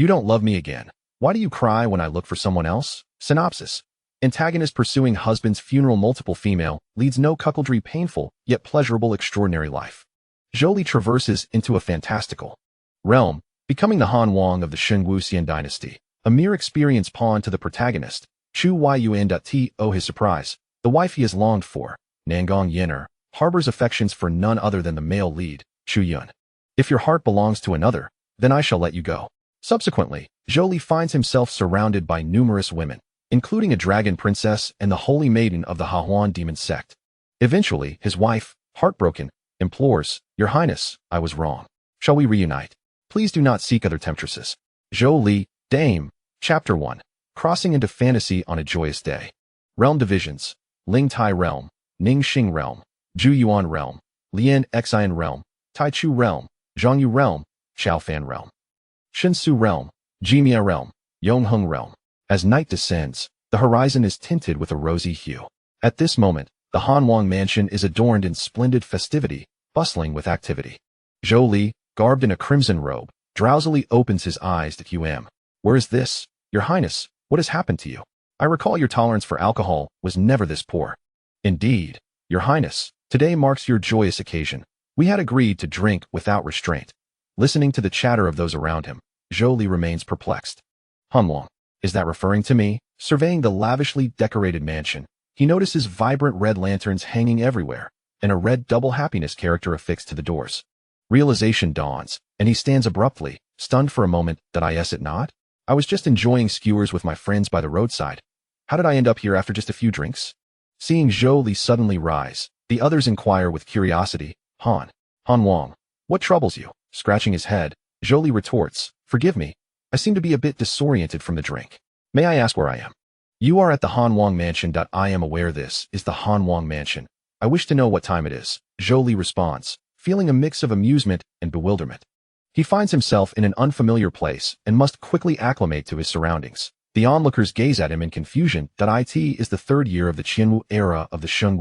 You don't love me again. Why do you cry when I look for someone else? Synopsis. Antagonist pursuing husband's funeral. Multiple female leads no cuckoldry. Painful, yet pleasurable extraordinary life. Zhou Li traverses into a fantastical realm, becoming the Han Wang of the Shang Dynasty, a mere experienced pawn to the protagonist, Chu Yun. To his surprise, the wife he has longed for, Nan Gong Yan'er, harbors affections for none other than the male lead, Chu Yun. If your heart belongs to another, then I shall let you go. Subsequently, Zhou Li finds himself surrounded by numerous women, including a dragon princess and the holy maiden of the Heroines demon sect. Eventually, his wife, heartbroken, implores, "Your Highness, I was wrong. Shall we reunite? Please do not seek other temptresses." Zhou Li, Dame, Chapter 1. Crossing into fantasy on a joyous day. Realm divisions: Ling Tai Realm, Ning Xing Realm, Zhu Yuan Realm, Lian Xian Realm, Tai Chu Realm, Zhongyu Realm, Xiaofan Realm, Shinsu Realm, Jimia Realm, Yongheng Realm. As night descends, the horizon is tinted with a rosy hue. At this moment, the Han Wang mansion is adorned in splendid festivity, bustling with activity. Zhou Li, garbed in a crimson robe, drowsily opens his eyes to QM. "Where is this? Your Highness, what has happened to you? I recall your tolerance for alcohol was never this poor." "Indeed, Your Highness, today marks your joyous occasion. We had agreed to drink without restraint." Listening to the chatter of those around him, Zhou Li remains perplexed. Han Wang, is that referring to me? Surveying the lavishly decorated mansion, he notices vibrant red lanterns hanging everywhere, and a red double happiness character affixed to the doors. Realization dawns, and he stands abruptly, stunned for a moment. Did I guess it not? I was just enjoying skewers with my friends by the roadside. How did I end up here after just a few drinks? Seeing Zhou Li suddenly rise, the others inquire with curiosity, Han Wang, what troubles you?" Scratching his head, Zhou Li retorts, "Forgive me, I seem to be a bit disoriented from the drink. May I ask where I am?" "You are at the Han Wang mansion. I am aware this is the Han Wang mansion. I wish to know what time it is," Zhou Li responds, feeling a mix of amusement and bewilderment. He finds himself in an unfamiliar place and must quickly acclimate to his surroundings. The onlookers gaze at him in confusion. It is the third year of the Qianwu era of the Shang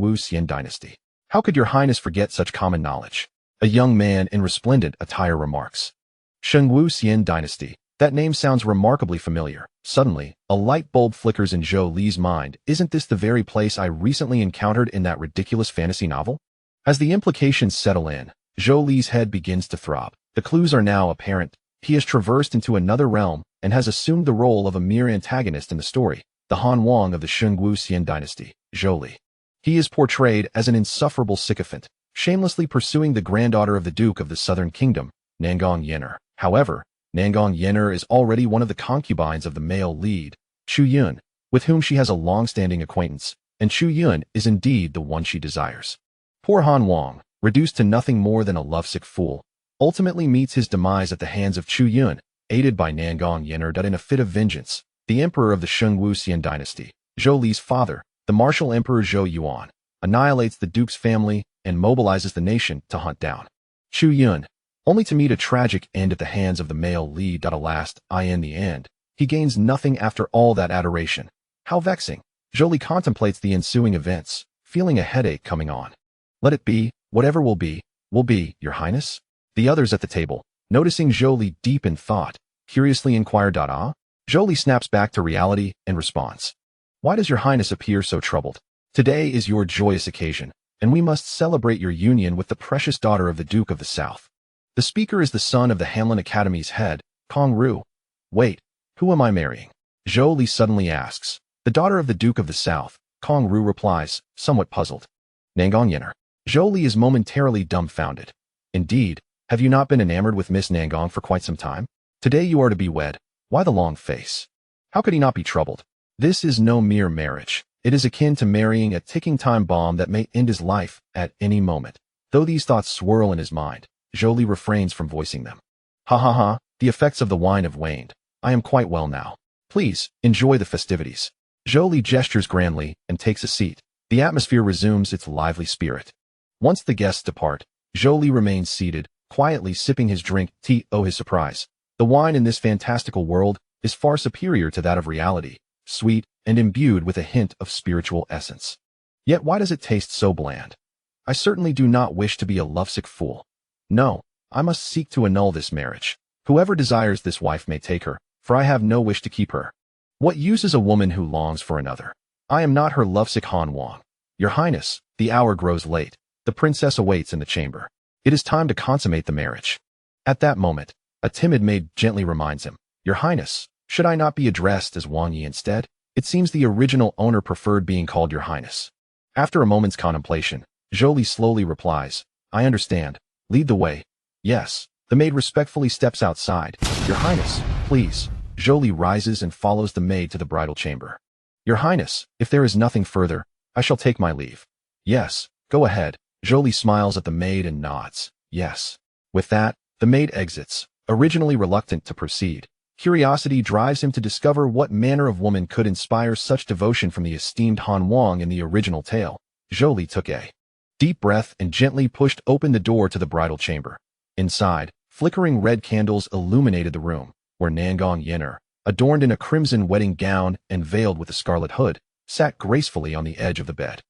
Dynasty. How could Your Highness forget such common knowledge? A young man in resplendent attire remarks. Shang Dynasty. That name sounds remarkably familiar. Suddenly, a light bulb flickers in Zhou Li's mind. Isn't this the very place I recently encountered in that ridiculous fantasy novel? As the implications settle in, Zhou Li's head begins to throb. The clues are now apparent. He has traversed into another realm and has assumed the role of a mere antagonist in the story, the Han Wang of the Shang Dynasty, Zhou Li. He is portrayed as an insufferable sycophant, shamelessly pursuing the granddaughter of the Duke of the Southern Kingdom, Nan Gong Yan'er. However, Nan Gong Yan'er is already one of the concubines of the male lead, Chu Yun, with whom she has a long-standing acquaintance, and Chu Yun is indeed the one she desires. Poor Han Wang, reduced to nothing more than a lovesick fool, ultimately meets his demise at the hands of Chu Yun, aided by Nan Gong Yan'er. In a fit of vengeance, the emperor of the Shang Dynasty, Zhou Li's father, the martial emperor Zhou Yuan, annihilates the duke's family and mobilizes the nation to hunt down Chu Yun, only to meet a tragic end at the hands of the male lead. Alas, in the end, he gains nothing after all that adoration. How vexing. Zhou Li contemplates the ensuing events, feeling a headache coming on. "Let it be, whatever will be, Your Highness?" The others at the table, noticing Zhou Li deep in thought, curiously inquire. Zhou Li snaps back to reality and responds, "Why does Your Highness appear so troubled? Today is your joyous occasion, and we must celebrate your union with the precious daughter of the Duke of the South." The speaker is the son of the Hanlin Academy's head, Kong Ru. "Wait, who am I marrying?" Zhou Li suddenly asks. "The daughter of the Duke of the South," Kong Ru replies, somewhat puzzled. "Nan Gong Yan'er." Zhou Li is momentarily dumbfounded. "Indeed, have you not been enamored with Miss Nan Gong for quite some time? Today you are to be wed. Why the long face? How could he not be troubled? This is no mere marriage. It is akin to marrying a ticking time bomb that may end his life at any moment." Though these thoughts swirl in his mind, Zhou Li refrains from voicing them. "Ha, the effects of the wine have waned. I am quite well now. Please, enjoy the festivities." Zhou Li gestures grandly and takes a seat. The atmosphere resumes its lively spirit. Once the guests depart, Zhou Li remains seated, quietly sipping his drink. To his surprise, the wine in this fantastical world is far superior to that of reality, sweet and imbued with a hint of spiritual essence. Yet why does it taste so bland? I certainly do not wish to be a lovesick fool. No, I must seek to annul this marriage. Whoever desires this wife may take her. for I have no wish to keep her. What use is a woman who longs for another? I am not her lovesick Han Wang. Your Highness, the hour grows late. The princess awaits in the chamber. It is time to consummate the marriage. At that moment, a timid maid gently reminds him, Your Highness, should I not be addressed as Wang Yi instead? It seems the original owner preferred being called Your Highness. After a moment's contemplation, Zhou Li slowly replies, I understand. Lead the way. Yes. The maid respectfully steps outside. Your Highness, please. Zhou Li rises and follows the maid to the bridal chamber. Your Highness, if there is nothing further, I shall take my leave. Yes, go ahead. Zhou Li smiles at the maid and nods. Yes. With that, the maid exits, originally reluctant to proceed. Curiosity drives him to discover what manner of woman could inspire such devotion from the esteemed Han Wang in the original tale. Zhou Li took a deep breath and gently pushed open the door to the bridal chamber. Inside, flickering red candles illuminated the room, where Nan Gong Yan'er, adorned in a crimson wedding gown and veiled with a scarlet hood, sat gracefully on the edge of the bed.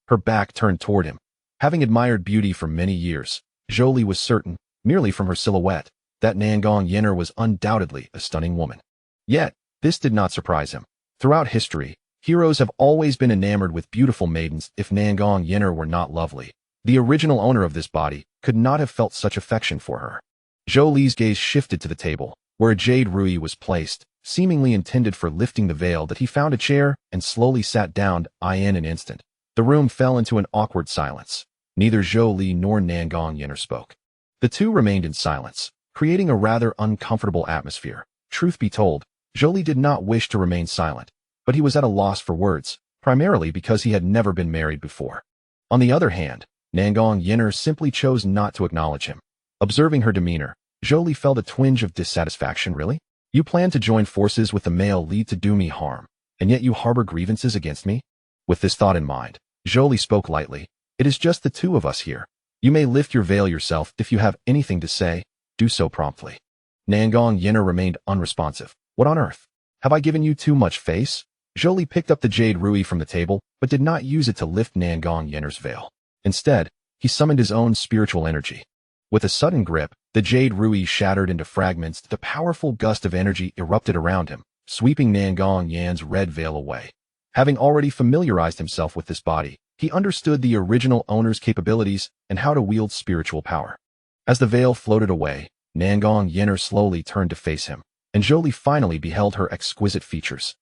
Her back turned toward him. Having admired beauty for many years, Zhou Li was certain, merely from her silhouette, that Nan Gong Yan'er was undoubtedly a stunning woman. Yet, this did not surprise him. Throughout history, heroes have always been enamored with beautiful maidens. If Nan Gong Yan'er were not lovely, the original owner of this body could not have felt such affection for her. Zhou Li's gaze shifted to the table, where a jade rui was placed, seemingly intended for lifting the veil. That he found a chair and slowly sat down. In an instant, the room fell into an awkward silence. Neither Zhou Li nor Nan Gong Yan'er spoke. The two remained in silence, creating a rather uncomfortable atmosphere. Truth be told, Zhou Li did not wish to remain silent, but he was at a loss for words, primarily because he had never been married before. On the other hand, Nan Gong Yan'er simply chose not to acknowledge him. Observing her demeanor, Zhou Li felt a twinge of dissatisfaction. Really? You plan to join forces with the male lead to do me harm, and yet you harbor grievances against me? With this thought in mind, Zhou Li spoke lightly. It is just the two of us here. You may lift your veil yourself. If you have anything to say, do so promptly. Nan Gong Yan'er remained unresponsive. What on earth? Have I given you too much face? Zhou Li picked up the jade rui from the table, but did not use it to lift Nan Gong Yan'er's veil. Instead, he summoned his own spiritual energy. With a sudden grip, the jade rui shattered into fragments. The powerful gust of energy erupted around him, sweeping Nan Gong Yan's red veil away. Having already familiarized himself with this body, he understood the original owner's capabilities and how to wield spiritual power. As the veil floated away, Nan Gong Yan'er slowly turned to face him, and Zhou Li finally beheld her exquisite features.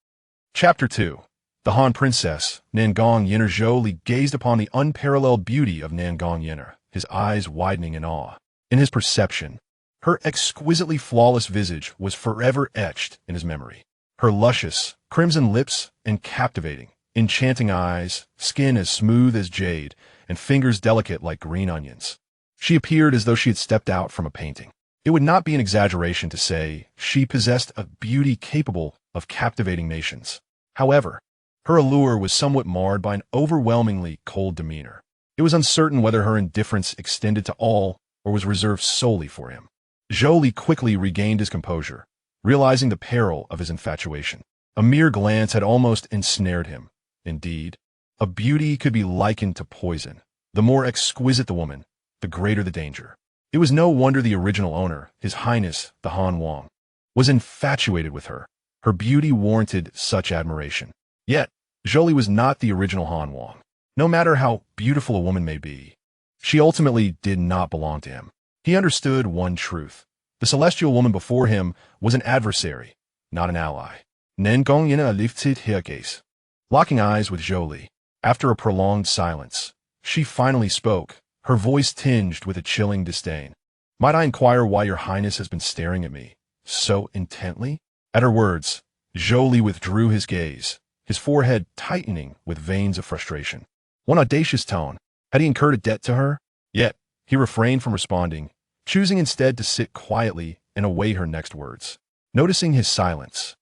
Chapter 2. The Han Princess, Nan Gong Yan'er. Zhou Li gazed upon the unparalleled beauty of Nan Gong Yan'er, his eyes widening in awe. In his perception, her exquisitely flawless visage was forever etched in his memory. Her luscious, crimson lips and captivating, enchanting eyes, skin as smooth as jade, and fingers delicate like green onions. She appeared as though she had stepped out from a painting. It would not be an exaggeration to say she possessed a beauty capable of captivating nations. However, her allure was somewhat marred by an overwhelmingly cold demeanor. It was uncertain whether her indifference extended to all or was reserved solely for him. Zhou Li quickly regained his composure, realizing the peril of his infatuation. A mere glance had almost ensnared him. Indeed, a beauty could be likened to poison. The more exquisite the woman, the greater the danger. It was no wonder the original owner, His Highness, the Han Wang, was infatuated with her. Her beauty warranted such admiration. Yet, Zhou Li was not the original Han Wang. No matter how beautiful a woman may be, she ultimately did not belong to him. He understood one truth. The celestial woman before him was an adversary, not an ally. Nan Gong Yan'er lifted her gaze. Locking eyes with Zhou Li, after a prolonged silence, she finally spoke, her voice tinged with a chilling disdain. Might I inquire why your Highness has been staring at me so intently? At her words, Zhou Li withdrew his gaze, his forehead tightening with veins of frustration. One audacious tone. Had he incurred a debt to her? Yet, he refrained from responding, choosing instead to sit quietly and await her next words. Noticing his silence,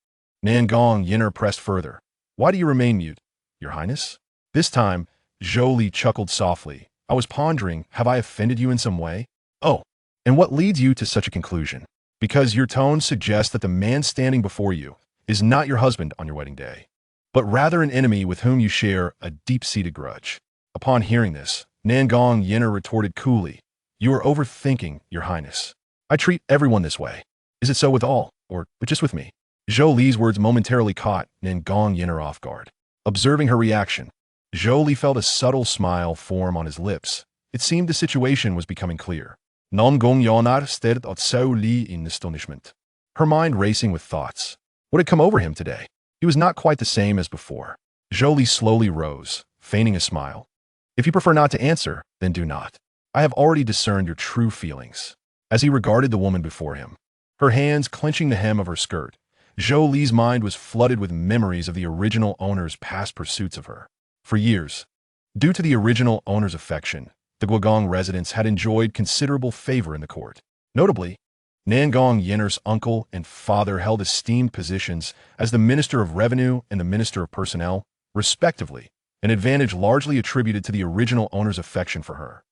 Nan Gong Yan'er pressed further. Why do you remain mute, your Highness? This time, Zhou Li chuckled softly. I was pondering, have I offended you in some way? Oh, and what leads you to such a conclusion? Because your tone suggests that the man standing before you is not your husband on your wedding day, but rather an enemy with whom you share a deep-seated grudge. Upon hearing this, Nan Gong Yan'er retorted coolly, you are overthinking, your Highness. I treat everyone this way. Is it so with all, or just with me? Zhou Li's words momentarily caught Nan Gong Yan'er off guard. Observing her reaction, Zhou Li felt a subtle smile form on his lips. It seemed the situation was becoming clear. Nan Gong Yan'er stared at Zhou Li in astonishment, her mind racing with thoughts. What had come over him today? He was not quite the same as before. Zhou Li slowly rose, feigning a smile. If you prefer not to answer, then do not. I have already discerned your true feelings. As he regarded the woman before him, her hands clenching the hem of her skirt, Zhou Li's mind was flooded with memories of the original owner's past pursuits of her. For years, due to the original owner's affection, the Guogong residents had enjoyed considerable favor in the court. Notably, Nan Gong Yan'er's uncle and father held esteemed positions as the Minister of Revenue and the Minister of Personnel, respectively, an advantage largely attributed to the original owner's affection for her.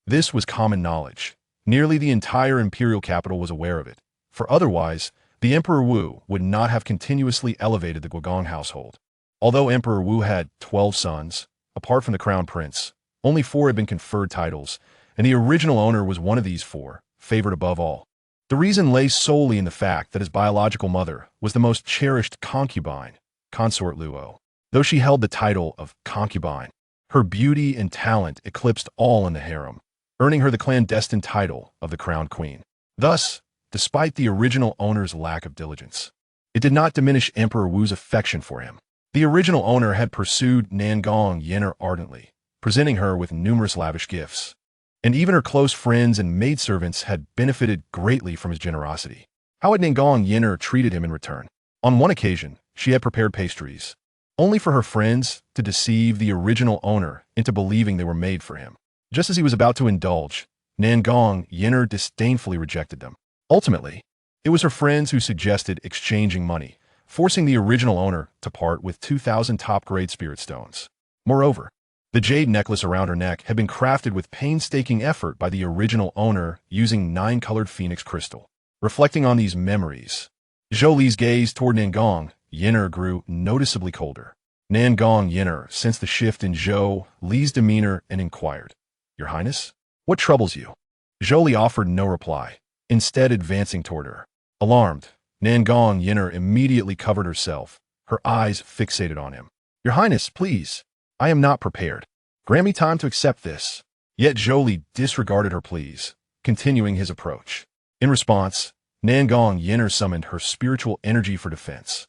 This was common knowledge. Nearly the entire imperial capital was aware of it, for otherwise, the Emperor Wu would not have continuously elevated the Guogong household. Although Emperor Wu had 12 sons, apart from the crown prince, only 4 had been conferred titles, and the original owner was one of these 4, favored above all. The reason lay solely in the fact that his biological mother was the most cherished concubine, Consort Luo. Though she held the title of concubine, her beauty and talent eclipsed all in the harem, earning her the clandestine title of the crowned queen. Thus, despite the original owner's lack of diligence, it did not diminish Emperor Wu's affection for him. The original owner had pursued Nan Gong Yan'er ardently, presenting her with numerous lavish gifts, and even her close friends and maidservants had benefited greatly from his generosity. How had Nan Gong Yan'er treated him in return? On one occasion, she had prepared pastries, only for her friends to deceive the original owner into believing they were made for him. Just as he was about to indulge, Nan Gong Yan'er disdainfully rejected them. Ultimately, it was her friends who suggested exchanging money, forcing the original owner to part with 2,000 top-grade spirit stones. Moreover, the jade necklace around her neck had been crafted with painstaking effort by the original owner using 9-colored phoenix crystal. Reflecting on these memories, Zhou Li's gaze toward Nan Gong Yan'er grew noticeably colder. Nan Gong Yan'er sensed the shift in Zhou Li's demeanor and inquired, "Your Highness, what troubles you?" Zhou Li offered no reply, instead advancing toward her. Alarmed, Nan Gong Yan'er immediately covered herself, her eyes fixated on him. "Your Highness, please. I am not prepared. Grant me time to accept this." Yet Zhou Li disregarded her pleas, continuing his approach. In response, Nan Gong Yan'er summoned her spiritual energy for defense.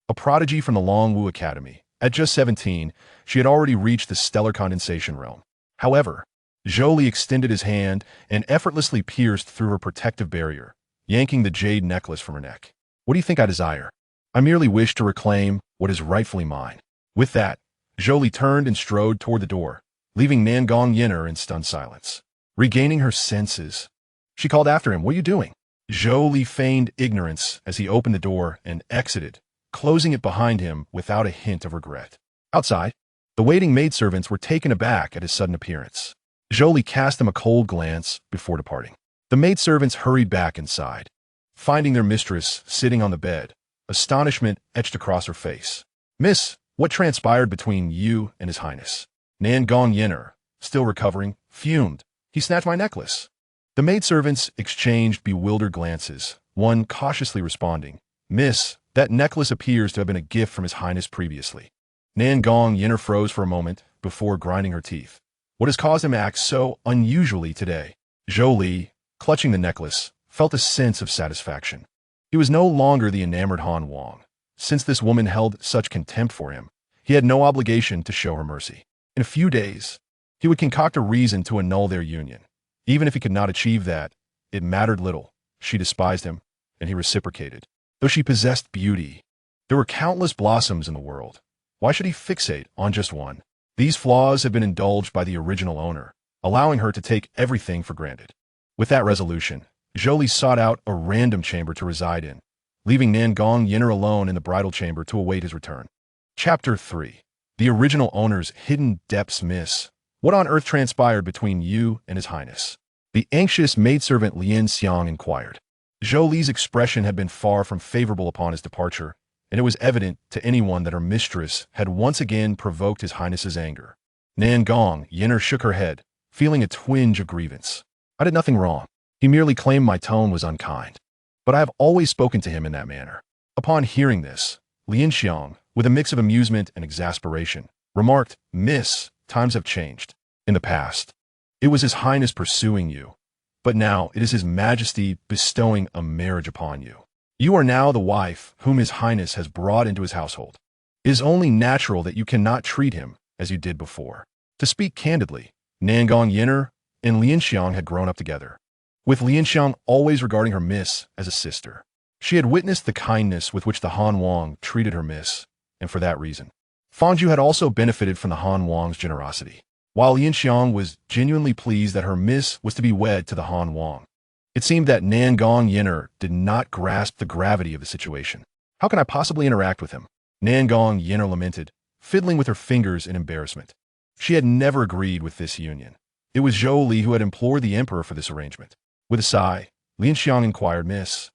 A prodigy from the Longwu Academy, at just 17, she had already reached the stellar condensation realm. However, Zhou Li extended his hand and effortlessly pierced through her protective barrier, yanking the jade necklace from her neck. "What do you think I desire? I merely wish to reclaim what is rightfully mine." With that, Zhou Li turned and strode toward the door, leaving Nan Gong Yan'er in stunned silence. Regaining her senses, she called after him, "What are you doing?" Zhou Li feigned ignorance as he opened the door and exited, closing it behind him without a hint of regret. Outside, the waiting maidservants were taken aback at his sudden appearance. Zhou Li cast them a cold glance before departing. The maidservants hurried back inside, finding their mistress sitting on the bed, astonishment etched across her face. "Miss, what transpired between you and His Highness?" Nan Gong Yan'er, still recovering, fumed. "He snatched my necklace." The maidservants exchanged bewildered glances, one cautiously responding, "Miss, that necklace appears to have been a gift from His Highness previously." Nan Gong Yan'er froze for a moment before grinding her teeth. What has caused him to act so unusually today? Zhou Li, clutching the necklace, felt a sense of satisfaction. He was no longer the enamored Han Wang. Since this woman held such contempt for him, he had no obligation to show her mercy. In a few days, he would concoct a reason to annul their union. Even if he could not achieve that, it mattered little. She despised him, and he reciprocated. Though she possessed beauty, there were countless blossoms in the world. Why should he fixate on just one? These flaws had been indulged by the original owner, allowing her to take everything for granted. With that resolution, Zhou Li sought out a random chamber to reside in, leaving Nan Gong Yan'er alone in the bridal chamber to await his return. Chapter 3. The original owner's hidden depths. Miss, what on earth transpired between you and His Highness? The anxious maidservant Lian Xiang inquired. Zhou Li's expression had been far from favorable upon his departure, and it was evident to anyone that her mistress had once again provoked His Highness's anger. Nan Gong Yan'er shook her head, feeling a twinge of grievance. "I did nothing wrong. He merely claimed my tone was unkind. But I have always spoken to him in that manner." Upon hearing this, Lianxiang, with a mix of amusement and exasperation, remarked, "Miss, times have changed. In the past, it was His Highness pursuing you, but now it is His Majesty bestowing a marriage upon you. You are now the wife whom His Highness has brought into his household. It is only natural that you cannot treat him as you did before." To speak candidly, Nan Gong Yan'er and Lianxiang had grown up together, with Lianxiang always regarding her miss as a sister. She had witnessed the kindness with which the Han Wang treated her miss, and for that reason, Fangju had also benefited from the Han Wang's generosity. While Lianxiang was genuinely pleased that her miss was to be wed to the Han Wang, it seemed that Nan Gong Yan'er did not grasp the gravity of the situation. "How can I possibly interact with him?" Nan Gong Yan'er lamented, fiddling with her fingers in embarrassment. She had never agreed with this union. It was Zhou Li who had implored the emperor for this arrangement. With a sigh, Lianxiang inquired, "Miss,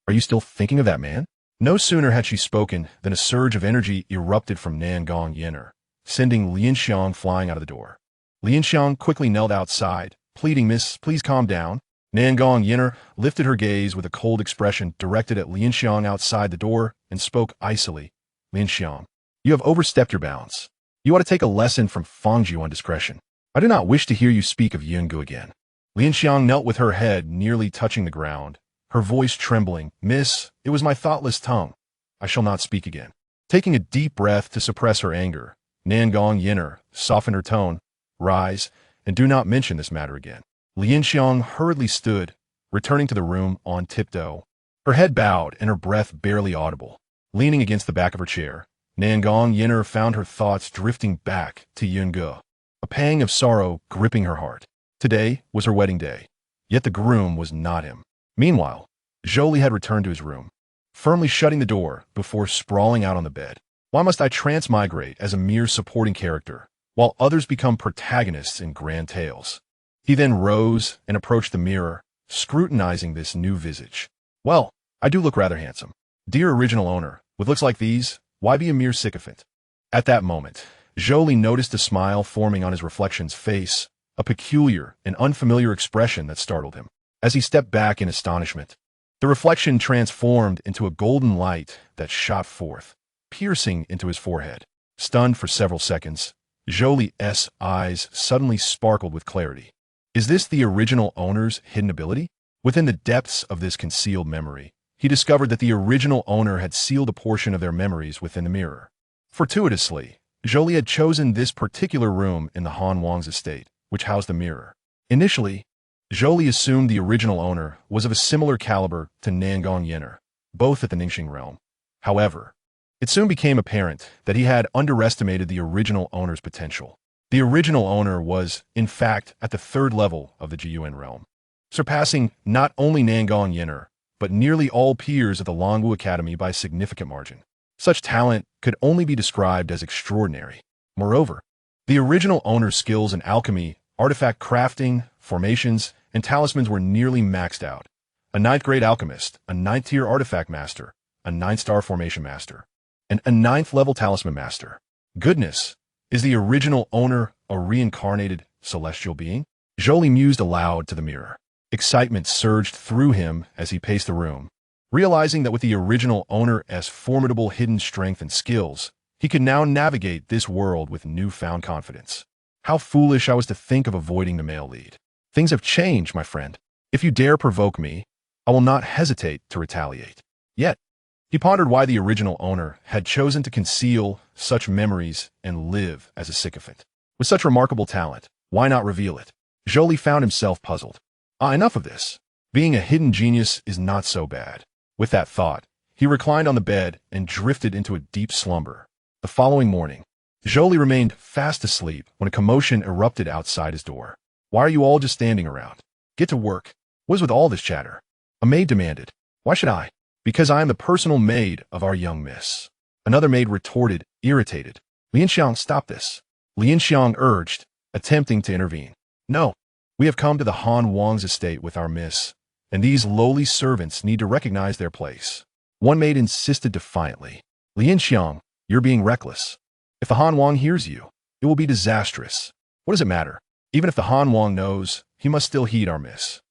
are you still thinking of that man?" No sooner had she spoken than a surge of energy erupted from Nan Gong Yan'er, sending Lianxiang flying out of the door. Lianxiang quickly knelt outside, pleading, "Miss, please calm down." Nan Gong Yan'er lifted her gaze with a cold expression directed at Lianxiang outside the door and spoke icily, "Lianxiang, you have overstepped your bounds. You ought to take a lesson from Fangju on discretion. I do not wish to hear you speak of Yungu again." Lianxiang knelt with her head nearly touching the ground, her voice trembling. "Miss, it was my thoughtless tongue. I shall not speak again." Taking a deep breath to suppress her anger, Nan Gong Yan'er softened her tone. "Rise, and do not mention this matter again." Lianxiang hurriedly stood, returning to the room on tiptoe, her head bowed and her breath barely audible. Leaning against the back of her chair, Nan Gong Yan'er found her thoughts drifting back to Yungu, a pang of sorrow gripping her heart. Today was her wedding day, yet the groom was not him. Meanwhile, Zhou Li had returned to his room, firmly shutting the door before sprawling out on the bed. "Why must I transmigrate as a mere supporting character, while others become protagonists in grand tales?" He then rose and approached the mirror, scrutinizing this new visage. "Well, I do look rather handsome. Dear original owner, with looks like these, why be a mere sycophant?" At that moment, Zhou Li noticed a smile forming on his reflection's face, a peculiar and unfamiliar expression that startled him. As he stepped back in astonishment, the reflection transformed into a golden light that shot forth, piercing into his forehead. Stunned for several seconds, Zhou Li's eyes suddenly sparkled with clarity. Is this the original owner's hidden ability? Within the depths of this concealed memory, he discovered that the original owner had sealed a portion of their memories within the mirror. Fortuitously, Zhou Li had chosen this particular room in the Han Wang's estate, which housed the mirror. Initially, Zhou Li assumed the original owner was of a similar caliber to Nan Gong Yan'er, both at the Ningxing realm. However, it soon became apparent that he had underestimated the original owner's potential. The original owner was, in fact, at the third level of the Yun realm, surpassing not only Nan Gong Yan'er, but nearly all peers of the Longwu Academy by a significant margin. Such talent could only be described as extraordinary. Moreover, the original owner's skills in alchemy, artifact crafting, formations, and talismans were nearly maxed out. A 9th-grade alchemist, a 9th-tier artifact master, a 9-star formation master, and a 9th-level talisman master. Goodness, is the original owner a reincarnated celestial being? Zhou Li mused aloud to the mirror. Excitement surged through him as he paced the room, realizing that with the original owner's formidable hidden strength and skills, he could now navigate this world with newfound confidence. How foolish I was to think of avoiding the male lead. Things have changed, my friend. If you dare provoke me, I will not hesitate to retaliate. Yet, he pondered why the original owner had chosen to conceal such memories and live as a sycophant. With such remarkable talent, why not reveal it? Zhou Li found himself puzzled. Enough of this. Being a hidden genius is not so bad. With that thought, he reclined on the bed and drifted into a deep slumber. The following morning, Zhou Li remained fast asleep when a commotion erupted outside his door. Why are you all just standing around? Get to work. What is with all this chatter? A maid demanded. Why should I? Because I am the personal maid of our young miss. Another maid retorted, irritated. Lianxiang, stop this. Lianxiang urged, attempting to intervene. No, we have come to the Han Wang's estate with our miss, and these lowly servants need to recognize their place. One maid insisted defiantly. Lianxiang, you're being reckless. If the Han Wang hears you, it will be disastrous. What does it matter? Even if the Han Wang knows, he must still heed our miss.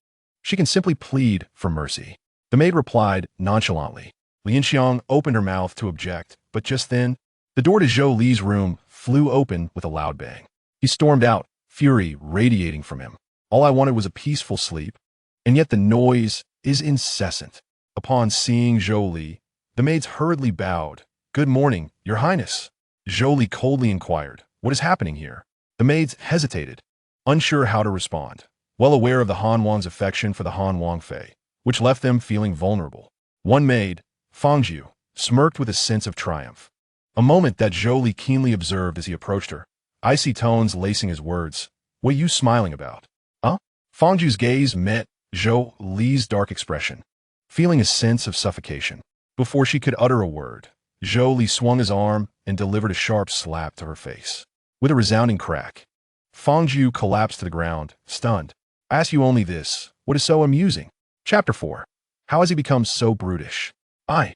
She can simply plead for mercy. The maid replied nonchalantly. Lianxiang opened her mouth to object, but just then, the door to Zhou Li's room flew open with a loud bang. He stormed out, fury radiating from him. All I wanted was a peaceful sleep, and yet the noise is incessant. Upon seeing Zhou Li, the maids hurriedly bowed. "Good morning, Your Highness." Zhou Li coldly inquired, "What is happening here?" The maids hesitated, unsure how to respond, well aware of the Han Wang's affection for the Han Wang Fei, which left them feeling vulnerable. One maid, Fangju, smirked with a sense of triumph, a moment that Zhou Li keenly observed as he approached her, icy tones lacing his words. "What are you smiling about?" "Huh?" Fangju's gaze met Zhou Li's dark expression, feeling a sense of suffocation. Before she could utter a word, Zhou Li swung his arm and delivered a sharp slap to her face. With a resounding crack, Fangju collapsed to the ground, stunned. "I ask you only this. What is so amusing?" Chapter 4. How has he become so brutish? I.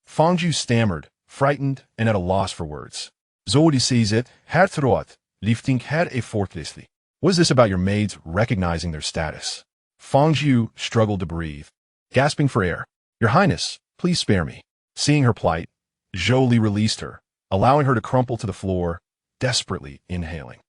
Fangju stammered, frightened and at a loss for words. "Zhou Li sees it, hertrot, lifting her effortlessly." What is this about your maids recognizing their status? Fangju struggled to breathe, gasping for air. "Your Highness, please spare me." Seeing her plight, Zhou Li released her, allowing her to crumple to the floor, desperately inhaling.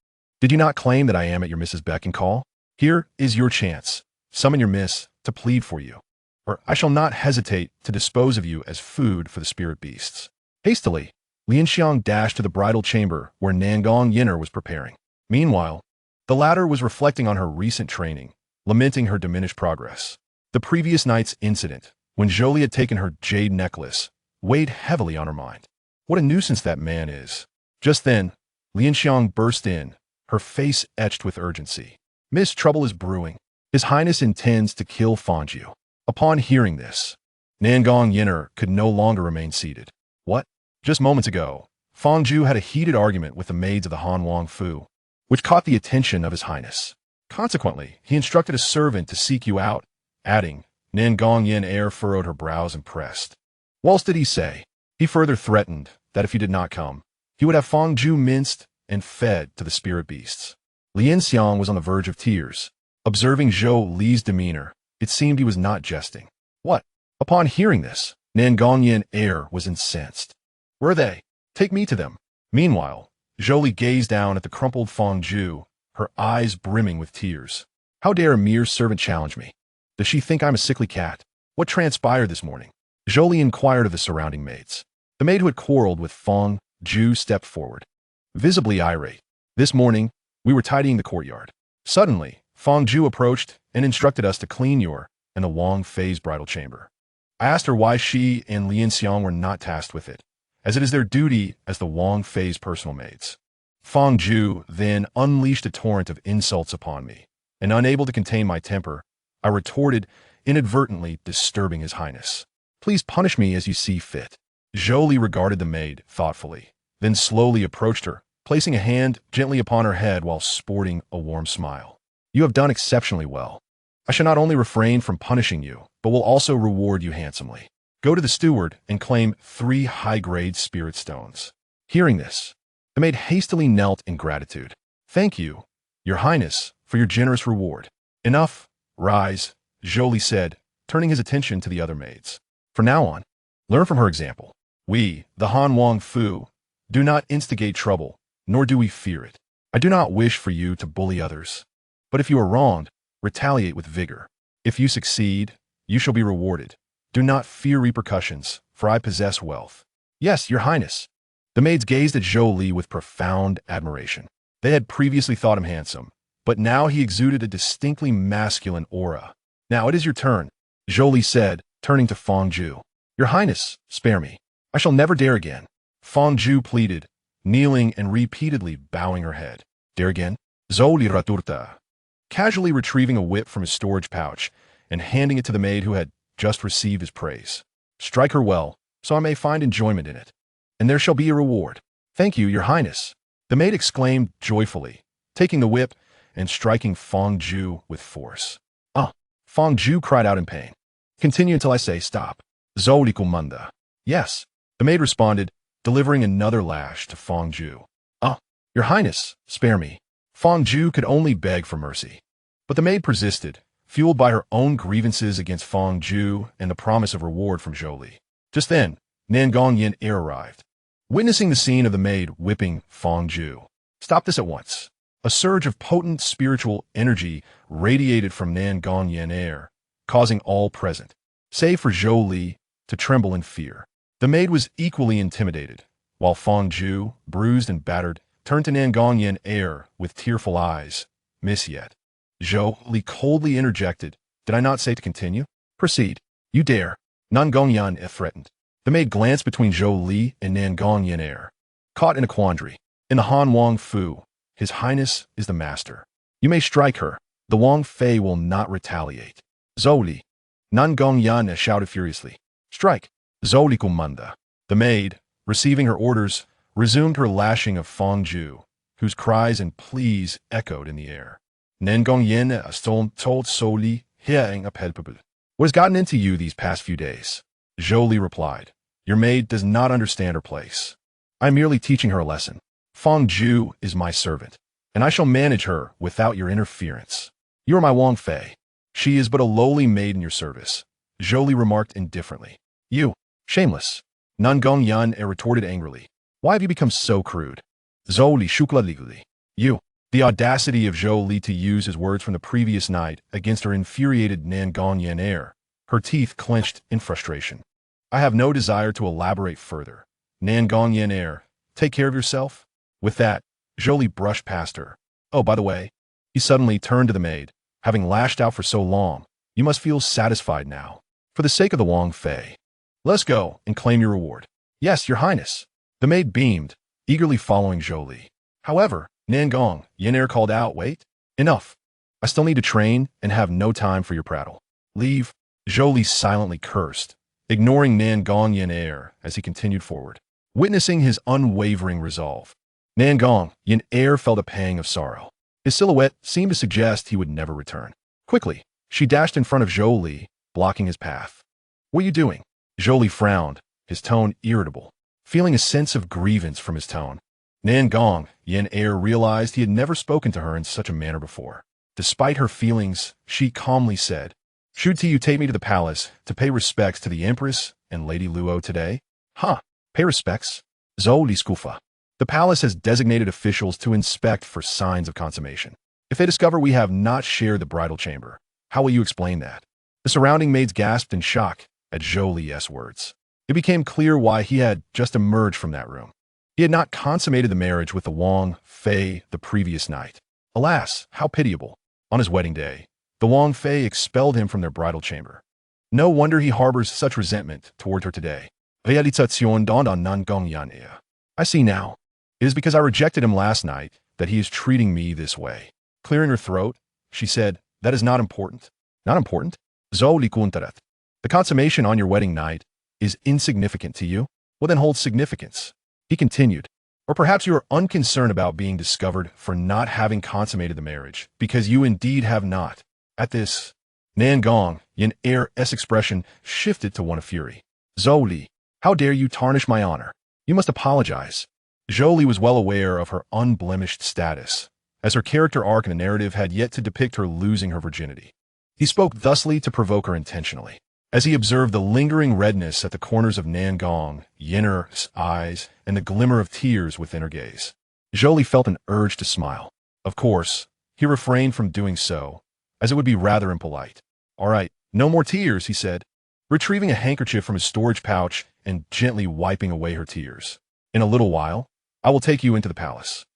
"Did you not claim that I am at your Mrs. beck and call? Here is your chance. Summon your miss to plead for you, or I shall not hesitate to dispose of you as food for the spirit beasts." Hastily, Lianxiang dashed to the bridal chamber where Nan Gong Yan'er was preparing. Meanwhile, the latter was reflecting on her recent training, lamenting her diminished progress. The previous night's incident, when Zhou Li had taken her jade necklace, weighed heavily on her mind. What a nuisance that man is. Just then, Lianxiang burst in, her face etched with urgency. "Miss, trouble is brewing. His Highness intends to kill Fangju." Upon hearing this, Nan Gong Yan'er could no longer remain seated. What? Just moments ago, Fangju had a heated argument with the maids of the Han Wang Fu, which caught the attention of His Highness. Consequently, he instructed a servant to seek you out, adding, Nan Gong Yan'er furrowed her brows impressed. Whilst did he say? He further threatened that if you did not come, he would have Fangju minced and fed to the spirit beasts. Lianxiang was on the verge of tears. Observing Zhou Li's demeanor, it seemed he was not jesting. What? Upon hearing this, Nan Gong Yan'er was incensed. "Where are they? Take me to them." Meanwhile, Zhou Li gazed down at the crumpled Fangju, her eyes brimming with tears. How dare a mere servant challenge me? Does she think I'm a sickly cat? What transpired this morning? Zhou Li inquired of the surrounding maids. The maid who had quarreled with Fangju stepped forward, visibly irate. "This morning, we were tidying the courtyard. Suddenly, Fangju approached and instructed us to clean your and the Wang Fei's bridal chamber. I asked her why she and Lianxiang were not tasked with it, as it is their duty as the Wang Fei's personal maids." Fangju then unleashed a torrent of insults upon me, and unable to contain my temper, I retorted, inadvertently disturbing His Highness. "Please punish me as you see fit." Zhou Li regarded the maid thoughtfully, then slowly approached her, placing a hand gently upon her head while sporting a warm smile. "You have done exceptionally well. I shall not only refrain from punishing you, but will also reward you handsomely. Go to the steward and claim 3 high-grade spirit stones." Hearing this, the maid hastily knelt in gratitude. "Thank you, Your Highness, for your generous reward." "Enough. Rise," Zhou Li said, turning his attention to the other maids. "From now on, learn from her example. We, the Han Wang Fu, do not instigate trouble, nor do we fear it. I do not wish for you to bully others. But if you are wronged, retaliate with vigor. If you succeed, you shall be rewarded. Do not fear repercussions, for I possess wealth." "Yes, Your Highness." The maids gazed at Zhou Li with profound admiration. They had previously thought him handsome, but now he exuded a distinctly masculine aura. "Now it is your turn," Zhou Li said, turning to Fangju. "Your Highness, spare me. I shall never dare again." Fangju pleaded, kneeling and repeatedly bowing her head. "Dare again?" Zhou Li raturta, casually retrieving a whip from his storage pouch and handing it to the maid who had just received his praise. "Strike her well, so I may find enjoyment in it, and there shall be a reward." "Thank you, Your Highness," the maid exclaimed joyfully, taking the whip and striking Fangju with force. "Ah!" Fangju cried out in pain. "Continue until I say stop." Zhou Li commanda. "Yes," the maid responded, delivering another lash to Fangju. "Ah! Your Highness, spare me." Fangju could only beg for mercy. But the maid persisted, fueled by her own grievances against Feng Zhu and the promise of reward from Zhou Li. Just then, Nan Gong Yan'er arrived. Witnessing the scene of the maid whipping Feng Zhu, "Stop this at once." A surge of potent spiritual energy radiated from Nan Gong Yan'er, causing all present, save for Zhou Li, to tremble in fear. The maid was equally intimidated, while Feng Zhu, bruised and battered, turned to Nan Gong Yan'er with tearful eyes. "Miss yet?" Zhou Li coldly interjected, "Did I not say to continue?" "Proceed. You dare." Nan Gong Yan'er threatened. The maid glanced between Zhou Li and Nan Gong Yan'er, caught in a quandary. In the Han Wang Fu, His Highness is the master. You may strike her. The Wang Fei will not retaliate. "Zhou Li," Nan Gong Yan'er shouted furiously. "Strike." "Zhou Li comanda." The maid, receiving her orders, resumed her lashing of Feng Zhu, whose cries and pleas echoed in the air. Nan Gong Yan'er told Zhou Li, "Hearing palpable. What has gotten into you these past few days?" Zhou Li replied, "Your maid does not understand her place. I am merely teaching her a lesson. Feng Zhu is my servant, and I shall manage her without your interference. You are my Wang Fei. She is but a lowly maid in your service," Zhou Li remarked indifferently. "You, shameless," Nan Gong Yan'er retorted angrily. "Why have you become so crude?" Zhou Li shukla legally. "You." The audacity of Zhou Li to use his words from the previous night against her infuriated Nan Gong Yan'er, her teeth clenched in frustration. "I have no desire to elaborate further. Nan Gong Yan'er, take care of yourself." With that, Zhou Li brushed past her. "Oh, by the way," he suddenly turned to the maid, "having lashed out for so long, you must feel satisfied now. For the sake of the Wang Fei, let's go and claim your reward." "Yes, Your Highness." The maid beamed, eagerly following Zhou Li. However, Nan Gong Yan'er called out, "Wait. Enough. I still need to train and have no time for your prattle. Leave." Zhou Li silently cursed, ignoring Nan Gong Yan'er as he continued forward. Witnessing his unwavering resolve, Nan Gong Yan'er felt a pang of sorrow. His silhouette seemed to suggest he would never return. Quickly, she dashed in front of Zhou Li, blocking his path. "What are you doing?" Zhou Li frowned, his tone irritable, feeling a sense of grievance from his tone. Nan Gong Yan'er realized he had never spoken to her in such a manner before. Despite her feelings, she calmly said, "Should you take me to the palace to pay respects to the Empress and Lady Luo today?" "Huh, pay respects?" Zhou Li skufa. "The palace has designated officials to inspect for signs of consummation. If they discover we have not shared the bridal chamber, how will you explain that?" The surrounding maids gasped in shock at Zhou Li's words. It became clear why he had just emerged from that room. He had not consummated the marriage with the Wang Fei the previous night. Alas, how pitiable. On his wedding day, the Wang Fei expelled him from their bridal chamber. No wonder he harbors such resentment toward her today. Realization dawned on Nan Gong Yan'er. "I see now. It is because I rejected him last night that he is treating me this way." Clearing her throat, she said, "That is not important." "Not important?" Zhou Li kuntarat. "The consummation on your wedding night is insignificant to you? Well, then hold significance." He continued, "Or perhaps you are unconcerned about being discovered for not having consummated the marriage, because you indeed have not." At this, Nan Gong Yan'er's expression shifted to one of fury. "Zhou Li, how dare you tarnish my honor? You must apologize." Zhou Li was well aware of her unblemished status, as her character arc in the narrative had yet to depict her losing her virginity. He spoke thusly to provoke her intentionally. As he observed the lingering redness at the corners of Nan Gong Yan'er's eyes and the glimmer of tears within her gaze, Zhou Li felt an urge to smile. Of course, he refrained from doing so, as it would be rather impolite. "All right, no more tears," he said, retrieving a handkerchief from his storage pouch and gently wiping away her tears. "In a little while, I will take you into the palace.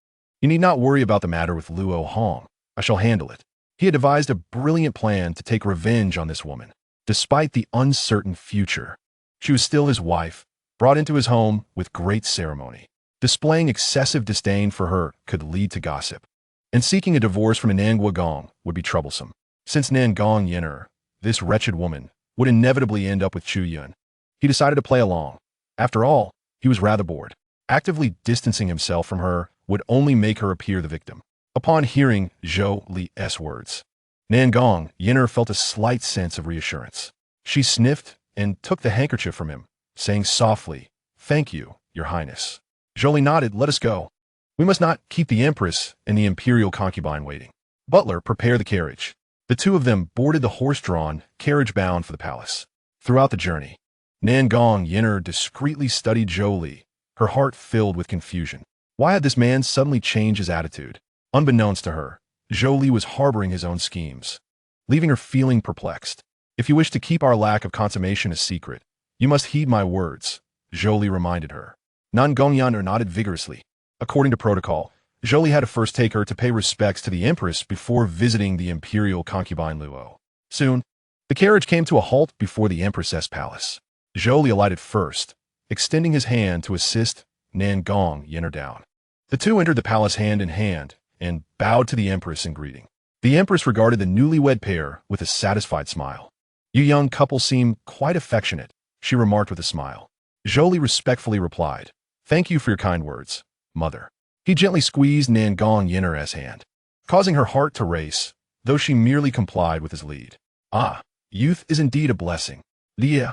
You need not worry about the matter with Luo Hong. I shall handle it." He had devised a brilliant plan to take revenge on this woman. Despite the uncertain future, she was still his wife, brought into his home with great ceremony. Displaying excessive disdain for her could lead to gossip, and seeking a divorce from Nan Gong would be troublesome. Since Nan Gong Yan'er, this wretched woman, would inevitably end up with Chu Yun, he decided to play along. After all, he was rather bored. Actively distancing himself from her would only make her appear the victim. Upon hearing Zhou Li's words, Nan Gong Yan'er felt a slight sense of reassurance. She sniffed and took the handkerchief from him, saying softly, "Thank you, Your Highness." Zhou Li nodded. "Let us go. We must not keep the Empress and the imperial concubine waiting. Butler, prepare the carriage." The two of them boarded the horse-drawn carriage bound for the palace. Throughout the journey, Nan Gong Yan'er discreetly studied Zhou Li, her heart filled with confusion. Why had this man suddenly changed his attitude? Unbeknownst to her, Zhou Li was harboring his own schemes, leaving her feeling perplexed. If you wish to keep our lack of consummation a secret, you must heed my words, Zhou Li reminded her. Nan Gong Yan'er nodded vigorously. According to protocol, Zhou Li had to first take her to pay respects to the empress before visiting the imperial concubine Luo. Soon, the carriage came to a halt before the empress's palace. Zhou Li alighted first, extending his hand to assist Nan Gong Yan'er down. The two entered the palace hand in hand and bowed to the empress in greeting. The empress regarded the newlywed pair with a satisfied smile. You young couple seem quite affectionate, she remarked with a smile. Zhou Li respectfully replied, Thank you for your kind words, mother. He gently squeezed Nan Gong Yan'er's hand, causing her heart to race, though she merely complied with his lead. Ah, youth is indeed a blessing. Li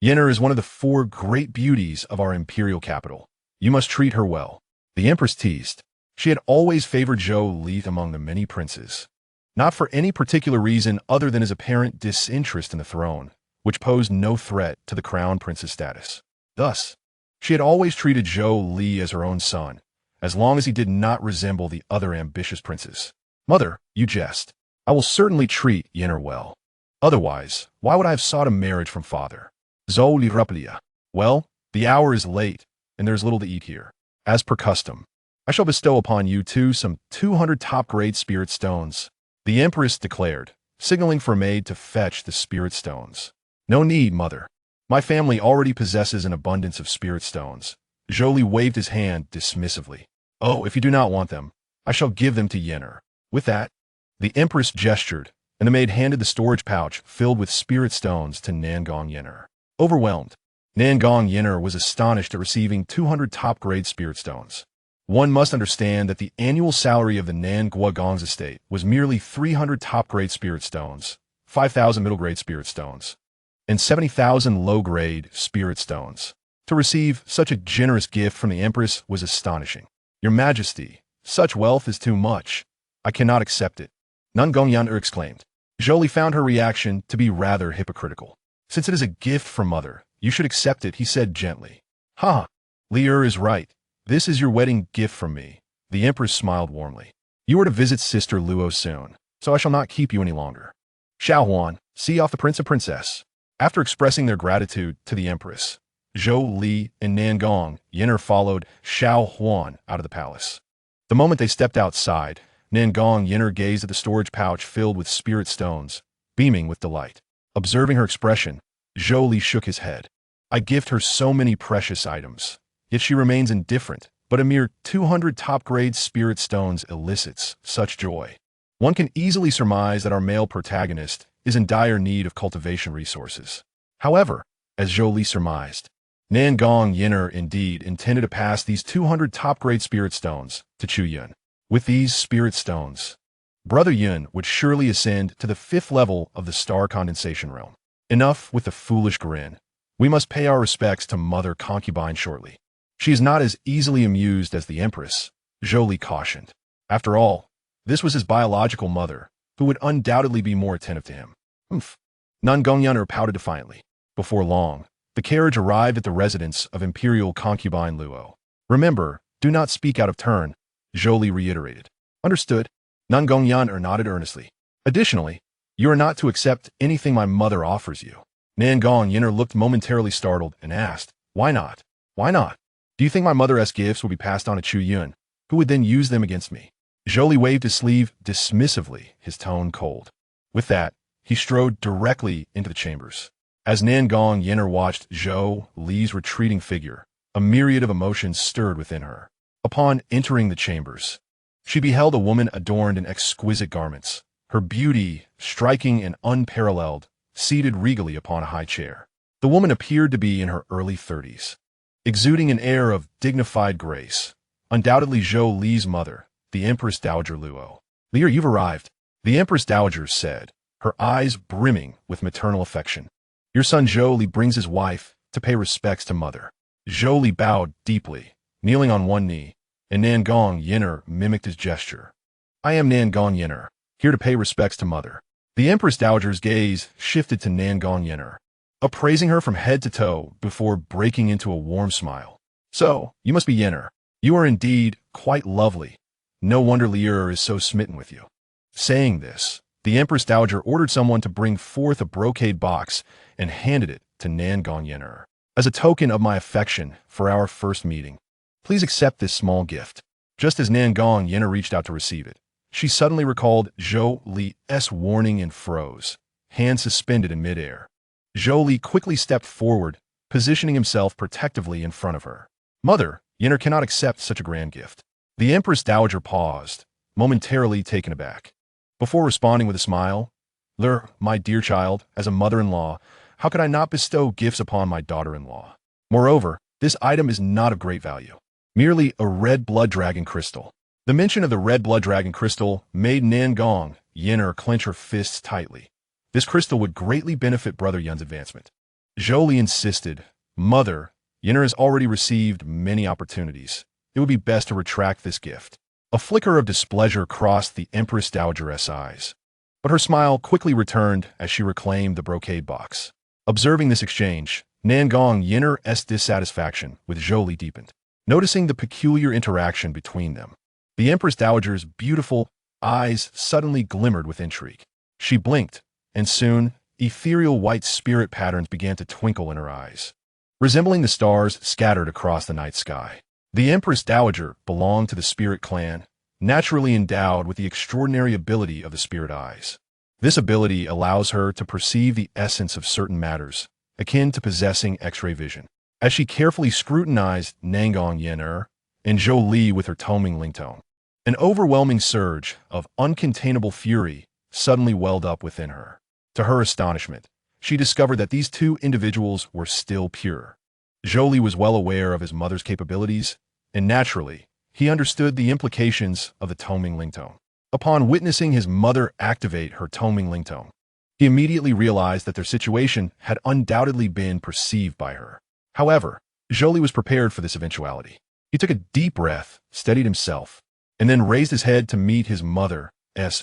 Yan'er is one of the 4 great beauties of our imperial capital. You must treat her well. The empress teased. She had always favored Zhou Li among the many princes, not for any particular reason other than his apparent disinterest in the throne, which posed no threat to the crown prince's status. Thus, she had always treated Zhou Li as her own son, as long as he did not resemble the other ambitious princes. Mother, you jest. I will certainly treat Yan'er well. Otherwise, why would I have sought a marriage from father? Zhou Li replied. Well, the hour is late, and there's little to eat here. As per custom, I shall bestow upon you two some 200 top-grade spirit stones, the empress declared, signaling for a maid to fetch the spirit stones. No need, mother. My family already possesses an abundance of spirit stones. Zhou Li waved his hand dismissively. Oh, if you do not want them, I shall give them to Yan'er. With that, the empress gestured, and the maid handed the storage pouch filled with spirit stones to Nan Gong Yan'er. Overwhelmed, Nan Gong Yan'er was astonished at receiving 200 top-grade spirit stones. One must understand that the annual salary of the Nan Guogong's estate was merely 300 top-grade spirit stones, 5,000 middle-grade spirit stones, and 70,000 low-grade spirit stones. To receive such a generous gift from the empress was astonishing. Your Majesty, such wealth is too much. I cannot accept it, Nan Gong Yan'er exclaimed. Zhou Li found her reaction to be rather hypocritical. Since it is a gift from mother, you should accept it, he said gently. Ha! Li is right. This is your wedding gift from me. The empress smiled warmly. You are to visit sister Luo soon, so I shall not keep you any longer. Xiao Huan, see off the prince and princess. After expressing their gratitude to the empress, Zhou Li and Nan Gong Yan'er followed Xiao Huan out of the palace. The moment they stepped outside, Nan Gong Yan'er gazed at the storage pouch filled with spirit stones, beaming with delight. Observing her expression, Zhou Li shook his head. I gift her so many precious items, yet she remains indifferent, but a mere 200 top-grade spirit stones elicits such joy. One can easily surmise that our male protagonist is in dire need of cultivation resources. However, as Zhou Li surmised, Nan Gong Yan'er indeed intended to pass these 200 top-grade spirit stones to Chu Yun. With these spirit stones, Brother Yun would surely ascend to the 5th level of the star condensation realm. Enough with the foolish grin. We must pay our respects to Mother Concubine shortly. She is not as easily amused as the Empress, Zhou Li cautioned. After all, this was his biological mother, who would undoubtedly be more attentive to him. Humph. Nan Gong Yan'er pouted defiantly. Before long, the carriage arrived at the residence of Imperial Concubine Luo. Remember, do not speak out of turn, Zhou Li reiterated. Understood. Nan Gong Yan'er nodded earnestly. Additionally, you are not to accept anything my mother offers you. Nan Gong Yan'er looked momentarily startled and asked, Why not? Why not? Do you think my mother's gifts will be passed on to Chu Yun, who would then use them against me? Zhou Li waved his sleeve dismissively, his tone cold. With that, he strode directly into the chambers. As Nan Gong Yan'er watched Zhou Li's retreating figure, a myriad of emotions stirred within her. Upon entering the chambers, she beheld a woman adorned in exquisite garments, her beauty striking and unparalleled, seated regally upon a high chair. The woman appeared to be in her early 30s, exuding an air of dignified grace. Undoubtedly Zhou Li's mother, the Empress Dowager Luo. Lear, you've arrived, the Empress Dowager said, her eyes brimming with maternal affection. Your son Zhou Li brings his wife to pay respects to mother. Zhou Li bowed deeply, kneeling on one knee, and Nan Gong Yan'er mimicked his gesture. I am Nan Gong Yan'er, here to pay respects to mother. The Empress Dowager's gaze shifted to Nan Gong Yan'er, appraising her from head to toe before breaking into a warm smile. So, you must be Yan'er. You are indeed quite lovely. No wonder Li'er is so smitten with you. Saying this, the Empress Dowager ordered someone to bring forth a brocade box and handed it to Nan Gong Yan'er. As a token of my affection for our first meeting, please accept this small gift. Just as Nan Gong Yan'er reached out to receive it, she suddenly recalled Zhou Li's warning and froze, hands suspended in midair. Zhou Li quickly stepped forward, positioning himself protectively in front of her. Mother, Yan'er cannot accept such a grand gift. The Empress Dowager paused, momentarily taken aback. Before responding with a smile, my dear child, as a mother-in-law, how could I not bestow gifts upon my daughter-in-law? Moreover, this item is not of great value. Merely a red blood dragon crystal. The mention of the red blood dragon crystal made Nan Gong Yan'er clench her fists tightly. This crystal would greatly benefit Brother Yun's advancement. Zhou Li insisted, Mother, Yan'er has already received many opportunities. It would be best to retract this gift. A flicker of displeasure crossed the Empress Dowager's eyes, but her smile quickly returned as she reclaimed the brocade box. Observing this exchange, Nan Gong Yan'er's dissatisfaction with Zhou Li deepened. Noticing the peculiar interaction between them, the Empress Dowager's beautiful eyes suddenly glimmered with intrigue. She blinked, and soon, ethereal white spirit patterns began to twinkle in her eyes, resembling the stars scattered across the night sky. The Empress Dowager belonged to the Spirit Clan, naturally endowed with the extraordinary ability of the Spirit Eyes. This ability allows her to perceive the essence of certain matters, akin to possessing X-ray vision. As she carefully scrutinized Nan Gong Yan'er and Zhou Li with her toming ringtone, an overwhelming surge of uncontainable fury suddenly welled up within her. To her astonishment, she discovered that these two individuals were still pure. Zhou Li was well aware of his mother's capabilities, and naturally, he understood the implications of the toming ringtone. Upon witnessing his mother activate her toming ringtone, he immediately realized that their situation had undoubtedly been perceived by her. However, Zhou Li was prepared for this eventuality. He took a deep breath, steadied himself, and then raised his head to meet his mother's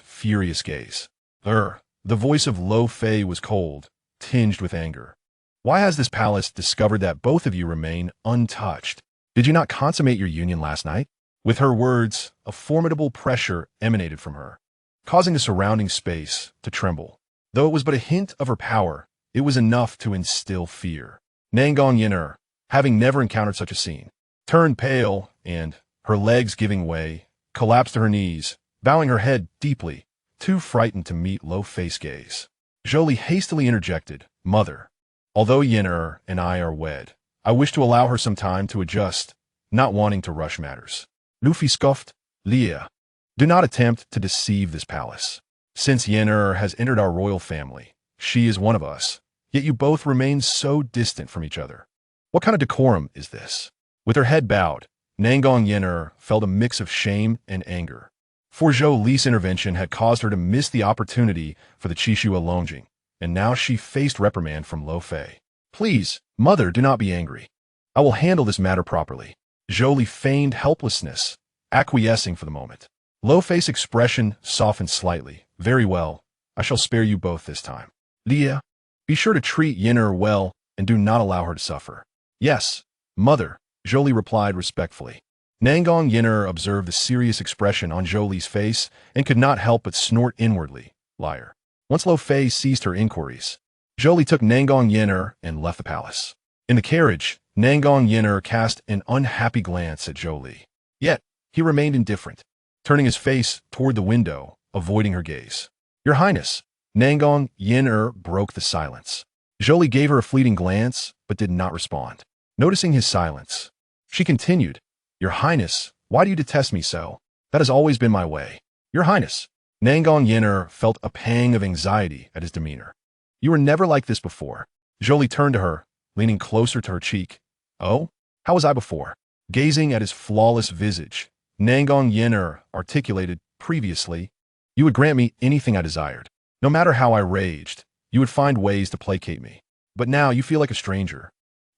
furious gaze. The voice of Lo Fei was cold, tinged with anger. Why has this palace discovered that both of you remain untouched? Did you not consummate your union last night? With her words, a formidable pressure emanated from her, causing the surrounding space to tremble. Though it was but a hint of her power, it was enough to instill fear. Nan Gong Yan'er, having never encountered such a scene, turned pale and, her legs giving way, collapsed to her knees, bowing her head deeply, too frightened to meet Lo Fei's gaze. Zhou Li hastily interjected, Mother, although Yan'er and I are wed, I wish to allow her some time to adjust, not wanting to rush matters. Lu Fei scoffed, Leah, do not attempt to deceive this palace. Since Yan'er has entered our royal family, she is one of us, yet you both remain so distant from each other. What kind of decorum is this? With her head bowed, Nan Gong Yan'er felt a mix of shame and anger. For Zhou Li's intervention had caused her to miss the opportunity for the Qishua Longjing, and now she faced reprimand from Lo Fei. Please, Mother, do not be angry. I will handle this matter properly. Zhou Li feigned helplessness, acquiescing for the moment. Lo Fei's expression softened slightly. Very well, I shall spare you both this time. Leah, be sure to treat Yan'er well and do not allow her to suffer. Yes, Mother, Zhou Li replied respectfully. Nan Gong Yan'er observed the serious expression on Zhou Li's face and could not help but snort inwardly, liar. Once Lo Fei ceased her inquiries, Zhou Li took Nan Gong Yan'er and left the palace. In the carriage, Nan Gong Yan'er cast an unhappy glance at Zhou Li. Yet, he remained indifferent, turning his face toward the window, avoiding her gaze. Your Highness, Nan Gong Yan'er broke the silence. Zhou Li gave her a fleeting glance, but did not respond. Noticing his silence, she continued, Your Highness, why do you detest me so? That has always been my way. Your Highness. Nan Gong Yan'er felt a pang of anxiety at his demeanor. You were never like this before. Zhou Li turned to her, leaning closer to her cheek. Oh, how was I before? Gazing at his flawless visage, Nan Gong Yan'er articulated, previously, you would grant me anything I desired. No matter how I raged, you would find ways to placate me. But now you feel like a stranger,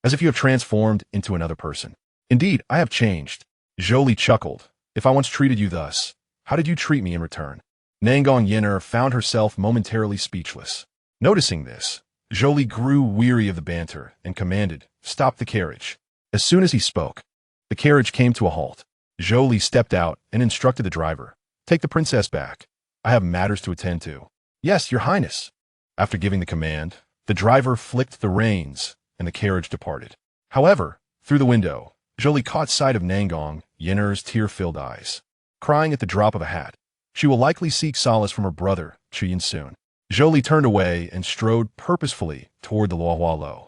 as if you have transformed into another person. Indeed, I have changed. Zhou Li chuckled. If I once treated you thus, how did you treat me in return? Nan Gong Yan'er found herself momentarily speechless. Noticing this, Zhou Li grew weary of the banter and commanded, "Stop the carriage." As soon as he spoke, the carriage came to a halt. Zhou Li stepped out and instructed the driver, "Take the princess back. I have matters to attend to." "Yes, your highness." After giving the command, the driver flicked the reins and the carriage departed. However, through the window, Zhou Li caught sight of Nan Gong Yan'er's tear-filled eyes. Crying at the drop of a hat, she will likely seek solace from her brother, Chu Yun soon. Zhou Li turned away and strode purposefully toward the Luohualo.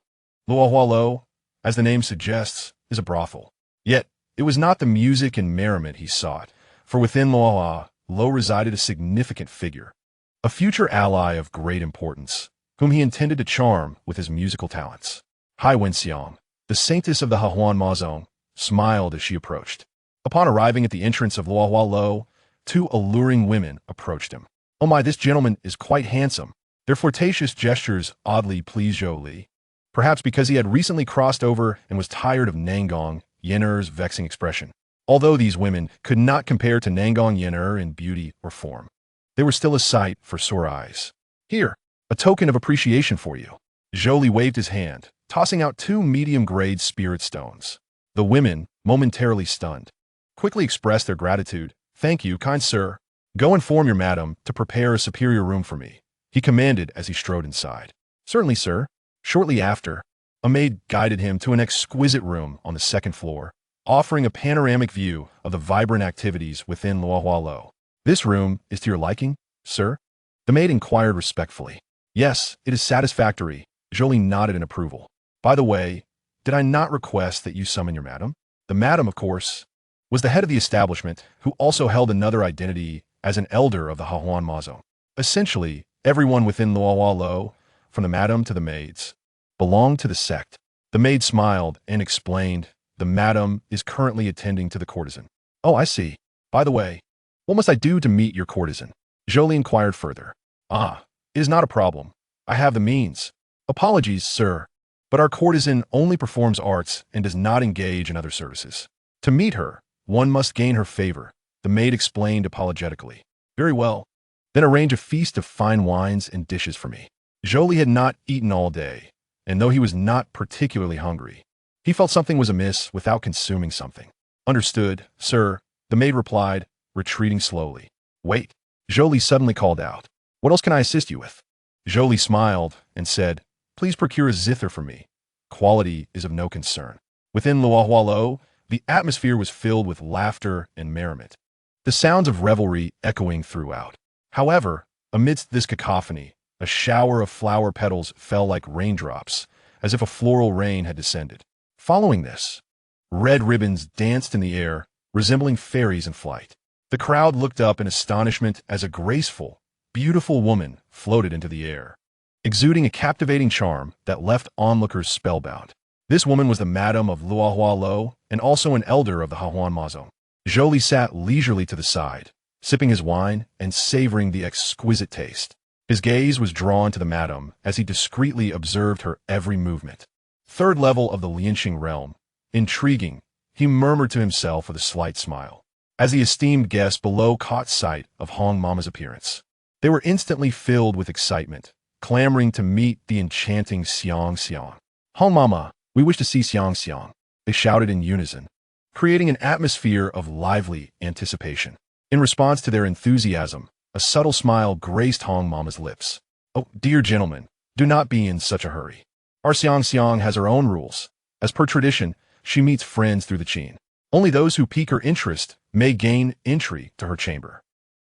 Luohualo, as the name suggests, is a brothel. Yet, it was not the music and merriment he sought, for within Luohualo resided a significant figure, a future ally of great importance, whom he intended to charm with his musical talents. Highness, the Saintess of the Hahuan Mazong, smiled as she approached. Upon arriving at the entrance of Luohualo, two alluring women approached him. "Oh my, this gentleman is quite handsome." Their flirtatious gestures oddly pleased Zhou Li, perhaps because he had recently crossed over and was tired of Nan Gong Yan'er's vexing expression. Although these women could not compare to Nan Gong Yan'er in beauty or form, they were still a sight for sore eyes. "Here, a token of appreciation for you." Zhou Li waved his hand, tossing out two medium-grade spirit stones. The women, momentarily stunned, quickly expressed their gratitude. "Thank you, kind sir. Go inform your madam to prepare a superior room for me," he commanded as he strode inside. "Certainly, sir." Shortly after, a maid guided him to an exquisite room on the second floor, offering a panoramic view of the vibrant activities within Luohualo. "This room is to your liking, sir?" the maid inquired respectfully. "Yes, it is satisfactory." Zhou Li nodded in approval. "By the way, did I not request that you summon your madam?" The madam, of course, was the head of the establishment, who also held another identity as an elder of the Hahuan Mazong. Essentially, everyone within Luohualo, from the madam to the maids, belonged to the sect. The maid smiled and explained, "The madam is currently attending to the courtesan." "Oh, I see. By the way, what must I do to meet your courtesan?" Zhou Li inquired further. "Ah, it is not a problem. I have the means." "Apologies, sir, but our courtesan only performs arts and does not engage in other services. To meet her, one must gain her favor," the maid explained apologetically. "Very well. Then arrange a feast of fine wines and dishes for me." Zhou Li had not eaten all day, and though he was not particularly hungry, he felt something was amiss without consuming something. "Understood, sir," the maid replied, retreating slowly. "Wait," Zhou Li suddenly called out. "What else can I assist you with?" Zhou Li smiled and said, "Please procure a zither for me. Quality is of no concern." Within Luohualo, the atmosphere was filled with laughter and merriment, the sounds of revelry echoing throughout. However, amidst this cacophony, a shower of flower petals fell like raindrops, as if a floral rain had descended. Following this, red ribbons danced in the air, resembling fairies in flight. The crowd looked up in astonishment as a graceful, beautiful woman floated into the air, exuding a captivating charm that left onlookers spellbound. This woman was the madam of Luohualo and also an elder of the Hahuan Mazong. Zhou Li sat leisurely to the side, sipping his wine and savoring the exquisite taste. His gaze was drawn to the madam as he discreetly observed her every movement. "Third level of the Lianxing realm. Intriguing," he murmured to himself with a slight smile, as the esteemed guests below caught sight of Hong Mama's appearance. They were instantly filled with excitement, clamoring to meet the enchanting xianxia. "Hong Mama, we wish to see xianxia," they shouted in unison, creating an atmosphere of lively anticipation. In response to their enthusiasm, a subtle smile graced Hong Mama's lips. "Oh, dear gentlemen, do not be in such a hurry. Our xianxia has her own rules. As per tradition, she meets friends through the qin. Only those who pique her interest may gain entry to her chamber.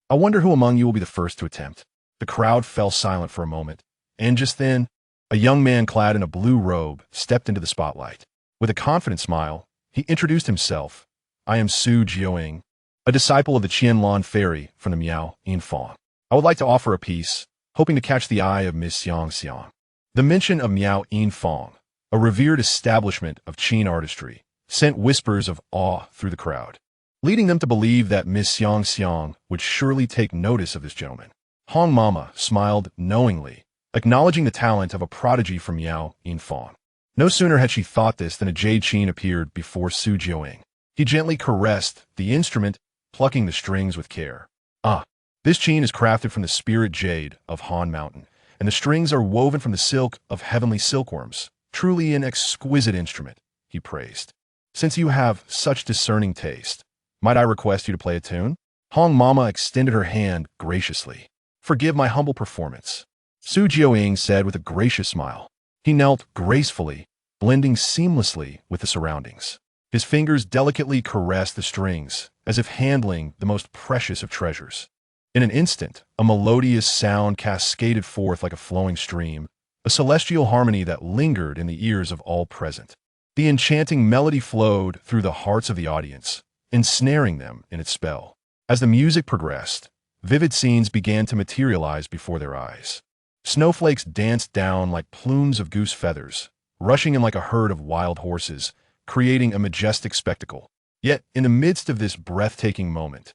I wonder who among you will be the first to attempt." The crowd fell silent for a moment, and just then, a young man clad in a blue robe stepped into the spotlight. With a confident smile, he introduced himself. "I am Su Jiaoying, a disciple of the Qianlan fairy from the Miao Yinfang. I would like to offer a piece, hoping to catch the eye of Miss Xianxia." The mention of Miao Yinfang, a revered establishment of Qin artistry, sent whispers of awe through the crowd, leading them to believe that Miss Xianxia would surely take notice of this gentleman. Hong Mama smiled knowingly, acknowledging the talent of a prodigy from Miao Yinfang. No sooner had she thought this than a jade qin appeared before Su Jiaoying. He gently caressed the instrument, plucking the strings with care. "Ah, This chain is crafted from the spirit jade of Han Mountain, and the strings are woven from the silk of heavenly silkworms. Truly an exquisite instrument, he praised. Since you have such discerning taste, might I request you to play a tune? Hong Mama extended her hand graciously. Forgive my humble performance, Su Jiuying said with a gracious smile. He knelt gracefully, blending seamlessly with the surroundings. His fingers delicately caressed the strings, as if handling the most precious of treasures. In an instant, a melodious sound cascaded forth like a flowing stream, a celestial harmony that lingered in the ears of all present. The enchanting melody flowed through the hearts of the audience, ensnaring them in its spell. As the music progressed, vivid scenes began to materialize before their eyes. Snowflakes danced down like plumes of goose feathers, rushing in like a herd of wild horses, creating a majestic spectacle. Yet, in the midst of this breathtaking moment,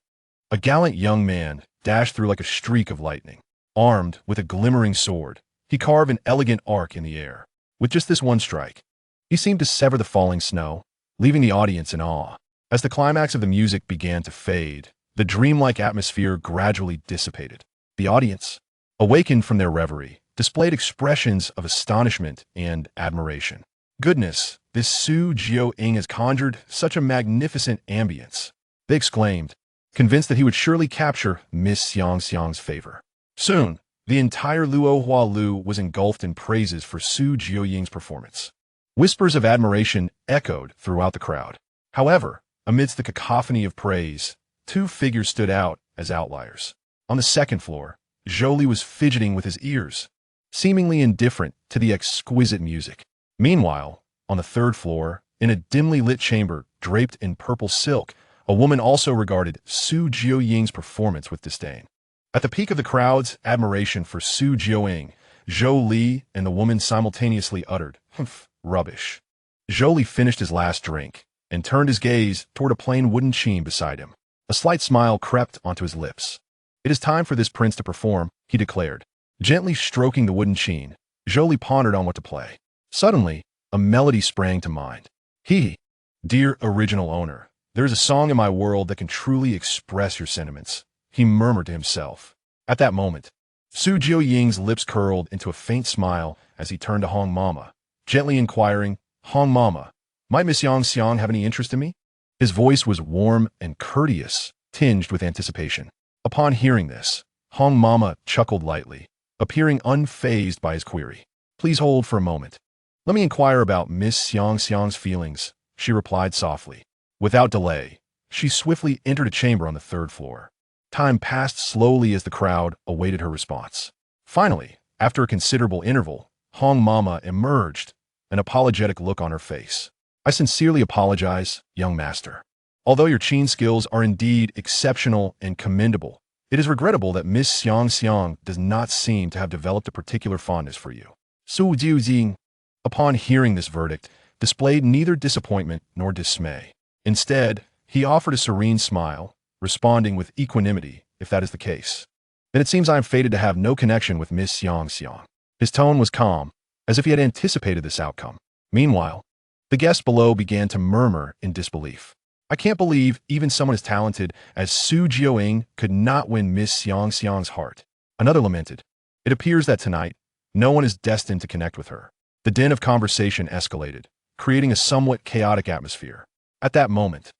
a gallant young man dashed through like a streak of lightning. Armed with a glimmering sword, he carved an elegant arc in the air. With just this one strike, he seemed to sever the falling snow, leaving the audience in awe. As the climax of the music began to fade, the dreamlike atmosphere gradually dissipated. The audience, awakened from their reverie, displayed expressions of astonishment and admiration. Goodness, this Su Jiuying has conjured such a magnificent ambience, they exclaimed, convinced that he would surely capture Miss Xianxia's favor. Soon, the entire Luohua Lu was engulfed in praises for Su Jiuying's performance. Whispers of admiration echoed throughout the crowd. However, amidst the cacophony of praise, two figures stood out as outliers. On the second floor, Zhou Li was fidgeting with his ears, seemingly indifferent to the exquisite music. Meanwhile, on the third floor, in a dimly lit chamber draped in purple silk, a woman also regarded Su Jiuying's performance with disdain. At the peak of the crowd's admiration for Su Jiuying, Zhou Li and the woman simultaneously uttered, "Humph, rubbish." Zhou Li finished his last drink and turned his gaze toward a plain wooden chain beside him. A slight smile crept onto his lips. "It is time for this prince to perform," he declared. Gently stroking the wooden chain, Zhou Li pondered on what to play. Suddenly, a melody sprang to mind. "Dear original owner, there is a song in my world that can truly express your sentiments," he murmured to himself. At that moment, Su Jiuying's lips curled into a faint smile as he turned to Hong Mama, gently inquiring, "Hong Mama, might Miss Xianxia have any interest in me?" His voice was warm and courteous, tinged with anticipation. Upon hearing this, Hong Mama chuckled lightly, appearing unfazed by his query. "Please hold for a moment. Let me inquire about Miss Xianxia's feelings," she replied softly. Without delay, she swiftly entered a chamber on the third floor. Time passed slowly as the crowd awaited her response. Finally, after a considerable interval, Hong Mama emerged, an apologetic look on her face. "I sincerely apologize, young master. Although your qin skills are indeed exceptional and commendable, it is regrettable that Miss Xianxia does not seem to have developed a particular fondness for you." Su Jiuying, upon hearing this verdict, displayed neither disappointment nor dismay. Instead, he offered a serene smile, responding with equanimity, "If that is the case, then it seems I am fated to have no connection with Miss Xianxia." His tone was calm, as if he had anticipated this outcome. Meanwhile, the guests below began to murmur in disbelief. "I can't believe even someone as talented as Su Jiuying could not win Miss Xianxia's heart." Another lamented, "It appears that tonight, no one is destined to connect with her." The din of conversation escalated, creating a somewhat chaotic atmosphere. At that moment,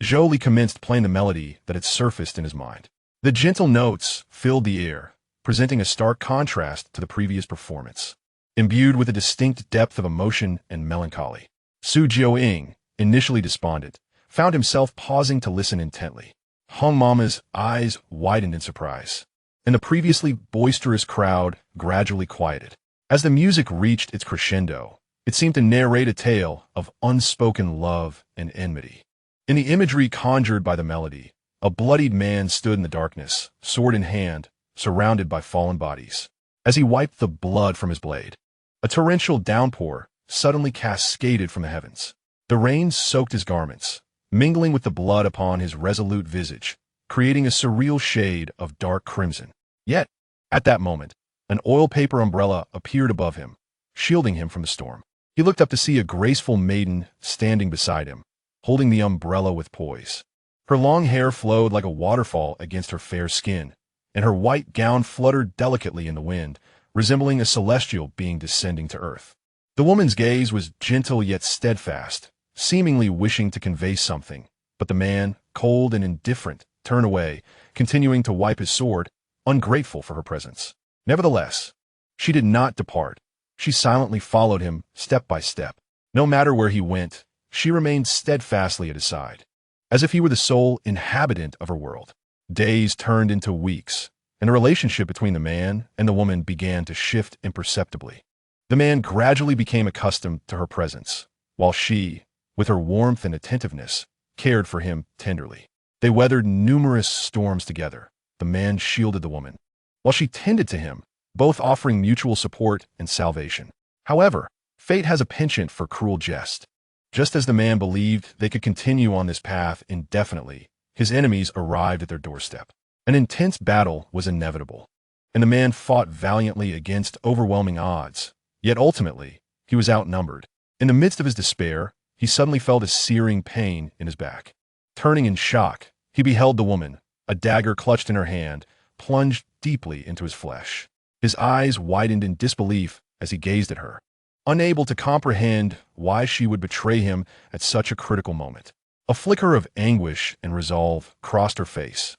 Zhou Li commenced playing the melody that had surfaced in his mind. The gentle notes filled the air, presenting a stark contrast to the previous performance. Imbued with a distinct depth of emotion and melancholy, Su Jiuying, initially despondent, found himself pausing to listen intently. Hong Mama's eyes widened in surprise, and the previously boisterous crowd gradually quieted. As the music reached its crescendo, it seemed to narrate a tale of unspoken love and enmity. In the imagery conjured by the melody, a bloodied man stood in the darkness, sword in hand, surrounded by fallen bodies. As he wiped the blood from his blade, a torrential downpour suddenly cascaded from the heavens. The rain soaked his garments, mingling with the blood upon his resolute visage, creating a surreal shade of dark crimson. Yet, at that moment, an oil paper umbrella appeared above him, shielding him from the storm. He looked up to see a graceful maiden standing beside him, holding the umbrella with poise. Her long hair flowed like a waterfall against her fair skin, and her white gown fluttered delicately in the wind, resembling a celestial being descending to earth. The woman's gaze was gentle yet steadfast, seemingly wishing to convey something, but the man, cold and indifferent, turned away, continuing to wipe his sword, ungrateful for her presence. Nevertheless, she did not depart. She silently followed him, step by step. No matter where he went, she remained steadfastly at his side, as if he were the sole inhabitant of her world. Days turned into weeks, and the relationship between the man and the woman began to shift imperceptibly. The man gradually became accustomed to her presence, while she, with her warmth and attentiveness, cared for him tenderly. They weathered numerous storms together. The man shielded the woman, while she tended to him, both offering mutual support and salvation. However, fate has a penchant for cruel jest. Just as the man believed they could continue on this path indefinitely, his enemies arrived at their doorstep. An intense battle was inevitable, and the man fought valiantly against overwhelming odds. Yet ultimately, he was outnumbered. In the midst of his despair, he suddenly felt a searing pain in his back. Turning in shock, he beheld the woman, a dagger clutched in her hand, plunged deeply into his flesh. His eyes widened in disbelief as he gazed at her, unable to comprehend why she would betray him at such a critical moment. A flicker of anguish and resolve crossed her face,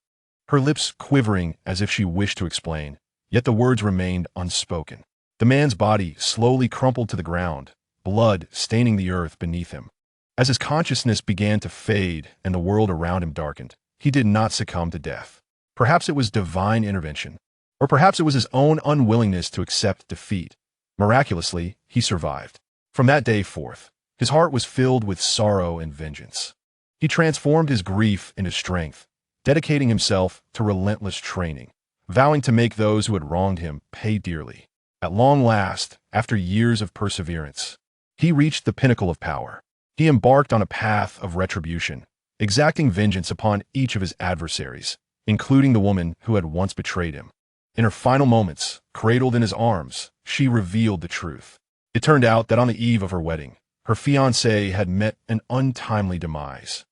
her lips quivering as if she wished to explain, yet the words remained unspoken. The man's body slowly crumpled to the ground, blood staining the earth beneath him. As his consciousness began to fade and the world around him darkened, he did not succumb to death. Perhaps it was divine intervention, or perhaps it was his own unwillingness to accept defeat. Miraculously, he survived. From that day forth, his heart was filled with sorrow and vengeance. He transformed his grief into strength, dedicating himself to relentless training, vowing to make those who had wronged him pay dearly. At long last, after years of perseverance, he reached the pinnacle of power. He embarked on a path of retribution, exacting vengeance upon each of his adversaries, including the woman who had once betrayed him. In her final moments, cradled in his arms, she revealed the truth. It turned out that on the eve of her wedding, her fiancé had met an untimely demise,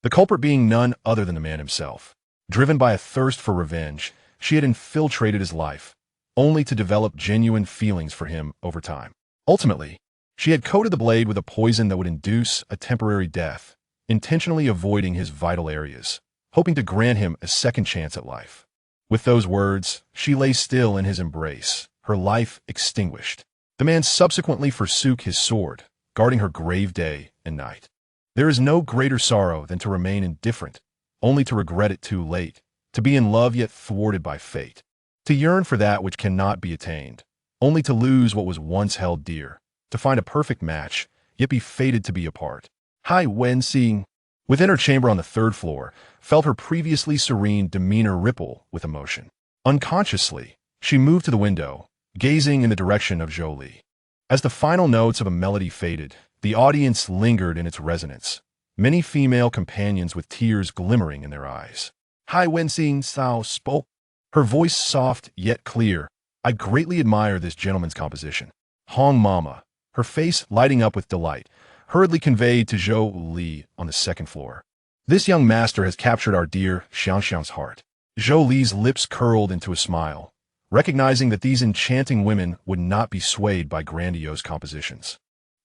the culprit being none other than the man himself. Driven by a thirst for revenge, she had infiltrated his life, only to develop genuine feelings for him over time. Ultimately, she had coated the blade with a poison that would induce a temporary death, intentionally avoiding his vital areas, hoping to grant him a second chance at life. With those words, she lay still in his embrace, her life extinguished. The man subsequently forsook his sword, guarding her grave day and night. There is no greater sorrow than to remain indifferent, only to regret it too late, to be in love yet thwarted by fate, to yearn for that which cannot be attained, only to lose what was once held dear, to find a perfect match, yet be fated to be apart. Hai Wen, seeing within her chamber on the third floor, felt her previously serene demeanor ripple with emotion. Unconsciously, she moved to the window, gazing in the direction of Zhou Li. As the final notes of a melody faded, the audience lingered in its resonance, many female companions with tears glimmering in their eyes. Hai Wen Sao spoke, her voice soft yet clear. I greatly admire this gentleman's composition. Hong Mama, her face lighting up with delight, hurriedly conveyed to Zhou Li on the second floor. This young master has captured our dear xianxia's heart. Zhou Li's lips curled into a smile, recognizing that these enchanting women would not be swayed by grandiose compositions.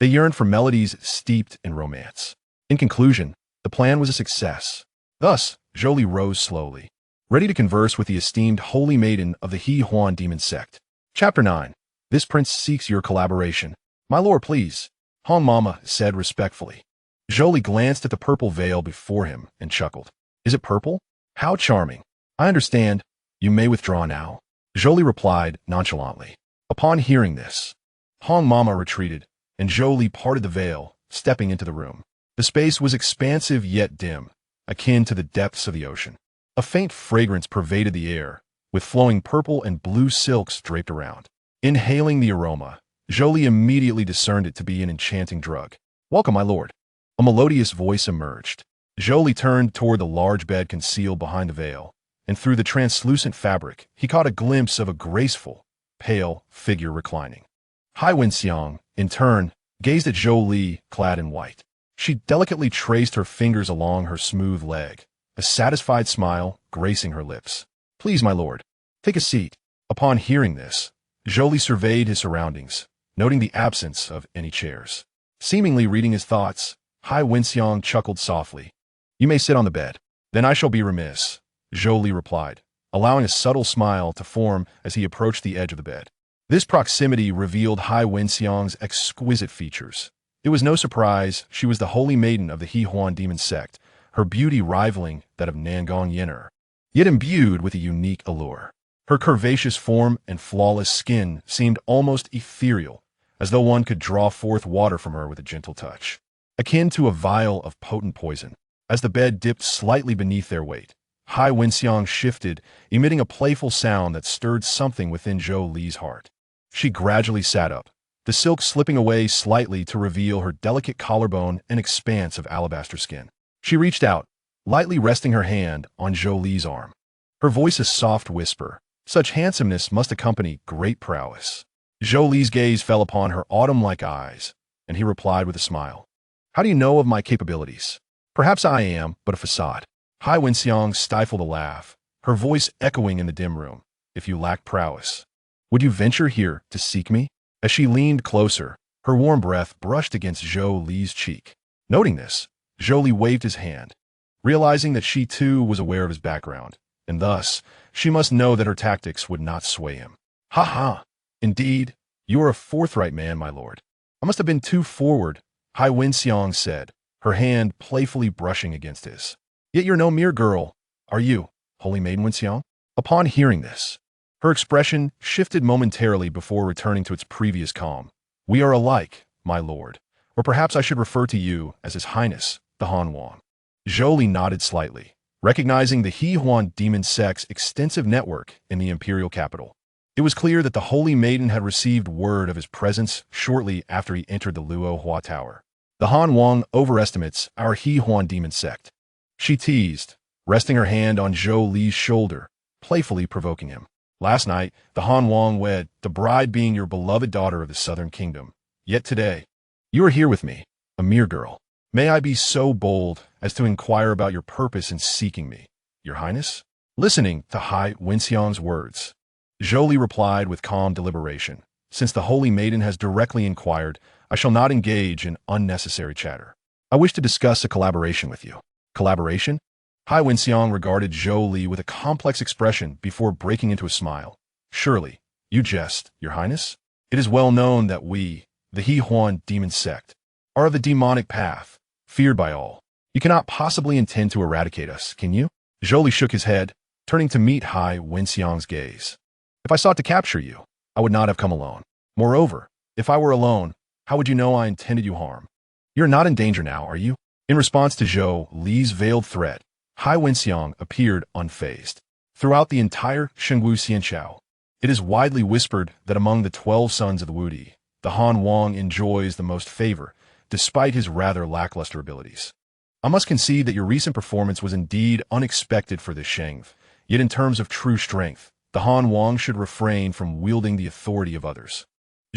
They yearned for melodies steeped in romance. In conclusion, the plan was a success. Thus, Zhou Li rose slowly, ready to converse with the esteemed holy maiden of the Heroines Demon Sect. Chapter 9. This prince seeks your collaboration. My lord, please, Hong Mama said respectfully. Zhou Li glanced at the purple veil before him and chuckled. Is it purple? How charming. I understand. You may withdraw now. Zhou Li replied nonchalantly. Upon hearing this, Hong Mama retreated, and Zhou Li parted the veil, stepping into the room. The space was expansive yet dim, akin to the depths of the ocean. A faint fragrance pervaded the air, with flowing purple and blue silks draped around. Inhaling the aroma, Zhou Li immediately discerned it to be an enchanting drug. Welcome, my lord. A melodious voice emerged. Zhou Li turned toward the large bed concealed behind the veil, and through the translucent fabric, he caught a glimpse of a graceful, pale figure reclining. Hai Wenxiang, in turn, gazed at Zhou Li clad in white. She delicately traced her fingers along her smooth leg, a satisfied smile gracing her lips. Please, my lord, Take a seat. Upon hearing this, Zhou Li surveyed his surroundings, noting the absence of any chairs. Seemingly reading his thoughts, Hai Wenxiang chuckled softly. You may sit on the bed. Then I shall be remiss, Zhou Li replied, allowing a subtle smile to form as he approached the edge of the bed. This proximity revealed Hai Wenxiang's exquisite features. It was no surprise she was the holy maiden of the Heroines Demon Sect, her beauty rivaling that of Nan Gong Yan'er, yet imbued with a unique allure. Her curvaceous form and flawless skin seemed almost ethereal, as though one could draw forth water from her with a gentle touch, akin to a vial of potent poison. As the bed dipped slightly beneath their weight, Hai Wenxiang shifted, emitting a playful sound that stirred something within Zhou Li's heart. She gradually sat up, the silk slipping away slightly to reveal her delicate collarbone and expanse of alabaster skin. She reached out, lightly resting her hand on Zhou Li's arm. Her voice a soft whisper. Such handsomeness must accompany great prowess. Zhou Li's gaze fell upon her autumn-like eyes, and he replied with a smile. How do you know of my capabilities? Perhaps I am but a facade. Hai Wenxiang stifled a laugh, her voice echoing in the dim room. If you lack prowess, would you venture here to seek me? As she leaned closer, her warm breath brushed against Zhou Li's cheek. Noting this, Zhou Li waved his hand, realizing that she too was aware of his background, and thus she must know that her tactics would not sway him. Ha ha! Indeed, you are a forthright man, my lord. I must have been too forward, Hai Wenxiang said, her hand playfully brushing against his. Yet you're no mere girl, are you, Holy Maiden Wenxiang? Upon hearing this, her expression shifted momentarily before returning to its previous calm. We are alike, my lord, or perhaps I should refer to you as His Highness, the Han Wang. Zhou Li nodded slightly, recognizing the Heroines Demon Sect's extensive network in the imperial capital. It was clear that the Holy Maiden had received word of his presence shortly after he entered the Luo Hua Tower. The Han Wang overestimates our Heroines Demon Sect, she teased, resting her hand on Zhou Li's shoulder, playfully provoking him. Last night, the Han Wang wed, the bride being your beloved daughter of the Southern Kingdom. Yet today, you are here with me, a mere girl. May I be so bold as to inquire about your purpose in seeking me, your highness? Listening to Hai Wenxiang's words, Zhou Li replied with calm deliberation. Since the Holy Maiden has directly inquired, I shall not engage in unnecessary chatter. I wish to discuss a collaboration with you. Collaboration? Hai Wenxiang regarded Zhou Li with a complex expression before breaking into a smile. Surely, you jest, your highness? It is well known that we, the Heroines Demon Sect, are of the demonic path, feared by all. You cannot possibly intend to eradicate us, can you? Zhou Li shook his head, turning to meet Hai Wenxiang's gaze. If I sought to capture you, I would not have come alone. Moreover, if I were alone, how would you know I intended you harm? You're not in danger now, are you? In response to Zhou Li's veiled threat, Hai Wenxiang appeared unfazed. Throughout the entire Shengwu Xianxiao, it is widely whispered that among the 12 sons of the Wudi, the Han Wang enjoys the most favor, despite his rather lackluster abilities. I must concede that your recent performance was indeed unexpected for this Shengv, yet in terms of true strength, the Han Wang should refrain from wielding the authority of others.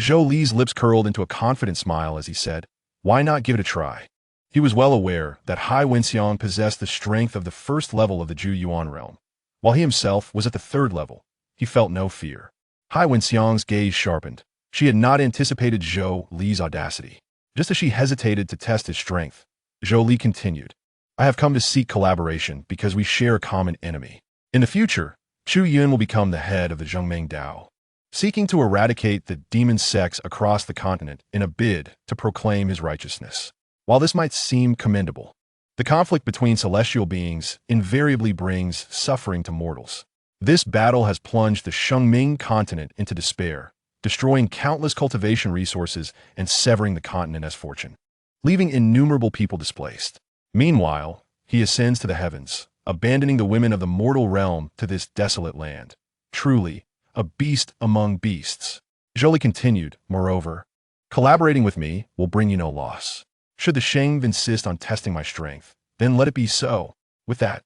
Zhou Li's lips curled into a confident smile as he said, why not give it a try? He was well aware that Hai Wenxiang possessed the strength of the first level of the Chu Yun realm. While he himself was at the third level, he felt no fear. Hai Wenxiang's gaze sharpened. She had not anticipated Zhou Li's audacity. Just as she hesitated to test his strength, Zhou Li continued, I have come to seek collaboration because we share a common enemy. In the future, Chu Yun will become the head of the Zhongmeng Dao, seeking to eradicate the demon sects across the continent in a bid to proclaim his righteousness. While this might seem commendable, the conflict between celestial beings invariably brings suffering to mortals. This battle has plunged the Zhongmeng continent into despair, destroying countless cultivation resources and severing the continent's fortune, leaving innumerable people displaced. Meanwhile, he ascends to the heavens, abandoning the women of the mortal realm to this desolate land. Truly, a beast among beasts. Zhou Li continued, moreover, collaborating with me will bring you no loss. Should the Shengv insist on testing my strength, then let it be so. With that,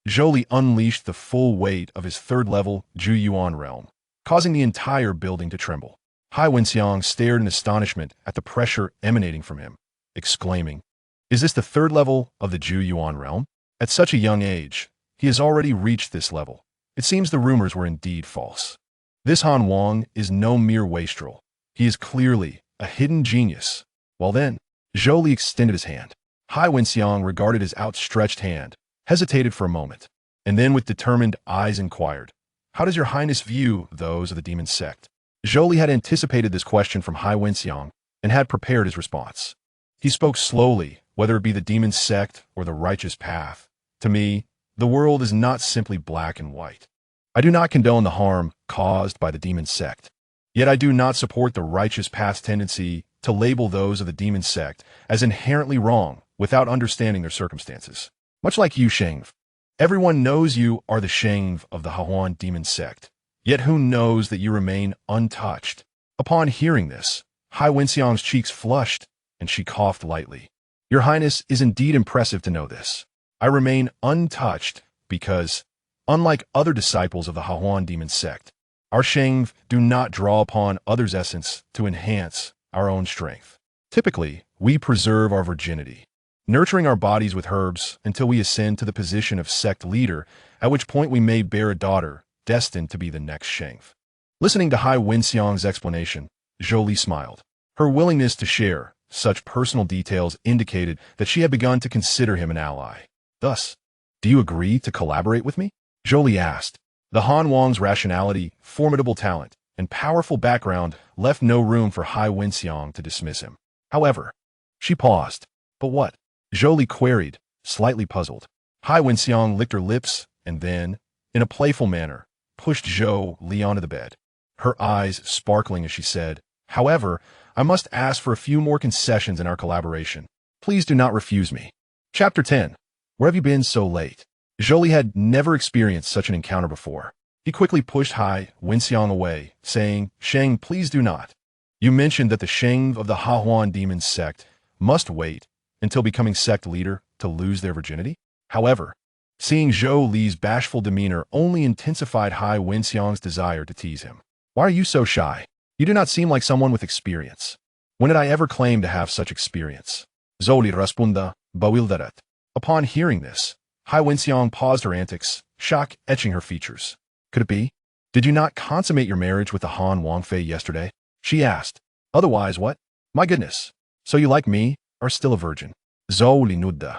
Zhou Li unleashed the full weight of his third-level Chu Yun realm, causing the entire building to tremble. Hai Wenxiang stared in astonishment at the pressure emanating from him, exclaiming, is this the third level of the Chu Yun realm? At such a young age, he has already reached this level. It seems the rumors were indeed false. This Han Wang is no mere wastrel. He is clearly a hidden genius. Well then, Zhou Li extended his hand. Hai Wenxiang regarded his outstretched hand, hesitated for a moment, and then with determined eyes inquired, "How does your Highness view those of the Demon Sect?" Zhou Li had anticipated this question from Hai Wenxiang and had prepared his response. He spoke slowly, whether it be the Demon Sect or the righteous path. To me, the world is not simply black and white. I do not condone the harm caused by the Demon Sect. Yet I do not support the righteous path's tendency to label those of the Demon Sect as inherently wrong without understanding their circumstances. Much like you, Shengv. Everyone knows you are the Shengv of the Hahuan Demon Sect, yet who knows that you remain untouched? Upon hearing this, Hai Wenxiang's cheeks flushed, and she coughed lightly. Your Highness is indeed impressive to know this. I remain untouched because, unlike other disciples of the Hahuan Demon Sect, our Shengv do not draw upon others' essence to enhance our own strength. Typically, we preserve our virginity, nurturing our bodies with herbs until we ascend to the position of sect leader, at which point we may bear a daughter destined to be the next Shengv. Listening to Hai Wenxiang's explanation, Zhou Li smiled. Her willingness to share such personal details indicated that she had begun to consider him an ally. Thus, do you agree to collaborate with me? Zhou Li asked. The Han Wang's rationality, formidable talent, and powerful background left no room for Hai Wenxiang to dismiss him. However, she paused. But what? Zhou Li queried, slightly puzzled. Hai Wenxiang licked her lips and then, in a playful manner, pushed Zhou Li onto the bed. Her eyes sparkling as she said, "However, I must ask for a few more concessions in our collaboration. Please do not refuse me." Chapter 10. Where have you been so late? Zhou Li had never experienced such an encounter before. He quickly pushed Hai Wenxiang away, saying, "Sheng, please do not. You mentioned that the Sheng of the Hahuan Demon Sect must wait until becoming sect leader to lose their virginity." However, seeing Zhou Li's bashful demeanor only intensified Hai Wenxiang's desire to tease him. "Why are you so shy? You do not seem like someone with experience. When did I ever claim to have such experience?" Zhou Li responded, bewildered. Upon hearing this, Hai Wenxiang paused her antics, shock etching her features. "Could it be? Did you not consummate your marriage with the Han Wangfei yesterday?" she asked. "Otherwise, what? My goodness. So you, like me, are still a virgin." Zhou Li nodded.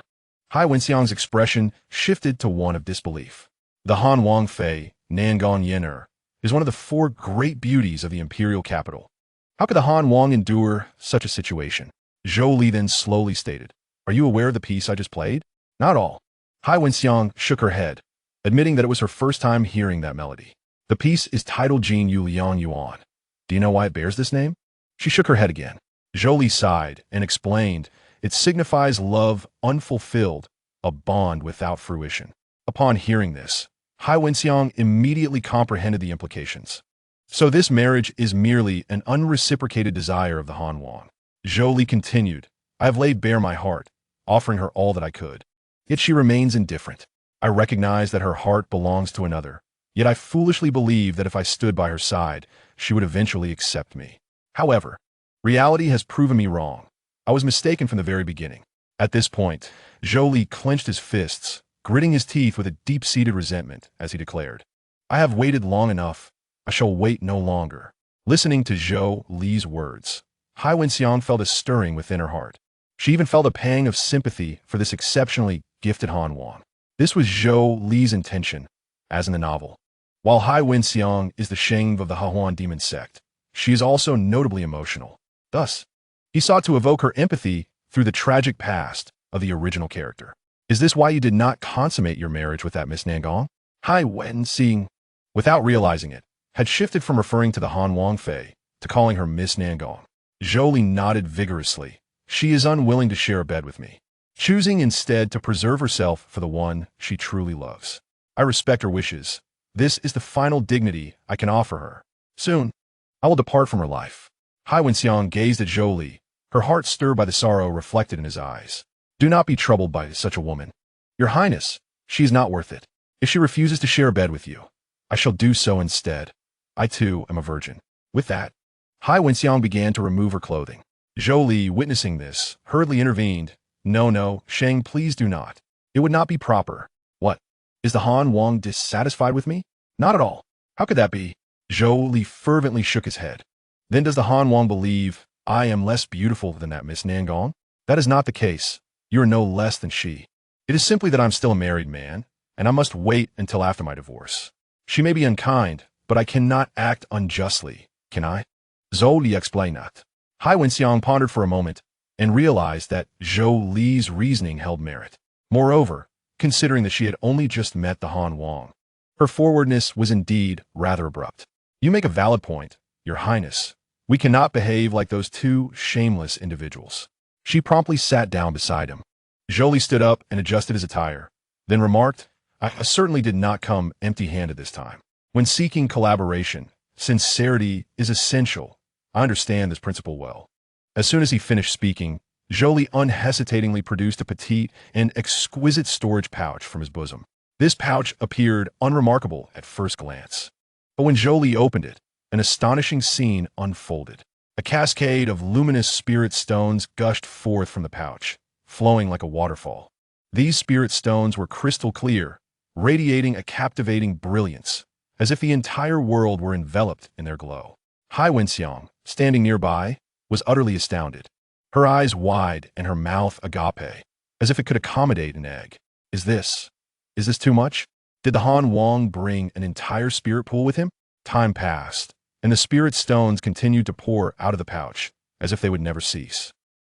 Hai Wenxiang's expression shifted to one of disbelief. The Han Wangfei, Nan Gong Yan'er, is one of the 4 great beauties of the imperial capital. How could the Han Wang endure such a situation? Zhou Li then slowly stated, "Are you aware of the piece I just played?" "Not all." Hai Wenxiang shook her head, admitting that it was her first time hearing that melody. "The piece is titled Jin Yu Liang Yuan. Do you know why it bears this name?" She shook her head again. Zhou Li sighed and explained, "It signifies love unfulfilled, a bond without fruition." Upon hearing this, Hai Wenxiang immediately comprehended the implications. So this marriage is merely an unreciprocated desire of the Han Wang. Zhou Li continued, "I have laid bare my heart, offering her all that I could. Yet she remains indifferent. I recognize that her heart belongs to another, yet I foolishly believe that if I stood by her side, she would eventually accept me. However, reality has proven me wrong. I was mistaken from the very beginning." At this point, Zhou Li clenched his fists, gritting his teeth with a deep-seated resentment, as he declared, "I have waited long enough. I shall wait no longer." Listening to Zhou Li's words, Hai Wenxiang felt a stirring within her heart. She even felt a pang of sympathy for this exceptionally gifted Han Wang. This was Zhou Li's intention, as in the novel. While Hai Wenxiang is the Sheng of the Hahuan Demon Sect, she is also notably emotional. Thus, he sought to evoke her empathy through the tragic past of the original character. "Is this why you did not consummate your marriage with that Miss Nan Gong?" Hai Wenxiang, without realizing it, had shifted from referring to the Han Wangfei to calling her Miss Nan Gong. Zhou Li nodded vigorously. "She is unwilling to share a bed with me, choosing instead to preserve herself for the one she truly loves. I respect her wishes. This is the final dignity I can offer her. Soon, I will depart from her life." Hai Wenxiang gazed at Zhou Li, her heart stirred by the sorrow reflected in his eyes. "Do not be troubled by such a woman. Your Highness, she is not worth it. If she refuses to share a bed with you, I shall do so instead. I too am a virgin." With that, Hai Wenxiang began to remove her clothing. Zhou Li, witnessing this, hurriedly intervened. No, Sheng, please do not. It would not be proper." "What? Is the Han Wang dissatisfied with me?" Not at all. How could that be? Zhou Li fervently shook his head. Then does the Han Wang believe I am less beautiful than that Miss Nan Gong? That is not the case. You are no less than she. It is simply that I'm still a married man, and I must wait until after my divorce. She may be unkind, but I cannot act unjustly, can I? Zhou Li explained that. Highness pondered for a moment and realized that Zhou Li's reasoning held merit. Moreover, considering that she had only just met the Han Wang, her forwardness was indeed rather abrupt. You make a valid point, Your Highness. We cannot behave like those two shameless individuals. She promptly sat down beside him. Zhou Li stood up and adjusted his attire, then remarked, I certainly did not come empty-handed this time. When seeking collaboration, sincerity is essential. I understand this principle well. As soon as he finished speaking, Zhou Li unhesitatingly produced a petite and exquisite storage pouch from his bosom. This pouch appeared unremarkable at first glance. But when Zhou Li opened it, an astonishing scene unfolded. A cascade of luminous spirit stones gushed forth from the pouch, flowing like a waterfall. These spirit stones were crystal clear, radiating a captivating brilliance, as if the entire world were enveloped in their glow. Highness, standing nearby, was utterly astounded, her eyes wide and her mouth agape, as if it could accommodate an egg. Is this too much? Did the Han Wang bring an entire spirit pool with him? Time passed, and the spirit stones continued to pour out of the pouch, as if they would never cease.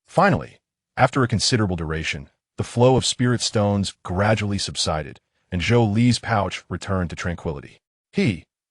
Finally, after a considerable duration, the flow of spirit stones gradually subsided, and Zhou Li's pouch returned to tranquility.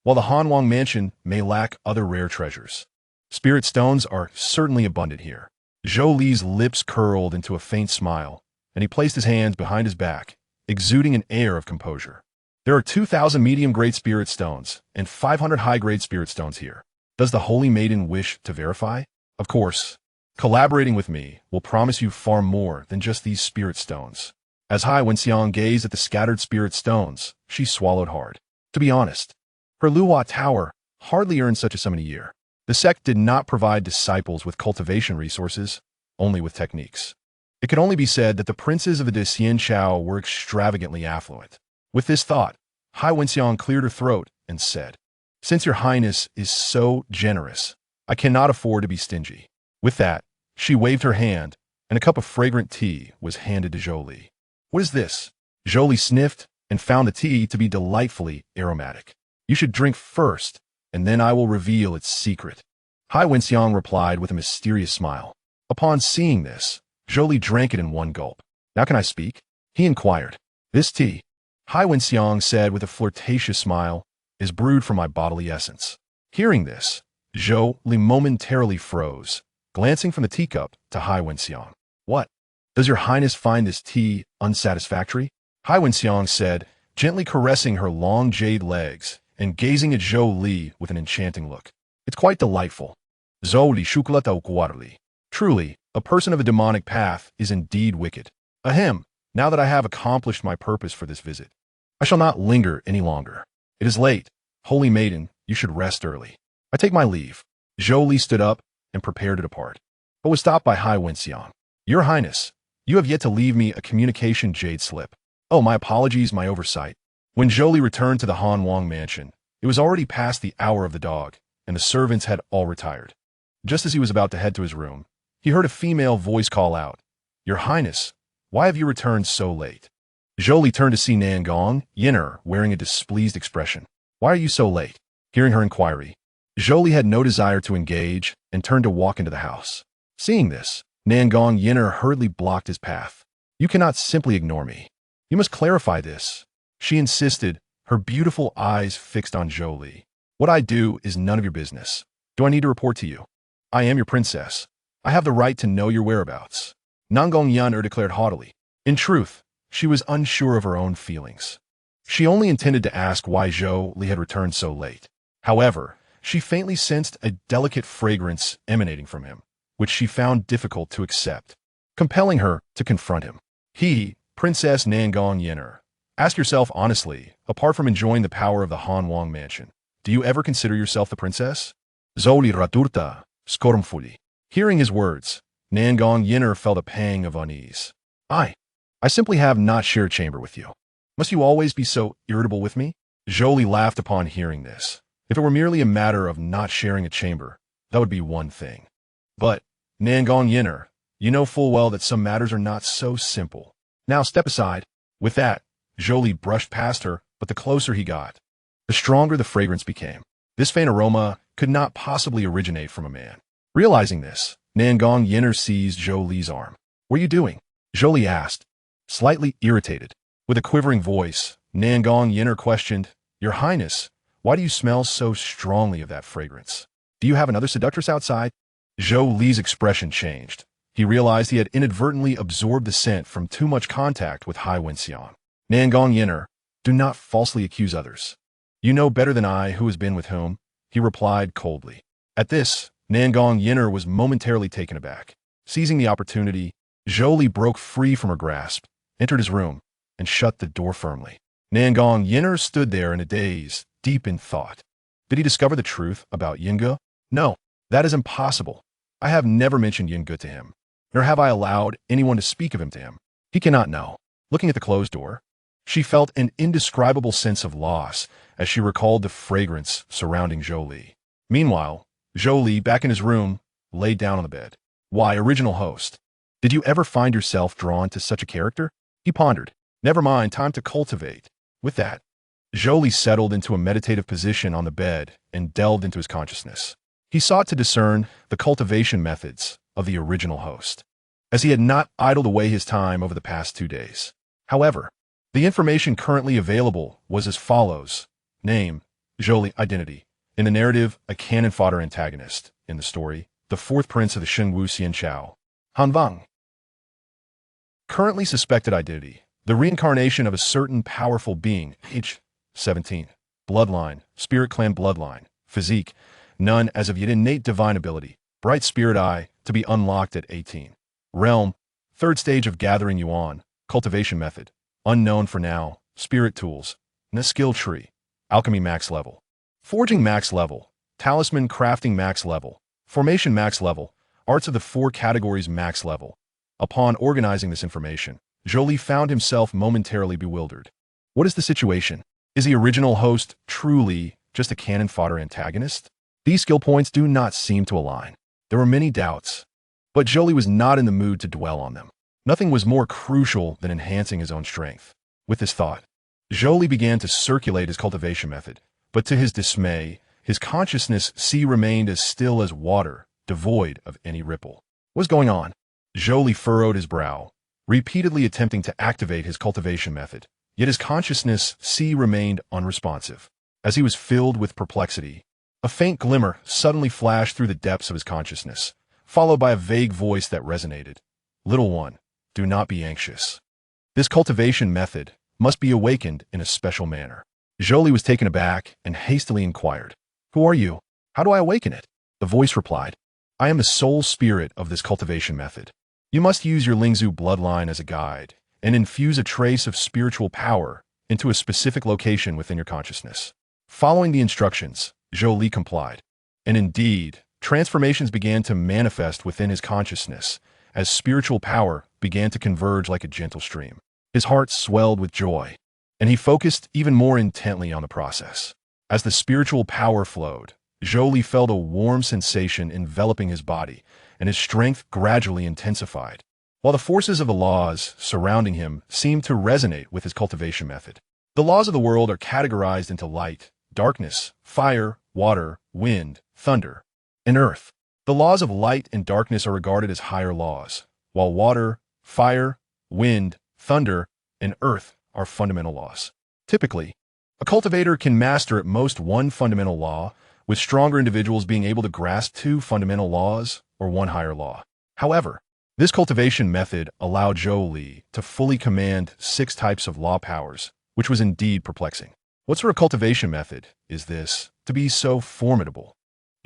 While the Han Wang mansion may lack other rare treasures, spirit stones are certainly abundant here. Zhou Li's lips curled into a faint smile, and he placed his hands behind his back, exuding an air of composure. There are 2,000 medium-grade spirit stones and 500 high-grade spirit stones here. Does the Holy Maiden wish to verify? Of course. Collaborating with me will promise you far more than just these spirit stones. As Highness gazed at the scattered spirit stones, she swallowed hard. To be honest, her Luhua Tower hardly earned such a sum in a year. The sect did not provide disciples with cultivation resources, only with techniques. It could only be said that the princes of the xianxia were extravagantly affluent. With this thought, Highness cleared her throat and said, Since your Highness is so generous, I cannot afford to be stingy. With that, she waved her hand, and a cup of fragrant tea was handed to Zhou Li. What is this? Zhou Li sniffed and found the tea to be delightfully aromatic. You should drink first, and then I will reveal its secret. Highness replied with a mysterious smile. Upon seeing this, Zhou Li drank it in one gulp. Now can I speak? He inquired. This tea, Highness said with a flirtatious smile, is brewed from my bodily essence. Hearing this, Zhou Li momentarily froze, glancing from the teacup to Highness. What? Does your Highness find this tea unsatisfactory? Highness said, gently caressing her long jade legs and gazing at Zhou Li with an enchanting look. It's quite delightful. Zhou Li shukulata ukuarli. Truly, a person of a demonic path is indeed wicked. Ahem, now that I have accomplished my purpose for this visit, I shall not linger any longer. It is late. Holy Maiden, you should rest early. I take my leave. Zhou Li stood up and prepared to depart, but was stopped by Highness. Your Highness, you have yet to leave me a communication jade slip. Oh, my apologies, my oversight. When Zhou Li returned to the Han Wang mansion, it was already past the hour of the dog, and the servants had all retired. Just as he was about to head to his room, he heard a female voice call out, Your Highness, why have you returned so late? Zhou Li turned to see Nan Gong Yan'er wearing a displeased expression. Why are you so late? Hearing her inquiry, Zhou Li had no desire to engage and turned to walk into the house. Seeing this, Nan Gong Yan'er hurriedly blocked his path. You cannot simply ignore me. You must clarify this. She insisted, her beautiful eyes fixed on Zhou Li. What I do is none of your business. Do I need to report to you? I am your princess. I have the right to know your whereabouts. Nan Gong Yan'er declared haughtily. In truth, she was unsure of her own feelings. She only intended to ask why Zhou Li had returned so late. However, she faintly sensed a delicate fragrance emanating from him, which she found difficult to accept, compelling her to confront him. Princess Nan Gong Yan'er, ask yourself honestly, apart from enjoying the power of the Han Wang mansion, do you ever consider yourself the princess? Zhou Li radurta, scornfully. Hearing his words, Nan Gong Yan'er felt a pang of unease. I simply have not shared a chamber with you. Must you always be so irritable with me? Zhou Li laughed upon hearing this. If it were merely a matter of not sharing a chamber, that would be one thing. But, Nan Gong Yan'er, you know full well that some matters are not so simple. Now step aside. With that, Zhou Li brushed past her, but the closer he got, the stronger the fragrance became. This faint aroma could not possibly originate from a man. Realizing this, Nan Gong Yan'er seized Zhou Li's arm. "What are you doing?" Zhou Li asked, slightly irritated. With a quivering voice, Nan Gong Yan'er questioned, "Your Highness, why do you smell so strongly of that fragrance? Do you have another seductress outside?" Zhou Li's expression changed. He realized he had inadvertently absorbed the scent from too much contact with Hai Wenxiang. "Nan Gong Yan'er, do not falsely accuse others. You know better than I who has been with whom," he replied coldly. At this, Nan Gong Yan'er was momentarily taken aback. Seizing the opportunity, Zhou Li broke free from her grasp, entered his room, and shut the door firmly. Nan Gong Yan'er stood there in a daze, deep in thought. Did he discover the truth about Yinge? No, that is impossible. I have never mentioned Yinge to him, nor have I allowed anyone to speak of him to him. He cannot know. Looking at the closed door, she felt an indescribable sense of loss as she recalled the fragrance surrounding Zhou Li. Meanwhile, Zhou Li, back in his room, laid down on the bed. "Why, original host, did you ever find yourself drawn to such a character?" He pondered. "Never mind, time to cultivate." With that, Zhou Li settled into a meditative position on the bed and delved into his consciousness. He sought to discern the cultivation methods of the original host, as he had not idled away his time over the past 2 days. However, the information currently available was as follows. Name, Zhou Li. Identity. In the narrative, a cannon fodder antagonist. In the story, the fourth prince of the Shengwu Xianxia, Han Wang. Currently suspected identity. The reincarnation of a certain powerful being. Age, 17. Bloodline, spirit clan bloodline. Physique, none as of yet innate divine ability. Bright spirit eye, to be unlocked at 18. Realm, third stage of gathering yuan. Cultivation method, unknown for now. Spirit tools, and a skill tree. Alchemy max level. Forging max level. Talisman crafting max level. Formation max level. Arts of the 4 categories max level. Upon organizing this information, Zhou Li found himself momentarily bewildered. What is the situation? Is the original host truly just a cannon fodder antagonist? These skill points do not seem to align. There were many doubts, but Zhou Li was not in the mood to dwell on them. Nothing was more crucial than enhancing his own strength. With this thought, Zhou Li began to circulate his cultivation method, but to his dismay, his consciousness remained as still as water, devoid of any ripple. What's going on? Zhou Li furrowed his brow, repeatedly attempting to activate his cultivation method, yet his consciousness remained unresponsive. As he was filled with perplexity, a faint glimmer suddenly flashed through the depths of his consciousness, followed by a vague voice that resonated. "Little one, do not be anxious. This cultivation method must be awakened in a special manner." Zhou Li was taken aback and hastily inquired, "Who are you? How do I awaken it?" The voice replied, "I am the sole spirit of this cultivation method. You must use your Lingzhu bloodline as a guide and infuse a trace of spiritual power into a specific location within your consciousness." Following the instructions, Zhou Li complied, and indeed, transformations began to manifest within his consciousness as spiritual power began to converge like a gentle stream. His heart swelled with joy, and he focused even more intently on the process. As the spiritual power flowed, Zhou Li felt a warm sensation enveloping his body, and his strength gradually intensified, while the forces of the laws surrounding him seemed to resonate with his cultivation method. The laws of the world are categorized into light, darkness, fire, water, wind, thunder, and earth. The laws of light and darkness are regarded as higher laws, while water, fire, wind, thunder, and earth are fundamental laws. Typically, a cultivator can master at most one fundamental law, with stronger individuals being able to grasp 2 fundamental laws or 1 higher law. However, this cultivation method allowed Zhou Li to fully command 6 types of law powers, which was indeed perplexing. What sort of cultivation method is this to be so formidable?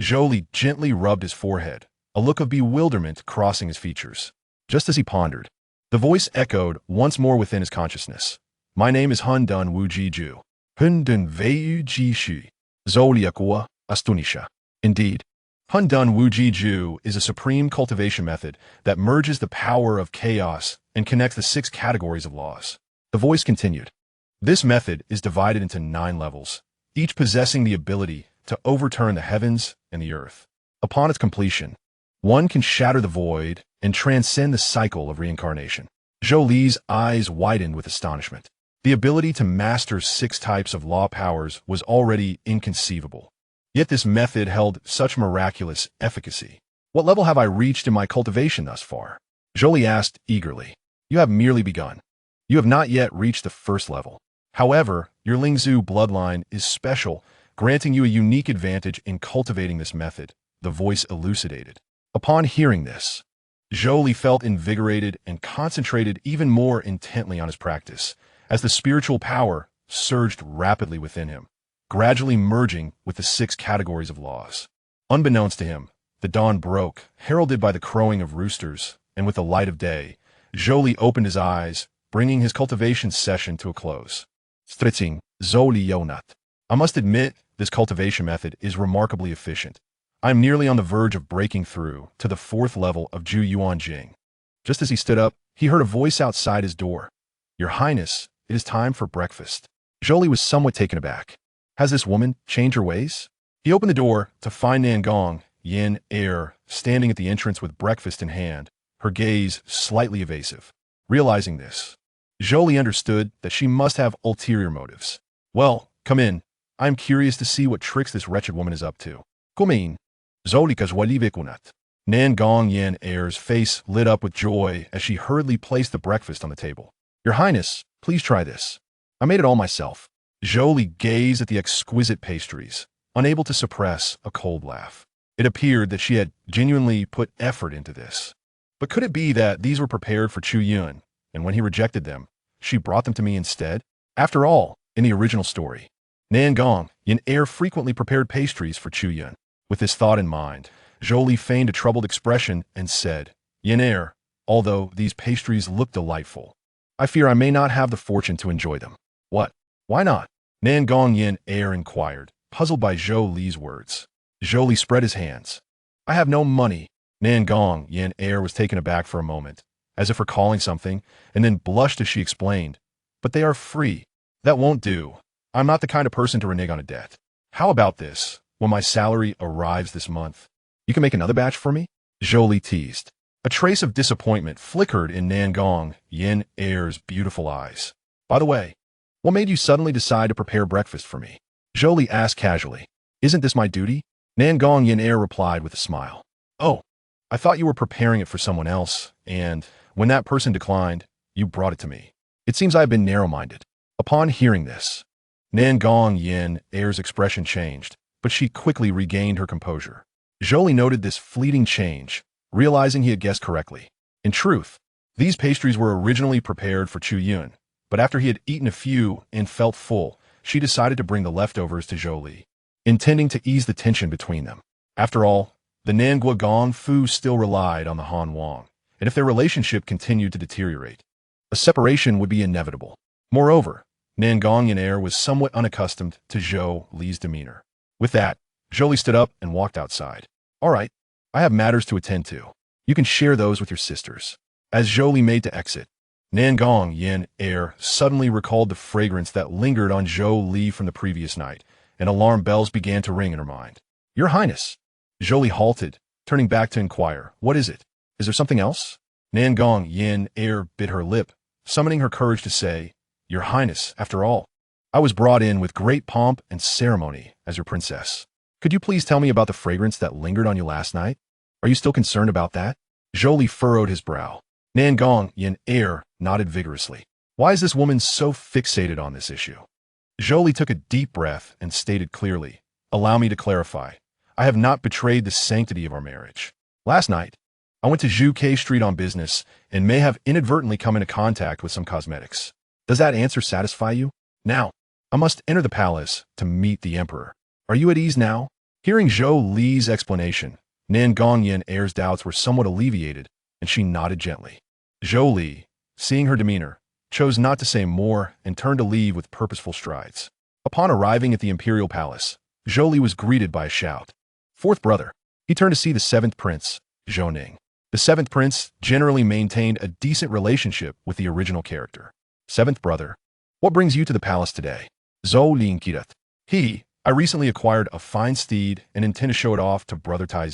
Zhou Li gently rubbed his forehead, a look of bewilderment crossing his features. Just as he pondered, the voice echoed once more within his consciousness. "My name is Han Dun Wu Ji Ju. Hun Dun Wei Yu Ji Shu. Zhou Li Akua Astunisha." Indeed, Han Dun Wu Ji Ju is a supreme cultivation method that merges the power of chaos and connects the 6 categories of laws. The voice continued. This method is divided into 9 levels, each possessing the ability to overturn the heavens and the earth. Upon its completion, one can shatter the void and transcend the cycle of reincarnation. Zhou Li's eyes widened with astonishment. The ability to master 6 types of law powers was already inconceivable. Yet this method held such miraculous efficacy. What level have I reached in my cultivation thus far? Zhou Li asked eagerly. You have merely begun. You have not yet reached the first level. However, your Lingzhu bloodline is special, granting you a unique advantage in cultivating this method, the voice elucidated. Upon hearing this, Zhou Li felt invigorated and concentrated even more intently on his practice, as the spiritual power surged rapidly within him, gradually merging with the 6 categories of laws. Unbeknownst to him, the dawn broke, heralded by the crowing of roosters, and with the light of day, Zhou Li opened his eyes, bringing his cultivation session to a close. Stritzing, Zhou Li Yonat. I must admit, this cultivation method is remarkably efficient. I am nearly on the verge of breaking through to the 4th level of Chu Yun. Just as he stood up, he heard a voice outside his door. Your Highness, it is time for breakfast. Zhou Li was somewhat taken aback. Has this woman changed her ways? He opened the door to find Nan Gong Yan'er standing at the entrance with breakfast in hand, her gaze slightly evasive. Realizing this, Zhou Li understood that she must have ulterior motives. Well, come in. I am curious to see what tricks this wretched woman is up to. Come in. Zhou Li kazwalivikunat. Nan Gong Yan'er's face lit up with joy as she hurriedly placed the breakfast on the table. Your Highness, please try this. I made it all myself. Zhou Li gazed at the exquisite pastries, unable to suppress a cold laugh. It appeared that she had genuinely put effort into this. But could it be that these were prepared for Chu Yun, and when he rejected them, she brought them to me instead? After all, in the original story, Nan Gong Yan'er frequently prepared pastries for Chu Yun. With this thought in mind, Zhou Li feigned a troubled expression and said, Yan'er, although these pastries look delightful, I fear I may not have the fortune to enjoy them. What? Why not? Nan Gong Yan'er inquired, puzzled by Zhou Li's words. Zhou Li spread his hands. I have no money. Nan Gong Yan'er was taken aback for a moment, as if recalling something, and then blushed as she explained. But they are free. That won't do. I'm not the kind of person to renege on a debt. How about this? When my salary arrives this month, you can make another batch for me? Zhou Li teased. A trace of disappointment flickered in Nan Gong Yan'er's beautiful eyes. By the way, what made you suddenly decide to prepare breakfast for me? Zhou Li asked casually. Isn't this my duty? Nan Gong Yan'er replied with a smile. Oh, I thought you were preparing it for someone else, and when that person declined, you brought it to me. It seems I have been narrow-minded. Upon hearing this, Nan Gong Yan'er's expression changed, but she quickly regained her composure. Zhou Li noted this fleeting change, realizing he had guessed correctly. In truth, these pastries were originally prepared for Chu Yun, but after he had eaten a few and felt full, she decided to bring the leftovers to Zhou Li, intending to ease the tension between them. After all, the Nangua Gong Fu still relied on the Han Wang, and if their relationship continued to deteriorate, a separation would be inevitable. Moreover, Nan Gong Yan'er was somewhat unaccustomed to Zhou Li's demeanor. With that, Zhou Li stood up and walked outside. All right, I have matters to attend to. You can share those with your sisters. As Zhou Li made to exit, Nan Gong Yan'er suddenly recalled the fragrance that lingered on Zhou Li from the previous night, and alarm bells began to ring in her mind. Your Highness! Zhou Li halted, turning back to inquire, what is it? Is there something else? Nan Gong Yan'er bit her lip, summoning her courage to say, Your Highness, after all, I was brought in with great pomp and ceremony as your princess. Could you please tell me about the fragrance that lingered on you last night? Are you still concerned about that? Zhou Li furrowed his brow. Nan Gong Yan'er nodded vigorously. Why is this woman so fixated on this issue? Zhou Li took a deep breath and stated clearly, Allow me to clarify. I have not betrayed the sanctity of our marriage. Last night, I went to Zhu Street on business and may have inadvertently come into contact with some cosmetics. Does that answer satisfy you? Now, I must enter the palace to meet the emperor. Are you at ease now? Hearing Zhou Li's explanation, Nan Gong Yan'er's doubts were somewhat alleviated, and she nodded gently. Zhou Li, seeing her demeanor, chose not to say more and turned to leave with purposeful strides. Upon arriving at the imperial palace, Zhou Li was greeted by a shout. Fourth brother. He turned to see the 7th prince, Zhou Ning. The 7th prince generally maintained a decent relationship with the original character. 7th brother. What brings you to the palace today? Zhou Li. I recently acquired a fine steed and intend to show it off to Brother Tai.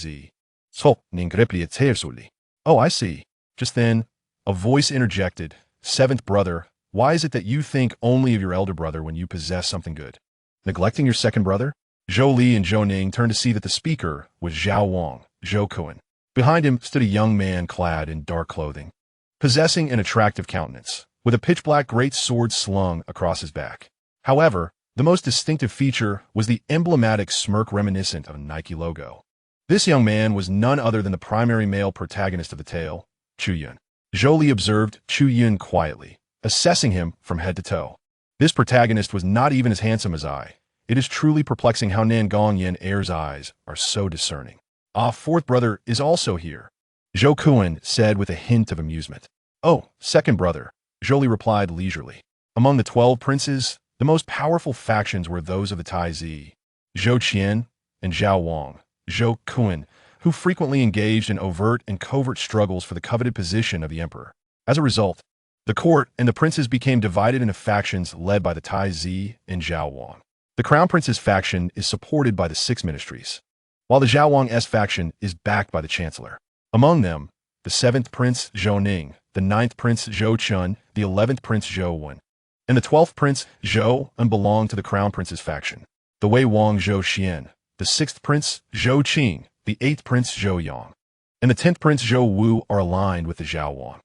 Oh, I see. Just then, a voice interjected. Seventh brother, why is it that you think only of your elder brother when you possess something good? Neglecting your second brother? Zhou Li and Zhou Ning turned to see that the speaker was Zhao Wang, Zhou Kun. Behind him stood a young man clad in dark clothing, possessing an attractive countenance, with a pitch-black great sword slung across his back. However, the most distinctive feature was the emblematic smirk reminiscent of a Nike logo. This young man was none other than the primary male protagonist of the tale, Chu Yun. Zhou Li observed Chu Yun quietly, assessing him from head to toe. This protagonist was not even as handsome as I. It is truly perplexing how Nan Gong Yan'er's eyes are so discerning. Ah, fourth brother is also here, Zhou Kun said with a hint of amusement. Oh, second brother, Zhou Li replied leisurely. Among the 12 princes, the most powerful factions were those of the Zhou Qian and Zhao Wang, Zhou Kun, who frequently engaged in overt and covert struggles for the coveted position of the emperor. As a result, the court and the princes became divided into factions led by the Zhou and Zhao Wang. The Crown Prince's faction is supported by the 6 ministries, while the Zhao Wang's faction is backed by the Chancellor. Among them, the 7th Prince Zhou Ning, the 9th Prince Zhou Chun, the 11th Prince Zhou Wen, and the 12th Prince Zhou An belong to the Crown Prince's faction. The Wei Wang Zhou Xian, the 6th Prince Zhou Qing, the 8th Prince Zhou Yang, and the 10th Prince Zhou Wu are aligned with the Zhao Wang.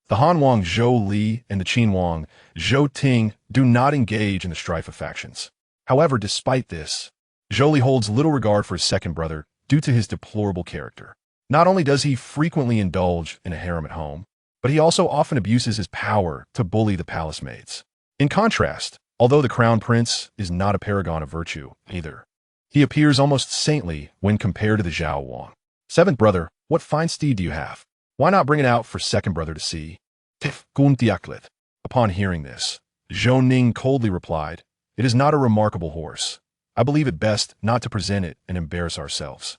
The Han Wang Zhou Li and the Qin Wang Zhou Ting do not engage in the strife of factions. However, despite this, Zhou Li holds little regard for his second brother due to his deplorable character. Not only does he frequently indulge in a harem at home, but he also often abuses his power to bully the palace maids. In contrast, although the Crown Prince is not a paragon of virtue either, he appears almost saintly when compared to the Zhao Wang. Seventh brother, what fine steed do you have? Why not bring it out for second brother to see? Tif gun diaklet. Upon hearing this, Zhou Ning coldly replied, it is not a remarkable horse. I believe it best not to present it and embarrass ourselves.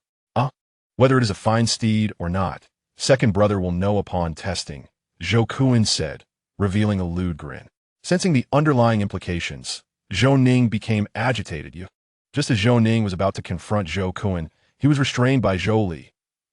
Whether it is a fine steed or not, second brother will know upon testing, Zhou Kun said, revealing a lewd grin. Sensing the underlying implications, Zhou Ning became agitated. Just as Zhou Ning was about to confront Zhou Kun, he was restrained by Zhou Li.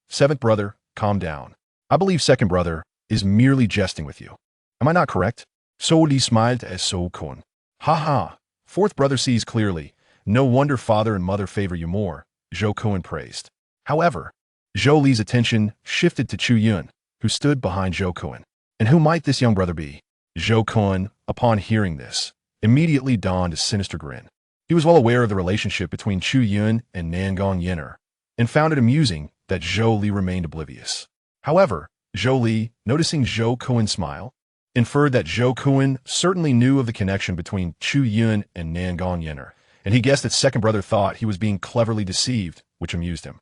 Seventh brother, calm down. I believe second brother is merely jesting with you. Am I not correct? Zhou Li smiled at Zhou Kun. Ha ha, fourth brother sees clearly. No wonder father and mother favor you more, Zhou Kun praised. However, Zhou Li's attention shifted to Chu Yun, who stood behind Zhou Kun. And who might this young brother be? Zhou Kun, upon hearing this, immediately donned a sinister grin. He was well aware of the relationship between Chu Yun and Nan Gong Yan'er, and found it amusing that Zhou Li remained oblivious. However, Zhou Li, noticing Zhou Kun's smile, inferred that Zhou Kun certainly knew of the connection between Chu Yun and Nan Gong Yan'er, and he guessed that second brother thought he was being cleverly deceived, which amused him.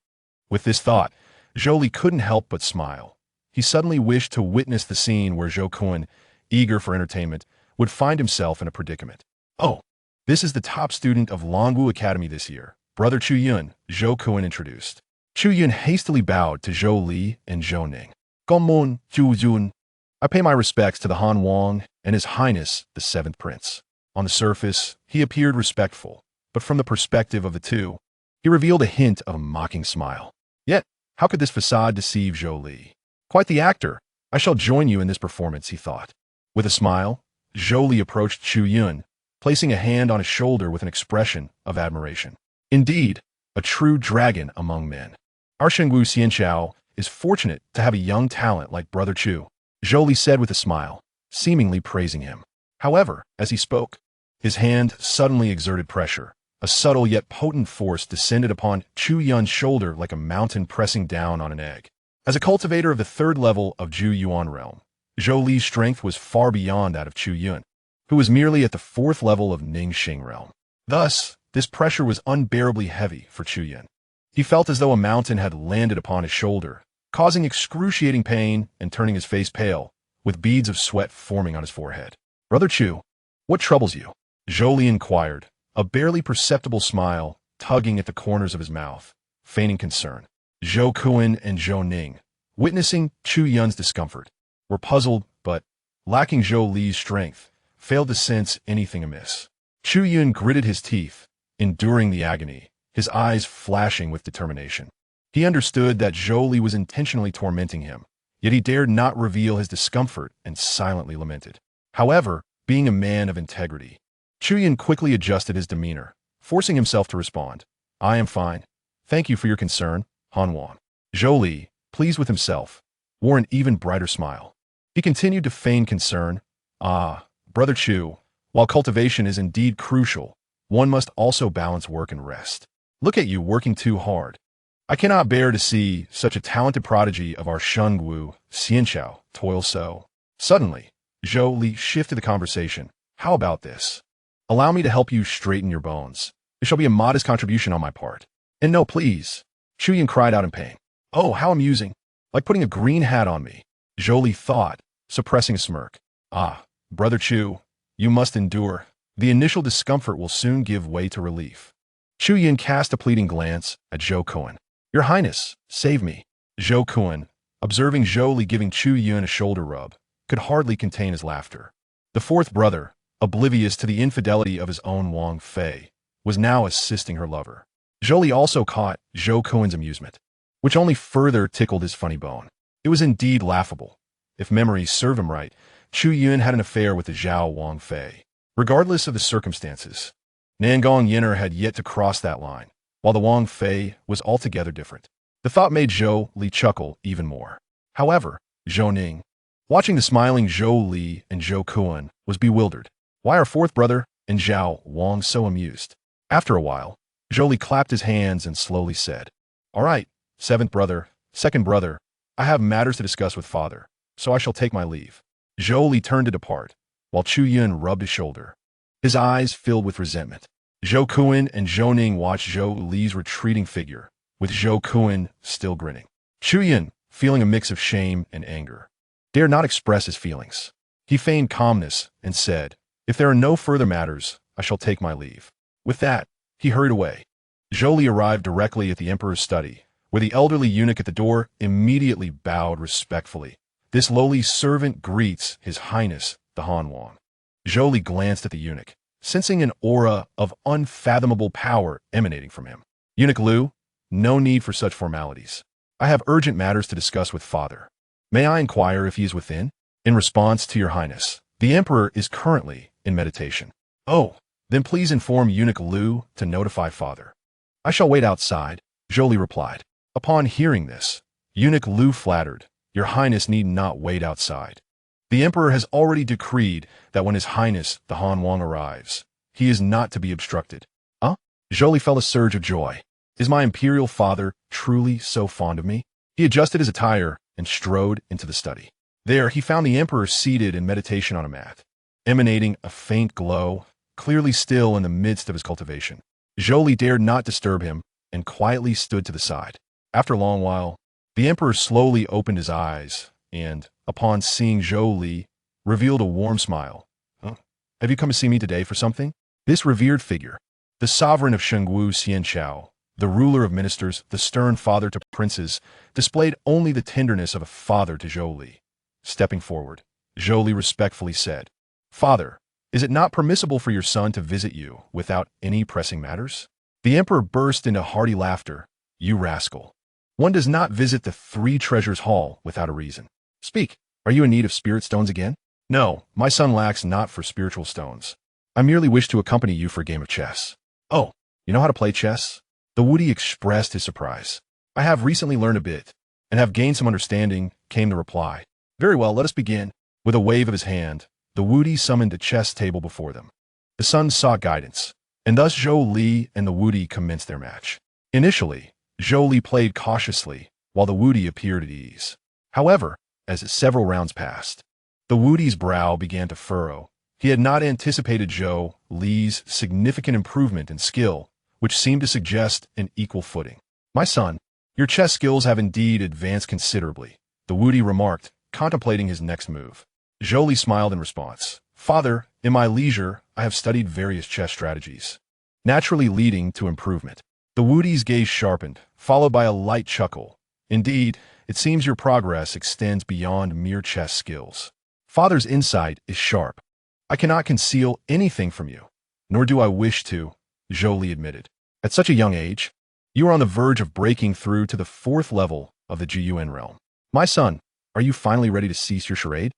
With this thought, Zhou Li couldn't help but smile. He suddenly wished to witness the scene where Zhou Kun, eager for entertainment, would find himself in a predicament. Oh, this is the top student of Longwu Academy this year, Brother Chu Yun, Zhou Kun introduced. Chu Yun hastily bowed to Zhou Li and Zhou Ning. Gongmun, Chu Yun. I pay my respects to the Han Wang and His Highness, the 7th Prince. On the surface, he appeared respectful, but from the perspective of the two, he revealed a hint of a mocking smile. Yet, how could this facade deceive Zhou Li? Quite the actor. I shall join you in this performance, he thought. With a smile, Zhou Li approached Chu Yun, placing a hand on his shoulder with an expression of admiration. Indeed, a true dragon among men. Our Shengwu Xianxiao is fortunate to have a young talent like Brother Chu, Zhou Li said with a smile, seemingly praising him. However, as he spoke, his hand suddenly exerted pressure. A subtle yet potent force descended upon Chu Yun's shoulder like a mountain pressing down on an egg. As a cultivator of the 3rd level of Zhu Yuan realm, Zhou Li's strength was far beyond that of Chu Yun, who was merely at the 4th level of Ningxing realm. Thus, this pressure was unbearably heavy for Chu Yun. He felt as though a mountain had landed upon his shoulder, causing excruciating pain and turning his face pale, with beads of sweat forming on his forehead. Brother Chu, what troubles you? Zhou Li inquired, a barely perceptible smile tugging at the corners of his mouth, feigning concern. Zhou Kun and Zhou Ning, witnessing Chu Yun's discomfort, were puzzled but, lacking Zhou Li's strength, failed to sense anything amiss. Chu Yun gritted his teeth, enduring the agony, his eyes flashing with determination. He understood that Zhou Li was intentionally tormenting him, yet he dared not reveal his discomfort and silently lamented. However, being a man of integrity, Chu Yun quickly adjusted his demeanor, forcing himself to respond. I am fine. Thank you for your concern, Han Wan. Zhou Li, pleased with himself, wore an even brighter smile. He continued to feign concern. Ah, Brother Chu, while cultivation is indeed crucial, one must also balance work and rest. Look at you working too hard. I cannot bear to see such a talented prodigy of our Shengwu, xianxia, toil so. Suddenly, Zhou Li shifted the conversation. How about this? Allow me to help you straighten your bones. It shall be a modest contribution on my part. And no, please. Chu Yun cried out in pain. Oh, how amusing. Like putting a green hat on me. Zhou Li thought, suppressing a smirk. Ah, Brother Chu, you must endure. The initial discomfort will soon give way to relief. Chu Yun cast a pleading glance at Zhou Kuan. Your Highness, save me. Zhou Kuan, observing Zhou Li giving Chu Yun a shoulder rub, could hardly contain his laughter. The fourth brother, oblivious to the infidelity of his own Wang Fei, was now assisting her lover. Zhou Li also caught Zhou Kuan's amusement, which only further tickled his funny bone. It was indeed laughable. If memory served him right, Chu Yun had an affair with the Zhao Wang Fei. Regardless of the circumstances, Nan Gong Yan'er had yet to cross that line, while the Wang Fei was altogether different. The thought made Zhou Li chuckle even more. However, Zhou Ning, watching the smiling Zhou Li and Zhou Kuan, was bewildered. Why are fourth brother and Zhao Wang so amused? After a while, Zhou Li clapped his hands and slowly said, All right, seventh brother, second brother, I have matters to discuss with father, so I shall take my leave. Zhou Li turned to depart, while Chu Yun rubbed his shoulder. His eyes filled with resentment. Zhou Kuan and Zhou Ning watched Zhou Li's retreating figure, with Zhou Kuan still grinning. Chu Yun, feeling a mix of shame and anger, dared not express his feelings. He feigned calmness and said, If there are no further matters, I shall take my leave. With that, he hurried away. Zhou Li arrived directly at the emperor's study, where the elderly eunuch at the door immediately bowed respectfully. This lowly servant greets His Highness, the Han Wan. Zhou Li glanced at the eunuch, sensing an aura of unfathomable power emanating from him. Eunuch Lu, no need for such formalities. I have urgent matters to discuss with father. May I inquire if he is within? In response to your Highness, the emperor is currently in meditation. Oh, then please inform Eunuch Lu to notify father. I shall wait outside, Zhou Li replied. Upon hearing this, Eunuch Lu flattered, Your Highness need not wait outside. The emperor has already decreed that when His Highness, the Han Wang, arrives, he is not to be obstructed. Huh? Zhou Li felt a surge of joy. Is my imperial father truly so fond of me? He adjusted his attire and strode into the study. There, he found the emperor seated in meditation on a mat, emanating a faint glow, clearly still in the midst of his cultivation. Zhou Li dared not disturb him and quietly stood to the side. After a long while, the emperor slowly opened his eyes and, upon seeing Zhou Li, revealed a warm smile. Huh? Have you come to see me today for something? This revered figure, the sovereign of Shengwu Xianxiao, the ruler of ministers, the stern father to princes, displayed only the tenderness of a father to Zhou Li. Stepping forward, Zhou Li respectfully said, Father, is it not permissible for your son to visit you without any pressing matters? The emperor burst into hearty laughter. You rascal. One does not visit the Three Treasures Hall without a reason. Speak, are you in need of spirit stones again? No, my son lacks not for spiritual stones. I merely wish to accompany you for a game of chess. Oh, you know how to play chess? The Woody expressed his surprise. I have recently learned a bit, and have gained some understanding, came the reply. Very well, let us begin. With a wave of his hand, the Woody summoned a chess table before them. The son sought guidance, and thus Zhou Li and the Woody commenced their match. Initially, Zhou Li played cautiously, while the Woody appeared at ease. However, as several rounds passed, the Woody's brow began to furrow. He had not anticipated Zhou Li's significant improvement in skill, which seemed to suggest an equal footing. My son, your chess skills have indeed advanced considerably, the Woody remarked, contemplating his next move. Zhou Li smiled in response. Father, in my leisure, I have studied various chess strategies, naturally leading to improvement. The Woody's gaze sharpened, followed by a light chuckle. Indeed, it seems your progress extends beyond mere chess skills. Father's insight is sharp. I cannot conceal anything from you, nor do I wish to, Zhou Li admitted. At such a young age, you are on the verge of breaking through to the 4th level of the Chu Yun realm. My son, are you finally ready to cease your charade?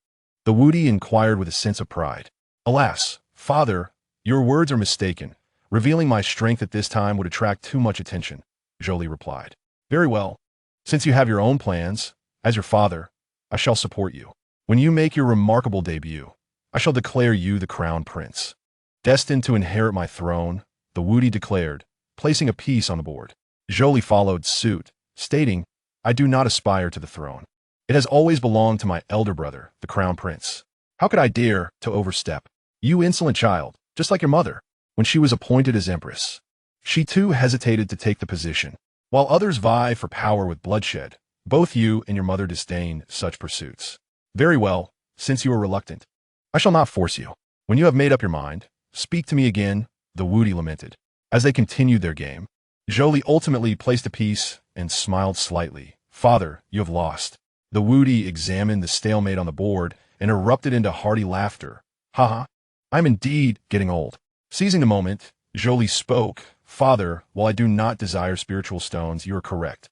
The Wudi inquired with a sense of pride. Alas, father, your words are mistaken. Revealing my strength at this time would attract too much attention, Zhou Li replied. Very well. Since you have your own plans, as your father, I shall support you. When you make your remarkable debut, I shall declare you the crown prince. Destined to inherit my throne, the Wudi declared, placing a piece on the board. Zhou Li followed suit, stating, I do not aspire to the throne. It has always belonged to my elder brother, the crown prince. How could I dare to overstep? You insolent child, just like your mother, when she was appointed as empress. She too hesitated to take the position. While others vie for power with bloodshed, both you and your mother disdain such pursuits. Very well, since you are reluctant. I shall not force you. When you have made up your mind, speak to me again, the Wudi lamented. As they continued their game, Zhou Li ultimately placed a piece and smiled slightly. Father, you have lost. The Wudi examined the stalemate on the board and erupted into hearty laughter. Haha, I'm indeed getting old. Seizing the moment, Zhou Li spoke. Father, while I do not desire spiritual stones, you are correct.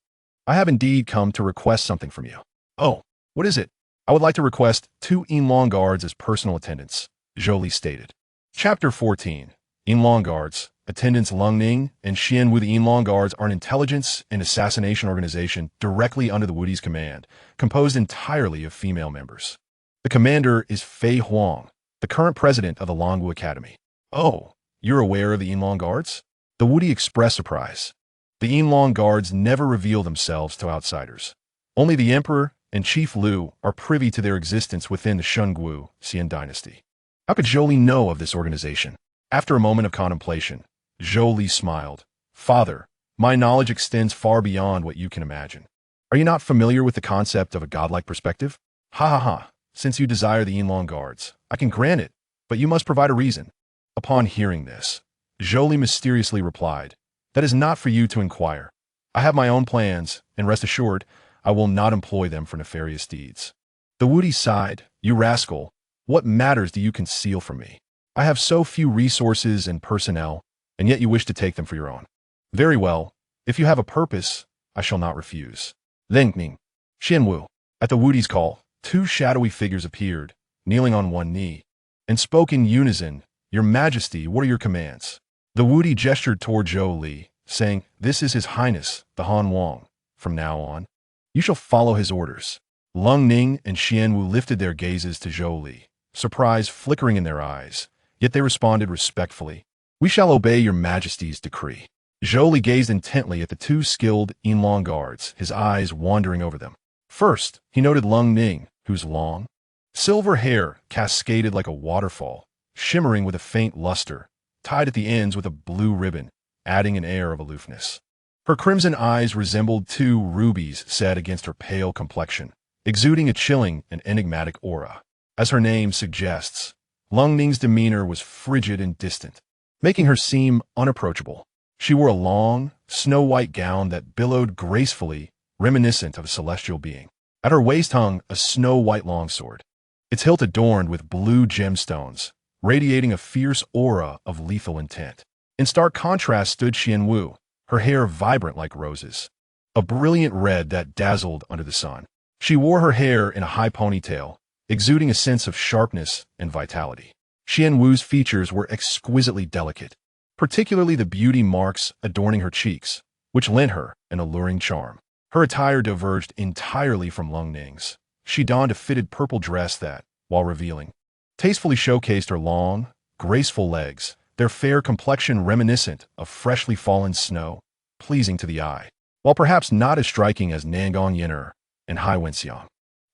I have indeed come to request something from you. Oh, what is it? I would like to request 2 Yinlong guards as personal attendants, Zhou Li stated. Chapter 14. Yinlong guards. Attendants Lung Ning and Xian Wu. The Yinlong guards are an intelligence and assassination organization directly under the Wudi's command, composed entirely of female members. The commander is Fei Huang, the current president of the Longwu Academy. Oh, you're aware of the Yinlong guards? The Wudi expressed surprise. The Yinlong guards never reveal themselves to outsiders. Only the emperor and Chief Lu are privy to their existence within the Shungu Xian dynasty. How could Zhou Li know of this organization? After a moment of contemplation, Zhou Li smiled. Father, my knowledge extends far beyond what you can imagine. Are you not familiar with the concept of a godlike perspective? Ha ha ha. Since you desire the Yinlong guards, I can grant it, but you must provide a reason. Upon hearing this, Zhou Li mysteriously replied, That is not for you to inquire. I have my own plans, and rest assured, I will not employ them for nefarious deeds. The Wudi sighed. You rascal, what matters do you conceal from me? I have so few resources and personnel, and yet you wish to take them for your own. Very well, if you have a purpose, I shall not refuse. Ling Ning, Xian Wu. At the Wudi's call, 2 shadowy figures appeared, kneeling on one knee, and spoke in unison, Your Majesty, what are your commands? The Wudi gestured toward Zhou Li, saying, This is His Highness, the Han Wang. From now on, you shall follow his orders. Lung Ning and Xian Wu lifted their gazes to Zhou Li, surprise flickering in their eyes, yet they responded respectfully. We shall obey your Majesty's decree. Zhou Li gazed intently at the 2 skilled Yinlong guards, his eyes wandering over them. First, he noted Lung Ning, whose long, silver hair cascaded like a waterfall, shimmering with a faint luster, tied at the ends with a blue ribbon, adding an air of aloofness. Her crimson eyes resembled 2 rubies set against her pale complexion, exuding a chilling and enigmatic aura. As her name suggests, Lung Ning's demeanor was frigid and distant, making her seem unapproachable. She wore a long, snow-white gown that billowed gracefully, reminiscent of a celestial being. At her waist hung a snow-white longsword, its hilt adorned with blue gemstones, radiating a fierce aura of lethal intent. In stark contrast stood Xian Wu, her hair vibrant like roses, a brilliant red that dazzled under the sun. She wore her hair in a high ponytail, exuding a sense of sharpness and vitality. Xian Wu's features were exquisitely delicate, particularly the beauty marks adorning her cheeks, which lent her an alluring charm. Her attire diverged entirely from Lung Ning's. She donned a fitted purple dress that, while revealing, tastefully showcased her long, graceful legs, their fair complexion reminiscent of freshly fallen snow, pleasing to the eye, while perhaps not as striking as Nan Gong Yan'er and Highness.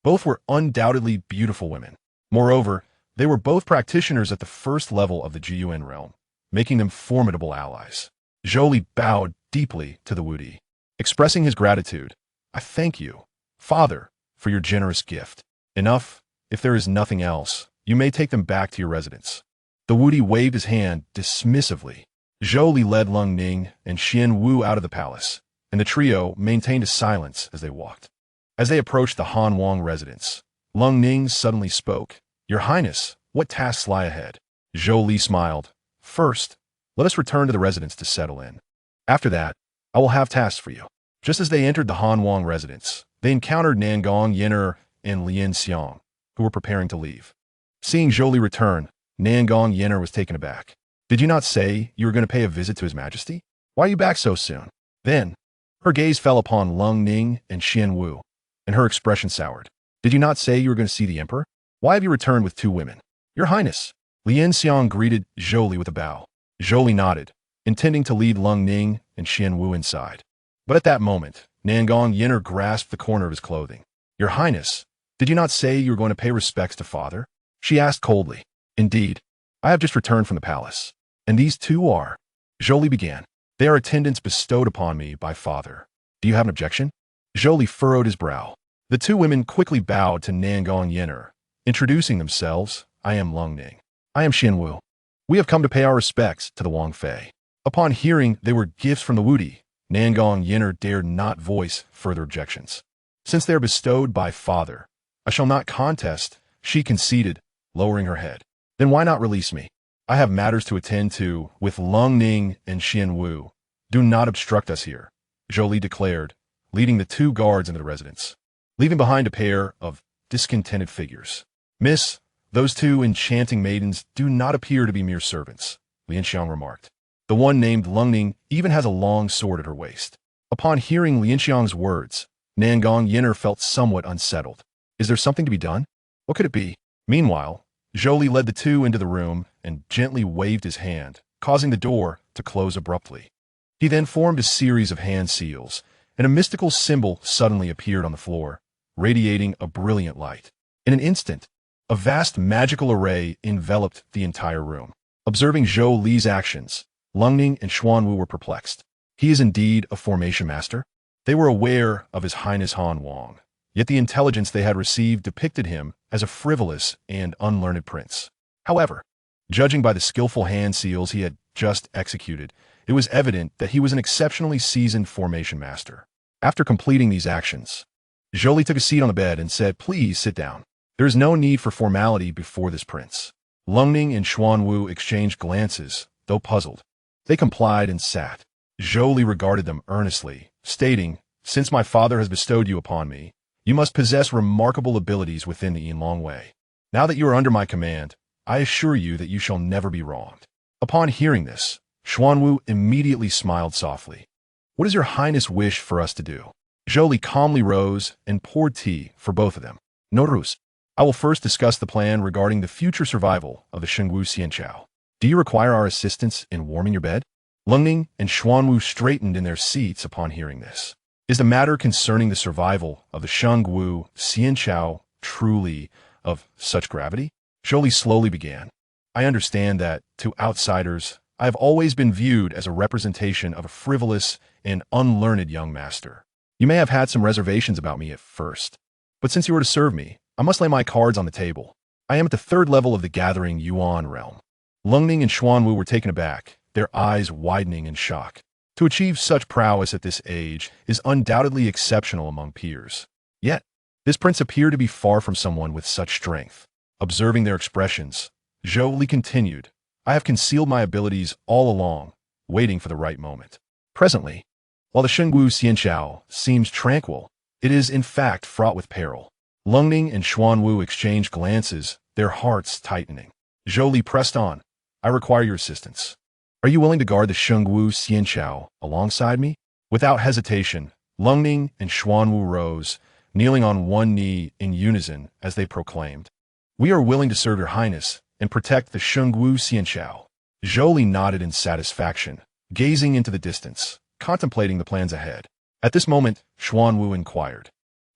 Both were undoubtedly beautiful women. Moreover, they were both practitioners at the 1st level of the Chu Yun realm, making them formidable allies. Zhou Li bowed deeply to the Wudi, expressing his gratitude. I thank you, Father, for your generous gift. Enough. If there is nothing else, you may take them back to your residence. The Wudi waved his hand dismissively. Zhou Li led Lung Ning and Xian Wu out of the palace, and the trio maintained a silence as they walked. As they approached the Han Wang residence, Lung Ning suddenly spoke. Your Highness, What tasks lie ahead? Zhou Li smiled. First, let us return to the residence to settle in. After that, I will have tasks for you. Just as they entered the Han Wang residence, they encountered Nan Gong Yan'er and Lian Xiang, who were preparing to leave. Seeing Zhou Li return, Nan Gong Yan'er was taken aback. Did you not say you were going to pay a visit to His Majesty? Why are you back so soon? Then, her gaze fell upon Lung Ning and Xian Wu, and her expression soured. Did you not say you were going to see the Emperor? Why have you returned with 2 women? Your Highness. Lian Xiang greeted Zhou Li with a bow. Zhou Li nodded, intending to lead Lung Ning and Xian Wu inside. But at that moment, Nan Gong Yan'er grasped the corner of his clothing. Your Highness, did you not say you were going to pay respects to father? She asked coldly. Indeed, I have just returned from the palace. And these 2 are? Zhou Li began. They are attendants bestowed upon me by father. Do you have an objection? Zhou Li furrowed his brow. The 2 women quickly bowed to Nan Gong Yan'er, introducing themselves. I am Lung Ning. I am Xian Wu. We have come to pay our respects to the Wang Fei. Upon hearing they were gifts from the Wudi, Nan Gong Yan'er dared not voice further objections. Since they are bestowed by father, I shall not contest, she conceded, lowering her head. Then why not release me? I have matters to attend to with Lung Ning and Xian Wu. Do not obstruct us here, Zhou Li declared, leading the 2 guards into the residence, leaving behind a pair of discontented figures. Miss, those 2 enchanting maidens do not appear to be mere servants, Lian Xiang remarked. The one named Lung Ning even has a long sword at her waist. Upon hearing Lian Xiang's words, Nan Gong Yan'er felt somewhat unsettled. Is there something to be done? What could it be? Meanwhile, Zhou Li led the 2 into the room and gently waved his hand, causing the door to close abruptly. He then formed a series of hand seals, and a mystical symbol suddenly appeared on the floor, radiating a brilliant light. In an instant, a vast magical array enveloped the entire room. Observing Zhou Li's actions, Lung Ning and Xuan Wu were perplexed. He is indeed a formation master? They were aware of His Highness Han Wang, yet the intelligence they had received depicted him as a frivolous and unlearned prince. However, judging by the skillful hand seals he had just executed, it was evident that he was an exceptionally seasoned formation master. After completing these actions, Zhou Li took a seat on the bed and said, "Please sit down. There is no need for formality before this prince." Lung Ning and Xuan Wu exchanged glances, though puzzled. They complied and sat. Zhou Li regarded them earnestly, stating, "Since my father has bestowed you upon me, you must possess remarkable abilities within the Yinlong Way. Now that you are under my command, I assure you that you shall never be wronged." Upon hearing this, Xuan Wu immediately smiled softly. "What does your Highness wish for us to do?" Zhou Li calmly rose and poured tea for both of them. "Notarus, I will first discuss the plan regarding the future survival of the Shengwu Xianqiao. Do you require our assistance in warming your bed?" Lung Ning and Xuan Wu straightened in their seats upon hearing this. Is the matter concerning the survival of the Shengwu Xianqiao truly of such gravity? Zhou Li slowly began. "I understand that, to outsiders, I have always been viewed as a representation of a frivolous and unlearned young master. You may have had some reservations about me at first, but since you are to serve me, I must lay my cards on the table. I am at the 3rd level of the gathering Yuan realm." Lung Ning and Xuan Wu were taken aback, their eyes widening in shock. To achieve such prowess at this age is undoubtedly exceptional among peers. Yet, this prince appeared to be far from someone with such strength. Observing their expressions, Zhou Li continued, "I have concealed my abilities all along, waiting for the right moment. Presently, while the Shengwu Xianqiao seems tranquil, it is in fact fraught with peril." Lung Ning and Xuan Wu exchanged glances, their hearts tightening. Zhou Li pressed on, "I require your assistance. Are you willing to guard the Shengwu Xianqiao alongside me?" Without hesitation, Lung Ning and Xuan Wu rose, kneeling on one knee in unison as they proclaimed, "We are willing to serve your Highness and protect the Shengwu Xianqiao." Zhou Li nodded in satisfaction, gazing into the distance, contemplating the plans ahead. At this moment, Xuan Wu inquired,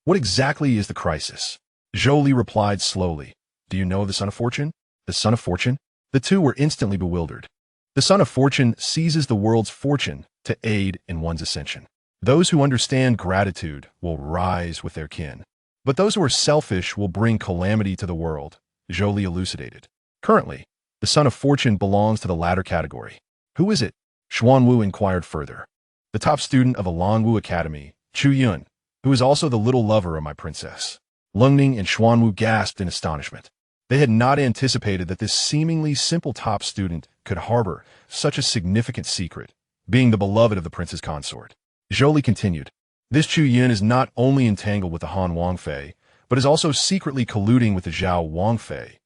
"What exactly is the crisis?" Zhou Li replied slowly, "Do you know the Son of Fortune?" "The Son of Fortune?" The 2 were instantly bewildered. The Son of Fortune seizes the world's fortune to aid in one's ascension. Those who understand gratitude will rise with their kin. But those who are selfish will bring calamity to the world, Zhou Li elucidated. Currently, the Son of Fortune belongs to the latter category. "Who is it?" Xuan Wu inquired further. "The top student of Alangwu Academy, Chu Yun, who is also the little lover of my princess." Lung Ning and Xuan Wu gasped in astonishment. They had not anticipated that this seemingly simple top student could harbor such a significant secret, being the beloved of the prince's consort. Zhou Li continued, "This Chu Yun is not only entangled with the Han Wangfei, but is also secretly colluding with the Zhao Wangfei,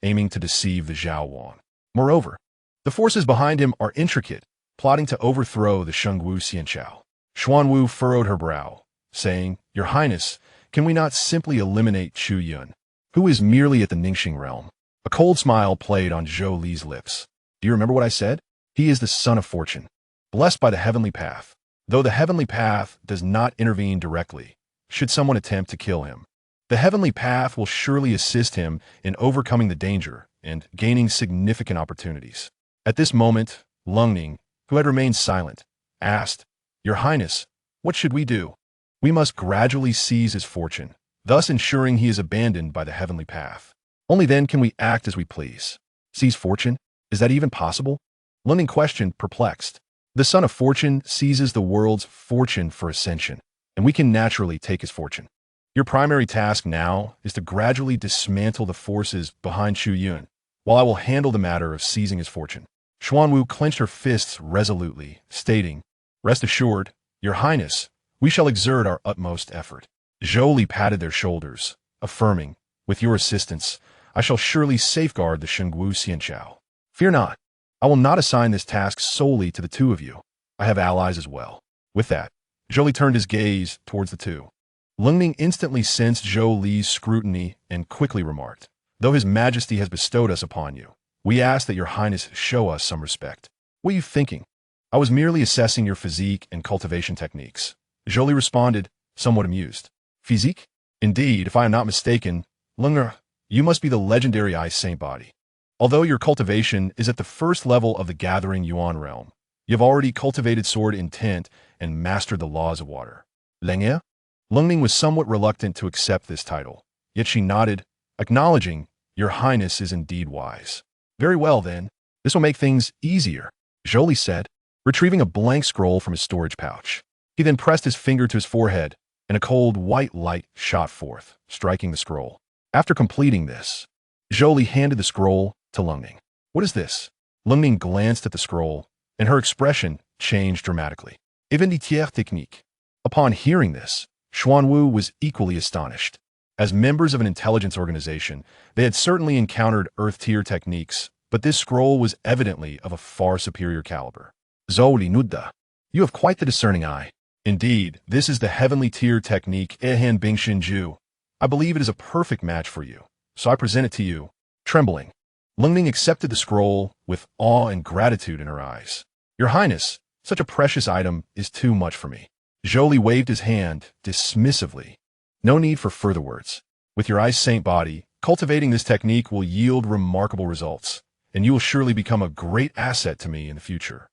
aiming to deceive the Zhao Wang. Moreover, the forces behind him are intricate, plotting to overthrow the Shengwu Xianxiao." Xuanwu furrowed her brow, saying, "Your Highness, can we not simply eliminate Chu Yun, who is merely at the Ningxing realm?" A cold smile played on Zhou Li's lips. "Do you remember what I said? He is the son of fortune, blessed by the heavenly path. Though the heavenly path does not intervene directly, should someone attempt to kill him, the heavenly path will surely assist him in overcoming the danger and gaining significant opportunities." At this moment, Lung Ning, who had remained silent, asked, "Your Highness, what should we do?" "We must gradually seize his fortune, thus ensuring he is abandoned by the heavenly path. Only then can we act as we please." "Seize fortune? Is that even possible?" Lung Ning questioned, perplexed. "The son of fortune seizes the world's fortune for ascension, and we can naturally take his fortune. Your primary task now is to gradually dismantle the forces behind Chu Yun, while I will handle the matter of seizing his fortune." Xuanwu clenched her fists resolutely, stating, "Rest assured, Your Highness, we shall exert our utmost effort." Zhou Li patted their shoulders, affirming, "With your assistance, I shall surely safeguard the Shengwu Xianxiao. Fear not, I will not assign this task solely to the two of you. I have allies as well." With that, Zhou Li turned his gaze towards the two. Lung Ning instantly sensed Zhou Li's scrutiny and quickly remarked, "Though His Majesty has bestowed us upon you, we ask that Your Highness show us some respect." "What are you thinking? I was merely assessing your physique and cultivation techniques." Zhou Li responded, somewhat amused. "Physique? Indeed, if I am not mistaken, Lung'er, you must be the legendary Ice Saint body. Although your cultivation is at the first level of the Gathering Yuan realm, you have already cultivated sword intent and mastered the laws of water." "Lengye?" Lung Ning was somewhat reluctant to accept this title, yet she nodded, acknowledging, "Your Highness is indeed wise." "Very well, then. This will make things easier," Zhou Li said, retrieving a blank scroll from his storage pouch. He then pressed his finger to his forehead, and a cold white light shot forth, striking the scroll. After completing this, Zhou Li handed the scroll to Lung Ning. "What is this?" Lung Ning glanced at the scroll, and her expression changed dramatically. "Inventaire technique." Upon hearing this, Xuanwu was equally astonished. As members of an intelligence organization, they had certainly encountered Earth-tier techniques, but this scroll was evidently of a far superior caliber. "Zhou Li Nudda, you have quite the discerning eye. Indeed, this is the heavenly tier technique Ehan Bing Shinju. I believe it is a perfect match for you, so I present it to you." Trembling, Lung Ning accepted the scroll with awe and gratitude in her eyes. "Your Highness, such a precious item is too much for me." Zhou Li waved his hand dismissively. "No need for further words. With your Ice Saint body, cultivating this technique will yield remarkable results, and you will surely become a great asset to me in the future."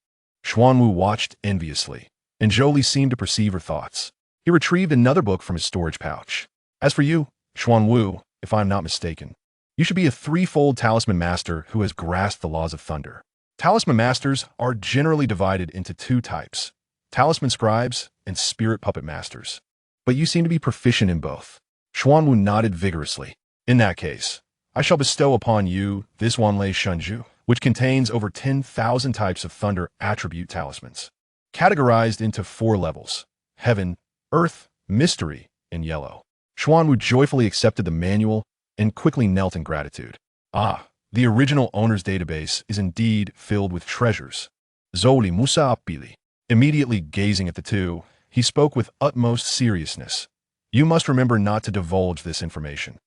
Xuanwu watched enviously, and Zhou Li seemed to perceive her thoughts. He retrieved another book from his storage pouch. "As for you, Xuanwu, if I am not mistaken, you should be a threefold talisman master who has grasped the laws of thunder." Talisman masters are generally divided into two types: talisman scribes and spirit puppet masters. "But you seem to be proficient in both." Xuanwu nodded vigorously. "In that case, I shall bestow upon you this Wanlei Shunju, which contains over 10,000 types of thunder attribute talismans, categorized into 4 levels: heaven, earth, mystery, and yellow." Xuanwu joyfully accepted the manual and quickly knelt in gratitude. "Ah, the original owner's database is indeed filled with treasures." Zhou Li Musa Apili, immediately gazing at the two, he spoke with utmost seriousness. "You must remember not to divulge this information.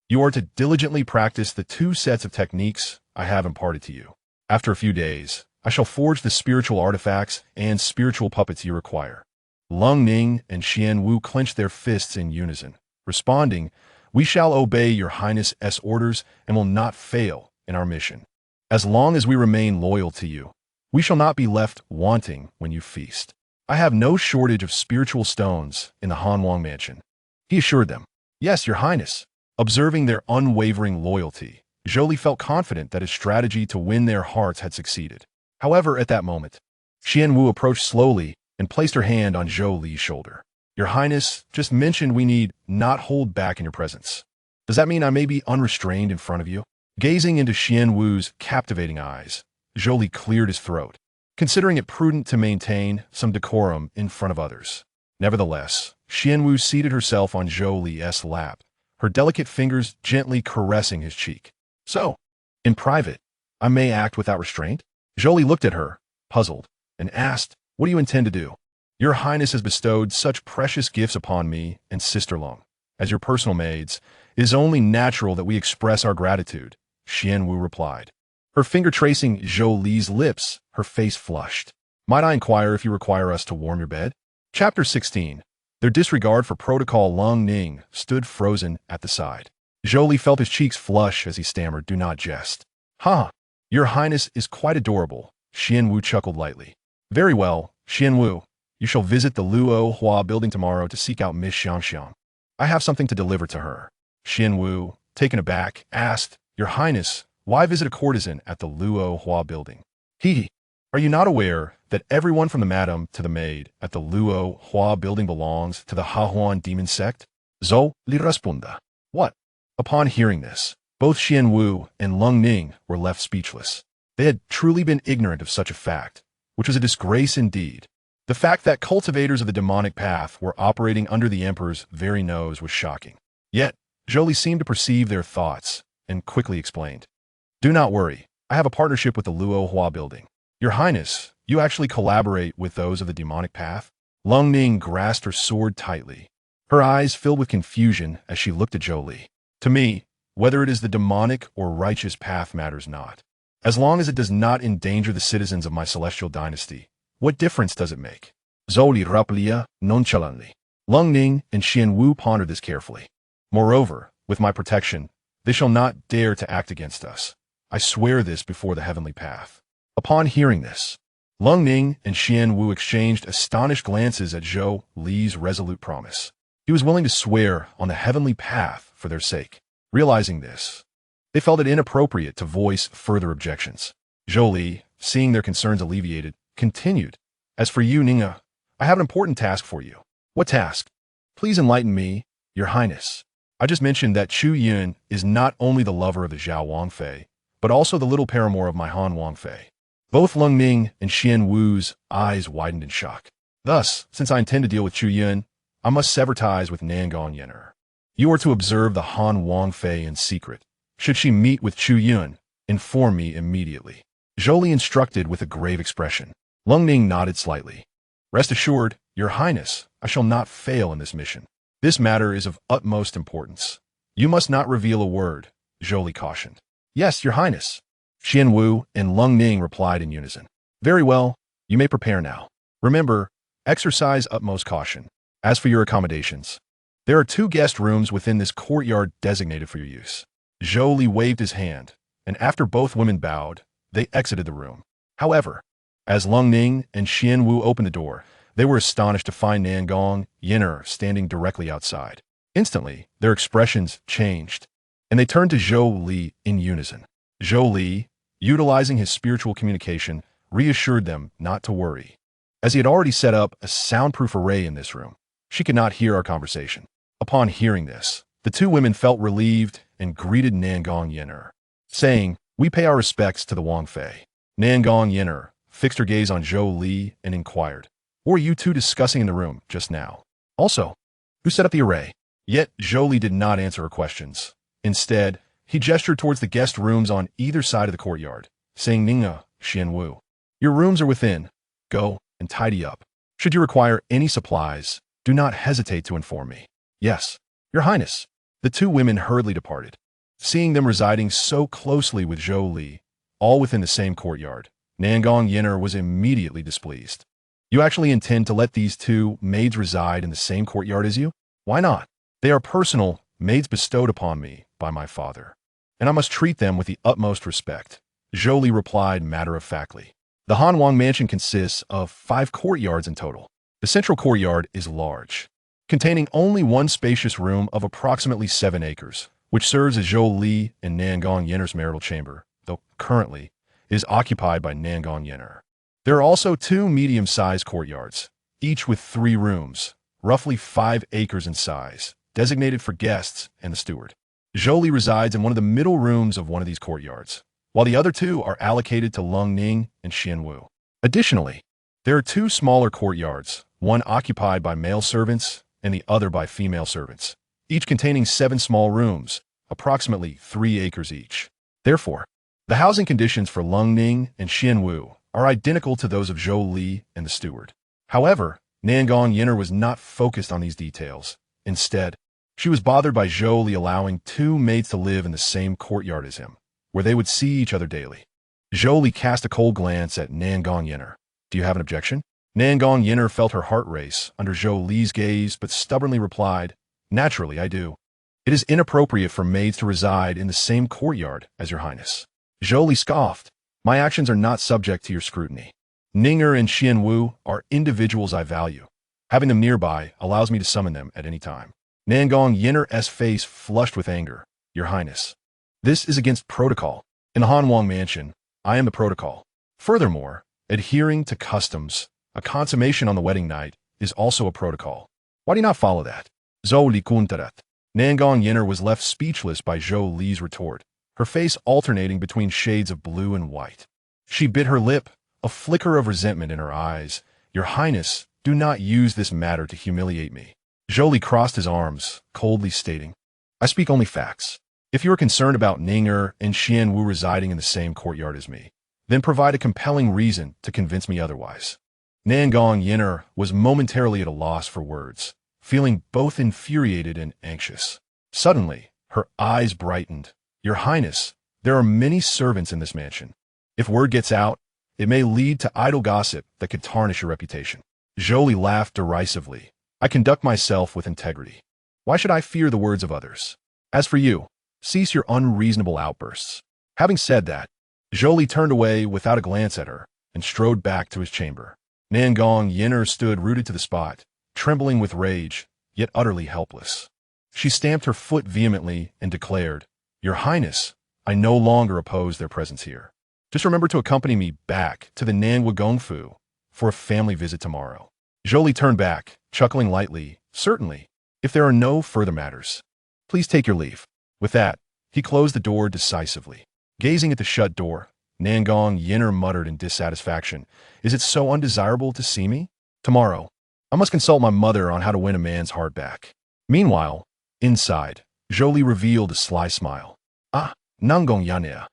You are to diligently practice the 2 sets of techniques I have imparted to you. After a few days, I shall forge the spiritual artifacts and spiritual puppets you require." Lung Ning and Xian Wu clenched their fists in unison, responding, "We shall obey Your Highness's orders and will not fail in our mission. As long as we remain loyal to you, we shall not be left wanting when you feast." "I have no shortage of spiritual stones in the Hanwang mansion," he assured them. "Yes, Your Highness." Observing their unwavering loyalty, Zhou Li felt confident that his strategy to win their hearts had succeeded. However, at that moment, Xian Wu approached slowly and placed her hand on Zhou Li's shoulder. "Your Highness just mentioned we need not hold back in your presence. Does that mean I may be unrestrained in front of you?" Gazing into Xianwu's captivating eyes, Zhou Li cleared his throat, considering it prudent to maintain some decorum in front of others. Nevertheless, Xianwu seated herself on Zhou Li's lap, her delicate fingers gently caressing his cheek. So, in private, I may act without restraint? Zhou Li looked at her, puzzled, and asked, "What do you intend to do? Your Highness has bestowed such precious gifts upon me and Sister Long. As your personal maids, it is only natural that we express our gratitude," Xianwu replied. Her finger tracing Zhou Li's lips, her face flushed. "Might I inquire if you require us to warm your bed?" Chapter 16. Their disregard for protocol. Long Ning stood frozen at the side. Zhou Li felt his cheeks flush as he stammered, "Do not jest." "Ha! Your Highness is quite adorable," Xianwu chuckled lightly. "Very well, Xianwu. You shall visit the Luo Hua building tomorrow to seek out Miss Xianxia. I have something to deliver to her." Xianwu, taken aback, asked, "Your Highness, why visit a courtesan at the Luo Hua building?" "Hee. Are you not aware that everyone from the madam to the maid at the Luo Hua building belongs to the Hahuan Demon Sect?" Zhou Li responded. "What?" Upon hearing this, both Xianwu and Lung Ning were left speechless. They had truly been ignorant of such a fact, which was a disgrace indeed. The fact that cultivators of the demonic path were operating under the Emperor's very nose was shocking. Yet, Zhou Li seemed to perceive their thoughts, and quickly explained. "Do not worry, I have a partnership with the Luo Hua building. Your Highness, you actually collaborate with those of the demonic path?" Lung Ning grasped her sword tightly. Her eyes filled with confusion as she looked at Zhou Li. "To me, whether it is the demonic or righteous path matters not. As long as it does not endanger the citizens of my celestial dynasty, what difference does it make?" Zhou Li replied nonchalantly. Lung Ning and Xianwu pondered this carefully. "Moreover, with my protection, they shall not dare to act against us. I swear this before the heavenly path." Upon hearing this, Lung Ning and Xianwu exchanged astonished glances at Zhou Li's resolute promise. He was willing to swear on the heavenly path for their sake. Realizing this, they felt it inappropriate to voice further objections. Zhou Li, seeing their concerns alleviated, continued, "As for you, Ninga, I have an important task for you." "What task?" "Please enlighten me, Your Highness. I just mentioned that Chu Yun is not only the lover of the Zhao Wangfei, but also the little paramour of my Han Wangfei." Both Lung Ning and Xianwu's eyes widened in shock. "Thus, since I intend to deal with Chu Yun, I must sever ties with Nan Gong Yan'er. You are to observe the Han Wangfei in secret. Should she meet with Chu Yun, inform me immediately." Zhou Li instructed with a grave expression. Lung Ning nodded slightly. "Rest assured, Your Highness, I shall not fail in this mission. This matter is of utmost importance. You must not reveal a word," Zhou Li cautioned. "Yes, Your Highness." Xianwu and Lung Ning replied in unison. "Very well, you may prepare now. Remember, exercise utmost caution. As for your accommodations, there are 2 guest rooms within this courtyard designated for your use." Zhou Li waved his hand, and after both women bowed, they exited the room. However, as Lung Ning and Xianwu opened the door, they were astonished to find Nan Gong Yan'er standing directly outside. Instantly, their expressions changed, and they turned to Zhou Li in unison. Zhou Li, utilizing his spiritual communication, reassured them not to worry, as he had already set up a soundproof array in this room. She could not hear our conversation. Upon hearing this, the 2 women felt relieved and greeted Nan Gong Yan'er, saying, "We pay our respects to the Wangfei." Nan Gong Yan'er fixed her gaze on Zhou Li and inquired, "What were you 2 discussing in the room just now? Also, who set up the array?" Yet Zhou Li did not answer her questions. Instead, he gestured towards the guest rooms on either side of the courtyard, saying, "Ninga, Xianwu, your rooms are within. Go and tidy up. Should you require any supplies, do not hesitate to inform me." "Yes, Your Highness." The 2 women hurriedly departed. Seeing them residing so closely with Zhou Li, all within the same courtyard, Nan Gong Yan'er was immediately displeased. "You actually intend to let these 2 maids reside in the same courtyard as you? Why not? They are personal maids bestowed upon me by my father, and I must treat them with the utmost respect," Zhou Li replied matter-of-factly. The Han Wang mansion consists of 5 courtyards in total. The central courtyard is large, containing only one spacious room of approximately 7 acres, which serves as Zhou Li and Nan Gong Yan'er's marital chamber, though currently it is occupied by Nan Gong Yan'er. There are also 2 medium-sized courtyards, each with 3 rooms, roughly 5 acres in size, designated for guests and the steward. Zhou Li resides in one of the middle rooms of one of these courtyards, while the other two are allocated to Lung Ning and Xianwu. Additionally, there are two smaller courtyards, one occupied by male servants and the other by female servants, each containing 7 small rooms, approximately 3 acres each. Therefore, the housing conditions for Lung Ning and Xianwu are identical to those of Zhou Li and the steward. However, Nan Gong Yan'er was not focused on these details. Instead, she was bothered by Zhou Li allowing 2 maids to live in the same courtyard as him, where they would see each other daily. Zhou Li cast a cold glance at Nan Gong Yan'er. Do you have an objection? Nan Gong Yan'er felt her heart race under Zhou Li's gaze, but stubbornly replied, Naturally, I do. It is inappropriate for maids to reside in the same courtyard as your highness. Zhou Li scoffed. My actions are not subject to your scrutiny. Ning'er and Xianwu are individuals I value. Having them nearby allows me to summon them at any time. Nan Gong Yan'er's face flushed with anger. Your highness, this is against protocol. In the Hanwang mansion, I am the protocol. Furthermore, adhering to customs, a consummation on the wedding night, is also a protocol. Why do you not follow that? Zhou Li kuntaret. Nan Gong Yan'er was left speechless by Zhou Li's retort, her face alternating between shades of blue and white. She bit her lip, a flicker of resentment in her eyes. Your highness, do not use this matter to humiliate me. Zhou Li crossed his arms, coldly stating, I speak only facts. If you are concerned about Ning'er and Xianwu residing in the same courtyard as me, then provide a compelling reason to convince me otherwise. Nan Gong Yan'er was momentarily at a loss for words, feeling both infuriated and anxious. Suddenly, her eyes brightened. Your highness, there are many servants in this mansion. If word gets out, it may lead to idle gossip that could tarnish your reputation. Zhou Li laughed derisively. I conduct myself with integrity. Why should I fear the words of others? As for you, cease your unreasonable outbursts. Having said that, Zhou Li turned away without a glance at her and strode back to his chamber. Nan Gong Yan'er stood rooted to the spot, trembling with rage, yet utterly helpless. She stamped her foot vehemently and declared, Your highness, I no longer oppose their presence here. Just remember to accompany me back to the Nangwu for a family visit tomorrow. Zhou Li turned back, chuckling lightly. Certainly, if there are no further matters. Please take your leave. With that, he closed the door decisively. Gazing at the shut door, Nan Gong Yan'er muttered in dissatisfaction, Is it so undesirable to see me? Tomorrow, I must consult my mother on how to win a man's heart back. Meanwhile, inside, Zhou Li revealed a sly smile. Nan Gong Yan'er.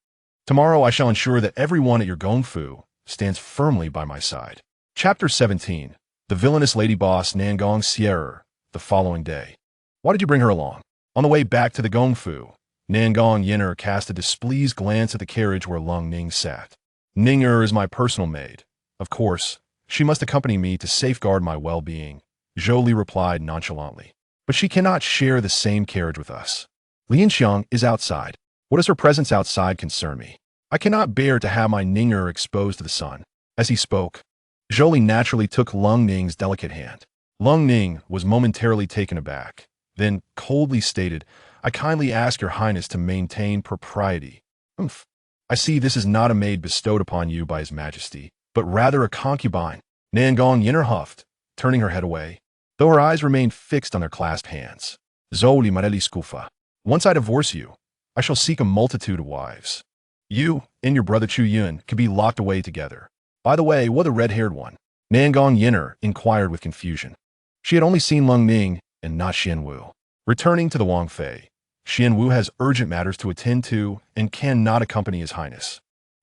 Tomorrow I shall ensure that everyone at your Gongfu stands firmly by my side. Chapter 17. The villainous lady boss Nan Gong Yan'er, the following day. Why did you bring her along? On the way back to the Gongfu, Nan Gong Yan'er cast a displeased glance at the carriage where Lung Ning sat. Ning'er is my personal maid. Of course, she must accompany me to safeguard my well-being, Zhou Li replied nonchalantly. But she cannot share the same carriage with us. Lianxiang is outside. What does her presence outside concern me? I cannot bear to have my Ning'er exposed to the sun. As he spoke, Zhou Li naturally took Lung Ning's delicate hand. Lung Ning was momentarily taken aback, then coldly stated, I kindly ask your highness to maintain propriety. I see this is not a maid bestowed upon you by his majesty, but rather a concubine. Nan Gong Yan'er huffed, turning her head away, though her eyes remained fixed on their clasped hands. Zhou Li mareli skufa. Once I divorce you, I shall seek a multitude of wives. You and your brother Chu Yun can be locked away together. By the way, what the red-haired one? Nan Gong Yan'er inquired with confusion. She had only seen Lung Ning and not Xianwu. Returning to the Wang Fei, Xianwu has urgent matters to attend to and cannot accompany his highness.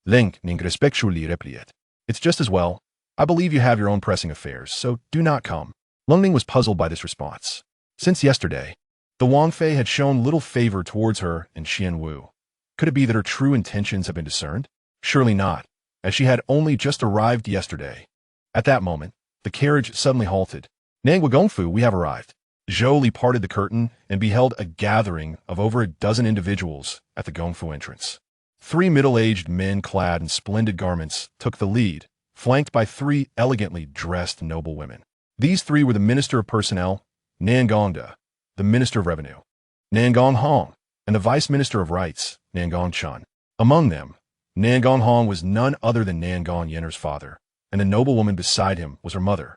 Leng Ning respectually replied. It's just as well. I believe you have your own pressing affairs, so do not come. Lung Ning was puzzled by this response. Since yesterday, the Wang Fei had shown little favor towards her and Xianwu. Could it be that her true intentions have been discerned? Surely not, as she had only just arrived yesterday. At that moment, the carriage suddenly halted. Nangwu, we have arrived. Zhou Li parted the curtain and beheld a gathering of over a dozen individuals at the Gongfu entrance. 3 middle-aged men clad in splendid garments took the lead, flanked by 3 elegantly dressed noblewomen. These 3 were the Minister of Personnel, Nan Gongda, the Minister of Revenue, Nan Gong Hong, and the Vice Minister of Rights, Nan Gong Chun. Among them, Nan Gong Hong was none other than Nan Gong Yan'er's father, and the noblewoman beside him was her mother,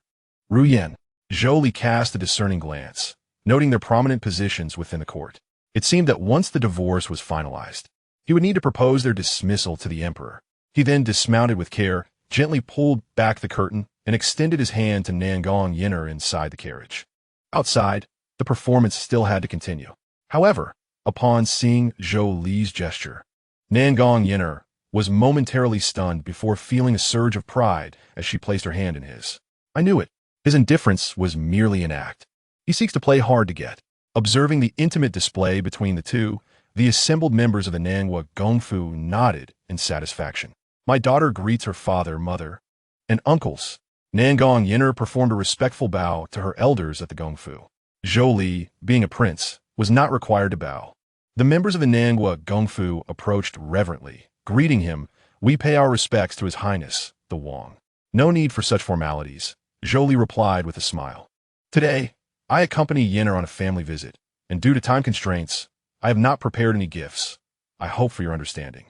Ru Yan. Zhou Li cast a discerning glance, noting their prominent positions within the court. It seemed that once the divorce was finalized, he would need to propose their dismissal to the emperor. He then dismounted with care, gently pulled back the curtain, and extended his hand to Nan Gong Yan'er inside the carriage. Outside, the performance still had to continue. However, upon seeing Zhou Li's gesture, Nan Gong Yan'er was momentarily stunned before feeling a surge of pride as she placed her hand in his. I knew it. His indifference was merely an act. He seeks to play hard to get. Observing the intimate display between the two, the assembled members of the Nangwa Gongfu nodded in satisfaction. My daughter greets her father, mother, and uncles. Nan Gong Yan'er performed a respectful bow to her elders at the Gongfu. Zhou Li, being a prince, was not required to bow. The members of the Nangwa Gongfu approached reverently. Greeting him, we pay our respects to His Highness, the Wang. No need for such formalities, Zhou Li replied with a smile. Today, I accompany Yan'er on a family visit, and due to time constraints, I have not prepared any gifts. I hope for your understanding.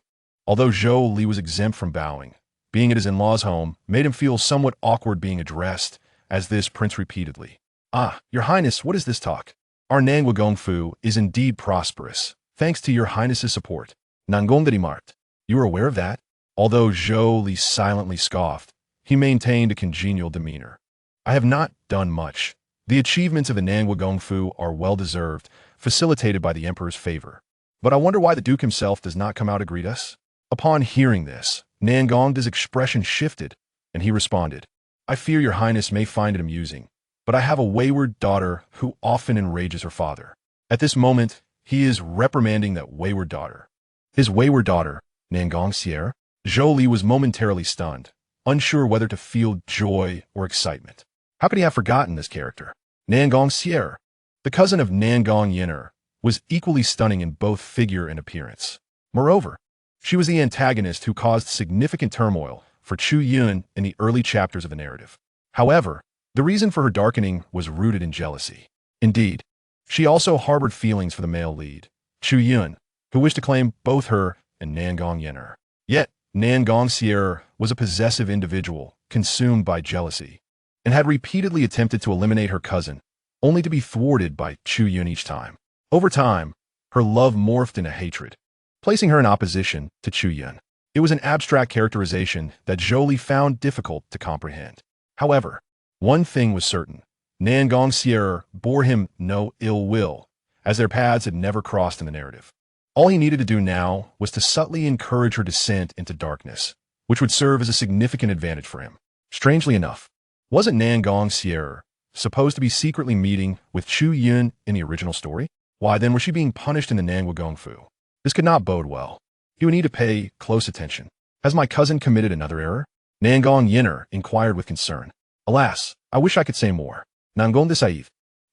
Although Zhou Li was exempt from bowing, being at his in-laws' home made him feel somewhat awkward being addressed as this prince repeatedly. Ah, Your Highness, what is this talk? Our Nangwa Gongfu is indeed prosperous, thanks to Your Highness's support. Nan Gong Yan'er. You are aware of that? Although Zhou Li silently scoffed, he maintained a congenial demeanor. I have not done much. The achievements of the Nangwa Gongfu are well-deserved, facilitated by the emperor's favor. But I wonder why the duke himself does not come out to greet us? Upon hearing this, Nan Gong's expression shifted, and he responded, I fear Your Highness may find it amusing, but I have a wayward daughter who often enrages her father. At this moment, he is reprimanding that wayward daughter. His wayward daughter, Nan Gong Yan'er? Zhou Li was momentarily stunned, unsure whether to feel joy or excitement. How could he have forgotten this character? Nan Gong Yan'er, the cousin of Nan Gong Yan'er, was equally stunning in both figure and appearance. Moreover, she was the antagonist who caused significant turmoil for Chu Yun in the early chapters of the narrative. However, the reason for her darkening was rooted in jealousy. Indeed, she also harbored feelings for the male lead, Chu Yun, who wished to claim both her and Nan Gong Yan'er. Yet, Nan Gong Yan'er was a possessive individual, consumed by jealousy, and had repeatedly attempted to eliminate her cousin, only to be thwarted by Chu Yun each time. Over time, her love morphed into hatred, placing her in opposition to Chu Yun. It was an abstract characterization that Zhou Li found difficult to comprehend. However, one thing was certain. Nan Gong Yan'er bore him no ill will, as their paths had never crossed in the narrative. All he needed to do now was to subtly encourage her descent into darkness, which would serve as a significant advantage for him. Strangely enough, wasn't Nan Gong Yan'er supposed to be secretly meeting with Chu Yun in the original story? Why then was she being punished in the Nangwa Gongfu? This could not bode well. He would need to pay close attention. Has my cousin committed another error? Nan Gong Yan'er inquired with concern. Alas, I wish I could say more. Nan Gong Yan'er.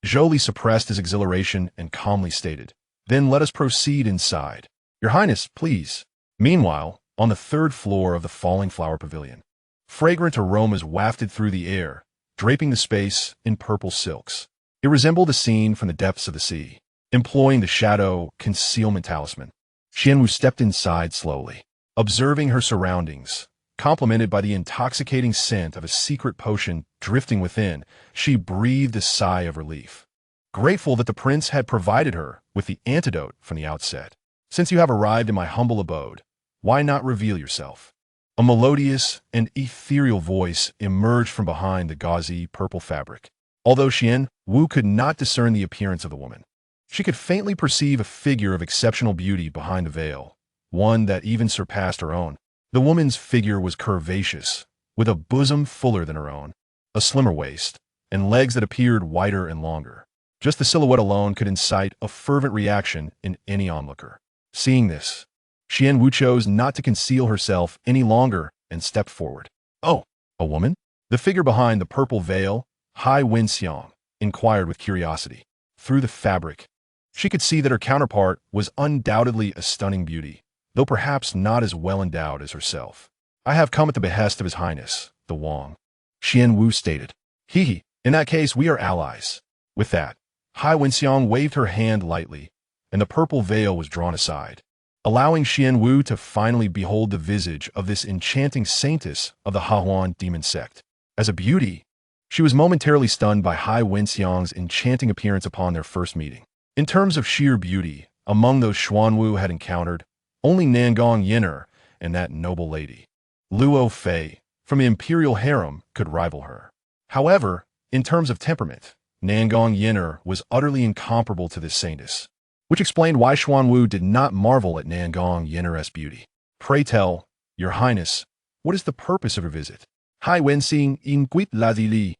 Zhou Li suppressed his exhilaration and calmly stated, Then let us proceed inside. Your Highness, please. Meanwhile, on the third floor of the Falling Flower Pavilion, fragrant aromas wafted through the air, draping the space in purple silks. It resembled a scene from the depths of the sea. Employing the shadow concealment talisman, Xianwu stepped inside slowly, observing her surroundings. Complemented by the intoxicating scent of a secret potion drifting within, she breathed a sigh of relief, grateful that the prince had provided her with the antidote from the outset. Since you have arrived in my humble abode, why not reveal yourself? A melodious and ethereal voice emerged from behind the gauzy purple fabric. Although Xianwu could not discern the appearance of the woman, she could faintly perceive a figure of exceptional beauty behind the veil, one that even surpassed her own. The woman's figure was curvaceous, with a bosom fuller than her own, a slimmer waist, and legs that appeared wider and longer. Just the silhouette alone could incite a fervent reaction in any onlooker. Seeing this, Xianwu chose not to conceal herself any longer and stepped forward. Oh, a woman? The figure behind the purple veil, Hai Wenxiang, inquired with curiosity. Through the fabric, she could see that her counterpart was undoubtedly a stunning beauty, though perhaps not as well endowed as herself. I have come at the behest of His Highness, the Wang, Xianwu stated. In that case, we are allies. With that, Hai Wenxiang waved her hand lightly, and the purple veil was drawn aside, allowing Xianwu to finally behold the visage of this enchanting saintess of the Heroines demon sect. As a beauty, she was momentarily stunned by Hai Wenxiang's enchanting appearance upon their first meeting. In terms of sheer beauty, among those Xuanwu had encountered, only Nan Gong Yan'er and that noble lady, Luo Fei, from the imperial harem, could rival her. However, in terms of temperament, Nan Gong Yan'er was utterly incomparable to this saintess, which explained why Xuanwu did not marvel at Nan Gong Yan'er's beauty. Pray tell, Your Highness, what is the purpose of your visit? Hai Wenxing in Guit Lazili,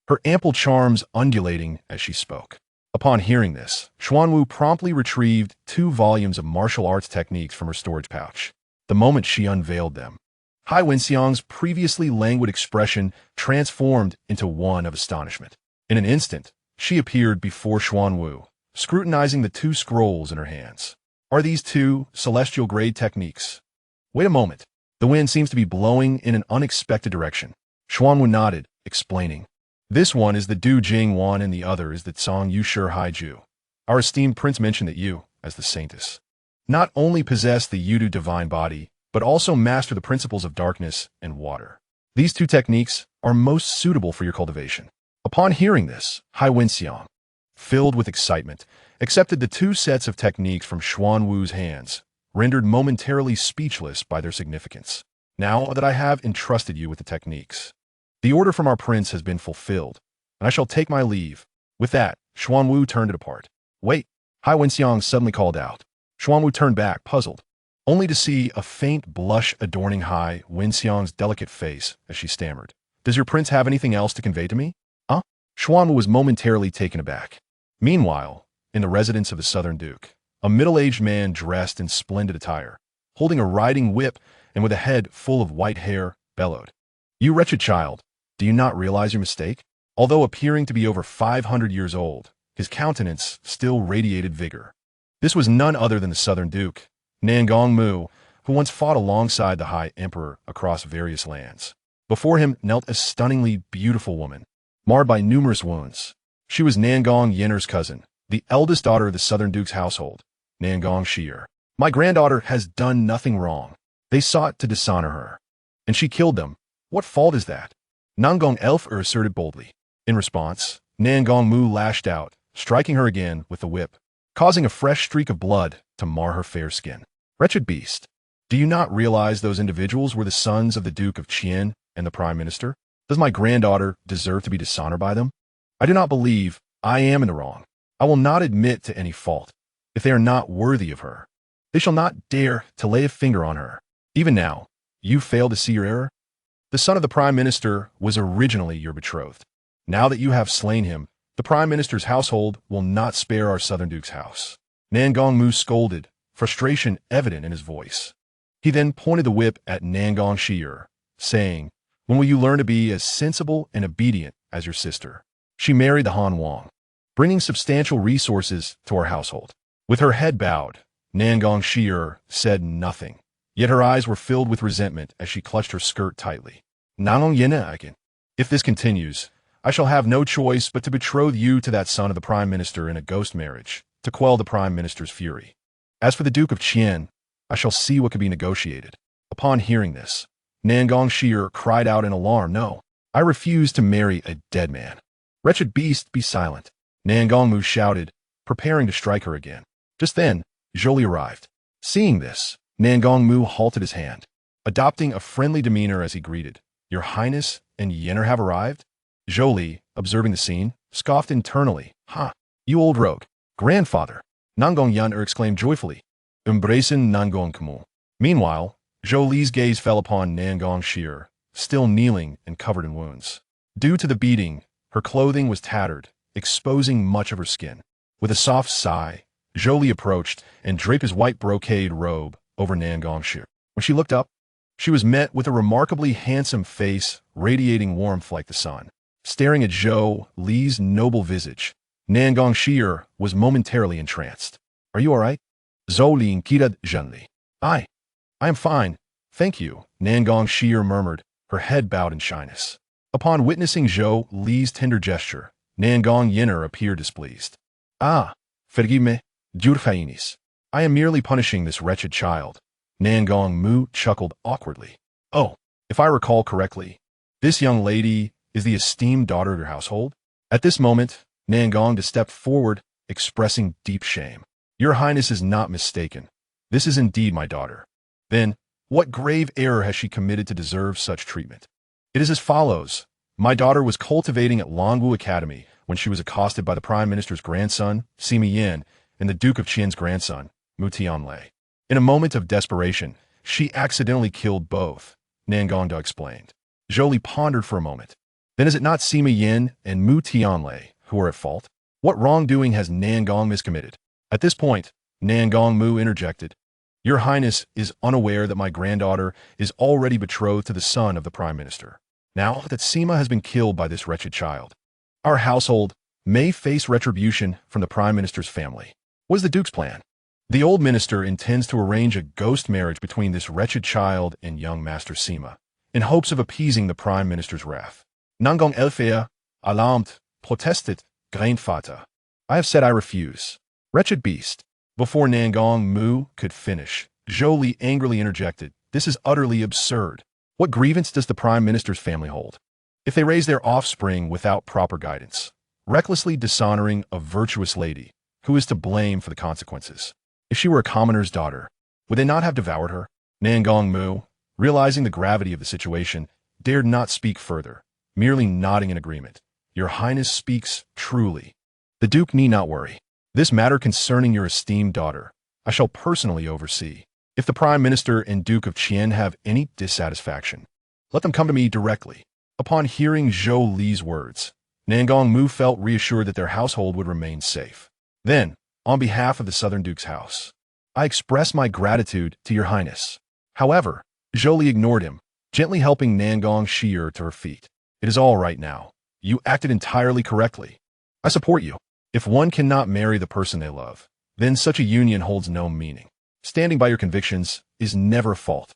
her ample charms undulating as she spoke. Upon hearing this, Xuanwu promptly retrieved 2 volumes of martial arts techniques from her storage pouch. The moment she unveiled them, Hai Wenxiang's previously languid expression transformed into one of astonishment. In an instant, she appeared before Xuanwu, scrutinizing the 2 scrolls in her hands. Are these 2 celestial grade techniques? Wait a moment. The wind seems to be blowing in an unexpected direction. Xuanwu nodded, explaining. This one is the Du Jing Wan and the other is the Tsang Yushi Hai Ju. Our esteemed prince mentioned that you, as the saintess, not only possess the Yudu divine body, but also master the principles of darkness and water. These 2 techniques are most suitable for your cultivation. Upon hearing this, Hai Wenxiang, filled with excitement, accepted the 2 sets of techniques from Xuanwu's hands, rendered momentarily speechless by their significance. Now that I have entrusted you with the techniques, the order from our prince has been fulfilled, and I shall take my leave. With that, Xuanwu turned it apart. Wait, Hai Wenxiang suddenly called out. Xuanwu turned back, puzzled, only to see a faint blush adorning Hai Wenxiang's delicate face as she stammered. Does your prince have anything else to convey to me? Huh? Xuanwu was momentarily taken aback. Meanwhile, in the residence of the Southern Duke, a middle-aged man dressed in splendid attire, holding a riding whip and with a head full of white hair, bellowed. You wretched child, do you not realize your mistake? Although appearing to be over 500 years old, his countenance still radiated vigor. This was none other than the Southern Duke, Nan Gong Mu, who once fought alongside the High Emperor across various lands. Before him knelt a stunningly beautiful woman, marred by numerous wounds. She was Nan Gong Yan'er's cousin, the eldest daughter of the Southern Duke's household, Nan Gong Yan'er. My granddaughter has done nothing wrong. They sought to dishonor her, and she killed them. What fault is that? Nan Gong Yan'er asserted boldly. In response, Nan Gong Mu lashed out, striking her again with the whip, causing a fresh streak of blood to mar her fair skin. Wretched beast, do you not realize those individuals were the sons of the Duke of Qian and the Prime Minister? Does my granddaughter deserve to be dishonored by them? I do not believe I am in the wrong. I will not admit to any fault. If they are not worthy of her, they shall not dare to lay a finger on her. Even now, you fail to see your error? The son of the Prime Minister was originally your betrothed. Now that you have slain him, the Prime Minister's household will not spare our Southern Duke's house. Nan Gong Mu scolded, frustration evident in his voice. He then pointed the whip at Nan Gong Yan'er, saying, When will you learn to be as sensible and obedient as your sister? She married the Han Wang, bringing substantial resources to our household. With her head bowed, Nan Gong Yan'er said nothing, yet her eyes were filled with resentment as she clutched her skirt tightly. Nan Gong Yan'er, if this continues, I shall have no choice but to betroth you to that son of the Prime Minister in a ghost marriage, to quell the Prime Minister's fury. As for the Duke of Qian, I shall see what can be negotiated. Upon hearing this, Nan Gong Yan'er cried out in alarm, No, I refuse to marry a dead man. Wretched beast, be silent. Nan Gong Mu shouted, preparing to strike her again. Just then, Zhou Li arrived. Seeing this, Nan Gong Mu halted his hand, adopting a friendly demeanor as he greeted. Your Highness and Yan'er have arrived? Zhou Li, observing the scene, scoffed internally. Ha! You old rogue. Grandfather! Nan Gong Yan'er exclaimed joyfully, embracing Nan Gong Mu. Meanwhile, Zhou Li's gaze fell upon Nan Gong Yan'er, still kneeling and covered in wounds. Due to the beating, her clothing was tattered, exposing much of her skin. With a soft sigh, Zhou Li approached and draped his white brocade robe over Nan Gong Yan'er. When she looked up, she was met with a remarkably handsome face radiating warmth like the sun. Staring at Zhou Li's noble visage, Nan Gong Yan'er was momentarily entranced. Are you all right? Zhou Li inquired gently. I am fine, thank you, Nan Gong Yan'er murmured, her head bowed in shyness. Upon witnessing Zhou Li's tender gesture, Nan Gong Yan'er appeared displeased. Forgive me, Your Highness. I am merely punishing this wretched child. Nan Gong Mu chuckled awkwardly. Oh, if I recall correctly, this young lady is the esteemed daughter of your household? At this moment, Nan Gong stepped forward, expressing deep shame. Your Highness is not mistaken. This is indeed my daughter. Then, what grave error has she committed to deserve such treatment? It is as follows. My daughter was cultivating at Longwu Academy when she was accosted by the Prime Minister's grandson, Sima Yin, and the Duke of Qian's grandson, Mu Tianlei. In a moment of desperation, she accidentally killed both, Nan Gong explained. Zhou Li pondered for a moment. Then is it not Sima Yin and Mu Tianlei who are at fault? What wrongdoing has Nan Gong miscommitted? At this point, Nan Gong Mu interjected. Your Highness is unaware that my granddaughter is already betrothed to the son of the Prime Minister. Now that Sima has been killed by this wretched child, our household may face retribution from the Prime Minister's family. What is the Duke's plan? The old minister intends to arrange a ghost marriage between this wretched child and young Master Sima, in hopes of appeasing the Prime Minister's wrath. Nan Gong Yan'er, alarmed, protested, Grandvater. I have said I refuse. Wretched beast. Before Nan Gong Mu could finish, Zhou Li angrily interjected. This is utterly absurd. What grievance does the Prime Minister's family hold? If they raise their offspring without proper guidance, recklessly dishonoring a virtuous lady, who is to blame for the consequences? If she were a commoner's daughter, would they not have devoured her? Nan Gong Mu, realizing the gravity of the situation, dared not speak further, merely nodding in agreement. Your Highness speaks truly. The Duke need not worry. This matter concerning your esteemed daughter, I shall personally oversee. If the Prime Minister and Duke of Qian have any dissatisfaction, let them come to me directly. Upon hearing Zhou Li's words, Nan Gong Mu felt reassured that their household would remain safe. Then, on behalf of the Southern Duke's house, I express my gratitude to your Highness. However, Zhou Li ignored him, gently helping Nan Gong Yan'er to her feet. It is all right now. You acted entirely correctly. I support you. If one cannot marry the person they love, then such a union holds no meaning. Standing by your convictions is never a fault.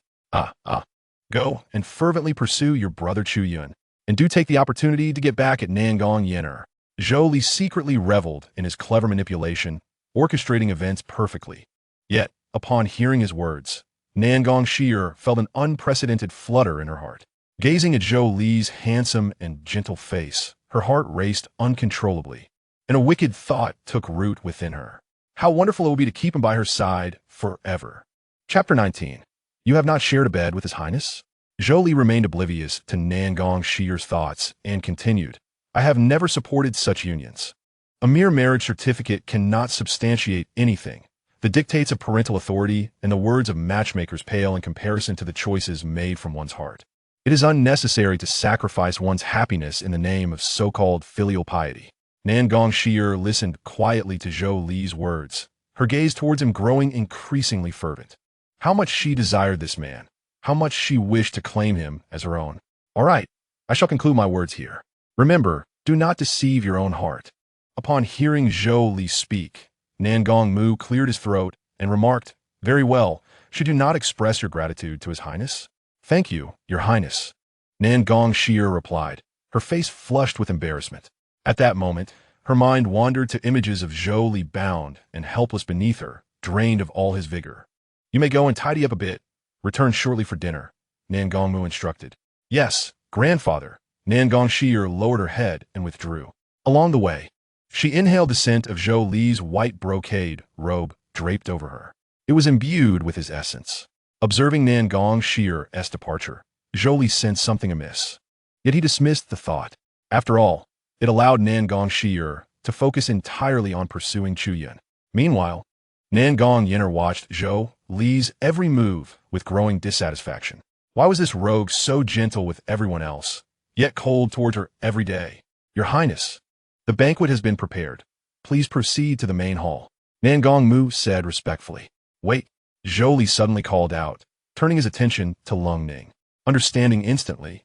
Go and fervently pursue your brother Chu Yun, and do take the opportunity to get back at Nan Gong Yan'er. Zhou Li secretly reveled in his clever manipulation, orchestrating events perfectly. Yet, upon hearing his words, Nan Gong Yan'er felt an unprecedented flutter in her heart. Gazing at Zhou Li's handsome and gentle face, her heart raced uncontrollably, and a wicked thought took root within her. How wonderful it would be to keep him by her side forever. Chapter 19. You have not shared a bed with His Highness? Zhou Li remained oblivious to Nan Gong Yan'er's thoughts and continued. I have never supported such unions. A mere marriage certificate cannot substantiate anything. The dictates of parental authority and the words of matchmakers pale in comparison to the choices made from one's heart. It is unnecessary to sacrifice one's happiness in the name of so-called filial piety. Nan Gong Yan'er listened quietly to Zhou Li's words, her gaze towards him growing increasingly fervent. How much she desired this man, how much she wished to claim him as her own. All right, I shall conclude my words here. Remember, do not deceive your own heart. Upon hearing Zhou Li speak, Nan Gong Mu cleared his throat and remarked, Very well, should you not express your gratitude to His Highness? Thank you, Your Highness. Nan Gong Yan'er replied, her face flushed with embarrassment. At that moment, her mind wandered to images of Zhou Li bound and helpless beneath her, drained of all his vigor. You may go and tidy up a bit. Return shortly for dinner, Nan Gong Mu instructed. Yes, grandfather. Nan Gong Yan'er lowered her head and withdrew. Along the way, she inhaled the scent of Zhou Li's white brocade robe draped over her. It was imbued with his essence. Observing Nan Gong Yan'er's departure, Zhou Li sensed something amiss. Yet he dismissed the thought. After all, it allowed Nan Gong Yan'er to focus entirely on pursuing Chu Yun. Meanwhile, Nan Gong Yan'er watched Zhou Li's every move with growing dissatisfaction. Why was this rogue so gentle with everyone else, yet cold towards her every day? Your Highness, the banquet has been prepared. Please proceed to the main hall. Nan Gong Mu said respectfully. Wait, Zhou Li suddenly called out, turning his attention to Lung Ning. Understanding instantly,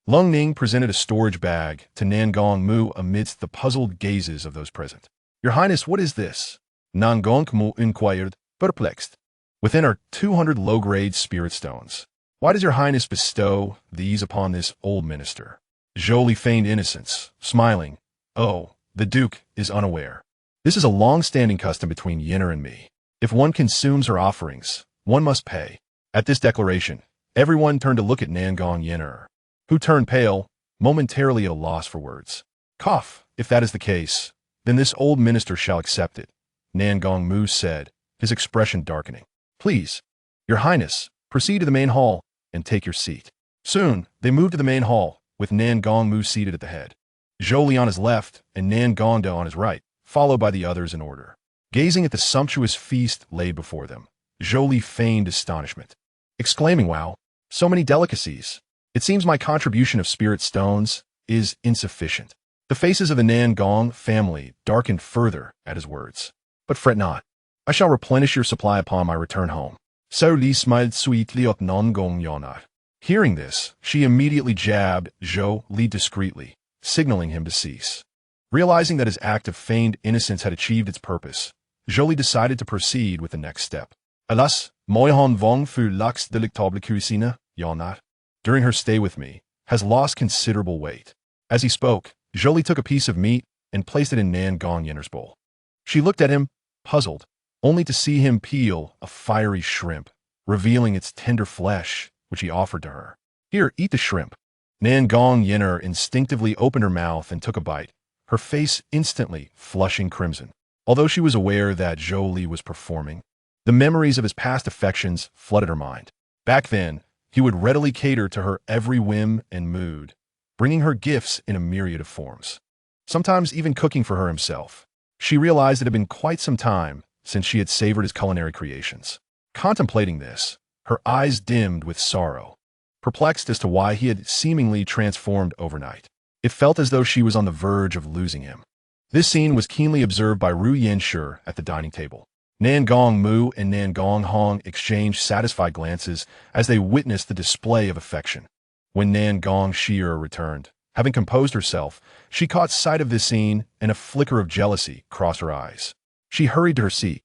Lung Ning presented a storage bag to Nan Gong Mu amidst the puzzled gazes of those present. Your Highness, what is this? Nan Gong Mu inquired, perplexed. Within are 200 low-grade spirit stones. Why does Your Highness bestow these upon this old minister? Zhou Li feigned innocence, smiling. Oh, the Duke is unaware. This is a long-standing custom between Yan'er and me. If one consumes her offerings, one must pay. At this declaration, everyone turned to look at Nan Gong Yan'er, who turned pale, momentarily at a loss for words. Cough, if that is the case, then this old minister shall accept it. Nan Gong said, his expression darkening. Please, Your Highness, proceed to the main hall and take your seat. Soon, they moved to the main hall, with Nan Gong seated at the head, Zhou Li on his left and Nan Gong on his right, followed by the others in order. Gazing at the sumptuous feast laid before them, Zhou Li feigned astonishment, exclaiming, "Wow, so many delicacies. It seems my contribution of spirit stones is insufficient." The faces of the Nan Gong family darkened further at his words. "But fret not. I shall replenish your supply upon my return home." Zhou Li smiled sweetly at Nan Gong Yan'er. Hearing this, she immediately jabbed Zhou Li discreetly, signaling him to cease. Realizing that his act of feigned innocence had achieved its purpose, Zhou Li decided to proceed with the next step. "Alas, moi han vong fu lux delectable cuisine, Yan'er, during her stay with me, has lost considerable weight." As he spoke, Zhou Li took a piece of meat and placed it in Nan Gong Yan'er's bowl. She looked at him, puzzled, only to see him peel a fiery shrimp, revealing its tender flesh, which he offered to her. "Here, eat the shrimp." Nan Gong Yan'er instinctively opened her mouth and took a bite, her face instantly flushing crimson. Although she was aware that Zhou Li was performing, the memories of his past affections flooded her mind. Back then, he would readily cater to her every whim and mood, bringing her gifts in a myriad of forms, sometimes even cooking for her himself. She realized it had been quite some time since she had savored his culinary creations. Contemplating this, her eyes dimmed with sorrow, perplexed as to why he had seemingly transformed overnight. It felt as though she was on the verge of losing him. This scene was keenly observed by Ru Yan'er at the dining table. Nan Gong and Nan Gong Hong exchanged satisfied glances as they witnessed the display of affection. When Nan Gong Yan'er returned, having composed herself, she caught sight of this scene and a flicker of jealousy crossed her eyes. She hurried to her seat,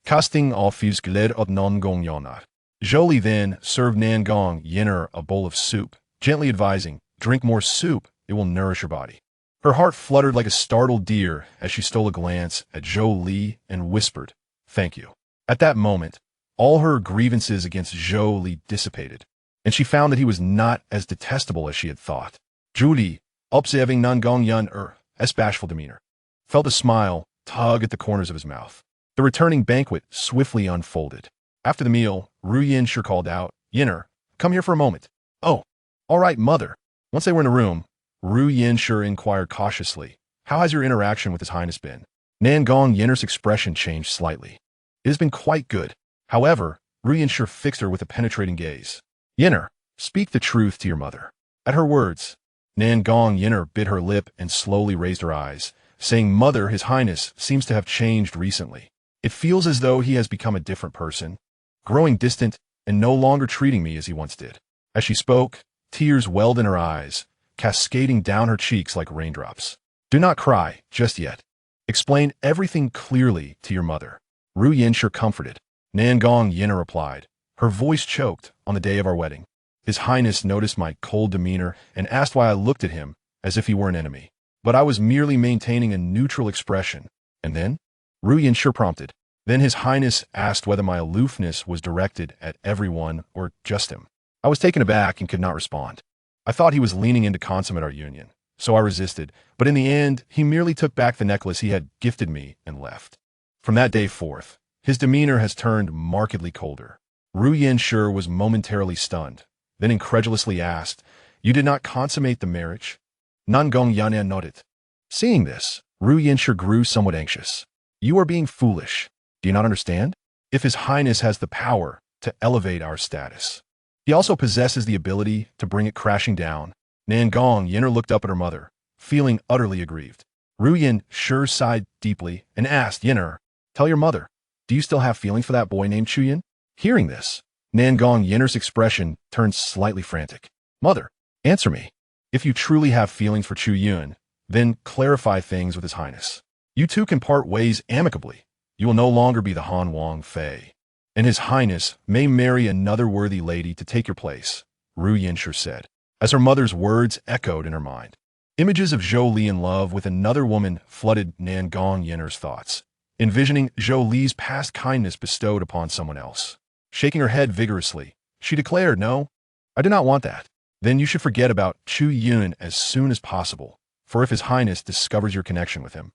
casting off his gled at Nan Gong Yan'er. Zhou Li then served Nan Gong Yan'er a bowl of soup, gently advising, "Drink more soup, it will nourish your body." Her heart fluttered like a startled deer as she stole a glance at Zhou Li and whispered, "Thank you." At that moment, all her grievances against Zhou Li dissipated, and she found that he was not as detestable as she had thought. Zhou Li, observing Nan Gong Yan'er's bashful demeanor, felt a smile tug at the corners of his mouth. The returning banquet swiftly unfolded. After the meal, Ru Yan'er called out, "Yan'er, come here for a moment." "Oh, all right, mother." Once they were in the room, Ru Yan'er inquired cautiously, "How has your interaction with His Highness been?" Nan Gong Yan'er's expression changed slightly. "It has been quite good." However, Ru Yan'er fixed her with a penetrating gaze. "Yan'er, speak the truth to your mother." At her words, Nan Gong Yan'er bit her lip and slowly raised her eyes, saying, "Mother, His Highness seems to have changed recently. It feels as though he has become a different person, growing distant and no longer treating me as he once did." As she spoke, tears welled in her eyes, cascading down her cheeks like raindrops. "Do not cry just yet. Explain everything clearly to your mother." Ru Yan'er comforted. Nan Gong Yan'er replied, her voice choked, "On the day of our wedding, His Highness noticed my cold demeanor and asked why I looked at him as if he were an enemy. But I was merely maintaining a neutral expression. And then?" Ru Yan'er prompted. "Then His Highness asked whether my aloofness was directed at everyone or just him. I was taken aback and could not respond. I thought he was leaning in to consummate our union, so I resisted, but in the end, he merely took back the necklace he had gifted me and left. From that day forth, his demeanor has turned markedly colder." Ru Yan'er was momentarily stunned, then incredulously asked, "You did not consummate the marriage?" Nan Gong Yan'er nodded. Seeing this, Ru Yan'er grew somewhat anxious. "You are being foolish. Do you not understand? If His Highness has the power to elevate our status, he also possesses the ability to bring it crashing down." Nan Gong Yan'er looked up at her mother, feeling utterly aggrieved. Ru Yan'er sighed deeply and asked, "Yan'er, tell your mother, do you still have feelings for that boy named Chu Yun?" Hearing this, Nan Gong Yan'er's expression turned slightly frantic. "Mother, answer me. If you truly have feelings for Chu Yun, then clarify things with His Highness. You two can part ways amicably. You will no longer be the Han Wang Fei, and His Highness may marry another worthy lady to take your place," Ru Yan'er said, as her mother's words echoed in her mind. Images of Zhou Li in love with another woman flooded Nan Gong Yan'er's thoughts, envisioning Zhou Li's past kindness bestowed upon someone else. Shaking her head vigorously, she declared, "No, I do not want that." "Then you should forget about Chu Yun as soon as possible, for if His Highness discovers your connection with him,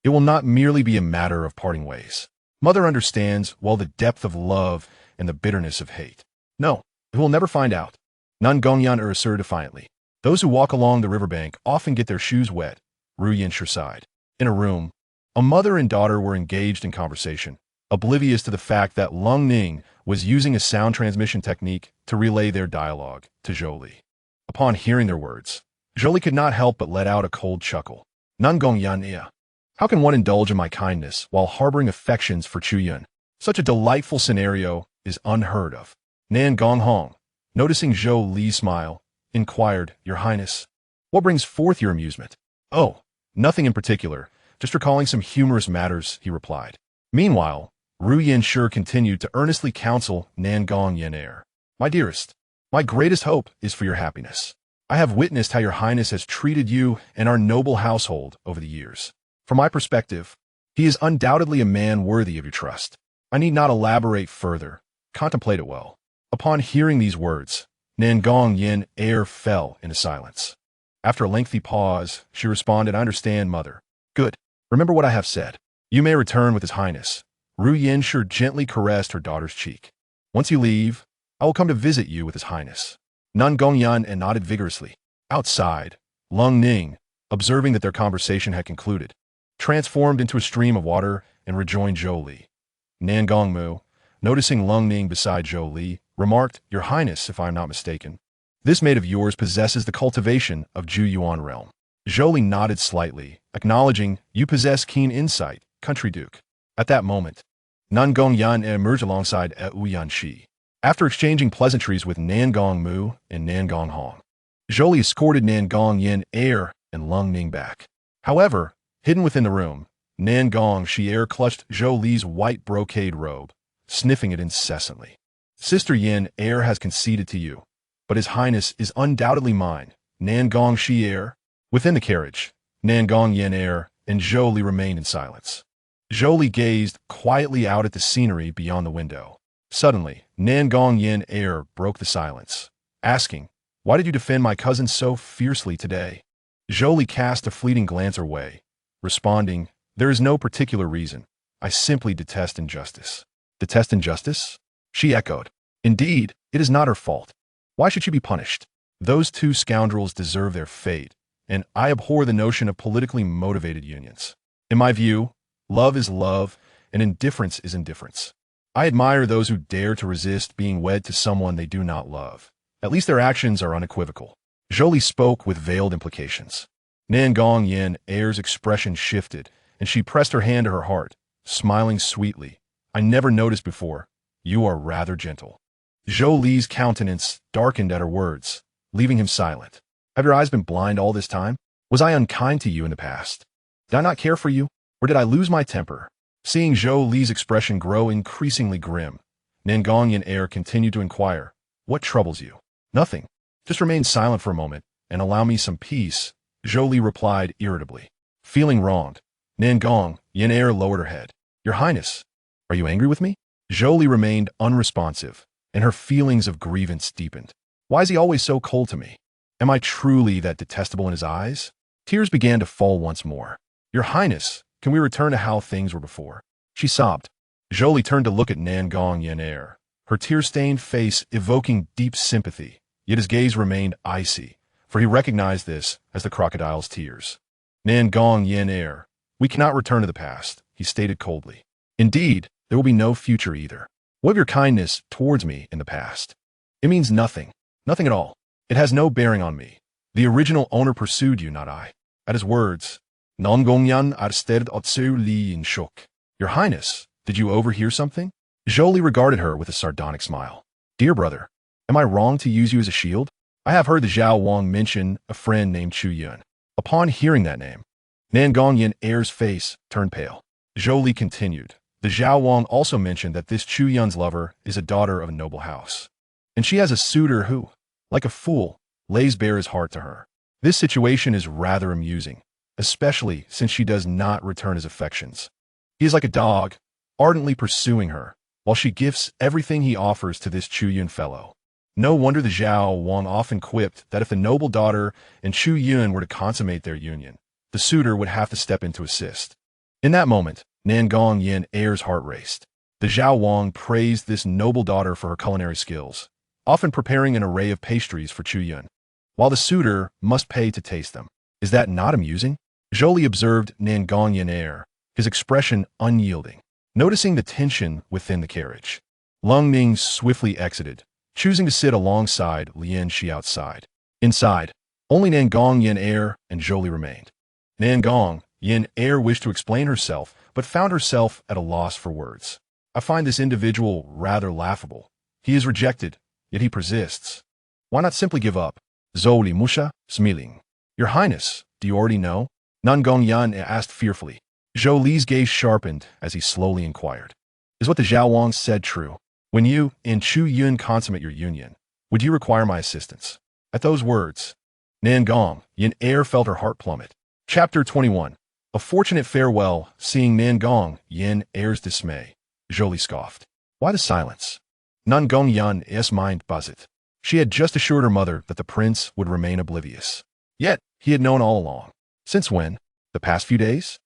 It will not merely be a matter of parting ways. Mother understands well the depth of love and the bitterness of hate. No, it will never find out. Nan Gong Yan'er asserted defiantly. Those who walk along the riverbank often get their shoes wet, Ru Yinshi sighed. In a room, a mother and daughter were engaged in conversation, oblivious to the fact that Lung Ning was using a sound transmission technique to relay their dialogue to Zhou Li. Upon hearing their words, Zhou Li could not help but let out a cold chuckle. Nan Gong Yan'er. How can one indulge in my kindness while harboring affections for Chu Yun? Such a delightful scenario is unheard of. Nan Gong Hong, noticing Zhou Li's smile, inquired, Your Highness, what brings forth your amusement? Oh, nothing in particular, just recalling some humorous matters, he replied. Meanwhile, Ru Yinshi continued to earnestly counsel Nan Gong Yan'er. My dearest, my greatest hope is for your happiness. I have witnessed how your Highness has treated you and our noble household over the years. From my perspective, he is undoubtedly a man worthy of your trust. I need not elaborate further. Contemplate it well. Upon hearing these words, Nan Gong Yan'er fell into silence. After a lengthy pause, she responded, I understand, mother. Good. Remember what I have said. You may return with His Highness. Ru Yinshi gently caressed her daughter's cheek. Once you leave, I will come to visit you with His Highness. Nan Gong Yan'er nodded vigorously. Outside, Lung Ning, observing that their conversation had concluded, transformed into a stream of water and rejoined Zhou Li. Nan Gong Mu, noticing Lung Ning beside Zhou Li, remarked, Your Highness, if I am not mistaken, this maid of yours possesses the cultivation of Zhu Yuan realm. Zhou Li nodded slightly, acknowledging, You possess keen insight, country duke. At that moment, Nan Gong Yan'er emerged alongside Wu Yanxi. After exchanging pleasantries with Nan Gong Mu and Nan Gong Hong, Zhou Li escorted Nan Gong Yan'er and Lung Ning back. However, hidden within the room, Nan Gong Yan'er clutched Zhou Li's white brocade robe, sniffing it incessantly. Sister Yan'er has conceded to you, but His Highness is undoubtedly mine. Nan Gong Yan'er. Within the carriage, Nan Gong Yan'er and Zhou Li remained in silence. Zhou Li gazed quietly out at the scenery beyond the window. Suddenly, Nan Gong Yan'er broke the silence, asking, Why did you defend my cousin so fiercely today? Zhou Li cast a fleeting glance her way, responding, There is no particular reason. I simply detest injustice. Detest injustice? She echoed. Indeed, it is not her fault. Why should she be punished? Those two scoundrels deserve their fate, and I abhor the notion of politically motivated unions. In my view, love is love, and indifference is indifference. I admire those who dare to resist being wed to someone they do not love. At least their actions are unequivocal. Zhou Li spoke with veiled implications. Nan Gong Yan'er's expression shifted, and she pressed her hand to her heart, smiling sweetly. I never noticed before. You are rather gentle. Zhou Li's countenance darkened at her words, leaving him silent. Have your eyes been blind all this time? Was I unkind to you in the past? Did I not care for you? Or did I lose my temper? Seeing Zhou Li's expression grow increasingly grim, Nan Gong Yan'er continued to inquire, What troubles you? Nothing. Just remain silent for a moment and allow me some peace, Zhou Li replied irritably. Feeling wronged, Nan Gong Yan'er lowered her head. Your Highness, are you angry with me? Zhou Li remained unresponsive, and her feelings of grievance deepened. Why is he always so cold to me? Am I truly that detestable in his eyes? Tears began to fall once more. Your Highness, can we return to how things were before? She sobbed. Zhou Li turned to look at Nan Gong Yan'er, her tear-stained face evoking deep sympathy, yet his gaze remained icy, for he recognized this as the crocodile's tears. Nan Gong Yan'er, we cannot return to the past, he stated coldly. Indeed, there will be no future either. What of your kindness towards me in the past? It means nothing. Nothing at all. It has no bearing on me. The original owner pursued you, not I. At his words, Nan Gong Yan'er stared at Zhou Li in shock. Your Highness, did you overhear something? Zhou Li regarded her with a sardonic smile. Dear brother, am I wrong to use you as a shield? I have heard the Zhao Wang mention a friend named Chu Yun. Upon hearing that name, Nan Gong Yan'er's face turned pale. Zhou Li continued. The Zhao Wang also mentioned that this Chu Yun's lover is a daughter of a noble house, and she has a suitor who, like a fool, lays bare his heart to her. This situation is rather amusing, especially since she does not return his affections. He is like a dog, ardently pursuing her, while she gifts everything he offers to this Chu Yun fellow. No wonder the Zhao Wang often quipped that if the noble daughter and Chu Yun were to consummate their union, the suitor would have to step in to assist. In that moment, Nan Gong Yan'er's heart raced. The Zhao Wang praised this noble daughter for her culinary skills, often preparing an array of pastries for Chu Yun, while the suitor must pay to taste them. Is that not amusing? Zhou Li observed Nan Gong Yan'er, his expression unyielding. Noticing the tension within the carriage, Lung Ning swiftly exited, choosing to sit alongside Lian Shi outside. Inside, only Nan Gong Yan'er and Zhou Li remained. Nan Gong Yan'er wished to explain herself, but found herself at a loss for words. I find this individual rather laughable. He is rejected, yet he persists. Why not simply give up? Zhou Li Musha, smiling. Your Highness, do you already know? Nan Gong Yan'er asked fearfully. Zhou Li's gaze sharpened as he slowly inquired. Is what the Zhao Wang said true? When you and Chu Yun consummate your union, would you require my assistance? At those words, Nan Gong Yan'er felt her heart plummet. Chapter 21. A fortunate farewell. Seeing Nan Gong Yan'er's dismay, Zhou Li scoffed. Why the silence? Nan Gong Yan'er's mind buzzed. She had just assured her mother that the prince would remain oblivious. Yet, he had known all along. Since when? The past few days?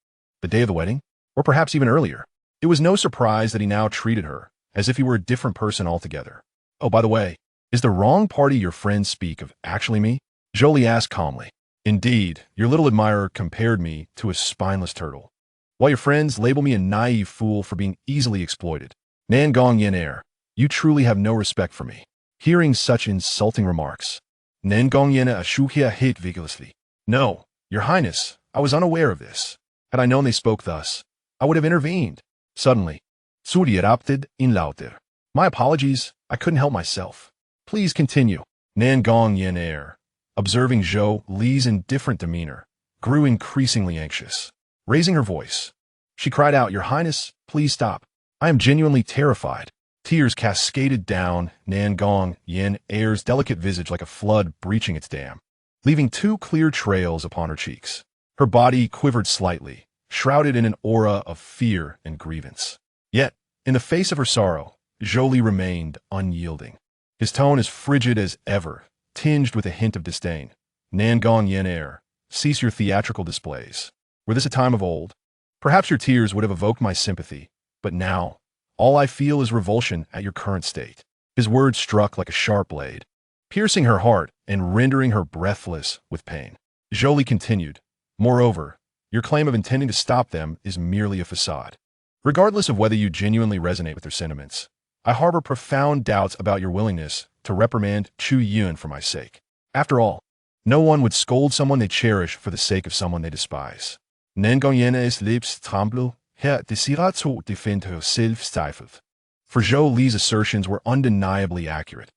The day of the wedding? Or perhaps even earlier? It was no surprise that he now treated her as if he were a different person altogether. Oh, by the way, is the wrong party your friends speak of actually me? Zhou Li asked calmly. Indeed, your little admirer compared me to a spineless turtle, while your friends label me a naive fool for being easily exploited. Nan Gong Yan'er, you truly have no respect for me. Hearing such insulting remarks, Nan Gong Yan'er xianxia hit vigorously. No, your Highness, I was unaware of this. Had I known they spoke thus, I would have intervened. Suddenly, Zhou Li erupted in lauter. My apologies, I couldn't help myself. Please continue. Nan Gong Yan'er, observing Zhou Li's indifferent demeanor, grew increasingly anxious. Raising her voice, she cried out, Your Highness, please stop. I am genuinely terrified. Tears cascaded down Nan Gong Yan'er's delicate visage like a flood breaching its dam, leaving two clear trails upon her cheeks. Her body quivered slightly, shrouded in an aura of fear and grievance. Yet, in the face of her sorrow, Zhou Li remained unyielding. His tone as frigid as ever, tinged with a hint of disdain. Nan Gong Yan'er, cease your theatrical displays. Were this a time of old? Perhaps your tears would have evoked my sympathy, but now, all I feel is revulsion at your current state. His words struck like a sharp blade, piercing her heart and rendering her breathless with pain. Zhou Li continued, Moreover, your claim of intending to stop them is merely a facade. Regardless of whether you genuinely resonate with their sentiments, I harbor profound doubts about your willingness to reprimand Chu Yun for my sake. After all, no one would scold someone they cherish for the sake of someone they despise. Nan Gong Yan'er's lips trembled, her désirat zu defend herself stifled. For Zhou Li's assertions were undeniably accurate.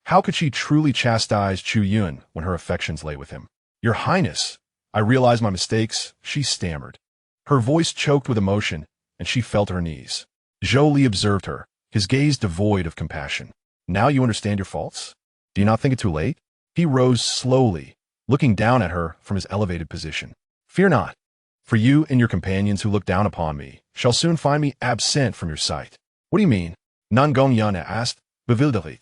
How could she truly chastise Chu Yun when her affections lay with him? Your Highness, I realize my mistakes, she stammered. Her voice choked with emotion, and she fell to her knees. Zhou Li observed her, his gaze devoid of compassion. Now you understand your faults? Do you not think it too late? He rose slowly, looking down at her from his elevated position. Fear not, for you and your companions who look down upon me shall soon find me absent from your sight. What do you mean? Nan Gong Yan'er asked, bewildered.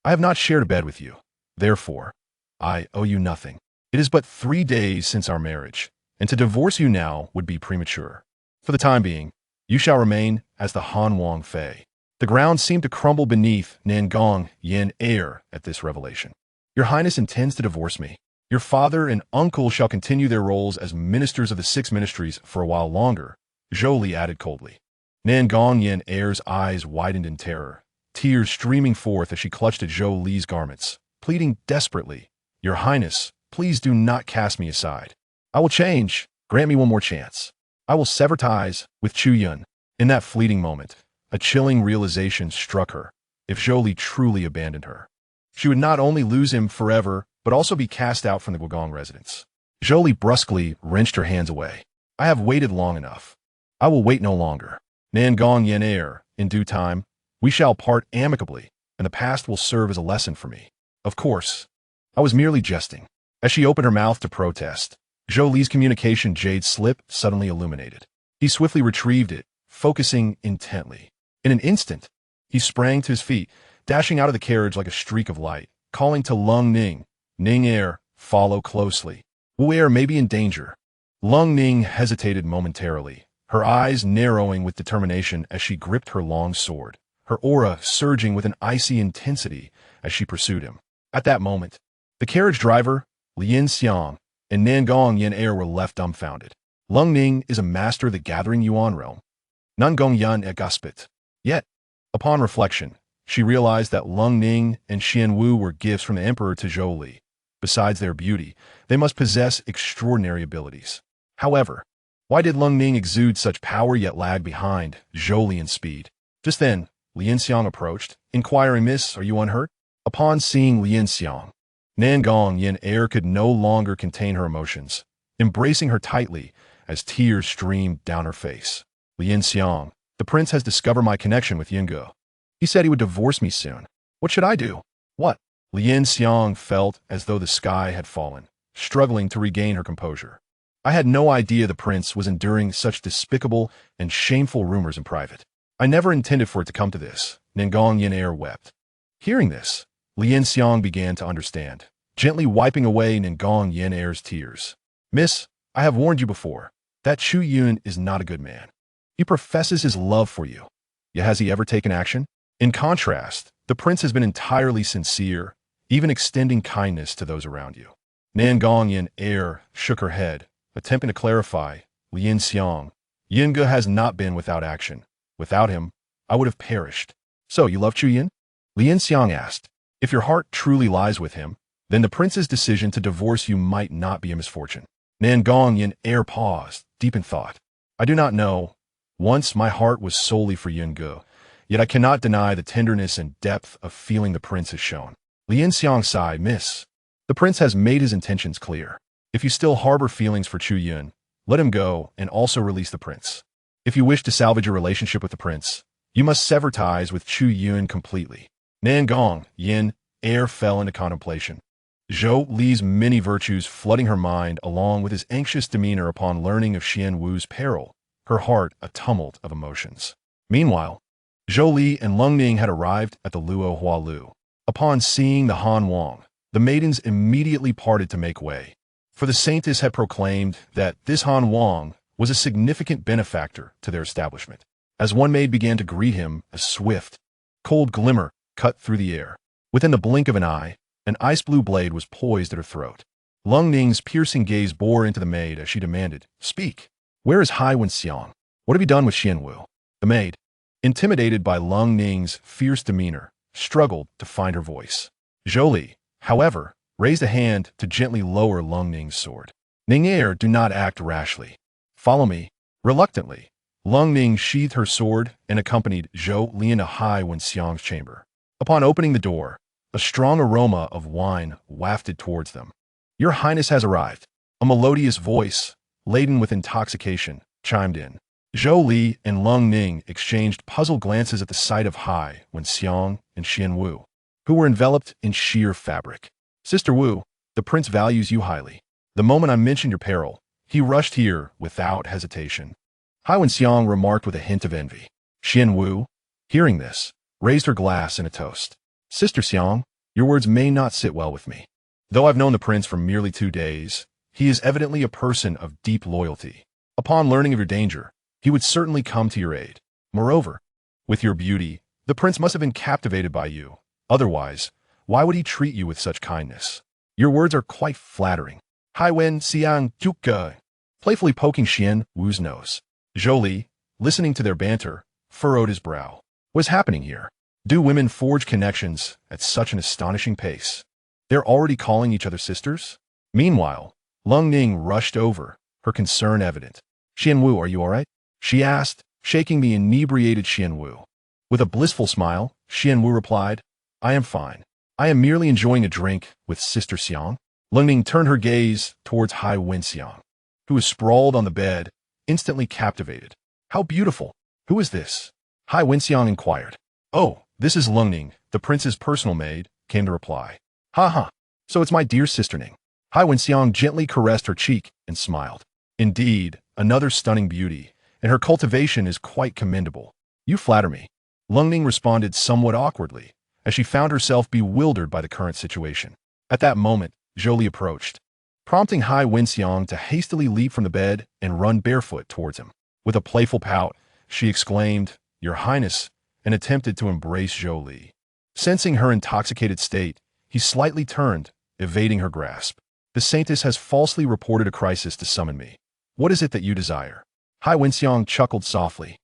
I have not shared a bed with you. Therefore, I owe you nothing. It is but 3 days since our marriage, and to divorce you now would be premature. For the time being, you shall remain as the Han Wang Fei. The ground seemed to crumble beneath Nan Gong Yan'er at this revelation. Your Highness intends to divorce me. Your father and uncle shall continue their roles as ministers of the 6 ministries for a while longer, Zhou Li added coldly. Nan Gong Yan'er's eyes widened in terror, tears streaming forth as she clutched at Zhou Li's garments, pleading desperately, Your Highness, please do not cast me aside. I will change. Grant me one more chance. I will sever ties with Chu Yun. In that fleeting moment, a chilling realization struck her. If Zhou Li truly abandoned her, she would not only lose him forever, but also be cast out from the Guogong residence. Zhou Li brusquely wrenched her hands away. I have waited long enough. I will wait no longer. Nan Gong Yan'er, in due time, we shall part amicably, and the past will serve as a lesson for me. Of course, I was merely jesting. As she opened her mouth to protest, Zhou Li's communication jade slip suddenly illuminated. He swiftly retrieved it, focusing intently. In an instant, he sprang to his feet, dashing out of the carriage like a streak of light, calling to Lung Ning, Ning follow closely. Wu may be in danger. Lung Ning hesitated momentarily, her eyes narrowing with determination as she gripped her long sword, her aura surging with an icy intensity as she pursued him. At that moment, the carriage driver, Lian Xiang, and Nan Gong Yan'er were left dumbfounded. Lung Ning is a master of the Gathering Yuan realm. Nan Gong Yan'er gasped. Yet, upon reflection, she realized that Lung Ning and Xian Wu were gifts from the emperor to Zhou Li. Besides their beauty, they must possess extraordinary abilities. However, why did Lung Ning exude such power yet lag behind Zhou Li in speed? Just then, Lian Xiang approached, inquiring, "Miss, are you unhurt?" Upon seeing Lian Xiang, Nan Gong Yan'er could no longer contain her emotions, embracing her tightly as tears streamed down her face. "Lian Xiang, the prince has discovered my connection with Yinge. He said he would divorce me soon. What should I do?" "What?" Lian Xiang felt as though the sky had fallen, struggling to regain her composure. "I had no idea the prince was enduring such despicable and shameful rumors in private. I never intended for it to come to this." Nan Gong Yan'er wept. Hearing this, Lian Xiang began to understand, gently wiping away Nan Gong Yan'er's tears. "Miss, I have warned you before. That Chu Yun is not a good man. He professes his love for you. Yet has he ever taken action? In contrast, the prince has been entirely sincere, even extending kindness to those around you." Nan Gong Yan'er shook her head, attempting to clarify. "Lian Xiang, Yinge has not been without action. Without him, I would have perished." "So, you love Chu Yun?" Lian Xiang asked. "If your heart truly lies with him, then the prince's decision to divorce you might not be a misfortune." Nan Gong Yan'er paused, deep in thought. "I do not know. Once my heart was solely for Yinge, yet I cannot deny the tenderness and depth of feeling the prince has shown." Lian Xiang sighed. "Miss, the prince has made his intentions clear. If you still harbor feelings for Chu Yun, let him go and also release the prince. If you wish to salvage your relationship with the prince, you must sever ties with Chu Yun completely." Nan Gong Yan'er fell into contemplation. Zhou Li's many virtues flooding her mind along with his anxious demeanor upon learning of Xian Wu's peril, her heart a tumult of emotions. Meanwhile, Zhou Li and Lung Ning had arrived at the Luo Hualu. Upon seeing the Han Wang, the maidens immediately parted to make way, for the Saintesses had proclaimed that this Han Wang was a significant benefactor to their establishment. As one maid began to greet him, a swift, cold glimmer cut through the air. Within the blink of an eye, an ice-blue blade was poised at her throat. Lung Ning's piercing gaze bore into the maid as she demanded, "Speak. Where is Highness Xiang? What have you done with Xian Wu?" The maid, intimidated by Lung Ning's fierce demeanor, struggled to find her voice. Zhou Li, however, raised a hand to gently lower Lung Ning's sword. "Yan'er, do not act rashly. Follow me." Reluctantly, Lung Ning sheathed her sword and accompanied Zhou Li into Highness Xiang's chamber. Upon opening the door, a strong aroma of wine wafted towards them. "Your Highness has arrived." A melodious voice, laden with intoxication, chimed in. Zhou Li and Lung Ning exchanged puzzled glances at the sight of Highness Xiang and Xian Wu, who were enveloped in sheer fabric. "Sister Wu, the prince values you highly. The moment I mentioned your peril, he rushed here without hesitation." Highness Xiang remarked with a hint of envy. Xian Wu, hearing this, raised her glass in a toast. "Sister Xiang, your words may not sit well with me. Though I've known the prince for merely 2 days, he is evidently a person of deep loyalty. Upon learning of your danger, he would certainly come to your aid. Moreover, with your beauty, the prince must have been captivated by you. Otherwise, why would he treat you with such kindness? Your words are quite flattering." Highness Xiang Cuckolding, playfully poking Xian Wu's nose. Zhou Li, listening to their banter, furrowed his brow. What is happening here? Do women forge connections at such an astonishing pace? They're already calling each other sisters? Meanwhile, Lung Ning rushed over, her concern evident. "Xian Wu, are you all right?" she asked, shaking the inebriated Xian Wu. With a blissful smile, Xian Wu replied, "I am fine. I am merely enjoying a drink with Sister Xiang." Lung Ning turned her gaze towards Highness Xiang, who was sprawled on the bed, instantly captivated. "How beautiful! Who is this?" Highness Xiang inquired. "Oh, this is Lung Ning, the prince's personal maid," came the reply. "Ha ha, so it's my dear sister Ning." Highness Xiang gently caressed her cheek and smiled. "Indeed, another stunning beauty, and her cultivation is quite commendable. You flatter me." Lung Ning responded somewhat awkwardly, as she found herself bewildered by the current situation. At that moment, Zhou Li approached, prompting Highness Xiang to hastily leap from the bed and run barefoot towards him. With a playful pout, she exclaimed, "Your Highness," and attempted to embrace Zhou Li. Sensing her intoxicated state, he slightly turned, evading her grasp. "The Saintess has falsely reported a crisis to summon me. What is it that you desire?" Hai Wenxiang chuckled softly,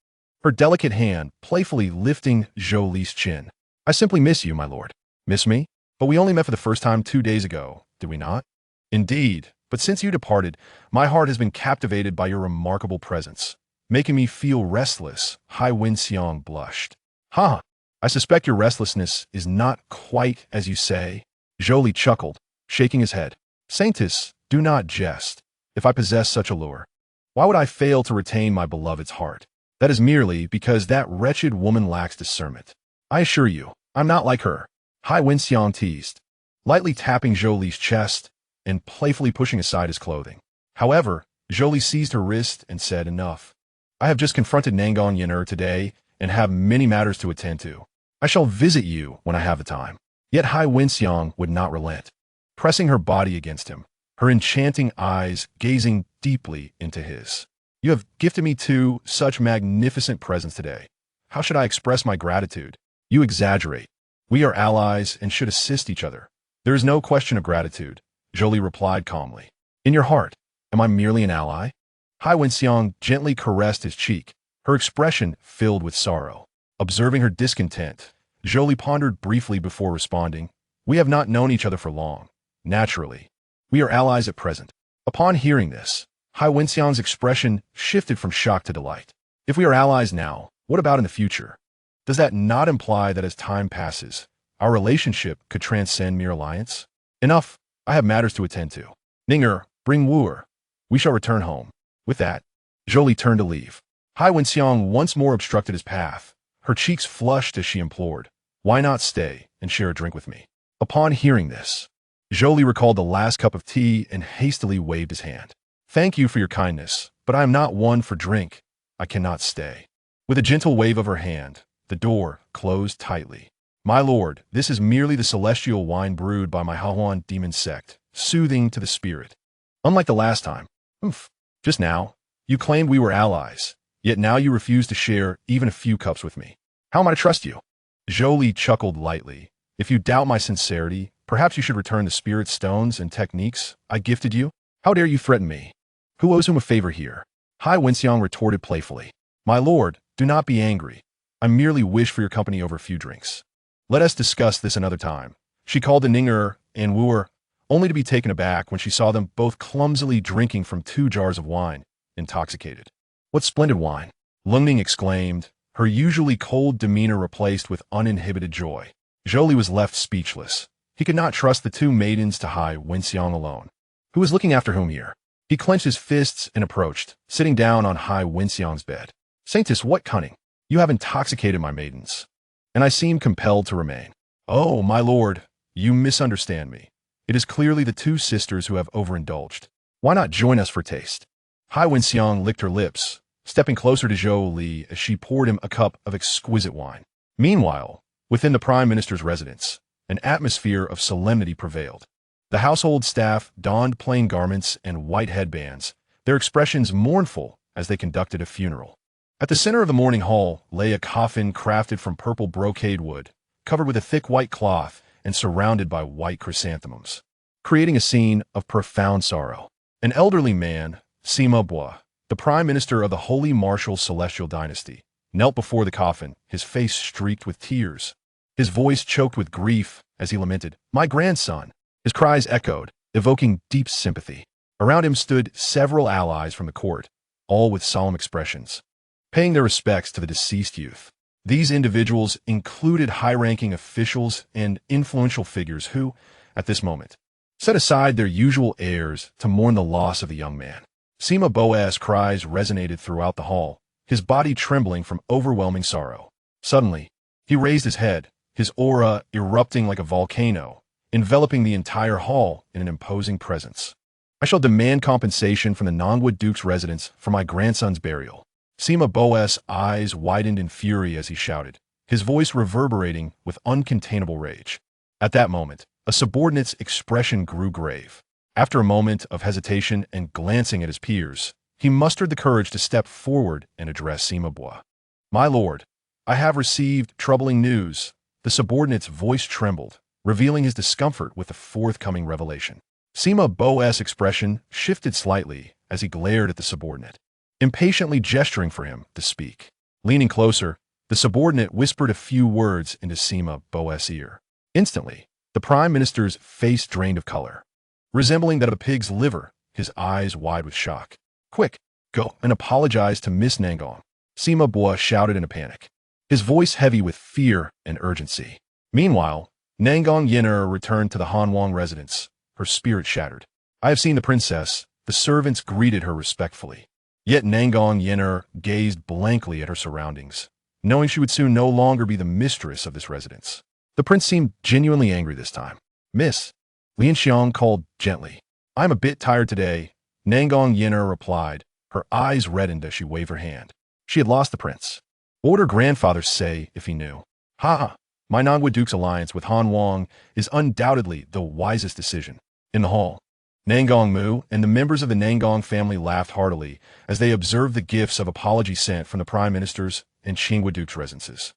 her delicate hand playfully lifting Zhou Li's chin. "I simply miss you, my lord." "Miss me? But we only met for the first time 2 days ago, did we not?" "Indeed, but since you departed, my heart has been captivated by your remarkable presence, making me feel restless." Hai Wenxiang blushed. "Ha! I suspect your restlessness is not quite as you say." Zhou Li chuckled, shaking his head. "Saintess, do not jest. If I possess such allure, why would I fail to retain my beloved's heart? That is merely because that wretched woman lacks discernment. I assure you, I'm not like her." Hai Wenxiang teased, lightly tapping Zhou Li's chest and playfully pushing aside his clothing. However, Zhou Li seized her wrist and said, "Enough. I have just confronted Nan Gong Yan'er today and have many matters to attend to. I shall visit you when I have the time." Yet Hai Wenxiang would not relent, pressing her body against him, her enchanting eyes gazing deeply into his. "You have gifted me two such magnificent presents today. How should I express my gratitude?" "You exaggerate. We are allies and should assist each other." "There is no question of gratitude," Zhou Li replied calmly. "In your heart, am I merely an ally?" Hai Wenxiang gently caressed his cheek, her expression filled with sorrow. Observing her discontent, Zhou Li pondered briefly before responding, "We have not known each other for long. Naturally, we are allies at present." Upon hearing this, Hai Wenxiang's expression shifted from shock to delight. "If we are allies now, what about in the future? Does that not imply that as time passes, our relationship could transcend mere alliance?" "Enough, I have matters to attend to. Ninger, bring wooer. We shall return home." With that, Zhou Li turned to leave. Hai Wenxiang once more obstructed his path, her cheeks flushed as she implored, "Why not stay and share a drink with me?" Upon hearing this, Zhou Li recalled the last cup of tea and hastily waved his hand. "Thank you for your kindness, but I am not one for drink. I cannot stay." With a gentle wave of her hand, the door closed tightly. "My lord, this is merely the celestial wine brewed by my Hahuan demon sect, soothing to the spirit. Unlike the last time, just now, you claimed we were allies, yet now you refuse to share even a few cups with me. How am I to trust you?" Zhou Li chuckled lightly. "If you doubt my sincerity, perhaps you should return the spirit stones and techniques I gifted you. How dare you threaten me? Who owes whom a favor here?" Hai Wenxiang retorted playfully. "My lord, do not be angry. I merely wish for your company over a few drinks. Let us discuss this another time." She called the Ninger and wooer, only to be taken aback when she saw them both clumsily drinking from 2 jars of wine, intoxicated. "What splendid wine!" Lungning exclaimed, her usually cold demeanor replaced with uninhibited joy. Zhou Li was left speechless. He could not trust the 2 maidens to Hai Wenxiang alone. Who was looking after whom here? He clenched his fists and approached, sitting down on Hai Wenxiang's bed. "Saintess, what cunning! You have intoxicated my maidens, and I seem compelled to remain." "Oh, my lord, you misunderstand me. It is clearly the 2 sisters who have overindulged. Why not join us for taste?" Hai Wenxiang licked her lips, stepping closer to Zhou Li as she poured him a cup of exquisite wine. Meanwhile, within the Prime Minister's residence, an atmosphere of solemnity prevailed. The household staff donned plain garments and white headbands, their expressions mournful as they conducted a funeral. At the center of the mourning hall lay a coffin crafted from purple brocade wood, covered with a thick white cloth and surrounded by white chrysanthemums, creating a scene of profound sorrow. An elderly man, Sima Bois, the Prime Minister of the Holy Martial Celestial Dynasty, knelt before the coffin, his face streaked with tears. His voice choked with grief as he lamented, "My grandson." His cries echoed, evoking deep sympathy. Around him stood several allies from the court, all with solemn expressions, paying their respects to the deceased youth. These individuals included high-ranking officials and influential figures who, at this moment, set aside their usual airs to mourn the loss of the young man. Sima Boas' cries resonated throughout the hall, his body trembling from overwhelming sorrow. Suddenly, he raised his head, his aura erupting like a volcano, enveloping the entire hall in an imposing presence. "I shall demand compensation from the Nongwood Duke's residence for my grandson's burial." Sima Boas' eyes widened in fury as he shouted, his voice reverberating with uncontainable rage. At that moment, a subordinate's expression grew grave. After a moment of hesitation and glancing at his peers, He mustered the courage to step forward and address Sima Bo. "My lord, I have received troubling news." The subordinate's voice trembled, revealing his discomfort with the forthcoming revelation. Sima Bo's expression shifted slightly as he glared at the subordinate, impatiently gesturing for him to speak. Leaning closer, the subordinate whispered a few words into Sima Bo's ear. Instantly, the prime minister's face drained of color, resembling that of a pig's liver, his eyes wide with shock. "Quick, go and apologize to Miss Nan Gong," Sima Bo shouted in a panic, his voice heavy with fear and urgency. Meanwhile, Nan Gong Yan'er returned to the Han Wang residence, her spirit shattered. "I have seen the princess," the servants greeted her respectfully. Yet Nan Gong Yan'er gazed blankly at her surroundings, knowing she would soon no longer be the mistress of this residence. The prince seemed genuinely angry this time. "Miss," Lian Xiang called gently. "I'm a bit tired today," Nan Gong Yan'er replied, her eyes reddened as she waved her hand. She had lost the prince. What would her grandfather say if he knew? "Ha! My Nangwa Duke's alliance with Han Wang is undoubtedly the wisest decision." In the hall, Nan Gong Mu and the members of the Nan Gong family laughed heartily as they observed the gifts of apology sent from the prime ministers and Qingwa Duke's residences.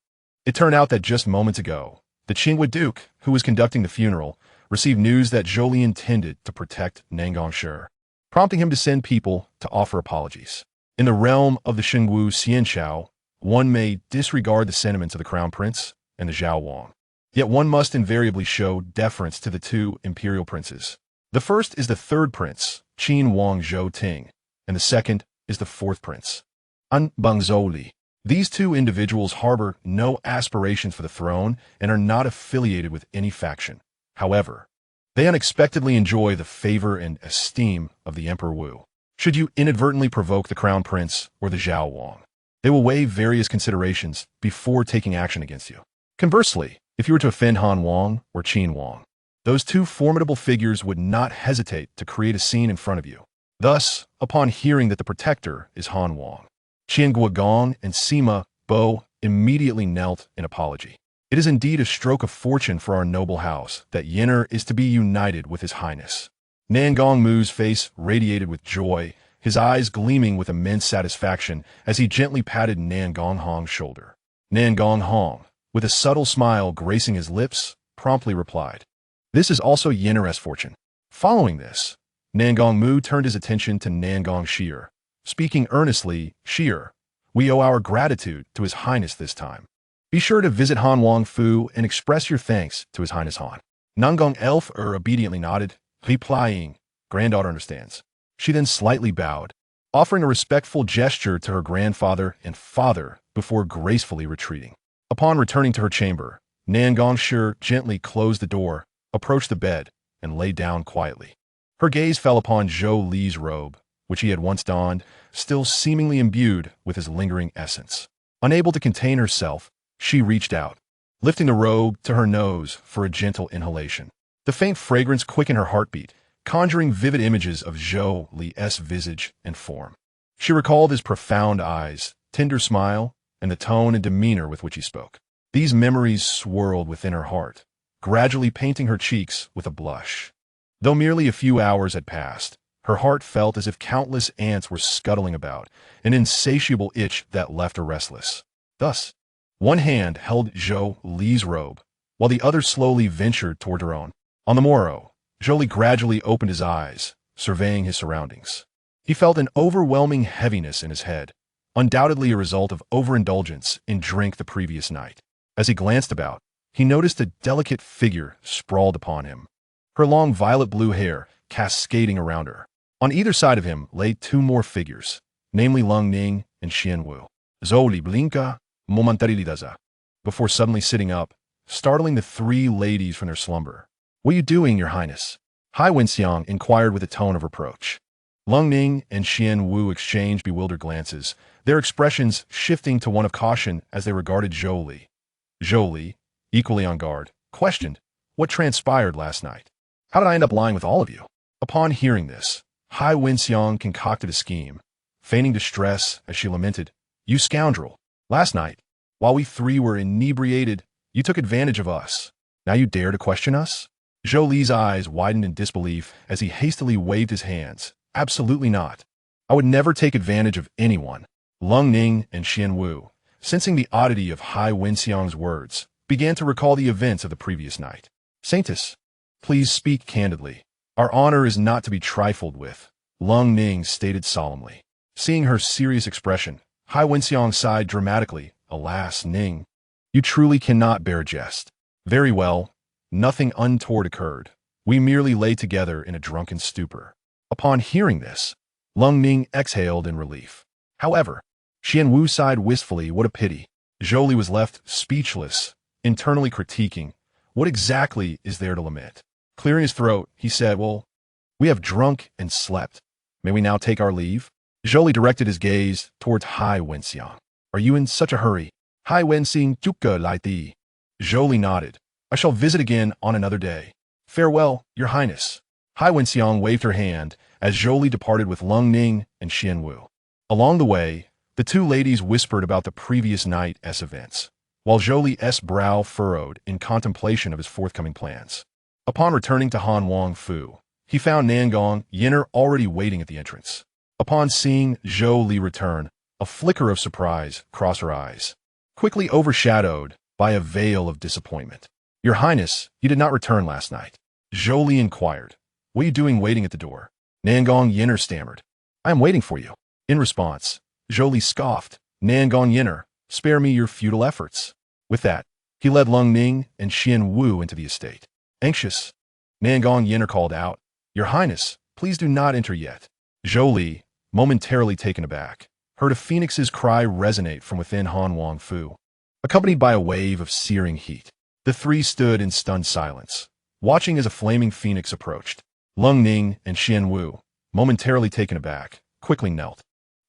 It turned out that just moments ago, the Qingwa Duke, who was conducting the funeral, received news that Zhou Li intended to protect Nan Gong Shi, prompting him to send people to offer apologies. In the realm of the Shengwu xianxia, one may disregard the sentiments of the crown prince and the Zhao Wang. Yet one must invariably show deference to the two imperial princes. The first is the third prince, Qin Wang Zhou Ting, and the second is the fourth prince, An Bang Zhou Li. These two individuals harbor no aspirations for the throne and are not affiliated with any faction. However, they unexpectedly enjoy the favor and esteem of the Emperor Wu. Should you inadvertently provoke the crown prince or the Zhao Wang, they will weigh various considerations before taking action against you. Conversely, if you were to offend Han Wang or Qin Wang, those two formidable figures would not hesitate to create a scene in front of you. Thus, upon hearing that the protector is Han Wang, Qian Guogong and Sima Bo immediately knelt in apology. "It is indeed a stroke of fortune for our noble house that Yan'er is to be united with his Highness." Nan Gong Mu's face radiated with joy, his eyes gleaming with immense satisfaction as he gently patted Nan Gong Hong's shoulder. Nan Gong Hong, with a subtle smile gracing his lips, promptly replied, "This is also Yan'er's fortune." Following this, Nan Gong Mu turned his attention to Nan Gong Shi, speaking earnestly, "Shi, we owe our gratitude to His Highness this time. Be sure to visit Han Wang Fu and express your thanks to His Highness Han." Nan Gong Elf obediently nodded, replying, "Granddaughter understands." She then slightly bowed, offering a respectful gesture to her grandfather and father before gracefully retreating. Upon returning to her chamber, Nan Gong Shi gently closed the door, approached the bed, and lay down quietly. Her gaze fell upon Zhou Li's robe, which he had once donned, still seemingly imbued with his lingering essence. Unable to contain herself, she reached out, lifting the robe to her nose for a gentle inhalation. The faint fragrance quickened her heartbeat, conjuring vivid images of Zhou Li's visage and form. She recalled his profound eyes, tender smile, and the tone and demeanor with which he spoke. These memories swirled within her heart, gradually painting her cheeks with a blush. Though merely a few hours had passed, her heart felt as if countless ants were scuttling about, an insatiable itch that left her restless. Thus, one hand held Zhou Li's robe, while the other slowly ventured toward her own. On the morrow, Zhou Li gradually opened his eyes, surveying his surroundings. He felt an overwhelming heaviness in his head, undoubtedly a result of overindulgence in drink the previous night. As he glanced about, he noticed a delicate figure sprawled upon him, her long violet-blue hair cascading around her. On either side of him lay two more figures, namely Lung Ning and Xian Wu. Zhou Li blinka momentarily before suddenly sitting up, startling the three ladies from their slumber. "What are you doing, Your Highness?" Hai Wenxiang inquired with a tone of reproach. Lung Ning and Xian Wu exchanged bewildered glances, their expressions shifting to one of caution as they regarded Zhou Li. Zhou Li, equally on guard, questioned, "What transpired last night? How did I end up lying with all of you?" Upon hearing this, Hai Wenxiang concocted a scheme, feigning distress as she lamented, "You scoundrel! Last night, while we three were inebriated, you took advantage of us. Now you dare to question us?" Zhou Li's eyes widened in disbelief as he hastily waved his hands. "Absolutely not. I would never take advantage of anyone. Lung Ning and Xian Wu, sensing the oddity of Hai Wenxiang's words, began to recall the events of the previous night. Saintess, please speak candidly. Our honor is not to be trifled with, Lung Ning stated solemnly. Seeing her serious expression, Hai Wenxiang sighed dramatically. Alas, Ning, you truly cannot bear a jest. Very well, nothing untoward occurred. We merely lay together in a drunken stupor. Upon hearing this, Lung Ning exhaled in relief. However, Xian Wu sighed wistfully. What a pity. Zhou Li was left speechless, internally critiquing. What exactly is there to lament? Clearing his throat, he said, well, we have drunk and slept. May we now take our leave? Zhou Li directed his gaze towards Hai Wenxiang. Are you in such a hurry? Hai Wenxiang Chuka Lai Di. Zhou Li nodded. I shall visit again on another day. Farewell, Your Highness. Hai Wenxiang waved her hand as Zhou Li departed with Lung Ning and Xian Wu. Along the way, the two ladies whispered about the previous night's events, while Zhou Li's brow furrowed in contemplation of his forthcoming plans. Upon returning to Han Wang Fu, he found Nan Gong Yan'er already waiting at the entrance. Upon seeing Zhou Li return, a flicker of surprise crossed her eyes, quickly overshadowed by a veil of disappointment. Your Highness, you did not return last night. Zhou Li inquired. What are you doing waiting at the door? Nan Gong Yan'er stammered. I am waiting for you. In response, Zhou Li scoffed. Nan Gong Yan'er, spare me your futile efforts. With that, he led Lung Ning and Xian Wu into the estate. Anxious, Nan Gong Yan'er called out, Your Highness, please do not enter yet. Zhou Li, momentarily taken aback, heard a phoenix's cry resonate from within Han Wang Fu, accompanied by a wave of searing heat. The three stood in stunned silence, watching as a flaming phoenix approached. Lung Ning and Xian Wu, momentarily taken aback, quickly knelt.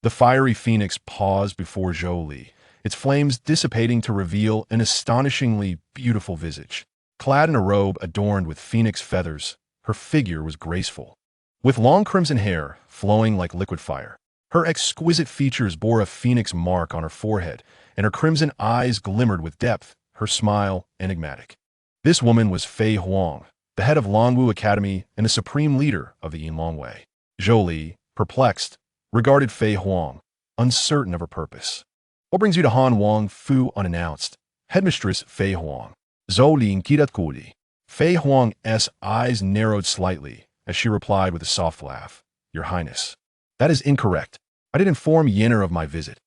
The fiery phoenix paused before Zhou Li, its flames dissipating to reveal an astonishingly beautiful visage. Clad in a robe adorned with phoenix feathers, her figure was graceful. With long crimson hair flowing like liquid fire, her exquisite features bore a phoenix mark on her forehead, and her crimson eyes glimmered with depth, her smile enigmatic. This woman was Fei Huang, the head of Longwu Academy and a supreme leader of the Yinlong Way. Zhou Li, perplexed, regarded Fei Huang, uncertain of her purpose. What brings you to Han Wang Fu unannounced? Headmistress Fei Huang. Zhou Li Kidatkuli. Fei Huang's eyes narrowed slightly as she replied with a soft laugh. Your Highness, that is incorrect. I did inform Yan'er of my visit.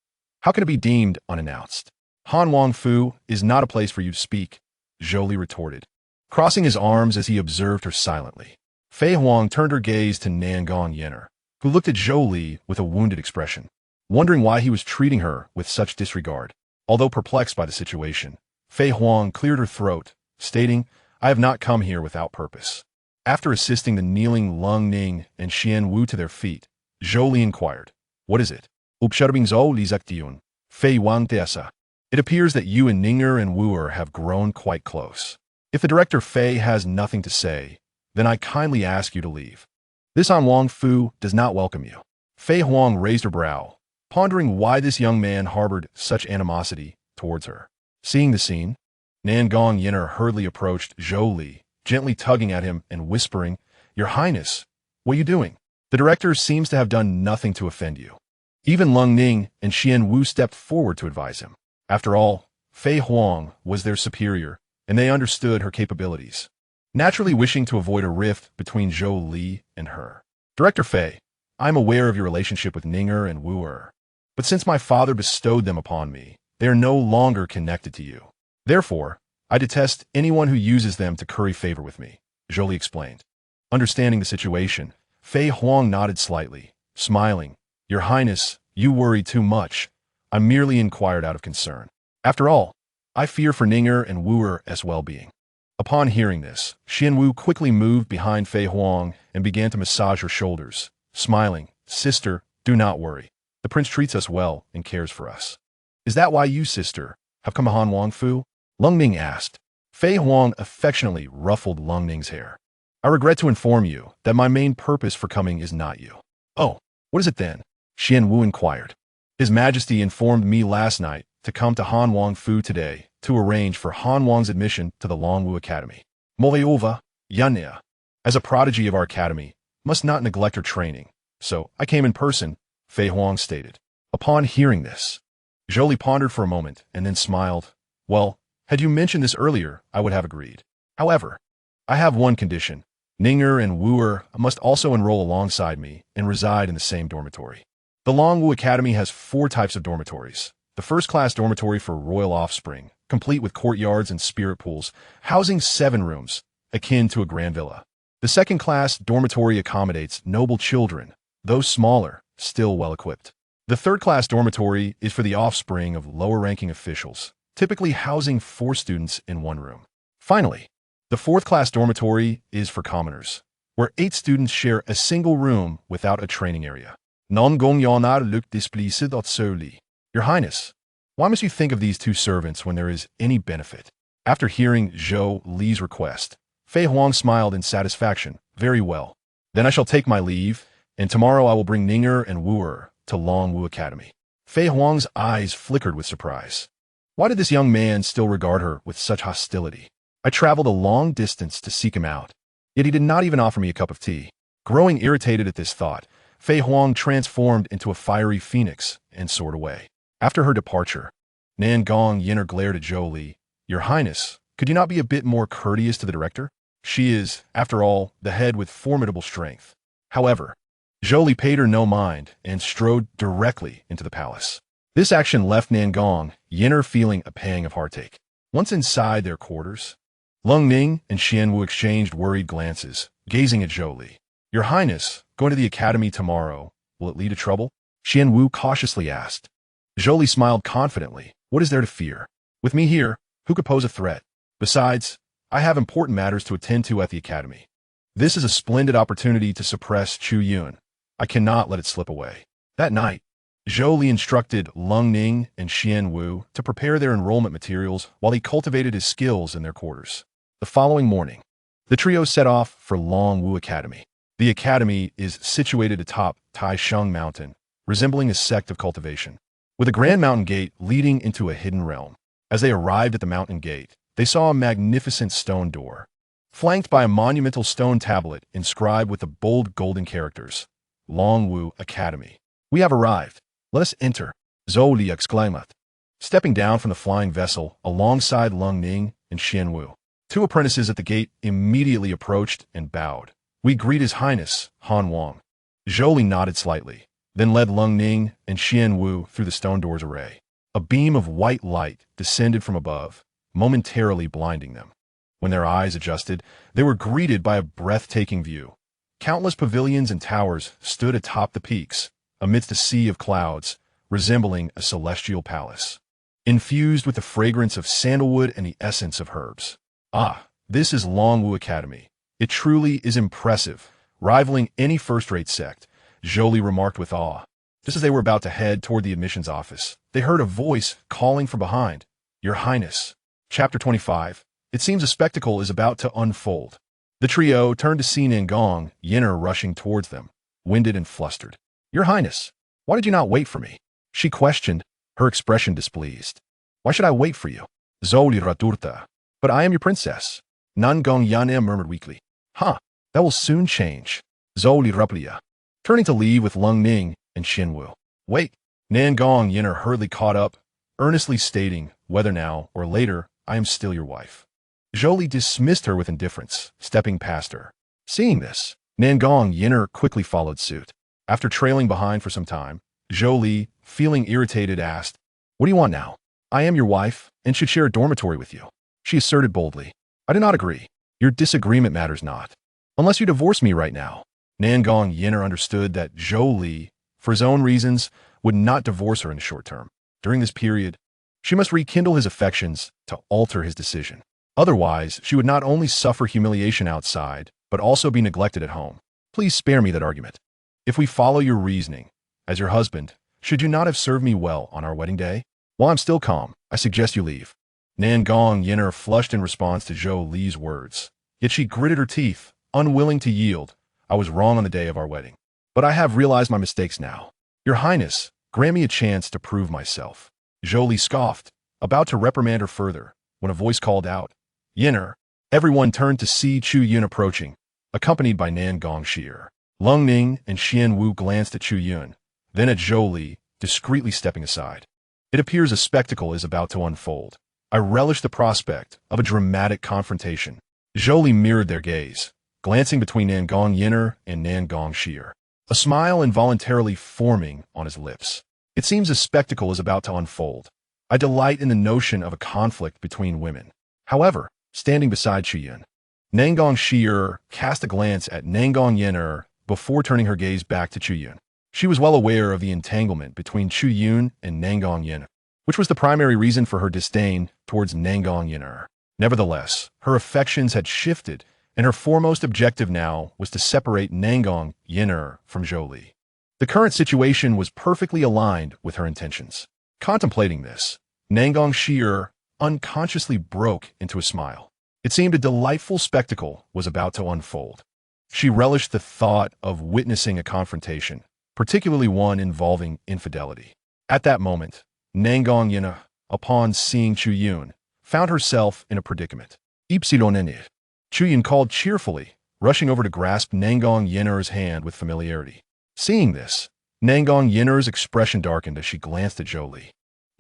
How can it be deemed unannounced? Han Wang Fu is not a place for you to speak, Zhou Li retorted, crossing his arms as he observed her silently. Fei Huang turned her gaze to Nan Gong Yan'er, who looked at Zhou Li with a wounded expression, wondering why he was treating her with such disregard. Although perplexed by the situation, Fei Huang cleared her throat, stating, I have not come here without purpose. After assisting the kneeling Lung Ning and Xian Wu to their feet, Zhou Li inquired, What is it? Upsharbing Zhou Li Zaktiun, Fei Wang Tesa. It appears that you and Ninger and Wuer have grown quite close. If the director Fei has nothing to say, then I kindly ask you to leave. This Han Wang Fu does not welcome you. Fei Huang raised her brow, pondering why this young man harbored such animosity towards her. Seeing the scene, Nan Gong Yan'er hurriedly approached Zhou Li, gently tugging at him and whispering, Your Highness, what are you doing? The director seems to have done nothing to offend you. Even Lung Ning and Xian Wu stepped forward to advise him. After all, Fei Huang was their superior, and they understood her capabilities, naturally wishing to avoid a rift between Zhou Li and her. Director Fei, I am aware of your relationship with Ninger and Wuer, but since my father bestowed them upon me, they are no longer connected to you. Therefore, I detest anyone who uses them to curry favor with me, Zhou Li explained. Understanding the situation, Fei Huang nodded slightly, smiling. Your Highness, you worry too much. I merely inquired out of concern. After all, I fear for Ninger and Wuer's well-being. Upon hearing this, Xian Wu quickly moved behind Fei Huang and began to massage her shoulders, smiling. Sister, do not worry. The prince treats us well and cares for us. Is that why you, sister, have come to Han Wang Fu? Lung Ning asked. Fei Huang affectionately ruffled Lung Ning's hair. I regret to inform you that my main purpose for coming is not you. Oh, what is it then? Xian Wu inquired. His Majesty informed me last night to come to Han Wang Fu today to arrange for Han Wang's admission to the Longwu Academy. Moreover, Yan'er, as a prodigy of our academy, must not neglect her training, so I came in person, Fei Huang stated. Upon hearing this, Zhou Li pondered for a moment and then smiled. Well, had you mentioned this earlier, I would have agreed. However, I have one condition. Ning'er and Wu'er must also enroll alongside me and reside in the same dormitory. The Longwu Academy has 4 types of dormitories. The first-class dormitory for royal offspring, complete with courtyards and spirit pools, housing 7 rooms, akin to a grand villa. The second-class dormitory accommodates noble children, though smaller, still well-equipped. The third-class dormitory is for the offspring of lower-ranking officials, typically housing 4 students in 1 room. Finally, the fourth-class dormitory is for commoners, where 8 students share a single room without a training area. Nan Gong Yan'er looked displeased at Zhou Li. Your Highness, why must you think of these 2 servants when there is any benefit? After hearing Zhou Li's request, Fei Huang smiled in satisfaction. Very well. Then I shall take my leave, and tomorrow I will bring Ning'er and Wu'er to Longwu Academy. Fei Huang's eyes flickered with surprise. Why did this young man still regard her with such hostility? I traveled a long distance to seek him out, yet he did not even offer me a cup of tea. Growing irritated at this thought, Fei Huang transformed into a fiery phoenix and soared away. After her departure, Nan Gong Yan'er glared at Zhou Li. Your Highness, could you not be a bit more courteous to the director? She is, after all, the head with formidable strength. However, Zhou Li paid her no mind and strode directly into the palace. This action left Nan Gong Yan'er feeling a pang of heartache. Once inside their quarters, Lung Ning and Xianwu exchanged worried glances, gazing at Zhou Li. Your Highness, going to the academy tomorrow, will it lead to trouble? Xianwu cautiously asked. Zhou Li smiled confidently. What is there to fear? With me here, who could pose a threat? Besides, I have important matters to attend to at the academy. This is a splendid opportunity to suppress Chu Yun. I cannot let it slip away. That night, Zhou Li instructed Lung Ning and Xianwu to prepare their enrollment materials while he cultivated his skills in their quarters. The following morning, the trio set off for Longwu Academy. The academy is situated atop Taisheng Mountain, resembling a sect of cultivation, with a grand mountain gate leading into a hidden realm. As they arrived at the mountain gate, they saw a magnificent stone door, flanked by a monumental stone tablet inscribed with the bold golden characters, Longwu Academy. We have arrived. Let us enter, Zhou Li exclaimed, stepping down from the flying vessel alongside Lung Ning and Xianwu. 2 apprentices at the gate immediately approached and bowed. We greet His Highness, Han Wang. Zhou Li nodded slightly, then led Lung Ning and Xianwu through the stone door's array. A beam of white light descended from above, momentarily blinding them. When their eyes adjusted, they were greeted by a breathtaking view. Countless pavilions and towers stood atop the peaks, amidst a sea of clouds, resembling a celestial palace, infused with the fragrance of sandalwood and the essence of herbs. Ah, this is Longwu Academy. It truly is impressive, rivaling any first-rate sect, Zhou Li remarked with awe. Just as they were about to head toward the admissions office, they heard a voice calling from behind. Your Highness. Chapter 25. It seems a spectacle is about to unfold. The trio turned to see Nan Gong Yan'er rushing towards them, winded and flustered. Your Highness, why did you not wait for me? She questioned, her expression displeased. Why should I wait for you? Zhou Li retorted. But I am your princess. Nan Gong Yan'er murmured weakly. Huh, that will soon change. Zhou Li replied, turning to leave with Lung Ning and Xianwu. Wait. Nan Gong Yan'er hurriedly caught up, earnestly stating, whether now or later, I am still your wife. Zhou Li dismissed her with indifference, stepping past her. Seeing this, Nan Gong Yan'er quickly followed suit. After trailing behind for some time, Zhou Li, feeling irritated, asked, What do you want now? I am your wife and should share a dormitory with you. She asserted boldly. I do not agree. Your disagreement matters not. Unless you divorce me right now. Nan Gong Yan'er understood that Zhou Li, for his own reasons, would not divorce her in the short term. During this period, she must rekindle his affections to alter his decision. Otherwise, she would not only suffer humiliation outside, but also be neglected at home. Please spare me that argument. If we follow your reasoning, as your husband, should you not have served me well on our wedding day? While I'm still calm, I suggest you leave. Nan Gong Yan'er flushed in response to Zhou Li's words, yet she gritted her teeth, unwilling to yield. I was wrong on the day of our wedding, but I have realized my mistakes now. Your Highness, grant me a chance to prove myself. Zhou Li scoffed, about to reprimand her further, when a voice called out, Yan'er. Everyone turned to see Chu Yun approaching, accompanied by Nan Gong Yan'er. Lung Ning and Xianwu glanced at Chu Yun, then at Zhou Li, discreetly stepping aside. It appears a spectacle is about to unfold. I relish the prospect of a dramatic confrontation. Zhou Li mirrored their gaze, glancing between Nan Gong Yan'er and Nan Gong Yan'er, a smile involuntarily forming on his lips. It seems a spectacle is about to unfold. I delight in the notion of a conflict between women. However, standing beside Chu Yun, Nan Gong Yan'er cast a glance at Nan Gong Yan'er before turning her gaze back to Chu Yun. She was well aware of the entanglement between Chu Yun and Nan Gong Yan'er, which was the primary reason for her disdain towards Nan Gong Yan'er. Nevertheless, her affections had shifted, and her foremost objective now was to separate Nan Gong Yan'er from Zhou Li. The current situation was perfectly aligned with her intentions. Contemplating this, Nan Gong Yan'er unconsciously broke into a smile. It seemed a delightful spectacle was about to unfold. She relished the thought of witnessing a confrontation, particularly one involving infidelity. At that moment, Nan Gong Yan'er, upon seeing Chu Yun, found herself in a predicament. Ipsilonenir. Chu Yun called cheerfully, rushing over to grasp Nan Gong Yan'er's hand with familiarity. Seeing this, Nan Gong Yan'er's expression darkened as she glanced at Zhou Li.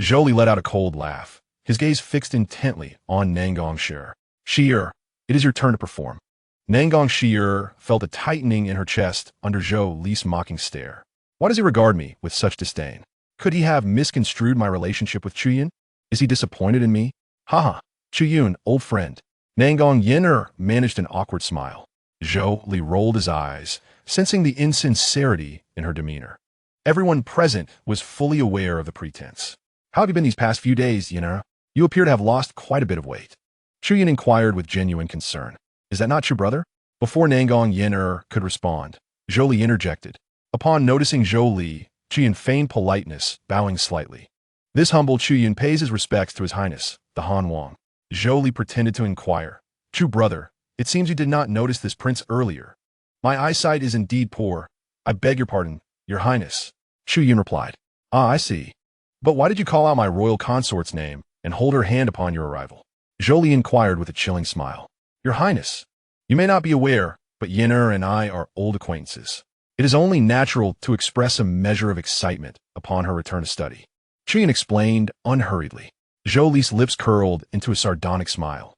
Zhou Li let out a cold laugh, his gaze fixed intently on Nan Gong Yan'er. Yan'er, it is your turn to perform. Nan Gong Yan'er felt a tightening in her chest under Zhou Li's mocking stare. Why does he regard me with such disdain? Could he have misconstrued my relationship with Chu Yun? Is he disappointed in me? Haha, Chu Yun, old friend. Nan Gong Yan'er managed an awkward smile. Zhou Li rolled his eyes, sensing the insincerity in her demeanor. Everyone present was fully aware of the pretense. How have you been these past few days, Yan'er? You appear to have lost quite a bit of weight. Chu Yun inquired with genuine concern. Is that not true, brother? Before Nan Gong Yan'er could respond, Zhou Li interjected. Upon noticing Zhou Li, Chu Yun feigned politeness, bowing slightly. This humble Chu Yun pays his respects to his Highness, the Han Wang. Zhou Li pretended to inquire. True brother, it seems you did not notice this prince earlier. My eyesight is indeed poor. I beg your pardon, your Highness. Chu Yun replied. Ah, I see. But why did you call out my royal consort's name and hold her hand upon your arrival? Zhou Li inquired with a chilling smile. Your Highness, you may not be aware, but Yan'er and I are old acquaintances. It is only natural to express a measure of excitement upon her return to study. Chu Yun explained unhurriedly. Zhou Li's lips curled into a sardonic smile.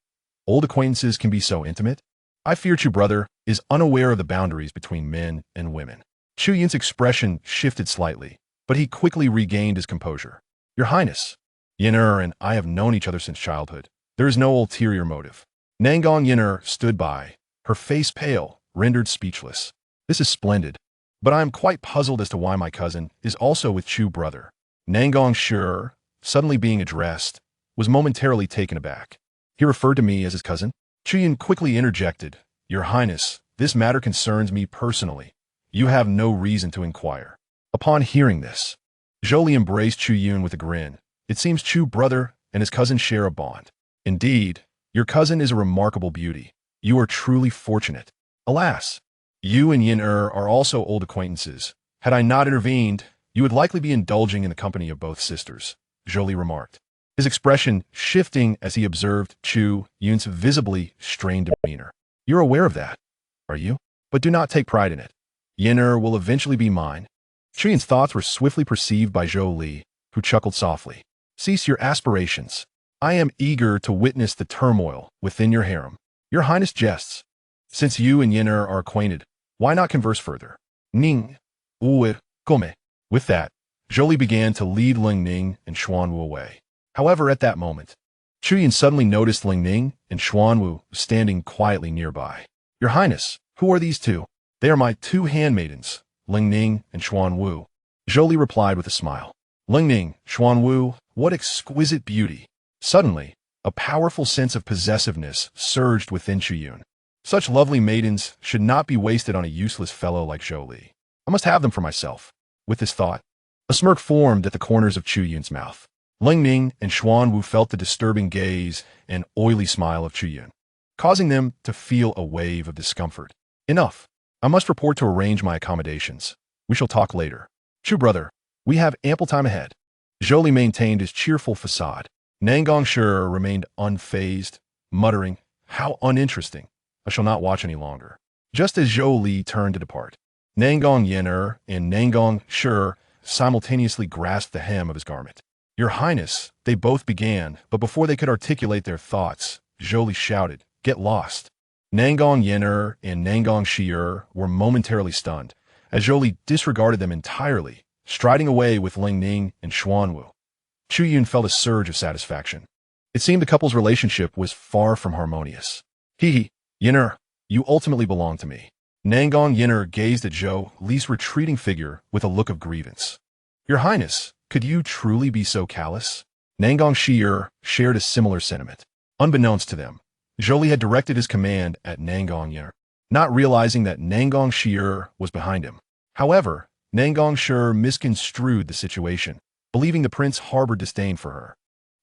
Old acquaintances can be so intimate? I fear Chu brother is unaware of the boundaries between men and women. Chu Yun's expression shifted slightly, but he quickly regained his composure. Your Highness, Yan'er and I have known each other since childhood. There is no ulterior motive. Nan Gong Yan'er stood by, her face pale, rendered speechless. This is splendid, but I am quite puzzled as to why my cousin is also with Chu brother. Nan Gong Yan'er, suddenly being addressed, was momentarily taken aback. He referred to me as his cousin? Chu Yun quickly interjected. Your Highness, this matter concerns me personally. You have no reason to inquire. Upon hearing this, Zhou Li embraced Chu Yun with a grin. It seems Chu brother and his cousin share a bond. Indeed, your cousin is a remarkable beauty. You are truly fortunate. Alas, you and Yan'er are also old acquaintances. Had I not intervened, you would likely be indulging in the company of both sisters, Zhou Li remarked, his expression shifting as he observed Chu Yun's visibly strained demeanor. You're aware of that, are you? But do not take pride in it. Yan'er will eventually be mine. Chu Yun's thoughts were swiftly perceived by Zhou Li, who chuckled softly. Cease your aspirations. I am eager to witness the turmoil within your harem. Your Highness jests. Since you and Yan'er are acquainted, why not converse further? Ning, Uwe, Gome. With that, Zhou Li began to lead Ling Ning and Xuanwu away. However, at that moment, Chu Yun suddenly noticed Ling Ning and Xuanwu standing quietly nearby. Your Highness, who are these two? They are my two handmaidens, Ling Ning and Xuanwu. Zhou Li replied with a smile. Ling Ning, Xuanwu, what exquisite beauty. Suddenly, a powerful sense of possessiveness surged within Chu Yun. Such lovely maidens should not be wasted on a useless fellow like Zhou Li. I must have them for myself. With this thought, a smirk formed at the corners of Chu Yun's mouth. Ling Ning and Xuanwu felt the disturbing gaze and oily smile of Chu Yun, causing them to feel a wave of discomfort. Enough. I must report to arrange my accommodations. We shall talk later. Chu brother, we have ample time ahead. Zhou Li maintained his cheerful facade. Nan Gong Yan'er remained unfazed, muttering, how uninteresting. I shall not watch any longer. Just as Zhou Li turned to depart, Nan Gong Yan'er and Nan Gong Yan'er simultaneously grasped the hem of his garment. "Your Highness," they both began, but before they could articulate their thoughts, Zhou Li shouted, "Get lost." Nan Gong Yan'er and Nan Gong Yan'er were momentarily stunned, as Zhou Li disregarded them entirely, striding away with Ling Ning and Xuanwu. Chu Yun felt a surge of satisfaction. It seemed the couple's relationship was far from harmonious. "Hee, Yan'er, you ultimately belong to me." Nan Gong Yan'er gazed at Zhou Li's retreating figure with a look of grievance. "Your Highness, could you truly be so callous?" Nan Gong Yan'er shared a similar sentiment. Unbeknownst to them, Zhou Li had directed his command at Nan Gong Yan'er, not realizing that Nan Gong Yan'er was behind him. However, Nan Gong Yan'er misconstrued the situation, believing the prince harbored disdain for her.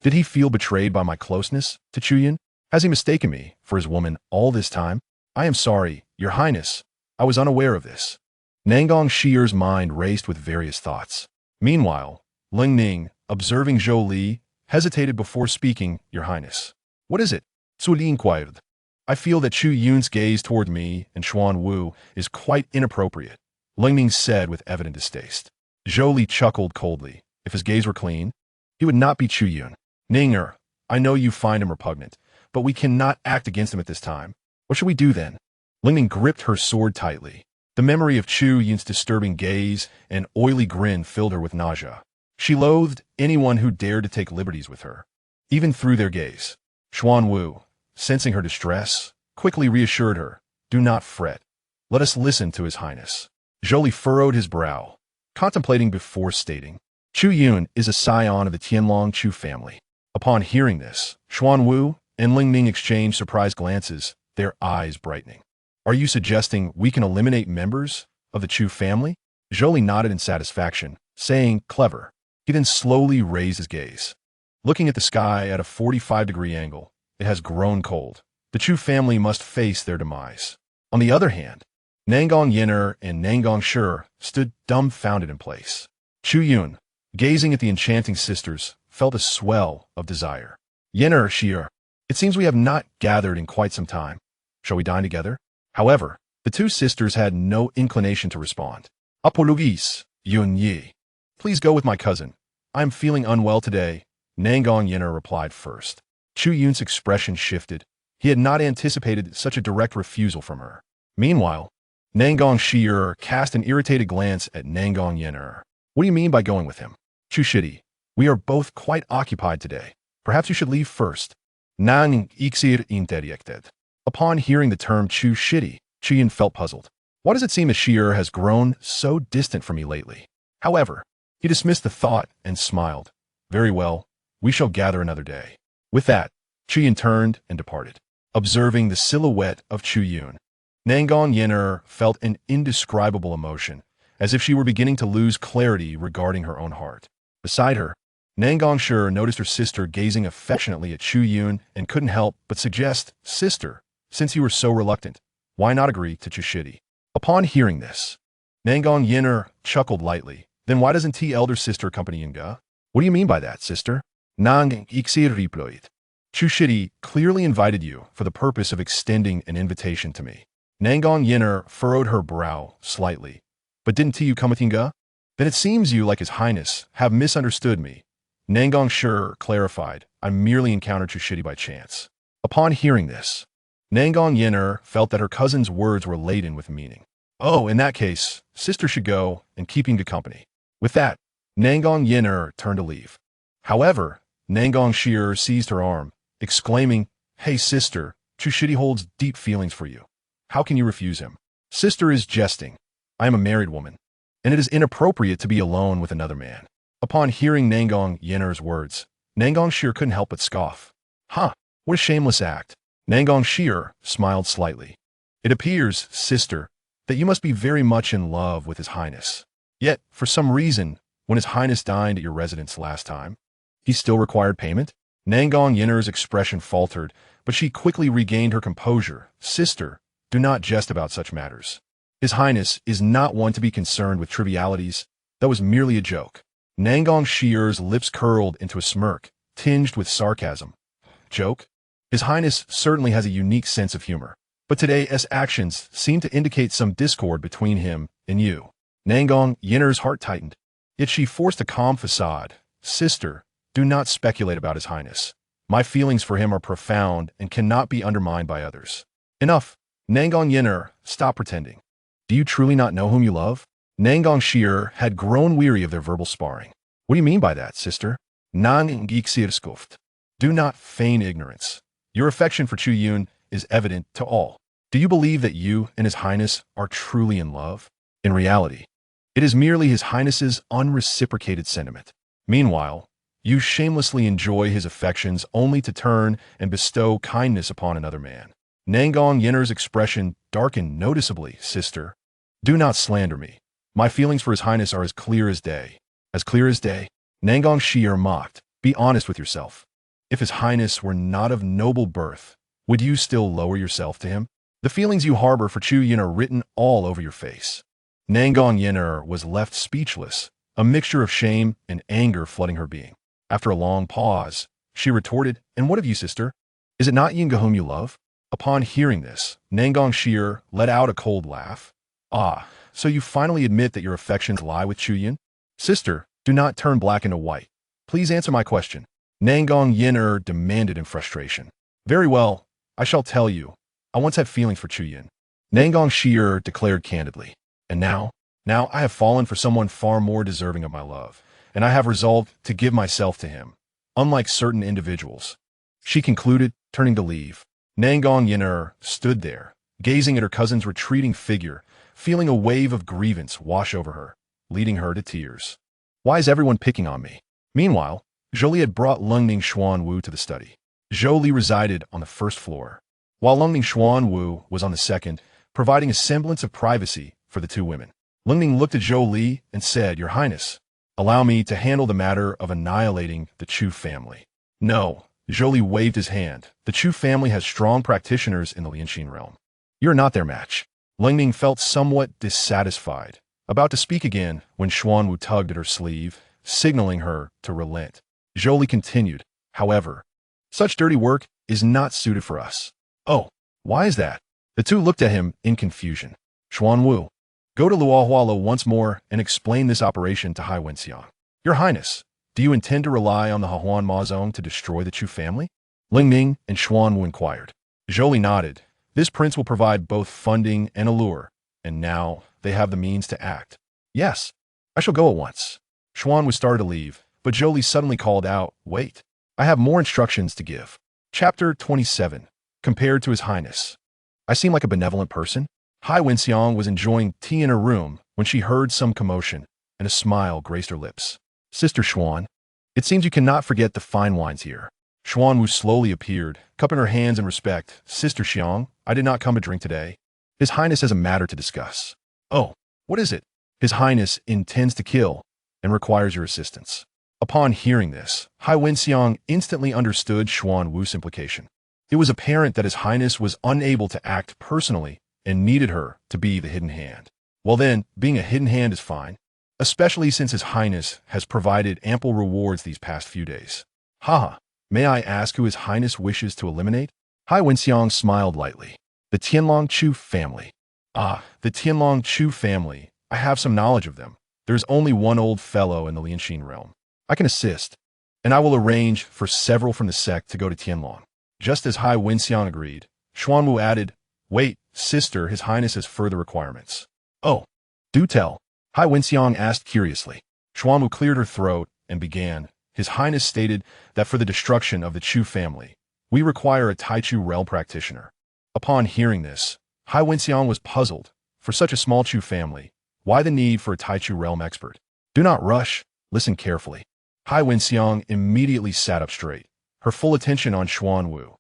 Did he feel betrayed by my closeness to Chu Yun? Has he mistaken me for his woman all this time? "I am sorry, Your Highness. I was unaware of this." Nan Gong Yan'er's mind raced with various thoughts. Meanwhile, Ling Ning, observing Zhou Li, hesitated before speaking, "Your Highness." "What is it?" Zhou Li inquired. "I feel that Chu Yun's gaze toward me and Xuanwu is quite inappropriate," Ling Ning said with evident distaste. Zhou Li chuckled coldly. If his gaze were clean, he would not be Chu Yun. "Ninger, I know you find him repugnant, but we cannot act against him at this time. What should we do then?" Ling Ning gripped her sword tightly. The memory of Chu Yun's disturbing gaze and oily grin filled her with nausea. She loathed anyone who dared to take liberties with her, even through their gaze. Xuanwu, sensing her distress, quickly reassured her, "Do not fret. Let us listen to His Highness." Zhou Li furrowed his brow, contemplating before stating, "Chu Yun is a scion of the Tianlong Chu family." Upon hearing this, Xuanwu and Ling Ning exchanged surprised glances, their eyes brightening. "Are you suggesting we can eliminate members of the Chu family?" Zhou Li nodded in satisfaction, saying, "Clever." He then slowly raised his gaze. Looking at the sky at a 45-degree angle, it has grown cold. The Chu family must face their demise. On the other hand, Nan Gong Yan'er and Nan Gong Yan'er stood dumbfounded in place. Chu Yun, gazing at the enchanting sisters, felt a swell of desire. "Yan'er, Yan'er, it seems we have not gathered in quite some time. Shall we dine together?" However, the two sisters had no inclination to respond. "Apologies, Yun Yi. Please go with my cousin. I am feeling unwell today," Nan Gong Yan'er replied first. Chu Yun's expression shifted. He had not anticipated such a direct refusal from her. Meanwhile, Nan Gong Yan'er cast an irritated glance at Nan Gong Yan'er. "What do you mean by going with him?" "Chu Shidi, we are both quite occupied today. Perhaps you should leave first." Nan Ixir interjected. Upon hearing the term Chu Shidi, Chu Yun felt puzzled. Why does it seem that Yan'er has grown so distant from me lately? However, he dismissed the thought and smiled. "Very well, we shall gather another day." With that, Chu Yun turned and departed. Observing the silhouette of Chu Yun, Nan Gong Yan'er felt an indescribable emotion, as if she were beginning to lose clarity regarding her own heart. Beside her, Nan Gong Yan'er noticed her sister gazing affectionately at Chu Yun and couldn't help but suggest, "Sister, since you were so reluctant, why not agree to Chu Shidi?" Upon hearing this, Nan Gong Yan'er chuckled lightly. "Then why doesn't T elder sister accompany Yunga?" "What do you mean by that, sister?" Nan Ixir replied. "Chu Shidi clearly invited you for the purpose of extending an invitation to me." Nan Gong Yan'er furrowed her brow slightly. "But didn't T you come with Yunga?" "Then it seems you, like His Highness, have misunderstood me." Nan Gong Yan'er clarified, "I merely encountered Chu Shidi by chance." Upon hearing this, Nan Gong Yan'er felt that her cousin's words were laden with meaning. "Oh, in that case, sister should go and keep Yunga company." With that, Nan Gong Yan'er turned to leave. However, Nan Gong Yan'er seized her arm, exclaiming, "Hey sister, Chu Shidi holds deep feelings for you. How can you refuse him?" "Sister is jesting. I am a married woman, and it is inappropriate to be alone with another man." Upon hearing Nan Gong Yan'er's words, Nan Gong Yan'er couldn't help but scoff. "Huh, what a shameless act." Nan Gong Yan'er smiled slightly. "It appears, sister, that you must be very much in love with His Highness. Yet, for some reason, when His Highness dined at your residence last time, he still required payment?" Nan Gong Yan'er's expression faltered, but she quickly regained her composure. "Sister, do not jest about such matters. His Highness is not one to be concerned with trivialities. That was merely a joke." Nan Gong Yan'er's lips curled into a smirk, tinged with sarcasm. "Joke? His Highness certainly has a unique sense of humor, but today's actions seem to indicate some discord between him and you." Nan Gong Yan'er's heart tightened. Yet she forced a calm facade. Sister, do not speculate about His Highness. My feelings for him are profound and cannot be undermined by others. Enough. Nan Gong Yan'er, stop pretending. Do you truly not know whom you love? Nan Gong Yan'er had grown weary of their verbal sparring. What do you mean by that, sister? Nan Gong. Do not feign ignorance. Your affection for Chu Yun is evident to all. Do you believe that you and His Highness are truly in love? In reality, it is merely His Highness's unreciprocated sentiment. Meanwhile, you shamelessly enjoy his affections only to turn and bestow kindness upon another man. Nan Gong Yan'er's expression darkened noticeably. Sister, do not slander me. My feelings for His Highness are as clear as day. As clear as day? Nan Gong Yan'er mocked. Be honest with yourself. If His Highness were not of noble birth, would you still lower yourself to him? The feelings you harbor for Chu Yun are written all over your face. Nan Gong Yan'er was left speechless, a mixture of shame and anger flooding her being. After a long pause, she retorted, "And what of you, sister? Is it not Yinga whom you love?" Upon hearing this, Nan Gong Yan'er let out a cold laugh. "Ah, so you finally admit that your affections lie with Chu Yun? Sister, do not turn black into white. Please answer my question." Nan Gong Yan'er demanded in frustration. "Very well, I shall tell you. I once had feelings for Chu Yun." Nan Gong Yan'er declared candidly. "And now I have fallen for someone far more deserving of my love, and I have resolved to give myself to him, unlike certain individuals." She concluded, turning to leave. Nan Gong Yan'er stood there, gazing at her cousin's retreating figure, feeling a wave of grievance wash over her, leading her to tears. Why is everyone picking on me? Meanwhile, Zhou Li had brought Lungning Xuanwu to the study. Zhou Li resided on the first floor, while Lungning Xuanwu was on the second, providing a semblance of privacy for the two women. Lungning looked at Zhou Li and said, "Your Highness, allow me to handle the matter of annihilating the Chu family." "No." Zhou Li waved his hand. "The Chu family has strong practitioners in the Lianxin realm. You're not their match." Lungning felt somewhat dissatisfied, about to speak again when Xuanwu tugged at her sleeve, signaling her to relent. Zhou Li continued, "However, such dirty work is not suited for us." "Oh, why is that?" The two looked at him in confusion. "Xuanwu, go to Luohualo once more and explain this operation to Hai Wenxiang." "Your Highness, do you intend to rely on the Hahuan Mazong to destroy the Chu family?" Lingning and Xuanwu inquired. Zhou Li nodded. "This prince will provide both funding and allure, and now they have the means to act." "Yes, I shall go at once." Xuanwu started to leave, but Zhou Li suddenly called out, "Wait, I have more instructions to give." Chapter 27. Compared to His Highness. I seem like a benevolent person? Hai Wenxiang was enjoying tea in her room when she heard some commotion, and a smile graced her lips. "Sister Xuan, it seems you cannot forget the fine wines here." Xuanwu slowly appeared, cupping her hands in respect. "Sister Xiang, I did not come to drink today. His Highness has a matter to discuss." "Oh, what is it?" "His Highness intends to kill and requires your assistance." Upon hearing this, Hai Wenxiang instantly understood Xuanwu's implication. It was apparent that His Highness was unable to act personally and needed her to be the hidden hand. Well then, being a hidden hand is fine, especially since His Highness has provided ample rewards these past few days. "Haha, may I ask who His Highness wishes to eliminate?" Hai Wenxiang smiled lightly. "The Tianlong Chu family." "Ah, the Tianlong Chu family. I have some knowledge of them. There is only one old fellow in the Lianxin realm. I can assist, and I will arrange for several from the sect to go to Tianlong." Just as Hai Wenxiang agreed, Xuanwu added, "Wait, sister, His Highness has further requirements." "Oh, do tell." Hai Wenxiang asked curiously. Xuanwu cleared her throat and began. "His Highness stated that for the destruction of the Chu family, we require a Taichu realm practitioner." Upon hearing this, Hai Wenxiang was puzzled. For such a small Chu family, why the need for a Taichu realm expert? "Do not rush. Listen carefully." Hai Wenxiang immediately sat up straight, her full attention on Xuanwu.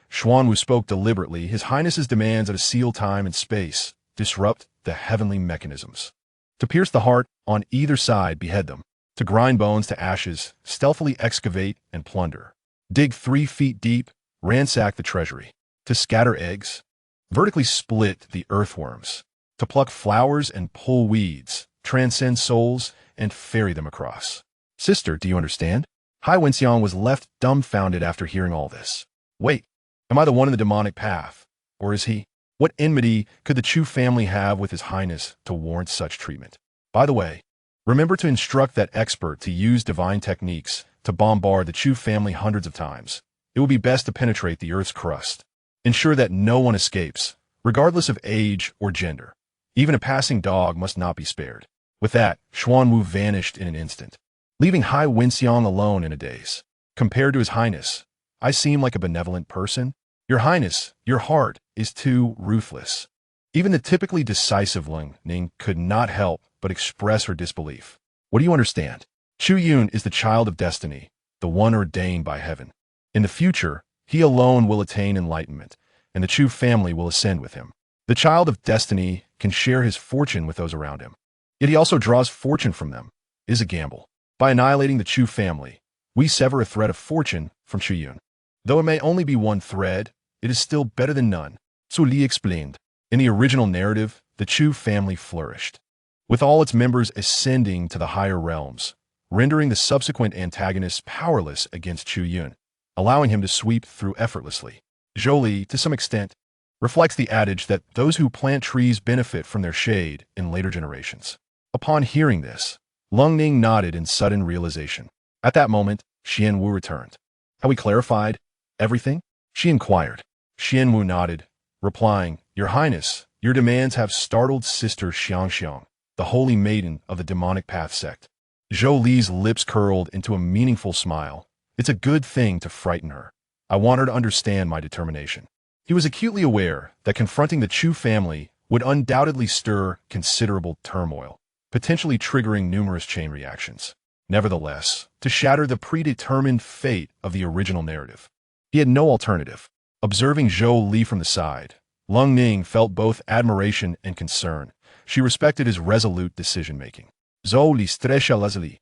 Xuanwu spoke deliberately. "His Highness's demands at a sealed time and space disrupt the heavenly mechanisms. To pierce the heart on either side, behead them. To grind bones to ashes, stealthily excavate and plunder. Dig 3 feet deep, ransack the treasury. To scatter eggs, vertically split the earthworms. To pluck flowers and pull weeds, transcend souls and ferry them across." "Sister, do you understand?" Hai Wenxiang was left dumbfounded after hearing all this. "Wait, am I the one in the demonic path? Or is he? What enmity could the Chu family have with His Highness to warrant such treatment? By the way, Remember to instruct that expert to use divine techniques to bombard the Chu family hundreds of times. It will be best to penetrate the Earth's crust. Ensure that no one escapes, regardless of age or gender. Even a passing dog must not be spared. With that, Xuanwu vanished in an instant, leaving Hai Wenxiang alone in a daze. Compared to his Highness, I seem like a benevolent person. Your Highness, your heart is too ruthless. Even the typically decisive Leng Ning could not help but express her disbelief. What do you understand? Chu Yun is the child of destiny, the one ordained by heaven. In the future, he alone will attain enlightenment, and the Chu family will ascend with him. The child of destiny can share his fortune with those around him. Yet he also draws fortune from them. It is a gamble. By annihilating the Chu family, we sever a thread of fortune from Chu Yun. Though it may only be one thread, it is still better than none. Zhou Li explained. In the original narrative, the Chu family flourished, with all its members ascending to the higher realms, rendering the subsequent antagonists powerless against Chu Yun, allowing him to sweep through effortlessly. Zhou Li, to some extent, reflects the adage that those who plant trees benefit from their shade in later generations. Upon hearing this, Leng Ning nodded in sudden realization. At that moment, Xianwu returned. Have we clarified everything? She inquired. Xianwu nodded, replying, Your Highness, your demands have startled Sister Xianxia, the holy maiden of the demonic path sect. Zhou Li's lips curled into a meaningful smile. It's a good thing to frighten her. I want her to understand my determination. He was acutely aware that confronting the Chu family would undoubtedly stir considerable turmoil, potentially triggering numerous chain reactions. Nevertheless, to shatter the predetermined fate of the original narrative, he had no alternative. Observing Zhou Li from the side, Leng Ning felt both admiration and concern. She respected his resolute decision-making. Zhou Li stresha lazuli.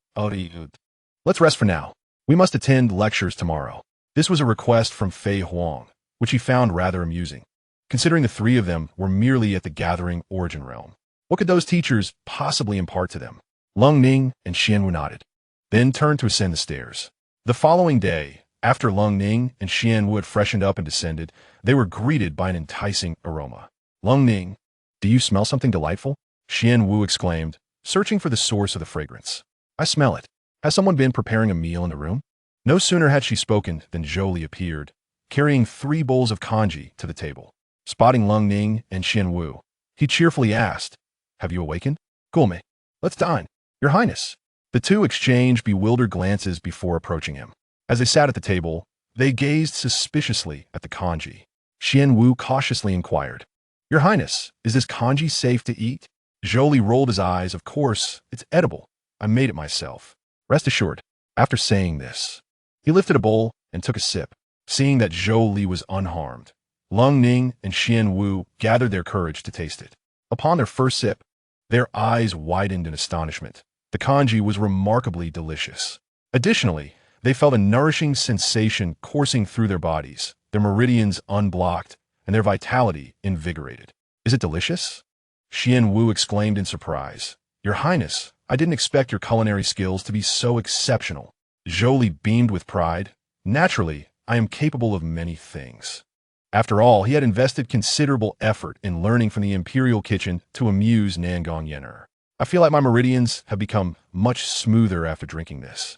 Let's rest for now. We must attend lectures tomorrow. This was a request from Fei Huang, which he found rather amusing, considering the three of them were merely at the gathering origin realm. What could those teachers possibly impart to them? Leng Ning and Xianwu nodded, then turned to ascend the stairs. The following day, after Leng Ning and Xianwu had freshened up and descended, they were greeted by an enticing aroma. Leng Ning, do you smell something delightful? Xianwu exclaimed, searching for the source of the fragrance. I smell it. Has someone been preparing a meal in the room? No sooner had she spoken than Zhou Li appeared, carrying 3 bowls of congee to the table. Spotting Leng Ning and Xianwu, he cheerfully asked, Have you awakened? Gulme, let's dine. Your Highness. The two exchanged bewildered glances before approaching him. As they sat at the table, they gazed suspiciously at the congee. Xianwu cautiously inquired, Your Highness, is this congee safe to eat? Zhou Li rolled his eyes. Of course, it's edible. I made it myself. Rest assured. After saying this, he lifted a bowl and took a sip. Seeing that Zhou Li was unharmed, Leng Ning and Xianwu gathered their courage to taste it. Upon their first sip, their eyes widened in astonishment. The congee was remarkably delicious. Additionally, they felt a nourishing sensation coursing through their bodies, their meridians unblocked, and their vitality invigorated. Is it delicious? Xianwu exclaimed in surprise. Your Highness, I didn't expect your culinary skills to be so exceptional. Zhou Li beamed with pride. Naturally, I am capable of many things. After all, he had invested considerable effort in learning from the imperial kitchen to amuse Nan Gong Yan'er. I feel like my meridians have become much smoother after drinking this.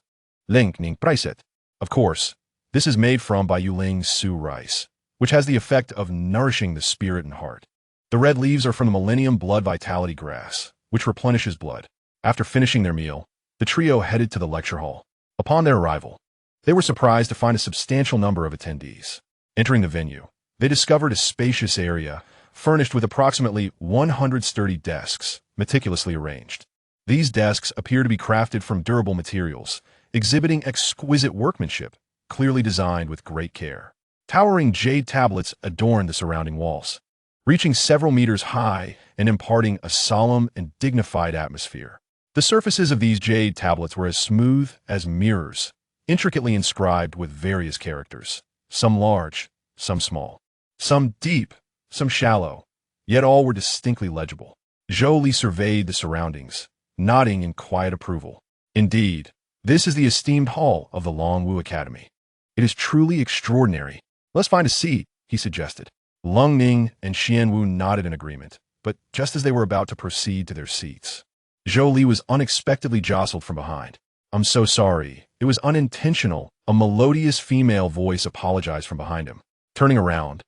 Ling Ning Preiset. Of course, this is made from by Yuling Su rice, which has the effect of nourishing the spirit and heart. The red leaves are from the Millennium Blood Vitality Grass, which replenishes blood. After finishing their meal, the trio headed to the lecture hall. Upon their arrival, they were surprised to find a substantial number of attendees. Entering the venue, they discovered a spacious area, furnished with approximately 100 sturdy desks, meticulously arranged. These desks appear to be crafted from durable materials, exhibiting exquisite workmanship, clearly designed with great care. Towering jade tablets adorned the surrounding walls, reaching several meters high and imparting a solemn and dignified atmosphere. The surfaces of these jade tablets were as smooth as mirrors, intricately inscribed with various characters, some large, some small, some deep, some shallow, yet all were distinctly legible. Zhou Li surveyed the surroundings, nodding in quiet approval. Indeed, this is the esteemed hall of the Longwu Academy. It is truly extraordinary. Let's find a seat, he suggested. Leng Ning and Xianwu nodded in agreement, but just as they were about to proceed to their seats, Zhou Li was unexpectedly jostled from behind. "I'm so sorry. It was unintentional." A melodious female voice apologized from behind him. Turning around,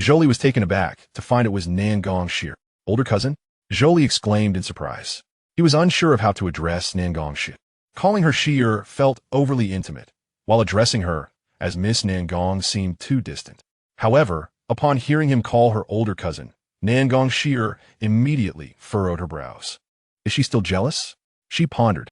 Zhou Li was taken aback to find it was Nan Gong Yan'er. "Older cousin?" Zhou Li exclaimed in surprise. He was unsure of how to address Nan Gong Yan'er. Calling her Yan'er felt overly intimate, while addressing her as Miss Nan Gong seemed too distant. However, upon hearing him call her older cousin, Nan Gong Yan'er immediately furrowed her brows. Is she still jealous? She pondered.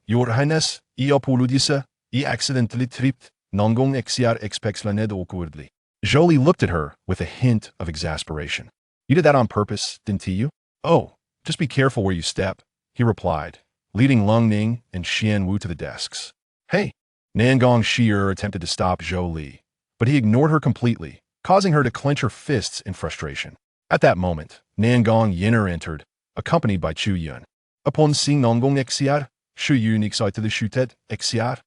Your Highness, I apologize, I accidentally tripped. Nan Gong Yan'er expected awkwardly. Zhou Li looked at her with a hint of exasperation. You did that on purpose, didn't you? Oh, just be careful where you step, he replied, leading Lung Ning and Xian Wu to the desks. Hey! Nan Gong Yan'er attempted to stop Zhou Li, but he ignored her completely, causing her to clench her fists in frustration. At that moment, Nan Gong Yan'er entered, accompanied by Chu Yun. Upon seeing Nan Gong Yan'er, Chu Yun excited shooted Yan'er.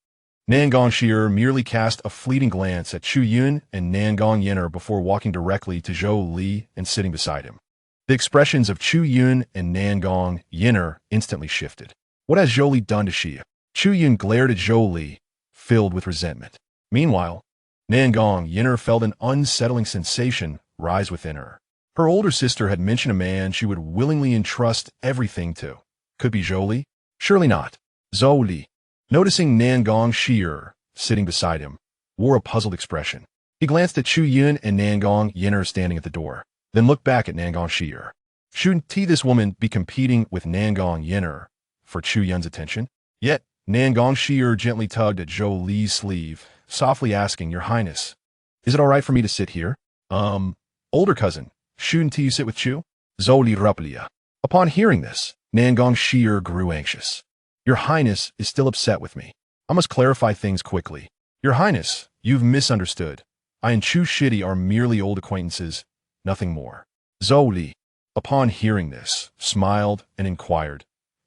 Nan Gong Yan'er merely cast a fleeting glance at Chu Yun and Nan Gong Yan'er before walking directly to Zhou Li and sitting beside him. The expressions of Chu Yun and Nan Gong Yan'er instantly shifted. What has Zhou Li done to Xia? Chu Yun glared at Zhou Li, filled with resentment. Meanwhile, Nan Gong Yan'er felt an unsettling sensation rise within her. Her older sister had mentioned a man she would willingly entrust everything to. Could be Zhou Li? Surely not. Zhou Li, noticing Nan Gong Yan'er sitting beside him, wore a puzzled expression. He glanced at Chu Yun and Nan Gong Yan'er standing at the door, then looked back at Nan Gong Yan'er. Shouldn't this woman be competing with Nan Gong Yan'er for Chu Yun's attention? Yet, Nan Gong Yan'er gently tugged at Zhou Li's sleeve, softly asking, Your Highness, is it all right for me to sit here? Older cousin, shouldn't you sit with Chu? Zhou Li Ruplia. Upon hearing this, Nan Gong Yan'er grew anxious. Your Highness is still upset with me. I must clarify things quickly. Your Highness, you've misunderstood. I and Chu Shitty are merely old acquaintances, nothing more. Zhou Li, upon hearing this, smiled and inquired,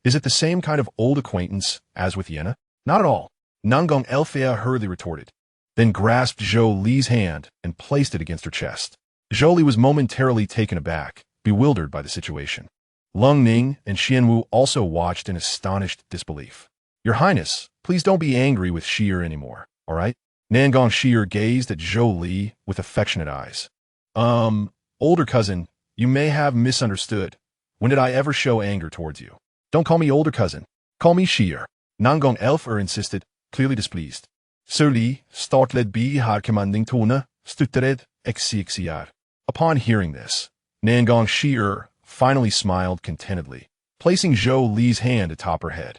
Is it the same kind of old acquaintance as with Yenna? Not at all. Nan Gong Yan'er hurriedly retorted, then grasped Zhou Li's hand and placed it against her chest. Zhou Li was momentarily taken aback, bewildered by the situation. Lung Ning and Xian Wu also watched in astonished disbelief. Your Highness, please don't be angry with Yan'er anymore, all right? Nan Gong Yan'er gazed at Zhou Li with affectionate eyes. Older cousin, you may have misunderstood. When did I ever show anger towards you? Don't call me older cousin. Call me Yan'er. Nan Gong Yan'er insisted, clearly displeased. Zhou Li startled by haar commanding tone, stuttered xianxia. Upon hearing this, Nan Gong Yan'er finally smiled contentedly, placing Zhou Li's hand atop her head.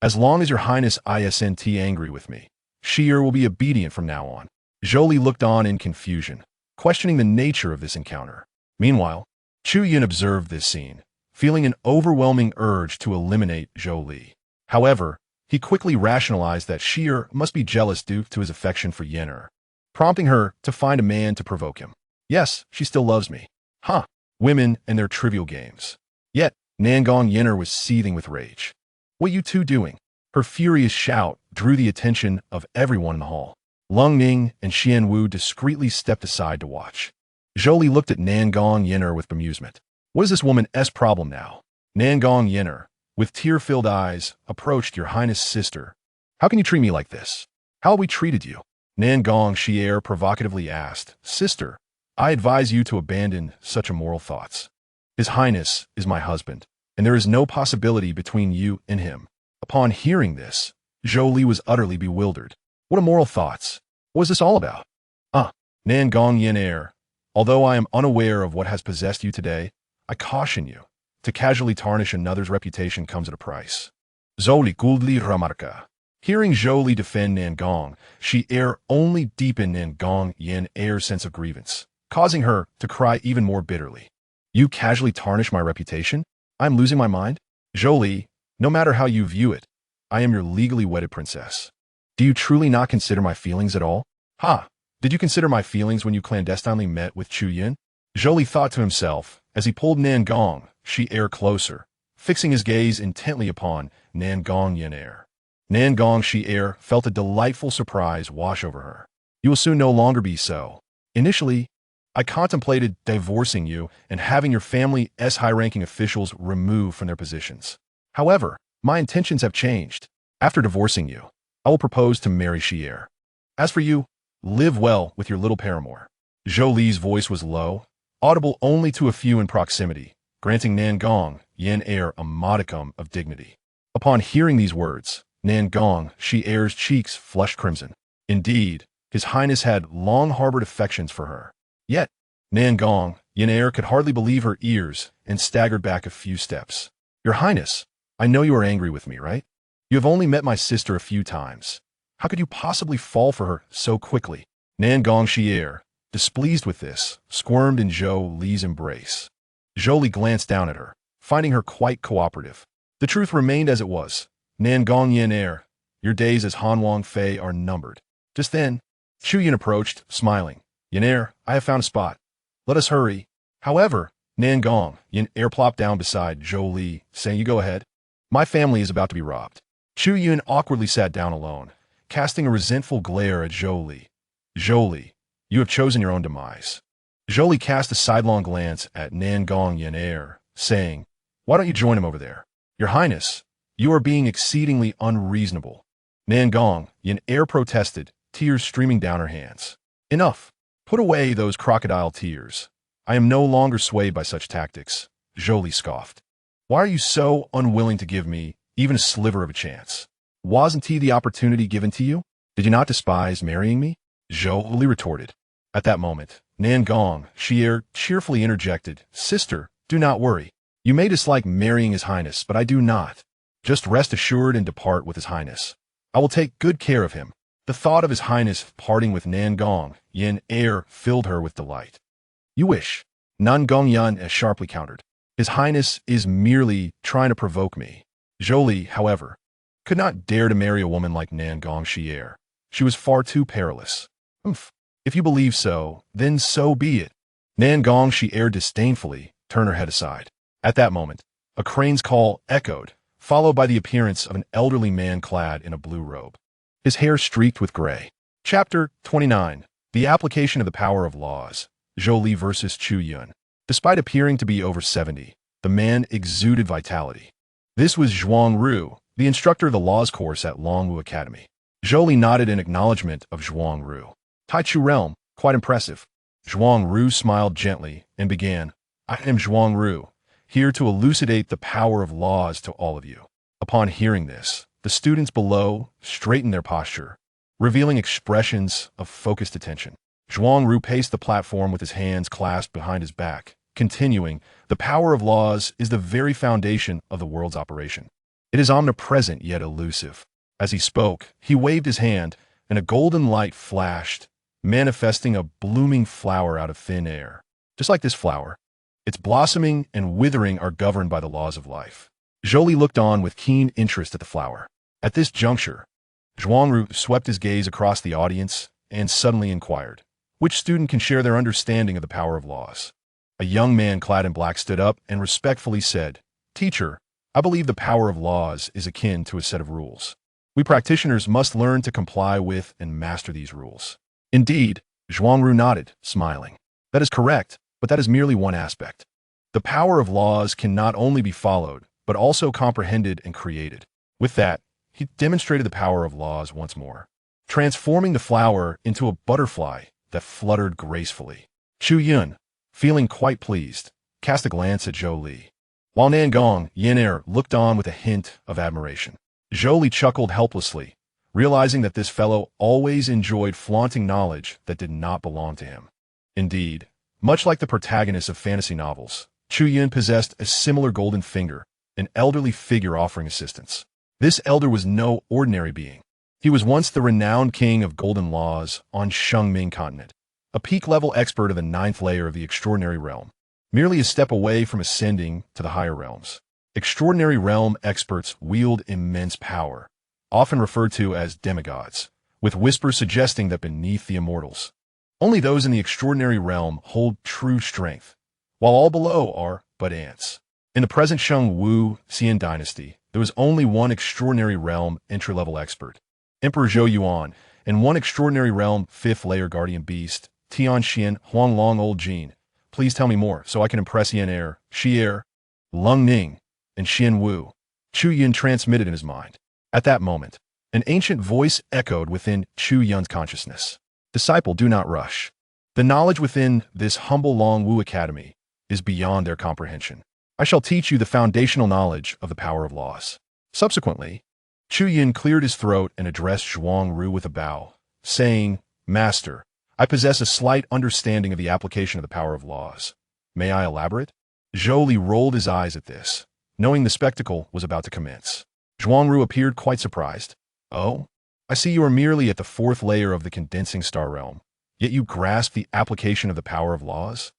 As long as your Highness isn't angry with me, Yan'er will be obedient from now on. Zhou Li looked on in confusion, questioning the nature of this encounter. Meanwhile, Chu Yun observed this scene, feeling an overwhelming urge to eliminate Zhou Li. However, he quickly rationalized that Yan'er must be jealous due to his affection for Yan'er, prompting her to find a man to provoke him. Yes, she still loves me. Women and their trivial games. Yet, Nan Gong Yan'er was seething with rage. What you two doing? Her furious shout drew the attention of everyone in the hall. Lung Ning and Xian Wu discreetly stepped aside to watch. Zhou Li looked at Nan Gong Yan'er with bemusement. What is this woman's problem now? Nan Gong Yan'er, with tear-filled eyes, approached your Highness' sister. How can you treat me like this? How have we treated you? Nan Gong Yan'er provocatively asked. Sister, I advise you to abandon such immoral thoughts. His Highness is my husband, and there is no possibility between you and him. Upon hearing this, Zhou Li was utterly bewildered. What immoral thoughts? What is this all about? Nan Gong Yan'er, although I am unaware of what has possessed you today, I caution you. To casually tarnish another's reputation comes at a price. Zhou Li coldly remarca. Hearing Zhou Li defend Nan Gong Yan'er only deepened Nan Gong Yan'er's sense of grievance, causing her to cry even more bitterly. You casually tarnish my reputation? I'm losing my mind? Zhou Li, no matter how you view it, I am your legally wedded princess. Do you truly not consider my feelings at all? Did you consider my feelings when you clandestinely met with Chu Yun? Zhou Li thought to himself as he pulled Nan Gong Yan'er closer, fixing his gaze intently upon Nan Gong Yan'er. Nan Gong Yan'er felt a delightful surprise wash over her. You will soon no longer be so. Initially, I contemplated divorcing you and having your family's high-ranking officials removed from their positions. However, my intentions have changed. After divorcing you, I will propose to marry Xier. As for you, live well with your little paramour." Zhou Li's voice was low, audible only to a few in proximity, granting Nan Gong Yan'er a modicum of dignity. Upon hearing these words, Nan Gong Yan'er's cheeks flushed crimson. Indeed, His Highness had long harbored affections for her. Yet, Nan Gong Yan'er could hardly believe her ears and staggered back a few steps. "Your Highness, I know you are angry with me, right? You have only met my sister a few times. How could you possibly fall for her so quickly?" Nan Gong Yan'er, displeased with this, squirmed in Zhou Li's embrace. Zhou Li glanced down at her, finding her quite cooperative. The truth remained as it was. "Nan Gong Yan'er, your days as Han Wang Fei are numbered." Just then, Chu Yun approached, smiling. "Yan'er, I have found a spot. Let us hurry." However, Nan Gong Yan'er plopped down beside Zhou Li, saying, "You go ahead. My family is about to be robbed." Chu Yun awkwardly sat down alone, casting a resentful glare at Zhou Li. "Zhou Li, you have chosen your own demise." Zhou Li cast a sidelong glance at Nan Gong Yan'er, saying, "Why don't you join him over there? Your Highness, you are being exceedingly unreasonable." Nan Gong Yan'er protested, tears streaming down her hands. "Enough. Put away those crocodile tears. I am no longer swayed by such tactics," Zhou Li scoffed. "Why are you so unwilling to give me even a sliver of a chance? Wasn't the opportunity given to you? Did you not despise marrying me?" Zhou Li retorted. At that moment, Nan Gong Yan'er cheerfully interjected, "Sister, do not worry. You may dislike marrying His Highness, but I do not. Just rest assured and depart with His Highness. I will take good care of him." The thought of His Highness parting with Nan Gong Yan'er filled her with delight. "You wish," Nan Gong Yan'er sharply countered. "His Highness is merely trying to provoke me." Zhou Li, however, could not dare to marry a woman like Nan Gong Yan'er. She was far too perilous. "Humph. If you believe so, then so be it." Nan Gong Yan'er disdainfully turned her head aside. At that moment, a crane's call echoed, followed by the appearance of an elderly man clad in a blue robe, his hair streaked with gray. Chapter 29. The Application of the Power of Laws. Zhou Li versus Chu Yun. Despite appearing to be over 70, the man exuded vitality. This was Zhuang Ru, the instructor of the laws course at Longwu Academy. Zhou Li nodded in acknowledgement of Zhuang Ru. "Tai Chu realm, quite impressive." Zhuang Ru smiled gently and began, "I am Zhuang Ru, here to elucidate the power of laws to all of you." Upon hearing this, the students below straightened their posture, revealing expressions of focused attention. Zhuang Ru paced the platform with his hands clasped behind his back, continuing, "The power of laws is the very foundation of the world's operation. It is omnipresent yet elusive." As he spoke, he waved his hand, and a golden light flashed, manifesting a blooming flower out of thin air. Just like this flower, its blossoming and withering are governed by the laws of life. Zhou Li looked on with keen interest at the flower. At this juncture, Zhuang Ru swept his gaze across the audience and suddenly inquired, "Which student can share their understanding of the power of laws?" A young man clad in black stood up and respectfully said, "Teacher, I believe the power of laws is akin to a set of rules. We practitioners must learn to comply with and master these rules." "Indeed," Zhuang Ru nodded, smiling. "That is correct, but that is merely one aspect. The power of laws can not only be followed, but also comprehended and created." With that, he demonstrated the power of laws once more, transforming the flower into a butterfly that fluttered gracefully. Chu Yun, feeling quite pleased, cast a glance at Zhou Li, while Nan Gong Yan'er looked on with a hint of admiration. Zhou Li chuckled helplessly, realizing that this fellow always enjoyed flaunting knowledge that did not belong to him. Indeed, much like the protagonist of fantasy novels, Chu Yun possessed a similar golden finger, an elderly figure offering assistance. This elder was no ordinary being. He was once the renowned king of golden laws on Shengming continent, a peak-level expert of the 9th layer of the extraordinary realm, merely a step away from ascending to the higher realms. Extraordinary realm experts wield immense power, often referred to as demigods, with whispers suggesting that beneath the immortals, only those in the extraordinary realm hold true strength, while all below are but ants. In the present Sheng Wu Xian dynasty, there was only one extraordinary realm entry-level expert, Emperor Zhou Yuan, and one extraordinary realm 5th layer guardian beast, Tian Xian Huanglong Old Jin. Please tell me more, so I can impress Yan'er, Xier, Lung Ning, and Xian Wu. Chu Yun transmitted in his mind. At that moment, an ancient voice echoed within Chu Yun's consciousness. Disciple, do not rush. The knowledge within this humble Long Wu Academy is beyond their comprehension. I shall teach you the foundational knowledge of the power of laws. Subsequently, Chu Yun cleared his throat and addressed Zhuang Ru with a bow, saying, Master, I possess a slight understanding of the application of the power of laws. May I elaborate? Zhou Li rolled his eyes at this, knowing the spectacle was about to commence. Zhuang Ru appeared quite surprised. Oh, I see you are merely at the fourth layer of the condensing star realm, yet you grasp the application of the power of laws?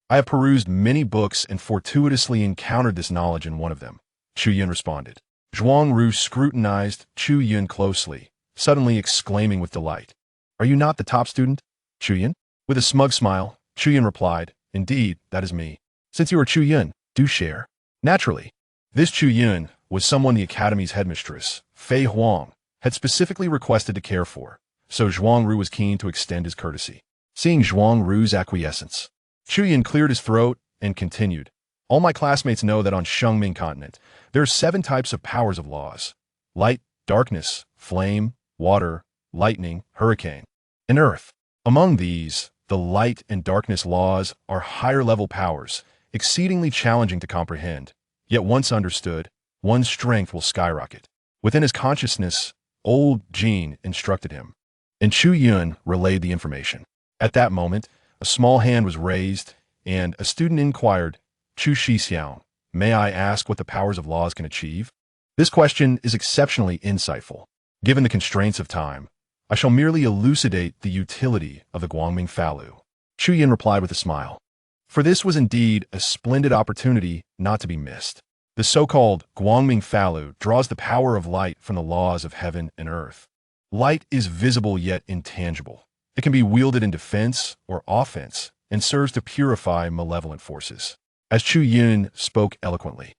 I have perused many books and fortuitously encountered this knowledge in one of them, Chu Yun responded. Zhuang Ru scrutinized Chu Yun closely, suddenly exclaiming with delight. Are you not the top student, Chu Yun? With a smug smile, Chu Yun replied, Indeed, that is me. Since you are Chu Yun, do share. Naturally, this Chu Yun was someone the Academy's headmistress, Fei Huang, had specifically requested to care for, so Zhuang Ru was keen to extend his courtesy. Seeing Zhuang Ru's acquiescence, Chu Yun cleared his throat and continued. All my classmates know that on Shengming continent, there are 7 types of powers of laws. Light, darkness, flame, water, lightning, hurricane, and earth. Among these, the light and darkness laws are higher-level powers, exceedingly challenging to comprehend. Yet once understood, one's strength will skyrocket. Within his consciousness, old Jin instructed him, and Chu Yun relayed the information. At that moment, a small hand was raised, and a student inquired, Chu Xiao, may I ask what the powers of laws can achieve? This question is exceptionally insightful. Given the constraints of time, I shall merely elucidate the utility of the Guangming Falu. Chu Yun replied with a smile. For this was indeed a splendid opportunity not to be missed. The so-called Guangming Falu draws the power of light from the laws of heaven and earth. Light is visible yet intangible. It can be wielded in defense or offense and serves to purify malevolent forces. As Chu Yun spoke eloquently,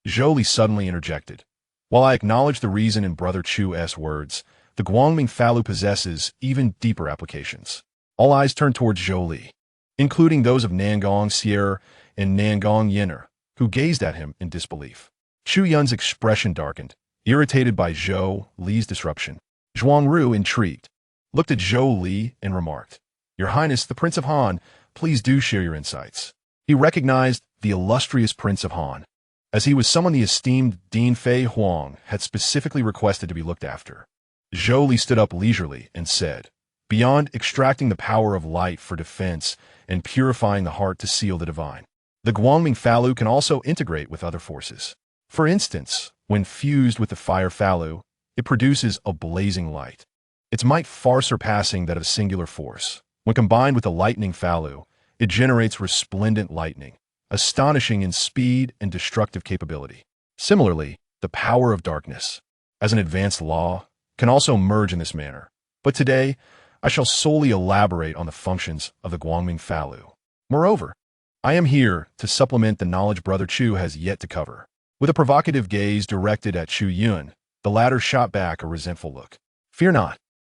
Zhou Li suddenly interjected. While I acknowledge the reason in Brother Chu's words, the Guangming Falu possesses even deeper applications. All eyes turned towards Zhou Li, including those of Nan Gong Yan'er and Nan Gong Yan'er, who gazed at him in disbelief. Chu Yun's expression darkened, irritated by Zhou Li's disruption. Zhuang Ru, intrigued, looked at Zhou Li and remarked, Your Highness, the Prince of Han, please do share your insights. He recognized the illustrious Prince of Han, as he was someone the esteemed Dean Fei Huang had specifically requested to be looked after. Zhou Li stood up leisurely and said, Beyond extracting the power of light for defense and purifying the heart to seal the divine, the Guangming Falu can also integrate with other forces. For instance, when fused with the fire Falu, it produces a blazing light, its might far surpassing that of a singular force. When combined with the lightning Falu, it generates resplendent lightning, astonishing in speed and destructive capability. Similarly, the power of darkness, as an advanced law, can also merge in this manner. But today, I shall solely elaborate on the functions of the Guangming Falu. Moreover, I am here to supplement the knowledge Brother Chu has yet to cover. With a provocative gaze directed at Chu Yun, the latter shot back a resentful look. Fear not,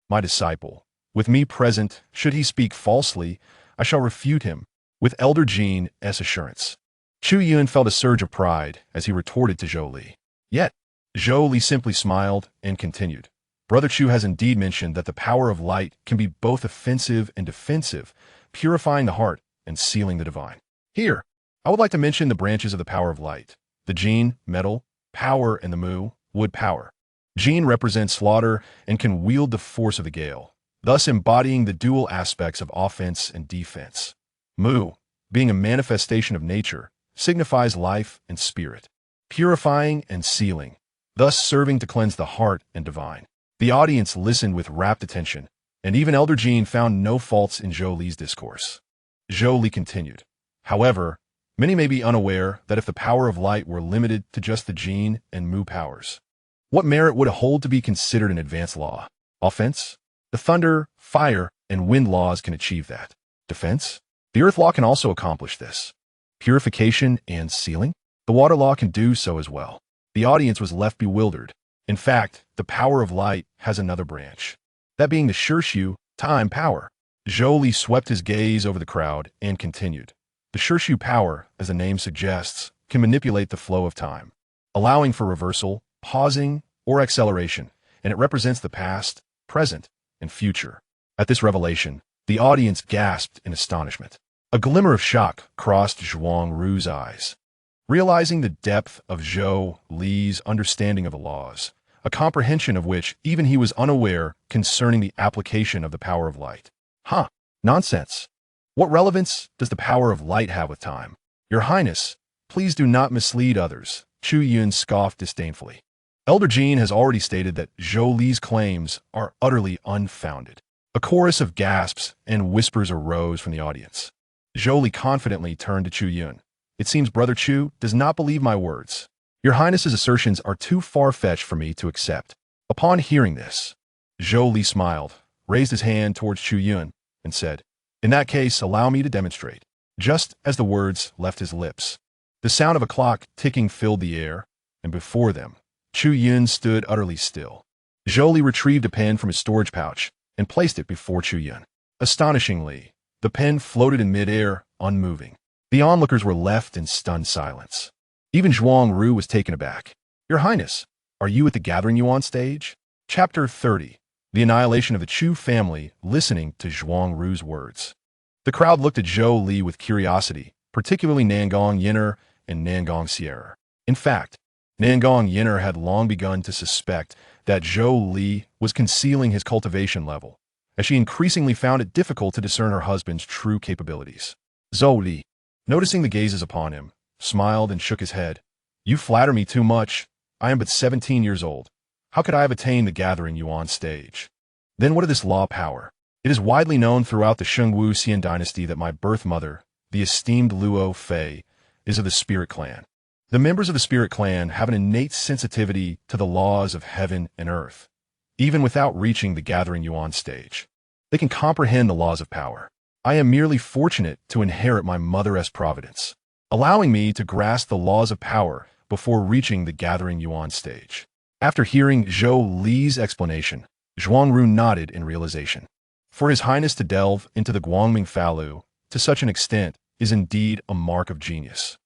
my disciple. With me present, should he speak falsely, I shall refute him, with Elder Jin's assurance. Chu Yun felt a surge of pride as he retorted to Zhou Li. Yet, Zhou Li simply smiled and continued. Brother Chu has indeed mentioned that the power of light can be both offensive and defensive, purifying the heart and sealing the divine. Here, I would like to mention the branches of the power of light. The Jin, metal, power, and the Mu, wood power. Jin represents slaughter and can wield the force of the gale, thus embodying the dual aspects of offense and defense. Mu, being a manifestation of nature, signifies life and spirit, purifying and sealing, thus serving to cleanse the heart and divine. The audience listened with rapt attention, and even Elder Jin found no faults in Zhou Li's discourse. Zhou Li continued. However, many may be unaware that if the power of light were limited to just the Jin and Mu powers, what merit would it hold to be considered an advanced law? Offense? The thunder, fire, and wind laws can achieve that. Defense? The earth law can also accomplish this. Purification and sealing? The water law can do so as well. The audience was left bewildered. In fact, the power of light has another branch, that being the Shirshu, time power. Zhou Li swept his gaze over the crowd and continued. The Shirshu power, as the name suggests, can manipulate the flow of time, allowing for reversal, pausing, or acceleration, and it represents the past, present, and future. At this revelation, the audience gasped in astonishment. A glimmer of shock crossed Zhuang Ru's eyes. Realizing the depth of Zhou Li's understanding of the laws, a comprehension of which even he was unaware concerning the application of the power of light. Huh, nonsense. What relevance does the power of light have with time? Your Highness, please do not mislead others, Chu Yun scoffed disdainfully. Elder Jean has already stated that Zhou Li's claims are utterly unfounded. A chorus of gasps and whispers arose from the audience. Zhou Li confidently turned to Chu Yun. It seems Brother Chu does not believe my words. Your Highness's assertions are too far-fetched for me to accept. Upon hearing this, Zhou Li smiled, raised his hand towards Chu Yun, and said, "In that case, allow me to demonstrate." Just as the words left his lips, the sound of a clock ticking filled the air, and before them, Chu Yun stood utterly still. Zhou Li retrieved a pen from his storage pouch and placed it before Chu Yun. Astonishingly, the pen floated in midair, unmoving. The onlookers were left in stunned silence. Even Zhuang Ru was taken aback. "Your Highness, are you at the Gathering Yuan stage?" Chapter 30. The Annihilation of the Chu family, listening to Zhuang Ru's words. The crowd looked at Zhou Li with curiosity, particularly Nan Gong Yan'er and Nan Gong Yan'er. In fact, Nan Gong Yan'er had long begun to suspect that Zhou Li was concealing his cultivation level, as she increasingly found it difficult to discern her husband's true capabilities. Zhou Li, noticing the gazes upon him, smiled and shook his head. "You flatter me too much. I am but 17 years old. How could I have attained the Gathering Yuan stage? Then what of this law power? It is widely known throughout the Shengwu Xian dynasty that my birth mother, the esteemed Luo Fei, is of the Spirit Clan. The members of the Spirit Clan have an innate sensitivity to the laws of heaven and earth, even without reaching the Gathering Yuan stage. They can comprehend the laws of power. I am merely fortunate to inherit my mother's providence, allowing me to grasp the laws of power before reaching the Gathering Yuan stage." After hearing Zhou Li's explanation, Zhuang Ru nodded in realization. For His Highness to delve into the Guangming Falu to such an extent is indeed a mark of genius.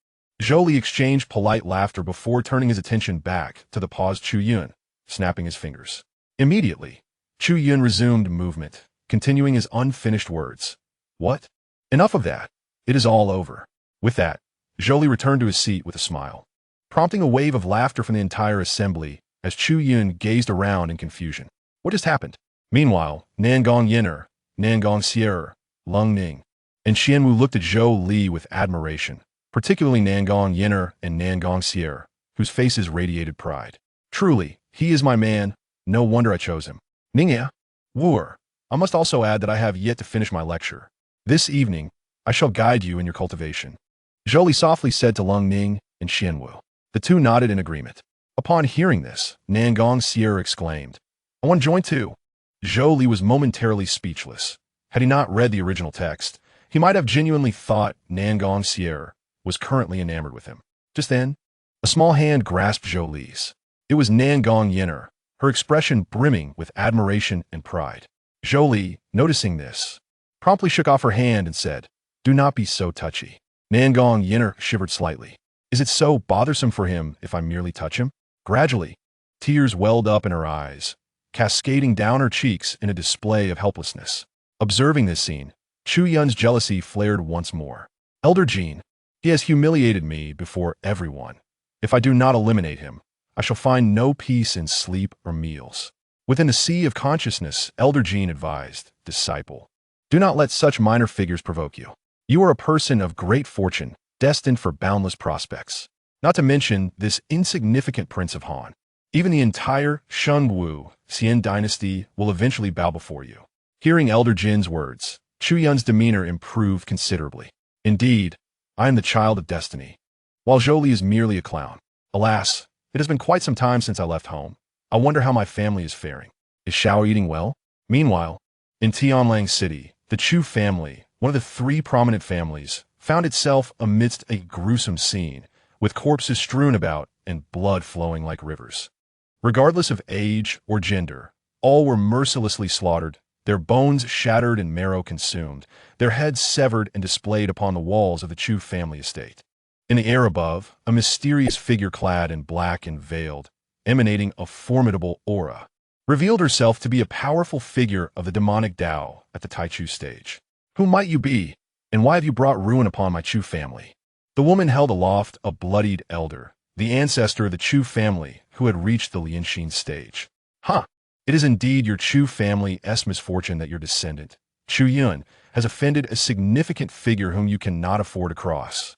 Zhou Li exchanged polite laughter before turning his attention back to the paused Chu Yun, snapping his fingers. Immediately, Chu Yun resumed movement, continuing his unfinished words. "What? Enough of that. It is all over." With that, Zhou Li returned to his seat with a smile, prompting a wave of laughter from the entire assembly as Chu Yun gazed around in confusion. What just happened? Meanwhile, Nan Gong Yan'er, Nan Gong Yan'er, Lung Ning, and Xianwu looked at Zhou Li with admiration, particularly Nan Gong Yan'er and Nan Gong Yan'er, whose faces radiated pride. "Truly, he is my man. No wonder I chose him." "Ningya, Wuer, I must also add that I have yet to finish my lecture. This evening, I shall guide you in your cultivation," Zhou Li softly said to Lung Ning and Xianwu. The two nodded in agreement. Upon hearing this, Nan Gong Yan'er exclaimed, "I want to join too." Zhou Li was momentarily speechless. Had he not read the original text, he might have genuinely thought Nan Gong Yan'er was currently enamored with him. Just then, a small hand grasped Zhou Li's. It was Nan Gong Yan'er, her expression brimming with admiration and pride. Zhou Li, noticing this, promptly shook off her hand and said, "Do not be so touchy." Nan Gong Yan'er shivered slightly. Is it so bothersome for him if I merely touch him? Gradually, tears welled up in her eyes, cascading down her cheeks in a display of helplessness. Observing this scene, Chu Yun's jealousy flared once more. "Elder Jean, he has humiliated me before everyone. If I do not eliminate him, I shall find no peace in sleep or meals." Within the sea of consciousness, Elder Jean advised, "Disciple, do not let such minor figures provoke you. You are a person of great fortune, destined for boundless prospects. Not to mention this insignificant Prince of Han. Even the entire Shengwu Xian dynasty will eventually bow before you." Hearing Elder Jin's words, Chu Yun's demeanor improved considerably. "Indeed, I am the child of destiny, while Zhou Li is merely a clown. Alas, it has been quite some time since I left home. I wonder how my family is faring. Is Xiao eating well?" Meanwhile, in Tianlang City, the Chu family, one of the three prominent families, found itself amidst a gruesome scene, with corpses strewn about and blood flowing like rivers. Regardless of age or gender, all were mercilessly slaughtered, their bones shattered and marrow consumed, their heads severed and displayed upon the walls of the Chu family estate. In the air above, a mysterious figure clad in black and veiled, emanating a formidable aura, revealed herself to be a powerful figure of the demonic Tao at the Taichu stage. Who might you be, and why have you brought ruin upon my Chu family? The woman held aloft a bloodied elder, the ancestor of the Chu family who had reached the Lianxin stage. Huh! It is indeed your Chu family's misfortune that your descendant, Chu Yun, has offended a significant figure whom you cannot afford to cross.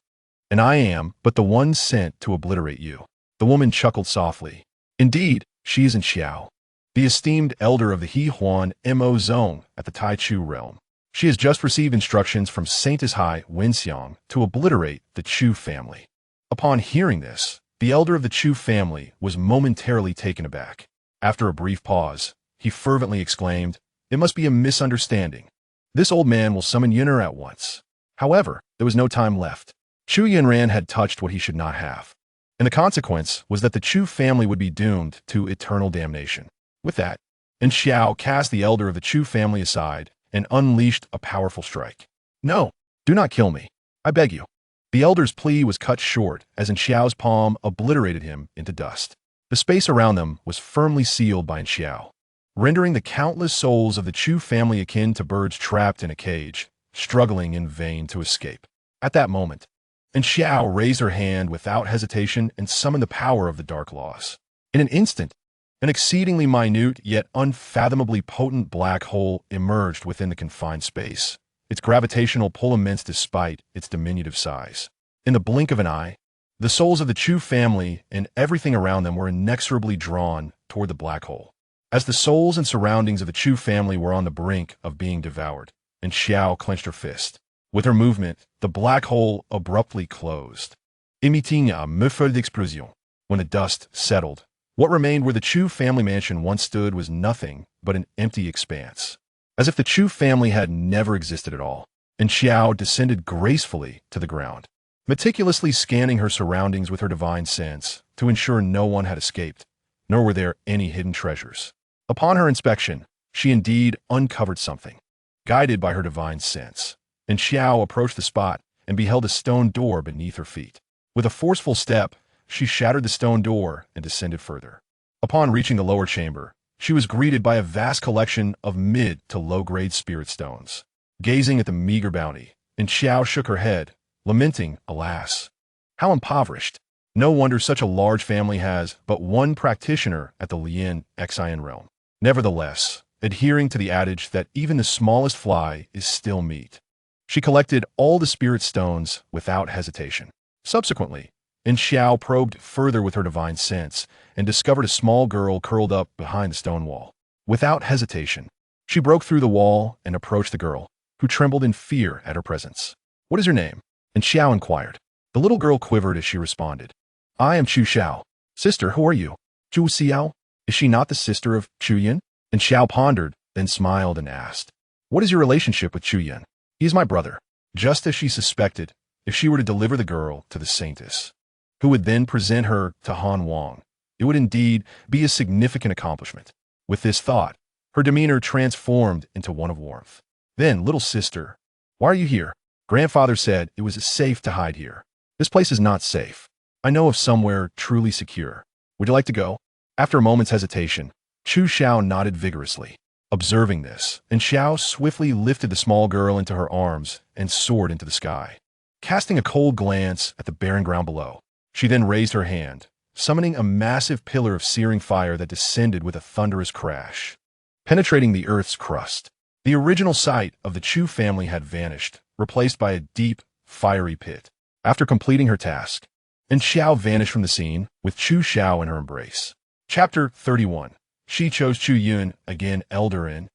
And I am but the one sent to obliterate you. The woman chuckled softly. Indeed, she is in Xiao, the esteemed elder of the Hehuan Mo zone at the Taichu realm. She has just received instructions from Saintesses High Wenxiang to obliterate the Chu family. Upon hearing this, the elder of the Chu family was momentarily taken aback. After a brief pause, he fervently exclaimed, "It must be a misunderstanding. This old man will summon Yan'er at once." However, there was no time left. Chu Yun had touched what he should not have, and the consequence was that the Chu family would be doomed to eternal damnation. With that, Xiao cast the elder of the Chu family aside and unleashed a powerful strike. "No, do not kill me, I beg you." The elder's plea was cut short as Xiao's palm obliterated him into dust. The space around them was firmly sealed by Xiao, rendering the countless souls of the Chu family akin to birds trapped in a cage, struggling in vain to escape. At that moment, Xiao raised her hand without hesitation and summoned the power of the dark laws. In an instant, an exceedingly minute yet unfathomably potent black hole emerged within the confined space, its gravitational pull immense despite its diminutive size. In the blink of an eye, the souls of the Chu family and everything around them were inexorably drawn toward the black hole. As the souls and surroundings of the Chu family were on the brink of being devoured, Xiao clenched her fist. With her movement, the black hole abruptly closed, emitting a muffled explosion. When the dust settled, what remained where the Chu family mansion once stood was nothing but an empty expanse, as if the Chu family had never existed at all. Xiao descended gracefully to the ground, meticulously scanning her surroundings with her divine sense to ensure no one had escaped, nor were there any hidden treasures. Upon her inspection, she indeed uncovered something. Guided by her divine sense, Xiao approached the spot and beheld a stone door beneath her feet. With a forceful step, she shattered the stone door and descended further. Upon reaching the lower chamber, she was greeted by a vast collection of mid to low-grade spirit stones. Gazing at the meager bounty, Xiao shook her head, lamenting, alas, how impoverished. No wonder such a large family has but one practitioner at the Lianxin realm. Nevertheless, adhering to the adage that even the smallest fly is still meat, she collected all the spirit stones without hesitation. Subsequently, Xiao probed further with her divine sense and discovered a small girl curled up behind the stone wall. Without hesitation, she broke through the wall and approached the girl, who trembled in fear at her presence. "What is your name?" Xiao inquired. The little girl quivered as she responded. "I am Chu Xiao." "Sister, who are you?" "Chu Xiao. Is she not the sister of Chu Yun?" Xiao pondered, then smiled and asked, "What is your relationship with Chu Yun?" "He is my brother." Just as she suspected, if she were to deliver the girl to the Saintess, who would then present her to Han Wang, it would indeed be a significant accomplishment. With this thought, her demeanor transformed into one of warmth. "Then, little sister, why are you here?" "Grandfather said it was safe to hide here." "This place is not safe. I know of somewhere truly secure. Would you like to go?" After a moment's hesitation, Chu Xiao nodded vigorously. Observing this, Xiao swiftly lifted the small girl into her arms and soared into the sky. Casting a cold glance at the barren ground below, she then raised her hand, summoning a massive pillar of searing fire that descended with a thunderous crash, penetrating the earth's crust. The original site of the Chu family had vanished, replaced by a deep, fiery pit. After completing her task, Xiao vanished from the scene, with Chu Xiao in her embrace. Chapter 31. She chose Chu Yun, again elder in.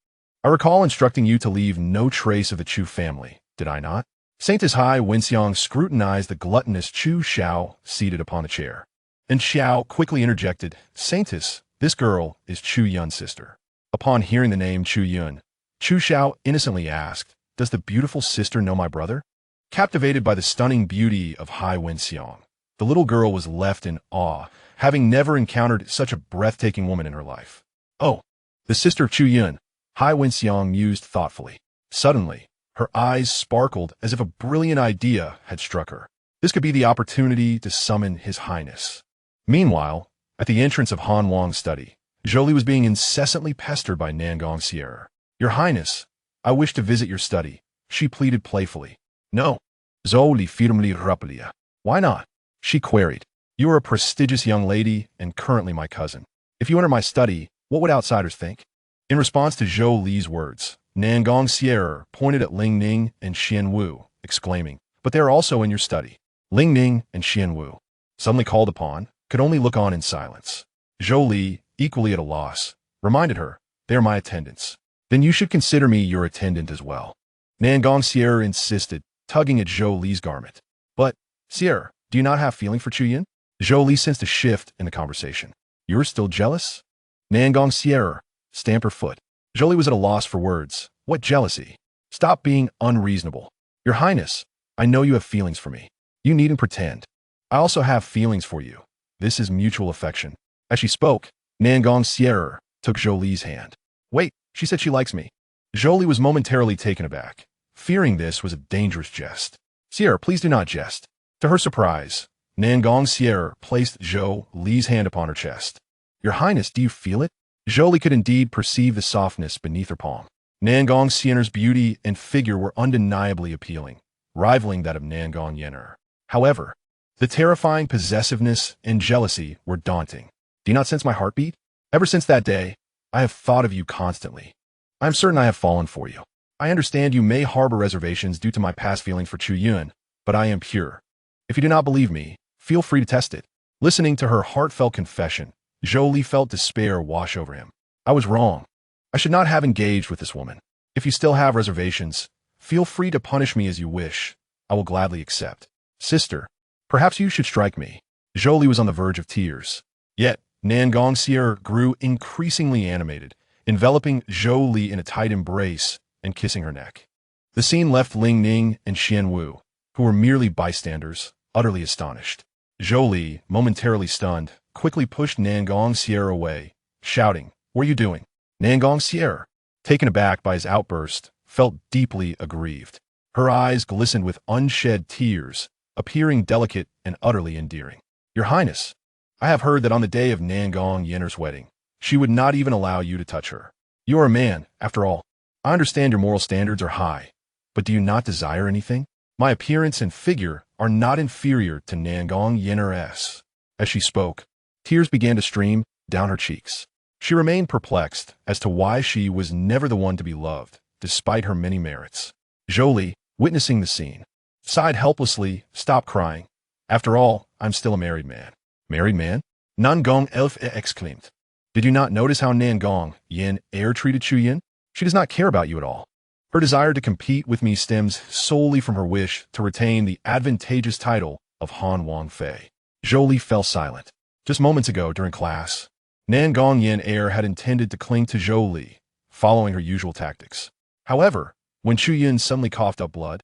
I recall instructing you to leave no trace of the Chu family, did I not? Saintesses High Wenxiang scrutinized the gluttonous Chu Xiao seated upon the chair. Xiao quickly interjected, "Saintess, this girl is Chu Yun's sister." Upon hearing the name Chu Yun, Chu Xiao innocently asked, "Does the beautiful sister know my brother?" Captivated by the stunning beauty of High Wenxiang, the little girl was left in awe, having never encountered such a breathtaking woman in her life. "Oh, the sister of Chu Yun," High Wenxiang mused thoughtfully. Suddenly, her eyes sparkled as if a brilliant idea had struck her. This could be the opportunity to summon His Highness. Meanwhile, At the entrance of Han Wang's study, Zhou Li was being incessantly pestered by Nan Gong Yan'er. "Your Highness, I wish to visit your study," she pleaded playfully. "No." Zhou Li firmly replied. "Why not?" she queried. "You are a prestigious young lady and currently my cousin. If you enter my study, what would outsiders think?" In response to Zhou Li's words, Nan Gong Yan'er pointed at Ling Ning and Xian Wu, exclaiming, "But they are also in your study." Ling Ning and Xian Wu, suddenly called upon, could only look on in silence. Zhou Li, equally at a loss, reminded her, "They are my attendants. Then you should consider me your attendant as well." Nan Gong Yan'er insisted, tugging at Zhou Li's garment. "But, Sire, do you not have feeling for Chu Yun?" Zhou Li sensed a shift in the conversation. "You're still jealous?" Nan Gong Yan'er stamped her foot. Zhou Li was at a loss for words. "What jealousy? Stop being unreasonable. Your Highness, I know you have feelings for me. You needn't pretend. I also have feelings for you. This is mutual affection." As she spoke, Nan Gong Yan'er took Zhou Li's hand. "Wait, she said she likes me." Zhou Li was momentarily taken aback, fearing this was a dangerous jest. "Sire, please do not jest." To her surprise, Nan Gong Yan'er placed Zhou Li's hand upon her chest. "Your Highness, do you feel it?" Zhou Li could indeed perceive the softness beneath her palm. Nan Gong Yan'er's beauty and figure were undeniably appealing, rivaling that of Nan Gong Yan'er. However, the terrifying possessiveness and jealousy were daunting. "Do you not sense my heartbeat? Ever since that day, I have thought of you constantly. I am certain I have fallen for you. I understand you may harbor reservations due to my past feelings for Chu Yun, but I am pure. If you do not believe me, feel free to test it." Listening to her heartfelt confession, Zhou Li felt despair wash over him. "I was wrong. I should not have engaged with this woman. If you still have reservations, feel free to punish me as you wish. I will gladly accept. Sister, perhaps you should strike me." Zhou Li was on the verge of tears. Yet, Nan Gong Yan'er grew increasingly animated, enveloping Zhou Li in a tight embrace and kissing her neck. The scene left Ling Ning and Xian Wu, who were merely bystanders, utterly astonished. Zhou Li, momentarily stunned, quickly pushed Nan Gong Yan'er away, shouting, "What are you doing?" Nan Gong Yan'er, taken aback by his outburst, felt deeply aggrieved. Her eyes glistened with unshed tears, appearing delicate and utterly endearing. "Your Highness, I have heard that on the day of Nan Gong Yan'er's wedding, she would not even allow you to touch her. You are a man, after all. I understand your moral standards are high, but do you not desire anything? My appearance and figure are not inferior to Nan Gong Yan'er's." As she spoke, tears began to stream down her cheeks. She remained perplexed as to why she was never the one to be loved, despite her many merits. Zhou Li, witnessing the scene, sighed helplessly, "Stop crying. After all, I'm still a married man." "Married man?" Nan Gong Yan'er exclaimed. "Did you not notice how Nan Gong Yan'er treated Chu Yun? She does not care about you at all. Her desire to compete with me stems solely from her wish to retain the advantageous title of Han Wang Fei." Zhou Li fell silent. Just moments ago, during class, Nan Gong Yan'er had intended to cling to Zhou Li, following her usual tactics. However, when Chu Yun suddenly coughed up blood,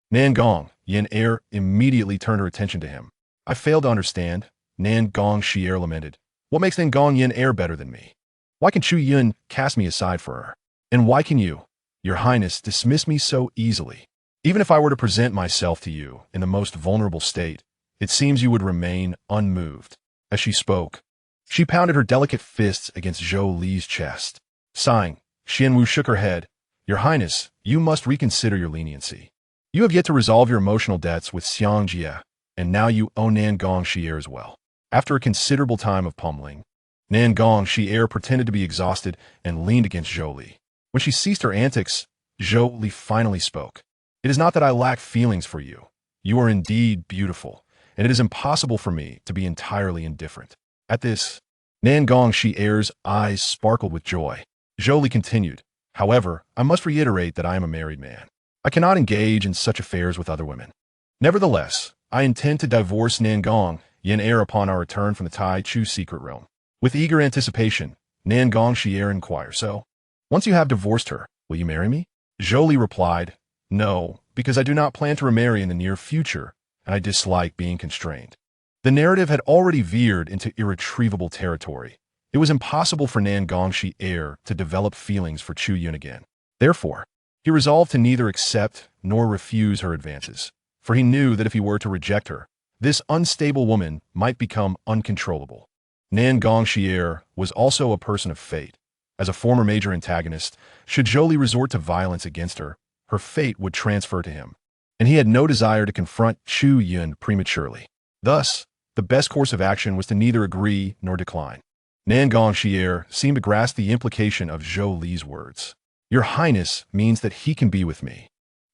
Nan Gong Yan'er immediately turned her attention to him. "I fail to understand," Nan Gong Yan'er lamented. "What makes Nan Gong Yan'er better than me? Why can Chu Yun cast me aside for her? And why can you, Your Highness, dismiss me so easily? Even if I were to present myself to you in the most vulnerable state, it seems you would remain unmoved." As she spoke, she pounded her delicate fists against Zhou Li's chest. Sighing, Xian Wu shook her head. "Your Highness, you must reconsider your leniency. You have yet to resolve your emotional debts with xianxia, and now you owe Nan Gong Yan'er as well." After a considerable time of pummeling, Nan Gong Yan'er pretended to be exhausted and leaned against Zhou Li. When she ceased her antics, Zhou Li finally spoke. "It is not that I lack feelings for you. You are indeed beautiful, and it is impossible for me to be entirely indifferent." At this, Nan Gong Yan'er's eyes sparkled with joy. Zhou Li continued, "However, I must reiterate that I am a married man. I cannot engage in such affairs with other women. Nevertheless, I intend to divorce Nan Gong Yan'er upon our return from the Tai Chu secret realm." With eager anticipation, Nan Gong Yan'er inquired, "So, once you have divorced her, will you marry me?" Zhou Li replied, "No, because I do not plan to remarry in the near future, and I dislike being constrained." The narrative had already veered into irretrievable territory. It was impossible for Nan Gong Yan'er to develop feelings for Chu Yun again. Therefore, he resolved to neither accept nor refuse her advances, for he knew that if he were to reject her, this unstable woman might become uncontrollable. Nan Gong Yan'er was also a person of fate. As a former major antagonist, should Zhou Li resort to violence against her, her fate would transfer to him, and he had no desire to confront Chu Yun prematurely. Thus, the best course of action was to neither agree nor decline. Nan Gong Yan'er seemed to grasp the implication of Zhou Li's words. Your Highness means that he can be with me,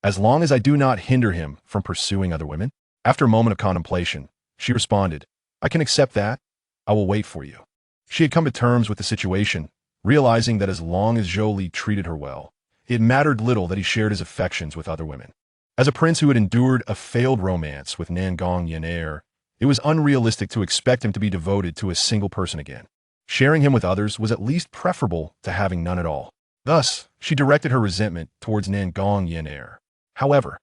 as long as I do not hinder him from pursuing other women. After a moment of contemplation, she responded, I can accept that. I will wait for you. She had come to terms with the situation, realizing that as long as Zhou Li treated her well, it mattered little that he shared his affections with other women. As a prince who had endured a failed romance with Nan Gong Yan'er, it was unrealistic to expect him to be devoted to a single person again. Sharing him with others was at least preferable to having none at all. Thus, she directed her resentment towards Nan Gong Yan'er. However,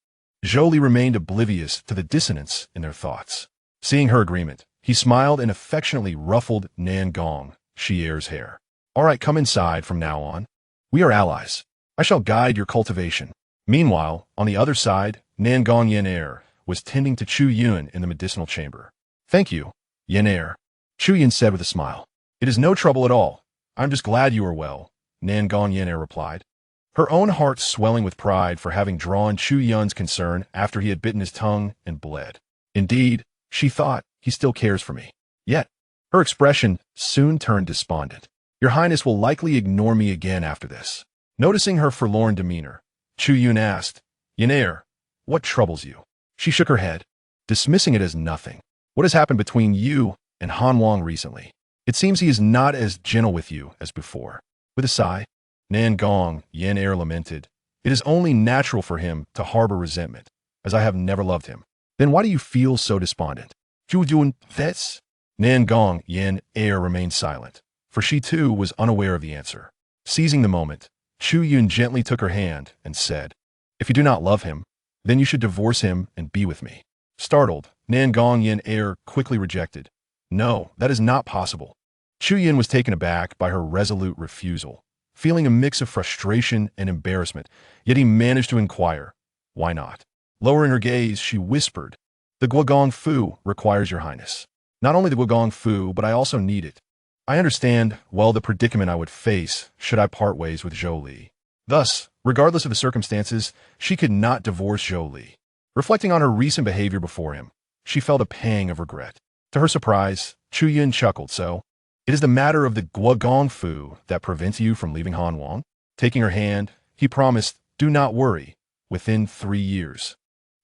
Zhou Li remained oblivious to the dissonance in their thoughts. Seeing her agreement, he smiled and affectionately ruffled Nan Gong Yan'er's hair. All right, come inside from now on. We are allies. I shall guide your cultivation. Meanwhile, on the other side, Nan Gong Yan'er was tending to Chu Yun in the medicinal chamber. Thank you, Yan'er, Chu Yun said with a smile. It is no trouble at all. I'm just glad you are well, Nan Gong Yan'er replied, her own heart swelling with pride for having drawn Chu Yun's concern after he had bitten his tongue and bled. Indeed, she thought, he still cares for me. Yet, her expression soon turned despondent. Your Highness will likely ignore me again after this. Noticing her forlorn demeanor, Chu Yun asked, Yan'er, what troubles you? She shook her head, dismissing it as nothing. What has happened between you and Han Wang recently? It seems he is not as gentle with you as before. With a sigh, Nan Gong Yan'er lamented, it is only natural for him to harbor resentment, as I have never loved him. Then why do you feel so despondent? Chu Yun, that's... Nan Gong Yan'er remained silent, for she too was unaware of the answer. Seizing the moment, Chu Yun gently took her hand and said, if you do not love him, then you should divorce him and be with me. Startled, Nan Gong Yan'er quickly rejected. No, that is not possible. Chu Yun was taken aback by her resolute refusal, feeling a mix of frustration and embarrassment, yet he managed to inquire, why not? Lowering her gaze, she whispered, the Guogong Fu requires your Highness. Not only the Guogong Fu, but I also need it. I understand well the predicament I would face should I part ways with Zhou Li. Thus, regardless of the circumstances, she could not divorce Zhou Li. Reflecting on her recent behavior before him, she felt a pang of regret. To her surprise, Chu Yun chuckled, so, it is the matter of the Guogong Fu that prevents you from leaving Han Wang? Taking her hand, he promised, do not worry, within 3 years.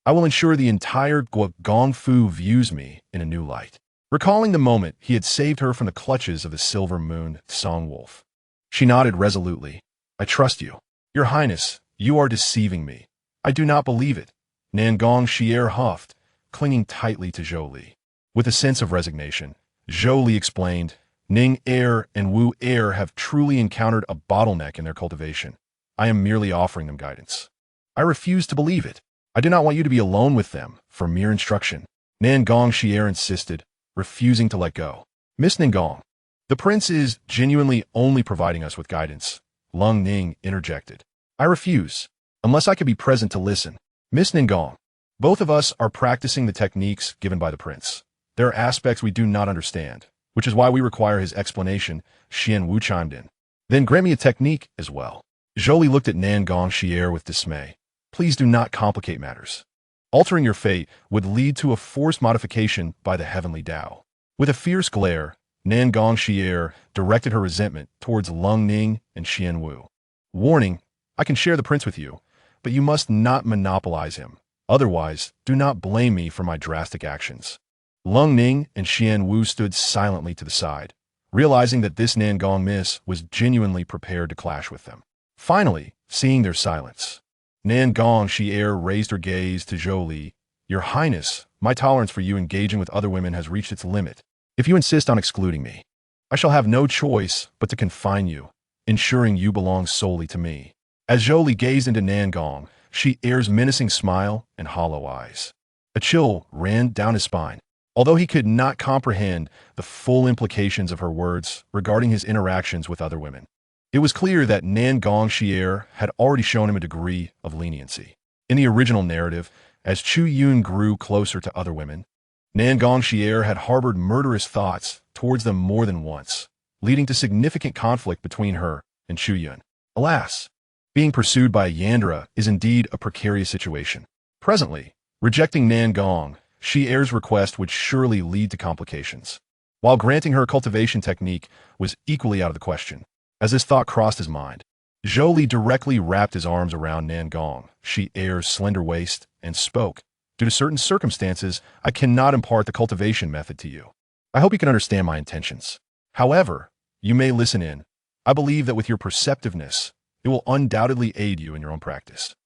I will ensure the entire Guogong Fu views me in a new light. Recalling the moment he had saved her from the clutches of the Silver Moon Song Wolf, she nodded resolutely. I trust you. Your Highness, you are deceiving me. I do not believe it. Nan Gong Yan'er huffed, clinging tightly to Zhou Li. With a sense of resignation, Zhou Li explained, Ning Er and Wu Er have truly encountered a bottleneck in their cultivation. I am merely offering them guidance. I refuse to believe it. I do not want you to be alone with them for mere instruction. Nan Gong Yan'er insisted, refusing to let go. Miss Nan Gong, the prince is genuinely only providing us with guidance, Lung Ning interjected. I refuse, unless I can be present to listen. Miss Nan Gong, both of us are practicing the techniques given by the prince. There are aspects we do not understand, which is why we require his explanation, Xian Wu chimed in. Then grant me a technique as well. Zhou Li looked at Nan Gong Yan'er with dismay. Please do not complicate matters. Altering your fate would lead to a forced modification by the heavenly Tao. With a fierce glare, Nan Gong Yan'er directed her resentment towards Lung Ning and Xian Wu. Warning, I can share the prince with you, but you must not monopolize him. Otherwise, do not blame me for my drastic actions. Lung Ning and Xian Wu stood silently to the side, realizing that this Nan Gong miss was genuinely prepared to clash with them. Finally, seeing their silence, Nan Gong Yan'er raised her gaze to Zhou Li. Your Highness, my tolerance for you engaging with other women has reached its limit. If you insist on excluding me, I shall have no choice but to confine you, ensuring you belong solely to me. As Zhou Li gazed into Nan Gong Yan'er's menacing smile and hollow eyes, a chill ran down his spine. Although he could not comprehend the full implications of her words regarding his interactions with other women, it was clear that Nan Gong Yan'er had already shown him a degree of leniency. In the original narrative, as Chu Yun grew closer to other women, Nan Gong Yan'er had harbored murderous thoughts towards them more than once, leading to significant conflict between her and Chu Yun. Alas, being pursued by a Yan'er is indeed a precarious situation. Presently, rejecting Nan Gong Yan'er's request would surely lead to complications, while granting her cultivation technique was equally out of the question. As this thought crossed his mind, Zhou Li directly wrapped his arms around Nan Gong Yan'er's slender waist and spoke, "Due to certain circumstances, I cannot impart the cultivation method to you. I hope you can understand my intentions. However, you may listen in. I believe that with your perceptiveness, it will undoubtedly aid you in your own practice."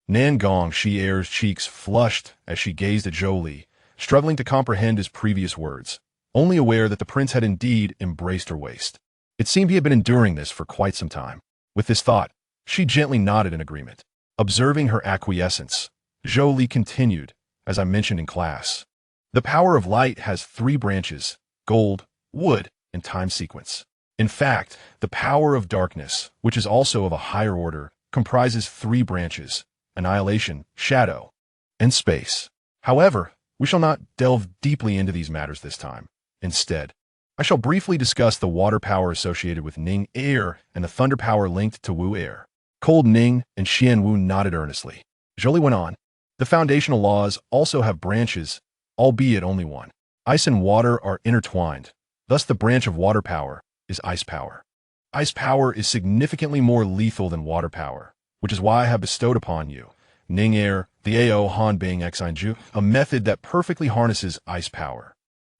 Nan Gong Yan'er's cheeks flushed as she gazed at Zhou Li, struggling to comprehend his previous words, only aware that the prince had indeed embraced her waist. It seemed he had been enduring this for quite some time. With this thought, she gently nodded in agreement. Observing her acquiescence, Zhou Li continued, "As I mentioned in class, the power of light has 3 branches: gold, wood, and time sequence. In fact, the power of darkness, which is also of a higher order, comprises 3 branches: annihilation, shadow, and space. However, we shall not delve deeply into these matters this time. Instead, I shall briefly discuss the water power associated with Ning Air and the thunder power linked to Wu Air." Cold Ning and Xian Wu nodded earnestly. Zhou Li went on, "The foundational laws also have branches, albeit only one. Ice and water are intertwined, thus the branch of water power is ice power. Ice power is significantly more lethal than water power, which is why I have bestowed upon you, Ning Air, the Ao Han Bing Xinju, a method that perfectly harnesses ice power."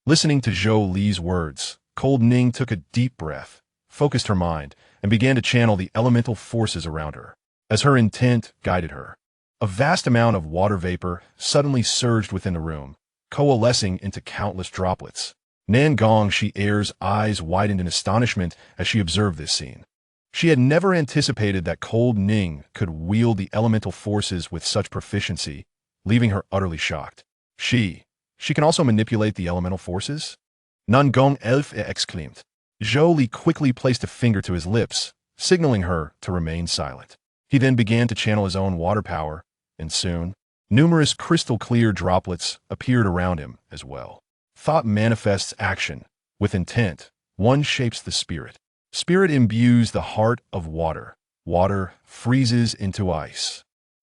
Listening to Zhou Li's words, Cold Ning took a deep breath, focused her mind, and began to channel the elemental forces around her. As her intent guided her, a vast amount of water vapor suddenly surged within the room, coalescing into countless droplets. Nan Gong Yan'er's eyes widened in astonishment as she observed this scene. She had never anticipated that Cold Ning could wield the elemental forces with such proficiency, leaving her utterly shocked. She can also manipulate the elemental forces? Nan Gong Yan'er exclaimed. Zhou Li quickly placed a finger to his lips, signaling her to remain silent. He then began to channel his own water power, and soon, numerous crystal-clear droplets appeared around him as well. Thought manifests action. With intent, one shapes the spirit. Spirit imbues the heart of water. Water freezes into ice.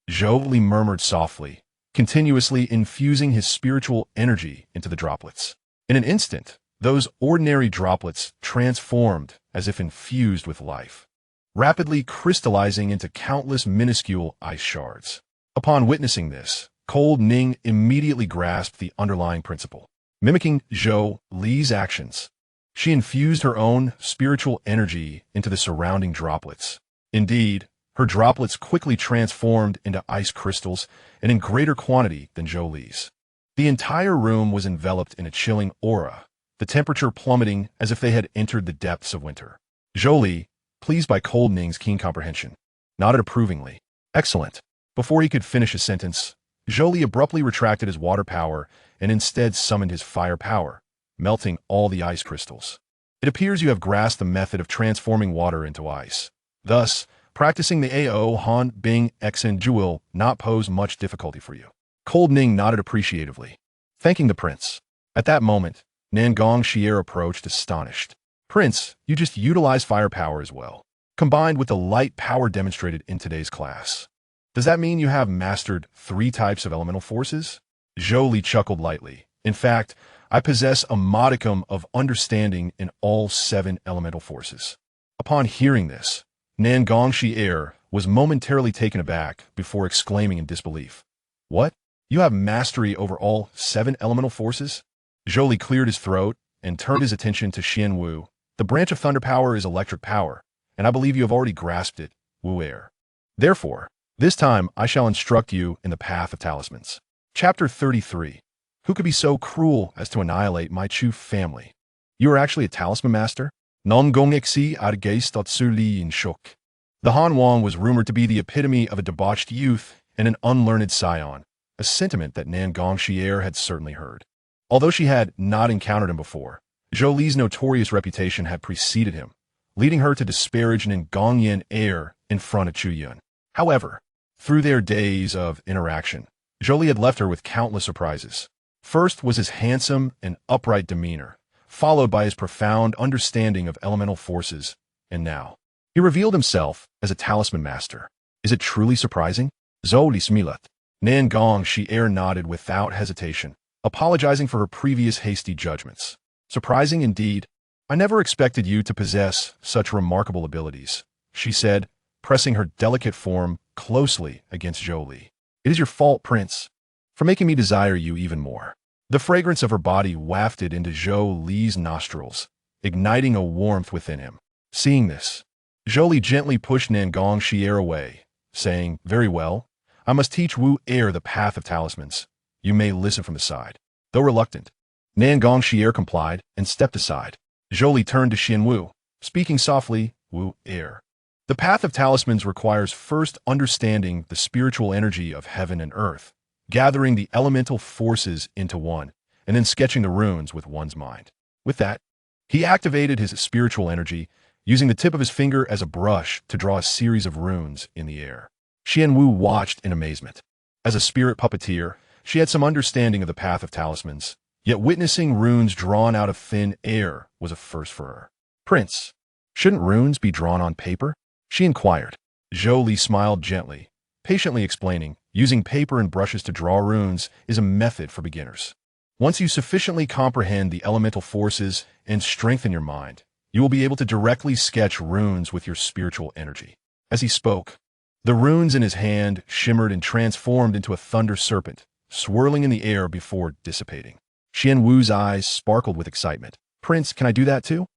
Zhou Li murmured softly, continuously infusing his spiritual energy into the droplets. In an instant, those ordinary droplets transformed as if infused with life, rapidly crystallizing into countless minuscule ice shards. Upon witnessing this, Cold Ning immediately grasped the underlying principle. Mimicking Zhou Li's actions, she infused her own spiritual energy into the surrounding droplets. Indeed, her droplets quickly transformed into ice crystals and in greater quantity than Zhou Li's. The entire room was enveloped in a chilling aura, the temperature plummeting as if they had entered the depths of winter. Zhou Li, pleased by Cold Ning's keen comprehension, nodded approvingly. "Excellent." Before he could finish his sentence, Zhou Li abruptly retracted his water power and instead summoned his fire power, melting all the ice crystals. "It appears you have grasped the method of transforming water into ice. Thus, practicing the Ao Han Bing Xinju will not pose much difficulty for you." Cold Ning nodded appreciatively, thanking the prince. At that moment, Nan Gong Yan'er approached astonished. "Prince, you just utilized fire power as well, combined with the light power demonstrated in today's class. Does that mean you have mastered 3 types of elemental forces?" Zhou Li chuckled lightly. "In fact, I possess a modicum of understanding in all 7 elemental forces." Upon hearing this, Nan Gong Yan'er was momentarily taken aback before exclaiming in disbelief, "What? You have mastery over all 7 elemental forces?" Zhou Li cleared his throat and turned his attention to Xian Wu. "The branch of thunder power is electric power, and I believe you have already grasped it, Wu Air. Therefore, this time I shall instruct you in the path of talismans." Chapter 33. Who could be so cruel as to annihilate my Chu family? You are actually a talisman master? Nan Gong Yan'er argeist Zhou Li in shock. The Han Wang was rumored to be the epitome of a debauched youth and an unlearned scion, a sentiment that Nan Gong Yan'er had certainly heard. Although she had not encountered him before, Zhou Li's notorious reputation had preceded him, leading her to disparage Nan Gong Yan'er in front of Chu Yun. However, through their days of interaction, Zhou Li had left her with countless surprises. First was his handsome and upright demeanor, followed by his profound understanding of elemental forces, and now he revealed himself as a talisman master. Is it truly surprising? Zhou Li smilat. Nan Gong Yan'er nodded without hesitation, apologizing for her previous hasty judgments. Surprising indeed. I never expected you to possess such remarkable abilities, she said, pressing her delicate form closely against Zhou Li. It is your fault, Prince, for making me desire you even more. The fragrance of her body wafted into Zhou Li's nostrils, igniting a warmth within him. Seeing this, Zhou Li gently pushed Nan Gong Yan'er away, saying, "Very well, I must teach Wu Er the path of talismans. You may listen from the side." Though reluctant, Nan Gong Yan'er complied and stepped aside. Zhou Li turned to Xian Wu, speaking softly, "Wu Er. The path of talismans requires first understanding the spiritual energy of heaven and earth, gathering the elemental forces into one, and then sketching the runes with one's mind." With that, he activated his spiritual energy, using the tip of his finger as a brush to draw a series of runes in the air. Xian Wu watched in amazement. As a spirit puppeteer, she had some understanding of the path of talismans, yet witnessing runes drawn out of thin air was a first for her. "Prince, shouldn't runes be drawn on paper?" she inquired. Zhou Li smiled gently, patiently explaining, using paper and brushes to draw runes is a method for beginners. Once you sufficiently comprehend the elemental forces and strengthen your mind, you will be able to directly sketch runes with your spiritual energy. As he spoke, the runes in his hand shimmered and transformed into a thunder serpent, swirling in the air before dissipating. Xian Wu's eyes sparkled with excitement. "Prince, can I do that too?"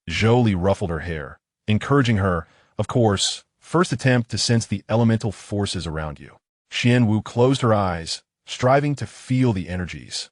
Zhou Li ruffled her hair, encouraging her, "Of course, first attempt to sense the elemental forces around you." Xian Wu closed her eyes, striving to feel the energies.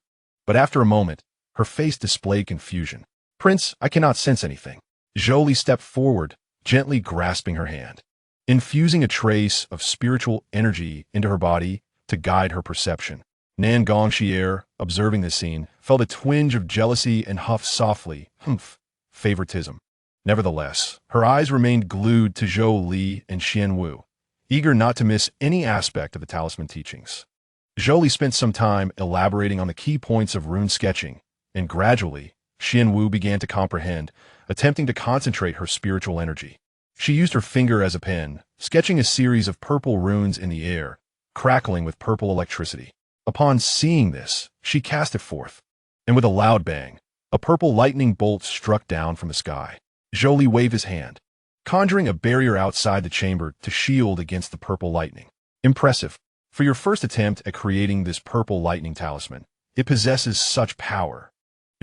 But after a moment, her face displayed confusion. "Prince, I cannot sense anything." Zhou Li stepped forward, gently grasping her hand, infusing a trace of spiritual energy into her body to guide her perception. Nan Gong Yan'er, observing this scene, felt a twinge of jealousy and huffed softly, "Humph, favoritism." Nevertheless, her eyes remained glued to Zhou Li and Xian Wu, eager not to miss any aspect of the talisman teachings. Zhou Li spent some time elaborating on the key points of rune sketching, and gradually, Xian Wu began to comprehend, attempting to concentrate her spiritual energy. She used her finger as a pen, sketching a series of purple runes in the air, crackling with purple electricity. Upon seeing this, she cast it forth, and with a loud bang, a purple lightning bolt struck down from the sky. Zhou Li waved his hand, conjuring a barrier outside the chamber to shield against the purple lightning. "Impressive. For your first attempt at creating this purple lightning talisman, it possesses such power,"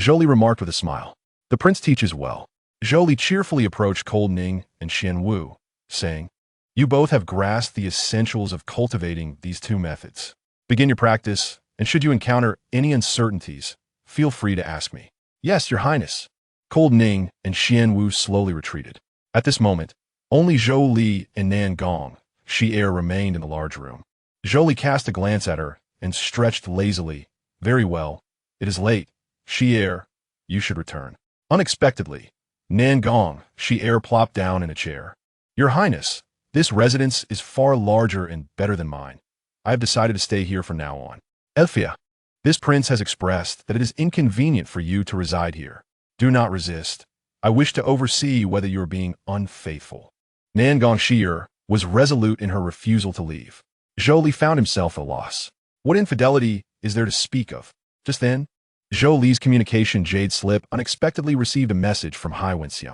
Zhou Li remarked with a smile. "The prince teaches well." Zhou Li cheerfully approached Cuckolding and Xian Wu, saying, "You both have grasped the essentials of cultivating these two methods. Begin your practice, and should you encounter any uncertainties, feel free to ask me." "Yes, your highness." Cuckolding and Xian Wu slowly retreated. At this moment, only Zhou Li and Nan Gong Yan'er remained in the large room. Zhou Li cast a glance at her and stretched lazily. "Very well. It is late. Yan'er, you should return." Unexpectedly, Nan Gong Yan'er plopped down in a chair. "Your Highness, this residence is far larger and better than mine. I have decided to stay here from now on. Elfia, this prince has expressed that it is inconvenient for you to reside here. Do not resist. I wish to oversee whether you are being unfaithful." Nan Gong Yan'er was resolute in her refusal to leave. Zhou Li found himself at a loss. What infidelity is there to speak of? Just then, Zhou Li's communication jade slip unexpectedly received a message from Highness.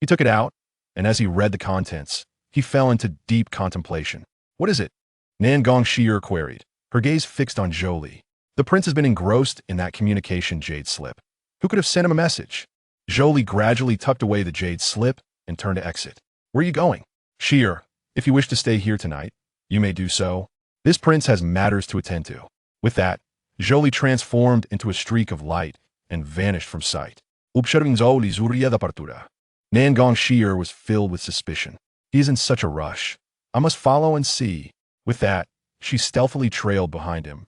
He took it out, and as he read the contents, he fell into deep contemplation. "What is it?" Nan Gong Yan'er queried, her gaze fixed on Zhou Li. "The prince has been engrossed in that communication jade slip. Who could have sent him a message?" Zhou Li gradually tucked away the jade slip and turned to exit. "Where are you going?" "Yan'er, if you wish to stay here tonight, you may do so. This prince has matters to attend to." With that, Zhou Li transformed into a streak of light and vanished from sight. Observing Zhou Li zuria da partura. Nan Gong Yan'er was filled with suspicion. "He is in such a rush. I must follow and see." With that, she stealthily trailed behind him,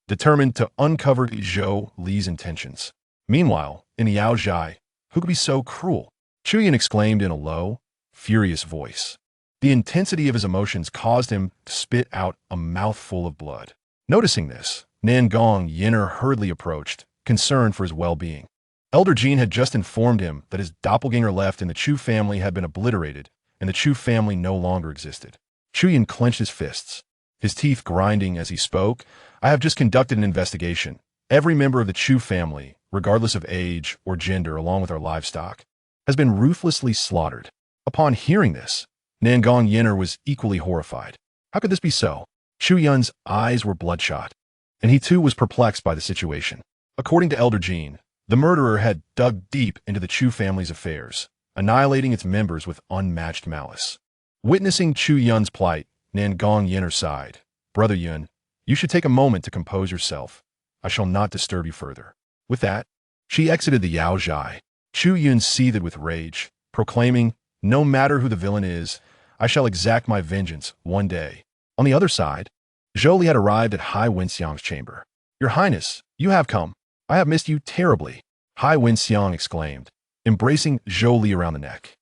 determined to uncover Zhou Li's intentions. Meanwhile, in the Yaozhai, who could be so cruel? Chu Yun exclaimed in a low, furious voice. The intensity of his emotions caused him to spit out a mouthful of blood. Noticing this, Nan Gong Yan'er hurriedly approached, concerned for his well-being. Elder Jean had just informed him that his doppelganger left and the Chu family had been obliterated, and the Chu family no longer existed. Chu Yun clenched his fists, his teeth grinding as he spoke. I have just conducted an investigation. Every member of the Chu family, regardless of age or gender, along with our livestock, has been ruthlessly slaughtered. Upon hearing this, Nan Gong Yan'er was equally horrified. How could this be so? Chu Yun's eyes were bloodshot, and he too was perplexed by the situation. According to Elder Jean, the murderer had dug deep into the Chu family's affairs, annihilating its members with unmatched malice. Witnessing Chu Yun's plight, Nan Gong Yan'er sighed. Brother Yun, you should take a moment to compose yourself. I shall not disturb you further. With that, she exited the Yao Zhai. Chu Yun seethed with rage, proclaiming, no matter who the villain is, I shall exact my vengeance one day. On the other side, Zhou Li had arrived at Hai Wenxiang's chamber. Your Highness, you have come. I have missed you terribly, Hai Wenxiang exclaimed, embracing Zhou Li around the neck.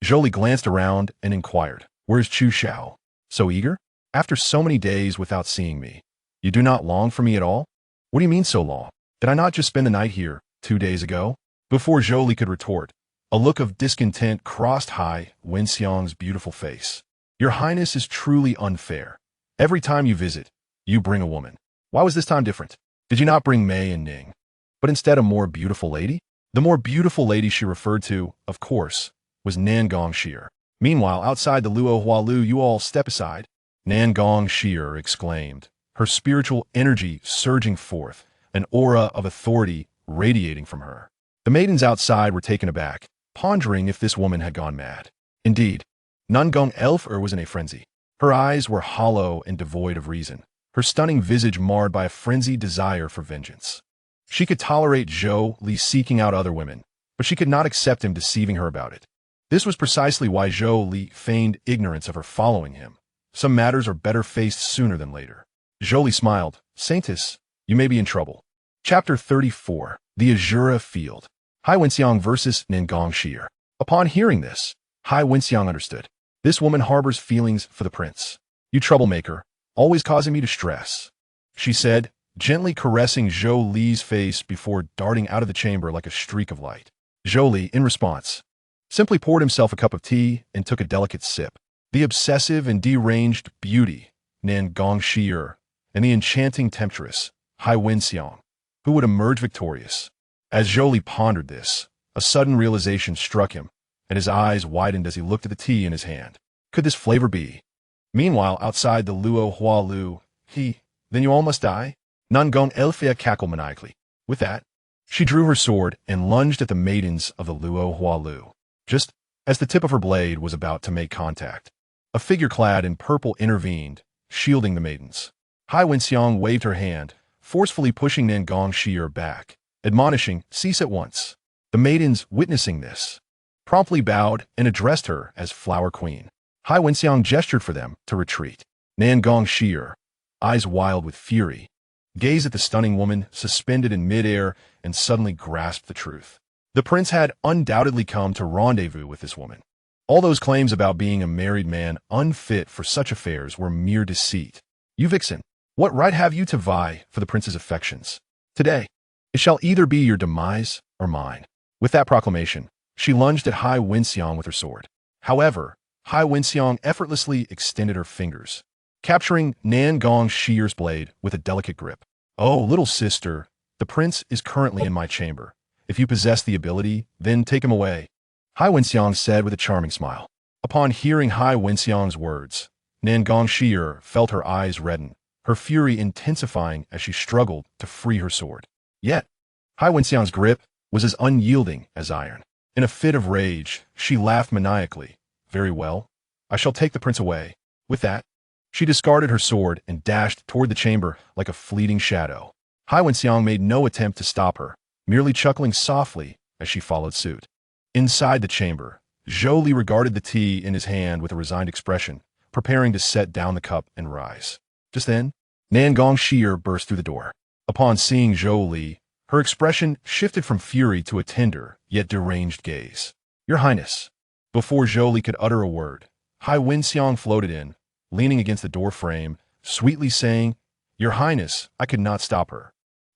Zhou Li glanced around and inquired, where's Chu Xiao? So eager? After so many days without seeing me, you do not long for me at all? What do you mean so long? Did I not just spend the night here 2 days ago? Before Zhou Li could retort, a look of discontent crossed Hai Wenxiang's beautiful face. Your Highness is truly unfair. Every time you visit, you bring a woman. Why was this time different? Did you not bring Mei and Ning, but instead a more beautiful lady? The more beautiful lady she referred to, of course, was Nan Gong Yan'er. Meanwhile, outside the Luo Hualu, you all step aside, Nan Gong Yan'er exclaimed, her spiritual energy surging forth, an aura of authority radiating from her. The maidens outside were taken aback, pondering if this woman had gone mad. Indeed, Nan Gong Yan'er was in a frenzy. Her eyes were hollow and devoid of reason, her stunning visage marred by a frenzied desire for vengeance. She could tolerate Zhou Li seeking out other women, but she could not accept him deceiving her about it. This was precisely why Zhou Li feigned ignorance of her following him. Some matters are better faced sooner than later. Zhou Li smiled. Saintesses, you may be in trouble. Chapter 34. The Azura Field. Hai Wenxiang versus Nan Gong Yan'er. Upon hearing this, Hai Wenxiang understood. This woman harbors feelings for the prince. You troublemaker, always causing me distress, she said, gently caressing Zhou Li's face before darting out of the chamber like a streak of light. Zhou Li, in response, simply poured himself a cup of tea and took a delicate sip. The obsessive and deranged beauty, Nan Gong Yan'er, and the enchanting temptress, Hai Wenxiang, who would emerge victorious. As Zhou Li pondered this, a sudden realization struck him, and his eyes widened as he looked at the tea in his hand. Could this flavor be? Meanwhile, outside the Luo Hualu, then you all must die? Nan Gong Yan'er cackled maniacally. With that, she drew her sword and lunged at the maidens of the Luo Hualu. Just as the tip of her blade was about to make contact, a figure clad in purple intervened, shielding the maidens. Hai Wenxiang waved her hand, forcefully pushing Nan Gong Yan'er back, admonishing, cease at once. The maidens, witnessing this, promptly bowed and addressed her as Flower Queen. Hai Wenxiang gestured for them to retreat. Nan Gong Yan'er, eyes wild with fury, gazed at the stunning woman suspended in midair and suddenly grasped the truth. The prince had undoubtedly come to rendezvous with this woman. All those claims about being a married man unfit for such affairs were mere deceit. You vixen, what right have you to vie for the prince's affections? Today, it shall either be your demise or mine. With that proclamation, she lunged at Hai Wenxiang with her sword. However, Hai Wenxiang effortlessly extended her fingers, capturing Nan Gong Yan'er's blade with a delicate grip. Oh, little sister, the prince is currently in my chamber. If you possess the ability, then take him away, Hai Wenxiang said with a charming smile. Upon hearing Hai Wenxiang's words, Nan Gong Yan'er felt her eyes redden, her fury intensifying as she struggled to free her sword. Yet, Hai Wenxiang's grip was as unyielding as iron. In a fit of rage, she laughed maniacally. Very well, I shall take the prince away. With that, she discarded her sword and dashed toward the chamber like a fleeting shadow. Hai Wenxiang made no attempt to stop her, merely chuckling softly as she followed suit. Inside the chamber, Zhou Li regarded the tea in his hand with a resigned expression, preparing to set down the cup and rise. Just then, Nan Gong Yan'er burst through the door. Upon seeing Zhou Li, her expression shifted from fury to a tender, yet deranged gaze. Your Highness. Before Zhou Li could utter a word, Hai Wenxiang floated in, leaning against the door frame, sweetly saying, Your Highness, I could not stop her.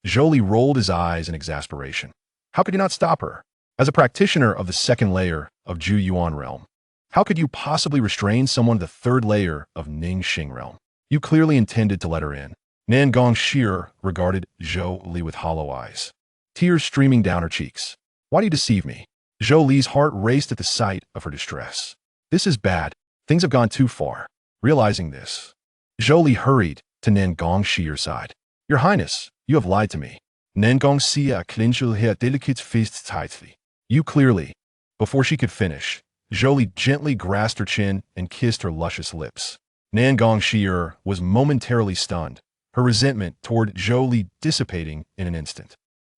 Zhou Li rolled his eyes in exasperation. How could you not stop her? As a practitioner of the second layer of Zhou Yuan realm, how could you possibly restrain someone the third layer of Ningxing realm? You clearly intended to let her in. Nan Gong Yan'er regarded Zhou Li with hollow eyes, tears streaming down her cheeks. Why do you deceive me? Zhou Li's heart raced at the sight of her distress. This is bad. Things have gone too far. Realizing this, Zhou Li hurried to Nan Gong Yan'er's side. Your Highness, you have lied to me. Nan Gong Yan'er clinchel her delicate fist tightly. You clearly. Before she could finish, Zhou Li gently grasped her chin and kissed her luscious lips. Nan Gong Yan'er was momentarily stunned, her resentment toward Zhou Li dissipating in an instant.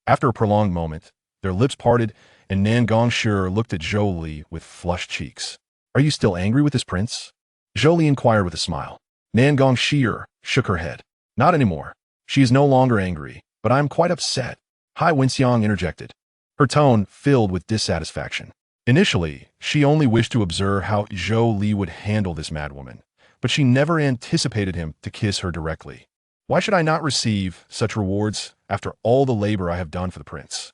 After a prolonged moment, their lips parted, and Nan Gong Yan'er looked at Zhou Li with flushed cheeks. Are you still angry with this prince? Zhou Li inquired with a smile. Nan Gong Yan'er shook her head. Not anymore. She is no longer angry, but I am quite upset. Highness interjected, her tone filled with dissatisfaction. Initially, she only wished to observe how Zhou Li would handle this madwoman, but she never anticipated him to kiss her directly. Why should I not receive such rewards after all the labor I have done for the prince?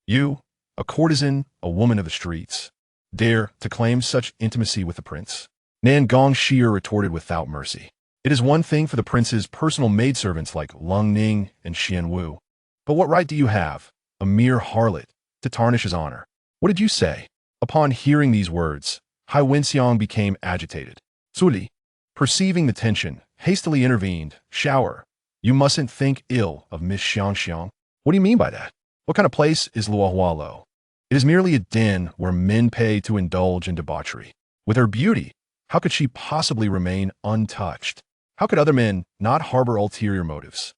You, a courtesan, a woman of the streets, dare to claim such intimacy with the prince? Nan Gong Yan'er retorted without mercy. It is one thing for the prince's personal maidservants like Lung Ning and Xian Wu, but what right do you have, a mere harlot, to tarnish his honor? What did you say? Upon hearing these words, Highness became agitated. Zhou Li, perceiving the tension, hastily intervened. Shower, you mustn't think ill of Miss Xianxia. What do you mean by that? What kind of place is Luohualo? It is merely a den where men pay to indulge in debauchery. With her beauty, how could she possibly remain untouched? How could other men not harbor ulterior motives?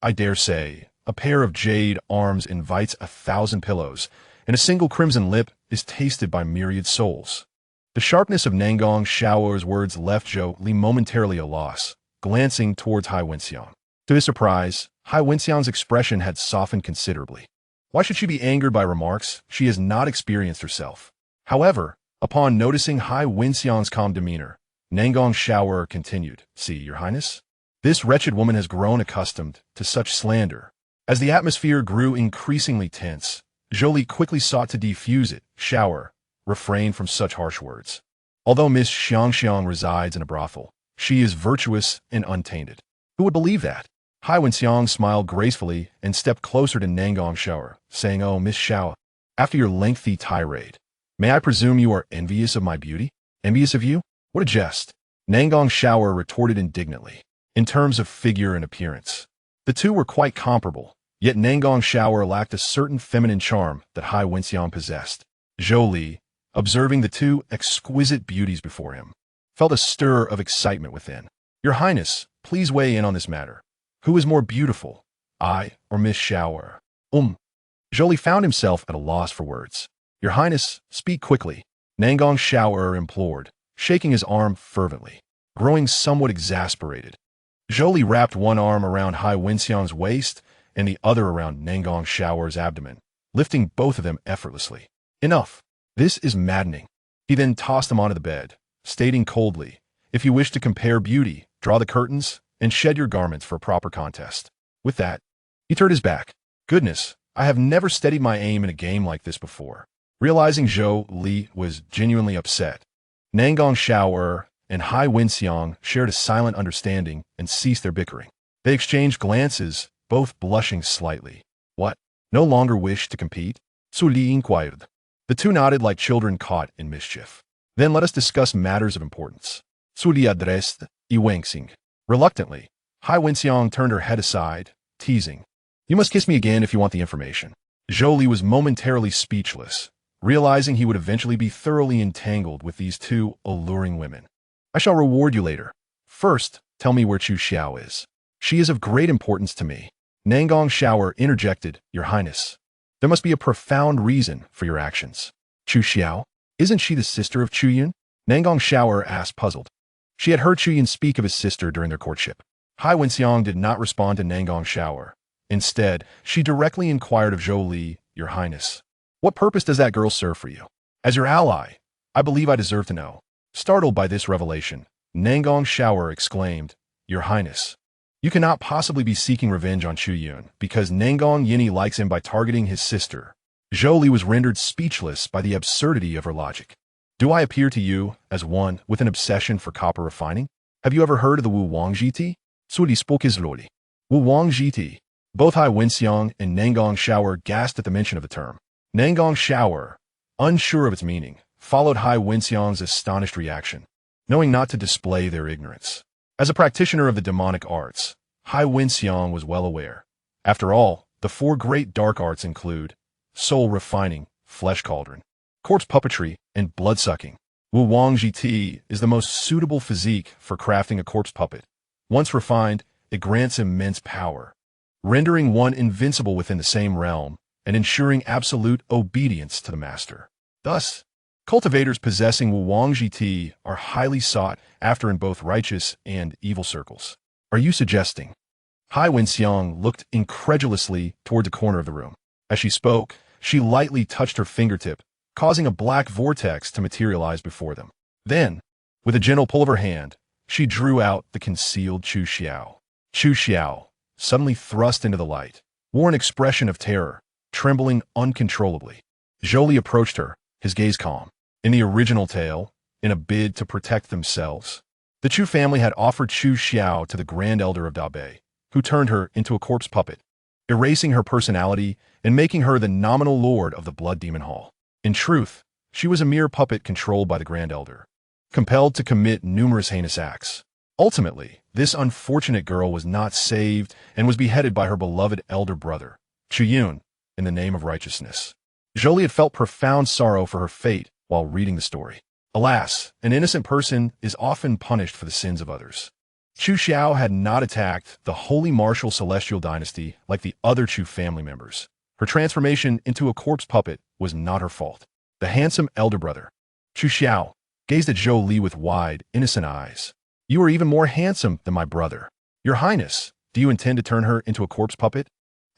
I dare say, a pair of jade arms invites 1,000 pillows, and a single crimson lip is tasted by myriad souls. The sharpness of Nan Gong Yan'er's words left Zhou Li momentarily a loss, glancing towards Highness. To his surprise, Highness's expression had softened considerably. Why should she be angered by remarks she has not experienced herself? However, upon noticing Highness's calm demeanor, Nan Gong Yan'er continued, See, Your Highness? This wretched woman has grown accustomed to such slander. As the atmosphere grew increasingly tense, Zhou Li quickly sought to defuse it. Yan'er, refrain from such harsh words. Although Miss Xianxia resides in a brothel, she is virtuous and untainted. Who would believe that? Highness smiled gracefully and stepped closer to Nan Gong Yan'er, saying, Oh, Miss Xiao, after your lengthy tirade, may I presume you are envious of my beauty? Envious of you? What a jest. Nan Gong Yan'er retorted indignantly. In terms of figure and appearance, the two were quite comparable, yet Nan Gong Yan'er lacked a certain feminine charm that Highness possessed. Zhou Li, observing the two exquisite beauties before him, felt a stir of excitement within. Your Highness, please weigh in on this matter. Who is more beautiful, I or Miss Yan'er? Zhou Li found himself at a loss for words. Your Highness, speak quickly, Nan Gong Yan'er implored, shaking his arm fervently. Growing somewhat exasperated, Zhou Li wrapped one arm around Highness's waist and the other around Nan Gong Yan'er's abdomen, lifting both of them effortlessly. Enough. This is maddening. He then tossed them onto the bed, stating coldly, If you wish to compare beauty, draw the curtains and shed your garments for a proper contest. With that, he turned his back. Goodness, I have never steadied my aim in a game like this before. Realizing Zhou Li was genuinely upset, Nan Gong Yan'er and Highness shared a silent understanding and ceased their bickering. They exchanged glances, both blushing slightly. What? No longer wish to compete? Zhou Li inquired. The two nodded like children caught in mischief. Then let us discuss matters of importance. Zhou Li addressed Yiwangxing. Reluctantly, Highness turned her head aside, teasing. You must kiss me again if you want the information. Zhou Li was momentarily speechless, realizing he would eventually be thoroughly entangled with these two alluring women. I shall reward you later. First, tell me where Chu Xiao is. She is of great importance to me. Nan Gong Yan'er interjected, Your Highness. There must be a profound reason for your actions. Chu Xiao? Isn't she the sister of Chu Yun? Nan Gong Yan'er asked, puzzled. She had heard Chu Yun speak of his sister during their courtship. Highness did not respond to Nan Gong Yan'er. Instead, she directly inquired of Zhou Li, Your Highness. What purpose does that girl serve for you? As your ally, I believe I deserve to know. Startled by this revelation, Nan Gong Yan'er exclaimed, Your Highness, you cannot possibly be seeking revenge on Chu Yun because Nan Gong Yan'er likes him by targeting his sister. Zhou Li was rendered speechless by the absurdity of her logic. Do I appear to you as one with an obsession for copper refining? Have you ever heard of the Wu Wang Jiti? Sudi spoke his lordy. Wu Wang Jiti. Both Hai Wenxiang and Nan Gong Yan'er gasped at the mention of the term. Nan Gong Yan'er, unsure of its meaning, followed Hai Wenxiang's astonished reaction, knowing not to display their ignorance. As a practitioner of the demonic arts, Hai Wenxiang was well aware. After all, the four great dark arts include soul refining, flesh cauldron, corpse puppetry, and blood-sucking. Wu Wang Jiti is the most suitable physique for crafting a corpse puppet. Once refined, it grants immense power, rendering one invincible within the same realm and ensuring absolute obedience to the master. Thus, cultivators possessing Wu Wang Jiti are highly sought after in both righteous and evil circles. Are you suggesting? Hai Wenxiang looked incredulously toward the corner of the room. As she spoke, she lightly touched her fingertip, causing a black vortex to materialize before them. Then, with a gentle pull of her hand, she drew out the concealed Chu Xiao. Chu Xiao, suddenly thrust into the light, wore an expression of terror, trembling uncontrollably. Zhou Li approached her, his gaze calm. In the original tale, in a bid to protect themselves, the Chu family had offered Chu Xiao to the Grand Elder of Dabei, who turned her into a corpse puppet, erasing her personality and making her the nominal lord of the Blood Demon Hall. In truth, she was a mere puppet controlled by the Grand Elder, compelled to commit numerous heinous acts. Ultimately, this unfortunate girl was not saved and was beheaded by her beloved elder brother, Chu Yun, in the name of righteousness. Zhou Li had felt profound sorrow for her fate while reading the story. Alas, an innocent person is often punished for the sins of others. Chu Xiao had not attacked the Holy Martial Celestial Dynasty like the other Chu family members. Her transformation into a corpse puppet was not her fault. The handsome elder brother, Chu Xiao, gazed at Zhou Li with wide, innocent eyes. You are even more handsome than my brother. Your Highness, do you intend to turn her into a corpse puppet?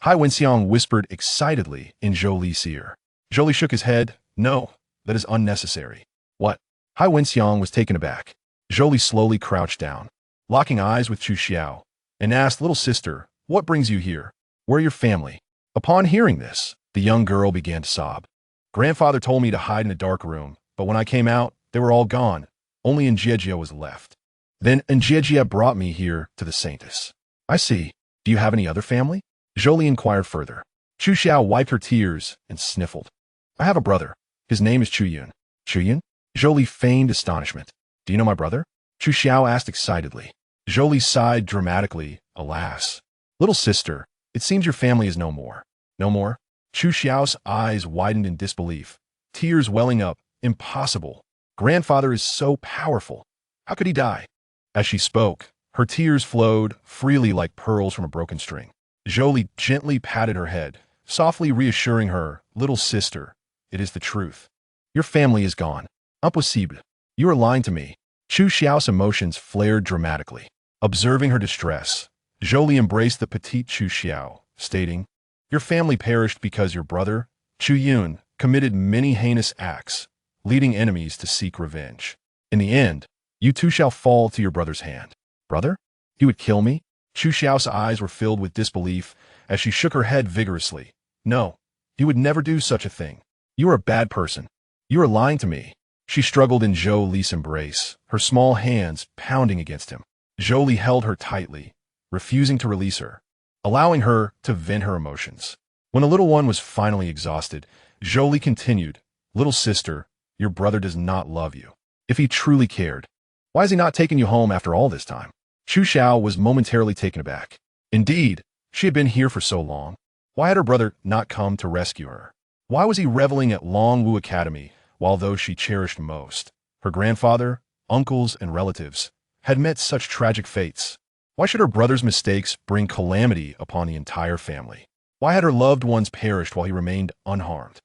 Hai Wenxiang whispered excitedly in Zhou Li's ear. Zhou Li shook his head. No, that is unnecessary. What? Hai Wenxiang was taken aback. Zhou Li slowly crouched down, locking eyes with Chu Xiao, and asked, Little sister, what brings you here? Where are your family? Upon hearing this, the young girl began to sob. Grandfather told me to hide in a dark room, but when I came out, they were all gone. Only Njiejia was left. Then Njiejia brought me here to the Saintesses. I see. Do you have any other family? Zhou Li inquired further. Chu Xiao wiped her tears and sniffled. I have a brother. His name is Chu Yun. Chu Yun? Zhou Li feigned astonishment. Do you know my brother? Chu Xiao asked excitedly. Zhou Li sighed dramatically. Alas. Little sister, it seems your family is no more. No more? Chu Xiao's eyes widened in disbelief, tears welling up. Impossible. Grandfather is so powerful. How could he die? As she spoke, her tears flowed freely like pearls from a broken string. Zhou Li gently patted her head, softly reassuring her, Little sister, it is the truth. Your family is gone. Impossible. You are lying to me. Chu Xiao's emotions flared dramatically. Observing her distress, Zhou Li embraced the petite Chu Xiao, stating, Your family perished because your brother, Chu Yun, committed many heinous acts, leading enemies to seek revenge. In the end, you too shall fall to your brother's hand. Brother? He would kill me? Chu Xiao's eyes were filled with disbelief as she shook her head vigorously. No, he would never do such a thing. You are a bad person. You are lying to me. She struggled in Zhou Li's embrace, her small hands pounding against him. Zhou Li held her tightly, refusing to release her, allowing her to vent her emotions. When the little one was finally exhausted, Zhou Li continued, Little sister, your brother does not love you. If he truly cared, why has he not taken you home after all this time? Chu Xiao was momentarily taken aback. Indeed, she had been here for so long. Why had her brother not come to rescue her? Why was he reveling at Longwu Academy while those she cherished most, her grandfather, uncles, and relatives, had met such tragic fates? Why should her brother's mistakes bring calamity upon the entire family? Why had her loved ones perished while he remained unharmed?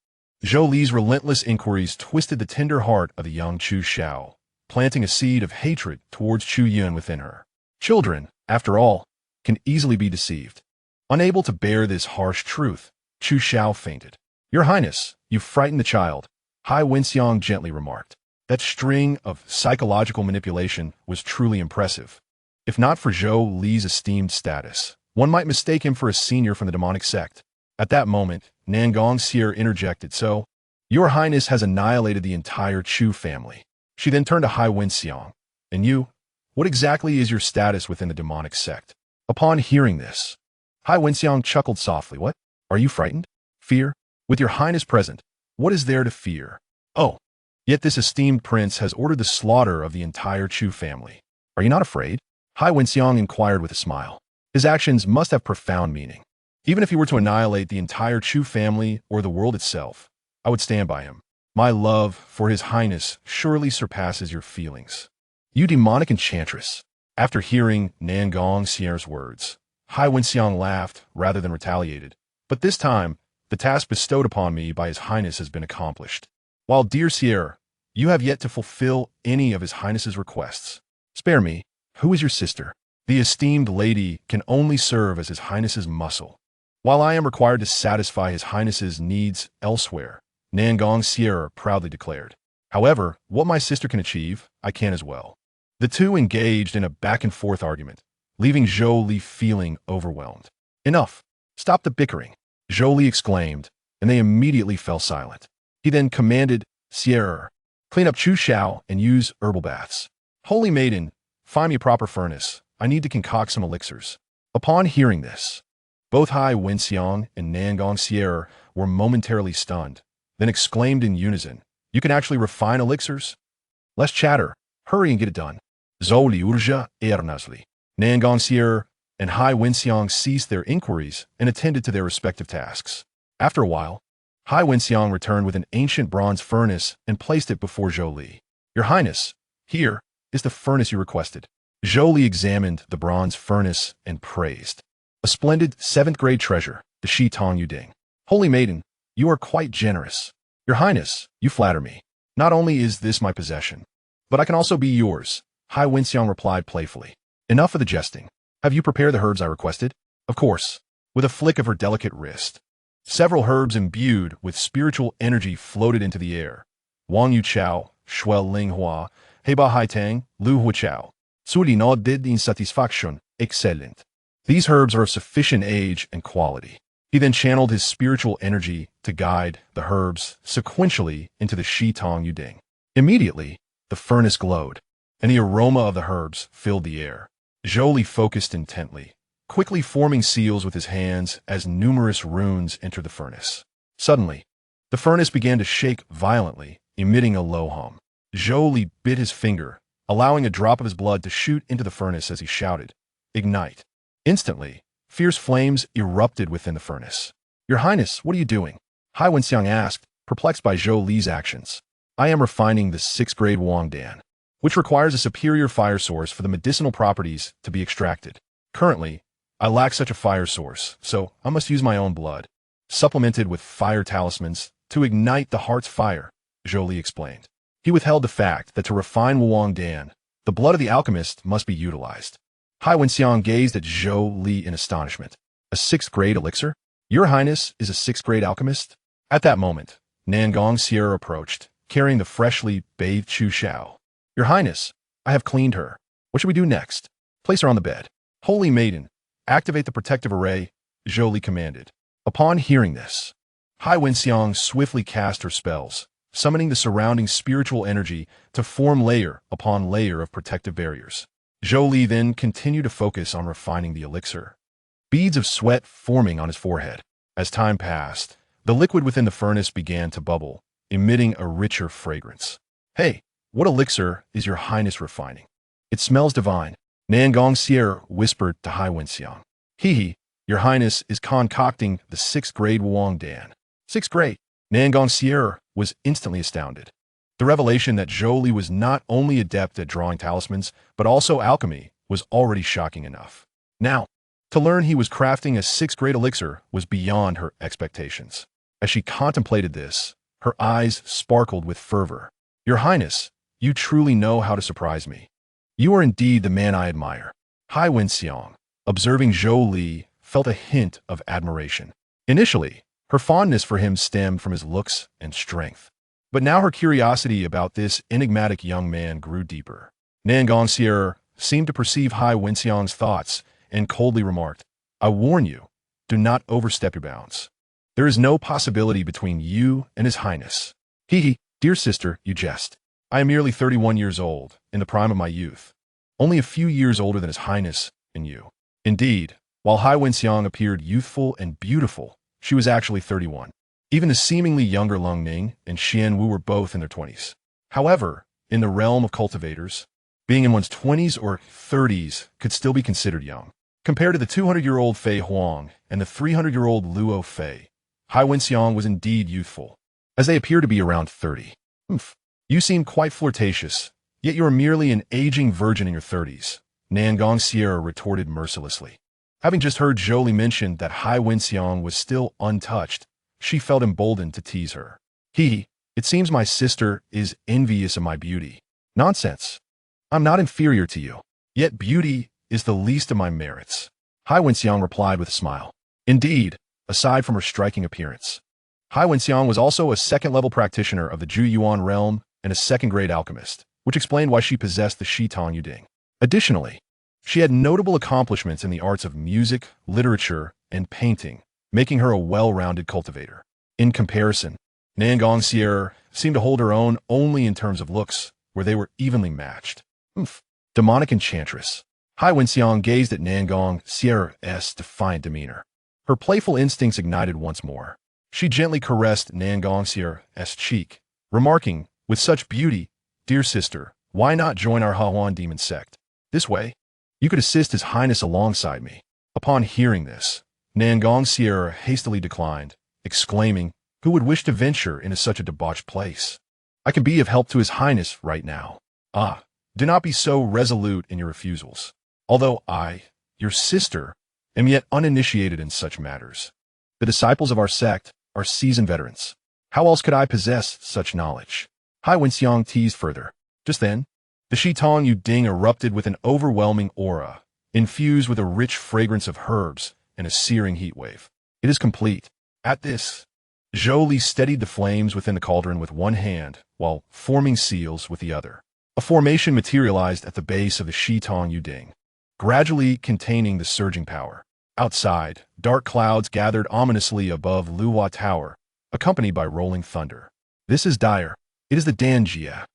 Zhou Li's relentless inquiries twisted the tender heart of the young Chu Xiao, planting a seed of hatred towards Chu Yun within her. Children, after all, can easily be deceived. Unable to bear this harsh truth, Chu Xiao fainted. Your Highness, you frightened the child, Hai Wenxiang gently remarked. That string of psychological manipulation was truly impressive. If not for Zhou Li's esteemed status, one might mistake him for a senior from the demonic sect. At that moment, Nan Gong Yan'er interjected, "So, your Highness has annihilated the entire Chu family." She then turned to Hai Wenxiang. "And you? What exactly is your status within the demonic sect?" Upon hearing this, Hai Wenxiang chuckled softly. "What? Are you frightened? Fear? With your Highness present, what is there to fear? Oh, yet this esteemed prince has ordered the slaughter of the entire Chu family. Are you not afraid?" Hai Wenxiang inquired with a smile. His actions must have profound meaning. "Even if he were to annihilate the entire Chu family or the world itself, I would stand by him. My love for his Highness surely surpasses your feelings." "You demonic enchantress." After hearing Nan Gong Yan'er's words, Hai Wenxiang laughed rather than retaliated. "But this time, the task bestowed upon me by his Highness has been accomplished. While, dear Sierra, you have yet to fulfill any of his Highness's requests. Spare me. Who is your sister?" "The esteemed lady can only serve as his Highness's muscle, while I am required to satisfy his Highness's needs elsewhere," Nan Gong Yan'er proudly declared. "However, what my sister can achieve, I can as well." The two engaged in a back-and-forth argument, leaving Zhou Li feeling overwhelmed. "Enough! Stop the bickering!" Zhou Li exclaimed, and they immediately fell silent. He then commanded, "Sierra, clean up Chu Shao and use herbal baths. Holy Maiden, find me a proper furnace. I need to concoct some elixirs." Upon hearing this, both Hai Wenxiang and Nan Gong Yan'er were momentarily stunned, then exclaimed in unison, "You can actually refine elixirs? Less chatter. Hurry and get it done." Zhou Li urgea earnestly. Nan Gong Yan'er and Hai Wenxiang ceased their inquiries and attended to their respective tasks. After a while, Hai Wenxiang returned with an ancient bronze furnace and placed it before Zhou Li. "Your Highness, here is the furnace you requested." Zhou Li examined the bronze furnace and praised. "A splendid 7th-grade treasure, the Shi Tong Yuding. Holy Maiden, you are quite generous. Your Highness, you flatter me. Not only is this my possession, but I can also be yours," Hai Wenxiang replied playfully. "Enough of the jesting. Have you prepared the herbs I requested?" "Of course." With a flick of her delicate wrist, several herbs imbued with spiritual energy floated into the air. Wang Yu Chao, Shuel Ling Hua, Heba Hai Tang, Lu Hua Chao. Suli no did insatisfaction, excellent. These herbs are of sufficient age and quality. He then channeled his spiritual energy to guide the herbs sequentially into the Shi Tong Yuding. Immediately, the furnace glowed, and the aroma of the herbs filled the air. Zhou Li focused intently, quickly forming seals with his hands as numerous runes entered the furnace. Suddenly, the furnace began to shake violently, emitting a low hum. Zhou Li bit his finger, allowing a drop of his blood to shoot into the furnace as he shouted, "Ignite!" Instantly, fierce flames erupted within the furnace. "Your Highness, what are you doing?" Hai Wenxiang asked, perplexed by Zhou Li's actions. "I am refining the 6th-grade Wang Dan, which requires a superior fire source for the medicinal properties to be extracted. Currently, I lack such a fire source, so I must use my own blood, supplemented with fire talismans, to ignite the heart's fire," Zhou Li explained. He withheld the fact that to refine Wang Dan, the blood of the alchemist must be utilized. Hai Wenxiang gazed at Zhou Li in astonishment. "A 6th-grade elixir? Your Highness is a 6th-grade alchemist?" At that moment, Nan Gong Yan'er approached, carrying the freshly bathed Chu Shao. "Your Highness, I have cleaned her. What should we do next?" "Place her on the bed." "Holy Maiden, activate the protective array," Zhou Li commanded. Upon hearing this, Hai Wenxiang swiftly cast her spells, summoning the surrounding spiritual energy to form layer upon layer of protective barriers. Zhou Li then continued to focus on refining the elixir, beads of sweat forming on his forehead. As time passed, the liquid within the furnace began to bubble, emitting a richer fragrance. "Hey, what elixir is your Highness refining? It smells divine," Nan Gong Yan'er whispered to Hai Wenxiang. "Hee, your Highness is concocting the 6th-grade Wang Dan." 6th grade? Nan Gong Yan'er was instantly astounded. The revelation that Zhou Li was not only adept at drawing talismans, but also alchemy, was already shocking enough. Now, to learn he was crafting a 6th-grade elixir was beyond her expectations. As she contemplated this, her eyes sparkled with fervor. "Your Highness, you truly know how to surprise me. You are indeed the man I admire." Hai Wenxiang, observing Zhou Li, felt a hint of admiration. Initially, her fondness for him stemmed from his looks and strength. But now her curiosity about this enigmatic young man grew deeper. Nan Gong Yan'er seemed to perceive Hai Wenxiang's thoughts and coldly remarked, "I warn you, do not overstep your bounds." There is no possibility between you and His Highness. Hee, dear sister, you jest. I am merely 31 years old, in the prime of my youth. Only a few years older than His Highness and you. Indeed, while Hai Wenxiang appeared youthful and beautiful, she was actually 31. Even the seemingly younger Lung Ning and Xian Wu were both in their 20s. However, in the realm of cultivators, being in one's 20s or 30s could still be considered young. Compared to the 200-year-old Fei Huang and the 300-year-old Luo Fei, Hai Wenxiang was indeed youthful, as they appear to be around 30. You seem quite flirtatious, yet you are merely an aging virgin in your 30s, Nan Gong Yan'er retorted mercilessly. Having just heard Zhou Li mention that Hai Wenxiang was still untouched, she felt emboldened to tease her. It seems my sister is envious of my beauty. Nonsense. I'm not inferior to you. Yet beauty is the least of my merits. Hai Wenxiang replied with a smile. Indeed, aside from her striking appearance, Hai Wenxiang was also a second-level practitioner of the Zhu Yuan realm and a second-grade alchemist, which explained why she possessed the Shitong Yuding. Additionally, she had notable accomplishments in the arts of music, literature, and painting, making her a well-rounded cultivator. In comparison, Nan Gong Yan'er seemed to hold her own only in terms of looks, where they were evenly matched. Demonic enchantress. Hai Wenxiang gazed at Nan Gong Yan'er's defiant demeanor. Her playful instincts ignited once more. She gently caressed Nan Gong Yan'er's cheek, remarking, with such beauty, dear sister, why not join our Hahuan Demon Sect? This way, you could assist His Highness alongside me. Upon hearing this, Nan Gong Yan'er hastily declined, exclaiming, who would wish to venture into such a debauched place? I can be of help to His Highness right now. Do not be so resolute in your refusals. Although I, your sister, am yet uninitiated in such matters. The disciples of our sect are seasoned veterans. How else could I possess such knowledge? Hai Wenxiang teased further. Just then, the Shitong Yuding erupted with an overwhelming aura, infused with a rich fragrance of herbs and a searing heat wave. It is complete. At this, Zhou Li steadied the flames within the cauldron with one hand, while forming seals with the other. A formation materialized at the base of the Shitong Yuding, gradually containing the surging power. Outside, dark clouds gathered ominously above Luhua Tower, accompanied by rolling thunder. This is dire. It is the Danjia.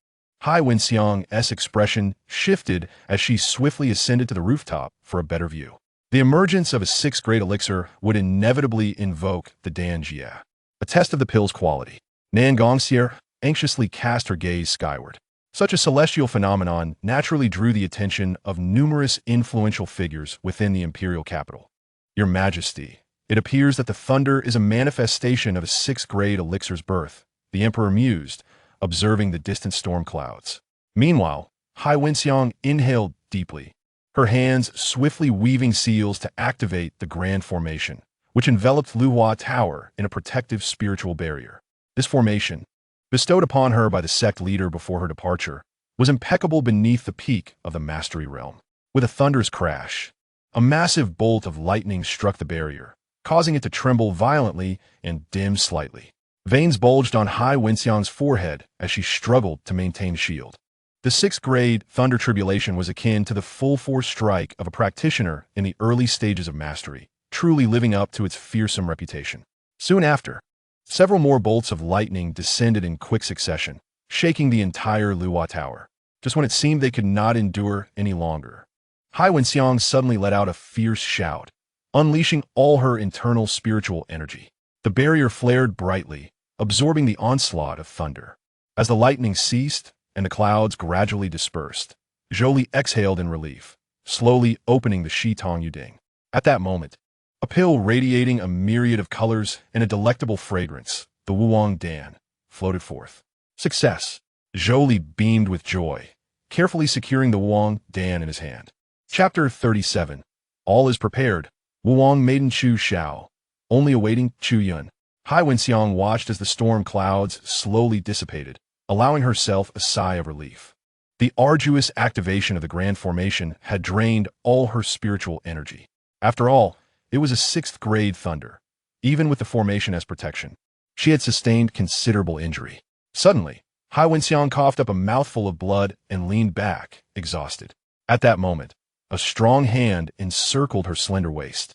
Hai Wenxiang's expression shifted as she swiftly ascended to the rooftop for a better view. The emergence of a sixth-grade elixir would inevitably invoke the Danjia, a test of the pill's quality. Nan Gong Yan'er anxiously cast her gaze skyward. Such a celestial phenomenon naturally drew the attention of numerous influential figures within the imperial capital. Your Majesty, it appears that the thunder is a manifestation of a sixth-grade elixir's birth, the Emperor mused, observing the distant storm clouds. Meanwhile, Hai Wenxiang inhaled deeply, her hands swiftly weaving seals to activate the grand formation, which enveloped Luhua Tower in a protective spiritual barrier. This formation, bestowed upon her by the sect leader before her departure, was impeccable beneath the peak of the mastery realm. With a thunderous crash, a massive bolt of lightning struck the barrier, causing it to tremble violently and dim slightly. Veins bulged on Hai Wenxiang's forehead as she struggled to maintain shield. The sixth-grade thunder tribulation was akin to the full-force strike of a practitioner in the early stages of mastery, truly living up to its fearsome reputation. Soon after, several more bolts of lightning descended in quick succession, shaking the entire Luhua Tower. Just when it seemed they could not endure any longer, Hai Wenxiang suddenly let out a fierce shout, unleashing all her internal spiritual energy. The barrier flared brightly, absorbing the onslaught of thunder. As the lightning ceased and the clouds gradually dispersed, Zhou Li exhaled in relief, slowly opening the Shitong Yuding. At that moment, a pill radiating a myriad of colors and a delectable fragrance, the Wuang Dan, floated forth. Success! Zhou Li beamed with joy, carefully securing the Wuang Dan in his hand. Chapter 37. All is prepared. Wuang Maiden Chu Xiao, only awaiting Chu Yun. Hai Wenxiang watched as the storm clouds slowly dissipated, allowing herself a sigh of relief. The arduous activation of the grand formation had drained all her spiritual energy. After all, it was a sixth-grade thunder, even with the formation as protection. She had sustained considerable injury. Suddenly, Hai Wenxiang coughed up a mouthful of blood and leaned back, exhausted. At that moment, a strong hand encircled her slender waist,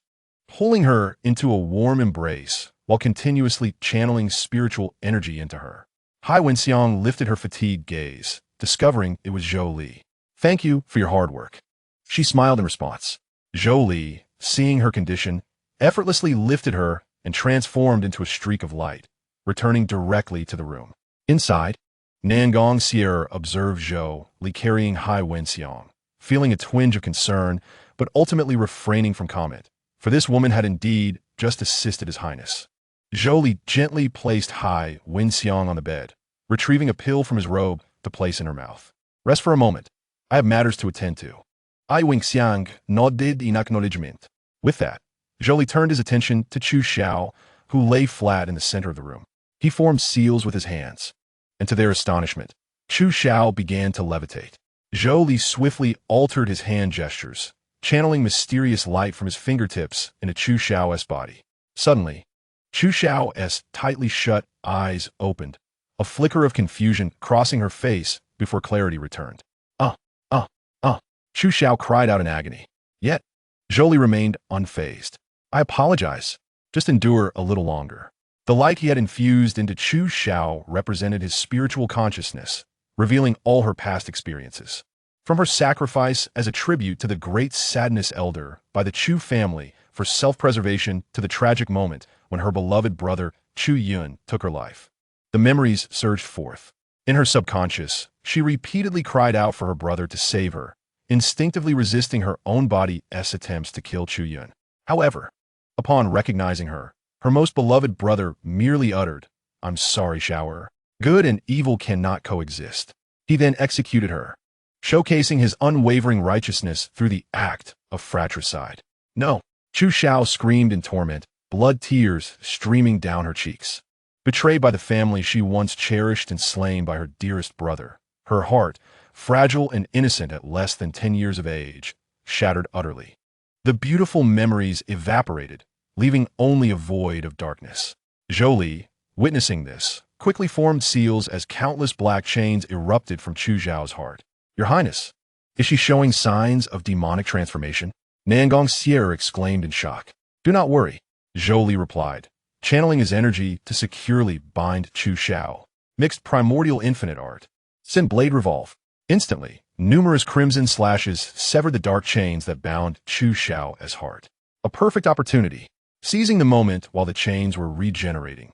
pulling her into a warm embrace, while continuously channeling spiritual energy into her. Hai Wenxiang lifted her fatigued gaze, discovering it was Zhou Li. "Thank you for your hard work." She smiled in response. Zhou Li, seeing her condition, effortlessly lifted her and transformed into a streak of light, returning directly to the room. Inside, Nan Gong Yan'er observed Zhou Li carrying Hai Wenxiang, feeling a twinge of concern, but ultimately refraining from comment, for this woman had indeed just assisted his Highness. Zhou Li gently placed Hai Wenxiang on the bed, retrieving a pill from his robe to place in her mouth. "Rest for a moment. I have matters to attend to." Hai Wenxiang nodded in acknowledgement. With that, Zhou Li turned his attention to Chu Xiao, who lay flat in the center of the room. He formed seals with his hands, and to their astonishment, Chu Xiao began to levitate. Zhou Li swiftly altered his hand gestures, channeling mysterious light from his fingertips into Chu Xiao's body. Suddenly, Chu Xiao's tightly shut eyes opened, a flicker of confusion crossing her face before clarity returned. Chu Xiao cried out in agony. Yet, Zhou Li remained unfazed. "I apologize. Just endure a little longer." The light he had infused into Chu Xiao represented his spiritual consciousness, revealing all her past experiences. From her sacrifice as a tribute to the great sadness elder by the Chu family for self-preservation to the tragic moment when her beloved brother Chu Yun took her life. The memories surged forth. In her subconscious, she repeatedly cried out for her brother to save her, instinctively resisting her own body's attempts to kill Chu Yun. However, upon recognizing her most beloved brother merely uttered, "I'm sorry, Shower. Good and evil cannot coexist." He then executed her, showcasing his unwavering righteousness through the act of fratricide. "No!" Chu Xiao screamed in torment, blood tears streaming down her cheeks. Betrayed by the family she once cherished and slain by her dearest brother, her heart, fragile and innocent at less than 10 years of age, shattered utterly. The beautiful memories evaporated, leaving only a void of darkness. Zhou Li, witnessing this, quickly formed seals as countless black chains erupted from Chu Xiao's heart. "Your Highness, is she showing signs of demonic transformation?" Nan Gong Yan'er exclaimed in shock. "Do not worry," Zhou Li replied, channeling his energy to securely bind Chu Xiao. Mixed primordial infinite art. Send blade revolve. Instantly, numerous crimson slashes severed the dark chains that bound Chu Xiao's heart. A perfect opportunity. Seizing the moment while the chains were regenerating,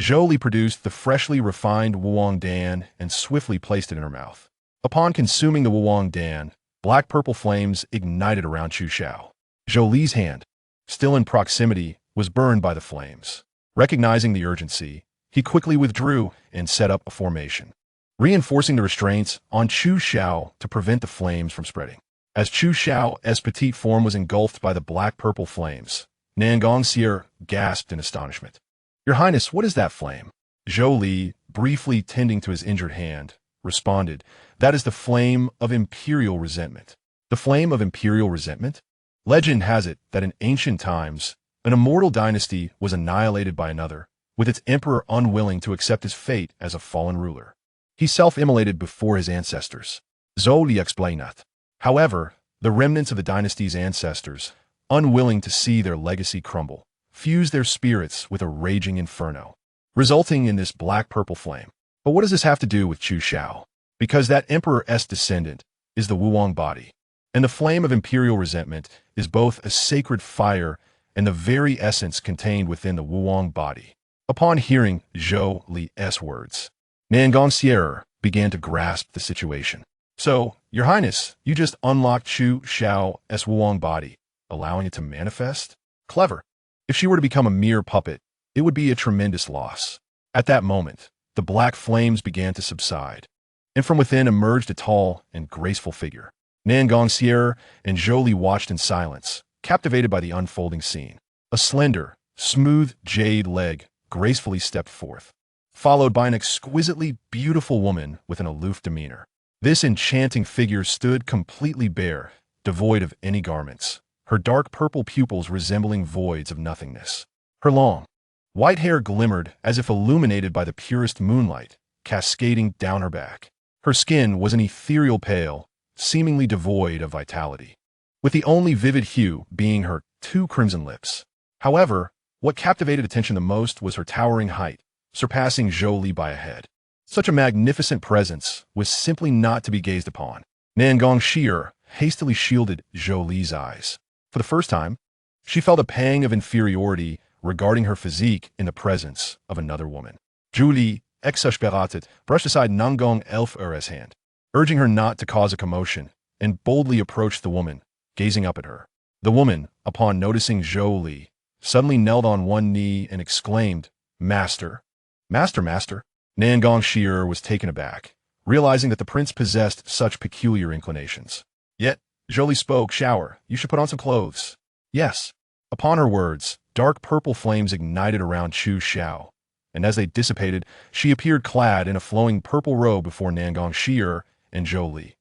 Zhou Li produced the freshly refined Wuang Dan and swiftly placed it in her mouth. Upon consuming the Wuang Dan, black-purple flames ignited around Chu Xiao. Zhou Li's hand, still in proximity, was burned by the flames. Recognizing the urgency, he quickly withdrew and set up a formation, reinforcing the restraints on Chu Xiao to prevent the flames from spreading. As Chu Xiao's petite form was engulfed by the black-purple flames, Nan Gong Yan'er gasped in astonishment. "Your Highness, what is that flame?" Zhou Li, briefly tending to his injured hand, responded, "That is the flame of imperial resentment." The flame of imperial resentment? Legend has it that in ancient times, an immortal dynasty was annihilated by another, with its emperor unwilling to accept his fate as a fallen ruler. He self-immolated before his ancestors. Zhou Li explained that. However, the remnants of the dynasty's ancestors, unwilling to see their legacy crumble, fused their spirits with a raging inferno, resulting in this black-purple flame. But what does this have to do with Chu Xiao? Because that emperor's descendant is the Wuang body, and the flame of imperial resentment is both a sacred fire and the very essence contained within the Wuang body. Upon hearing Zhou Li's words, Nan Gong Yan'er began to grasp the situation. "So, Your Highness, you just unlocked Chu Xiao's Wuang body, allowing it to manifest? Clever. If she were to become a mere puppet, it would be a tremendous loss." At that moment, the black flames began to subside, and from within emerged a tall and graceful figure. Nan Gong Yan'er and Zhou Li watched in silence, captivated by the unfolding scene. A slender, smooth jade leg gracefully stepped forth, followed by an exquisitely beautiful woman with an aloof demeanor. This enchanting figure stood completely bare, devoid of any garments, her dark purple pupils resembling voids of nothingness. Her long, white hair glimmered as if illuminated by the purest moonlight, cascading down her back. Her skin was an ethereal pale, seemingly devoid of vitality, with the only vivid hue being her two crimson lips. However, What captivated attention the most was her towering height, surpassing Zhou Li by a head. Such a magnificent presence was simply not to be gazed upon. Nan Gong Yan'er hastily shielded Zhou Li's eyes. For the first time, she felt a pang of inferiority regarding her physique in the presence of another woman. Zhou Li, exasperated, brushed aside Nan Gong Yan'er's hand, urging her not to cause a commotion, and boldly approached the woman, gazing up at her. The woman, upon noticing Zhou Li, suddenly knelt on one knee and exclaimed, "Master! Master, master!" Nan Gong Yan'er was taken aback, realizing that the prince possessed such peculiar inclinations. Yet, Zhou Li spoke, "Shower, you should put on some clothes." Yes. Upon her words, dark purple flames ignited around Chu Xiao, and as they dissipated, she appeared clad in a flowing purple robe before Nan Gong Yan'er and Zhou Li.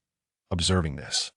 Observing this,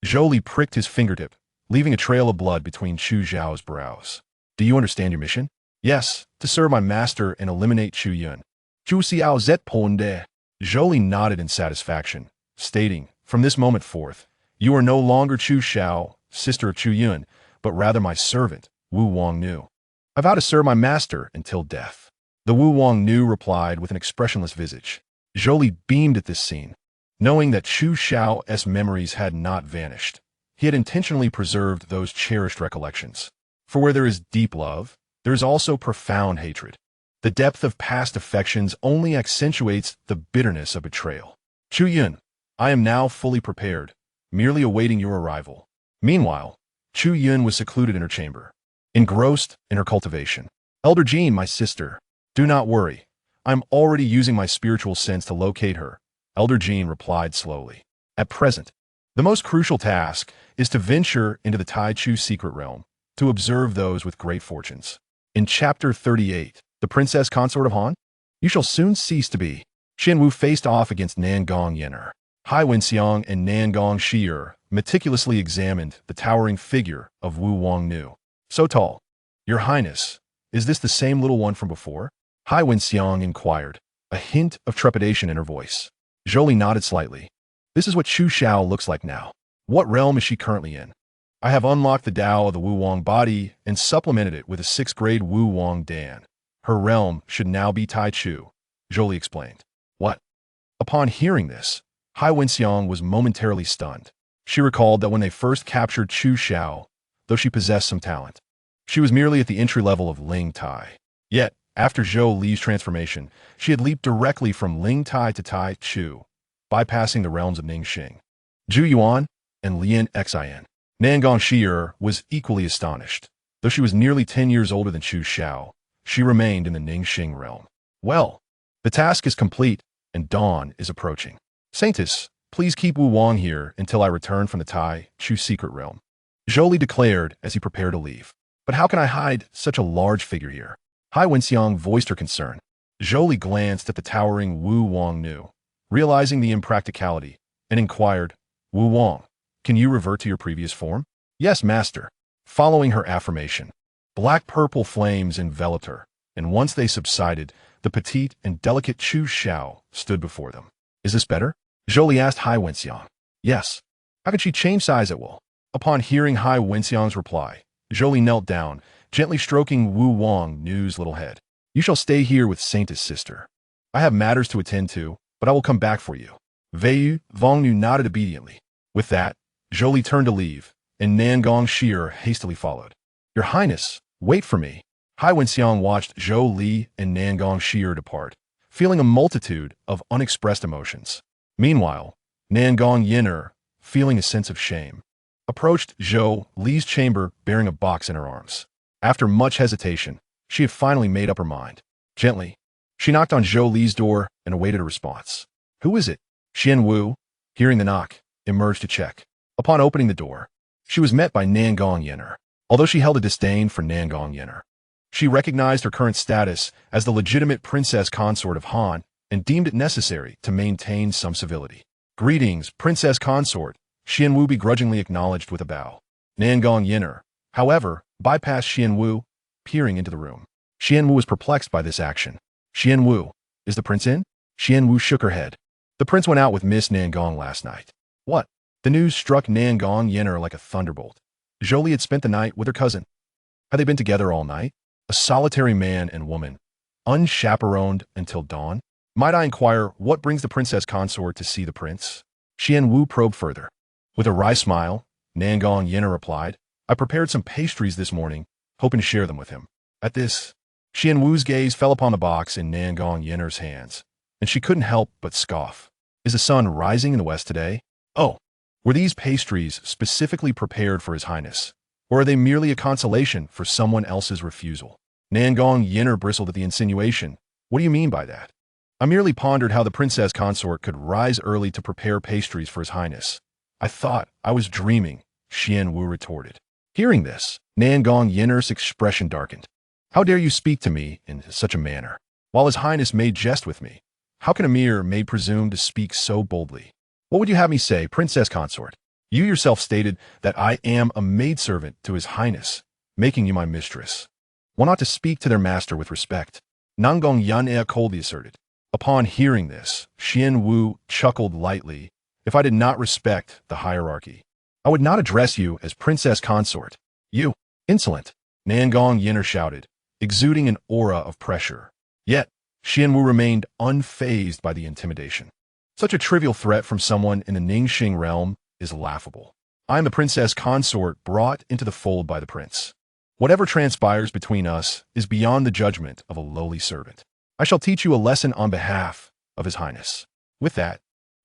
Zhou Li pricked his fingertip, leaving a trail of blood between Chu Xiao's brows. "Do you understand your mission?" "Yes, to serve my master and eliminate Chu Yun." "Chu Xiao zet ponde." Zhou Li nodded in satisfaction, stating, "From this moment forth, you are no longer Chu Xiao, sister of Chu Yun, but rather my servant, Wu Wang-nu. I vow to serve my master until death." The Wu Wang-nu replied with an expressionless visage. Zhou Li beamed at this scene, knowing that Chu Xiao's memories had not vanished. He had intentionally preserved those cherished recollections. For where there is deep love, there is also profound hatred. The depth of past affections only accentuates the bitterness of betrayal. "Chu Yun, I am now fully prepared, merely awaiting your arrival." Meanwhile, Chu Yun was secluded in her chamber, engrossed in her cultivation. "Elder Jean, my sister, do not worry. I'm already using my spiritual sense to locate her," Elder Jean replied slowly. "At present, the most crucial task is to venture into the Tai Chu secret realm, to observe those with great fortunes." In Chapter 38, The Princess Consort of Han, you shall soon cease to be. Qian Wu faced off against Nan Gong Yan'er. Hai Wenxiang and Nan Gong Yan'er meticulously examined the towering figure of Wu Wang-nu. "So tall. Your Highness, is this the same little one from before?" Hai Wenxiang inquired, a hint of trepidation in her voice. Zhou Li nodded slightly. "This is what Chu Xiao looks like now." "What realm is she currently in?" "I have unlocked the Tao of the Wu Wang body and supplemented it with a 6th grade Wu Wang Dan. Her realm should now be Tai Chu," Zhou Li explained. "What?" Upon hearing this, Hai Wenxiang was momentarily stunned. She recalled that when they first captured Chu Xiao, though she possessed some talent, she was merely at the entry level of Ling Tai. Yet, after Zhou Li's transformation, she had leaped directly from Ling Tai to Tai Chu, bypassing the realms of Ningxing, Zhu Yuan, and Lian Xin. Nan Gong Yan'er was equally astonished. Though she was nearly 10 years older than Chu Xiao, she remained in the Ningxing realm. "Well, the task is complete, and dawn is approaching. Saintess, please keep Wu Wang here until I return from the Tai Chu secret realm," Zhou Li declared as he prepared to leave. "But how can I hide such a large figure here?" Hai Wenxiang voiced her concern. Zhou Li glanced at the towering Wu Wang-nu, realizing the impracticality, and inquired, "Wu Wang, can you revert to your previous form?" "Yes, master." Following her affirmation, black-purple flames enveloped her, and once they subsided, the petite and delicate Chu Xiao stood before them. "Is this better?" Zhou Li asked Hai Wenxiang. "Yes." "How could she change size at will?" Upon hearing Hai Wenxiang's reply, Zhou Li knelt down, gently stroking Wu Wang-nu's little head. "You shall stay here with Saintess sister. I have matters to attend to, but I will come back for you." Wei Wang-nu nodded obediently. With that, Zhou Li turned to leave, and Nan Gong Yan'er hastily followed. "Your Highness, wait for me." Hai Wenxiang watched Zhou Li and Nan Gong Yan'er depart, feeling a multitude of unexpressed emotions. Meanwhile, Nan Gong Yan'er, feeling a sense of shame, approached Zhou Li's chamber bearing a box in her arms. After much hesitation, she had finally made up her mind. Gently, she knocked on Zhou Li's door and awaited a response. "Who is it?" Qian Wu, hearing the knock, emerged to check. Upon opening the door, she was met by Nan Gong Yan'er. Although she held a disdain for Nan Gong Yan'er, she recognized her current status as the legitimate princess consort of Han and deemed it necessary to maintain some civility. "Greetings, princess consort," Qian Wu begrudgingly acknowledged with a bow. Nan Gong Yan'er, however, bypassed Qian Wu, peering into the room. Qian Wu was perplexed by this action. "Qian Wu, is the prince in?" Qian Wu shook her head. "The prince went out with Miss Nan Gong last night." "What?" The news struck Nan Gong Yan'er like a thunderbolt. Zhou Li had spent the night with her cousin. Had they been together all night? A solitary man and woman, unchaperoned until dawn? Might I inquire what brings the princess consort to see the prince? Xian Wu probed further. With a wry smile, Nan Gong Yan'er replied, I prepared some pastries this morning, hoping to share them with him. At this, Xian Wu's gaze fell upon the box in Nan Gong Yan'er's hands, and she couldn't help but scoff. Is the sun rising in the west today? Oh, were these pastries specifically prepared for His Highness, or are they merely a consolation for someone else's refusal? Nan Gong Yan'er bristled at the insinuation. What do you mean by that? I merely pondered how the princess consort could rise early to prepare pastries for His Highness. I thought I was dreaming, Xian Wu retorted. Hearing this, Nan Gong Yan'er's expression darkened. How dare you speak to me in such a manner? While His Highness may jest with me, how can a mere maid presume to speak so boldly? What would you have me say, princess consort? You yourself stated that I am a maidservant to His Highness, making you my mistress. One ought to speak to their master with respect. Nan Gong Yan'er coldly asserted. Upon hearing this, Xian Wu chuckled lightly. If I did not respect the hierarchy, I would not address you as princess consort. You, insolent, Nan Gong Yan'er shouted, exuding an aura of pressure. Yet, Xian Wu remained unfazed by the intimidation. Such a trivial threat from someone in the Ningxing realm is laughable. I am the princess consort brought into the fold by the prince. Whatever transpires between us is beyond the judgment of a lowly servant. I shall teach you a lesson on behalf of His Highness. With that,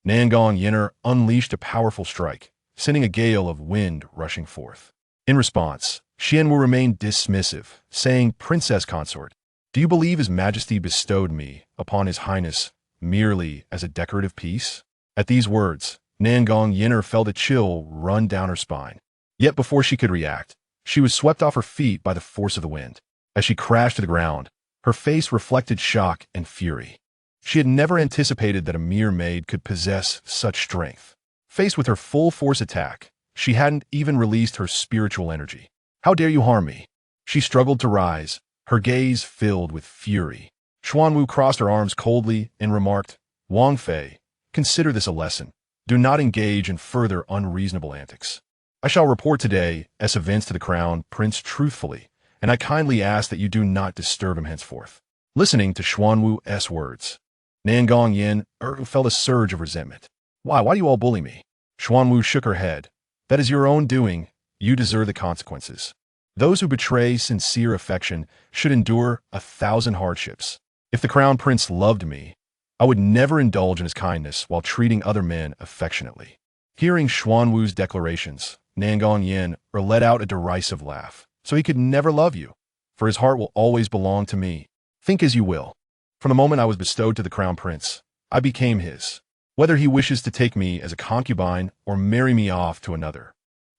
Nan Gong Yan'er unleashed a powerful strike, sending a gale of wind rushing forth. In response, Xian Wu remained dismissive, saying, Princess consort, do you believe His Majesty bestowed me upon His Highness merely as a decorative piece? At these words, Nan Gong Yan'er felt a chill run down her spine. Yet before she could react, she was swept off her feet by the force of the wind. As she crashed to the ground, her face reflected shock and fury. She had never anticipated that a mere maid could possess such strength. Faced with her full force attack, she hadn't even released her spiritual energy. How dare you harm me? She struggled to rise, her gaze filled with fury. Xuan Wu crossed her arms coldly and remarked, Wang Fei, consider this a lesson. Do not engage in further unreasonable antics. I shall report today as events to the crown prince truthfully, and I kindly ask that you do not disturb him henceforth. Listening to Xuan Wu's words, Nan Gong Yan'er felt a surge of resentment. Why do you all bully me? Xuan Wu shook her head. That is your own doing. You deserve the consequences. Those who betray sincere affection should endure 1,000 hardships. If the crown prince loved me, I would never indulge in his kindness while treating other men affectionately. Hearing Xuan Wu's declarations, Nan Gong Yan'er let out a derisive laugh. So he could never love you, for his heart will always belong to me. Think as you will. From the moment I was bestowed to the crown prince, I became his. Whether he wishes to take me as a concubine or marry me off to another,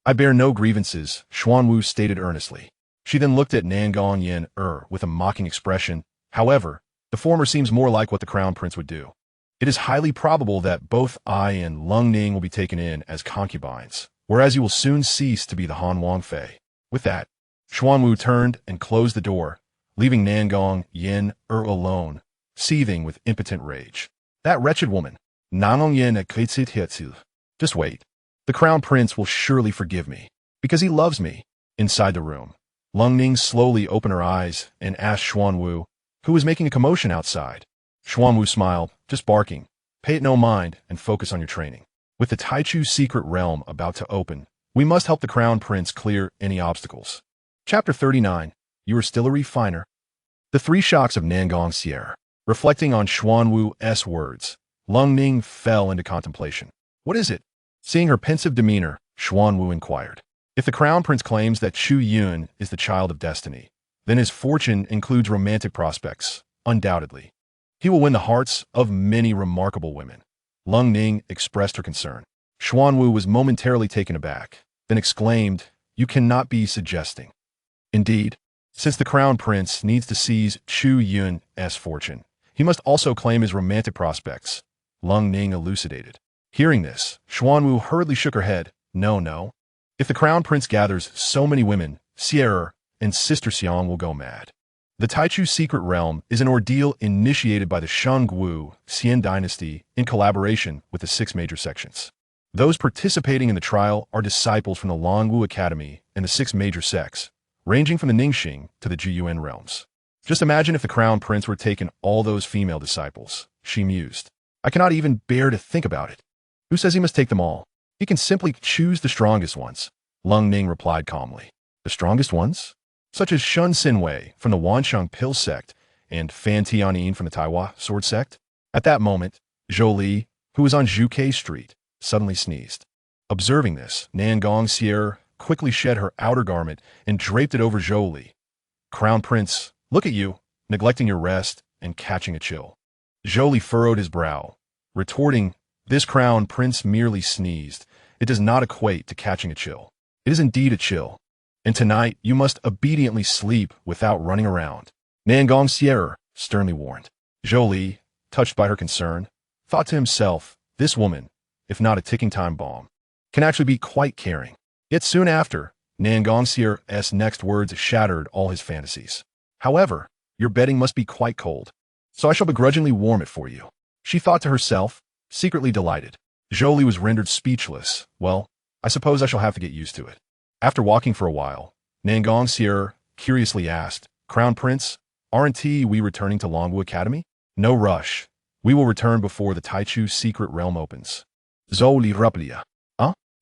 I bear no grievances, Xuan Wu stated earnestly. She then looked at Nan Gong Yan'er with a mocking expression. However, the former seems more like what the crown prince would do. It is highly probable that both I and Lung Ning will be taken in as concubines, whereas you will soon cease to be the Han Wang Fei. With that, Xuan Wu turned and closed the door, leaving Nan Gong Yan'er alone, seething with impotent rage. That wretched woman, Nan Gong Yan'er. Just wait. The crown prince will surely forgive me, because he loves me. Inside the room, Lung Ning slowly opened her eyes and asked Xuan Wu, who was making a commotion outside. Xuan Wu smiled, just barking. Pay it no mind and focus on your training. With the Taichu secret realm about to open, we must help the crown prince clear any obstacles. Chapter 39. You are still a refiner. The three shocks of Nan Gong Yan'er. Reflecting on Xuan Wu's words, Lung Ning fell into contemplation. What is it? Seeing her pensive demeanor, Xuan Wu inquired. If the crown prince claims that Chu Yun is the child of destiny, then his fortune includes romantic prospects, undoubtedly. He will win the hearts of many remarkable women. Lung Ning expressed her concern. Xuan Wu was momentarily taken aback, then exclaimed, You cannot be suggesting. Indeed, since the crown prince needs to seize Chu Yun's fortune, he must also claim his romantic prospects, Lung Ning elucidated. Hearing this, Xuan Wu hurriedly shook her head. No. If the crown prince gathers so many women, Sierra and Sister Xiang will go mad. The Taichu secret realm is an ordeal initiated by the Shangwu Xian dynasty in collaboration with the 6 major sections. Those participating in the trial are disciples from the Longwu Academy and the 6 major sects, ranging from the Ningxing to the Chu Yun realms. Just imagine if the crown prince were taken all those female disciples, she mused. I cannot even bear to think about it. Who says he must take them all? He can simply choose the strongest ones. Lung Ning replied calmly. The strongest ones? Such as Shun Xinwei from the Wansheng Pill sect and Fan Tianyin from the Taiwa sword sect? At that moment, Zhou Li, who was on Zhuke Street, suddenly sneezed. Observing this, Nan Gong Yan'er quickly shed her outer garment and draped it over Zhou Li. Crown Prince, look at you, neglecting your rest and catching a chill. Zhou Li furrowed his brow, retorting, this Crown Prince merely sneezed. It does not equate to catching a chill. It is indeed a chill. And tonight you must obediently sleep without running around. Nan Gong Yan'er sternly warned. Zhou Li, touched by her concern, thought to himself, this woman, if not a ticking time bomb, can actually be quite caring. Yet soon after, Nan Gong Yan'er's next words shattered all his fantasies. However, your bedding must be quite cold, so I shall begrudgingly warm it for you. She thought to herself, secretly delighted. Zhou Li was rendered speechless. Well, I suppose I shall have to get used to it. After walking for a while, Nan Gong Yan'er curiously asked, Crown Prince, aren't we returning to Longwu Academy? No rush. We will return before the Taichu's secret realm opens. Zhou Li replied.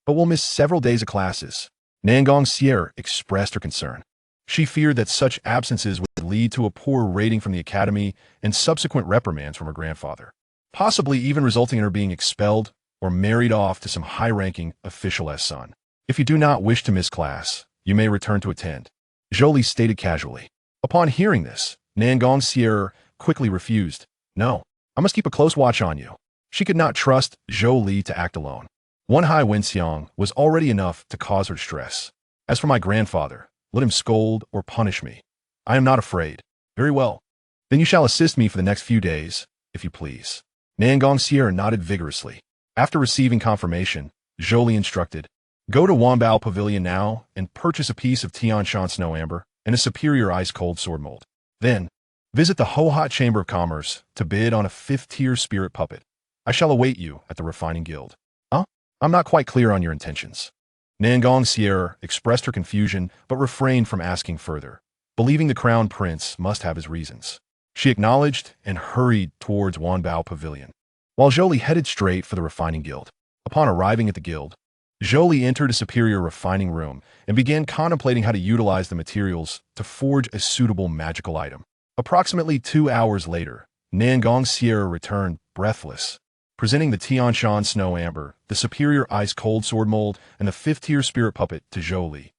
But we'll miss several days of classes. Nan Gong Yan'er expressed her concern. She feared that such absences would lead to a poor rating from the academy and subsequent reprimands from her grandfather, possibly even resulting in her being expelled or married off to some high-ranking official's son. If you do not wish to miss class, you may return to attend, Zhou Li stated casually. Upon hearing this, Nan Gong Yan'er quickly refused. No, I must keep a close watch on you. She could not trust Zhou Li to act alone. One high Wenxiang was already enough to cause her stress. As for my grandfather, let him scold or punish me. I am not afraid. Very well. Then you shall assist me for the next few days, if you please. Nan Gong Yan'er nodded vigorously. After receiving confirmation, Zhou Li instructed, go to Wanbao Pavilion now and purchase a piece of Tianshan Snow Amber and a superior ice-cold sword mold. Then, visit the Hohot Chamber of Commerce to bid on a 5th-tier spirit puppet. I shall await you at the Refining Guild. I'm not quite clear on your intentions. Nan Gong Yan'er expressed her confusion but refrained from asking further, believing the Crown Prince must have his reasons. She acknowledged and hurried towards Wanbao Pavilion, while Zhou Li headed straight for the Refining Guild. Upon arriving at the guild, Zhou Li entered a superior refining room and began contemplating how to utilize the materials to forge a suitable magical item. Approximately 2 hours later, Nan Gong Yan'er returned, breathless, presenting the Tianshan Snow Amber, the superior ice-cold sword mold, and the 5th-tier spirit puppet to Zhou Li.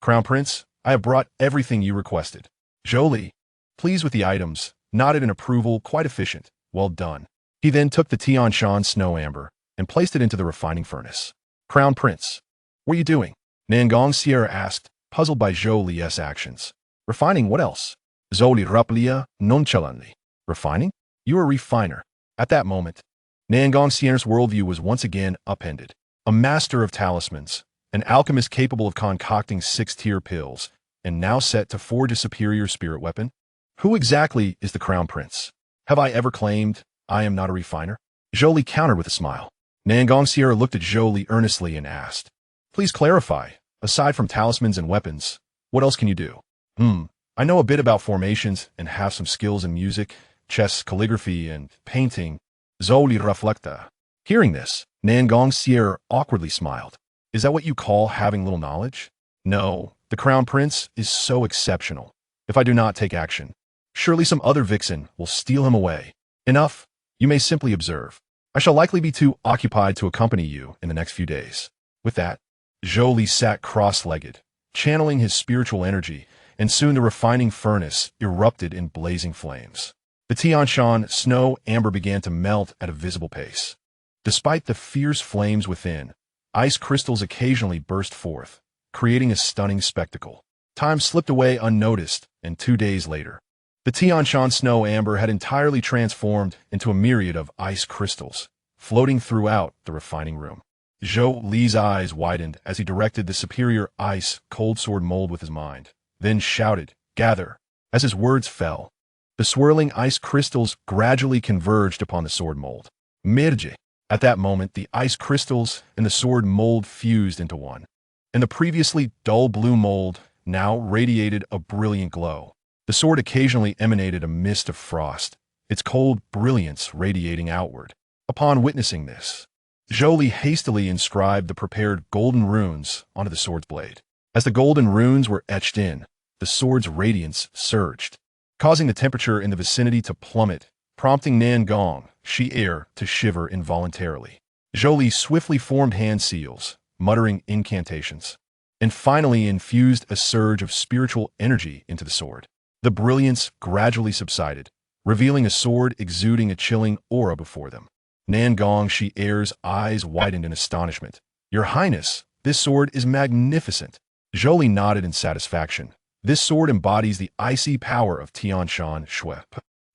Crown Prince, I have brought everything you requested. Zhou Li, pleased with the items, nodded in approval, quite efficient. Well done. He then took the Tianshan Snow Amber and placed it into the refining furnace. Crown Prince, what are you doing? Nan Gong Yan'er asked, puzzled by Zhou Li's actions. Refining what else? Zhou Li replied nonchalantly. Refining? You are a refiner. At that moment, Nan Gong Yan'er's worldview was once again upended. A master of talismans, an alchemist capable of concocting 6th-tier pills, and now set to forge a superior spirit weapon? Who exactly is the Crown Prince? Have I ever claimed I am not a refiner? Zhou Li countered with a smile. Nan Gong Yan'er looked at Zhou Li earnestly and asked, please clarify, aside from talismans and weapons, what else can you do? I know a bit about formations and have some skills in music, chess, calligraphy, and painting, Zhou Li reflected. Hearing this, Nan Gong Yan'er awkwardly smiled. Is that what you call having little knowledge? No, the Crown Prince is so exceptional. If I do not take action, surely some other vixen will steal him away. Enough, you may simply observe. I shall likely be too occupied to accompany you in the next few days. With that, Zhou Li sat cross-legged, channeling his spiritual energy, and soon the refining furnace erupted in blazing flames. The Tianshan Snow Amber began to melt at a visible pace. Despite the fierce flames within, ice crystals occasionally burst forth, creating a stunning spectacle. Time slipped away unnoticed, and 2 days later, the Tianshan Snow Amber had entirely transformed into a myriad of ice crystals, floating throughout the refining room. Zhou Li's eyes widened as he directed the superior ice-cold sword mold with his mind, then shouted, gather. As his words fell, the swirling ice crystals gradually converged upon the sword mold. Mirje. At that moment, the ice crystals and the sword mold fused into one, and the previously dull blue mold now radiated a brilliant glow. The sword occasionally emanated a mist of frost, its cold brilliance radiating outward. Upon witnessing this, Zhou Li hastily inscribed the prepared golden runes onto the sword's blade. As the golden runes were etched in, the sword's radiance surged, causing the temperature in the vicinity to plummet, prompting Nan Gong Yan'er to shiver involuntarily. Zhou Li swiftly formed hand seals, muttering incantations, and finally infused a surge of spiritual energy into the sword. The brilliance gradually subsided, revealing a sword exuding a chilling aura before them. Nan Gong Yan'er's eyes widened in astonishment. "Your Highness, this sword is magnificent." Zhou Li nodded in satisfaction. This sword embodies the icy power of Tianshan Shui,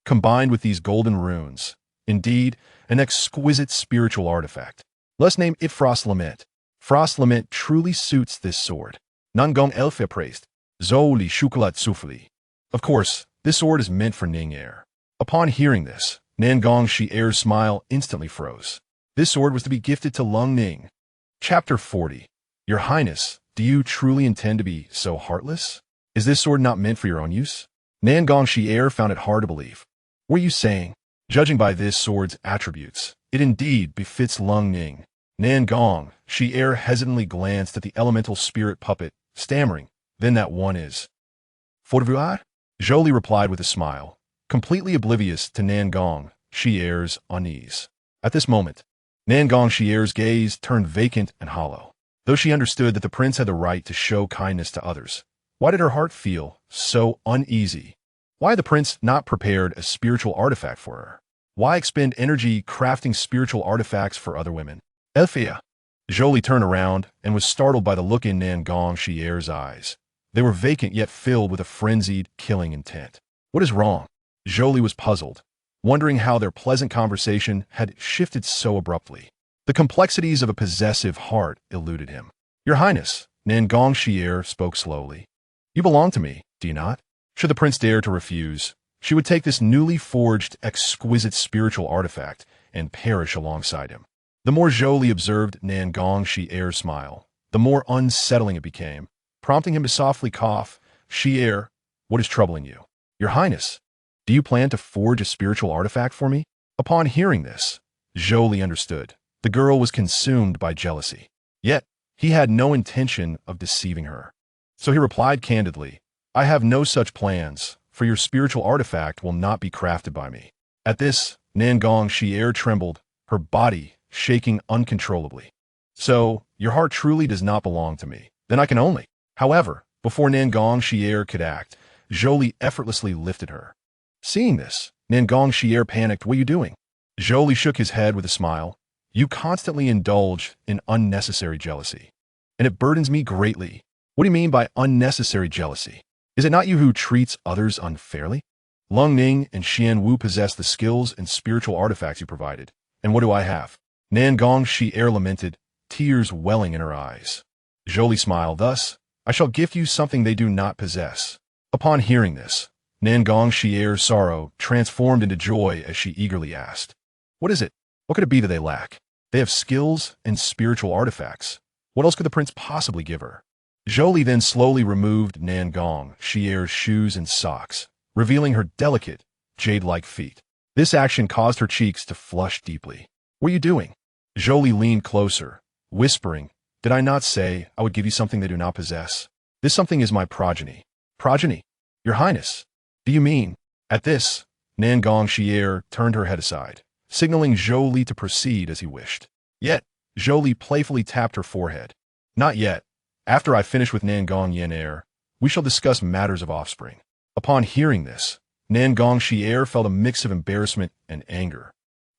combined with these golden runes. Indeed, an exquisite spiritual artifact. Let's name it Frost Lament. Frost Lament truly suits this sword. Nan Gong Yan'er praised. Zhou Li Shukulat Sufli. Of course, this sword is meant for Ning Er. Upon hearing this, Nan Gong Yan'er's smile instantly froze. This sword was to be gifted to Lung Ning. Chapter 40. Your Highness, do you truly intend to be so heartless? Is this sword not meant for your own use? Nan Gong Yan'er found it hard to believe. What are you saying? Judging by this sword's attributes, it indeed befits Lung Ning. Nan Gong Yan'er hesitantly glanced at the elemental spirit puppet, stammering, "Then that one is." "For voir?" Zhou Li replied with a smile, completely oblivious to Nan Gong Yan'er's unease. At this moment, Nan Gong Yan'er's gaze turned vacant and hollow. Though she understood that the prince had the right to show kindness to others, why did her heart feel so uneasy? Why had the prince not prepared a spiritual artifact for her? Why expend energy crafting spiritual artifacts for other women? Elfia. Zhou Li turned around and was startled by the look in Nan Gong Yan'er's eyes. They were vacant yet filled with a frenzied, killing intent. What is wrong? Zhou Li was puzzled, wondering how their pleasant conversation had shifted so abruptly. The complexities of a possessive heart eluded him. "Your Highness," Nan Gong Yan'er spoke slowly. "You belong to me, do you not?" Should the prince dare to refuse, she would take this newly forged, exquisite spiritual artifact and perish alongside him. The more Zhou Li observed Nan Gong Yan'er's smile, the more unsettling it became, prompting him to softly cough. "Yan'er, what is troubling you?" "Your Highness, do you plan to forge a spiritual artifact for me?" Upon hearing this, Zhou Li understood. The girl was consumed by jealousy. Yet, he had no intention of deceiving her. So he replied candidly, "I have no such plans, for your spiritual artifact will not be crafted by me." At this, Nan Gong Yan'er trembled, her body shaking uncontrollably. "So, your heart truly does not belong to me. Then I can only—" However, before Nan Gong Yan'er could act, Zhou Li effortlessly lifted her. Seeing this, Nan Gong Yan'er panicked. "What are you doing?" Zhou Li shook his head with a smile. "You constantly indulge in unnecessary jealousy, and it burdens me greatly." "What do you mean by unnecessary jealousy? Is it not you who treats others unfairly?" "Lung Ning and Xian Wu possess the skills and spiritual artifacts you provided, and what do I have?" Nan Gong Yan'er lamented, tears welling in her eyes. Zhou Li smiled. "Thus, I shall gift you something they do not possess." Upon hearing this, Nan Gong Yan'er's sorrow transformed into joy as she eagerly asked, "What is it? What could it be that they lack? They have skills and spiritual artifacts. What else could the prince possibly give her?" Zhou Li then slowly removed Nan Gong Yan'er's shoes and socks, revealing her delicate, jade-like feet. This action caused her cheeks to flush deeply. "What are you doing?" Zhou Li leaned closer, whispering, "Did I not say I would give you something they do not possess? This something is my progeny." "Progeny? Your Highness, do you mean—" At this, Nan Gong Yan'er turned her head aside, signaling Zhou Li to proceed as he wished. Yet, Zhou Li playfully tapped her forehead. "Not yet. After I finish with Nan Gong Yan'er, we shall discuss matters of offspring." Upon hearing this, Nan Gong Yan'er felt a mix of embarrassment and anger.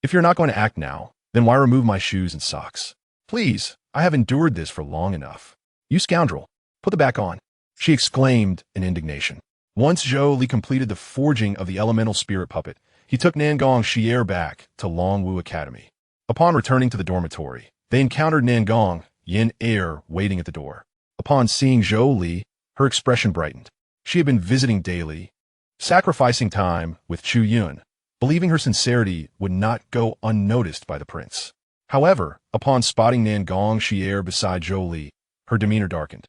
"If you're not going to act now, then why remove my shoes and socks? Please, I have endured this for long enough." "You scoundrel, put them back on," she exclaimed in indignation. Once Zhou Li completed the forging of the elemental spirit puppet, he took Nan Gong Yan'er back to Longwu Academy. Upon returning to the dormitory, they encountered Nan Gong Yan'er waiting at the door. Upon seeing Zhou Li, her expression brightened. She had been visiting daily, sacrificing time with Chu Yun, believing her sincerity would not go unnoticed by the prince. However, upon spotting Nan Gong Yan'er beside Zhou Li, her demeanor darkened.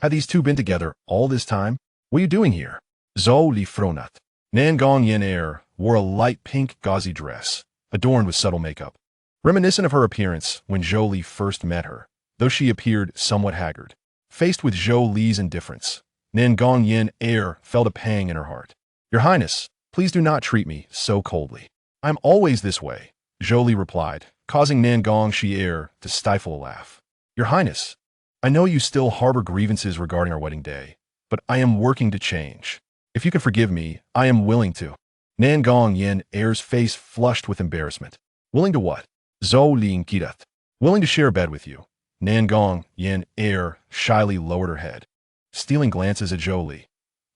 Had these two been together all this time? What are you doing here? Zhou Li fronat. Nan Gong Yan'er wore a light pink gauzy dress, adorned with subtle makeup. Reminiscent of her appearance when Zhou Li first met her, though she appeared somewhat haggard. Faced with Zhou Li's indifference, Nan Gong Yan'er felt a pang in her heart. Your Highness, please do not treat me so coldly. I'm always this way, Zhou Li replied, causing Nan Gong Yan'er to stifle a laugh. Your Highness, I know you still harbor grievances regarding our wedding day, but I am working to change. If you can forgive me, I am willing to. Nan Gong Yan'er's face flushed with embarrassment. Willing to what? Zhou Li inquired. Willing to share a bed with you. Nan Gong Yan'er shyly lowered her head, stealing glances at Zhou Li.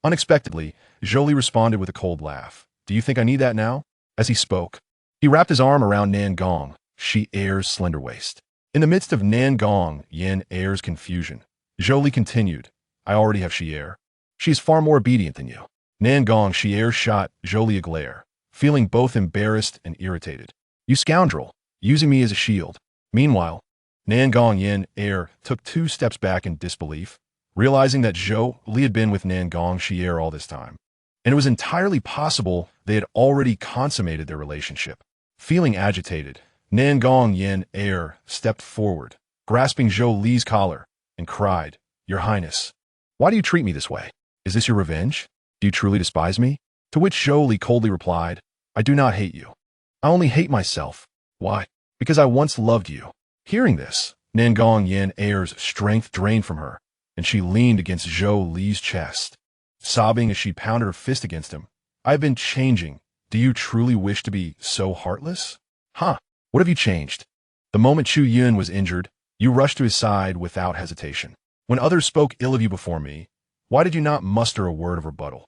Unexpectedly, Zhou Li responded with a cold laugh. Do you think I need that now? As he spoke, he wrapped his arm around Nan Gong Yan'er's slender waist. In the midst of Nan Gong Yan'er's confusion, Zhou Li continued, I already have Xier. She is far more obedient than you. Nan Gong Yan'er shot Zhou Li a glare, feeling both embarrassed and irritated. You scoundrel, using me as a shield. Meanwhile, Nan Gong Yan'er took 2 steps back in disbelief, realizing that Zhou Li had been with Nan Gong Yan'er all this time, and it was entirely possible they had already consummated their relationship. Feeling agitated, Nan Gong Yan'er stepped forward, grasping Zhou Li's collar, and cried, Your Highness, why do you treat me this way? Is this your revenge? Do you truly despise me? To which Zhou Li coldly replied, I do not hate you. I only hate myself. Why? Because I once loved you. Hearing this, Nan Gong Yan'er's strength drained from her, and she leaned against Zhou Li's chest, sobbing as she pounded her fist against him. I've been changing. Do you truly wish to be so heartless? Huh? What have you changed? The moment Chu Yun was injured, you rushed to his side without hesitation. When others spoke ill of you before me, why did you not muster a word of rebuttal?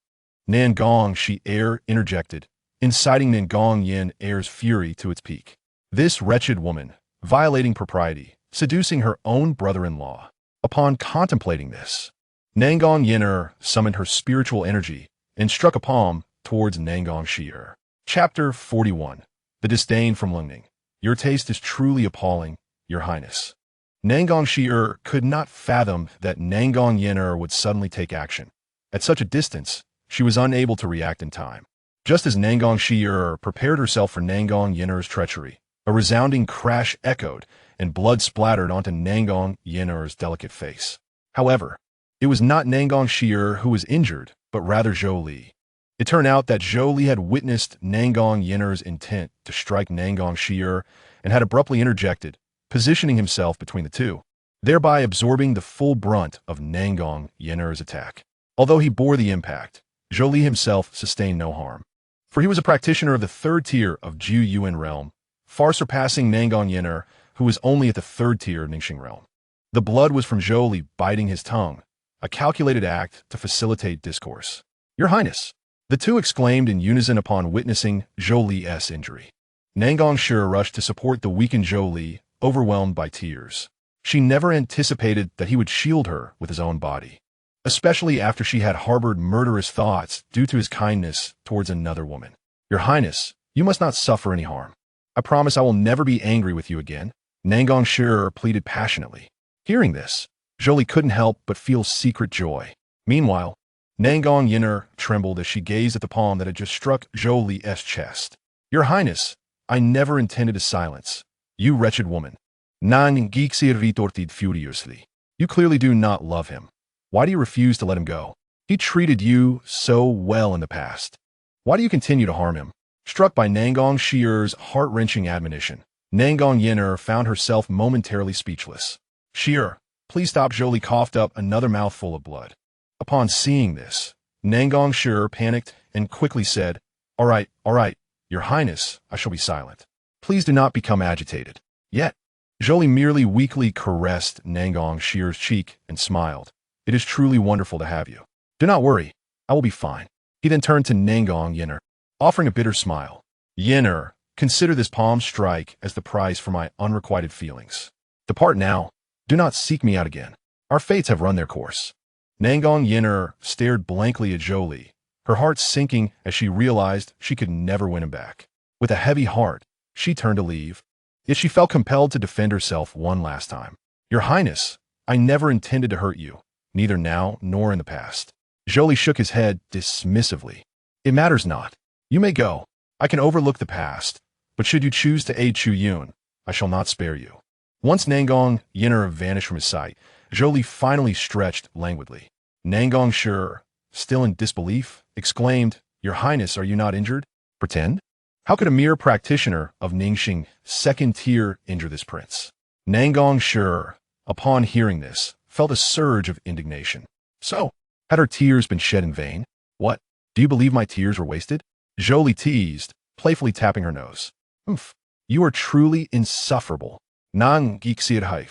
Nan Gong Yan'er interjected, inciting Nan Gong Yan'er's fury to its peak. This wretched woman, violating propriety, seducing her own brother-in-law. Upon contemplating this, Nan Gong Yan'er summoned her spiritual energy and struck a palm towards Nan Gong Yan'er. Chapter 41. The Disdain from Lungning. Your taste is truly appalling, Your Highness. Nan Gong Yan'er could not fathom that Nan Gong Yan'er would suddenly take action. At such a distance, she was unable to react in time. Just as Nan Gong Yan'er prepared herself for Nan Gong Yan'er's treachery, a resounding crash echoed and blood splattered onto Nan Gong Yan'er's delicate face. However, it was not Nan Gong Yan'er who was injured, but rather Zhou Li. It turned out that Zhou Li had witnessed Nan Gong Yan'er's intent to strike Nan Gong Yan'er and had abruptly interjected, positioning himself between the two, thereby absorbing the full brunt of Nan Gong Yan'er's attack. Although he bore the impact, Zhou Li himself sustained no harm, for he was a practitioner of the 3rd tier of Chu Yun realm, far surpassing Nan Gong Yan'er, who was only at the 3rd tier of Ningxing realm. The blood was from Zhou Li biting his tongue, a calculated act to facilitate discourse. Your Highness, the two exclaimed in unison upon witnessing Zhou Li's injury. Nan Gong Yan'er rushed to support the weakened Zhou Li, overwhelmed by tears. She never anticipated that he would shield her with his own body, especially after she had harbored murderous thoughts due to his kindness towards another woman. Your Highness, you must not suffer any harm. I promise I will never be angry with you again, Nan Gong Yan'er pleaded passionately. Hearing this, Zhou Li couldn't help but feel secret joy. Meanwhile, Nan Gong Yan'er trembled as she gazed at the palm that had just struck Zhou Li's chest. Your Highness, I never intended to silence. You wretched woman. Nan Gong retorted furiously. You clearly do not love him. Why do you refuse to let him go? He treated you so well in the past. Why do you continue to harm him? Struck by Nan Gong Yan'er's heart-wrenching admonition, Nan Gong Yan'er found herself momentarily speechless. Yan'er, please stop. Zhou Li coughed up another mouthful of blood. Upon seeing this, Nan Gong Yan'er panicked and quickly said, all right, Your Highness, I shall be silent. Please do not become agitated. Yet, Zhou Li merely weakly caressed Nan Gong Yan'er's cheek and smiled. It is truly wonderful to have you. Do not worry, I will be fine. He then turned to Nan Gong Yan'er, offering a bitter smile. Yan'er, consider this palm strike as the price for my unrequited feelings. Depart now. Do not seek me out again. Our fates have run their course. Nan Gong Yan'er stared blankly at Zhou Li, her heart sinking as she realized she could never win him back. With a heavy heart, she turned to leave, yet she felt compelled to defend herself one last time. Your Highness, I never intended to hurt you. neither now nor in the past. Zhou Li shook his head dismissively. It matters not. You may go. I can overlook the past, but should you choose to aid Chu Yun, I shall not spare you. Once Nan Gong Yan'er vanished from his sight, Zhou Li finally stretched languidly. Nan Gong Yan'er, still in disbelief, exclaimed, Your Highness, are you not injured? Pretend? How could a mere practitioner of Ningxing second tier injure this prince? Nan Gong Yan'er, upon hearing this, felt a surge of indignation. So, had her tears been shed in vain? What? Do you believe my tears were wasted? Zhou Li teased, playfully tapping her nose. Oomph. You are truly insufferable. Nan Gong,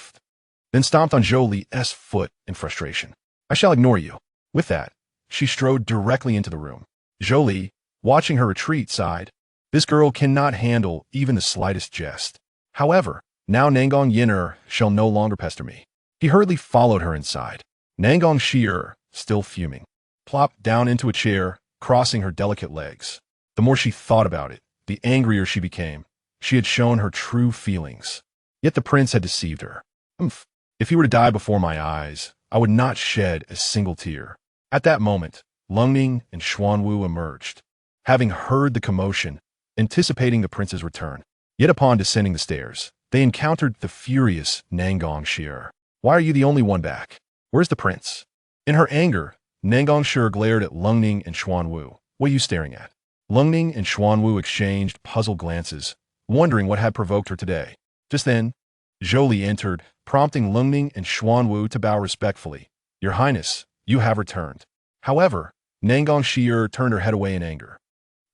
then stomped on Zhou Li's foot in frustration. I shall ignore you. With that, she strode directly into the room. Zhou Li, watching her retreat, sighed. This girl cannot handle even the slightest jest. However, now Nan Gong Yan'er shall no longer pester me. He hurriedly followed her inside. Nan Gong Yan'er, still fuming, plopped down into a chair, crossing her delicate legs. The more she thought about it, the angrier she became. She had shown her true feelings. Yet the prince had deceived her. Oomph. If he were to die before my eyes, I would not shed a single tear. At that moment, Lungning and Xuanwu emerged, having heard the commotion, anticipating the prince's return. Yet upon descending the stairs, they encountered the furious Nan Gong Yan'er. Why are you the only one back? Where's the prince? In her anger, Nan Gong Yan'er glared at Lungning and Xuanwu. What are you staring at? Lungning and Xuanwu exchanged puzzled glances, wondering what had provoked her today. Just then, Zhou Li entered, prompting Lungning and Xuanwu to bow respectfully. Your Highness, you have returned. However, Nan Gong Yan'er turned her head away in anger.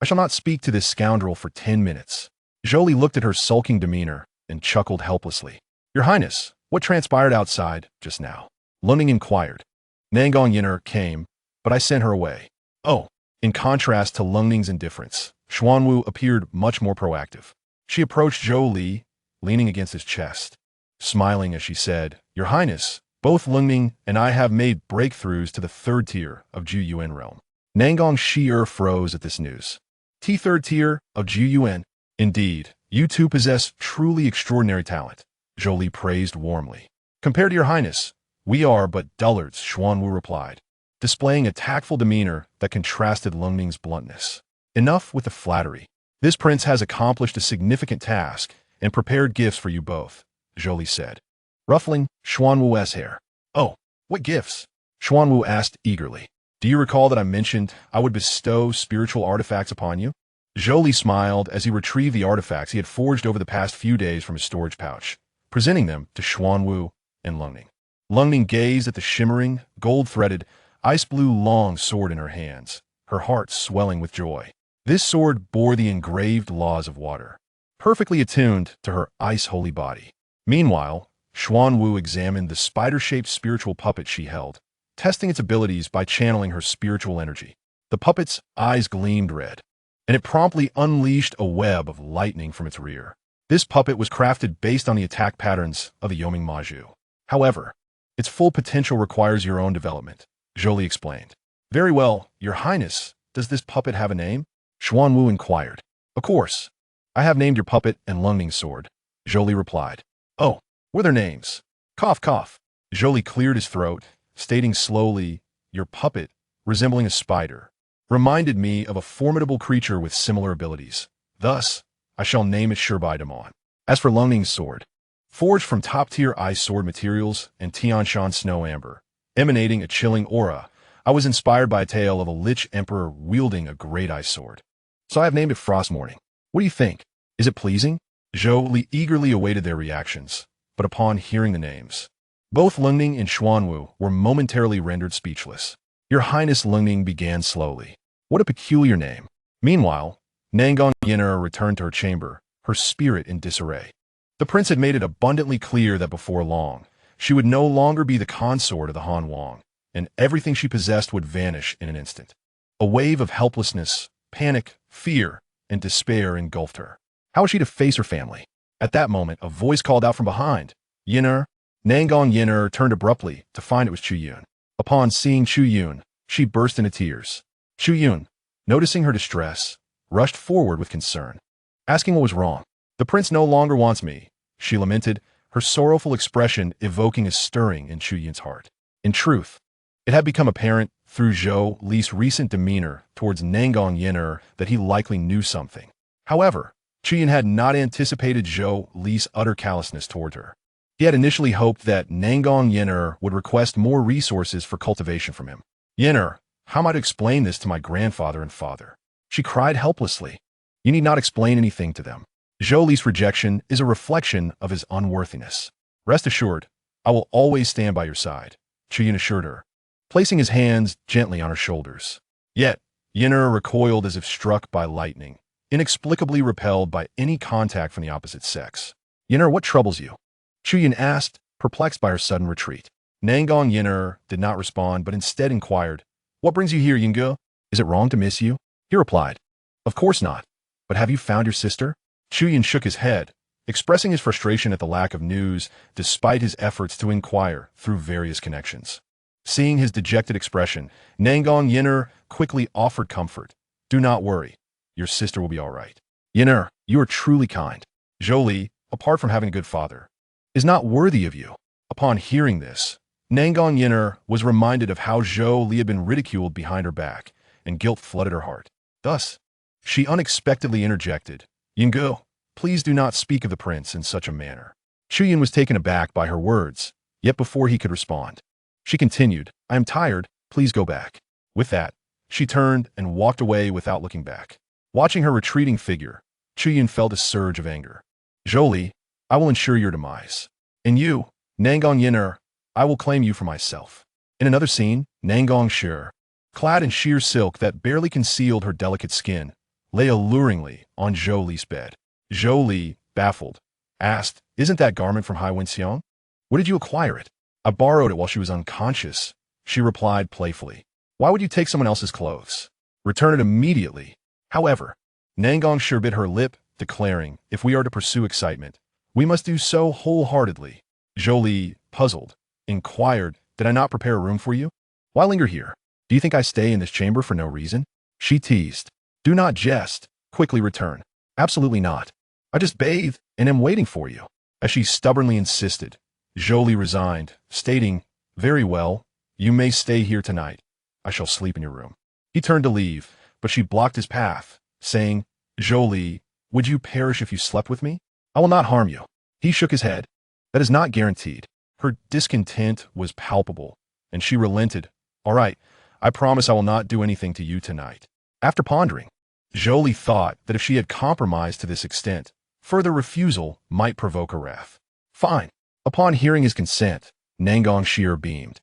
I shall not speak to this scoundrel for 10 minutes. Zhou Li looked at her sulking demeanor and chuckled helplessly. Your Highness, what transpired outside just now? Lungning inquired. Nan Gong Yan'er came, but I sent her away. Oh, in contrast to Lungning's indifference, Xuanwu appeared much more proactive. She approached Zhou Li, leaning against his chest, smiling as she said, Your Highness, both Lungning and I have made breakthroughs to the third tier of Chu Yun realm. Nan Gong Yan'er froze at this news. Third tier of Chu Yun? Indeed, you two possess truly extraordinary talent, Zhou Li praised warmly. Compared to Your Highness, we are but dullards, Xuanwu replied, displaying a tactful demeanor that contrasted Lungning's bluntness. Enough with the flattery. This prince has accomplished a significant task and prepared gifts for you both, Zhou Li said, ruffling Xuanwu's hair. Oh, what gifts? Xuanwu asked eagerly. Do you recall that I mentioned I would bestow spiritual artifacts upon you? Zhou Li smiled as he retrieved the artifacts he had forged over the past few days from his storage pouch, presenting them to Xuanwu and Lungning. Lungning gazed at the shimmering, gold-threaded, ice-blue long sword in her hands, her heart swelling with joy. This sword bore the engraved laws of water, perfectly attuned to her ice-holy body. Meanwhile, Xuanwu examined the spider-shaped spiritual puppet she held, testing its abilities by channeling her spiritual energy. The puppet's eyes gleamed red, and it promptly unleashed a web of lightning from its rear. This puppet was crafted based on the attack patterns of the Yoming Maju. However, its full potential requires your own development, Zhou Li explained. Very well, Your Highness, does this puppet have a name? Xuanwu inquired. Of course. I have named your puppet and Lungning's sword, Zhou Li replied. Oh, what are their names? Cough, cough. Zhou Li cleared his throat, stating slowly, Your puppet, resembling a spider, reminded me of a formidable creature with similar abilities. Thus, I shall name it Shirbai Damon. As for Lungning's sword, forged from top-tier ice sword materials and Tianshan snow amber, emanating a chilling aura, I was inspired by a tale of a lich emperor wielding a great ice sword. So I have named it Frost Morning. What do you think? Is it pleasing? Zhou Li eagerly awaited their reactions, but upon hearing the names, both Lungning and Xuanwu were momentarily rendered speechless. Your Highness, Lungning began slowly. What a peculiar name. Meanwhile, Nan Gong Yan'er returned to her chamber, her spirit in disarray. The prince had made it abundantly clear that before long, she would no longer be the consort of the Han Wang, and everything she possessed would vanish in an instant. A wave of helplessness, panic, fear, and despair engulfed her. How was she to face her family? At that moment, a voice called out from behind. Yan'er. Nan Gong Yan'er turned abruptly to find it was Chu Yun. Upon seeing Chu Yun, she burst into tears. Chu Yun, noticing her distress, rushed forward with concern, asking what was wrong. The prince no longer wants me, she lamented, her sorrowful expression evoking a stirring in Chu Yun's heart. In truth, It had become apparent through Zhou Li's recent demeanor towards Nan Gong Yan'er that he likely knew something. However, Chu Yun had not anticipated Zhou Li's utter callousness toward her. He had initially hoped that Nan Gong Yan'er would request more resources for cultivation from him. "Yan'er, how am I to explain this to my grandfather and father?" She cried helplessly. "You need not explain anything to them. Zhou Li's rejection is a reflection of his unworthiness. Rest assured, I will always stand by your side," Chu Yun assured her, placing his hands gently on her shoulders. Yet, Yan'er recoiled as if struck by lightning, inexplicably repelled by any contact from the opposite sex. "Yan'er, what troubles you?" Chu Yun asked, perplexed by her sudden retreat. Nan Gong Yan'er did not respond, but instead inquired, "What brings you here, Yunge? Is it wrong to miss you?" He replied, "Of course not. But have you found your sister?" Chu Yun shook his head, expressing his frustration at the lack of news despite his efforts to inquire through various connections. Seeing his dejected expression, Nan Gong Yan'er quickly offered comfort. "Do not worry. Your sister will be all right. Yan'er, you are truly kind. Zhou Li, apart from having a good father, is not worthy of you." Upon hearing this, Nan Gong Yan'er was reminded of how Zhou Li had been ridiculed behind her back, and guilt flooded her heart. Thus, she unexpectedly interjected, "Yunge, please do not speak of the prince in such a manner." Chu Yun was taken aback by her words, yet before he could respond, she continued, "I am tired, please go back." With that, she turned and walked away without looking back. Watching her retreating figure, Chu Yun felt a surge of anger. "Zhou Li, I will ensure your demise. And you, Nan Gong Yan'er, I will claim you for myself." In another scene, Nan Gong Yan'er, clad in sheer silk that barely concealed her delicate skin, lay alluringly on Zhou Li's bed. Zhou Li, baffled, asked, "Isn't that garment from Heroines? Where did you acquire it?" "I borrowed it while she was unconscious," she replied playfully. "Why would you take someone else's clothes? Return it immediately." However, Nan Gong Yan'er bit her lip, declaring, "If we are to pursue excitement, we must do so wholeheartedly." Zhou Li, puzzled, inquired, "Did I not prepare a room for you? Why linger here? Do you think I stay in this chamber for no reason?" She teased. "Do not jest. Quickly return." "Absolutely not. I just bathed and am waiting for you." As she stubbornly insisted, Zhou Li resigned, stating, "Very well, you may stay here tonight. I shall sleep in your room." He turned to leave, but she blocked his path, saying, "Zhou Li, would you perish if you slept with me? I will not harm you." He shook his head. "That is not guaranteed." Her discontent was palpable, and she relented. "All right, I promise I will not do anything to you tonight." After pondering, Zhou Li thought that if she had compromised to this extent, further refusal might provoke her wrath. "Fine." Upon hearing his consent, Nan Gong Yan'er beamed.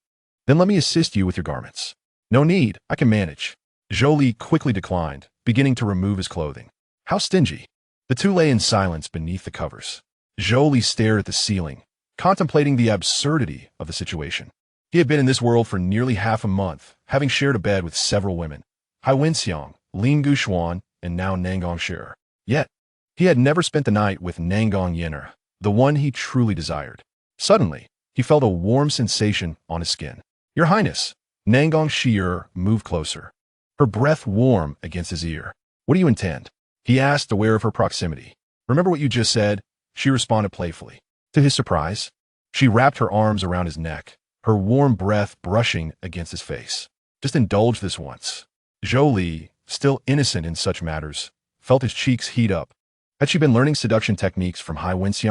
"Then let me assist you with your garments." "No need, I can manage." Zhou Li quickly declined, beginning to remove his clothing. "How stingy." The two lay in silence beneath the covers. Zhou Li stared at the ceiling, contemplating the absurdity of the situation. He had been in this world for nearly half a month, having shared a bed with several women, Heroines, Lin Gushuan, and now Nan Gong Yan'er. Yet, he had never spent the night with Nan Gong Yan'er, the one he truly desired. Suddenly, he felt a warm sensation on his skin. "Your Highness." Nan Gong Yan'er moved closer, her breath warm against his ear. "What do you intend?" he asked, aware of her proximity. "Remember what you just said?" she responded playfully. To his surprise, she wrapped her arms around his neck, her warm breath brushing against his face. "Just indulge this once." Zhou Li, still innocent in such matters, felt his cheeks heat up. Had she been learning seduction techniques from Heroines?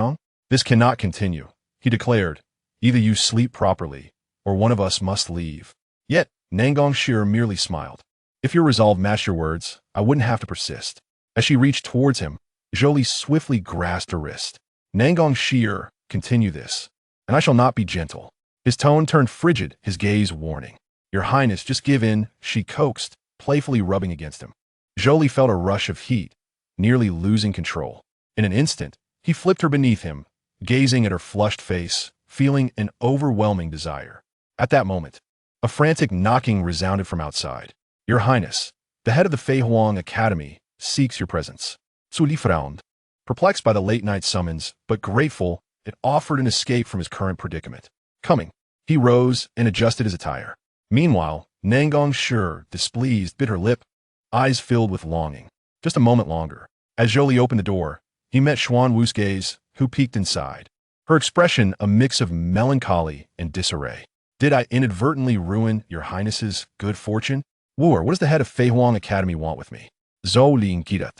"This cannot continue," he declared. "Either you sleep properly, or one of us must leave." Yet, Nan Gong Yan'er merely smiled. "If your resolve matched your words, I wouldn't have to persist." As she reached towards him, Zhou Li swiftly grasped her wrist. "Nan Gong Yan'er, continue this, and I shall not be gentle." His tone turned frigid, his gaze warning. "Your Highness, just give in," she coaxed, playfully rubbing against him. Zhou Li felt a rush of heat, nearly losing control. In an instant, he flipped her beneath him, gazing at her flushed face, feeling an overwhelming desire. At that moment, a frantic knocking resounded from outside. "Your Highness, the head of the Fei Huang Academy, seeks your presence." Zhou Li frowned, perplexed by the late-night summons, but grateful it offered an escape from his current predicament. Coming, he rose and adjusted his attire. Meanwhile, Nan Gong Yan'er, displeased, bit her lip, eyes filled with longing. Just a moment longer. As Zhou Li opened the door, he met Xuan Wu's gaze, who peeked inside. Her expression a mix of melancholy and disarray. Did I inadvertently ruin your Highness's good fortune? Wooer, what does the head of Fei Huang Academy want with me? Zhou Li inquired.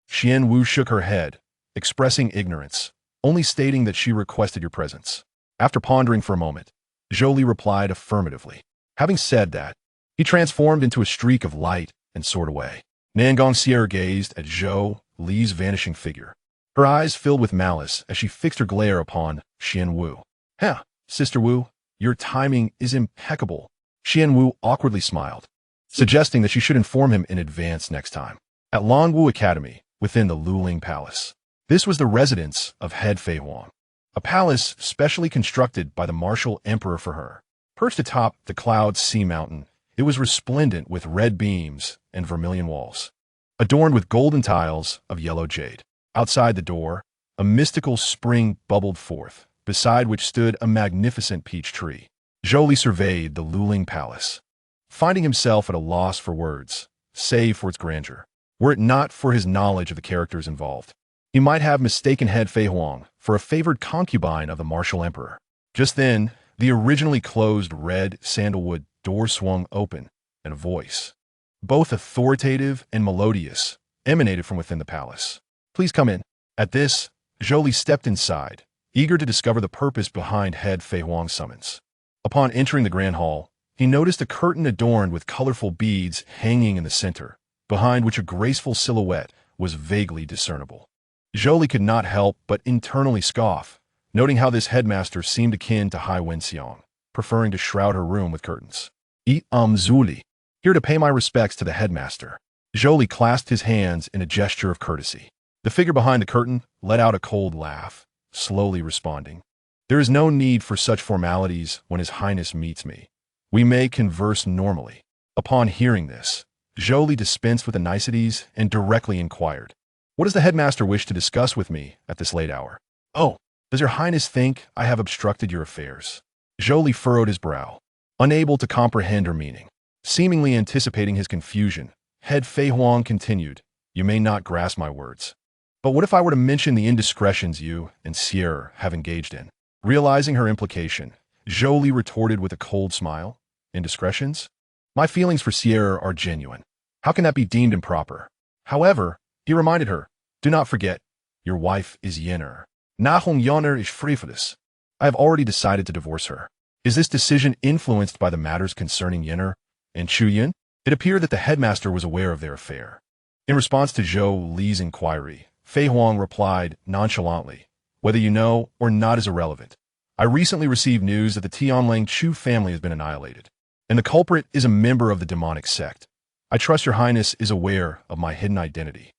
Xian Wu shook her head, expressing ignorance, only stating that she requested your presence. After pondering for a moment, Zhou Li replied affirmatively. Having said that, he transformed into a streak of light and soared away. Nan Gong Yan'er gazed at Zhou Li's vanishing figure. Her eyes filled with malice as she fixed her glare upon Xian Wu. Huh, Sister Wu, your timing is impeccable. Xian Wu awkwardly smiled, suggesting that she should inform him in advance next time. At Longwu Academy, within the Luling Palace. This was the residence of head Fei Huang, a palace specially constructed by the martial emperor for her. Perched atop the Cloud Sea Mountain, it was resplendent with red beams and vermilion walls, adorned with golden tiles of yellow jade. Outside the door, a mystical spring bubbled forth, beside which stood a magnificent peach tree. Zhou Li surveyed the Luling Palace, finding himself at a loss for words, save for its grandeur. Were it not for his knowledge of the characters involved, he might have mistaken head Fei Huang for a favored concubine of the martial emperor. Just then, the originally closed red sandalwood door swung open, and a voice, both authoritative and melodious, emanated from within the palace. Please come in. At this, Zhou Li stepped inside, eager to discover the purpose behind head Fei Huang's summons. Upon entering the grand hall, he noticed a curtain adorned with colorful beads hanging in the center, behind which a graceful silhouette was vaguely discernible. Zhou Li could not help but internally scoff, noting how this headmaster seemed akin to Hai Wenxiang, preferring to shroud her room with curtains. Zhou Li, here to pay my respects to the headmaster. Zhou Li clasped his hands in a gesture of courtesy. The figure behind the curtain let out a cold laugh, slowly responding. There is no need for such formalities when His Highness meets me. We may converse normally. Upon hearing this, Zhou Li dispensed with the niceties and directly inquired, what does the headmaster wish to discuss with me at this late hour? Oh, does your Highness think I have obstructed your affairs? Zhou Li furrowed his brow, unable to comprehend her meaning. Seemingly anticipating his confusion, head Fei Huang continued, you may not grasp my words. But what if I were to mention the indiscretions you and Sierra have engaged in? Realizing her implication, Zhou Li retorted with a cold smile, indiscretions? My feelings for Sierra are genuine. How can that be deemed improper? However, he reminded her, do not forget, your wife is Yan'er. Nan Gong Yan'er is frivolous. I have already decided to divorce her. Is this decision influenced by the matters concerning Yan'er and Chu Yun? It appeared that the headmaster was aware of their affair. In response to Zhou Li's inquiry, Fei Huang replied nonchalantly, whether you know or not is irrelevant. I recently received news that the Tianlang Chu family has been annihilated, and the culprit is a member of the demonic sect. I trust your Highness is aware of my hidden identity.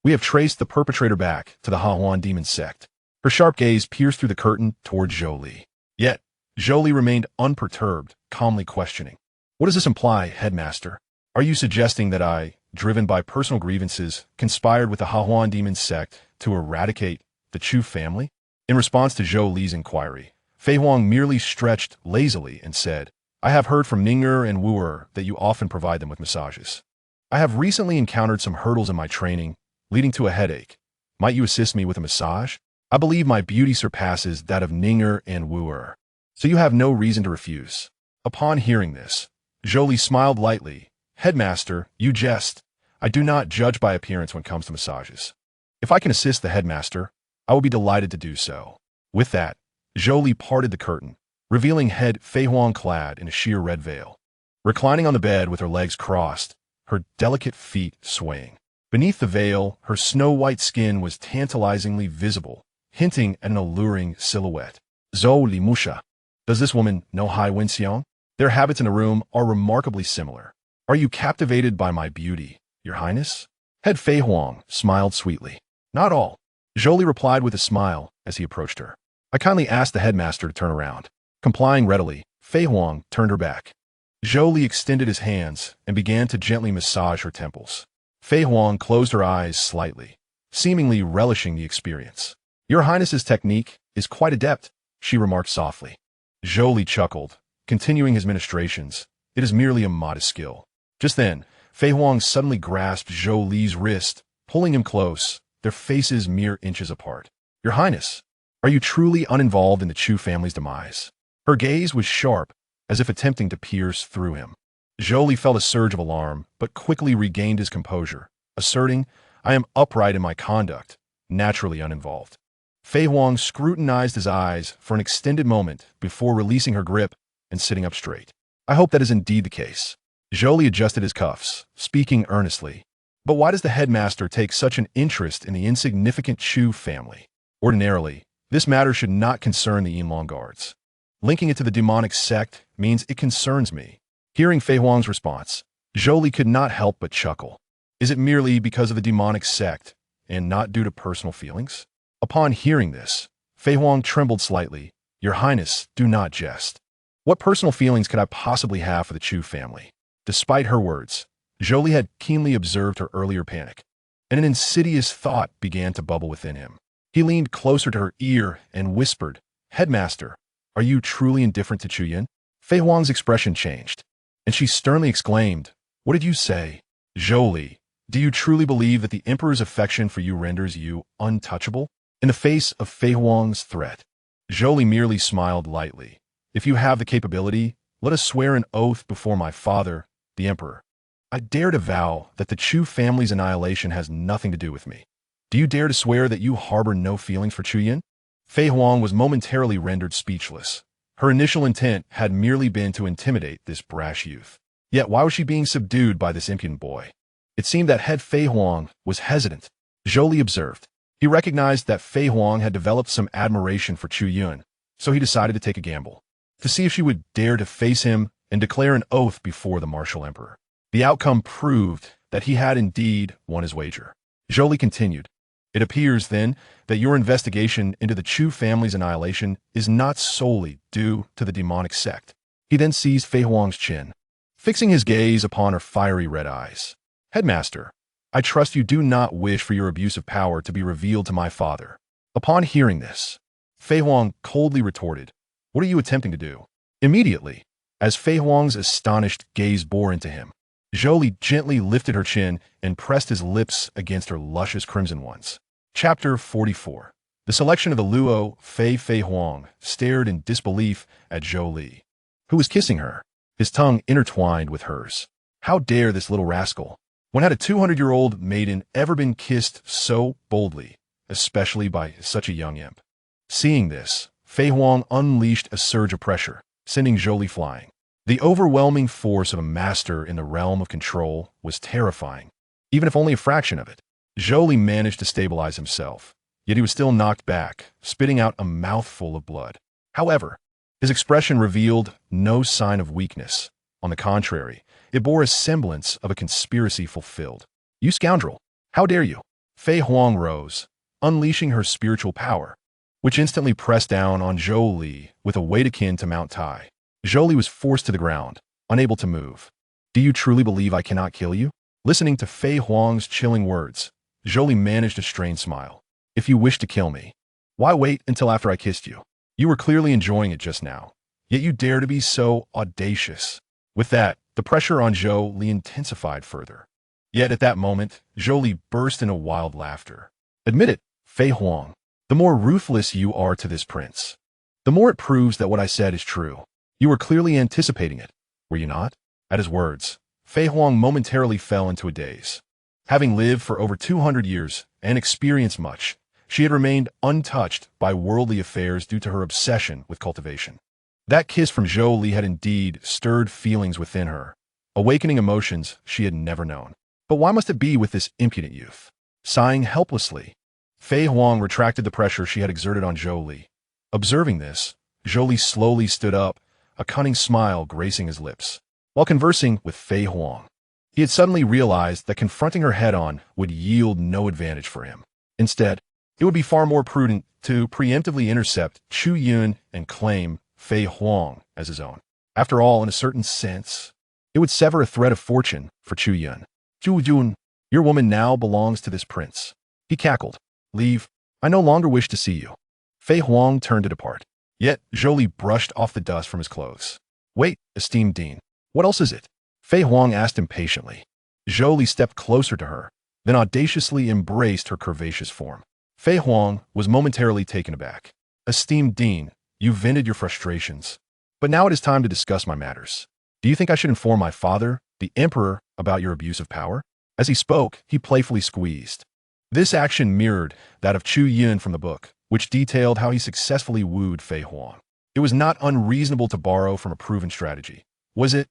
We have traced the perpetrator back to the Hahuan Demon Sect. Her sharp gaze pierced through the curtain toward Zhou Li. Yet, Zhou Li remained unperturbed, calmly questioning. What does this imply, headmaster? Are you suggesting that I, driven by personal grievances, conspired with the Hahuan Demon Sect to eradicate the Chu family? In response to Zhou Li's inquiry, Fei Huang merely stretched lazily and said, I have heard from Ning'er and Wooer that you often provide them with massages. I have recently encountered some hurdles in my training, leading to a headache. Might you assist me with a massage? I believe my beauty surpasses that of Ning'er and Wooer, so you have no reason to refuse. Upon hearing this, Zhou Li smiled lightly. Headmaster, you jest. I do not judge by appearance when it comes to massages. If I can assist the headmaster, I will be delighted to do so. With that, Zhou Li parted the curtain, revealing head Fei Huang clad in a sheer red veil, reclining on the bed with her legs crossed, her delicate feet swaying. Beneath the veil, her snow-white skin was tantalizingly visible, hinting at an alluring silhouette. Zhou Li Musha. Does this woman know Hai Wenxiang? Their habits in the room are remarkably similar. Are you captivated by my beauty, your Highness? Head Fei Huang smiled sweetly. Not all. Zhou Li replied with a smile as he approached her. I kindly asked the headmaster to turn around. Complying readily, Fei Huang turned her back. Zhou Li extended his hands and began to gently massage her temples. Fei Huang closed her eyes slightly, seemingly relishing the experience. Your Highness's technique is quite adept, she remarked softly. Zhou Li chuckled, continuing his ministrations. It is merely a modest skill. Just then, Fei Huang suddenly grasped Zhou Li's wrist, pulling him close, their faces mere inches apart. Your Highness, are you truly uninvolved in the Chu family's demise? Her gaze was sharp, as if attempting to pierce through him. Zhou Li felt a surge of alarm, but quickly regained his composure, asserting, "I am upright in my conduct, naturally uninvolved." Fei Huang scrutinized his eyes for an extended moment before releasing her grip and sitting up straight. "I hope that is indeed the case." Zhou Li adjusted his cuffs, speaking earnestly. "But why does the headmaster take such an interest in the insignificant Chu family? Ordinarily, this matter should not concern the Yinlong guards. Linking it to the demonic sect means it concerns me." Hearing Fei Huang's response, Zhou Li could not help but chuckle. "Is it merely because of the demonic sect, and not due to personal feelings?" Upon hearing this, Fei Huang trembled slightly. "Your Highness, do not jest. What personal feelings could I possibly have for the Chu family?" Despite her words, Zhou Li had keenly observed her earlier panic, and an insidious thought began to bubble within him. He leaned closer to her ear and whispered, "Headmaster, are you truly indifferent to Chu Yun?" Fei Huang's expression changed, and she sternly exclaimed, "What did you say? Zhou Li, do you truly believe that the Emperor's affection for you renders you untouchable?" In the face of Fei Huang's threat, Zhou Li merely smiled lightly. "If you have the capability, let us swear an oath before my father, the Emperor. I dare to vow that the Chu family's annihilation has nothing to do with me. Do you dare to swear that you harbor no feelings for Chu Yun?" Fei Huang was momentarily rendered speechless. Her initial intent had merely been to intimidate this brash youth. Yet why was she being subdued by this impudent boy? It seemed that head Fei Huang was hesitant. Zhou Li observed. He recognized that Fei Huang had developed some admiration for Chu Yun, so he decided to take a gamble, to see if she would dare to face him and declare an oath before the martial emperor. The outcome proved that he had indeed won his wager. Zhou Li continued, "It appears, then, that your investigation into the Chu family's annihilation is not solely due to the demonic sect." He then seized Fei Huang's chin, fixing his gaze upon her fiery red eyes. "Headmaster, I trust you do not wish for your abuse of power to be revealed to my father." Upon hearing this, Fei Huang coldly retorted, "What are you attempting to do?" Immediately, as Fei Huang's astonished gaze bore into him, Zhou Li gently lifted her chin and pressed his lips against her luscious crimson ones. Chapter 44. The selection of the Luo Fei Huang stared in disbelief at Zhou Li, who was kissing her, his tongue intertwined with hers. How dare this little rascal? When had a 200-year-old maiden ever been kissed so boldly, especially by such a young imp? Seeing this, Fei Huang unleashed a surge of pressure, sending Zhou Li flying. The overwhelming force of a master in the realm of control was terrifying, even if only a fraction of it. Zhou Li managed to stabilize himself, yet he was still knocked back, spitting out a mouthful of blood. However, his expression revealed no sign of weakness. On the contrary, it bore a semblance of a conspiracy fulfilled. "You scoundrel! How dare you?" Fei Huang rose, unleashing her spiritual power, which instantly pressed down on Zhou Li with a weight akin to Mount Tai. Zhou Li was forced to the ground, unable to move. "Do you truly believe I cannot kill you?" Listening to Fei Huang's chilling words, Zhou Li managed a strained smile. "If you wish to kill me, why wait until after I kissed you? You were clearly enjoying it just now, yet you dare to be so audacious." With that, the pressure on Zhou Li intensified further. Yet at that moment, Zhou Li burst into wild laughter. "Admit it, Fei Huang. The more ruthless you are to this prince, the more it proves that what I said is true. You were clearly anticipating it, were you not?" At his words, Fei Huang momentarily fell into a daze. Having lived for over 200 years and experienced much, she had remained untouched by worldly affairs due to her obsession with cultivation. That kiss from Zhou Li had indeed stirred feelings within her, awakening emotions she had never known. But why must it be with this impudent youth? Sighing helplessly, Fei Huang retracted the pressure she had exerted on Zhou Li. Observing this, Zhou Li slowly stood up, a cunning smile gracing his lips. While conversing with Fei Huang, he had suddenly realized that confronting her head-on would yield no advantage for him. Instead, it would be far more prudent to preemptively intercept Chu Yun and claim Fei Huang as his own. After all, in a certain sense, it would sever a thread of fortune for Chu Yun. "Chu Yun, your woman now belongs to this prince." He cackled. "Leave. I no longer wish to see you." Fei Huang turned to depart. Yet Zhou Li brushed off the dust from his clothes. "Wait, esteemed Dean. What else is it?" Fei Huang asked impatiently. Zhou Li stepped closer to her, then audaciously embraced her curvaceous form. Fei Huang was momentarily taken aback. "Esteemed Dean, you vented your frustrations. But now it is time to discuss my matters. Do you think I should inform my father, the emperor, about your abuse of power?" As he spoke, he playfully squeezed. This action mirrored that of Chu Yun from the book, which detailed how he successfully wooed Fei Huang. It was not unreasonable to borrow from a proven strategy, was it?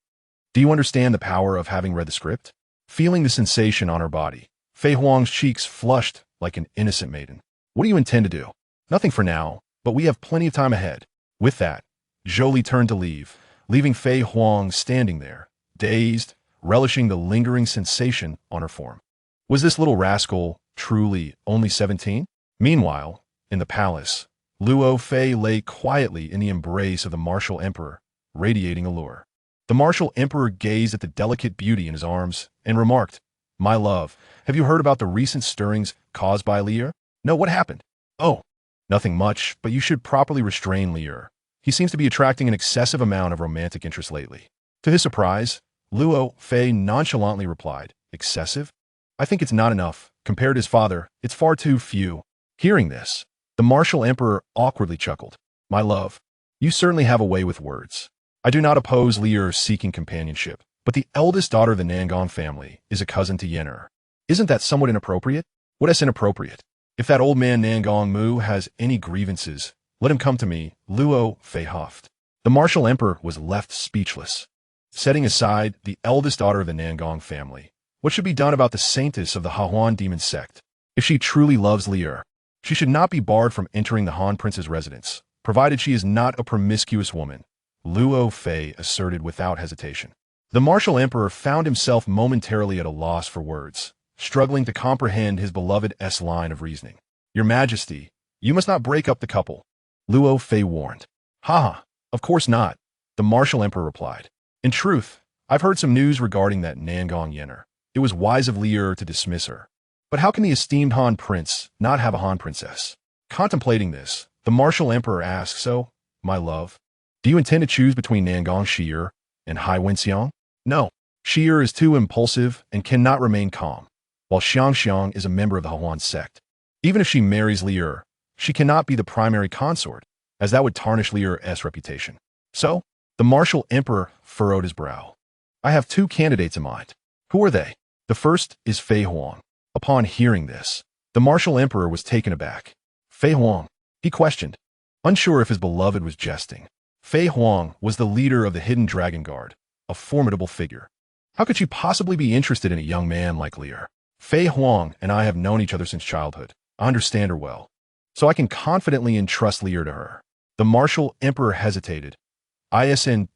Do you understand the power of having read the script? Feeling the sensation on her body, Fei Huang's cheeks flushed like an innocent maiden. "What do you intend to do?" "Nothing for now, but we have plenty of time ahead." With that, Zhou Li turned to leave, leaving Fei Huang standing there, dazed, relishing the lingering sensation on her form. Was this little rascal truly only 17? Meanwhile, in the palace, Luo Fei lay quietly in the embrace of the martial emperor, radiating allure. The martial emperor gazed at the delicate beauty in his arms and remarked, "My love, have you heard about the recent stirrings caused by Lier?" "No, what happened?" "Oh, nothing much, but you should properly restrain Lier. He seems to be attracting an excessive amount of romantic interest lately." To his surprise, Luo Fei nonchalantly replied, "Excessive? I think it's not enough. Compared to his father, it's far too few." Hearing this, the martial emperor awkwardly chuckled. "My love, you certainly have a way with words. I do not oppose Lier seeking companionship, but the eldest daughter of the Nan Gong family is a cousin to Yan'er. Isn't that somewhat inappropriate?" "What is inappropriate? If that old man Nan Gong Mu has any grievances, let him come to me," Luo Fei huffed. The martial emperor was left speechless. Setting aside the eldest daughter of the Nan Gong family, what should be done about the Saintesses of the Hahuan Demon Sect? If she truly loves Lier, she should not be barred from entering the Han Prince's residence, provided she is not a promiscuous woman, Luo Fei asserted without hesitation. The martial emperor found himself momentarily at a loss for words, struggling to comprehend his beloved's line of reasoning. "Your Majesty, you must not break up the couple," Luo Fei warned. "Haha, of course not," the martial emperor replied. "In truth, I've heard some news regarding that Nan Gong Yan'er. It was wise of Lier to dismiss her. But how can the esteemed Han Prince not have a Han Princess?" Contemplating this, the martial emperor asked, "So, my love, do you intend to choose between Nan Gong Yan'er and Hai Wenxiang?" "No, Yan'er is too impulsive and cannot remain calm, while xianxia is a member of the Hahuan sect. Even if she marries Lier, she cannot be the primary consort, as that would tarnish Lier's reputation." So, the martial emperor furrowed his brow. "I have two candidates in mind." "Who are they?" "The first is Fei Huang." Upon hearing this, the martial emperor was taken aback. "Fei Huang?" he questioned, unsure if his beloved was jesting. Fei Huang was the leader of the Hidden Dragon Guard, a formidable figure. How could she possibly be interested in a young man like Lier? "Fei Huang and I have known each other since childhood. I understand her well, so I can confidently entrust Lier to her." The martial emperor hesitated. "Isn't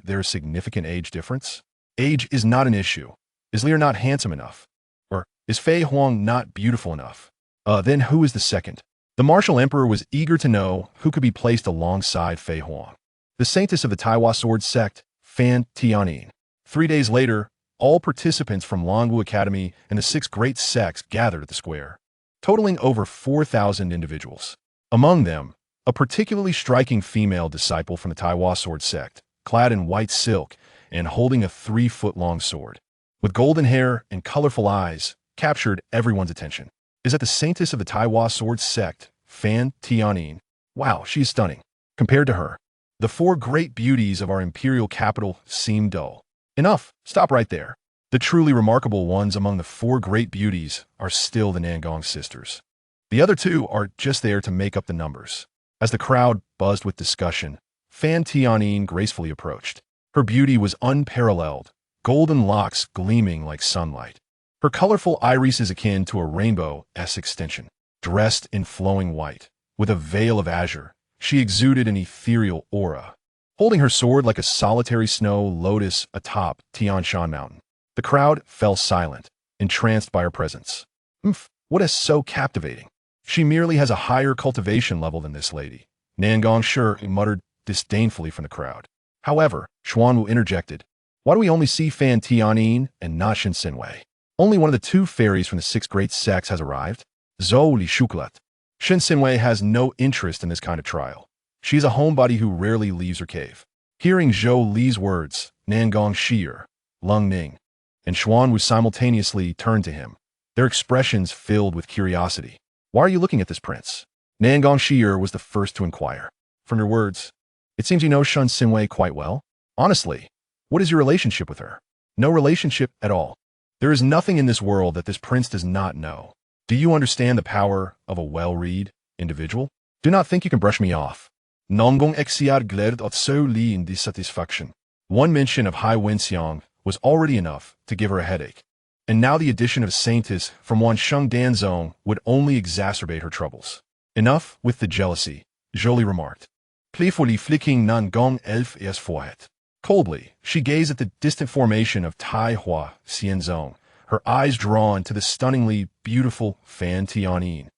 there a significant age difference?" "Age is not an issue. Is Lier not handsome enough? Or is Fei Huang not beautiful enough? Then who is the second?" The martial emperor was eager to know who could be placed alongside Fei Huang. "The Saintess of the Taiwa Sword Sect, Fan Tianyin." 3 days later, all participants from Longwu Academy and the 6 great sects gathered at the square, totaling over 4,000 individuals. Among them, a particularly striking female disciple from the Taiwa Sword Sect, clad in white silk and holding a 3-foot-long sword, with golden hair and colorful eyes, captured everyone's attention. "Is that the Saintess of the Taiwa Sword Sect, Fan Tianyin? Wow, she is stunning. Compared to her, the 4 great beauties of our imperial capital seem dull." "Enough, stop right there. The truly remarkable ones among the 4 great beauties are still the Nan Gong sisters. The other 2 are just there to make up the numbers." As the crowd buzzed with discussion, Fan Tianyin gracefully approached. Her beauty was unparalleled, golden locks gleaming like sunlight. Her colorful iris is akin to a rainbow's extension. Dressed in flowing white, with a veil of azure, she exuded an ethereal aura. Holding her sword like a solitary snow lotus atop Tian Shan Mountain, the crowd fell silent, entranced by her presence. What is so captivating? She merely has a higher cultivation level than this lady," Nan Gong Yan'er muttered disdainfully from the crowd. However, Xuanwu interjected, "Why do we only see Fan Tianyin and not Shen Sinwei? Only one of the 2 fairies from the 6 great sects has arrived. Zhou Li Shukulat. Shen Sinwei has no interest in this kind of trial. She is a homebody who rarely leaves her cave." Hearing Zhou Li's words, Nan Gong Yan'er, Lung Ning, and Xuanwu simultaneously turned to him, their expressions filled with curiosity. "Why are you looking at this prince?" Nan Gong Yan'er was the first to inquire. "From your words, It seems you know Shun Xinwei quite well. Honestly, what is your relationship with her? No relationship at all. There is nothing in this world that this prince does not know. Do you understand the power of a well-read individual? Do not think you can brush me off. Nan Gong Yan'er glared at Zhou Li in dissatisfaction. One mention of Hai Wenxiang was already enough to give her a headache. And now the addition of Saintesses from Wan Sheng Danzong would only exacerbate her troubles. Enough with the jealousy, Zhou Li remarked. Playfully flicking Nan Gong Yan'er's forehead. Coldly, she gazed at the distant formation of Tai Hua Xianzong, her eyes drawn to the stunningly beautiful Fan Tianyin.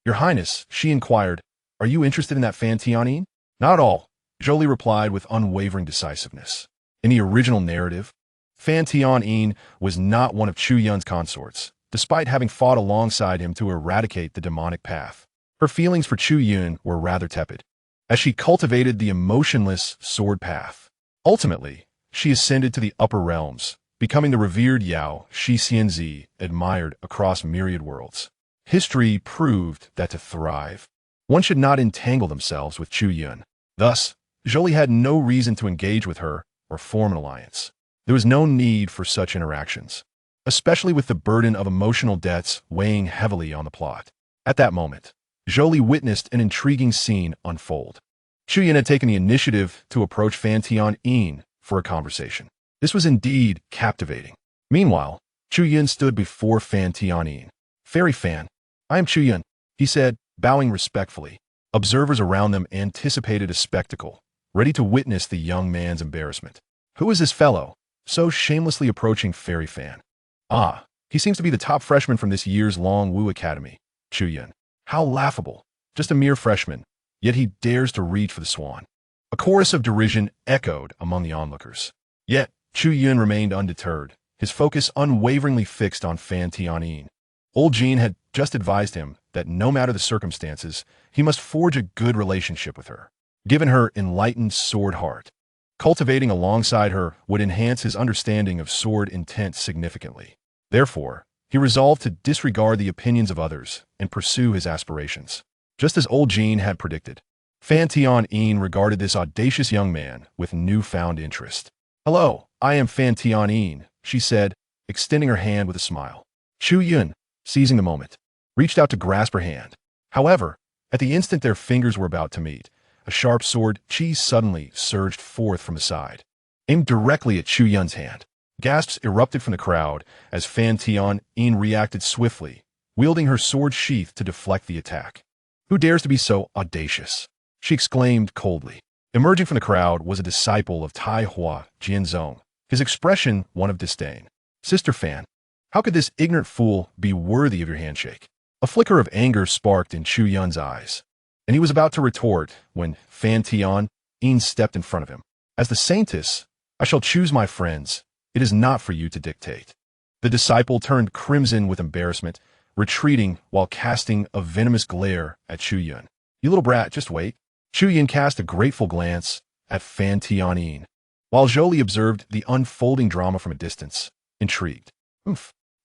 Your Highness, she inquired, are you interested in that Fan Tianyin? Not at all, Zhou Li replied with unwavering decisiveness. In the original narrative, Fan Tianyin was not one of Chu Yun's consorts, despite having fought alongside him to eradicate the demonic path. Her feelings for Chu Yun were rather tepid, as she cultivated the emotionless sword path. Ultimately, she ascended to the upper realms, becoming the revered Yao Shi Xianzi, admired across myriad worlds. History proved that to thrive, one should not entangle themselves with Chu Yun. Thus, Zhou Li had no reason to engage with her or form an alliance. There was no need for such interactions, especially with the burden of emotional debts weighing heavily on the plot. At that moment, Zhou Li witnessed an intriguing scene unfold. Chu Yun had taken the initiative to approach Fan Tianyin for a conversation. This was indeed captivating. Meanwhile, Chu Yun stood before Fan Tianyin. Fairy Fan, I am Chu Yun, he said, bowing respectfully. Observers around them anticipated a spectacle, ready to witness the young man's embarrassment. Who is this fellow, so shamelessly approaching Fairy Fan? Ah, he seems to be the top freshman from this year's Long Wu Academy, Chu Yun. How laughable. Just a mere freshman, yet he dares to reach for the swan. A chorus of derision echoed among the onlookers. Yet, Chu Yun remained undeterred, his focus unwaveringly fixed on Fan Tianyin. Old Jean had just advised him that no matter the circumstances, he must forge a good relationship with her. Given her enlightened sword heart, cultivating alongside her would enhance his understanding of sword intent significantly. Therefore, he resolved to disregard the opinions of others and pursue his aspirations. Just as old Jean had predicted, Fan Tianyin regarded this audacious young man with newfound interest. Hello, I am Fan Tianyin, she said, extending her hand with a smile. Chu Yun, seizing the moment, reached out to grasp her hand. However, at the instant their fingers were about to meet, a sharp sword chi suddenly surged forth from the side, aimed directly at Chu Yun's hand. Gasps erupted from the crowd as Fan Tianyin reacted swiftly, wielding her sword sheath to deflect the attack. Who dares to be so audacious? She exclaimed coldly. Emerging from the crowd was a disciple of Tai Hua Jianzong, his expression one of disdain. Sister Fan, how could this ignorant fool be worthy of your handshake? A flicker of anger sparked in Chu Yun's eyes, and he was about to retort when Fan Tianyin stepped in front of him. As the Saintess, I shall choose my friends. It is not for you to dictate. The disciple turned crimson with embarrassment, retreating while casting a venomous glare at Chu Yun. You little brat, just wait. Chu Yun cast a grateful glance at Fan Tianyin, while Zhou Li observed the unfolding drama from a distance, intrigued.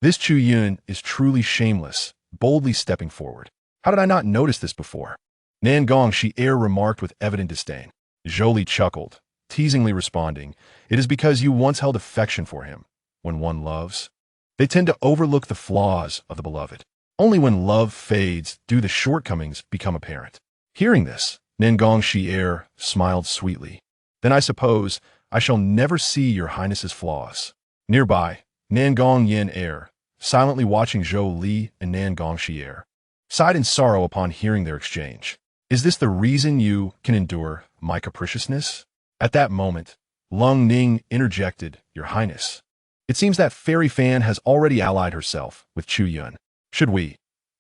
This Chu Yun is truly shameless, boldly stepping forward. How did I not notice this before? Nan Gong Yan'er remarked with evident disdain. Zhou Li chuckled, teasingly responding, it is because you once held affection for him. When one loves, they tend to overlook the flaws of the beloved. Only when love fades do the shortcomings become apparent. Hearing this, Nan Gong Yan'er smiled sweetly. Then I suppose I shall never see your Highness's flaws. Nearby, Nan Gong Yan'er, silently watching Zhou Li and Nan Gong Yan'er, sighed in sorrow upon hearing their exchange. Is this the reason you can endure my capriciousness? At that moment, Lung Ning interjected, Your Highness. It seems that Fairy Fan has already allied herself with Chu Yun. Should we?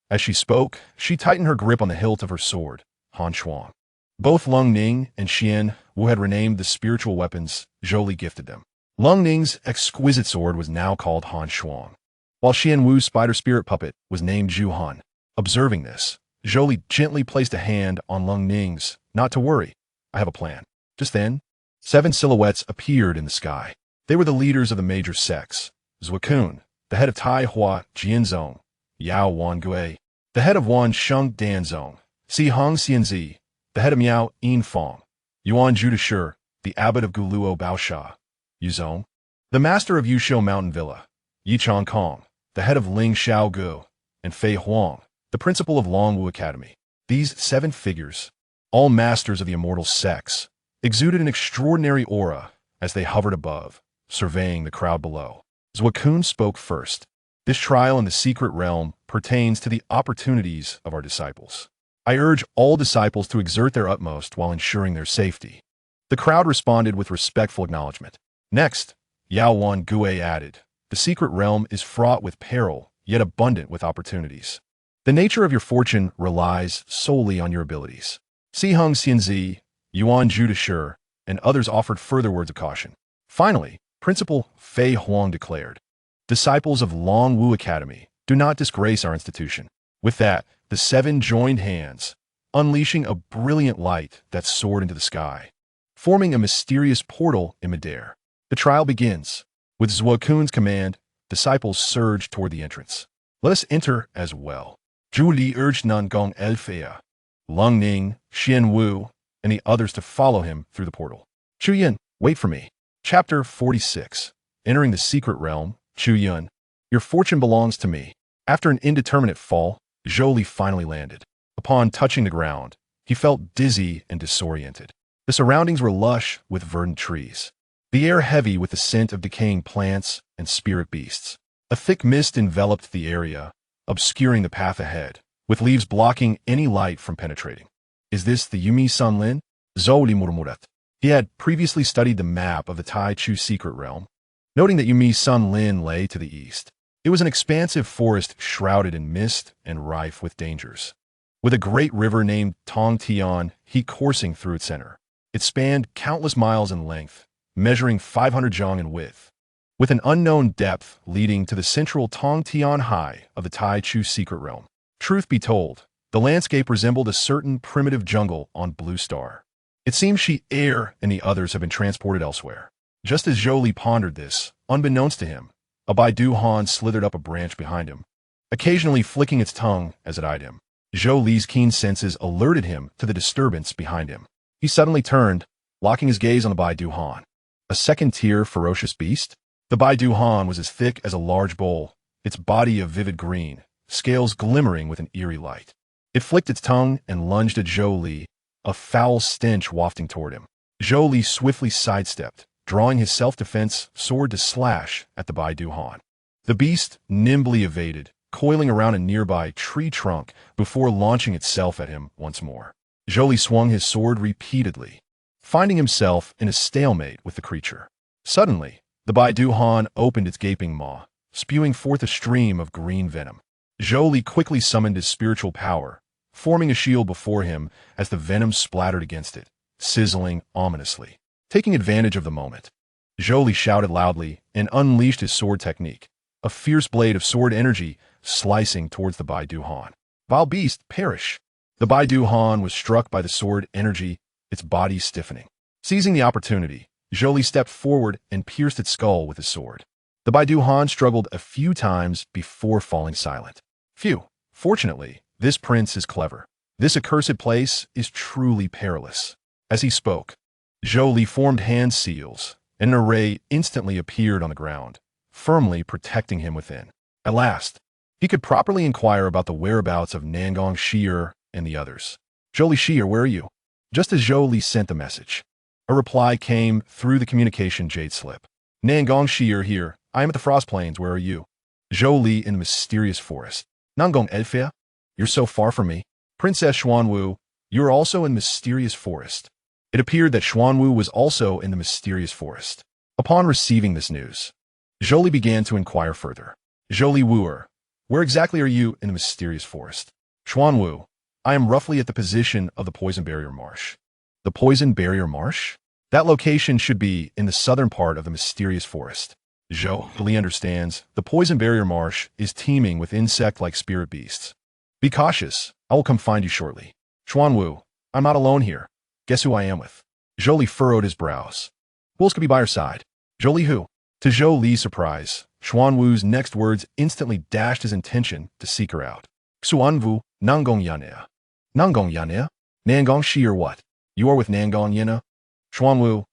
As she spoke, she tightened her grip on the hilt of her sword, Han Shuang. Both Lung Ning and Xian Wu had renamed the spiritual weapons Zhou Li gifted them. Lung Ning's exquisite sword was now called Han Shuang, while Xian Wu's spider spirit puppet was named Zhu Han. Observing this, Zhou Li gently placed a hand on Lung Ning's. Not to worry, I have a plan. Just then, 7 silhouettes appeared in the sky. They were the leaders of the major sects. Zhu Kun, the head of Tai Hua Jianzong, Yao Wan Gui, the head of Wan Sheng Danzong, Si Hong Xianzi, the head of Miao Yin Fong, Yuan Judishi, the abbot of Guluo Baosha, Yuzong, the master of Yusho Mountain Villa, Yi Kong, the head of Ling Xiaogu, and Fei Huang, the principal of Longwu Academy. These 7 figures, all masters of the immortal sex, exuded an extraordinary aura as they hovered above, surveying the crowd below. Zhou Li spoke first. This trial in the secret realm pertains to the opportunities of our disciples. I urge all disciples to exert their utmost while ensuring their safety. The crowd responded with respectful acknowledgement. Next, Yao Wan Gui added, the secret realm is fraught with peril, yet abundant with opportunities. The nature of your fortune relies solely on your abilities. Si Heng Xianzi, Yuan Judishi, and others offered further words of caution. Finally, Principal Fei Huang declared, disciples of Longwu Academy, do not disgrace our institution. With that, the 7 joined hands, unleashing a brilliant light that soared into the sky, forming a mysterious portal in midair. The trial begins. With Zhou Li's command, disciples surged toward the entrance. Let us enter as well. Zhou Li urged Nan Gong Yan'er, Lung Ning, Xian Wu, and the others to follow him through the portal. Chu Yun, wait for me. Chapter 46. Entering the secret realm, Chu Yun. Your fortune belongs to me. After an indeterminate fall, Zhou Li finally landed. Upon touching the ground, he felt dizzy and disoriented. The surroundings were lush with verdant trees, the air heavy with the scent of decaying plants and spirit beasts. A thick mist enveloped the area, obscuring the path ahead, with leaves blocking any light from penetrating. Is this the Yumi Sanlin? Zhou Li murmured. He had previously studied the map of the Tai Chu secret realm, noting that Yumi Sanlin lay to the east. It was an expansive forest shrouded in mist and rife with dangers, with a great river named Tong Tian heat coursing through its center. It spanned countless miles in length, measuring 500 zhang in width, with an unknown depth leading to the central Tong Tian High of the Tai Chu secret realm. Truth be told, the landscape resembled a certain primitive jungle on Blue Star. It seemed Shi Er and the others had been transported elsewhere. Just as Zhou Li pondered this, unbeknownst to him, a Baidu Han slithered up a branch behind him, occasionally flicking its tongue as it eyed him. Zhou Li's keen senses alerted him to the disturbance behind him. He suddenly turned, locking his gaze on the Baidu Han. A second-tier ferocious beast? The Baidu Han was as thick as a large bowl, its body of vivid green, scales glimmering with an eerie light. It flicked its tongue and lunged at Zhou Li, a foul stench wafting toward him. Zhou Li swiftly sidestepped, drawing his self-defense sword to slash at the Baidu Han. The beast nimbly evaded, coiling around a nearby tree trunk before launching itself at him once more. Zhou Li swung his sword repeatedly, finding himself in a stalemate with the creature. Suddenly, the Baidu Han opened its gaping maw, spewing forth a stream of green venom. Zhou Li quickly summoned his spiritual power, forming a shield before him as the venom splattered against it, sizzling ominously. Taking advantage of the moment, Zhou Li shouted loudly and unleashed his sword technique, a fierce blade of sword energy slicing towards the Baidu Han. Vile beast, perish! The Baidu Han was struck by the sword energy, its body stiffening. Seizing the opportunity, Zhou Li stepped forward and pierced its skull with his sword. The Baidu Han struggled a few times before falling silent. Phew! Fortunately, this prince is clever. This accursed place is truly perilous. As he spoke, Zhou Li formed hand seals, and an array instantly appeared on the ground, firmly protecting him within. At last, he could properly inquire about the whereabouts of Nan Gong Yan'er and the others. Zhou Li Yan'er, where are you? Just as Zhou Li sent the message, a reply came through the communication jade slip. Nan Gong Yan'er here. I am at the Frost Plains. Where are you? Zhou Li in the mysterious forest. Nan Gong Yan'er? You're so far from me. Princess Xuanwu, you are also in mysterious forest. It appeared that Xuanwu was also in the mysterious forest. Upon receiving this news, Zhou Li began to inquire further. Zhou Li Wooer, where exactly are you in the mysterious forest? Xuanwu, I am roughly at the position of the Poison Barrier Marsh. The Poison Barrier Marsh? That location should be in the southern part of the mysterious forest. Zhou Li understands the Poison Barrier Marsh is teeming with insect-like spirit beasts. Be cautious. I will come find you shortly. Xuanwu, I'm not alone here. Guess who I am with? Zhou Li furrowed his brows. Who else could be by her side? Zhou Li who? To Zhou Li's surprise, Xuanwu's next words instantly dashed his intention to seek her out. Xuanwu, Nan Gong Yan'er. Nan Gong Yan'er? Nan Gong Shi or what? You are with Nan Gong Yan'er? Xuanwu,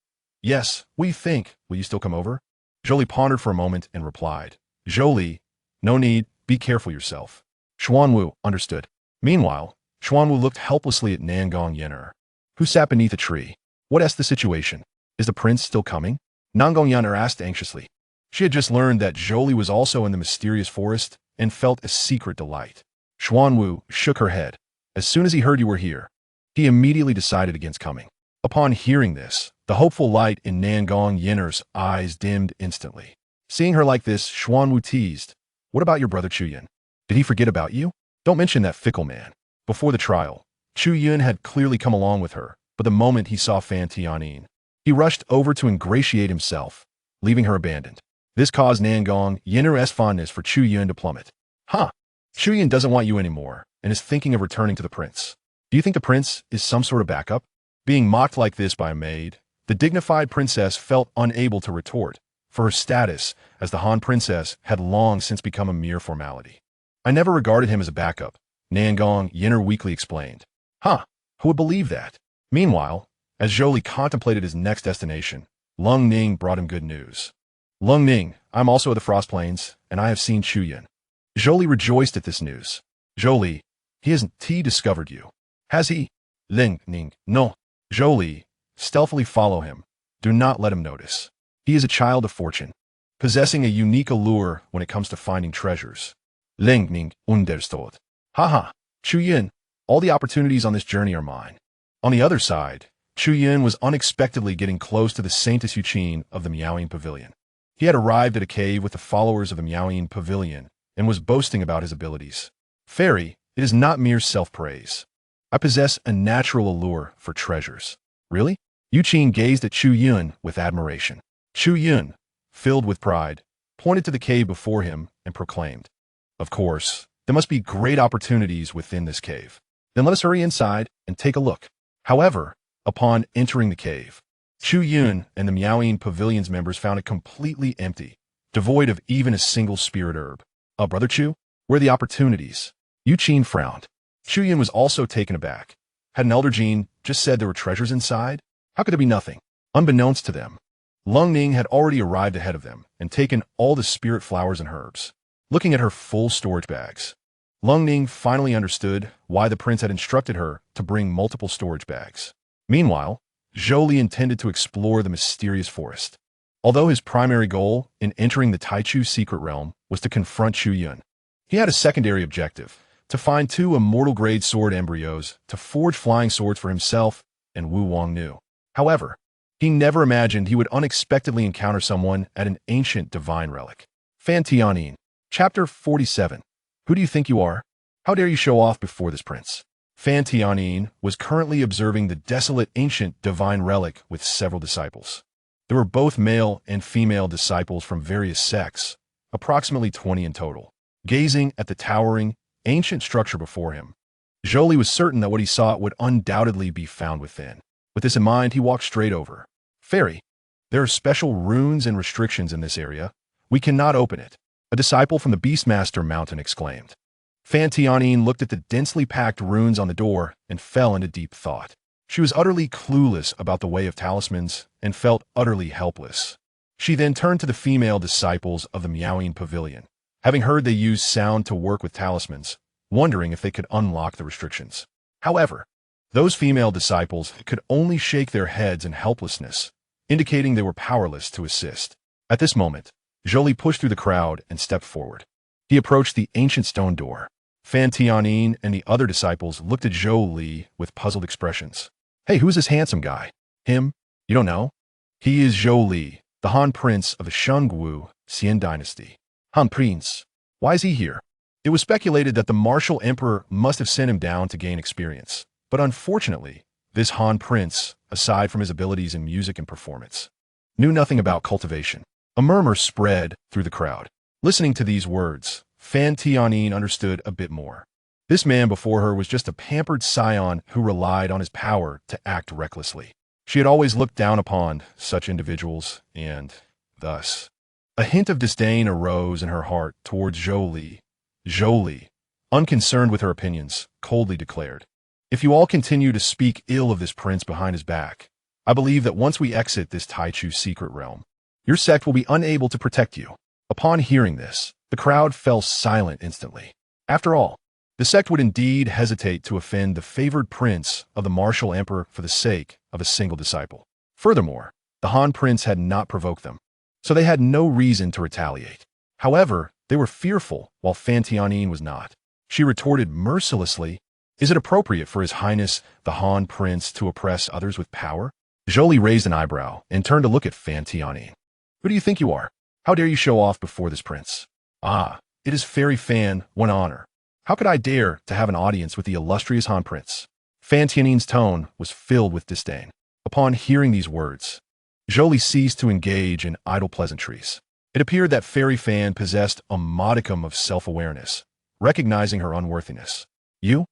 yes, what do you think? Will you still come over? Zhou Li pondered for a moment and replied, Zhou Li, no need, be careful yourself. Xuanwu understood. Meanwhile, Xuanwu looked helplessly at Nan Gong Yan'er, who sat beneath a tree. What's the situation? Is the prince still coming? Nan Gong Yan'er asked anxiously. She had just learned that Zhou Li was also in the mysterious forest and felt a secret delight. Xuanwu shook her head. As soon as he heard you were here, he immediately decided against coming. Upon hearing this, the hopeful light in Nan Gong Yan'er's eyes dimmed instantly. Seeing her like this, Xuanwu teased, What about your brother Chu Yun? Did he forget about you? Don't mention that fickle man. Before the trial, Chu Yun had clearly come along with her, but the moment he saw Fan Tianyin, he rushed over to ingratiate himself, leaving her abandoned. This caused Nan Gong Yan'er's fondness for Chu Yun to plummet. Huh, Chu Yun doesn't want you anymore and is thinking of returning to the prince. Do you think the prince is some sort of backup? Being mocked like this by a maid, the dignified princess felt unable to retort, for her status as the Han princess had long since become a mere formality. I never regarded him as a backup, Nan Gong Yan'er weakly explained. Huh, who would believe that? Meanwhile, as Zhou Li contemplated his next destination, Lung Ning brought him good news. Lung Ning, I'm also at the Frost Plains, and I have seen Chu Yun. Zhou Li rejoiced at this news. Zhou Li, he discovered you. Has he? Ling Ning, no. Zhou Li, stealthily follow him. Do not let him notice. He is a child of fortune, possessing a unique allure when it comes to finding treasures. Ling Ning understood. Haha, Chu Yun, all the opportunities on this journey are mine. On the other side, Chu Yun was unexpectedly getting close to the Saintess Yuqin of the Miaoyin Pavilion. He had arrived at a cave with the followers of the Miaoyin Pavilion and was boasting about his abilities. Fairy, it is not mere self-praise. I possess a natural allure for treasures. Really? Yuqin gazed at Chu Yun with admiration. Chu Yun, filled with pride, pointed to the cave before him and proclaimed, Of course, there must be great opportunities within this cave. Then let us hurry inside and take a look. However, upon entering the cave, Chu Yun and the Miaoyin Pavilion's members found it completely empty, devoid of even a single spirit herb. Brother Chu, where are the opportunities? Yuqin frowned. Chu Yun was also taken aback. Had an elder Jean just said there were treasures inside? How could there be nothing? Unbeknownst to them, Lung Ning had already arrived ahead of them and taken all the spirit flowers and herbs. Looking at her full storage bags, Lung Ning finally understood why the prince had instructed her to bring multiple storage bags. Meanwhile, Zhou Li intended to explore the mysterious forest. Although his primary goal in entering the Taichu secret realm was to confront Chu Yun, he had a secondary objective, to find 2 immortal-grade sword embryos to forge flying swords for himself and Wu Wangnu. However, he never imagined he would unexpectedly encounter someone at an ancient divine relic. Fan Tianyin, Chapter 47. Who do you think you are? How dare you show off before this prince? Fan Tianyin was currently observing the desolate ancient divine relic with several disciples. There were both male and female disciples from various sects, approximately 20 in total, gazing at the towering, ancient structure before him. Zhou Li was certain that what he saw would undoubtedly be found within. With this in mind, he walked straight over. Fairy, there are special runes and restrictions in this area. We cannot open it. A disciple from the Beastmaster Mountain exclaimed. Fan Tianyin looked at the densely packed runes on the door and fell into deep thought. She was utterly clueless about the way of talismans and felt utterly helpless. She then turned to the female disciples of the Miaoyin Pavilion, having heard they used sound to work with talismans, wondering if they could unlock the restrictions. However, those female disciples could only shake their heads in helplessness, indicating they were powerless to assist. At this moment, Zhou Li pushed through the crowd and stepped forward. He approached the ancient stone door. Fan Tianyin and the other disciples looked at Zhou Li with puzzled expressions. Hey, who's this handsome guy? Him? You don't know? He is Zhou Li, the Han Prince of the Shengwu Xian Dynasty. Han Prince? Why is he here? It was speculated that the martial emperor must have sent him down to gain experience. But unfortunately, this Han Prince, aside from his abilities in music and performance, knew nothing about cultivation. A murmur spread through the crowd. Listening to these words, Fan Tianyin understood a bit more. This man before her was just a pampered scion who relied on his power to act recklessly. She had always looked down upon such individuals, and, thus, a hint of disdain arose in her heart towards Zhou Li. Zhou Li, unconcerned with her opinions, coldly declared, If you all continue to speak ill of this prince behind his back, I believe that once we exit this Taichu secret realm, your sect will be unable to protect you. Upon hearing this, the crowd fell silent instantly. After all, the sect would indeed hesitate to offend the favored prince of the martial emperor for the sake of a single disciple. Furthermore, the Han prince had not provoked them, so they had no reason to retaliate. However, they were fearful, while Fan Tianyin was not. She retorted mercilessly, "Is it appropriate for His Highness, the Han prince, to oppress others with power?" Zhou Li raised an eyebrow and turned to look at Fan Tianyin. "Who do you think you are? How dare you show off before this prince?" "Ah, it is Fairy Fan, one honor. How could I dare to have an audience with the illustrious Han prince?" Fan Tianyin's tone was filled with disdain. Upon hearing these words, Zhou Li ceased to engage in idle pleasantries. It appeared that Fairy Fan possessed a modicum of self-awareness, recognizing her unworthiness. "You?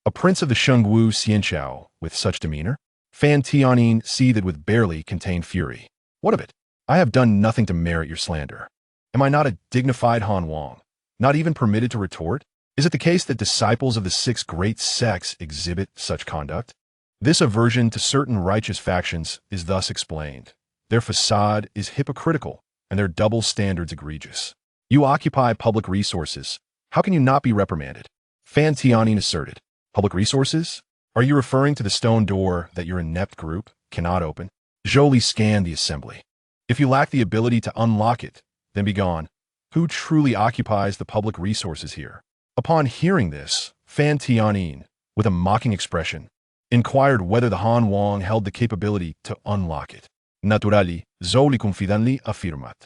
A prince of the Shengwu Xianxia with such demeanor?" Fan Tianyin seethed with barely contained fury. "What of it? I have done nothing to merit your slander. Am I not a dignified Han Wang, not even permitted to retort? Is it the case that disciples of the 6 great sects exhibit such conduct? This aversion to certain righteous factions is thus explained. Their facade is hypocritical, and their double standards egregious. You occupy public resources. How can you not be reprimanded?" Fan Tianyin asserted. "Public resources? Are you referring to the stone door that your inept group cannot open?" Zhou Li scanned the assembly. "If you lack the ability to unlock it, then be gone. Who truly occupies the public resources here?" Upon hearing this, Fan Tianyin, with a mocking expression, inquired whether the Han Wang held the capability to unlock it. "Naturally, Zhou Li confidently affirmat."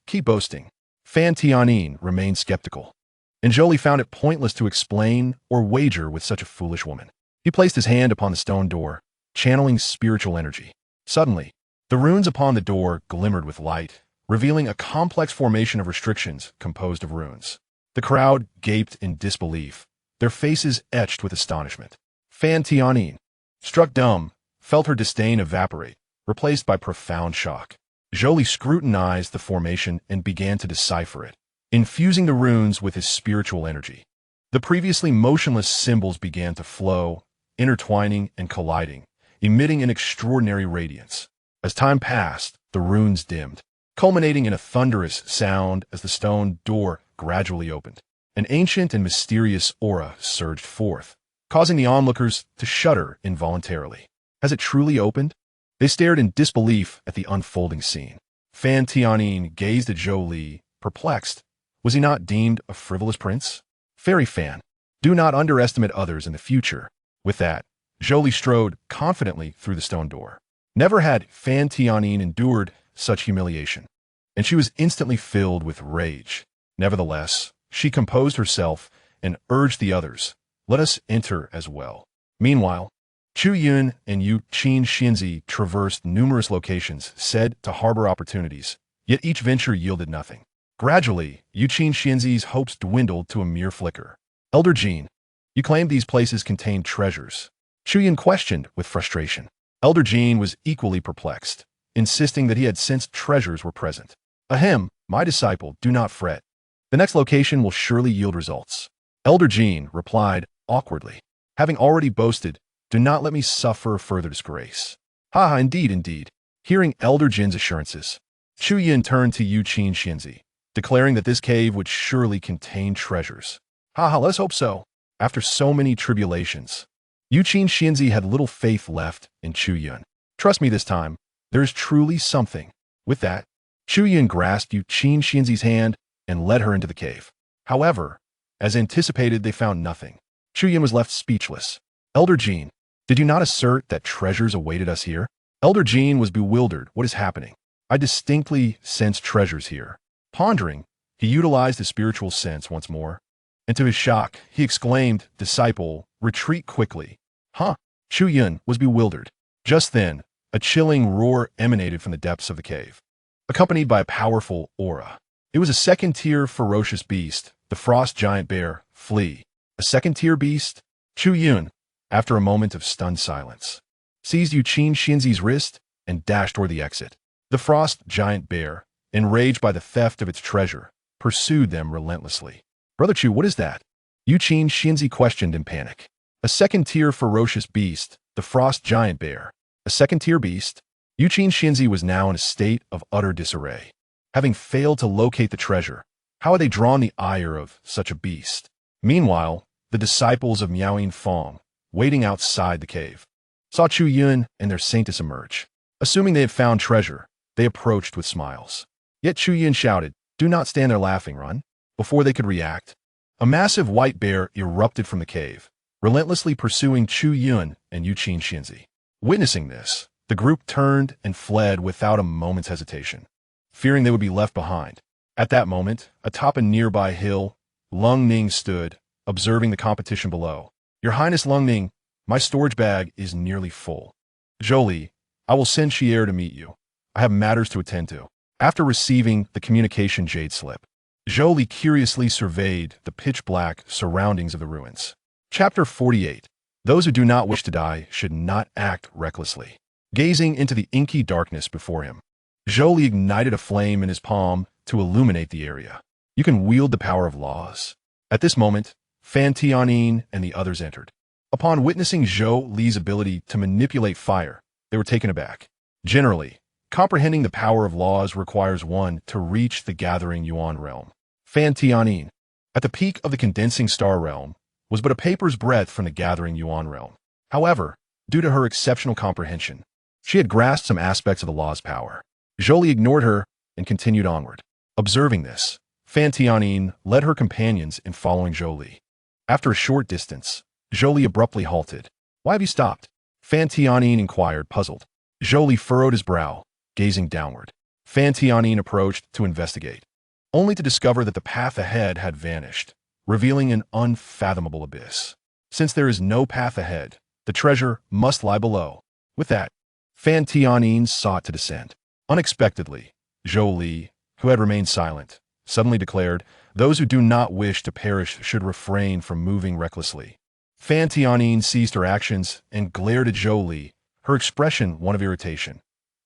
Keep boasting. Fan Tianyin remained skeptical, and Zhou Li found it pointless to explain or wager with such a foolish woman. He placed his hand upon the stone door, channeling spiritual energy. Suddenly, the runes upon the door glimmered with light, revealing a complex formation of restrictions composed of runes. The crowd gaped in disbelief, their faces etched with astonishment. Fan Tianyin, struck dumb, felt her disdain evaporate, replaced by profound shock. Zhou Li scrutinized the formation and began to decipher it, infusing the runes with his spiritual energy. The previously motionless symbols began to flow, intertwining and colliding, emitting an extraordinary radiance. As time passed, the runes dimmed, culminating in a thunderous sound as the stone door gradually opened. An ancient and mysterious aura surged forth, causing the onlookers to shudder involuntarily. Has it truly opened? They stared in disbelief at the unfolding scene. Fan Tianyin gazed at Zhou Li, perplexed. Was he not deemed a frivolous prince? Fairy Fan, do not underestimate others in the future. With that, Zhou Li strode confidently through the stone door. Never had Fan Tianyin endured such humiliation, and she was instantly filled with rage. Nevertheless, she composed herself and urged the others, "Let us enter as well." Meanwhile, Chu Yun and Yu Xianxia traversed numerous locations said to harbor opportunities, yet each venture yielded nothing. Gradually, Yu Xianxia's hopes dwindled to a mere flicker. "Elder Jean, you claimed these places contained treasures." Chu Yun questioned with frustration. Elder Jean was equally perplexed, insisting that he had sensed treasures were present. "Ahem, my disciple, do not fret. The next location will surely yield results." Elder Jean replied awkwardly. "Having already boasted, do not let me suffer further disgrace." "Ha, indeed, indeed." Hearing Elder Jin's assurances, Chu Yun turned to Yu Xianxia, declaring that this cave would surely contain treasures. "Ha, let's hope so." After so many tribulations, Yu Xianxia had little faith left in Chu Yun. "Trust me this time, there is truly something." With that, Chu Yun grasped Yu Xianxia's hand and led her into the cave. However, as anticipated, they found nothing. Chu Yun was left speechless. "Elder Jean, did you not assert that treasures awaited us here?" Elder Jean was bewildered. "What is happening? I distinctly sense treasures here." Pondering, he utilized his spiritual sense once more, and to his shock, he exclaimed, "Disciple, retreat quickly." "Huh?" Chu Yun was bewildered. Just then, a chilling roar emanated from the depths of the cave, accompanied by a powerful aura. It was a second-tier ferocious beast, the frost giant bear, Flea. A second-tier beast? Chu Yun, after a moment of stunned silence, seized Yu Xianxia's wrist and dashed toward the exit. The frost giant bear, enraged by the theft of its treasure, pursued them relentlessly. "Brother Chu, what is that?" Yu Xianxia questioned in panic. "A second-tier ferocious beast, the frost giant bear." a second-tier beast, xianxia was now in a state of utter disarray. Having failed to locate the treasure, how had they drawn the ire of such a beast? Meanwhile, the disciples of Miaoyin Fong, waiting outside the cave, saw Chu Yun and their Saintesses emerge. Assuming they had found treasure, they approached with smiles. Yet Chu Yun shouted, "Do not stand there laughing, run." Before they could react, a massive white bear erupted from the cave, relentlessly pursuing Chu Yun and xianxia. Witnessing this, the group turned and fled without a moment's hesitation, fearing they would be left behind. At that moment, atop a nearby hill, Lung Ning stood, observing the competition below. "Your Highness Lung Ning, my storage bag is nearly full. Zhou Li, I will send Xier to meet you. I have matters to attend to." After receiving the communication jade slip, Zhou Li curiously surveyed the pitch-black surroundings of the ruins. Chapter 48. Those who do not wish to die should not act recklessly. Gazing into the inky darkness before him, Zhou Li ignited a flame in his palm to illuminate the area. "You can wield the power of laws." At this moment, Fan Tianyin and the others entered. Upon witnessing Zhou Li's ability to manipulate fire, they were taken aback. Generally, comprehending the power of laws requires one to reach the Gathering Yuan realm. Fan Tianyin, at the peak of the Condensing Star realm, was but a paper's breadth from the Gathering Yuan realm. However, due to her exceptional comprehension, she had grasped some aspects of the law's power. Zhou Li ignored her and continued onward. Observing this, Fan Tianyin led her companions in following Zhou Li. After a short distance, Zhou Li abruptly halted. "Why have you stopped?" Fan Tianyin inquired, puzzled. Zhou Li furrowed his brow, gazing downward. Fan Tianyin approached to investigate, only to discover that the path ahead had vanished, revealing an unfathomable abyss. Since there is no path ahead, the treasure must lie below. With that, Fan Tianyin sought to descend. Unexpectedly, Zhou Li, who had remained silent, suddenly declared, "Those who do not wish to perish should refrain from moving recklessly." Fan Tianyin ceased her actions and glared at Zhou Li, her expression one of irritation.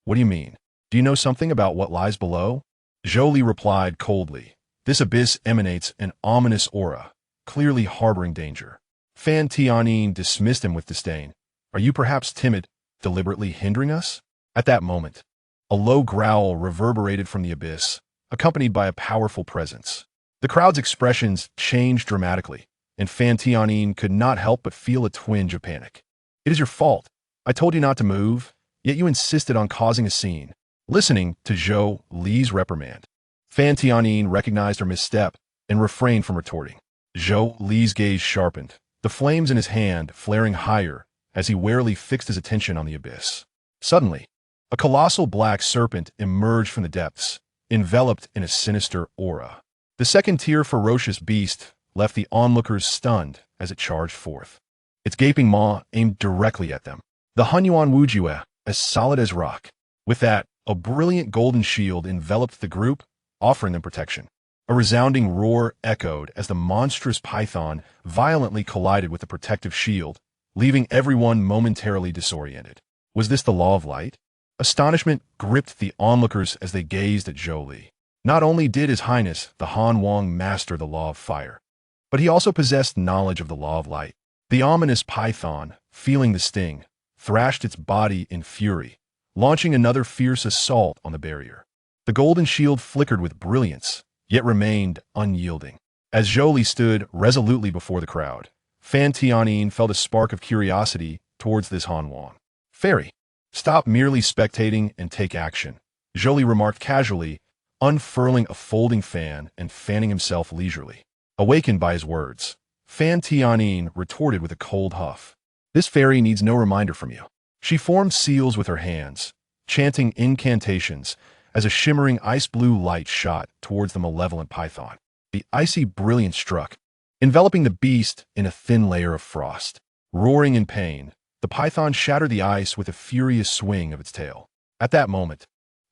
"What do you mean? Do you know something about what lies below?" Zhou Li replied coldly, "This abyss emanates an ominous aura, clearly harboring danger." Fan Tianyin dismissed him with disdain. "Are you perhaps timid, deliberately hindering us?" At that moment, a low growl reverberated from the abyss, accompanied by a powerful presence. The crowd's expressions changed dramatically, and Fan Tianyin could not help but feel a twinge of panic. "It is your fault. I told you not to move, yet you insisted on causing a scene." Listening to Zhou Li's reprimand, Fan Tianyin recognized her misstep and refrained from retorting. Zhou Li's gaze sharpened, the flames in his hand flaring higher as he warily fixed his attention on the abyss. Suddenly, a colossal black serpent emerged from the depths, enveloped in a sinister aura. The second-tier ferocious beast left the onlookers stunned as it charged forth. Its gaping maw aimed directly at them. The Hunyuan Wujue, as solid as rock. With that, a brilliant golden shield enveloped the group, offering them protection. A resounding roar echoed as the monstrous python violently collided with the protective shield, leaving everyone momentarily disoriented. Was this the law of light? Astonishment gripped the onlookers as they gazed at Zhou Li. Not only did His Highness, the Han Wang, master the law of fire, but he also possessed knowledge of the law of light. The ominous python, feeling the sting, thrashed its body in fury, launching another fierce assault on the barrier. The golden shield flickered with brilliance, yet remained unyielding. As Zhou Li stood resolutely before the crowd, Fan Tianyin felt a spark of curiosity towards this Han Wang. "Fairy, stop merely spectating and take action," Zhou Li remarked casually, unfurling a folding fan and fanning himself leisurely. Awakened by his words, Fan Tianyin retorted with a cold huff. "This fairy needs no reminder from you." She formed seals with her hands, chanting incantations as a shimmering ice-blue light shot towards the malevolent python. The icy brilliance struck, enveloping the beast in a thin layer of frost. Roaring in pain, the python shattered the ice with a furious swing of its tail. At that moment,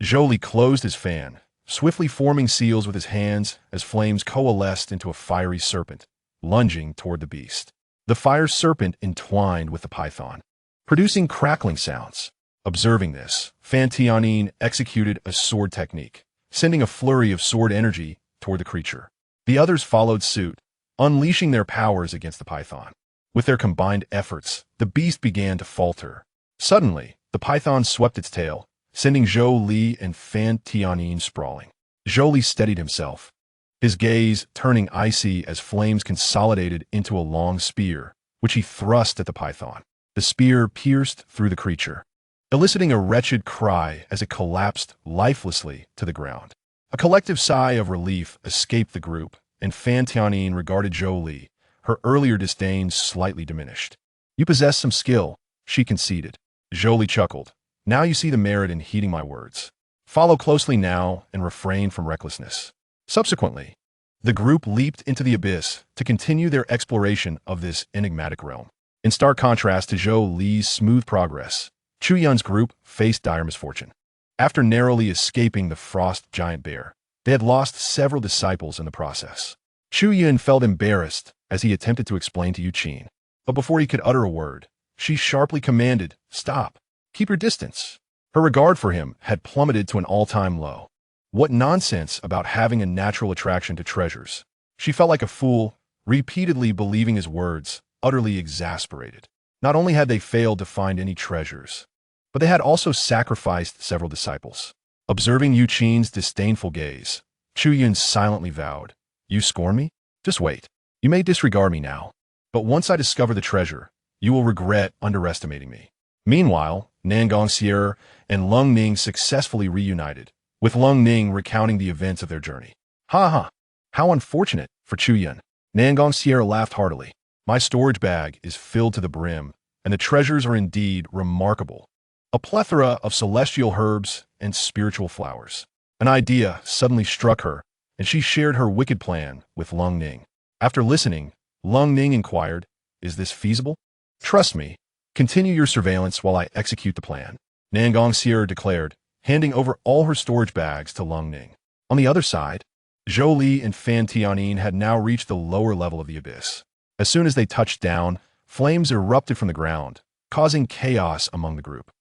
Zhou Li closed his fan, swiftly forming seals with his hands as flames coalesced into a fiery serpent, lunging toward the beast. The fire serpent entwined with the python, producing crackling sounds. Observing this, Fan Tianyin executed a sword technique, sending a flurry of sword energy toward the creature. The others followed suit, unleashing their powers against the python. With their combined efforts, the beast began to falter. Suddenly, The python swept its tail, sending Zhou Li and Fan Tianyin sprawling. Zhou Li steadied himself, his gaze turning icy as flames consolidated into a long spear, which he thrust at the python. The spear pierced through the creature, eliciting a wretched cry as it collapsed lifelessly to the ground. A collective sigh of relief escaped the group, and Fan Tianyin regarded Zhou Li, her earlier disdain slightly diminished. "You possess some skill," she conceded. Zhou Li chuckled. "Now you see the merit in heeding my words. Follow closely now and refrain from recklessness." Subsequently, the group leaped into the abyss to continue their exploration of this enigmatic realm. In stark contrast to Zhou Li's smooth progress, Chu Yun's group faced dire misfortune. After narrowly escaping the frost giant bear, they had lost several disciples in the process. Chu Yun felt embarrassed as he attempted to explain to Yu Qin, but before he could utter a word, she sharply commanded, "Stop. Keep your distance." Her regard for him had plummeted to an all-time low. What nonsense about having a natural attraction to treasures. She felt like a fool, repeatedly believing his words, utterly exasperated. Not only had they failed to find any treasures, but they had also sacrificed several disciples. Observing Yu Qin's disdainful gaze, Chu Yun silently vowed, "You scorn me? Just wait. You may disregard me now, but once I discover the treasure, you will regret underestimating me." Meanwhile, Nan Gong Yan'er and Lung Ning successfully reunited, with Lung Ning recounting the events of their journey. "Ha ha! How unfortunate for Chu Yun." Nan Gong Yan'er laughed heartily. "My storage bag is filled to the brim, and the treasures are indeed remarkable. A plethora of celestial herbs and spiritual flowers." An idea suddenly struck her, and she shared her wicked plan with Lung Ning. After listening, Lung Ning inquired, "Is this feasible?" "Trust me. Continue your surveillance while I execute the plan," Nan Gong Yan'er declared, handing over all her storage bags to Lung Ning. On the other side, Zhou Li and Fan Tianyin had now reached the lower level of the abyss. As soon as they touched down, flames erupted from the ground, causing chaos among the group.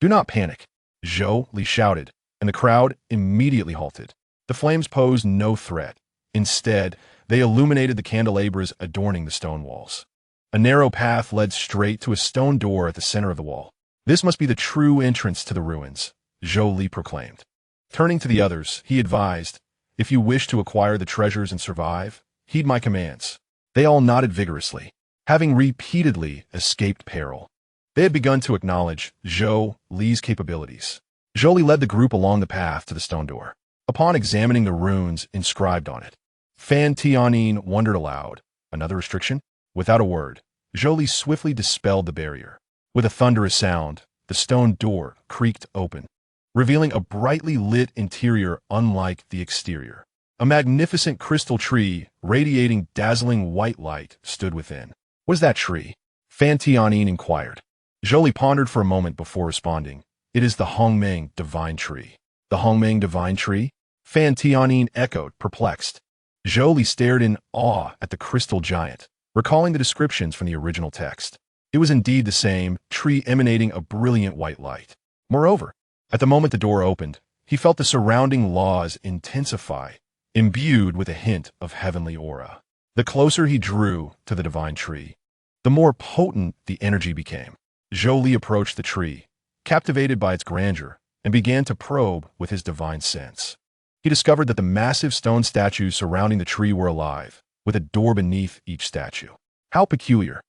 "Do not panic," Zhou Li shouted, and the crowd immediately halted. The flames posed no threat. Instead, they illuminated the candelabras adorning the stone walls. A narrow path led straight to a stone door at the center of the wall. "This must be the true entrance to the ruins," Zhou Li proclaimed. Turning to the others, he advised, "If you wish to acquire the treasures and survive, heed my commands." They all nodded vigorously, having repeatedly escaped peril. They had begun to acknowledge Zhou Li's capabilities. Zhou Li led the group along the path to the stone door. Upon examining the runes inscribed on it, Fan Tianyin wondered aloud, "Another restriction?" Without a word, Zhou Li swiftly dispelled the barrier. With a thunderous sound, the stone door creaked open, revealing a brightly lit interior unlike the exterior. A magnificent crystal tree, radiating dazzling white light, stood within. "What is that tree?" Fan Tianyin inquired. Zhou Li pondered for a moment before responding, "It is the Hongmeng Divine Tree." "The Hongmeng Divine Tree?" Fan Tianyin echoed, perplexed. Zhou Li stared in awe at the crystal giant, recalling the descriptions from the original text. It was indeed the same tree emanating a brilliant white light. Moreover, at the moment the door opened, he felt the surrounding laws intensify, imbued with a hint of heavenly aura. The closer he drew to the divine tree, the more potent the energy became. Zhou Li approached the tree, captivated by its grandeur, and began to probe with his divine sense. He discovered that the massive stone statues surrounding the tree were alive, with a door beneath each statue. "How peculiar.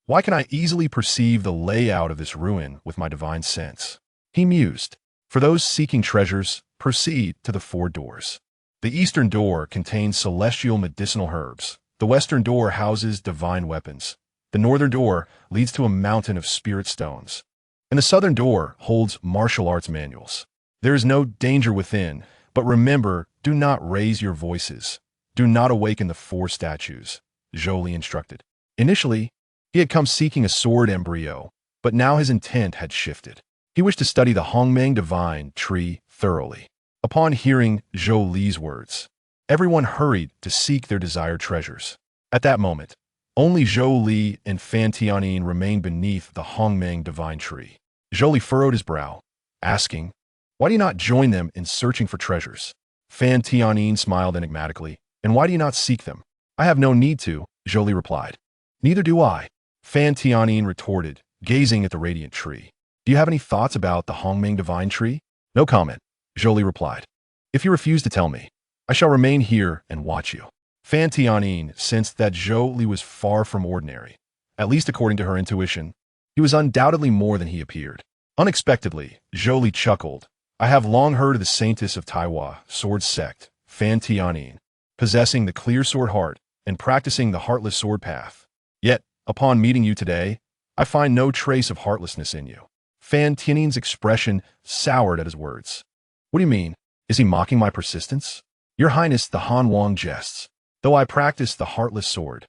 Why can I easily perceive the layout of this ruin with my divine sense?" he mused. "For those seeking treasures, proceed to the 4 doors. The eastern door contains celestial medicinal herbs. The western door houses divine weapons. The northern door leads to a mountain of spirit stones. And the southern door holds martial arts manuals. There is no danger within, but remember, do not raise your voices. Do not awaken the 4 statues," Zhou Li instructed. Initially, he had come seeking a sword embryo, but now his intent had shifted. He wished to study the Hongmeng Divine Tree thoroughly. Upon hearing Zhou Li's words, everyone hurried to seek their desired treasures. At that moment, only Zhou Li and Fan Tianyin remained beneath the Hongmeng Divine Tree. Zhou Li furrowed his brow, asking, "Why do you not join them in searching for treasures?" Fan Tianyin smiled enigmatically. "And why do you not seek them?" "I have no need to," Zhou Li replied. "Neither do I," Fan Tianyin retorted, gazing at the radiant tree. Do you have any thoughts about the Hongming Divine Tree? No comment, Zhou Li replied. If you refuse to tell me, I shall remain here and watch you. Fan Tianyin sensed that Zhou Li was far from ordinary. At least according to her intuition, he was undoubtedly more than he appeared. Unexpectedly, Zhou Li chuckled. I have long heard of the Saintesses of Taiwan, sword sect, Fan Tianyin, possessing the clear sword heart and practicing the heartless sword path. Yet, upon meeting you today, I find no trace of heartlessness in you. Fan Tianyin's expression soured at his words. What do you mean? Is he mocking my persistence? Your Highness, the Han Wang jests. Though I practice the heartless sword,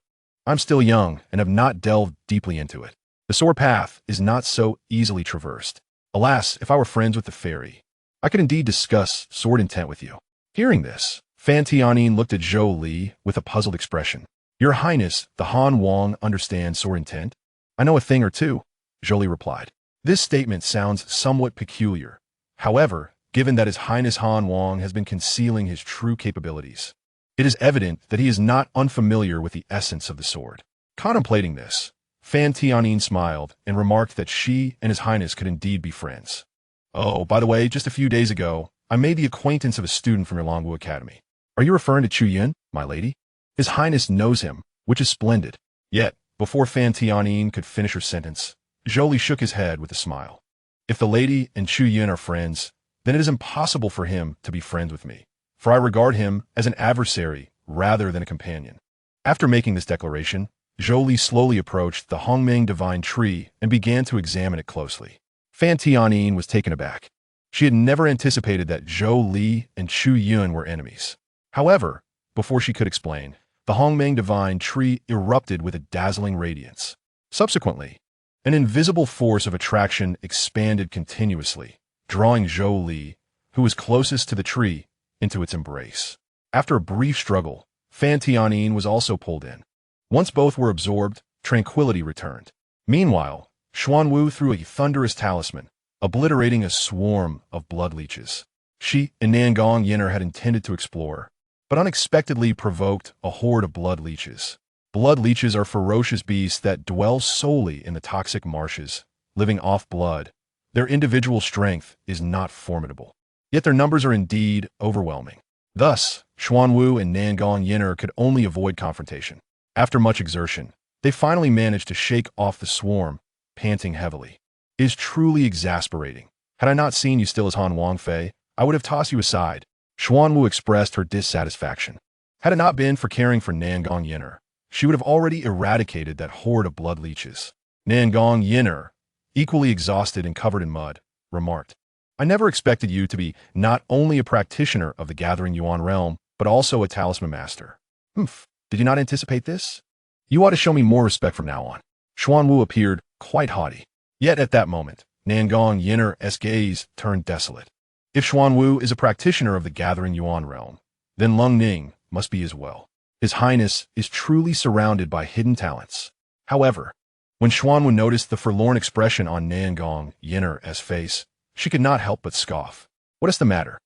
I'm still young and have not delved deeply into it. The sword path is not so easily traversed. Alas, if I were friends with the fairy, I could indeed discuss sword intent with you. Hearing this, Fan Tianyin looked at Zhou Li with a puzzled expression. Your Highness, the Han Wang understands sword intent? I know a thing or two, Zhou Li replied. This statement sounds somewhat peculiar. However, given that His Highness Han Wang has been concealing his true capabilities, it is evident that he is not unfamiliar with the essence of the sword. Contemplating this, Fan Tianyin smiled and remarked that she and His Highness could indeed be friends. Oh, by the way, just a few days ago, I made the acquaintance of a student from your Longwu Academy. Are you referring to Chu Yun, my lady? His Highness knows him, which is splendid. Yet, before Fan Tianyin could finish her sentence, Zhou Li shook his head with a smile. If the lady and Chu Yun are friends, then it is impossible for him to be friends with me, for I regard him as an adversary rather than a companion. After making this declaration, Zhou Li slowly approached the Hongming Divine Tree and began to examine it closely. Fan Tianyin was taken aback. She had never anticipated that Zhou Li and Chu Yun were enemies. However, before she could explain, the Hongming Divine Tree erupted with a dazzling radiance. Subsequently, an invisible force of attraction expanded continuously, drawing Zhou Li, who was closest to the tree, into its embrace. After a brief struggle, Fan Tianyin was also pulled in. Once both were absorbed, tranquility returned. Meanwhile, Xuanwu threw a thunderous talisman, obliterating a swarm of blood leeches. She and Nan Gong Yan'er had intended to explore, but unexpectedly provoked a horde of blood leeches. Blood leeches are ferocious beasts that dwell solely in the toxic marshes, living off blood. Their individual strength is not formidable, yet their numbers are indeed overwhelming. Thus, Xuanwu and Nan Gong Yan'er could only avoid confrontation. After much exertion, they finally managed to shake off the swarm, panting heavily. It is truly exasperating. Had I not seen you still as Han Wang Fei, I would have tossed you aside. Xuanwu expressed her dissatisfaction. Had it not been for caring for Nan Gong Yan'er, she would have already eradicated that horde of blood leeches. Nan Gong Yan'er, equally exhausted and covered in mud, remarked, I never expected you to be not only a practitioner of the Gathering Yuan realm, but also a talisman master. Humph, did you not anticipate this? You ought to show me more respect from now on. Xuanwu appeared quite haughty. Yet at that moment, Nan Gong Yan'er's gaze turned desolate. If Xuanwu is a practitioner of the Gathering Yuan realm, then Lung Ning must be as well. His Highness is truly surrounded by hidden talents. However, when Xuanwu noticed the forlorn expression on Nan Gong Yan'er's face, she could not help but scoff. What is the matter?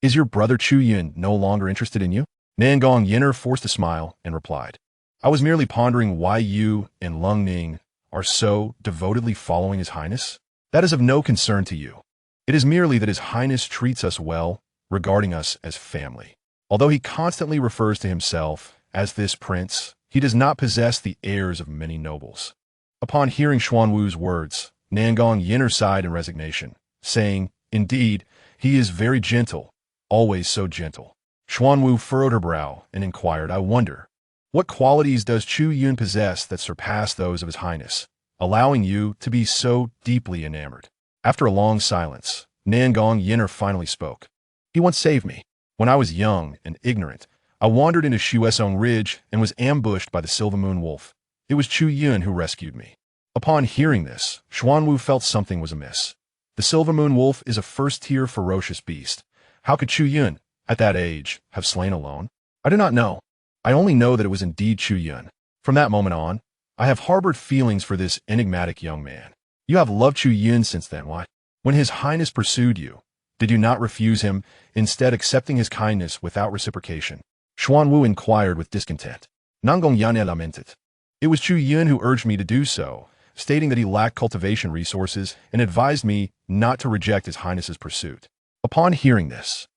Is your brother Chu Yun no longer interested in you? Nan Gong Yan'er forced a smile and replied, I was merely pondering why you and Lung Ning are so devotedly following His Highness. That is of no concern to you. It is merely that His Highness treats us well, regarding us as family. Although he constantly refers to himself as this prince, he does not possess the airs of many nobles. Upon hearing Xuanwu's words, Nan Gong Yan'er sighed in resignation, saying, Indeed, he is very gentle, always so gentle. Xuanwu furrowed her brow and inquired, I wonder, what qualities does Chu Yun possess that surpass those of His Highness, allowing you to be so deeply enamored? After a long silence, Nan Gong Yan'er finally spoke. He once saved me. When I was young and ignorant, I wandered into Shuesong Ridge and was ambushed by the Silver Moon Wolf. It was Chu Yun who rescued me. Upon hearing this, Xuanwu felt something was amiss. The Silver Moon Wolf is a first-tier ferocious beast. How could Chu Yun, at that age, have slain alone? I do not know. I only know that it was indeed Chu Yun. From that moment on, I have harbored feelings for this enigmatic young man. You have loved Chu Yun since then, what? When His Highness pursued you, did you not refuse him, instead accepting his kindness without reciprocation? Xuanwu inquired with discontent. Nan Gong Yan'er lamented. It was Chu Yun who urged me to do so, stating that he lacked cultivation resources and advised me not to reject His Highness's pursuit. Upon hearing this,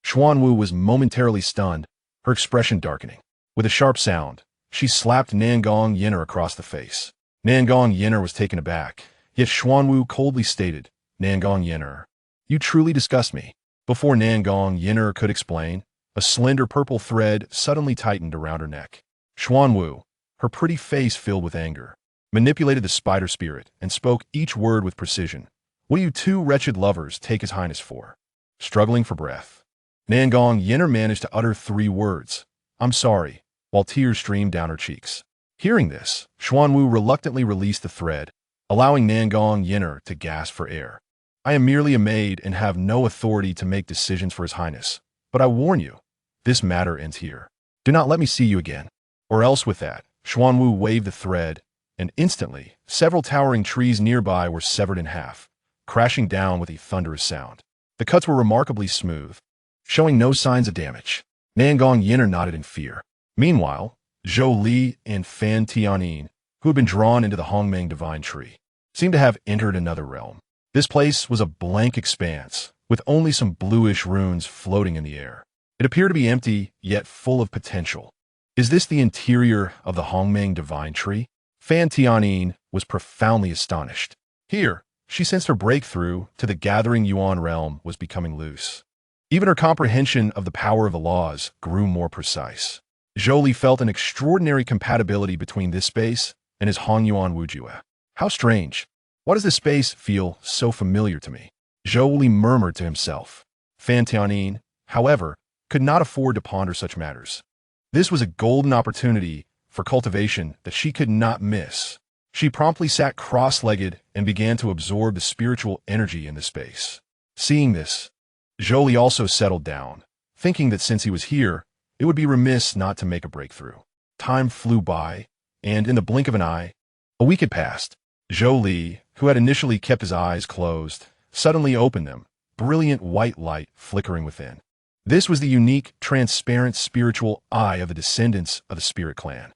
Xuanwu was momentarily stunned, her expression darkening. With a sharp sound, she slapped Nan Gong Yan'er across the face. Nan Gong Yan'er was taken aback, yet Xuanwu coldly stated, "Nan Gong Yan'er, you truly disgust me." Before Nan Gong Yan'er could explain, a slender purple thread suddenly tightened around her neck. Xuanwu, her pretty face filled with anger, manipulated the spider spirit and spoke each word with precision. "What do you two wretched lovers take His Highness for?" Struggling for breath, Nan Gong Yan'er managed to utter 3 words, "I'm sorry," while tears streamed down her cheeks. Hearing this, Xuanwu reluctantly released the thread, allowing Nan Gong Yan'er to gasp for air. "I am merely a maid and have no authority to make decisions for His Highness, but I warn you, this matter ends here. Do not let me see you again, or else." With that, Xuanwu waved the thread, and instantly, several towering trees nearby were severed in half, crashing down with a thunderous sound. The cuts were remarkably smooth, showing no signs of damage. Nan Gong Yan'er nodded in fear. Meanwhile, Zhou Li and Fan Tianyin, who had been drawn into the Hongmeng Divine Tree, seemed to have entered another realm. This place was a blank expanse, with only some bluish runes floating in the air. It appeared to be empty, yet full of potential. Is this the interior of the Hongmeng Divine Tree? Fan Tianyin was profoundly astonished. Here, she sensed her breakthrough to the Gathering Yuan realm was becoming loose. Even her comprehension of the power of the laws grew more precise. Zhou Li felt an extraordinary compatibility between this space and his Hongyuan Wujue. How strange. Why does this space feel so familiar to me? Zhou Li murmured to himself. Fan Tianyin, however, could not afford to ponder such matters. This was a golden opportunity for cultivation that she could not miss. She promptly sat cross-legged and began to absorb the spiritual energy in the space. Seeing this, Zhou Li also settled down, thinking that since he was here, it would be remiss not to make a breakthrough. Time flew by, and in the blink of an eye, a week had passed. Zhou Li, who had initially kept his eyes closed, suddenly opened them, brilliant white light flickering within. This was the unique, transparent spiritual eye of the descendants of the Spirit Clan.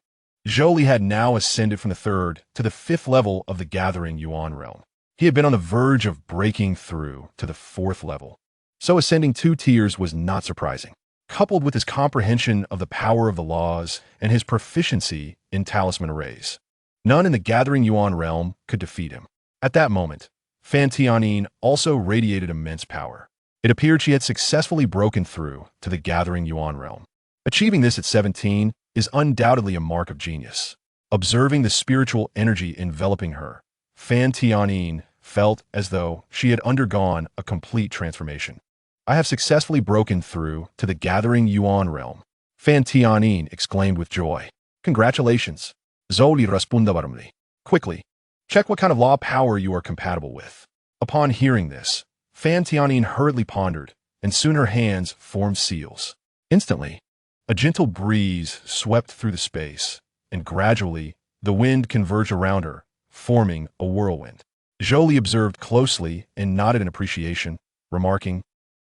Zhou Li had now ascended from the 3rd to the 5th level of the Gathering Yuan realm. He had been on the verge of breaking through to the 4th level. So ascending 2 tiers was not surprising. Coupled with his comprehension of the power of the laws and his proficiency in talisman arrays, none in the Gathering Yuan realm could defeat him. At that moment, Fan Tianyin also radiated immense power. It appeared she had successfully broken through to the Gathering Yuan realm. Achieving this at 17 is undoubtedly a mark of genius. Observing the spiritual energy enveloping her, Fan Tianyin felt as though she had undergone a complete transformation. "I have successfully broken through to the Gathering Yuan realm," Fan Tianyin exclaimed with joy. "Congratulations." Zhou Li responded warmly. "Quickly, check what kind of law power you are compatible with." Upon hearing this, Fan Tianyin hurriedly pondered, and soon her hands formed seals. Instantly, a gentle breeze swept through the space, and gradually, the wind converged around her, forming a whirlwind. Zhou Li observed closely and nodded in appreciation, remarking,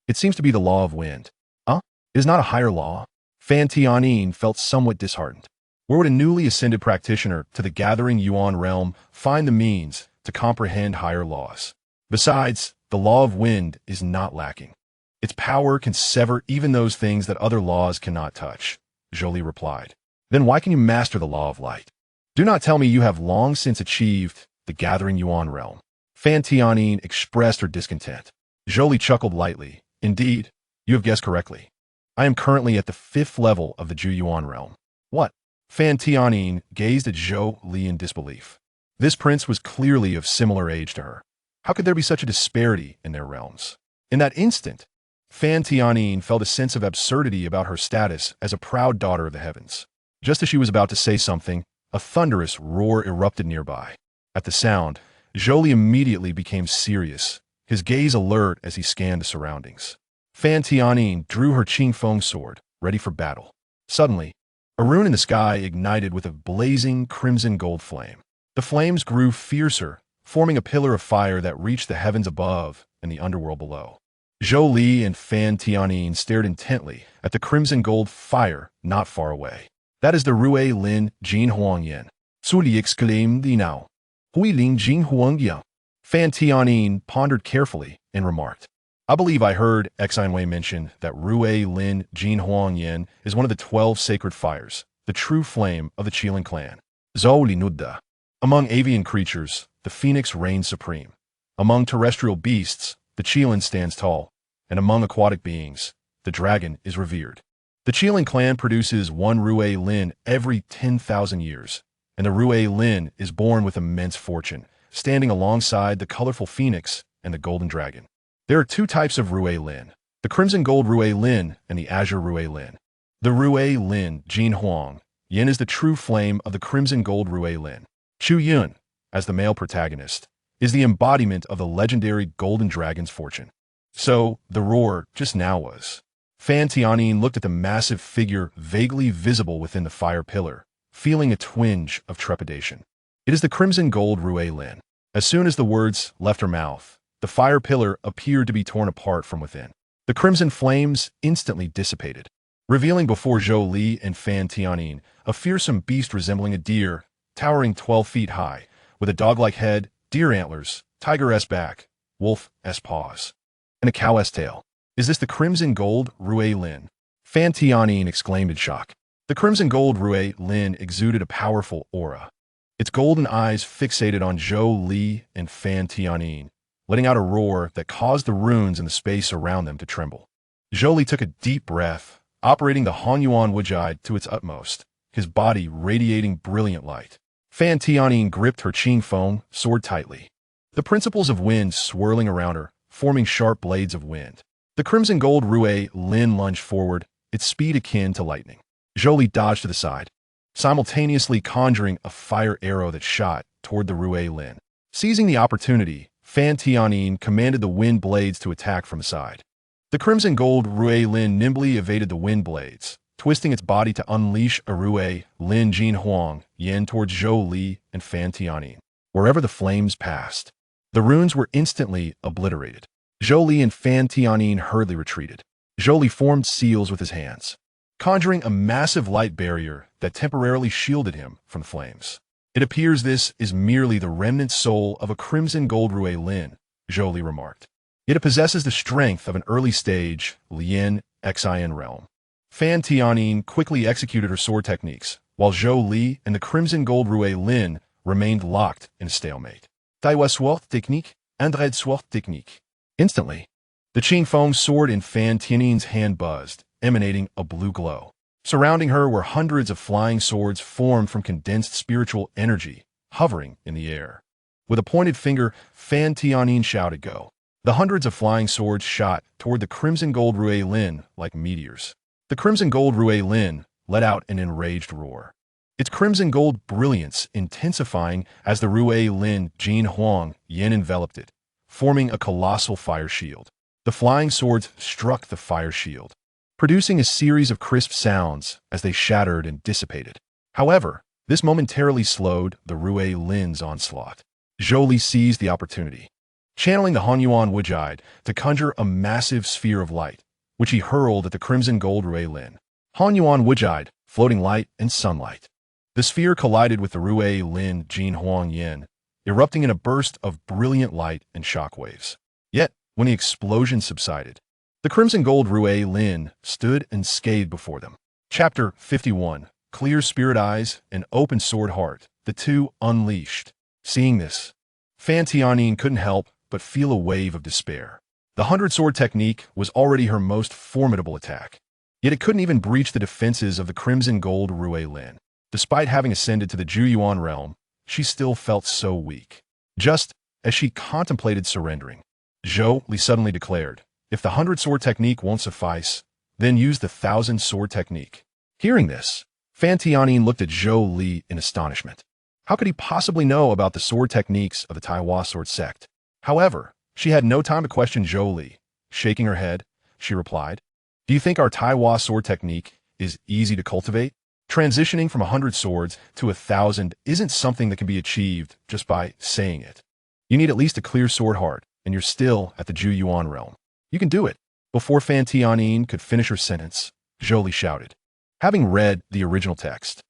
"It seems to be the law of wind." It is not a higher law." Fan Tianyin felt somewhat disheartened. Where would a newly ascended practitioner to the Gathering Yuan realm find the means to comprehend higher laws? Besides, the law of wind is not lacking. Its power can sever even those things that other laws cannot touch, Zhou Li replied. Then why can you master the law of light? Do not tell me you have long since achieved the Gathering Yuan realm. Fan Tianyin expressed her discontent. Zhou Li chuckled lightly. Indeed, you have guessed correctly. I am currently at the 5th level of the Zhu Yuan realm. What? Fan Tianyin gazed at Zhou Li in disbelief. This prince was clearly of similar age to her. How could there be such a disparity in their realms? In that instant, Fan Tianyin felt a sense of absurdity about her status as a proud daughter of the heavens. Just as she was about to say something, a thunderous roar erupted nearby. At the sound, Zhou Li immediately became serious, his gaze alert as he scanned the surroundings. Fan Tianyin drew her Qingfeng sword, ready for battle. Suddenly, a rune in the sky ignited with a blazing crimson gold flame. The flames grew fiercer, forming a pillar of fire that reached the heavens above and the underworld below. Zhou Li and Fan Tianyin stared intently at the crimson gold fire not far away. That is the Rui Lin Jin Huang Yan. Zhou Li exclaimed now. Hui Ling Jing Huang Yang. Fan Tianyin pondered carefully and remarked, I believe I heard Xinwei mention that Rui Lin Jin Huang Yan is one of the 12 sacred fires, the true flame of the Qilin clan. Zhou Li Nudda. Among avian creatures, the phoenix reigns supreme. Among terrestrial beasts, the Qilin stands tall, and among aquatic beings, the dragon is revered. The Qilin clan produces one Rui Lin every 10,000 years, and the Rui Lin is born with immense fortune, standing alongside the colorful phoenix and the golden dragon. There are two types of Rui Lin, the crimson gold Rui Lin and the azure Rui Lin. The Rui Lin Jin Huang Yan is the true flame of the crimson gold Rui Lin. Chu Yun, as the male protagonist, is the embodiment of the legendary golden dragon's fortune. So, the roar just now was. Fan Tianyin looked at the massive figure vaguely visible within the fire pillar, feeling a twinge of trepidation. It is the crimson gold Rui Lin. As soon as the words left her mouth, the fire pillar appeared to be torn apart from within. The crimson flames instantly dissipated, revealing before Zhou Li and Fan Tianyin a fearsome beast resembling a deer, towering 12 feet high, with a dog-like head, deer antlers, tiger-esque back, wolf-esque paws, and a cow-esque tail. Is this the crimson gold Rui Lin? Fan Tianyin exclaimed in shock. The crimson gold Rui Lin exuded a powerful aura. Its golden eyes fixated on Zhou Li and Fan Tianyin, letting out a roar that caused the runes in the space around them to tremble. Zhou Li took a deep breath, operating the Hanyuan Wujide to its utmost, his body radiating brilliant light. Fan Tianyin gripped her Qing Feng sword tightly, the principles of wind swirling around her, forming sharp blades of wind. The crimson gold Rui Lin lunged forward, its speed akin to lightning. Zhou Li dodged to the side, simultaneously conjuring a fire arrow that shot toward the Rui Lin. Seizing the opportunity, Fan Tianyin commanded the wind blades to attack from the side. The crimson gold Rui Lin nimbly evaded the wind blades, twisting its body to unleash a Rui Lin Jin Huang Yan towards Zhou Li and Fan Tianyin. Wherever the flames passed, the runes were instantly obliterated. Zhou Li and Fan Tianyin hurriedly retreated. Zhou Li formed seals with his hands, conjuring a massive light barrier that temporarily shielded him from the flames. It appears this is merely the remnant soul of a crimson gold Rui Lin, Zhou Li remarked. Yet it possesses the strength of an early-stage Lian Xian realm. Fan Tianyin quickly executed her sword techniques, while Zhou Li and the crimson gold Rui Lin remained locked in a stalemate. Daiwa sword technique, Andred sword technique. Instantly, the Qing Feng sword in Fan Tianyin's hand buzzed, emanating a blue glow. Surrounding her were hundreds of flying swords formed from condensed spiritual energy, hovering in the air. With a pointed finger, Fan Tianyin shouted, "Go!" The hundreds of flying swords shot toward the crimson gold Rui Lin like meteors. The crimson gold Rui Lin let out an enraged roar, its crimson gold brilliance intensifying as the Rui Lin Jin Huang Yan enveloped it, forming a colossal fire shield. The flying swords struck the fire shield, producing a series of crisp sounds as they shattered and dissipated. However, this momentarily slowed the Rui Lin's onslaught. Zhou Li seized the opportunity, channeling the Hanyuan Wujide to conjure a massive sphere of light, which he hurled at the crimson gold Rui Lin. Hanyuan Wujide, floating light and sunlight. The sphere collided with the Rui Lin Jin Huang Yan, erupting in a burst of brilliant light and shockwaves. Yet, when the explosion subsided, the crimson gold Rui Lin stood unscathed before them. Chapter 51, Clear Spirit Eyes and Open Sword Heart, the two unleashed. Seeing this, Fan Tianyin couldn't help but feel a wave of despair. The 100-sword technique was already her most formidable attack, yet it couldn't even breach the defenses of the crimson gold Rui Lin. Despite having ascended to the Zhu Yuan realm, she still felt so weak. Just as she contemplated surrendering, Zhou Li suddenly declared, "If the 100-sword technique won't suffice, then use the 1,000-sword technique." Hearing this, Fan Tianyin looked at Zhou Li in astonishment. How could he possibly know about the sword techniques of the Taiwan sword sect? However, she had no time to question Zhou Li. Shaking her head, she replied, "Do you think our Taiwan sword technique is easy to cultivate? Transitioning from 100 swords to 1,000 isn't something that can be achieved just by saying it. You need at least a clear sword heart, and you're still at the Zhu Yuan realm. You can do it." Before Fan Tianyin could finish her sentence, Zhou Li shouted, having read the original text.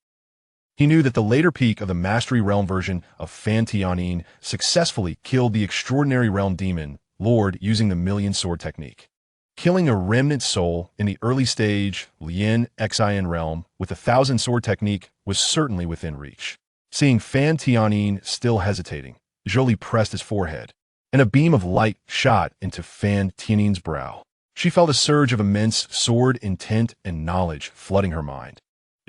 He knew that the later peak of the Mastery Realm version of Fan Tianyin successfully killed the Extraordinary Realm Demon Lord using the Million Sword technique. Killing a remnant soul in the early stage Lien Xian realm with the Thousand Sword technique was certainly within reach. Seeing Fan Tianyin still hesitating, Zhou Li pressed his forehead, and a beam of light shot into Fan Tianyin's brow. She felt a surge of immense sword intent and knowledge flooding her mind.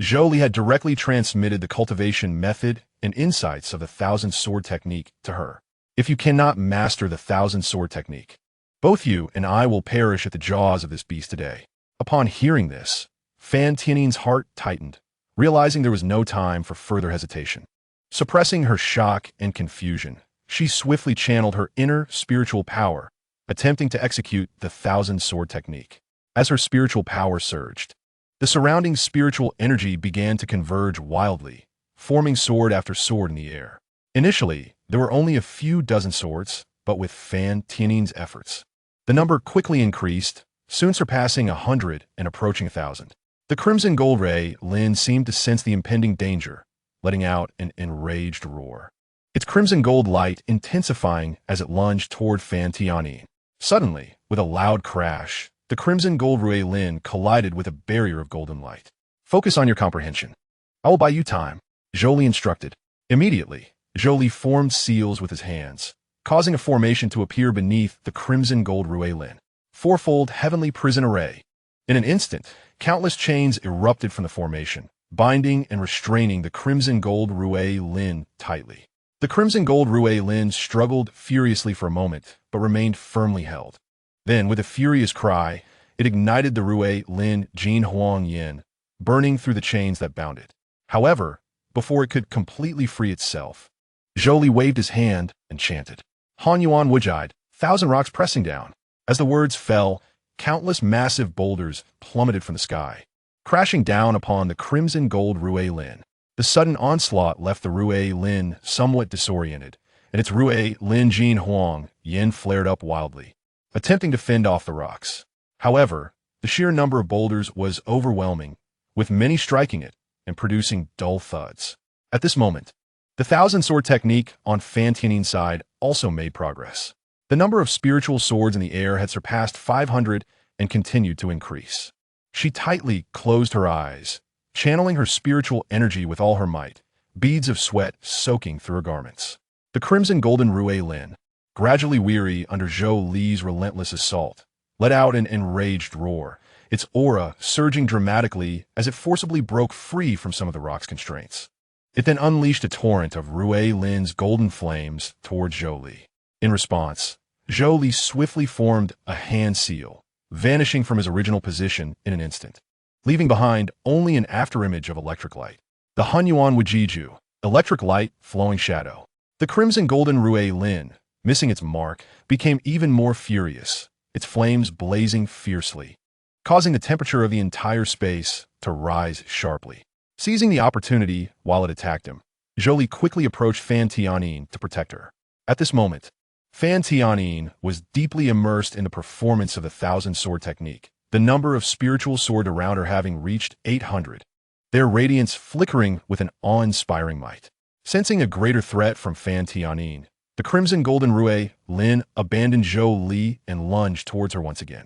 Zhou Li had directly transmitted the cultivation method and insights of the Thousand Sword technique to her. If you cannot master the Thousand Sword technique, both you and I will perish at the jaws of this beast today. Upon hearing this, Fan Tianyin's heart tightened, realizing there was no time for further hesitation. Suppressing her shock and confusion, she swiftly channeled her inner spiritual power, attempting to execute the Thousand Sword technique. As her spiritual power surged, the surrounding spiritual energy began to converge wildly, forming sword after sword in the air. Initially, there were only a few dozen swords, but with Fan Tianyin's efforts, the number quickly increased, soon surpassing 100 and approaching 1,000. The Crimson Gold Ray Lin seemed to sense the impending danger, letting out an enraged roar. Its crimson gold light intensifying as it lunged toward Fan Tianyin. Suddenly, with a loud crash, the Crimson Gold Ray Lin collided with a barrier of golden light. Focus on your comprehension. I will buy you time, Zhou Li instructed. Immediately, Zhou Li formed seals with his hands, causing a formation to appear beneath the Crimson Gold Ray Lin. Fourfold heavenly prison array. In an instant, countless chains erupted from the formation, binding and restraining the Crimson Gold Ray Lin tightly. The Crimson Gold Ray Lin struggled furiously for a moment, but remained firmly held. Then, with a furious cry, it ignited the Ray Lin Jin Huang Yin, burning through the chains that bound it. However, before it could completely free itself, Zhou Li waved his hand and chanted, Han Yuan Wujide, 1,000 rocks pressing down. As the words fell, countless massive boulders plummeted from the sky, crashing down upon the Crimson Gold Ray Lin. The sudden onslaught left the Ray Lin somewhat disoriented, and its Ray Lin Jin Huang Yin flared up wildly, attempting to fend off the rocks. However, the sheer number of boulders was overwhelming, with many striking it and producing dull thuds. At this moment, the Thousand Sword technique on Fan Tianyin's side also made progress. The number of spiritual swords in the air had surpassed 500 and continued to increase. She tightly closed her eyes, channeling her spiritual energy with all her might, beads of sweat soaking through her garments. The Crimson Golden Ray Lin, gradually weary under Zhou Li's relentless assault, let out an enraged roar, its aura surging dramatically as it forcibly broke free from some of the rock's constraints. It then unleashed a torrent of Ray Lin's golden flames towards Zhou Li. In response, Zhou Li swiftly formed a hand seal, vanishing from his original position in an instant, leaving behind only an afterimage of electric light. The Hunyuan Wujiju, electric light, flowing shadow. The Crimson Golden Ray Lin, missing its mark, became even more furious, its flames blazing fiercely, causing the temperature of the entire space to rise sharply. Seizing the opportunity while it attacked him, Zhou Li quickly approached Fan Tianyin to protect her. At this moment, Fan Tianyin was deeply immersed in the performance of the Thousand Sword technique, the number of spiritual swords around her having reached 800, their radiance flickering with an awe-inspiring might. Sensing a greater threat from Fan Tianyin, the Crimson Golden Ray Lin abandoned Zhou Li and lunged towards her once again.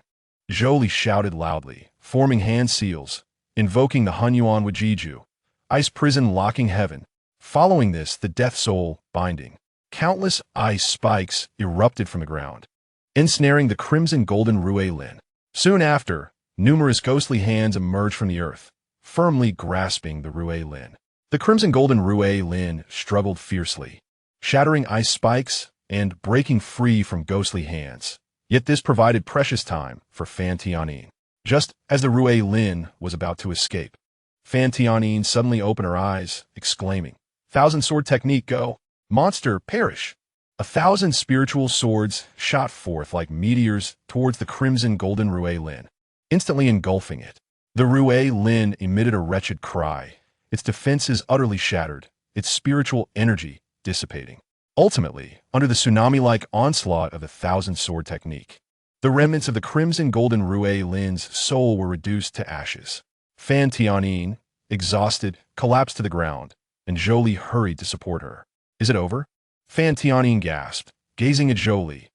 Zhou Li shouted loudly, forming hand seals, invoking the Hunyuan Wujiju, ice prison locking heaven. Following this, the death soul binding. Countless ice spikes erupted from the ground, ensnaring the Crimson Golden Ray Lin. Soon after, numerous ghostly hands emerged from the earth, firmly grasping the Ray Lin. The Crimson Golden Ray Lin struggled fiercely, shattering ice spikes and breaking free from ghostly hands. Yet this provided precious time for Fan Tianyin. Just as the Ray Lin was about to escape, Fan Tianyin suddenly opened her eyes, exclaiming, "Thousand Sword technique, go! Monster, perish!" 1,000 spiritual swords shot forth like meteors towards the Crimson Golden Ray Lin, instantly engulfing it. The Ray Lin emitted a wretched cry, its defenses utterly shattered, its spiritual energy dissipating. Ultimately, under the tsunami-like onslaught of the Thousand Sword technique, the remnants of the Crimson Golden Ray Lin's soul were reduced to ashes. Fan Tianyin, exhausted, collapsed to the ground, and Zhou Li hurried to support her. Is it over? Fan Tianyin gasped, gazing at Zhou Li.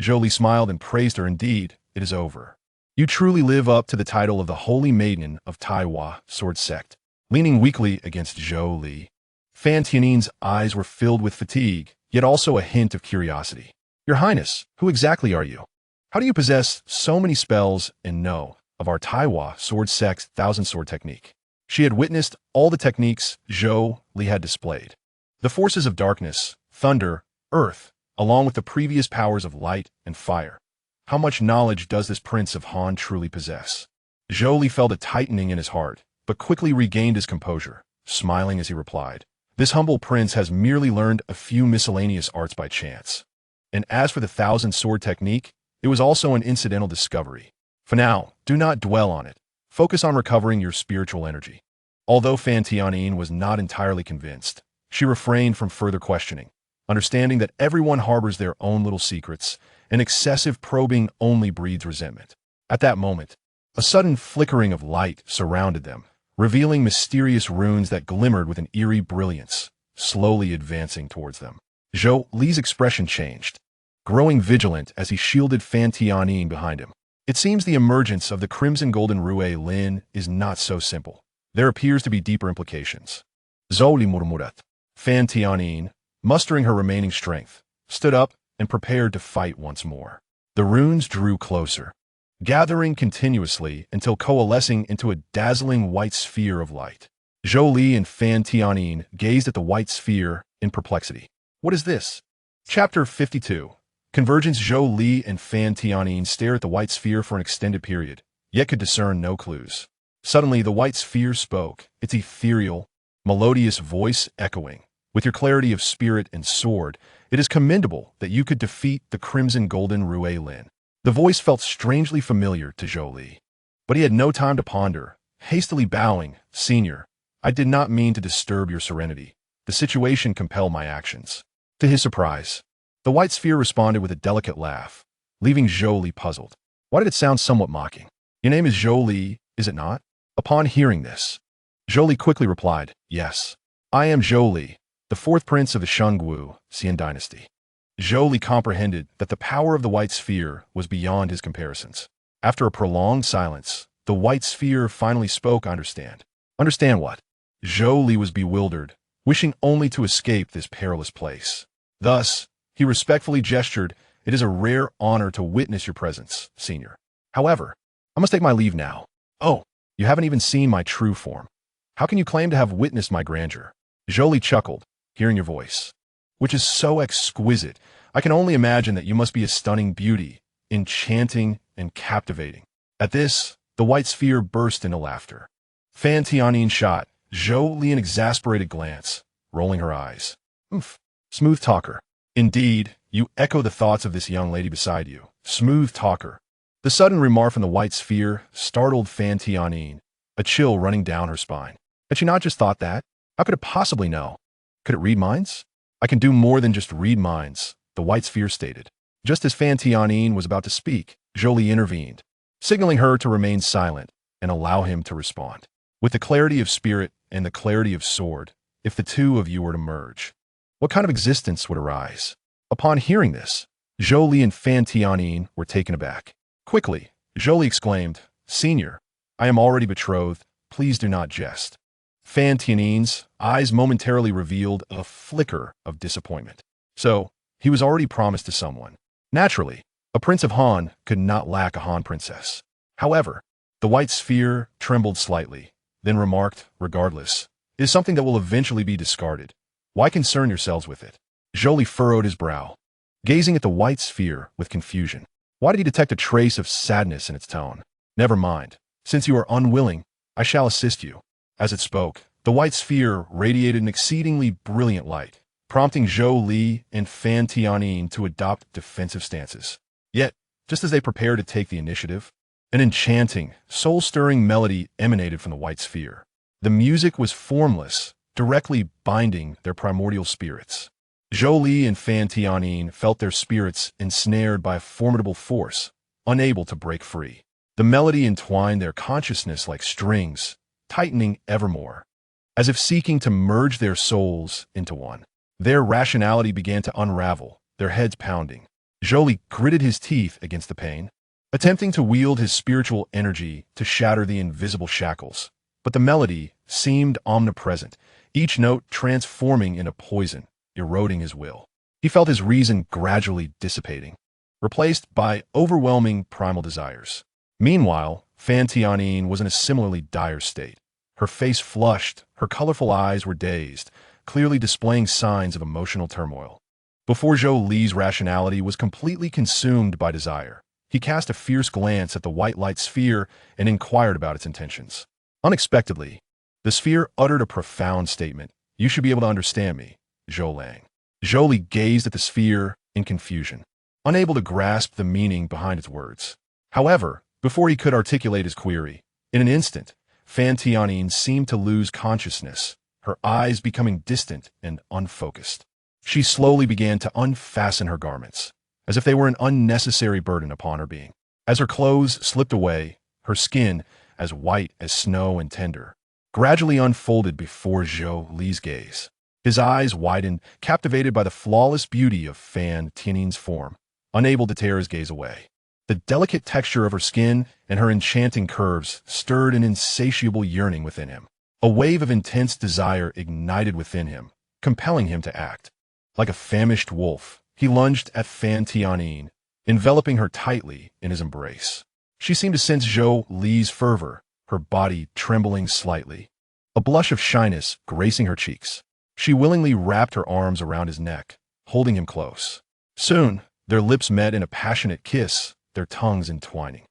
Zhou Li smiled and praised her. Indeed, it is over. You truly live up to the title of the Holy Maiden of Taiwa Sword Sect. Leaning weakly against Zhou Li, Fan Tianyin's eyes were filled with fatigue, yet also a hint of curiosity. Your Highness, who exactly are you? How do you possess so many spells and know of our Taiwa Sword Sect's thousand sword technique? She had witnessed all the techniques Zhou Li had displayed. The forces of darkness, thunder, earth, along with the previous powers of light and fire. How much knowledge does this Prince of Han truly possess? Zhou Li felt a tightening in his heart, but quickly regained his composure, smiling as he replied, This humble prince has merely learned a few miscellaneous arts by chance. And as for the thousand sword technique, it was also an incidental discovery. For now, do not dwell on it. Focus on recovering your spiritual energy. Although Fan Tianyin was not entirely convinced, she refrained from further questioning, understanding that everyone harbors their own little secrets, and excessive probing only breeds resentment. At that moment, a sudden flickering of light surrounded them, revealing mysterious runes that glimmered with an eerie brilliance, slowly advancing towards them. Zhou Li's expression changed, growing vigilant as he shielded Fan Tianyin behind him. It seems the emergence of the Crimson Golden Rue Lin is not so simple. There appears to be deeper implications. Zhou Li murmured. Fan Tianyin, mustering her remaining strength, stood up and prepared to fight once more. The runes drew closer, gathering continuously until coalescing into a dazzling white sphere of light. Zhou Li and Fan Tianyin gazed at the white sphere in perplexity. What is this? Chapter 52. Convergence. Zhou Li and Fan Tianyin stared at the white sphere for an extended period, yet could discern no clues. Suddenly, the white sphere spoke, its ethereal, melodious voice echoing. With your clarity of spirit and sword, it is commendable that you could defeat the Crimson Golden Rue Lin. The voice felt strangely familiar to Zhou Li, but he had no time to ponder. Hastily bowing, Senior, I did not mean to disturb your serenity. The situation compelled my actions. To his surprise, the white sphere responded with a delicate laugh, leaving Zhou Li puzzled. Why did it sound somewhat mocking? Your name is Zhou Li, is it not? Upon hearing this, Zhou Li quickly replied, Yes, I am Zhou Li, the fourth prince of the Shungu Xian dynasty. Zhou Li comprehended that the power of the white sphere was beyond his comparisons. After a prolonged silence, the white sphere finally spoke. Understand. Understand what? Zhou Li was bewildered, wishing only to escape this perilous place. Thus, he respectfully gestured, It is a rare honor to witness your presence, Senior. However, I must take my leave now. Oh, you haven't even seen my true form. How can you claim to have witnessed my grandeur? Zhou Li chuckled, hearing your voice, which is so exquisite. I can only imagine that you must be a stunning beauty, enchanting and captivating. At this, the white sphere burst into laughter. Fan Tianyin shot Zhou Li an exasperated glance, rolling her eyes. Smooth talker. Indeed, you echo the thoughts of this young lady beside you. Smooth talker. The sudden remark from the white sphere startled Fan Tianyin, a chill running down her spine. Had she not just thought that? How could it possibly know? Could it read minds? I can do more than just read minds, the white sphere stated. Just as Fan Tianyin was about to speak, Zhou Li intervened, signaling her to remain silent and allow him to respond. With the clarity of spirit and the clarity of sword, if the two of you were to merge, what kind of existence would arise? Upon hearing this, Zhou Li and Fan Tianyin were taken aback. Quickly, Zhou Li exclaimed, Senior, I am already betrothed. Please do not jest. Fan Tianyin's eyes momentarily revealed a flicker of disappointment. So, he was already promised to someone. Naturally, a prince of Han could not lack a Han princess. However, the white sphere trembled slightly, then remarked, regardless, it is something that will eventually be discarded. Why concern yourselves with it? Zhou Li furrowed his brow, gazing at the white sphere with confusion. Why did he detect a trace of sadness in its tone? Never mind. Since you are unwilling, I shall assist you. As it spoke, the white sphere radiated an exceedingly brilliant light, prompting Zhou Li and Fan Tianyin to adopt defensive stances. Yet, just as they prepared to take the initiative, an enchanting, soul-stirring melody emanated from the white sphere. The music was formless, directly binding their primordial spirits. Zhou Li and Fan Tianyin felt their spirits ensnared by a formidable force, unable to break free. The melody entwined their consciousness like strings, tightening evermore. as if seeking to merge their souls into one. Their rationality began to unravel, their heads pounding. Zhou Li gritted his teeth against the pain, attempting to wield his spiritual energy to shatter the invisible shackles. But the melody seemed omnipresent, each note transforming into poison, eroding his will. He felt his reason gradually dissipating, replaced by overwhelming primal desires. Meanwhile, Fan Tianyin was in a similarly dire state. Her face flushed, her colorful eyes were dazed, clearly displaying signs of emotional turmoil. Before Zhou Li's rationality was completely consumed by desire, he cast a fierce glance at the white light sphere and inquired about its intentions. Unexpectedly, the sphere uttered a profound statement. "You should be able to understand me, Zhou Lang." Zhou Li gazed at the sphere in confusion, unable to grasp the meaning behind its words. However, before he could articulate his query, in an instant, Fan Tianyin seemed to lose consciousness, her eyes becoming distant and unfocused. She slowly began to unfasten her garments, as if they were an unnecessary burden upon her being. As her clothes slipped away, her skin, as white as snow and tender, gradually unfolded before Zhou Li's gaze. His eyes widened, captivated by the flawless beauty of Fan Tianyin's form, unable to tear his gaze away. The delicate texture of her skin and her enchanting curves stirred an insatiable yearning within him. A wave of intense desire ignited within him, compelling him to act. Like a famished wolf, he lunged at Fan Tianyin, enveloping her tightly in his embrace. She seemed to sense Zhou Li's fervor, her body trembling slightly, a blush of shyness gracing her cheeks. She willingly wrapped her arms around his neck, holding him close. Soon, their lips met in a passionate kiss, their tongues entwining.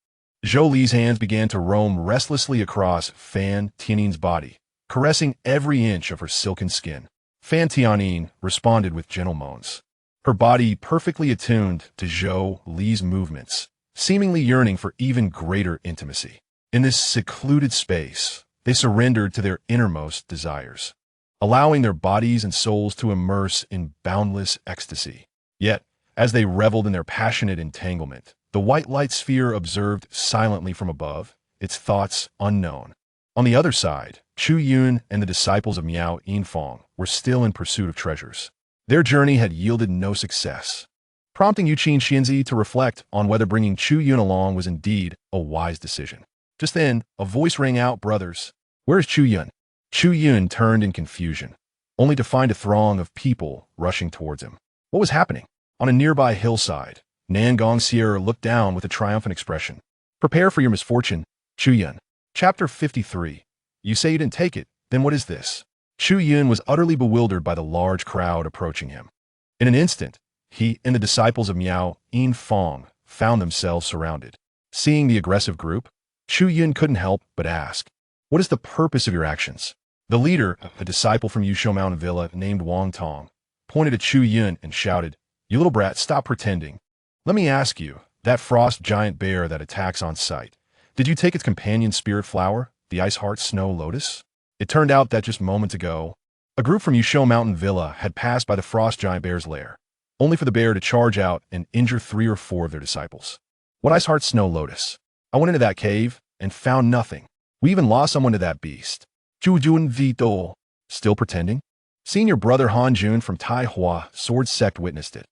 Zhou Li's hands began to roam restlessly across Fan Tianyin's body, caressing every inch of her silken skin. Fan Tianyin responded with gentle moans, her body perfectly attuned to Zhou Li's movements, seemingly yearning for even greater intimacy. In this secluded space, they surrendered to their innermost desires, allowing their bodies and souls to immerse in boundless ecstasy. Yet, as they reveled in their passionate entanglement, the white light sphere observed silently from above, its thoughts unknown. On the other side, Chu Yun and the disciples of Miao Yinfang were still in pursuit of treasures. Their journey had yielded no success, prompting Yuqin Xinzi to reflect on whether bringing Chu Yun along was indeed a wise decision. Just then, a voice rang out, "Brothers, where is Chu Yun?" Chu Yun turned in confusion, only to find a throng of people rushing towards him. What was happening? On a nearby hillside, Nan Gong Yan'er looked down with a triumphant expression. "Prepare for your misfortune, Chu Yun." Chapter 53. You say you didn't take it, then what is this? Chu Yun was utterly bewildered by the large crowd approaching him. In an instant, he and the disciples of Miao Yinfang found themselves surrounded. Seeing the aggressive group, Chu Yun couldn't help but ask, "What is the purpose of your actions?" The leader, a disciple from Yushu Mountain Villa named Wang Tong, pointed at Chu Yun and shouted, "You little brat, stop pretending. Let me ask you, that frost giant bear that attacks on sight, did you take its companion spirit flower, the Ice Heart Snow Lotus?" It turned out that just moments ago, a group from Yushu Mountain Villa had passed by the frost giant bear's lair, only for the bear to charge out and injure 3 or 4 of their disciples. "What Ice Heart Snow Lotus? I went into that cave and found nothing. We even lost someone to that beast." Zhu Jun Vito, still pretending? Seeing your brother Han Jun from Tai Hua Sword Sect witnessed it.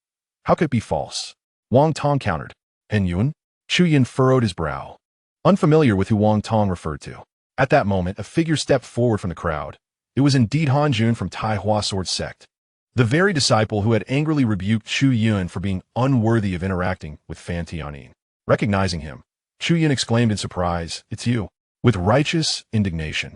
How could it be false? Wang Tong countered. "And Yun?" Chu Yun furrowed his brow, unfamiliar with who Wang Tong referred to. At that moment, a figure stepped forward from the crowd. It was indeed Han Jun from Tai Hua Sword Sect, the very disciple who had angrily rebuked Chu Yun for being unworthy of interacting with Fan Tianyin. Recognizing him, Chu Yun exclaimed in surprise, "It's you." With righteous indignation,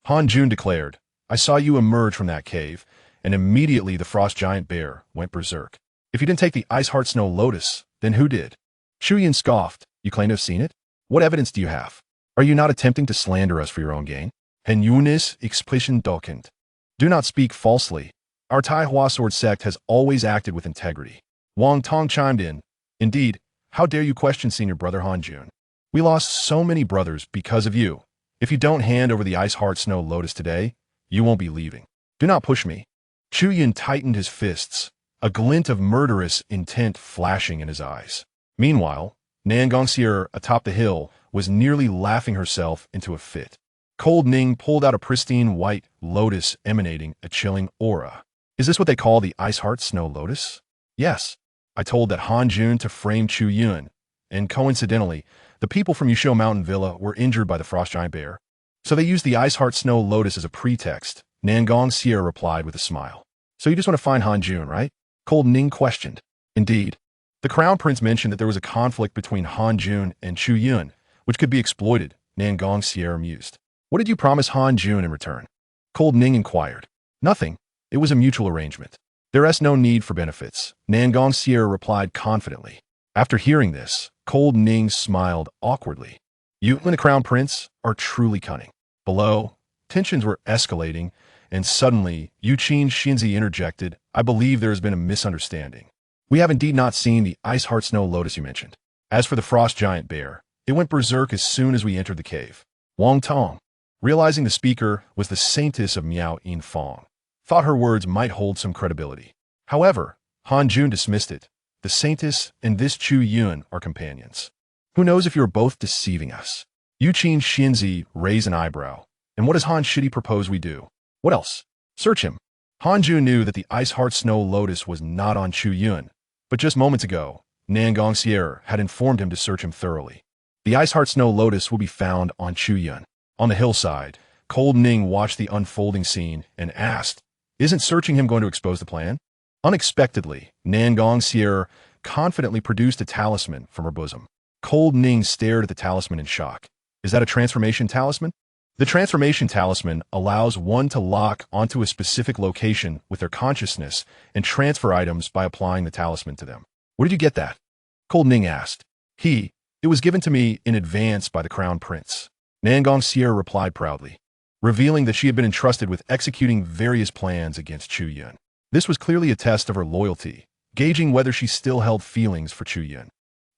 Han Jun declared, "I saw you emerge from that cave," and immediately the frost giant bear went berserk. "If you didn't take the Ice Heart Snow Lotus, then who did?" Chu Yun scoffed. "You claim to have seen it? What evidence do you have? Are you not attempting to slander us for your own gain?" "And Yunis expression dokent. Do not speak falsely. Our Tai Hua Sword Sect has always acted with integrity." Wang Tong chimed in. "Indeed, how dare you question senior brother Han Jun? We lost so many brothers because of you. If you don't hand over the Ice Heart Snow Lotus today, you won't be leaving. Do not push me." Chu Yun tightened his fists, a glint of murderous intent flashing in his eyes. Meanwhile, Nan Gong Yan'er atop the hill was nearly laughing herself into a fit. Cold Ning pulled out a pristine white lotus emanating a chilling aura. Is this what they call the Ice Heart Snow Lotus? Yes. I told that Han Jun to frame Chu Yun, and coincidentally, the people from Yusho Mountain Villa were injured by the frost giant bear. So they used the Ice Heart Snow Lotus as a pretext, Nan Gong Yan'er replied with a smile. So you just want to find Han Jun, right? Cold Ning questioned. Indeed. The Crown Prince mentioned that there was a conflict between Han Jun and Chu Yun, which could be exploited, Nan Gong Yan'er mused. What did you promise Han Jun in return? Cold Ning inquired. Nothing. It was a mutual arrangement. There is no need for benefits, Nan Gong Yan'er replied confidently. After hearing this, Cold Ning smiled awkwardly. You and the Crown Prince are truly cunning. Below, tensions were escalating, and suddenly, Yuqin Xinzi interjected, I believe there has been a misunderstanding. We have indeed not seen the Ice Heart Snow Lotus you mentioned. As for the frost giant bear, it went berserk as soon as we entered the cave. Wang Tong, realizing the speaker was the Saintess of Miao Yin Fong, thought her words might hold some credibility. However, Han Jun dismissed it. The Saintess and this Chu Yun are companions. Who knows if you are both deceiving us? Yuqin Xinzi raised an eyebrow. And what does Han Shidi propose we do? What else? Search him. Han Jun knew that the Ice Heart Snow Lotus was not on Chu Yun, but just moments ago, Nan Gong Yan'er had informed him to search him thoroughly. The Ice Heart Snow Lotus will be found on Chu Yun. On the hillside, Cold Ning watched the unfolding scene and asked, Isn't searching him going to expose the plan? Unexpectedly, Nan Gong Yan'er confidently produced a talisman from her bosom. Cold Ning stared at the talisman in shock. Is that a transformation talisman? The transformation talisman allows one to lock onto a specific location with their consciousness and transfer items by applying the talisman to them. Where did you get that? Cold Ning asked. It was given to me in advance by the Crown Prince. Nan Gong Yan'er replied proudly, revealing that she had been entrusted with executing various plans against Chu Yun. This was clearly a test of her loyalty, gauging whether she still held feelings for Chu Yun.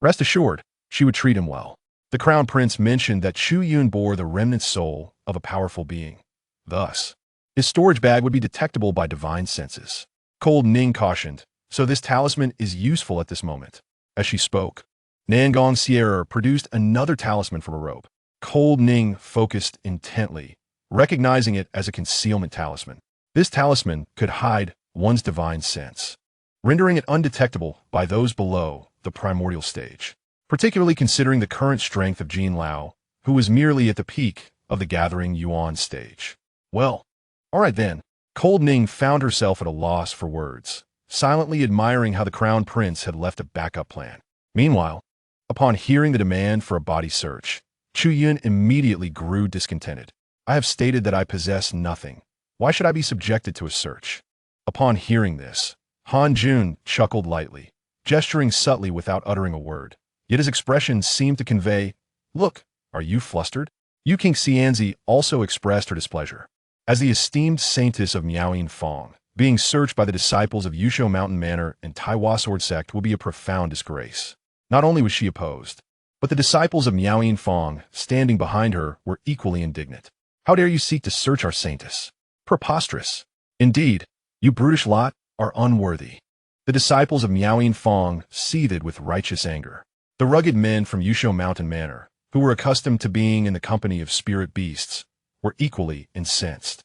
Rest assured, she would treat him well. The Crown Prince mentioned that Chu Yun bore the remnant soul of a powerful being. Thus, his storage bag would be detectable by divine senses. Cold Ning cautioned, so this talisman is useful at this moment. As she spoke, Nan Gong Yan'er produced another talisman from a robe. Cold Ning focused intently, recognizing it as a concealment talisman. This talisman could hide one's divine sense, rendering it undetectable by those below the primordial stage, particularly considering the current strength of Jin Lao, who was merely at the peak of the gathering Yuan stage. Well, all right then. Cold Ning found herself at a loss for words, silently admiring how the Crown Prince had left a backup plan. Meanwhile, upon hearing the demand for a body search, Chu Yun immediately grew discontented. I have stated that I possess nothing. Why should I be subjected to a search? Upon hearing this, Han Jun chuckled lightly, gesturing subtly without uttering a word. Yet his expression seemed to convey, Look, are you flustered? Yu King Xianzi also expressed her displeasure. As the esteemed Saintess of Miao Yin Fong, being searched by the disciples of Yusho Mountain Manor and Taiwa Sword Sect will be a profound disgrace. Not only was she opposed, but the disciples of Miao Yin Fong, standing behind her, were equally indignant. How dare you seek to search our Saintess? Preposterous. Indeed, you brutish lot are unworthy. The disciples of Miao Yin Fong seethed with righteous anger. The rugged men from Yusho Mountain Manor, who were accustomed to being in the company of spirit beasts, were equally incensed.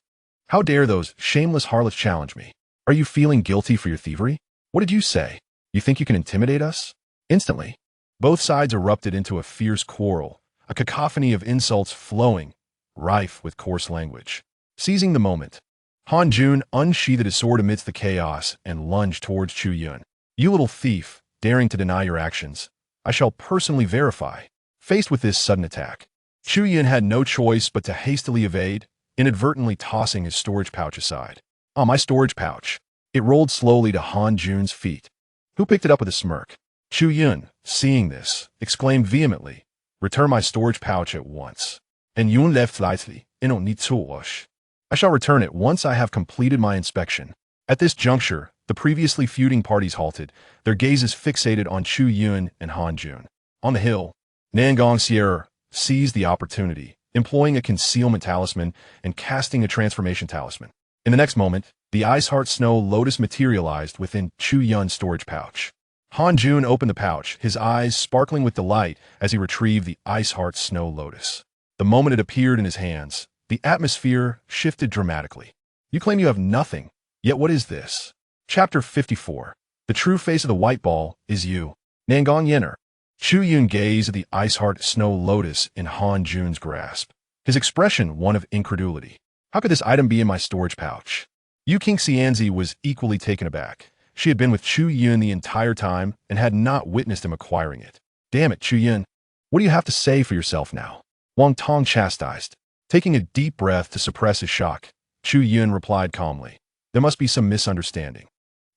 How dare those shameless harlots challenge me? Are you feeling guilty for your thievery? What did you say? You think you can intimidate us? Instantly, both sides erupted into a fierce quarrel, a cacophony of insults flowing, rife with coarse language. Seizing the moment, Han Jun unsheathed his sword amidst the chaos and lunged towards Chu Yun. You little thief, daring to deny your actions. I shall personally verify. Faced with this sudden attack, Chu Yun had no choice but to hastily evade, inadvertently tossing his storage pouch aside. My storage pouch. It rolled slowly to Han Jun's feet, who picked it up with a smirk. Chu Yun, seeing this, exclaimed vehemently, Return my storage pouch at once. And Yun left lightly, I shall return it once I have completed my inspection. At this juncture, the previously feuding parties halted, their gazes fixated on Chu Yun and Han Jun. On the hill, Nan Gong Yan'er seized the opportunity, employing a concealment talisman and casting a transformation talisman. In the next moment, the Ice Heart Snow Lotus materialized within Chu Yun's storage pouch. Han Jun opened the pouch, his eyes sparkling with delight as he retrieved the Ice Heart Snow Lotus. The moment it appeared in his hands, The atmosphere shifted dramatically. You claim you have nothing, yet what is this? Chapter 54. The true face of the white ball is you. Nan Gong Yan'er. Chu Yun gazed at the ice-heart snow lotus in Han Jun's grasp, his expression one of incredulity. How could this item be in my storage pouch? Yu Qingxianzi was equally taken aback. She had been with Chu Yun the entire time and had not witnessed him acquiring it. Damn it, Chu Yun. What do you have to say for yourself now? Wang Tong chastised. Taking a deep breath to suppress his shock, Chu Yun replied calmly. There must be some misunderstanding.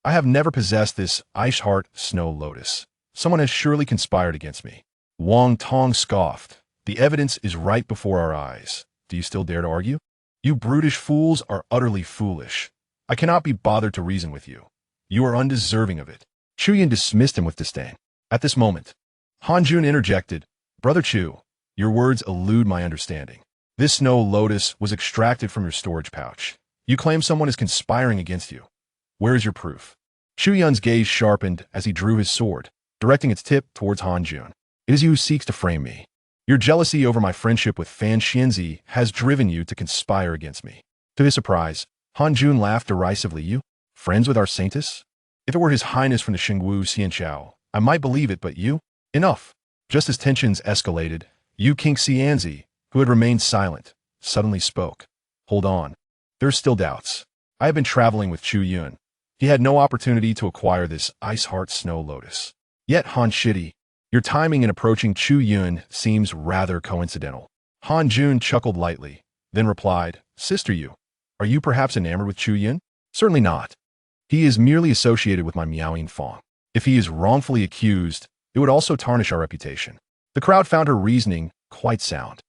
I have never possessed this ice-heart snow lotus. Someone has surely conspired against me. Wang Tong scoffed. The evidence is right before our eyes. Do you still dare to argue? You brutish fools are utterly foolish. I cannot be bothered to reason with you. You are undeserving of it. Chu Yun dismissed him with disdain. At this moment, Han Jun interjected, Brother Chu, your words elude my understanding. This snow lotus was extracted from your storage pouch. You claim someone is conspiring against you. Where is your proof? Chu Yun's gaze sharpened as he drew his sword, directing its tip towards Han Jun. It is you who seeks to frame me. Your jealousy over my friendship with Fan Xianzi has driven you to conspire against me. To his surprise, Han Jun laughed derisively. You? Friends with our Saintesses? If it were his Highness from the Xingwu Xianxiao, I might believe it, but you? Enough. Just as tensions escalated, Yu Qingxianzi, who had remained silent, suddenly spoke. Hold on. There's still doubts. I have been traveling with Chu Yun. He had no opportunity to acquire this ice-heart snow lotus. Yet, Han Shidi, your timing in approaching Chu Yun seems rather coincidental. Han Jun chuckled lightly, then replied, Sister Yu, are you perhaps enamored with Chu Yun? Certainly not. He is merely associated with my Miaoying Fong. If he is wrongfully accused, it would also tarnish our reputation. The crowd found her reasoning quite sound.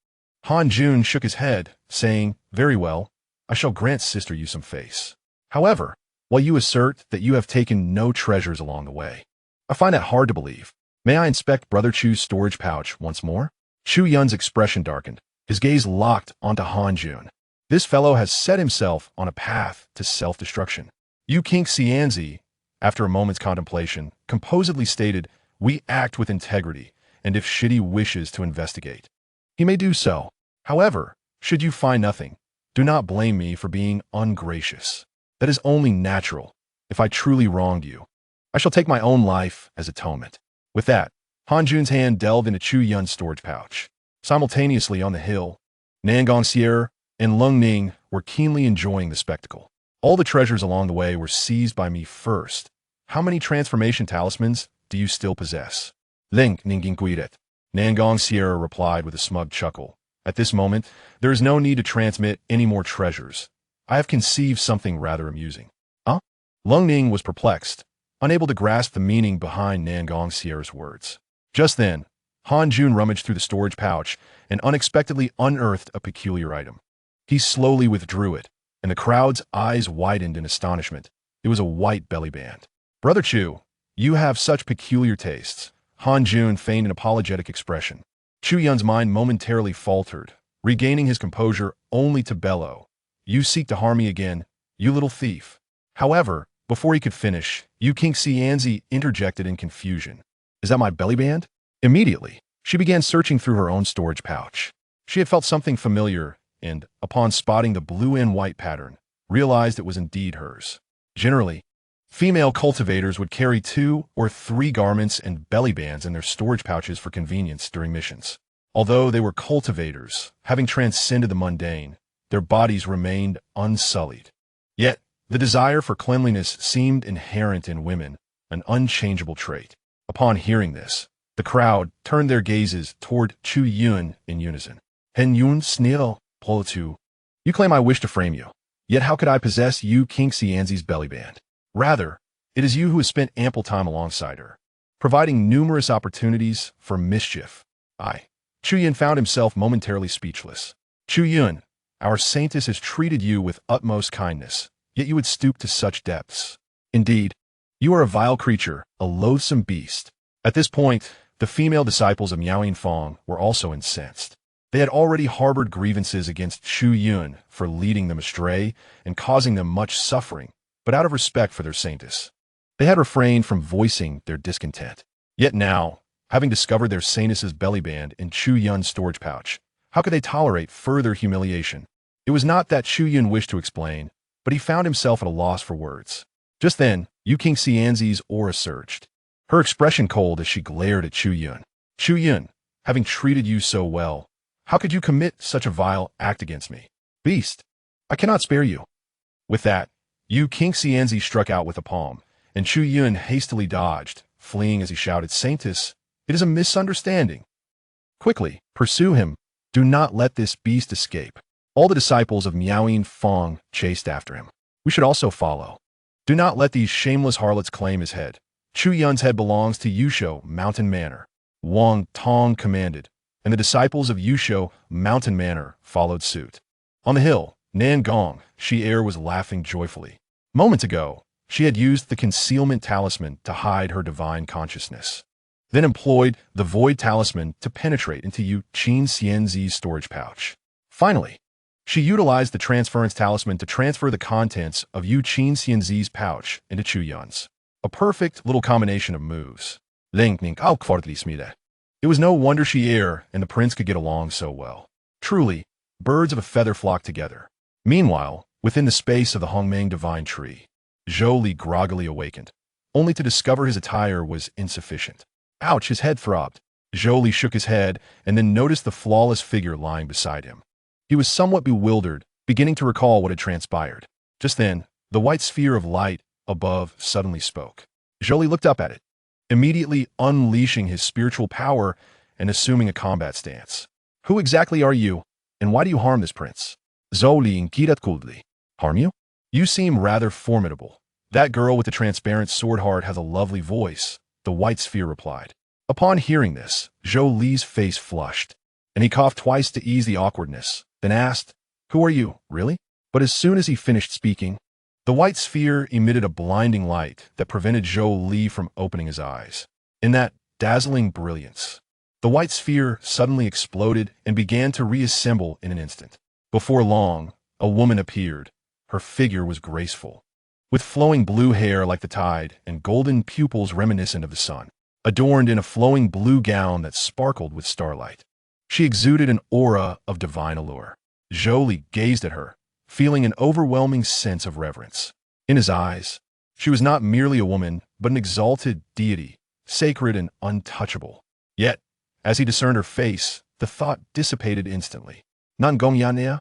Han Jun shook his head, saying, Very well, I shall grant Sister Yu some face. However, while you assert that you have taken no treasures along the way, I find that hard to believe. May I inspect Brother Chu's storage pouch once more? Chu Yun's expression darkened, his gaze locked onto Han Jun. This fellow has set himself on a path to self-destruction. Yu Qingxianzi, after a moment's contemplation, composedly stated, We act with integrity, and if Shidi wishes to investigate, he may do so. However, should you find nothing, do not blame me for being ungracious. That is only natural. If I truly wronged you, I shall take my own life as atonement. With that, Han Jun's hand delved into Chu Yun's storage pouch. Simultaneously on the hill, Nan Gong Yan'er and Lung Ning were keenly enjoying the spectacle. All the treasures along the way were seized by me first. How many transformation talismans do you still possess? Ling Ningingguidet. Nan Gong Yan'er replied with a smug chuckle. At this moment, there is no need to transmit any more treasures. I have conceived something rather amusing. Huh? Lung Ning was perplexed, unable to grasp the meaning behind Nan Gong Yan'er's words. Just then, Han Jun rummaged through the storage pouch and unexpectedly unearthed a peculiar item. He slowly withdrew it, and the crowd's eyes widened in astonishment. It was a white belly band. Brother Chu, you have such peculiar tastes. Han Jun feigned an apologetic expression. Chu Yun's mind momentarily faltered, regaining his composure only to bellow. You seek to harm me again, you little thief. However, before he could finish, Yu Qingxianzi interjected in confusion. Is that my belly band? Immediately, she began searching through her own storage pouch. She had felt something familiar and, upon spotting the blue and white pattern, realized it was indeed hers. Generally, female cultivators would carry 2 or 3 garments and belly bands in their storage pouches for convenience during missions. Although they were cultivators, having transcended the mundane, their bodies remained unsullied. Yet, the desire for cleanliness seemed inherent in women, an unchangeable trait. Upon hearing this, the crowd turned their gazes toward Chu Yun in unison. Hen Yun Snil, Polo. You claim I wish to frame you. Yet how could I possess Yu Qingxianzi's belly band? Rather, it is you who has spent ample time alongside her, providing numerous opportunities for mischief. Chu Yun found himself momentarily speechless. Chu Yun, our Saintess has treated you with utmost kindness, yet you would stoop to such depths. Indeed, you are a vile creature, a loathsome beast. At this point, the female disciples of Miaoying Fong were also incensed. They had already harbored grievances against Chu Yun for leading them astray and causing them much suffering, but out of respect for their Saintess, they had refrained from voicing their discontent. Yet now, having discovered their Saintess's belly band in Chu Yun's storage pouch, how could they tolerate further humiliation? It was not that Chu Yun wished to explain, but he found himself at a loss for words. Just then, Yu King Xianxi's aura surged, her expression cold as she glared at Chu Yun. Chu Yun, having treated you so well, how could you commit such a vile act against me? Beast, I cannot spare you. With that, Yu King Xianxi struck out with a palm, and Chu Yun hastily dodged, fleeing as he shouted, Saintess, it is a misunderstanding. Quickly, pursue him. Do not let this beast escape. All the disciples of Miaoyin Feng chased after him. We should also follow. Do not let these shameless harlots claim his head. Chu Yun's head belongs to Yusho Mountain Manor. Wang Tong commanded, and the disciples of Yusho Mountain Manor followed suit. On the hill, Nan Gong Yan'er was laughing joyfully. Moments ago, she had used the concealment talisman to hide her divine consciousness, then employed the void talisman to penetrate into Yu Qin Xianxi's storage pouch. Finally, she utilized the transference talisman to transfer the contents of Yu Qin Xianxi's pouch into Chu Yun's. A perfect little combination of moves. It was no wonder Yan'er and the prince could get along so well. Truly, birds of a feather flock together. Meanwhile, within the space of the Hongmeng divine tree, Zhou Li groggily awakened, only to discover his attire was insufficient. Ouch, his head throbbed. Zhou Li shook his head and then noticed the flawless figure lying beside him. He was somewhat bewildered, beginning to recall what had transpired. Just then, the white sphere of light above suddenly spoke. Zhou Li looked up at it, immediately unleashing his spiritual power and assuming a combat stance. Who exactly are you, and why do you harm this prince? Zhou Li Cuckolding. Harm you? You seem rather formidable. That girl with the transparent sword heart has a lovely voice, the white sphere replied. Upon hearing this, Zhou Li's face flushed, and he coughed twice to ease the awkwardness, then asked, Who are you, really? But as soon as he finished speaking, the white sphere emitted a blinding light that prevented Zhou Li from opening his eyes. In that dazzling brilliance, the white sphere suddenly exploded and began to reassemble in an instant. Before long, a woman appeared. Her figure was graceful, with flowing blue hair like the tide and golden pupils reminiscent of the sun, adorned in a flowing blue gown that sparkled with starlight. She exuded an aura of divine allure. Zhou Li gazed at her, feeling an overwhelming sense of reverence. In his eyes, she was not merely a woman, but an exalted deity, sacred and untouchable. Yet, as he discerned her face, the thought dissipated instantly. Nan Gong Yan'er?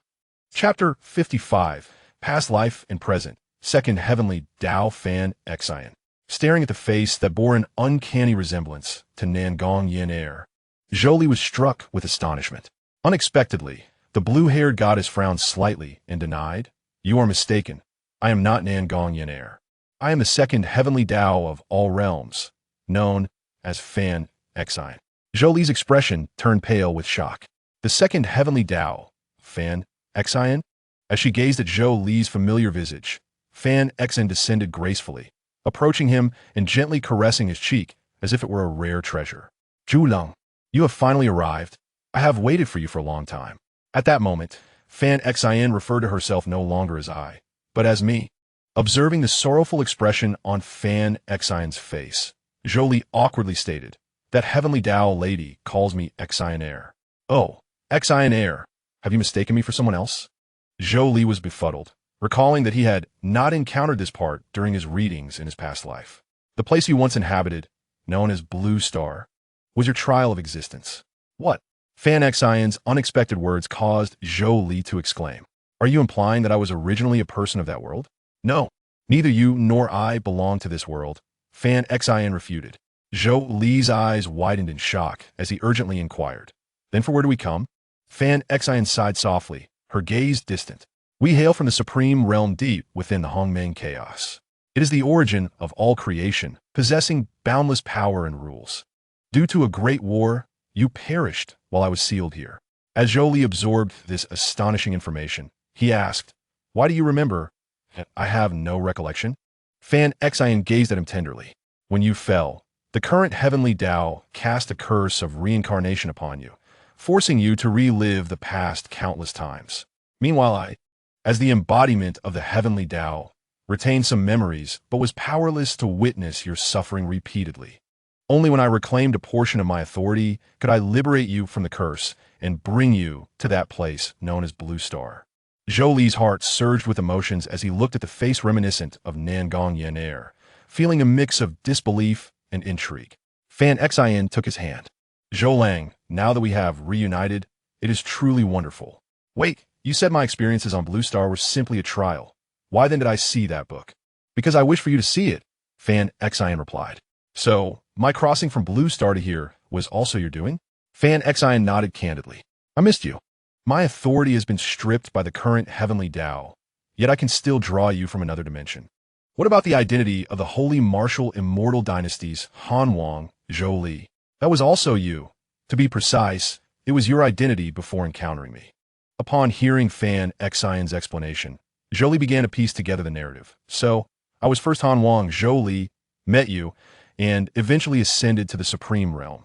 Chapter 55, Past Life and Present, Second Heavenly Dao Fan Xian. Staring at the face that bore an uncanny resemblance to Nan Gong Yan'er, Zhou Li was struck with astonishment. Unexpectedly, the blue-haired goddess frowned slightly and denied, You are mistaken. I am not Nan Gong Yan'er. I am the second heavenly Dao of all realms, known as Fan Xian. Zhou Li's expression turned pale with shock. The second heavenly Dao, Fan Xian? As she gazed at Zhou Li's familiar visage, Fan Xian descended gracefully, approaching him and gently caressing his cheek as if it were a rare treasure. Zhu, you have finally arrived. I have waited for you for a long time. At that moment, Fan Xian referred to herself no longer as I, but as me. Observing the sorrowful expression on Fan Xian's face, Zhou Li awkwardly stated, That heavenly Dao lady calls me Xian'er. Oh, Xian'er, have you mistaken me for someone else? Zhou Li was befuddled, recalling that he had not encountered this part during his readings in his past life. The place you once inhabited, known as Blue Star, was your trial of existence. What? Fan Xian's unexpected words caused Zhou Li to exclaim. Are you implying that I was originally a person of that world? No, neither you nor I belong to this world, Fan Xian refuted. Zhou Li's eyes widened in shock as he urgently inquired. Then for where do we come? Fan Xian sighed softly, her gaze distant. We hail from the supreme realm deep within the Hongmeng chaos. It is the origin of all creation, possessing boundless power and rules. Due to a great war, you perished while I was sealed here. As Zhou Li absorbed this astonishing information, he asked, Why do you remember? I have no recollection. Fan Xian gazed at him tenderly. When you fell, the current heavenly Dao cast a curse of reincarnation upon you, forcing you to relive the past countless times. Meanwhile I, as the embodiment of the heavenly Dao, retained some memories but was powerless to witness your suffering repeatedly. Only when I reclaimed a portion of my authority could I liberate you from the curse and bring you to that place known as Blue Star. Zhou Li's heart surged with emotions as he looked at the face reminiscent of Nan Gong Yan'er, feeling a mix of disbelief and intrigue. Fan Xian took his hand. Zhou Lang, now that we have reunited, it is truly wonderful. Wait, you said my experiences on Blue Star were simply a trial. Why then did I see that book? Because I wish for you to see it, Fan Xian replied. So, my crossing from Blue Star to here was also your doing? Fan Xian nodded candidly. I missed you. My authority has been stripped by the current heavenly Tao, yet I can still draw you from another dimension. What about the identity of the Holy Martial Immortal Dynasty's Han Wang, Zhou Li? That was also you. To be precise, it was your identity before encountering me. Upon hearing Fan Xian's explanation, Zhou Li began to piece together the narrative. So, I was first Han Wang, Zhou Li, met you, and eventually ascended to the Supreme Realm.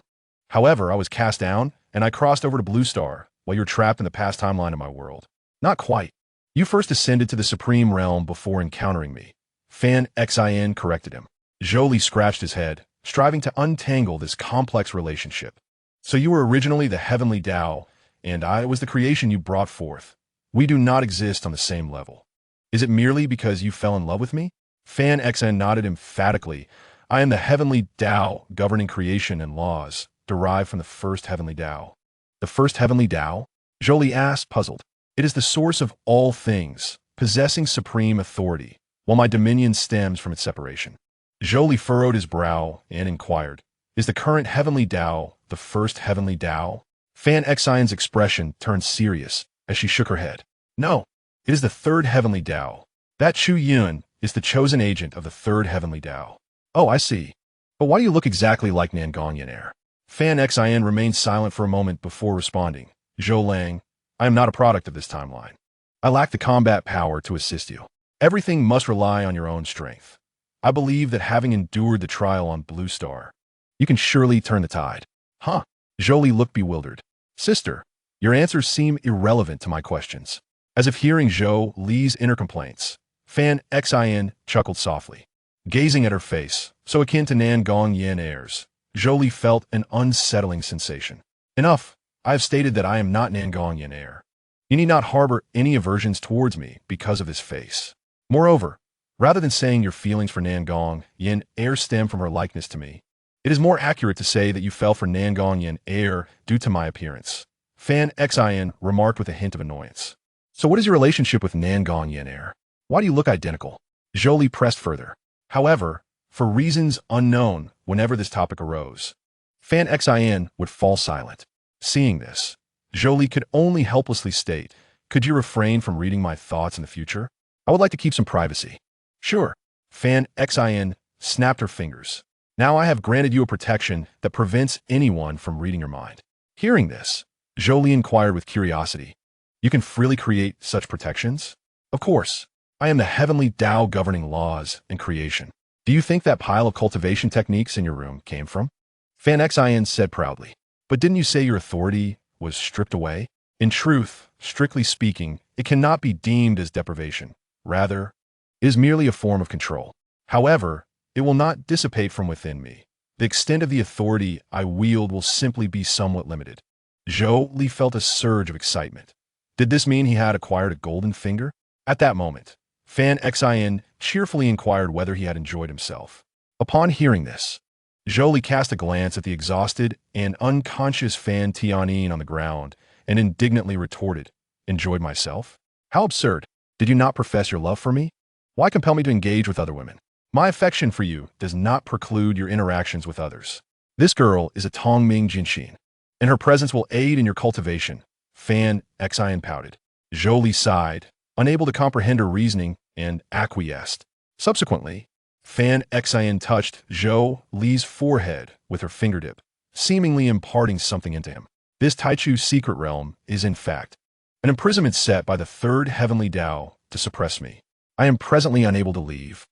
However, I was cast down, and I crossed over to Blue Star, while you're trapped in the past timeline of my world. Not quite. You first ascended to the Supreme Realm before encountering me. Fan Xian corrected him. Zhou Li scratched his head, striving to untangle this complex relationship. So you were originally the heavenly Tao, and I was the creation you brought forth. We do not exist on the same level. Is it merely because you fell in love with me? Fan Xian nodded emphatically. I am the heavenly Tao governing creation and laws, derived from the first heavenly Tao. The first heavenly Tao? Zhou Li asked, puzzled. It is the source of all things, possessing supreme authority, while my dominion stems from its separation. Zhou Li furrowed his brow and inquired, is the current heavenly Tao the first heavenly Tao? Fan Xian's expression turned serious as she shook her head. No, it is the third heavenly Tao. That Chu Yun is the chosen agent of the third heavenly Tao. Oh, I see. But why do you look exactly like Nan Gong Yan'er? Fan Xian remained silent for a moment before responding. Zhou Lang, I am not a product of this timeline. I lack the combat power to assist you. Everything must rely on your own strength. I believe that having endured the trial on Blue Star, you can surely turn the tide. Huh? Zhou Li looked bewildered. Sister, your answers seem irrelevant to my questions. As if hearing Zhou Li's inner complaints, Fan Xian chuckled softly. Gazing at her face, so akin to Nan Gong Yan'er's, Zhou Li felt an unsettling sensation. Enough. I have stated that I am not Nan Gong Yan'er. You need not harbor any aversions towards me because of this face. Moreover, rather than saying your feelings for Nan Gong Yan'er stem from her likeness to me, it is more accurate to say that you fell for Nan Gong Yan'er due to my appearance. Fan Xian remarked with a hint of annoyance. So what is your relationship with Nan Gong Yan'er? Why do you look identical? Zhou Li pressed further. However, for reasons unknown whenever this topic arose, Fan Xian would fall silent. Seeing this, Zhou Li could only helplessly state, could you refrain from reading my thoughts in the future? I would like to keep some privacy. Sure. Fan Xian snapped her fingers. Now I have granted you a protection that prevents anyone from reading your mind. Hearing this, Zhou Li inquired with curiosity. You can freely create such protections? Of course. I am the heavenly Tao governing laws and creation. Do you think that pile of cultivation techniques in your room came from? Fan Xian said proudly. But didn't you say your authority was stripped away? In truth, strictly speaking, it cannot be deemed as deprivation. Rather, it is merely a form of control. However, it will not dissipate from within me. The extent of the authority I wield will simply be somewhat limited. Zhou Li felt a surge of excitement. Did this mean he had acquired a golden finger? At that moment, Fan Xian cheerfully inquired whether he had enjoyed himself. Upon hearing this, Zhou Li cast a glance at the exhausted and unconscious Fan Tianyin on the ground and indignantly retorted, enjoyed myself? How absurd. Did you not profess your love for me? Why compel me to engage with other women? My affection for you does not preclude your interactions with others. This girl is a Tongming Jinshin, and her presence will aid in your cultivation. Fan Xian pouted. Zhou Li sighed, unable to comprehend her reasoning, and acquiesced. Subsequently, Fan Xian touched Zhou Li's forehead with her fingertip, seemingly imparting something into him. This Taichu's secret realm is, in fact, an imprisonment set by the third heavenly Tao to suppress me. I am presently unable to leave.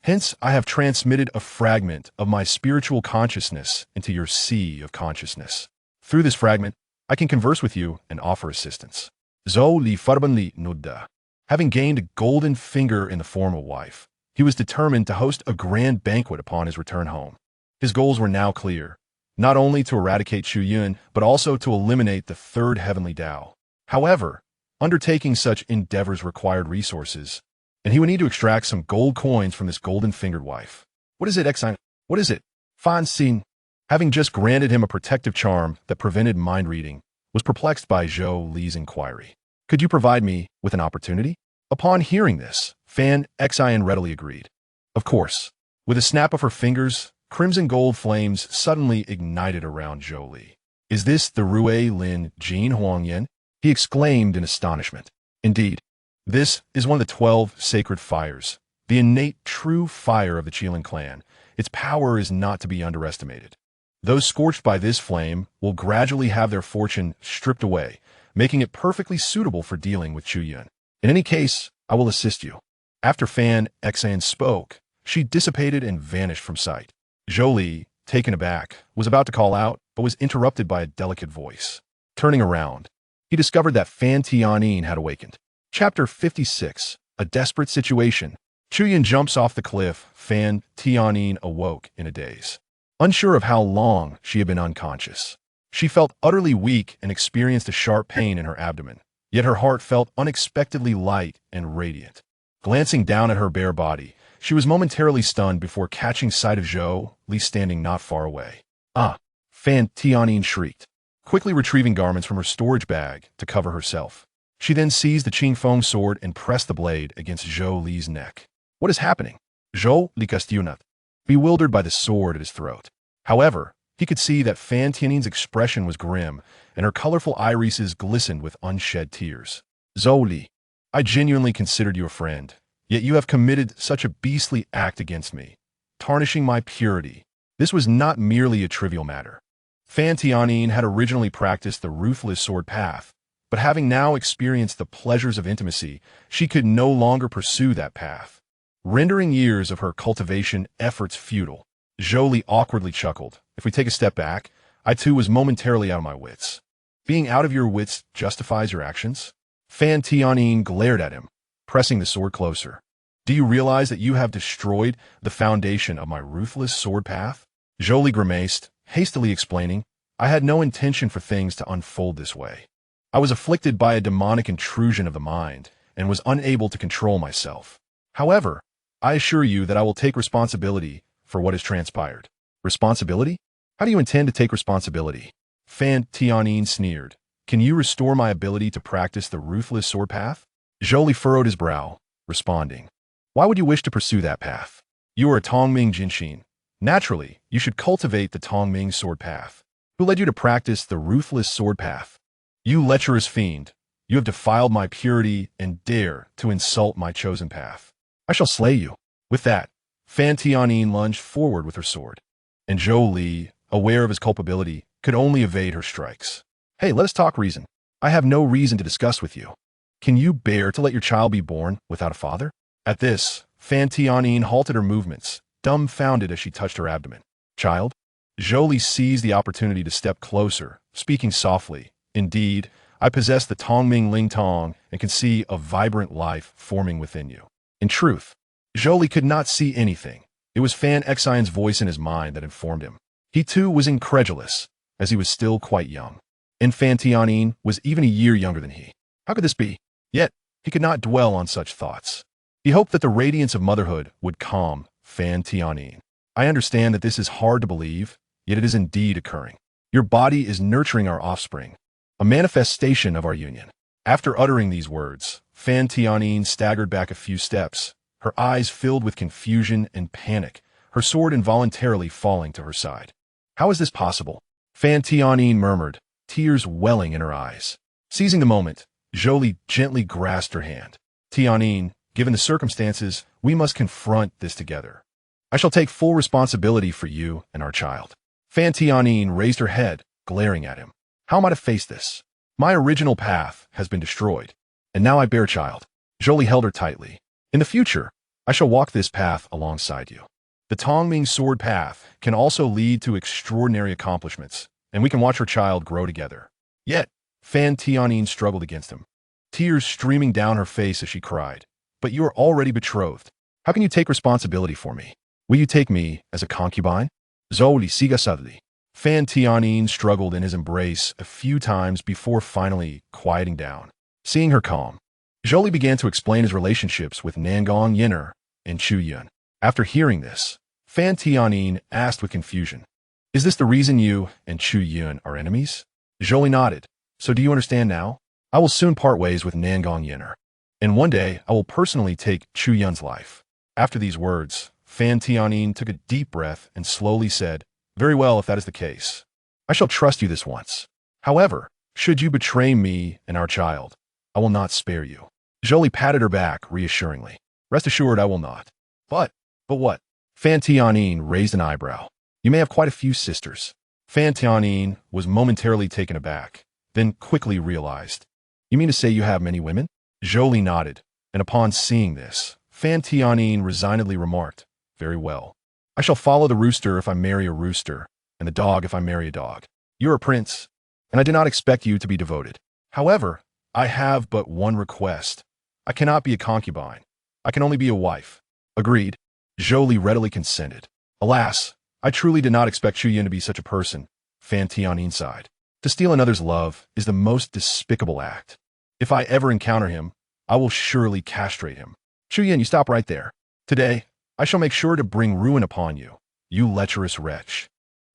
Hence, I have transmitted a fragment of my spiritual consciousness into your sea of consciousness. Through this fragment, I can converse with you and offer assistance. Zhou Li farban li nudda. Having gained a golden finger in the form of a wife, he was determined to host a grand banquet upon his return home. His goals were now clear, not only to eradicate Chu Yun, but also to eliminate the third heavenly Tao. However, Undertaking such endeavors required resources, and he would need to extract some gold coins from this golden-fingered wife. What is it, Exine? What is it? Fan Xin, having just granted him a protective charm that prevented mind-reading, was perplexed by Zhou Li's inquiry. Could you provide me with an opportunity? Upon hearing this, Fan Exine readily agreed. Of course. With a snap of her fingers, crimson gold flames suddenly ignited around Zhou Li. Is this the Rui Lin Jin Huangyan? He exclaimed in astonishment. Indeed, this is one of the 12 sacred fires, the innate true fire of the Qilin clan. Its power is not to be underestimated. Those scorched by this flame will gradually have their fortune stripped away, making it perfectly suitable for dealing with Chu Yun. In any case, I will assist you. After Fan Exan spoke, she dissipated and vanished from sight. Zhou Li, taken aback, was about to call out, but was interrupted by a delicate voice. Turning around, he discovered that Fan Tianyin had awakened. Chapter 56, A Desperate Situation. Chu Yun jumps off the cliff. Fan Tianyin awoke in a daze. Unsure of how long she had been unconscious, she felt utterly weak and experienced a sharp pain in her abdomen. Yet her heart felt unexpectedly light and radiant. Glancing down at her bare body, she was momentarily stunned before catching sight of Zhou Li standing not far away. Ah! Fan Tianyin shrieked, quickly retrieving garments from her storage bag to cover herself. She then seized the Qingfeng sword and pressed the blade against Zhou Li's neck. What is happening? Zhou Li questioned, bewildered by the sword at his throat. However, he could see that Fan Tianyin's expression was grim, and her colorful irises glistened with unshed tears. Zhou Li, I genuinely considered you a friend, yet you have committed such a beastly act against me, tarnishing my purity. This was not merely a trivial matter. Fan Tianyin had originally practiced the ruthless sword path, but having now experienced the pleasures of intimacy, she could no longer pursue that path, rendering years of her cultivation efforts futile. Zhou Li awkwardly chuckled. If we take a step back, I too was momentarily out of my wits. Being out of your wits justifies your actions? Fan Tianyin glared at him, pressing the sword closer. Do you realize that you have destroyed the foundation of my ruthless sword path? Zhou Li grimaced, hastily explaining, I had no intention for things to unfold this way. I was afflicted by a demonic intrusion of the mind and was unable to control myself. However, I assure you that I will take responsibility for what has transpired. Responsibility? How do you intend to take responsibility? Fan Tianyin sneered. Can you restore my ability to practice the ruthless sword path? Zhou Li furrowed his brow, responding. Why would you wish to pursue that path? You are a Tongming Jinshin. Naturally, you should cultivate the Tongming sword path. Who led you to practice the ruthless sword path? You lecherous fiend. You have defiled my purity and dare to insult my chosen path. I shall slay you. With that, Fan Tianyin lunged forward with her sword, and Zhou Li, aware of his culpability, could only evade her strikes. Hey, let us talk reason. I have no reason to discuss with you. Can you bear to let your child be born without a father? At this, Fan Tianyin halted her movements, dumbfounded as she touched her abdomen. Child? Zhou Li seized the opportunity to step closer, speaking softly. Indeed, I possess the Tongming Ling Tong and can see a vibrant life forming within you. In truth, Zhou Li could not see anything. It was Fan Xian's voice in his mind that informed him. He too was incredulous, as he was still quite young. And Fan Tianyin was even a year younger than he. How could this be? Yet, he could not dwell on such thoughts. He hoped that the radiance of motherhood would calm Fan Tianyin. I understand that this is hard to believe, yet it is indeed occurring. Your body is nurturing our offspring, a manifestation of our union. After uttering these words, Fan Tianyin staggered back a few steps, her eyes filled with confusion and panic, her sword involuntarily falling to her side. How is this possible? Fan Tianyin murmured, tears welling in her eyes. Seizing the moment, Zhou Li gently grasped her hand. Tianyin, given the circumstances, we must confront this together. I shall take full responsibility for you and our child. Fan Tianyin raised her head, glaring at him. How am I to face this? My original path has been destroyed, and now I bear a child. Zhou Li held her tightly. In the future, I shall walk this path alongside you. The Tongming sword path can also lead to extraordinary accomplishments, and we can watch our child grow together. Yet, Fan Tianyin struggled against him, tears streaming down her face as she cried. But you are already betrothed. How can you take responsibility for me? Will you take me as a concubine? Zhou Li siga suddenly. Fan Tianyin struggled in his embrace a few times before finally quieting down. Seeing her calm, Zhou Li began to explain his relationships with Nan Gong Yan'er and Chu Yun. After hearing this, Fan Tianyin asked with confusion, "Is this the reason you and Chu Yun are enemies?" Zhou Li nodded. "So do you understand now? I will soon part ways with Nan Gong Yan'er, and one day I will personally take Chu Yun's life." After these words, Fan Tianyin took a deep breath and slowly said, "Very well, if that is the case. I shall trust you this once. However, should you betray me and our child, I will not spare you." Zhou Li patted her back reassuringly. "Rest assured I will not." But what? Fan Tianyin raised an eyebrow. "You may have quite a few sisters." Fan Tianyin was momentarily taken aback, then quickly realized. "You mean to say you have many women?" Zhou Li nodded, and upon seeing this, Fan Tianyin resignedly remarked, "Very well. I shall follow the rooster if I marry a rooster, and the dog if I marry a dog. You're a prince, and I do not expect you to be devoted. However, I have but one request. I cannot be a concubine. I can only be a wife." "Agreed." Zhou Li readily consented. "Alas, I truly did not expect Chu Yun to be such a person," Fan Tianyin sighed. "To steal another's love is the most despicable act. If I ever encounter him, I will surely castrate him." "Chu Yun, you stop right there. Today, I shall make sure to bring ruin upon you, you lecherous wretch."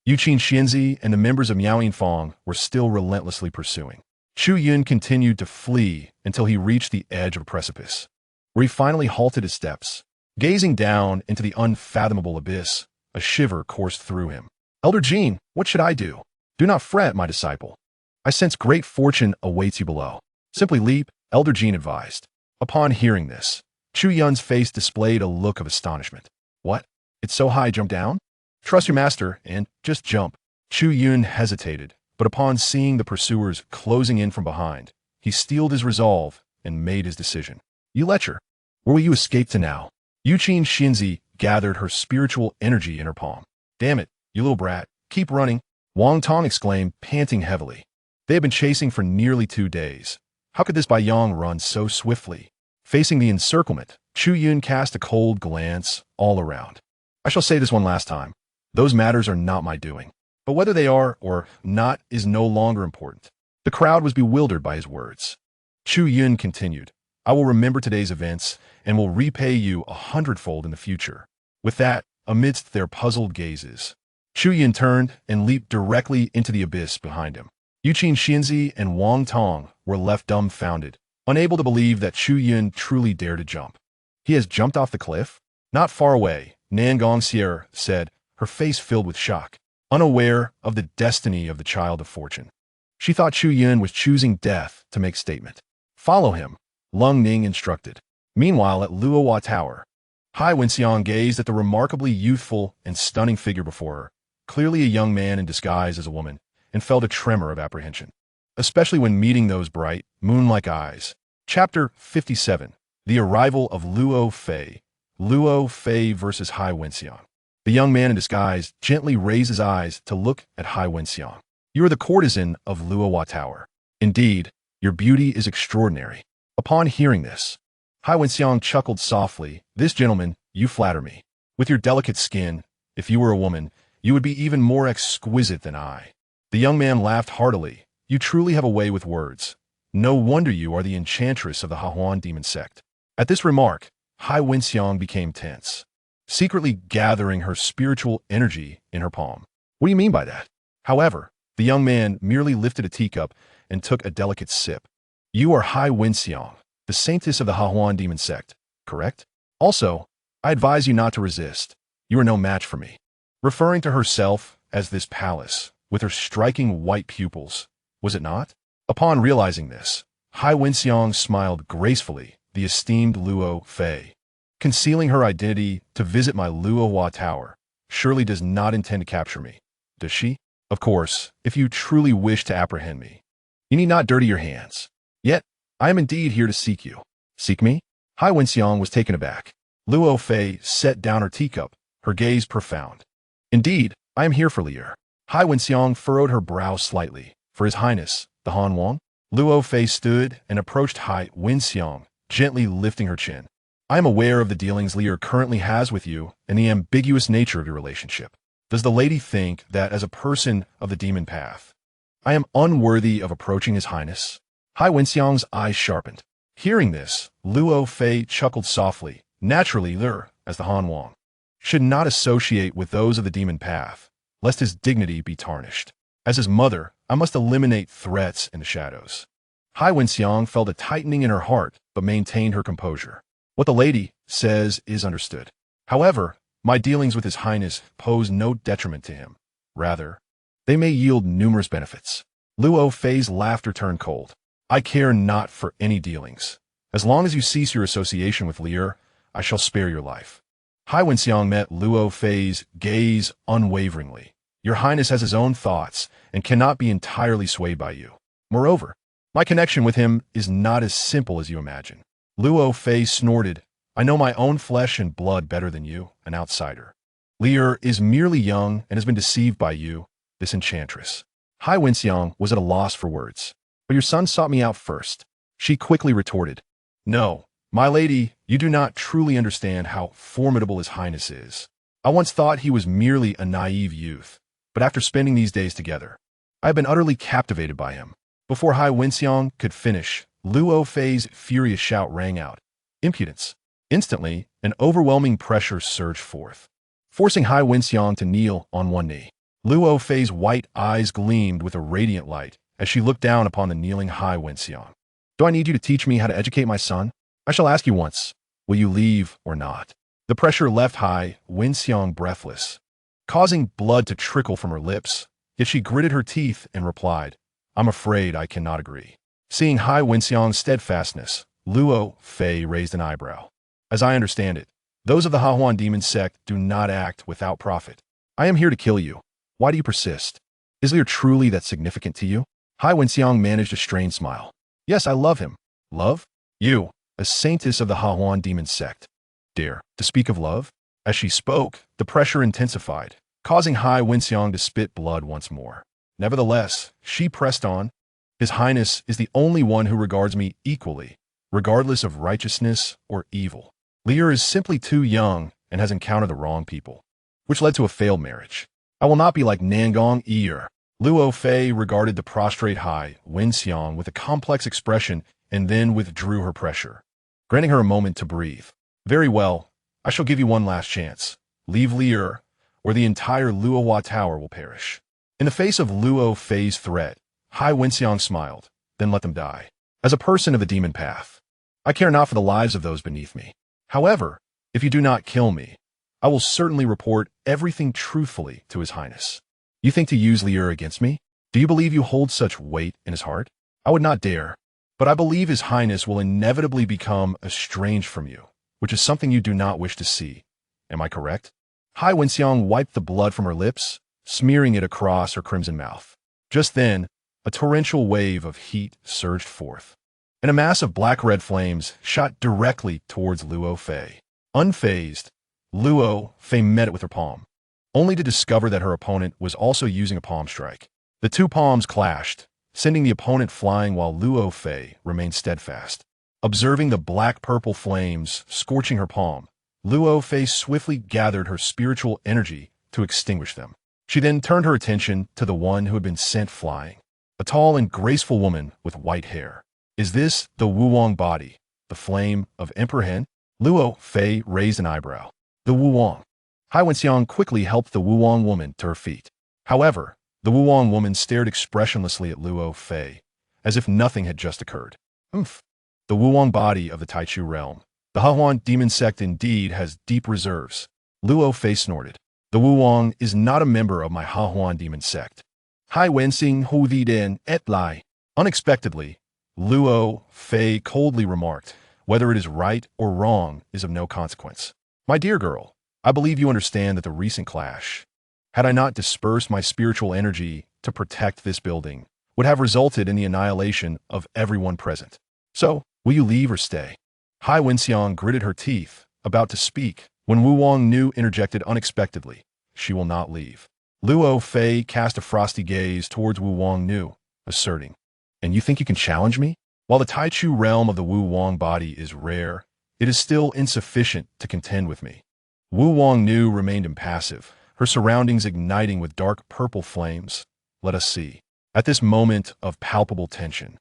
Yu Xianxia and the members of Miao Yinfang were still relentlessly pursuing. Chu Yun continued to flee until he reached the edge of a precipice, where he finally halted his steps. Gazing down into the unfathomable abyss, a shiver coursed through him. "Elder Jean, what should I do?" "Do not fret, my disciple. I sense great fortune awaits you below. Simply leap," Elder Jean advised. Upon hearing this, Chu Yun's face displayed a look of astonishment. "What? It's so high, jump down?" "Trust your master, and just jump." Chu Yun hesitated, but upon seeing the pursuers closing in from behind, he steeled his resolve and made his decision. "You lecher, where will you escape to now?" Yu Xianxia gathered her spiritual energy in her palm. "Damn it, you little brat, keep running," Wang Tong exclaimed, panting heavily. They had been chasing for nearly 2 days. How could this Baiyang run so swiftly? Facing the encirclement, Chu Yun cast a cold glance all around. "I shall say this one last time. Those matters are not my doing. But whether they are or not is no longer important." The crowd was bewildered by his words. Chu Yun continued, "I will remember today's events and will repay you 100-fold in the future." With that, amidst their puzzled gazes, Chu Yun turned and leaped directly into the abyss behind him. Yu Xianxia and Wang Tong were left dumbfounded, unable to believe that Chu Yun truly dared to jump. "He has jumped off the cliff?" Not far away, Nan Gong Yan'er said, her face filled with shock, unaware of the destiny of the child of fortune. She thought Chu Yun was choosing death to make statement. "Follow him," Lung Ning instructed. Meanwhile, at Luohua Tower, Highness gazed at the remarkably youthful and stunning figure before her, clearly a young man in disguise as a woman, and felt a tremor of apprehension, especially when meeting those bright, moon-like eyes. Chapter 57. The Arrival of Luo Fei. Luo Fei versus Hai Wenxiang. The young man in disguise gently raised his eyes to look at Hai Wenxiang. "You are the courtesan of Luohua Tower. Indeed, your beauty is extraordinary." Upon hearing this, Hai Wenxiang chuckled softly. "This gentleman, you flatter me. With your delicate skin, if you were a woman, you would be even more exquisite than I." The young man laughed heartily. "You truly have a way with words. No wonder you are the enchantress of the Hahuan demon sect." At this remark, Hai Wenxiang became tense, secretly gathering her spiritual energy in her palm. "What do you mean by that?" However, the young man merely lifted a teacup and took a delicate sip. "You are Hai Wenxiang, the Saintess of the Hahuan demon sect, correct? Also, I advise you not to resist. You are no match for me." Referring to herself as this palace, with her striking white pupils, was it not? Upon realizing this, Hai Wenxiang smiled gracefully. "The esteemed Luo Fei, concealing her identity to visit my Luohua Tower, surely does not intend to capture me, does she? Of course, if you truly wish to apprehend me, you need not dirty your hands. Yet, I am indeed here to seek you." "Seek me?" Hai Wenxiang was taken aback. Luo Fei set down her teacup, her gaze profound. "Indeed, I am here for Lier." Hai Wenxiang furrowed her brow slightly. "For His Highness, the Han Wang?" Luo Fei stood and approached Hai Wenxiang, gently lifting her chin. "I am aware of the dealings Lier currently has with you and the ambiguous nature of your relationship. Does the lady think that as a person of the demon path, I am unworthy of approaching His Highness?" Hai Wenxiang's eyes sharpened. Hearing this, Luo Fei chuckled softly. Naturally, there, as the Han Wang should not associate with those of the demon path, lest his dignity be tarnished. As his mother, I must eliminate threats in the shadows. Hai Wenxiang felt a tightening in her heart, but maintained her composure. What the lady says is understood. However, my dealings with His Highness pose no detriment to him. Rather, they may yield numerous benefits. Luo Fei's laughter turned cold. I care not for any dealings. As long as you cease your association with Li'er, I shall spare your life. Hai Wenxiang met Luo Fei's gaze unwaveringly. Your Highness has his own thoughts and cannot be entirely swayed by you. Moreover, my connection with him is not as simple as you imagine. Luo Fei snorted. I know my own flesh and blood better than you, an outsider. Li'er is merely young and has been deceived by you, this enchantress. Hai Wenxiang was at a loss for words. But your son sought me out first. She quickly retorted. No, my lady, you do not truly understand how formidable His Highness is. I once thought he was merely a naive youth, but after spending these days together, I have been utterly captivated by him. Before Hai Wenxiang could finish, Luo Fei's furious shout rang out. Impudence. Instantly, an overwhelming pressure surged forth, forcing Hai Wenxiang to kneel on one knee. Luo Fei's white eyes gleamed with a radiant light as she looked down upon the kneeling Hai Wenxiang. Do I need you to teach me how to educate my son? I shall ask you once, will you leave or not? The pressure left Hai Wenxiang breathless, causing blood to trickle from her lips, yet she gritted her teeth and replied, I'm afraid I cannot agree. Seeing Hai Wenxiang's steadfastness, Luo Fei raised an eyebrow. As I understand it, those of the Hahuan demon sect do not act without profit. I am here to kill you. Why do you persist? Is Li'er truly that significant to you? Hai Wenxiang managed a strained smile. Yes, I love him. Love? You, a saintess of the Hahuan demon sect. Dare to speak of love? As she spoke, the pressure intensified, causing Hai Wenxiang to spit blood once more. Nevertheless, she pressed on. His Highness is the only one who regards me equally, regardless of righteousness or evil. Li'er is simply too young and has encountered the wrong people, which led to a failed marriage. I will not be like Nan Gong Yan'er. Luo Fei regarded the prostrate Hai Wenxiang with a complex expression and then withdrew her pressure, granting her a moment to breathe. Very well, I shall give you one last chance. Leave Li'er, or the entire Luohua Tower will perish. In the face of Luo Fei's threat, Hai Wenxiang smiled, then let them die. As a person of the demon path, I care not for the lives of those beneath me. However, if you do not kill me, I will certainly report everything truthfully to His Highness. You think to use Li'er against me? Do you believe you hold such weight in his heart? I would not dare, but I believe His Highness will inevitably become estranged from you, which is something you do not wish to see. Am I correct? Hai Wenxiang wiped the blood from her lips, smearing it across her crimson mouth. Just then, a torrential wave of heat surged forth, and a mass of black-red flames shot directly towards Luo Fei. Unfazed, Luo Fei met it with her palm, only to discover that her opponent was also using a palm strike. The two palms clashed, sending the opponent flying while Luo Fei remained steadfast. Observing the black-purple flames scorching her palm, Luo Fei swiftly gathered her spiritual energy to extinguish them. She then turned her attention to the one who had been sent flying, a tall and graceful woman with white hair. Is this the Wuwang body, the flame of Emperor Hen? Luo Fei raised an eyebrow. The Wuwang. Hai Wenxiang quickly helped the Wuwang woman to her feet. However, the Wuwang woman stared expressionlessly at Luo Fei, as if nothing had just occurred. Oomph. The Wuwang body of the Taichu realm. The Hahuan demon sect indeed has deep reserves. Luo Fei snorted. The Wuwang is not a member of my Hahuan demon sect. Hai Wenxing hu vi den et lai. Unexpectedly, Luo Fei coldly remarked, whether it is right or wrong is of no consequence. My dear girl, I believe you understand that the recent clash, had I not dispersed my spiritual energy to protect this building, would have resulted in the annihilation of everyone present. So, will you leave or stay? Hai Wenxiang gritted her teeth, about to speak, when Wuwang Nu interjected unexpectedly. She will not leave. Luo Fei cast a frosty gaze towards Wuwang Nu, asserting, And you think you can challenge me? While the Taichu realm of the Wuwang body is rare, it is still insufficient to contend with me. Wuwang Nu remained impassive, her surroundings igniting with dark purple flames. Let us see. At this moment of palpable tension,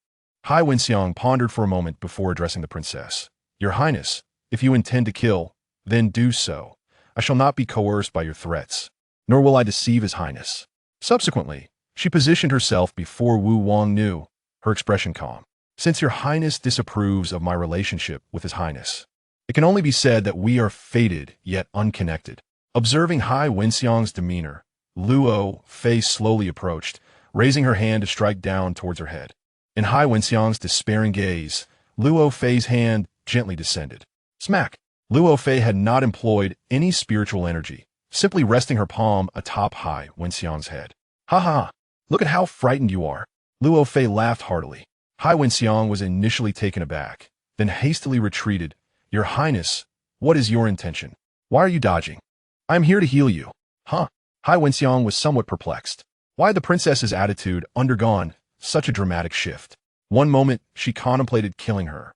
Hai Wenxiang pondered for a moment before addressing the princess. Your Highness, if you intend to kill, then do so. I shall not be coerced by your threats, nor will I deceive His Highness. Subsequently, she positioned herself before Wu Wangnu, her expression calm. Since your Highness disapproves of my relationship with His Highness, it can only be said that we are fated yet unconnected. Observing Hai Wenxiang's demeanor, Luo Fei slowly approached, raising her hand to strike down towards her head. In Hai Wenxiang's despairing gaze, Luo Fei's hand gently descended. Smack! Luo Fei had not employed any spiritual energy, simply resting her palm atop Hai Wenxiang's head. Ha ha! Look at how frightened you are. Luo Fei laughed heartily. Hai Wenxiang was initially taken aback, then hastily retreated. Your Highness, what is your intention? Why are you dodging? I am here to heal you. Huh? Hai Wenxiang was somewhat perplexed. Why had the princess's attitude undergone such a dramatic shift? One moment, she contemplated killing her,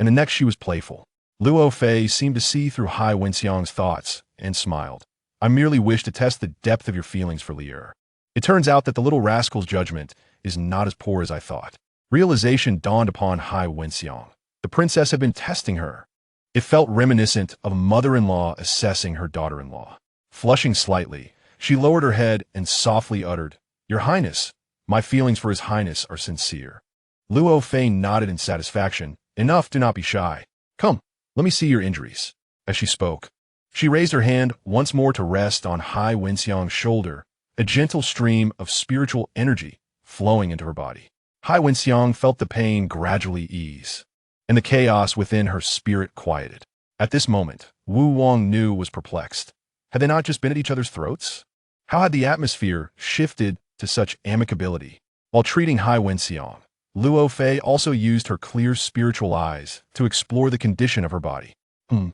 and the next she was playful. Luo Fei seemed to see through Hai Wenxiang's thoughts and smiled. I merely wish to test the depth of your feelings for Li'er. It turns out that the little rascal's judgment is not as poor as I thought. Realization dawned upon Hai Wenxiang. The princess had been testing her. It felt reminiscent of a mother-in-law assessing her daughter-in-law. Flushing slightly, she lowered her head and softly uttered, Your Highness, my feelings for His Highness are sincere. Luo Fei nodded in satisfaction. Enough, do not be shy. Come, let me see your injuries. As she spoke, she raised her hand once more to rest on Hai Wenxiang's shoulder, a gentle stream of spiritual energy flowing into her body. Hai Wenxiang felt the pain gradually ease, and the chaos within her spirit quieted. At this moment, Wu Wangnu was perplexed. Had they not just been at each other's throats? How had the atmosphere shifted to such amicability? While treating Hai Wenxiang, Luo Fei also used her clear spiritual eyes to explore the condition of her body. A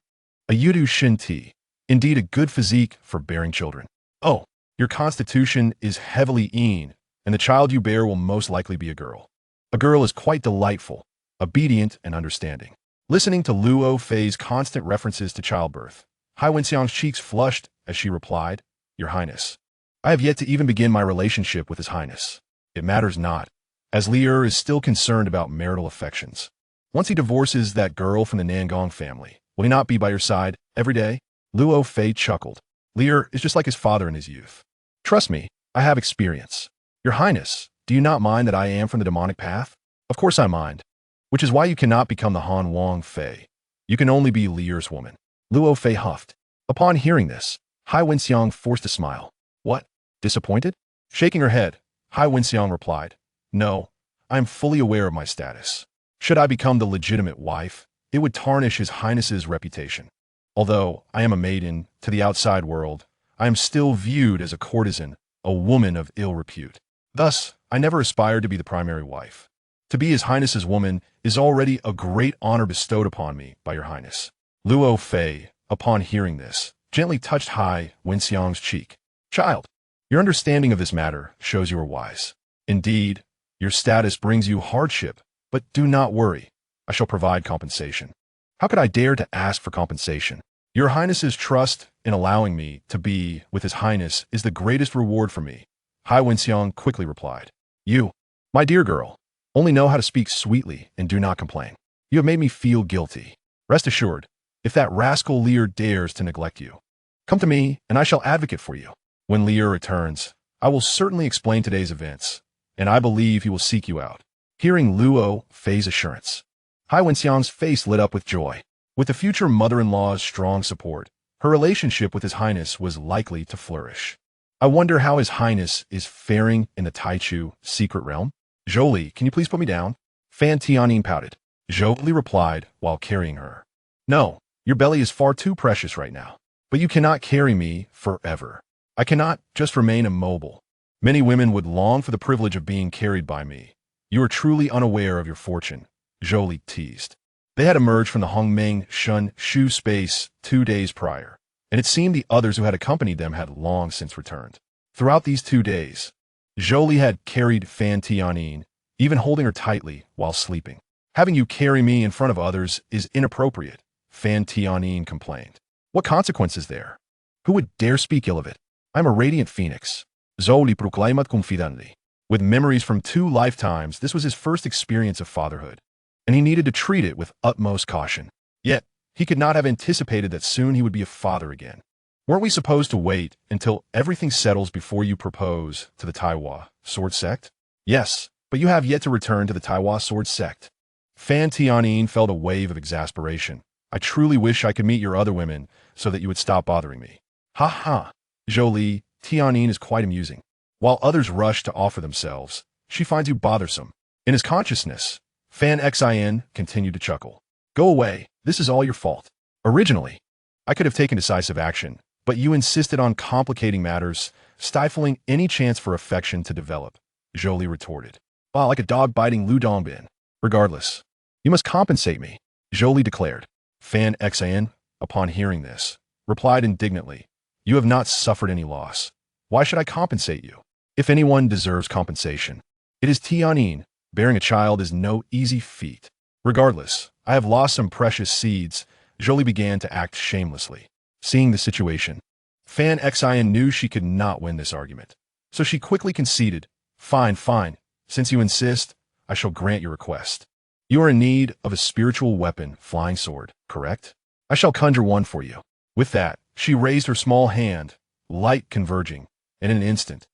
Yudu Shin Ti, indeed a good physique for bearing children. Oh, your constitution is heavily Yin, and the child you bear will most likely be a girl. A girl is quite delightful, obedient, and understanding. Listening to Luo Fei's constant references to childbirth, Hai Wenxiang's cheeks flushed as she replied, Your Highness, I have yet to even begin my relationship with His Highness. It matters not, as Li'er is still concerned about marital affections. Once he divorces that girl from the Nan Gong family, will he not be by your side every day? Luo Fei chuckled. Li'er is just like his father in his youth. Trust me, I have experience. Your Highness, do you not mind that I am from the demonic path? Of course I mind. Which is why you cannot become the Han Wang Fei. You can only be Li'er's woman. Luo Fei huffed. Upon hearing this, Hai Wenxiang forced a smile. What? Disappointed? Shaking her head, Hai Wenxiang replied, No, I am fully aware of my status. Should I become the legitimate wife, it would tarnish His Highness's reputation. Although I am a maiden to the outside world, I am still viewed as a courtesan, a woman of ill repute. Thus, I never aspired to be the primary wife. To be His Highness's woman is already a great honor bestowed upon me by Your Highness. Luo Fei, upon hearing this, gently touched Hai Wenxiang's cheek. Child, your understanding of this matter shows you are wise. Indeed, your status brings you hardship, but do not worry. I shall provide compensation. How could I dare to ask for compensation? Your Highness's trust in allowing me to be with His Highness is the greatest reward for me. Hai Wenxiang quickly replied. You, my dear girl, only know how to speak sweetly and do not complain. You have made me feel guilty. Rest assured, if that rascal Li'er dares to neglect you, come to me and I shall advocate for you. When Li'er returns, I will certainly explain today's events, and I believe he will seek you out. Hearing Luo Fei's assurance, Hai Wenxiang's face lit up with joy. With the future mother-in-law's strong support, her relationship with His Highness was likely to flourish. I wonder how His Highness is faring in the Taichu secret realm? Zhou Li, can you please put me down? Fan Tianyin pouted. Zhou Li replied while carrying her. No, your belly is far too precious right now. But you cannot carry me forever. I cannot just remain immobile. Many women would long for the privilege of being carried by me. You are truly unaware of your fortune, Zhou Li teased. They had emerged from the Hongmeng Shun Shu space 2 days prior, and it seemed the others who had accompanied them had long since returned. Throughout these 2 days, Zhou Li had carried Fan Tianyin, even holding her tightly while sleeping. Having you carry me in front of others is inappropriate, Fan Tianyin complained. What consequence is there? Who would dare speak ill of it? I am a radiant phoenix. Zhou Li proclaimed confidently. With memories from 2 lifetimes, this was his first experience of fatherhood, and he needed to treat it with utmost caution. Yet, he could not have anticipated that soon he would be a father again. Weren't we supposed to wait until everything settles before you propose to the Taiwa sword sect? Yes, but you have yet to return to the Taiwa sword sect. Fan Tianyin felt a wave of exasperation. I truly wish I could meet your other women so that you would stop bothering me. Ha ha. Zhou Li, Tianyin is quite amusing. While others rush to offer themselves, she finds you bothersome. In his consciousness, Fan Xin continued to chuckle. Go away, this is all your fault. Originally, I could have taken decisive action, but you insisted on complicating matters, stifling any chance for affection to develop, Zhou Li retorted. Wow, like a dog biting Lu Dongbin. Regardless, you must compensate me, Zhou Li declared. Fan Xin, upon hearing this, replied indignantly, you have not suffered any loss. Why should I compensate you? If anyone deserves compensation, it is Tianyin. Bearing a child is no easy feat. Regardless, I have lost some precious seeds. Zhou Li began to act shamelessly. Seeing the situation, Fan Xin knew she could not win this argument. So she quickly conceded, fine, since you insist, I shall grant your request. You are in need of a spiritual weapon, flying sword, correct? I shall conjure one for you. With that, she raised her small hand, light converging, and in an instant,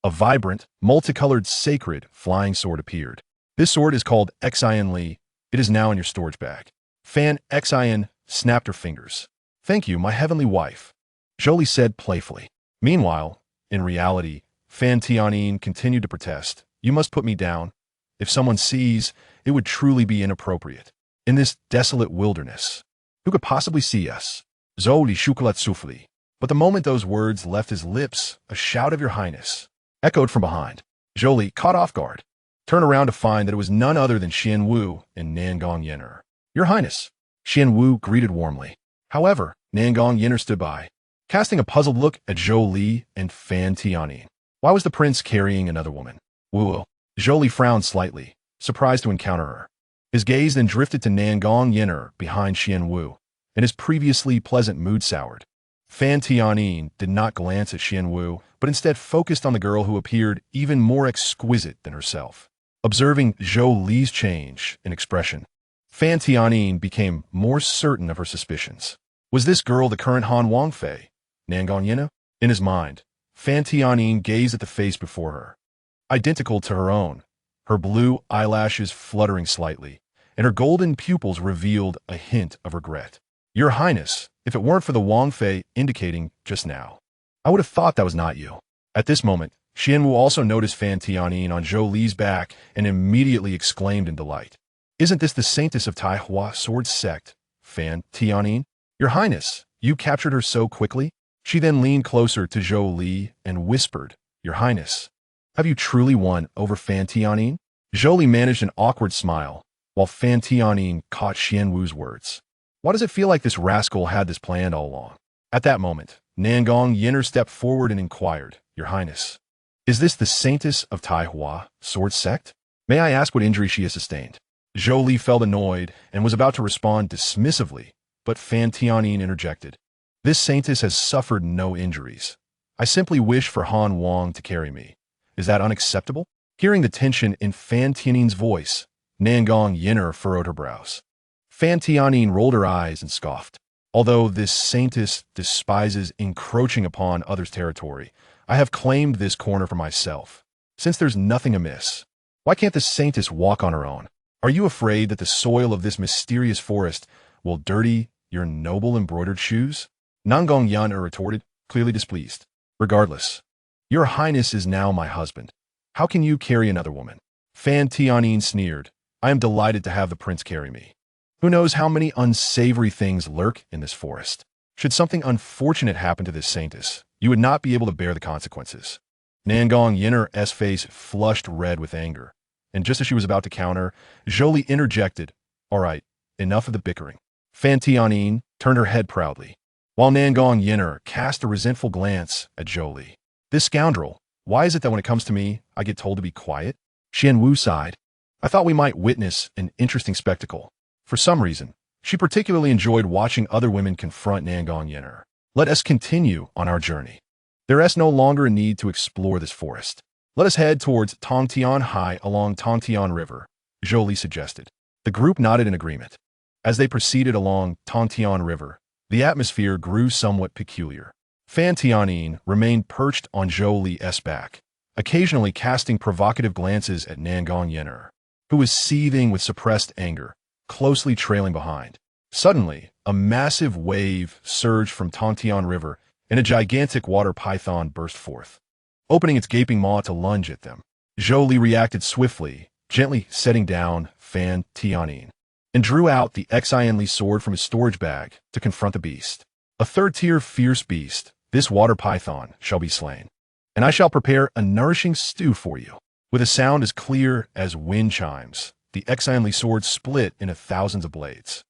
a vibrant, multicolored sacred flying sword appeared. This sword is called Xin Li. It is now in your storage bag. Fan Xin snapped her fingers. Thank you, my heavenly wife, Zhou Li said playfully. Meanwhile, in reality, Fan Tianyin continued to protest. You must put me down. If someone sees, it would truly be inappropriate. In this desolate wilderness, who could possibly see us? Zhou Li shukulat sufli. But the moment those words left his lips, a shout of your highness echoed from behind. Zhou Li, caught off guard, turned around to find that it was none other than Xian Wu and Nan Gong Yan'er. Your highness, Xian Wu greeted warmly. However, Nan Gong Yan'er stood by, casting a puzzled look at Zhou Li and Fan Tianyin. Why was the prince carrying another woman? Wu. Zhou Li frowned slightly, surprised to encounter her. His gaze then drifted to Nan Gong Yan'er behind Xian Wu, and his previously pleasant mood soured. Fan Tianyin did not glance at Xian Wu, but instead focused on the girl who appeared even more exquisite than herself. Observing Zhou Li's change in expression, Fan Tianyin became more certain of her suspicions. Was this girl the current Han Wangfei, Nan Gong Yan'er? In his mind, Fan Tianyin gazed at the face before her, identical to her own, her blue eyelashes fluttering slightly, and her golden pupils revealed a hint of regret. Your Highness, if it weren't for the Wangfei indicating just now, I would have thought that was not you. At this moment, Xian Wu also noticed Fan Tianyin on Zhou Li's back and immediately exclaimed in delight. Isn't this the Saintess of Taiwa sword sect, Fan Tianyin? Your Highness, you captured her so quickly? She then leaned closer to Zhou Li and whispered, Your Highness, have you truly won over Fan Tianyin? Zhou Li managed an awkward smile, while Fan Tianyin caught Xian Wu's words. Why does it feel like this rascal had this planned all along? At that moment, Nan Gong Yan'er stepped forward and inquired, Your Highness, is this the Saintess of Taiwa sword sect? May I ask what injury she has sustained? Zhou Li felt annoyed and was about to respond dismissively, but Fan Tianyin interjected. This Saintess has suffered no injuries. I simply wish for Han Wang to carry me. Is that unacceptable? Hearing the tension in Fan Tianyin's voice, Nan Gong Yan'er furrowed her brows. Fan Tianyin rolled her eyes and scoffed. Although this Saintess despises encroaching upon others' territory, I have claimed this corner for myself. Since there's nothing amiss, why can't the Saintess walk on her own? Are you afraid that the soil of this mysterious forest will dirty your noble embroidered shoes? Nan Gong Yan'er retorted, clearly displeased. Regardless, your Highness is now my husband. How can you carry another woman? Fan Tianyin sneered. I am delighted to have the prince carry me. Who knows how many unsavory things lurk in this forest? Should something unfortunate happen to this Saintess, you would not be able to bear the consequences. Nan Gong Yan'er's face flushed red with anger, and just as she was about to counter, Zhou Li interjected, All right, enough of the bickering. Fan Tianyin turned her head proudly, while Nan Gong Yan'er cast a resentful glance at Zhou Li. This scoundrel, why is it that when it comes to me, I get told to be quiet? Xian Wu sighed. I thought we might witness an interesting spectacle. For some reason, she particularly enjoyed watching other women confront Nan Gong Yan'er. Let us continue on our journey. There is no longer a need to explore this forest. Let us head towards Tongtian High along Tongtian River, Zhou Li suggested. The group nodded in agreement. As they proceeded along Tongtian River, the atmosphere grew somewhat peculiar. Fan Tianyin remained perched on Zhou Li's back, occasionally casting provocative glances at Nan Gong Yan'er, who was seething with suppressed anger, closely trailing behind. Suddenly, a massive wave surged from Tongtian River, and a gigantic water python burst forth, opening its gaping maw to lunge at them. Zhou Li reacted swiftly, gently setting down Fan Tianyin, and drew out the xianxia sword from his storage bag to confront the beast. A third-tier fierce beast, this water python shall be slain, and I shall prepare a nourishing stew for you. With a sound as clear as wind chimes, the xianxia sword split into thousands of blades.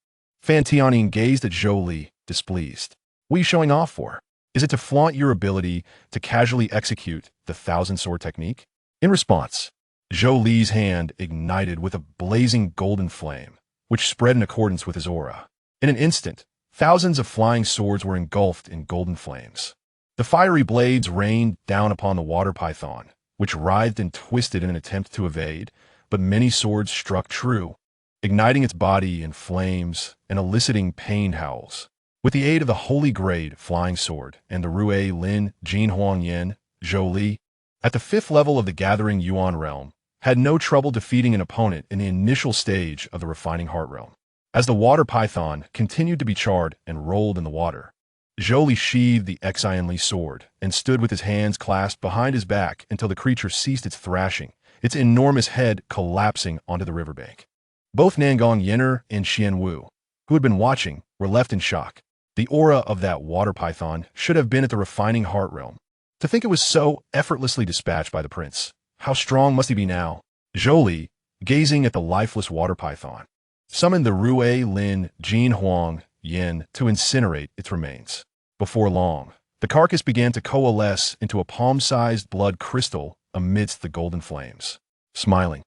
Fan Tianyin gazed at Zhou Li, displeased. What are you showing off for? Is it to flaunt your ability to casually execute the thousand-sword technique? In response, Zhou Li's hand ignited with a blazing golden flame, which spread in accordance with his aura. In an instant, thousands of flying swords were engulfed in golden flames. The fiery blades rained down upon the water python, which writhed and twisted in an attempt to evade, but many swords struck true, igniting its body in flames and eliciting pained howls. With the aid of the Holy Grade Flying Sword and the Rui Lin Jin Huang Yin, Zhou Li, at the 5th level of the Gathering Yuan realm, had no trouble defeating an opponent in the initial stage of the Refining Heart realm. As the water python continued to be charred and rolled in the water, Zhou Li sheathed the xianxia sword and stood with his hands clasped behind his back until the creature ceased its thrashing, its enormous head collapsing onto the riverbank. Both Nan Gong Yan'er and Xian Wu, who had been watching, were left in shock. The aura of that water python should have been at the Refining Heart realm. To think it was so effortlessly dispatched by the prince. How strong must he be now? Zhou Li, gazing at the lifeless water python, summoned the Rui Lin Jin Huang Yin to incinerate its remains. Before long, the carcass began to coalesce into a palm-sized blood crystal amidst the golden flames. Smiling,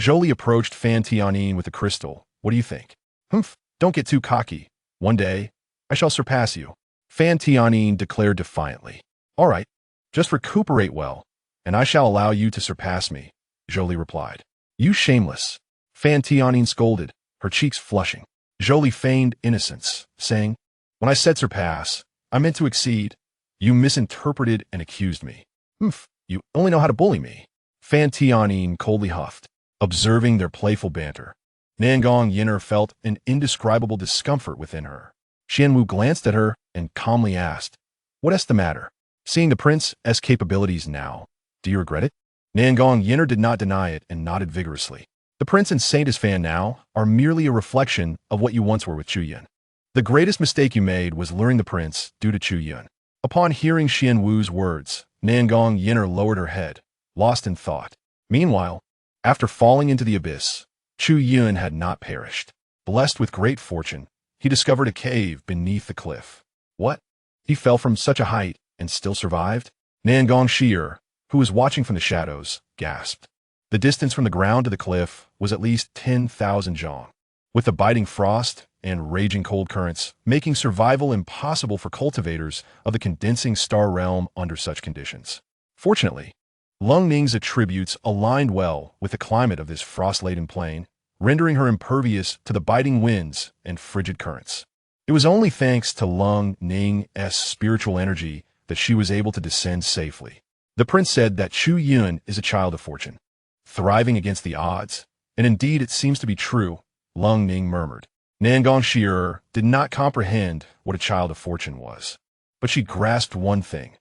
Zhou Li approached Fan Tianyin with the crystal. What do you think? Humph, don't get too cocky. One day, I shall surpass you. Fan Tianyin declared defiantly. All right, just recuperate well, and I shall allow you to surpass me, Zhou Li replied. You shameless. Fan Tianyin scolded, her cheeks flushing. Zhou Li feigned innocence, saying, when I said surpass, I meant to exceed. You misinterpreted and accused me. Humph, you only know how to bully me. Fan Tianyin coldly huffed, observing their playful banter. Nan Gong Yan'er felt an indescribable discomfort within her. Xian Wu glanced at her and calmly asked, what's the matter? Seeing the prince's capabilities now, do you regret it? Nan Gong Yan'er did not deny it and nodded vigorously. The prince and Saintesses fan now are merely a reflection of what you once were with Chu Yun. The greatest mistake you made was luring the prince due to Chu Yun. Upon hearing Xian Wu's words, Nan Gong Yan'er lowered her head, lost in thought. Meanwhile, after falling into the abyss, Chu Yun had not perished. Blessed with great fortune, he discovered a cave beneath the cliff. What? He fell from such a height and still survived? Nan Gong Yan'er, who was watching from the shadows, gasped. The distance from the ground to the cliff was at least 10,000 zhang, with the biting frost and raging cold currents making survival impossible for cultivators of the condensing star realm under such conditions. Fortunately, Lung Ning's attributes aligned well with the climate of this frost-laden plain, rendering her impervious to the biting winds and frigid currents. It was only thanks to Lung Ning's spiritual energy that she was able to descend safely. The prince said that Chu Yun is a child of fortune, thriving against the odds, and indeed it seems to be true, Lung Ning murmured. Nan Gong Yan'er did not comprehend what a child of fortune was, but she grasped one thing.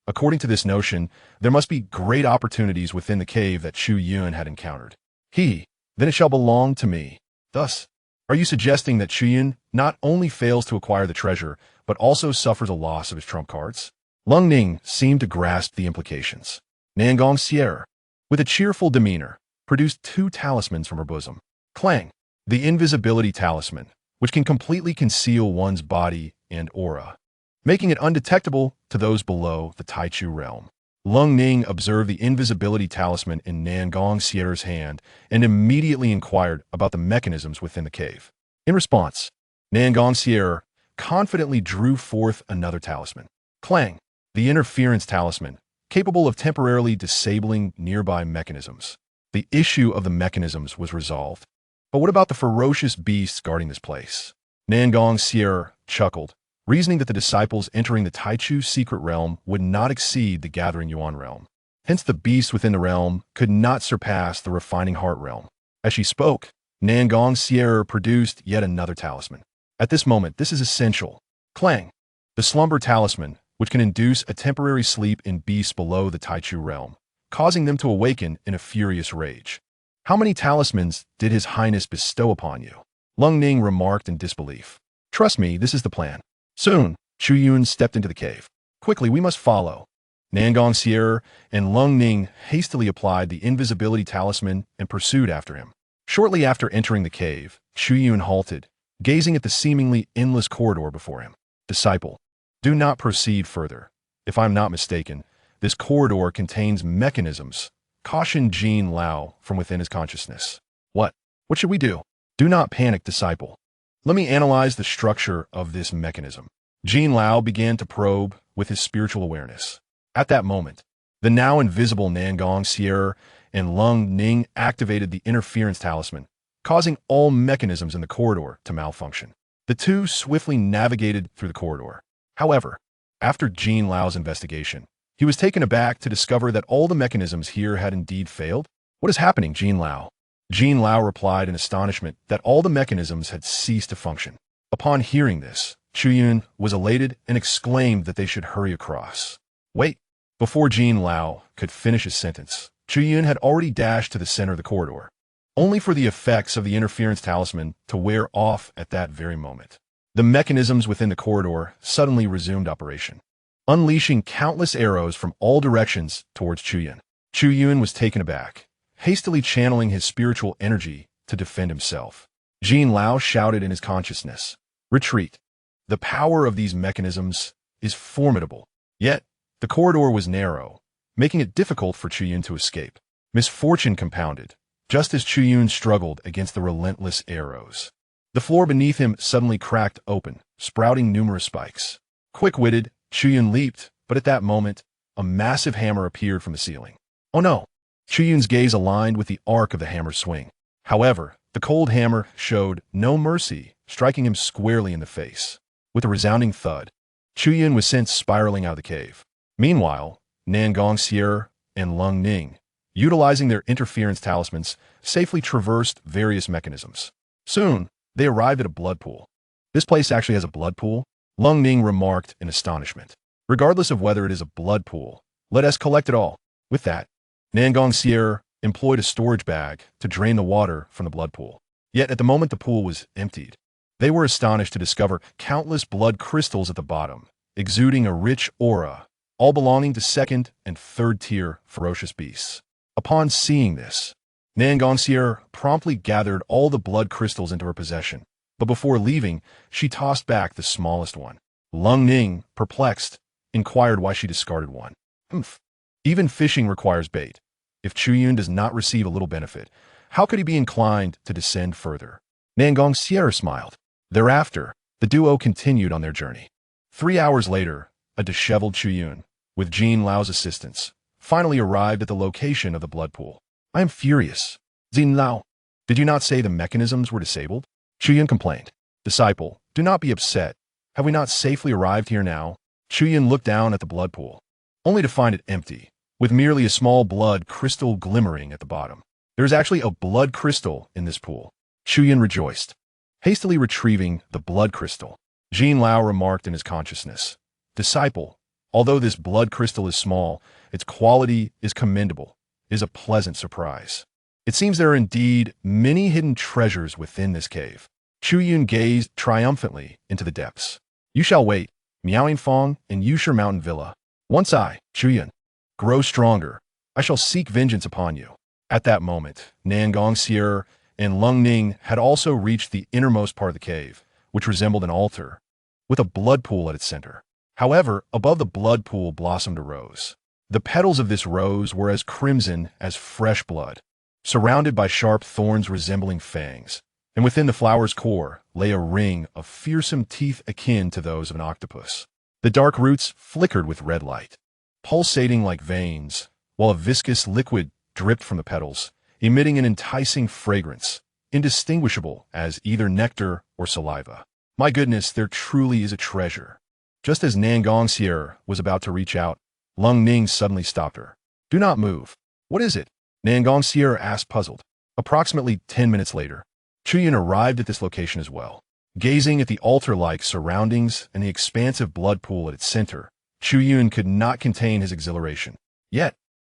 According to this notion, there must be great opportunities within the cave that Chu Yun had encountered. Then it shall belong to me. Thus, are you suggesting that Chu Yun not only fails to acquire the treasure, but also suffers a loss of his trump cards? Lung Ning seemed to grasp the implications. Nan Gong Yan'er, with a cheerful demeanor, produced 2 talismans from her bosom. Clang, the invisibility talisman, which can completely conceal one's body and aura, making it undetectable to those below the Taichu realm. Lung Ning observed the invisibility talisman in Nan Gong Yan'er's hand and immediately inquired about the mechanisms within the cave. In response, Nan Gong Yan'er confidently drew forth another talisman. Clang, the interference talisman, capable of temporarily disabling nearby mechanisms. The issue of the mechanisms was resolved. But what about the ferocious beasts guarding this place? Nan Gong Yan'er chuckled, reasoning that the disciples entering the Taichu's secret realm would not exceed the Gathering Yuan realm. Hence the beasts within the realm could not surpass the Refining Heart realm. As she spoke, Nan Gong Yan'er produced yet another talisman. At this moment, this is essential. Clang! The slumber talisman, which can induce a temporary sleep in beasts below the Taichu realm, causing them to awaken in a furious rage. How many talismans did His Highness bestow upon you? Lung Ning remarked in disbelief. Trust me, this is the plan. Soon, Chu Yun stepped into the cave. Quickly, we must follow. Nan Gong Yan'er and Lung Ning hastily applied the invisibility talisman and pursued after him. Shortly after entering the cave, Chu Yun halted, gazing at the seemingly endless corridor before him. Disciple, do not proceed further. If I'm not mistaken, this corridor contains mechanisms, cautioned Jean Lao from within his consciousness. What? What should we do? Do not panic, disciple. Let me analyze the structure of this mechanism. Jean Lao began to probe with his spiritual awareness. At that moment, the now invisible Nan Gong Yan'er and Lung Ning activated the interference talisman, causing all mechanisms in the corridor to malfunction. The two swiftly navigated through the corridor. However, after Jean Lao's investigation, he was taken aback to discover that all the mechanisms here had indeed failed. What is happening, Jean Lao? Jean Lao replied in astonishment that all the mechanisms had ceased to function. Upon hearing this, Chu Yun was elated and exclaimed that they should hurry across. Wait! Before Jean Lao could finish his sentence, Chu Yun had already dashed to the center of the corridor, only for the effects of the interference talisman to wear off at that very moment. The mechanisms within the corridor suddenly resumed operation, unleashing countless arrows from all directions towards Chu Yun. Chu Yun was taken aback, hastily channeling his spiritual energy to defend himself. Jean Lao shouted in his consciousness, Retreat! The power of these mechanisms is formidable. Yet, the corridor was narrow, making it difficult for Chu Yun to escape. Misfortune compounded, just as Chu Yun struggled against the relentless arrows. The floor beneath him suddenly cracked open, sprouting numerous spikes. Quick-witted, Chu Yun leaped, but at that moment, a massive hammer appeared from the ceiling. Oh no! Chu Yun's gaze aligned with the arc of the hammer's swing. However, the cold hammer showed no mercy, striking him squarely in the face. With a resounding thud, Chu Yun was sent spiraling out of the cave. Meanwhile, Nan Gong Yan'er and Lung Ning, utilizing their interference talismans, safely traversed various mechanisms. Soon, they arrived at a blood pool. This place actually has a blood pool? Lung Ning remarked in astonishment. Regardless of whether it is a blood pool, let us collect it all. With that, Nan Gong Yan'er employed a storage bag to drain the water from the blood pool. Yet at the moment the pool was emptied, they were astonished to discover countless blood crystals at the bottom, exuding a rich aura, all belonging to second and third tier ferocious beasts. Upon seeing this, Nan Gong Yan'er promptly gathered all the blood crystals into her possession, but before leaving, she tossed back the smallest one. Lung Ning, perplexed, inquired why she discarded one. Even fishing requires bait. If Chu Yun does not receive a little benefit, how could he be inclined to descend further? Nan Gong Yan'er smiled. Thereafter, the duo continued on their journey. 3 hours later, a disheveled Chu Yun, with Jean Lao's assistance, finally arrived at the location of the blood pool. I am furious. Jean Lao, did you not say the mechanisms were disabled? Chu Yun complained. Disciple, do not be upset. Have we not safely arrived here now? Chu Yun looked down at the blood pool, only to find it empty, with merely a small blood crystal glimmering at the bottom. There is actually a blood crystal in this pool. Chu Yun rejoiced, hastily retrieving the blood crystal. Jean Lao remarked in his consciousness, Disciple, although this blood crystal is small, its quality is commendable, is a pleasant surprise. It seems there are indeed many hidden treasures within this cave. Chu Yun gazed triumphantly into the depths. You shall wait, Miaoing Fong and Yusher Mountain Villa. Once I, Chu Yun, grow stronger, I shall seek vengeance upon you. At that moment, Nan Gong Yan'er and Lung Ning had also reached the innermost part of the cave, which resembled an altar, with a blood pool at its center. However, above the blood pool blossomed a rose. The petals of this rose were as crimson as fresh blood, surrounded by sharp thorns resembling fangs, and within the flower's core lay a ring of fearsome teeth akin to those of an octopus. The dark roots flickered with red light. pulsating like veins, while a viscous liquid dripped from the petals, emitting an enticing fragrance, indistinguishable as either nectar or saliva. My goodness, there truly is a treasure. Just as Nan Gong Yan'er was about to reach out, Lung Ning suddenly stopped her. Do not move. What is it? Nan Gong Yan'er asked, puzzled. Approximately 10 minutes later, Chu Yun arrived at this location as well. Gazing at the altar-like surroundings and the expansive blood pool at its center, Chu Yun could not contain his exhilaration. Yet,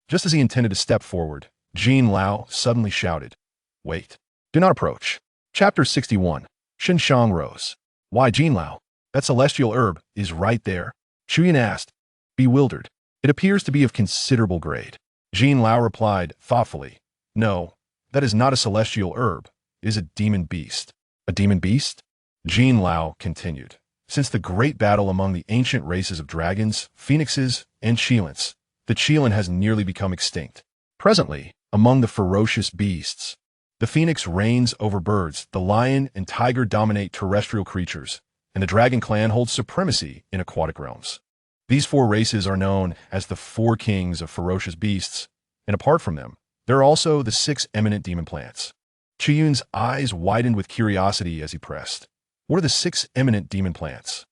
just as he intended to step forward, Jin Lao suddenly shouted, "Wait. Do not approach." Chapter 61. Xianxia Rose. Why, Jin Lao? That celestial herb is right there? Chu Yun asked, bewildered. It appears to be of considerable grade. Jin Lao replied thoughtfully, "No, that is not a celestial herb. It is a demon beast." A demon beast? Jin Lao continued. Since the great battle among the ancient races of dragons, phoenixes, and Qilins, the Qilin has nearly become extinct. Presently, among the ferocious beasts, the phoenix reigns over birds, the lion and tiger dominate terrestrial creatures, and the dragon clan holds supremacy in aquatic realms. These four races are known as the four kings of ferocious beasts, and apart from them, there are also the 6 eminent demon plants. Chu Yun's eyes widened with curiosity as he pressed. What are the 6 eminent demon plants?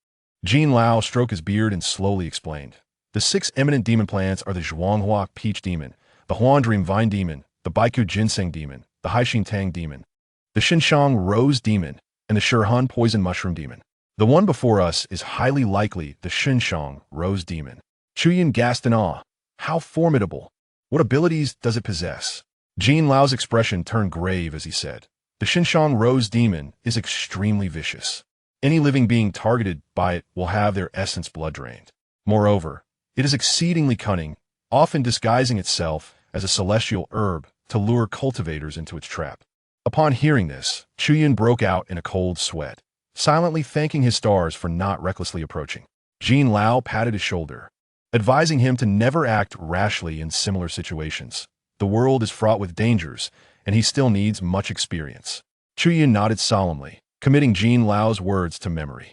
Jin Lao stroked his beard and slowly explained. The 6 eminent demon plants are the Zhuanghua Peach Demon, the Huan Dream Vine Demon, the Baiku Ginseng Demon, the Haixin Tang Demon, the Xinxiang Rose Demon, and the Shirhan Poison Mushroom Demon. The one before us is highly likely the Xinxiang Rose Demon. Chu Yun gasped in awe. How formidable! What abilities does it possess? Jin Lao's expression turned grave as he said, "The Xinxiang Rose Demon is extremely vicious. Any living being targeted by it will have their essence blood drained. Moreover, it is exceedingly cunning, often disguising itself as a celestial herb to lure cultivators into its trap." Upon hearing this, Chu Yun broke out in a cold sweat, silently thanking his stars for not recklessly approaching. Jin Lao patted his shoulder, advising him to never act rashly in similar situations. The world is fraught with dangers, and he still needs much experience. Chu Yun nodded solemnly, committing Jin Lao's words to memory.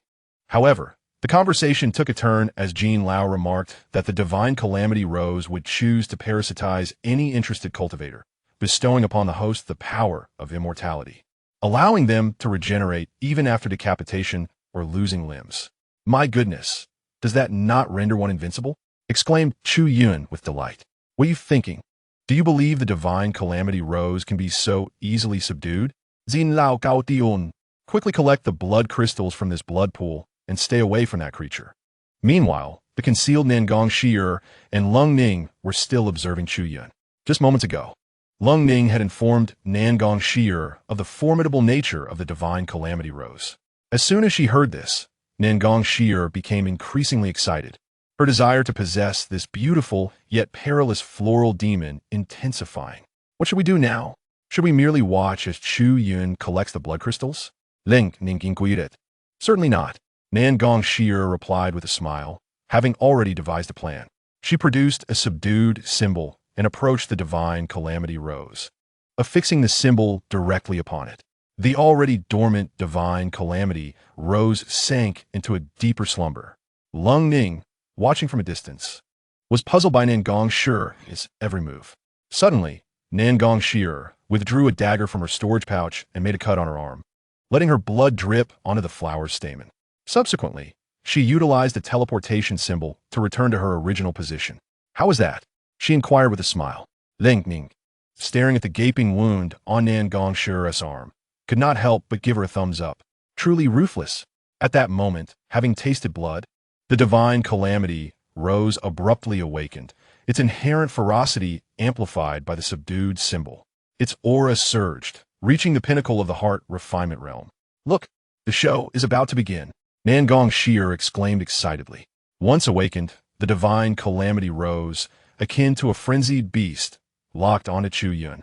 However, the conversation took a turn as Jin Lao remarked that the divine calamity rose would choose to parasitize any interested cultivator, bestowing upon the host the power of immortality, allowing them to regenerate even after decapitation or losing limbs. My goodness, does that not render one invincible? Exclaimed Chu Yun with delight. What are you thinking? Do you believe the divine calamity rose can be so easily subdued? Jin Lao Gao Diun. Quickly collect the blood crystals from this blood pool and stay away from that creature. Meanwhile, the concealed Nan Gong Yan'er and Lung Ning were still observing Chu Yun. Just moments ago, Lung Ning had informed Nan Gong Yan'er of the formidable nature of the divine calamity rose. As soon as she heard this, Nan Gong Yan'er became increasingly excited, her desire to possess this beautiful yet perilous floral demon intensifying. What should we do now? Should we merely watch as Chu Yun collects the blood crystals? Ling Ning Guiret. Certainly not. Nan Gong Yan'er replied with a smile, having already devised a plan. She produced a subdued symbol and approached the divine calamity rose, affixing the symbol directly upon it. The already dormant divine calamity rose sank into a deeper slumber. Lung Ning, watching from a distance, was puzzled by Nan Gong Yan'er's every move. Suddenly, Nan Gong Yan'er withdrew a dagger from her storage pouch and made a cut on her arm, letting her blood drip onto the flower's stamen. Subsequently, she utilized the teleportation symbol to return to her original position. How was that? She inquired with a smile. Ling Ning, staring at the gaping wound on Nan Gong Yan'er's arm, could not help but give her a thumbs up. Truly ruthless. At that moment, having tasted blood, the divine calamity rose abruptly awakened, its inherent ferocity amplified by the subdued symbol. Its aura surged, reaching the pinnacle of the heart refinement realm. Look, the show is about to begin. Nan Gong Yan'er exclaimed excitedly. Once awakened, the divine calamity rose, akin to a frenzied beast, locked onto Chu Yun,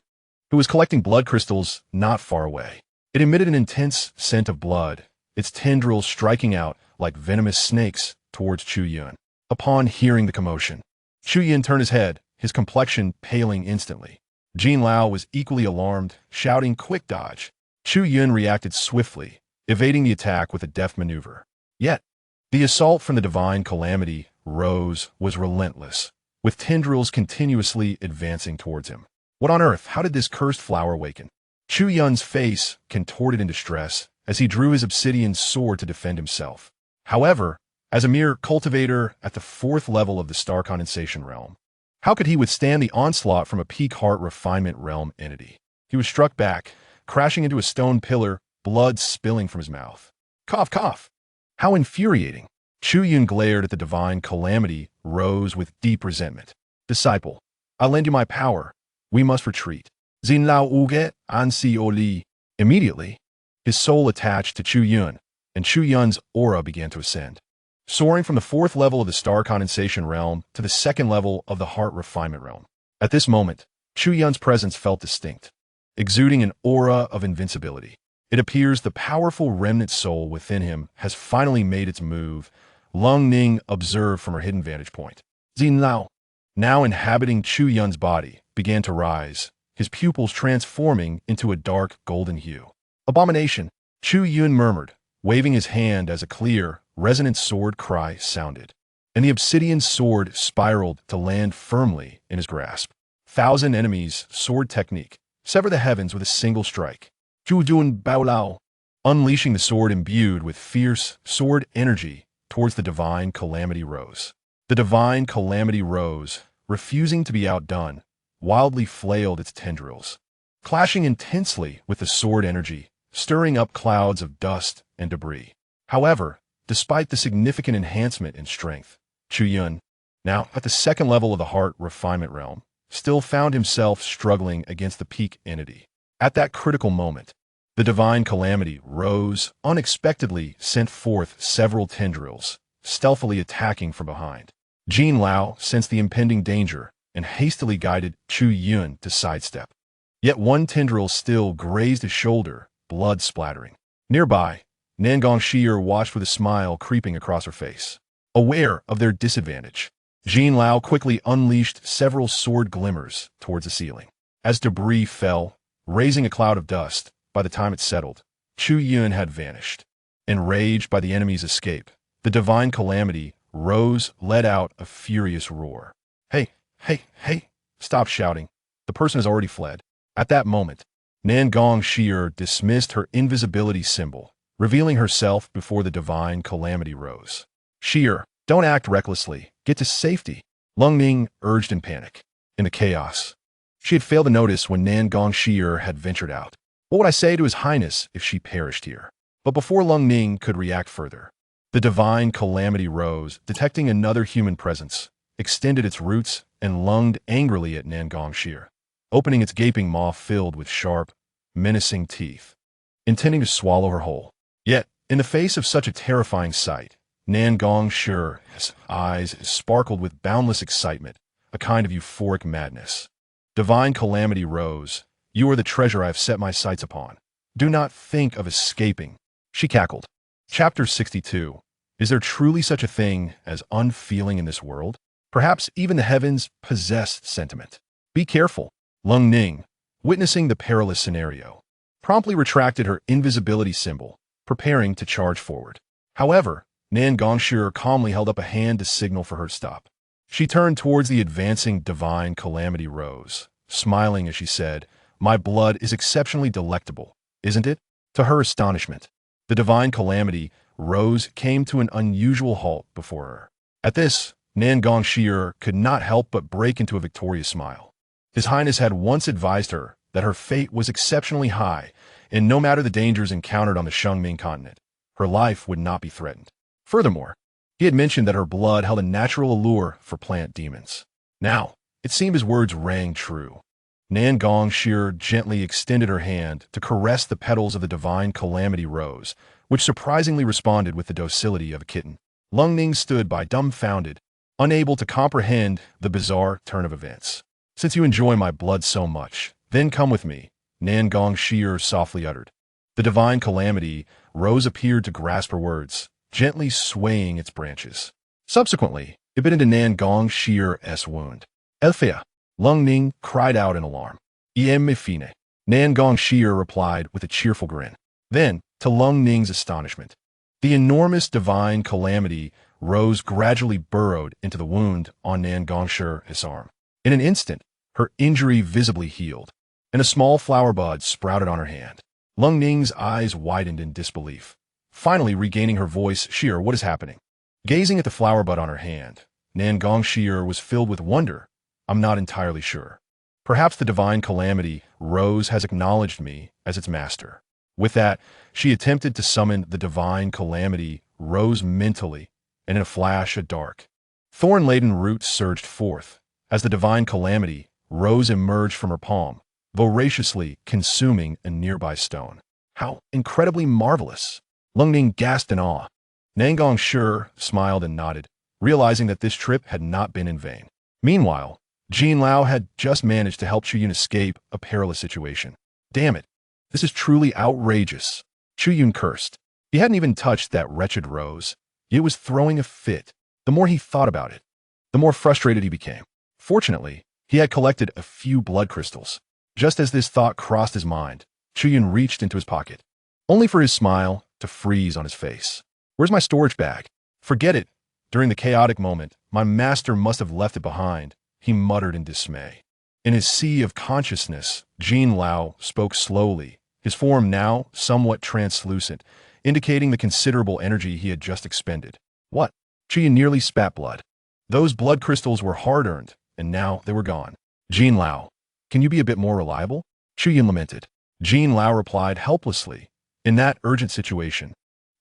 who was collecting blood crystals not far away. It emitted an intense scent of blood, its tendrils striking out like venomous snakes towards Chu Yun. Upon hearing the commotion, Chu Yun turned his head, his complexion paling instantly. Jin Lao was equally alarmed, shouting, "Quick dodge!" Chu Yun reacted swiftly, evading the attack with a deft maneuver. Yet, the assault from the divine calamity rose was relentless, with tendrils continuously advancing towards him. What on earth? How did this cursed flower awaken? Chu Yun's face contorted in distress as he drew his obsidian sword to defend himself. However, as a mere cultivator at the 4th level of the star condensation realm, how could he withstand the onslaught from a peak heart refinement realm entity? He was struck back, crashing into a stone pillar, blood spilling from his mouth. Cough, cough. How infuriating. Chu Yun glared at the divine calamity, rose with deep resentment. Disciple, I'll lend you my power. We must retreat. Xin Lao Uge Ansi Oli. Immediately, his soul attached to Chu Yun, and Chu Yun's aura began to ascend, soaring from the 4th level of the star condensation realm to the 2nd level of the heart refinement realm. At this moment, Chu Yun's presence felt distinct, exuding an aura of invincibility. It appears the powerful remnant soul within him has finally made its move, Lung Ning observed from her hidden vantage point. Xin Lao, now inhabiting Chu Yun's body, began to rise, his pupils transforming into a dark golden hue. Abomination, Chu Yun murmured, waving his hand as a clear, resonant sword cry sounded, and the obsidian sword spiraled to land firmly in his grasp. 1,000 enemies, sword technique, sever the heavens with a single strike. Zhu Dun Bao Lao, unleashing the sword imbued with fierce sword energy towards the divine calamity rose. The divine calamity rose, refusing to be outdone, wildly flailed its tendrils, clashing intensely with the sword energy, stirring up clouds of dust and debris. However, despite the significant enhancement in strength, Chu Yun, now at the 2nd level of the heart refinement realm, still found himself struggling against the peak entity. At that critical moment, the divine calamity rose, unexpectedly sent forth several tendrils, stealthily attacking from behind. Jin Lao sensed the impending danger and hastily guided Chu Yun to sidestep. Yet one tendril still grazed his shoulder, blood splattering. Nearby, Nan Gong Yan'er watched with a smile creeping across her face. Aware of their disadvantage, Jin Lao quickly unleashed several sword glimmers towards the ceiling. As debris fell, raising a cloud of dust, by the time it settled, Chu Yun had vanished. Enraged by the enemy's escape, the divine calamity rose, let out a furious roar. Hey, hey, hey, stop shouting. The person has already fled. At that moment, Nan Gong Yan'er dismissed her invisibility symbol, revealing herself before the divine calamity rose. Yan'er, don't act recklessly. Get to safety, Lung Ning urged in panic. In the chaos, she had failed to notice when Nan Gong Yan'er had ventured out. What would I say to His Highness if she perished here? But before Lung Ning could react further, the divine calamity rose, detecting another human presence, extended its roots, and lunged angrily at Nan Gong Yan'er, opening its gaping maw filled with sharp, menacing teeth, intending to swallow her whole. Yet, in the face of such a terrifying sight, Nan Gong Yan'er's eyes sparkled with boundless excitement, a kind of euphoric madness. Divine calamity rose. You are the treasure I have set my sights upon. Do not think of escaping. She cackled. Chapter 62. Is there truly such a thing as unfeeling in this world? Perhaps even the heavens possess sentiment. Be careful. Lung Ning, witnessing the perilous scenario, promptly retracted her invisibility symbol, preparing to charge forward. However, Nan Gong Yan'er calmly held up a hand to signal for her to stop. She turned towards the advancing divine calamity rose, smiling as she said, "My blood is exceptionally delectable, isn't it?" To her astonishment, the divine calamity rose came to an unusual halt before her. At this, Nan Gong Yan'er could not help but break into a victorious smile. His Highness had once advised her that her fate was exceptionally high, and no matter the dangers encountered on the Shengming continent, her life would not be threatened. Furthermore, he had mentioned that her blood held a natural allure for plant demons. Now, it seemed his words rang true. Nan Gong Yan'er gently extended her hand to caress the petals of the divine calamity rose, which surprisingly responded with the docility of a kitten. Lung Ning stood by dumbfounded, unable to comprehend the bizarre turn of events. "Since you enjoy my blood so much, then come with me," Nan Gong Yan'er softly uttered. The divine calamity rose appeared to grasp her words, gently swaying its branches. Subsequently, it bit into Nan Gong Yan'er's wound. "Elfea," Lung Ning cried out in alarm. "Iem fine," Nan Gong Yan'er replied with a cheerful grin. Then, to Lung Ning's astonishment, the enormous divine calamity Rose gradually burrowed into the wound on Nan Gong Yan'er's arm. In an instant, her injury visibly healed, and a small flower bud sprouted on her hand. Lung Ning's eyes widened in disbelief. Finally regaining her voice, "Sheer, what is happening?" Gazing at the flower bud on her hand, Nan Gong Yan'er was filled with wonder. "I'm not entirely sure. Perhaps the divine calamity, Rose, has acknowledged me as its master." With that, she attempted to summon the divine calamity, Rose, mentally, and in a flash of dark, thorn-laden roots surged forth. As the divine calamity, Rose emerged from her palm, voraciously consuming a nearby stone. "How incredibly marvelous!" Lung Ning gasped in awe. Nan Gong Yan'er smiled and nodded, realizing that this trip had not been in vain. Meanwhile, Jean Lao had just managed to help Chu Yun escape a perilous situation. "Damn it, this is truly outrageous," Chu Yun cursed. He hadn't even touched that wretched Rose. He was throwing a fit. The more he thought about it, the more frustrated he became. Fortunately, he had collected a few blood crystals. Just as this thought crossed his mind, Chu Yun reached into his pocket, only for his smile to freeze on his face. "Where's my storage bag?" "Forget it. During the chaotic moment, my master must have left it behind," he muttered in dismay. In his sea of consciousness, Jean Lao spoke slowly, his form now somewhat translucent, indicating the considerable energy he had just expended. "What?" Chu Yun nearly spat blood. "Those blood crystals were hard-earned, and now they were gone." "Jean Lao, can you be a bit more reliable?" Chu Yun lamented. Jean Lao replied helplessly, "In that urgent situation,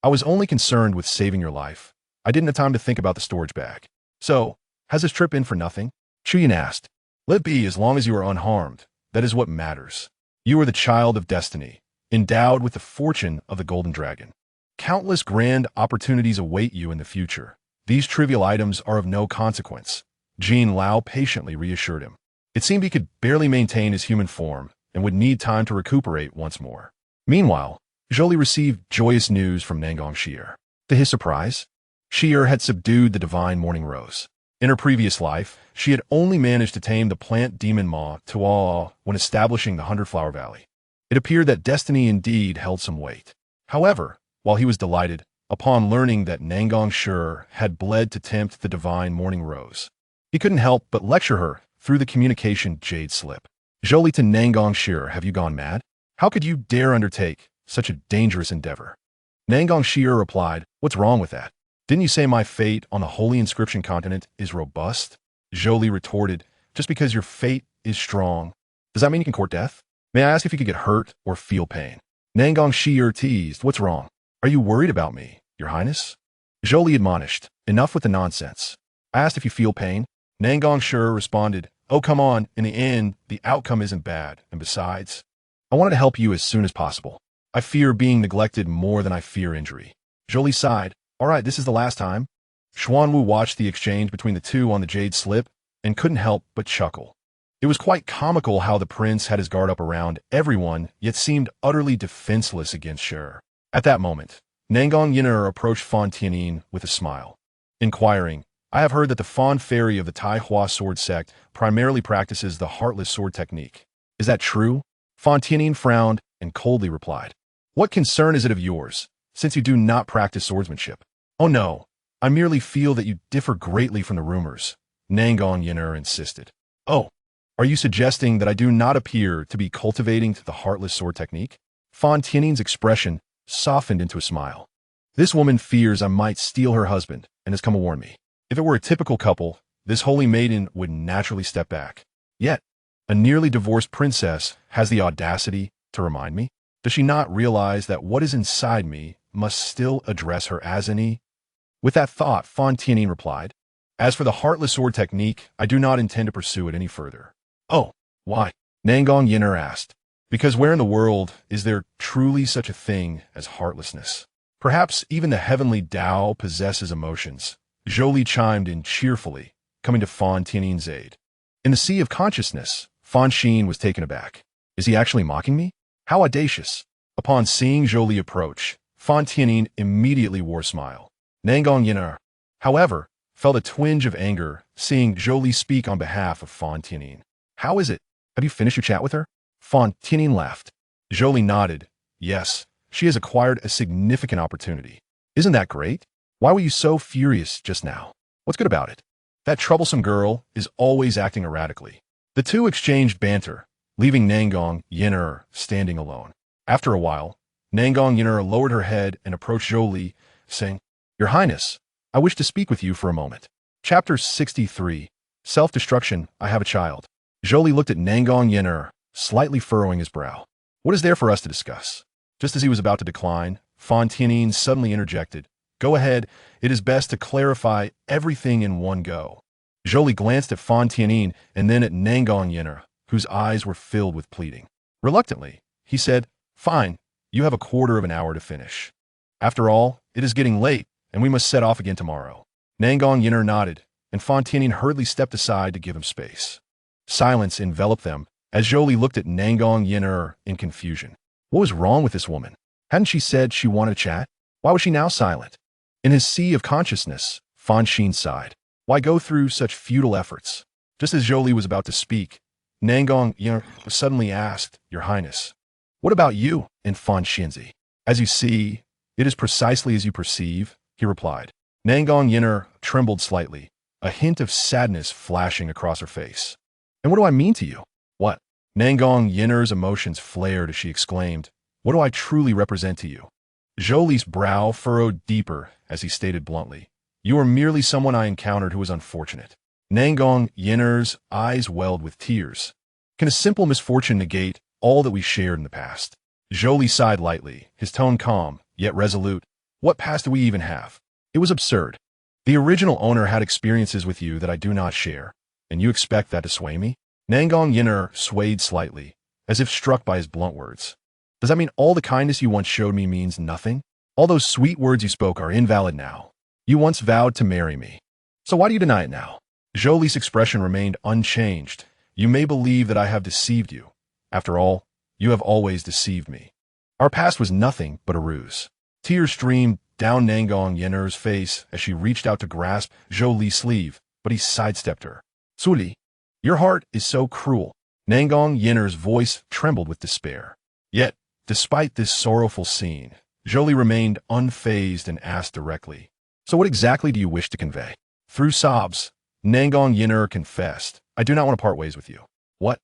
I was only concerned with saving your life. I didn't have time to think about the storage bag." "So, has this trip been for nothing?" Chu Yun asked. "Let be, as long as you are unharmed. That is what matters. You are the child of destiny, endowed with the fortune of the golden dragon. Countless grand opportunities await you in the future. These trivial items are of no consequence," Jean Lao patiently reassured him. It seemed he could barely maintain his human form and would need time to recuperate once more. Meanwhile, Zhou Li received joyous news from Nan Gong Yan'er. To his surprise, Yan'er had subdued the divine morning rose. In her previous life, she had only managed to tame the plant demon Ma Tuaw when establishing the 100-Flower Valley. It appeared that destiny indeed held some weight. However, while he was delighted, upon learning that Nan Gong Yan'er had bled to tempt the divine morning rose, he couldn't help but lecture her through the communication jade slip. "Zhou Li to Nan Gong Yan'er, have you gone mad? How could you dare undertake such a dangerous endeavor?" Nan Gong Yan'er replied, "What's wrong with that? Didn't you say my fate on the Holy Inscription continent is robust?" Zhou Li retorted, "Just because your fate is strong, does that mean you can court death? May I ask if you could get hurt or feel pain?" Nan Gong Yan'er teased, "What's wrong? Are you worried about me, Your Highness?" Zhou Li admonished, "Enough with the nonsense. I asked if you feel pain." Nan Gong Yan'er responded, "Oh, come on, in the end, the outcome isn't bad, and besides, I wanted to help you as soon as possible. I fear being neglected more than I fear injury." Zhou Li sighed. "All right, this is the last time." Xuanwu watched the exchange between the two on the jade slip and couldn't help but chuckle. It was quite comical how the prince had his guard up around everyone, yet seemed utterly defenseless against Yan'er. At that moment, Nan Gong Yan'er approached Fan Tianyin with a smile, inquiring, "I have heard that the Fan Fairy of the Tai Hua sword sect primarily practices the heartless sword technique. Is that true?" Fan Tianyin frowned and coldly replied, "What concern is it of yours, since you do not practice swordsmanship?" "Oh no, I merely feel that you differ greatly from the rumors," Nan Gong Yan'er insisted. "Oh, are you suggesting that I do not appear to be cultivating the heartless sword technique?" Fan Tianyin's expression softened into a smile. "This woman fears I might steal her husband and has come to warn me. If it were a typical couple, this holy maiden would naturally step back. Yet, a nearly divorced princess has the audacity to remind me? Does she not realize that what is inside me must still address her as any?" With that thought, Fan Tianyin replied, "As for the heartless sword technique, I do not intend to pursue it any further." "Oh, why?" Nan Gong Yan'er asked. "Because where in the world is there truly such a thing as heartlessness? Perhaps even the heavenly Tao possesses emotions." Zhou Li chimed in cheerfully, coming to Fan Tianyin's aid. In the sea of consciousness, Fan Xin was taken aback. Is he actually mocking me? How audacious! Upon seeing Zhou Li approach, Fan Tianyin immediately wore a smile. Nan Gong Yan'er, however, felt a twinge of anger seeing Zhou Li speak on behalf of Fan Tianyin. "How is it? Have you finished your chat with her?" Fan Tianyin laughed. Zhou Li nodded. "Yes, she has acquired a significant opportunity. Isn't that great?" Why were you so furious just now? What's good about it? That troublesome girl is always acting erratically. The two exchanged banter, leaving Nan Gong Yan'er standing alone. After a while, Nan Gong Yan'er lowered her head and approached Zhou Li, saying, "Your Highness, I wish to speak with you for a moment." Chapter 63, Self-Destruction, I Have a Child. Zhou Li looked at Nan Gong Yan'er, slightly furrowing his brow. What is there for us to discuss? Just as he was about to decline, Fan Tianyin suddenly interjected. Go ahead, it is best to clarify everything in one go. Zhou Li glanced at Fan Tianyin and then at Nan Gong Yan'er, whose eyes were filled with pleading. Reluctantly, he said, "Fine, you have a quarter of an hour to finish. After all, it is getting late, and we must set off again tomorrow." Nan Gong Yan'er nodded, and Fan Tianyin hurriedly stepped aside to give him space. Silence enveloped them, as Zhou Li looked at Nan Gong Yan'er in confusion. What was wrong with this woman? Hadn't she said she wanted to chat? Why was she now silent? In his sea of consciousness, Fan Xin sighed. Why go through such futile efforts? Just as Zhou Li was about to speak, Nan Gong Yan'er suddenly asked, "Your Highness, what about you?" And Fan Xinzi. "As you see, it is precisely as you perceive," he replied. Nan Gong Yan'er trembled slightly, a hint of sadness flashing across her face. "And what do I mean to you?" "What?" Nan Gong Yan'er's emotions flared as she exclaimed, "What do I truly represent to you?" Zhou Li's brow furrowed deeper as he stated bluntly, "You are merely someone I encountered who was unfortunate." Nan Gong Yan'er's eyes welled with tears. Can a simple misfortune negate all that we shared in the past? Zhou Li sighed lightly, his tone calm, yet resolute. What past do we even have? It was absurd. The original owner had experiences with you that I do not share, and you expect that to sway me? Nan Gong Yan'er swayed slightly, as if struck by his blunt words. Does that mean all the kindness you once showed me means nothing? All those sweet words you spoke are invalid now. You once vowed to marry me. So why do you deny it now? Zhou Li's expression remained unchanged. You may believe that I have deceived you. After all, you have always deceived me. Our past was nothing but a ruse. Tears streamed down Nan Gong Yan'er's face as she reached out to grasp Zhou Li's sleeve, but he sidestepped her. "Zhou Li, your heart is so cruel." Nan Gong Yan'er's voice trembled with despair. Yet, despite this sorrowful scene, Zhou Li remained unfazed and asked directly, "So what exactly do you wish to convey?" Through sobs, Nan Gong Yan'er confessed, "I do not want to part ways with you." "What?"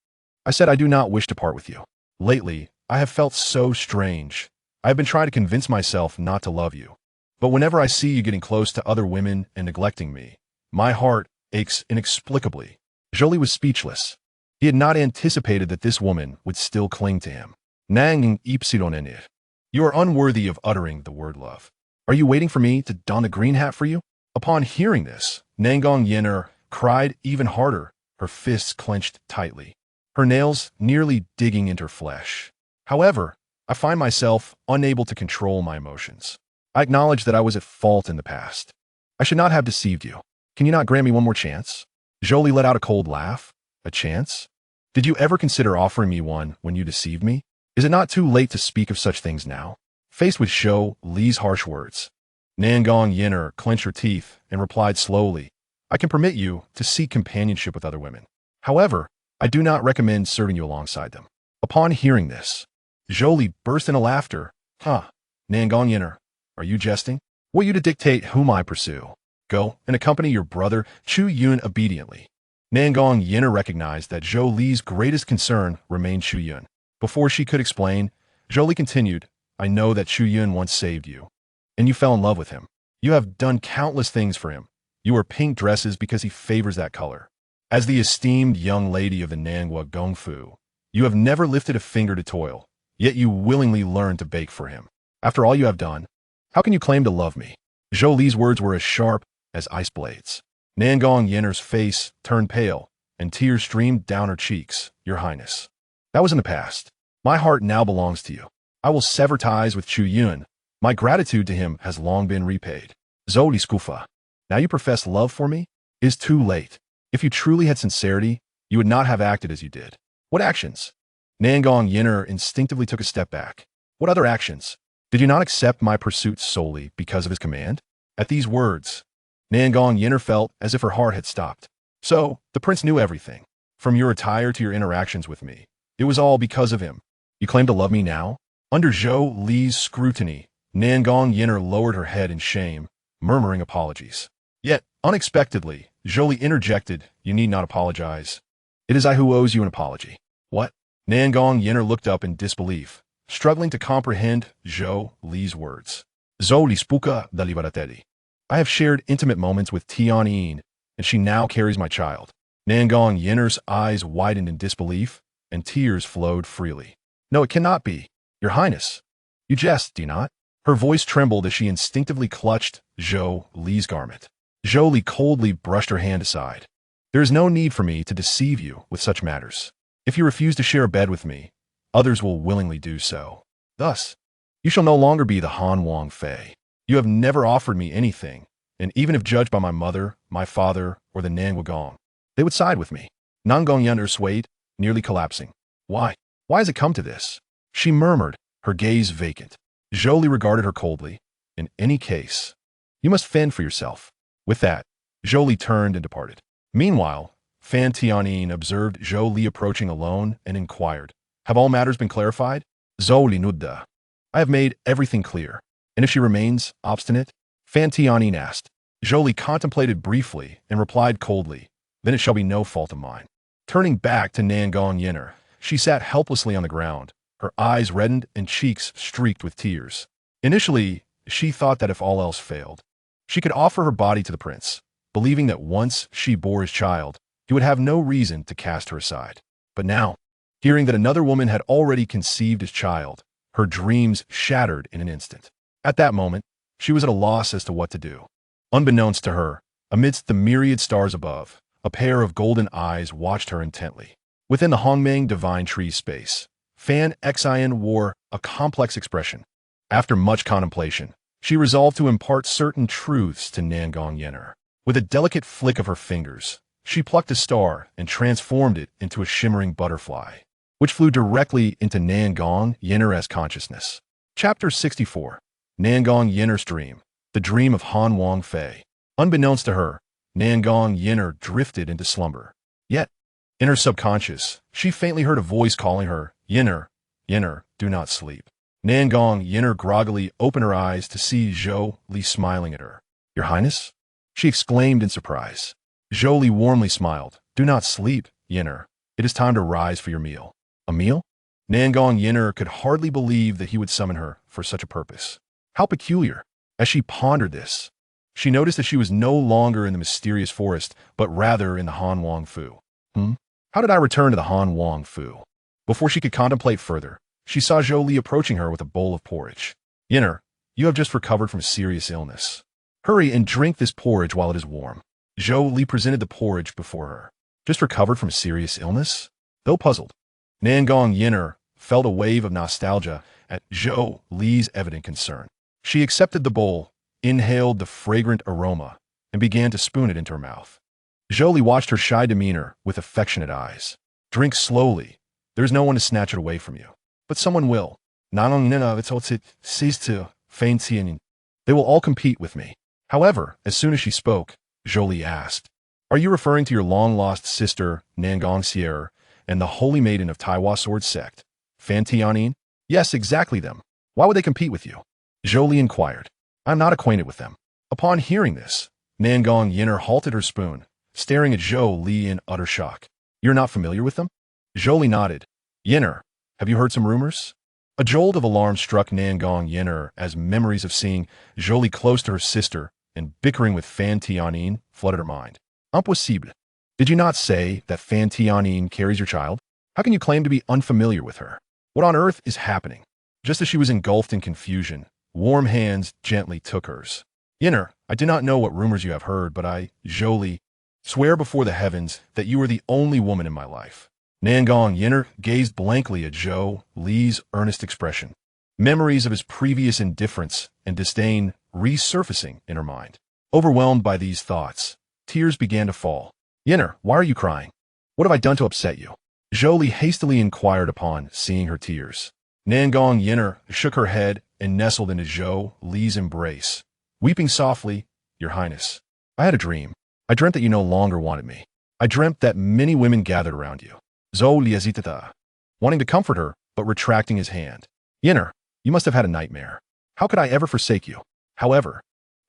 "I said I do not wish to part with you. Lately, I have felt so strange. I have been trying to convince myself not to love you. But whenever I see you getting close to other women and neglecting me, my heart aches inexplicably." Zhou Li was speechless. He had not anticipated that this woman would still cling to him. Nan Yan'er, you are unworthy of uttering the word love. Are you waiting for me to don the green hat for you? Upon hearing this, Nan Gong Yan'er cried even harder, her fists clenched tightly, her nails nearly digging into her flesh. However, I find myself unable to control my emotions. I acknowledge that I was at fault in the past. I should not have deceived you. Can you not grant me one more chance? Zhou Li let out a cold laugh. A chance? Did you ever consider offering me one when you deceived me? Is it not too late to speak of such things now? Faced with Zhou Li's harsh words, Nan Gong Yan'er clenched her teeth and replied slowly, "I can permit you to seek companionship with other women. However, I do not recommend serving you alongside them." Upon hearing this, Zhou Li burst into laughter. "Huh, Nan Gong Yan'er, are you jesting? Want you to dictate whom I pursue? Go and accompany your brother Chu Yun obediently." Nan Gong Yan'er recognized that Zhou Li's greatest concern remained Chu Yun. Before she could explain, Zhou Li continued, "I know that Chu Yun once saved you, and you fell in love with him. You have done countless things for him. You wear pink dresses because he favors that color. As the esteemed young lady of the Nangua Gongfu, you have never lifted a finger to toil, yet you willingly learned to bake for him. After all you have done, how can you claim to love me?" Zhou Li's words were as sharp as ice blades. Nan Gong Yan'er's face turned pale, and tears streamed down her cheeks. "Your Highness, that was in the past. My heart now belongs to you. I will sever ties with Chu Yun. My gratitude to him has long been repaid. Zhou Li Skufa, now you profess love for me? It is too late. If you truly had sincerity, you would not have acted as you did." "What actions?" Nan Gong Yan'er instinctively took a step back. "What other actions? Did you not accept my pursuit solely because of his command?" At these words, Nan Gong Yan'er felt as if her heart had stopped. "So, the prince knew everything. From your attire to your interactions with me. It was all because of him. You claim to love me now?" Under Zhou Li's scrutiny, Nan Gong Yan'er lowered her head in shame, murmuring apologies. Yet, unexpectedly, Zhou Li interjected, "You need not apologize. It is I who owes you an apology." "What?" Nan Gong Yan'er looked up in disbelief, struggling to comprehend Zhou Li's words. "Zhou Li spuka da liberateri. I have shared intimate moments with Tianyin, and she now carries my child." Nan Gong Yan'er's eyes widened in disbelief, and tears flowed freely. "No, it cannot be. Your Highness. You jest, do you not?" Her voice trembled as she instinctively clutched Zhou Li's garment. Zhou Li coldly brushed her hand aside. "There is no need for me to deceive you with such matters. If you refuse to share a bed with me, others will willingly do so. Thus, you shall no longer be the Han Wang Fei. You have never offered me anything, and even if judged by my mother, my father, or the Nan Gong, they would side with me." Nan Gong Yan'er swayed, nearly collapsing. Why has it come to this?" she murmured, her gaze vacant. Zhou Li regarded her coldly. "In any case, you must fend for yourself." With that, Zhou Li turned and departed. Meanwhile, Fan Tianyin observed Zhou Li approaching alone and inquired, "Have all matters been clarified?" Zhou Li nudda. "I have made everything clear. And if she remains obstinate?" Fan Tianyin asked. Zhou Li contemplated briefly and replied coldly, "Then it shall be no fault of mine." Turning back to Nan Gong Yan'er, she sat helplessly on the ground, her eyes reddened and cheeks streaked with tears. Initially, she thought that if all else failed, she could offer her body to the prince, believing that once she bore his child, he would have no reason to cast her aside. But now, hearing that another woman had already conceived his child, her dreams shattered in an instant. At that moment, she was at a loss as to what to do. Unbeknownst to her, amidst the myriad stars above, a pair of golden eyes watched her intently. Within the Hongmeng divine tree's space, Fan Xian wore a complex expression. After much contemplation, she resolved to impart certain truths to Nan Gong Yan'er. With a delicate flick of her fingers, she plucked a star and transformed it into a shimmering butterfly, which flew directly into Nan Gong Yan'er's consciousness. Chapter 64. Nan Gong Yan'er's Dream, the Dream of Han Wang Fei. Unbeknownst to her, Nan Gong Yan'er drifted into slumber. Yet, in her subconscious, she faintly heard a voice calling her, "Yan'er, Yan'er, do not sleep." Nan Gong Yan'er groggily opened her eyes to see Zhou Li smiling at her. "Your Highness?" she exclaimed in surprise. Zhou Li warmly smiled. "Do not sleep, Yan'er. It is time to rise for your meal." "A meal?" Nan Gong Yan'er could hardly believe that he would summon her for such a purpose. How peculiar. As she pondered this, she noticed that she was no longer in the mysterious forest, but rather in the Han Wang Fu. How did I return to the Han Wang Fu? Before she could contemplate further, she saw Zhou Li approaching her with a bowl of porridge. "Yan'er, you have just recovered from a serious illness. Hurry and drink this porridge while it is warm." Zhou Li presented the porridge before her. Just recovered from a serious illness? Though puzzled, Nan Gong Yan'er felt a wave of nostalgia at Zhou Li's evident concern. She accepted the bowl, inhaled the fragrant aroma, and began to spoon it into her mouth. Zhou Li watched her shy demeanor with affectionate eyes. "Drink slowly. There is no one to snatch it away from you. But someone will. Nan Gong Yan'er sees to feign Tianyin. They will all compete with me." However, as soon as she spoke, Zhou Li asked, "Are you referring to your long-lost sister, Nan Gong Yan'er, and the holy maiden of Taiwa Sword Sect, Fan Tianyin?" "Yes, exactly them. Why would they compete with you?" Zhou Li inquired. "I'm not acquainted with them." Upon hearing this, Nan Gong Yan'er halted her spoon, staring at Zhou Li in utter shock. "You're not familiar with them?" Zhou Li nodded. "Yan'er, have you heard some rumors?" A jolt of alarm struck Nan Gong Yan'er as memories of seeing Zhou Li close to her sister and bickering with Fan Tianyin flooded her mind. "Impossible. Did you not say that Fan Tianyin carries your child? How can you claim to be unfamiliar with her? What on earth is happening?" Just as she was engulfed in confusion, warm hands gently took hers. "Yan'er, I do not know what rumors you have heard, but I, Zhou Li, swear before the heavens that you are the only woman in my life." Nan Gong Yan'er gazed blankly at Zhou Li's earnest expression, memories of his previous indifference and disdain resurfacing in her mind. Overwhelmed by these thoughts, tears began to fall. "Yan'er, why are you crying? What have I done to upset you?" Zhou Li hastily inquired upon seeing her tears. Nan Gong Yan'er shook her head and nestled into Zhou Li's embrace, weeping softly, "Your Highness, I had a dream. I dreamt that you no longer wanted me. I dreamt that many women gathered around you." Zhou Li hesitated, wanting to comfort her, but retracting his hand. "Yan'er, you must have had a nightmare. How could I ever forsake you?" However,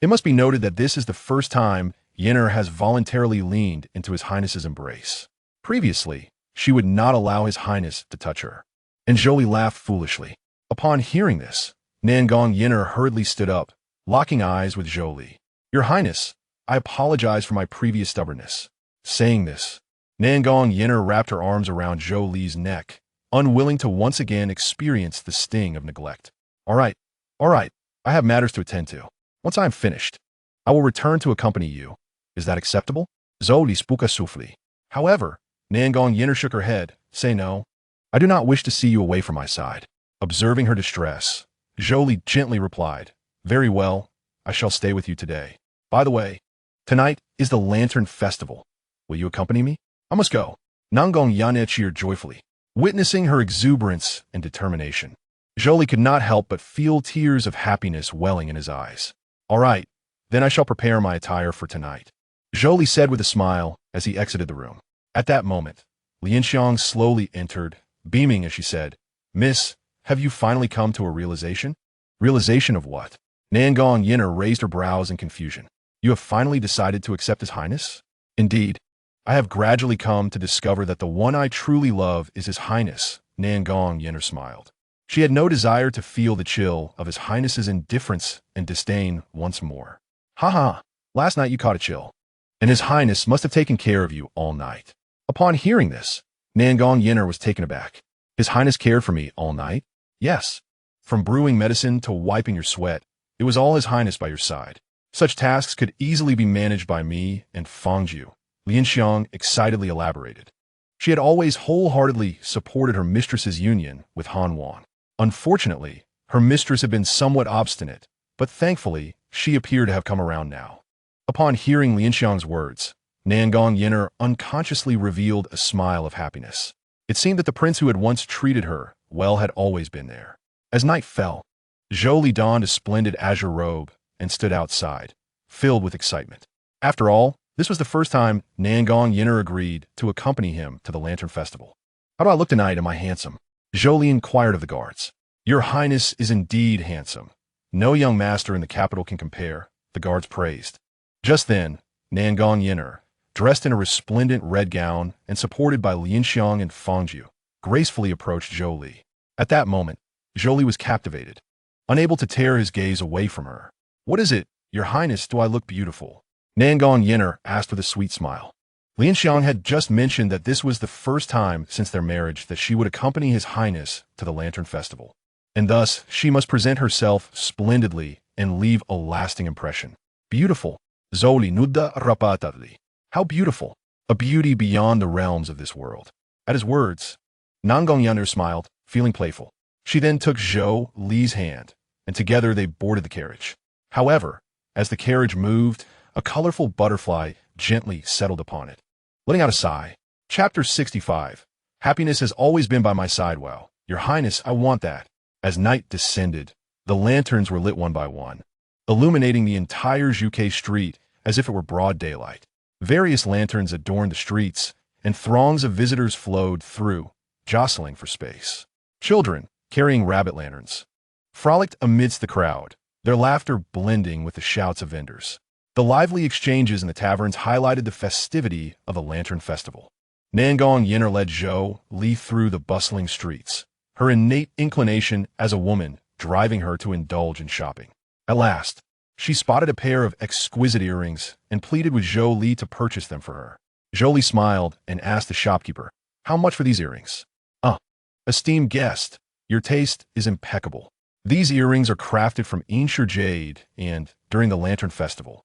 It must be noted that this is the first time Yan'er has voluntarily leaned into His Highness's embrace. Previously, she would not allow His Highness to touch her. And Zhou Li laughed foolishly. Upon hearing this, Nan Gong Yan'er hurriedly stood up, locking eyes with Zhou Li. Your Highness, I apologize for my previous stubbornness. Saying this, Nan Gong Yan'er wrapped her arms around Zhou Li's neck, unwilling to once again experience the sting of neglect. All right, I have matters to attend to. Once I am finished, I will return to accompany you. Is that acceptable? Zhou Li spoke softly. However, Nan Gong Yan'er shook her head, saying no. I do not wish to see you away from my side. Observing her distress, Zhou Li gently replied, very well, I shall stay with you today. By the way, tonight is the Lantern Festival. Will you accompany me? I must go. Nan Gong Yan'er cheered joyfully, witnessing her exuberance and determination. Zhou Li could not help but feel tears of happiness welling in his eyes. All right, then I shall prepare my attire for tonight, Zhou Li said with a smile as he exited the room. At that moment, Lianxiang slowly entered, beaming as she said, Miss, have you finally come to a realization? Realization of what? Nan Gong Yan'er raised her brows in confusion. You have finally decided to accept His Highness? Indeed, I have gradually come to discover that the one I truly love is His Highness, Nan Gong Yan'er smiled. She had no desire to feel the chill of His Highness's indifference and disdain once more. Ha, last night you caught a chill, and His Highness must have taken care of you all night. Upon hearing this, Nan Gong Yan'er was taken aback. His Highness cared for me all night? Yes. From brewing medicine to wiping your sweat, it was all His Highness by your side. Such tasks could easily be managed by me and Fangju, Lianxiang excitedly elaborated. She had always wholeheartedly supported her mistress's union with Han Wan. Unfortunately, her mistress had been somewhat obstinate, but thankfully, she appeared to have come around now. Upon hearing Lianxiang's words, Nan Gong Yan'er unconsciously revealed a smile of happiness. It seemed that the prince who had once treated her well had always been there. As night fell, Zhou Li donned a splendid azure robe and stood outside, filled with excitement. After all, this was the first time Nan Gong Yan'er agreed to accompany him to the Lantern Festival. How do I look tonight? Am I handsome? Zhou Li inquired of the guards. Your Highness is indeed handsome. No young master in the capital can compare, the guards praised. Just then, Nan Gong Yan'er, dressed in a resplendent red gown and supported by Lianxiang and Fangju, gracefully approached Zhou Li. At that moment, Zhou Li was captivated, unable to tear his gaze away from her. What is it, Your Highness, do I look beautiful? Nan Gong Yan'er asked with a sweet smile. Lianxiang had just mentioned that this was the first time since their marriage that she would accompany His Highness to the Lantern Festival, and thus she must present herself splendidly and leave a lasting impression. Beautiful, Zhou Li nudda rapatadli. How beautiful, a beauty beyond the realms of this world. At his words, Nan Gong Yan'er smiled, feeling playful. She then took Zhou Li's hand, and together they boarded the carriage. However, as the carriage moved, a colorful butterfly gently settled upon it. Letting out a sigh. Chapter 65. Happiness has always been by my side. Wow, Your Highness, I want that. As night descended, the lanterns were lit one by one, illuminating the entire Zhuke street as if it were broad daylight. Various lanterns adorned the streets, and throngs of visitors flowed through, jostling for space. Children, carrying rabbit lanterns, frolicked amidst the crowd, their laughter blending with the shouts of vendors. The lively exchanges in the taverns highlighted the festivity of the Lantern Festival. Nan Gong Yan'er led Zhou Li through the bustling streets, her innate inclination as a woman driving her to indulge in shopping. At last, she spotted a pair of exquisite earrings and pleaded with Zhou Li to purchase them for her. Zhou Li smiled and asked the shopkeeper, how much for these earrings? Esteemed guest, your taste is impeccable. These earrings are crafted from ancient jade and, during the Lantern Festival,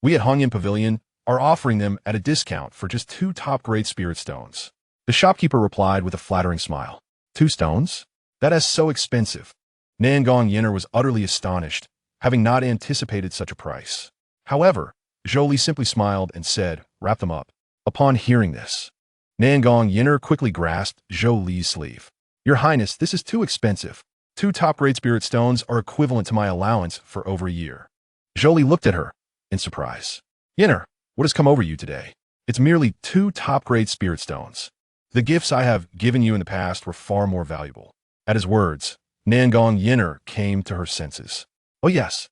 we at Hongyan Pavilion are offering them at a discount for just 2 top-grade spirit stones. The shopkeeper replied with a flattering smile. 2 stones? That is so expensive. Nan Gong Yan'er was utterly astonished, having not anticipated such a price. However, Zhou Li simply smiled and said, wrap them up. Upon hearing this, Nan Gong Yan'er quickly grasped Zhou Li's sleeve. Your Highness, this is too expensive. 2 top-grade spirit stones are equivalent to my allowance for over a year. Zhou Li looked at her in surprise. Yan'er, what has come over you today? It's merely 2 top-grade spirit stones. The gifts I have given you in the past were far more valuable. At his words, Nan Gong Yan'er came to her senses. Oh yes,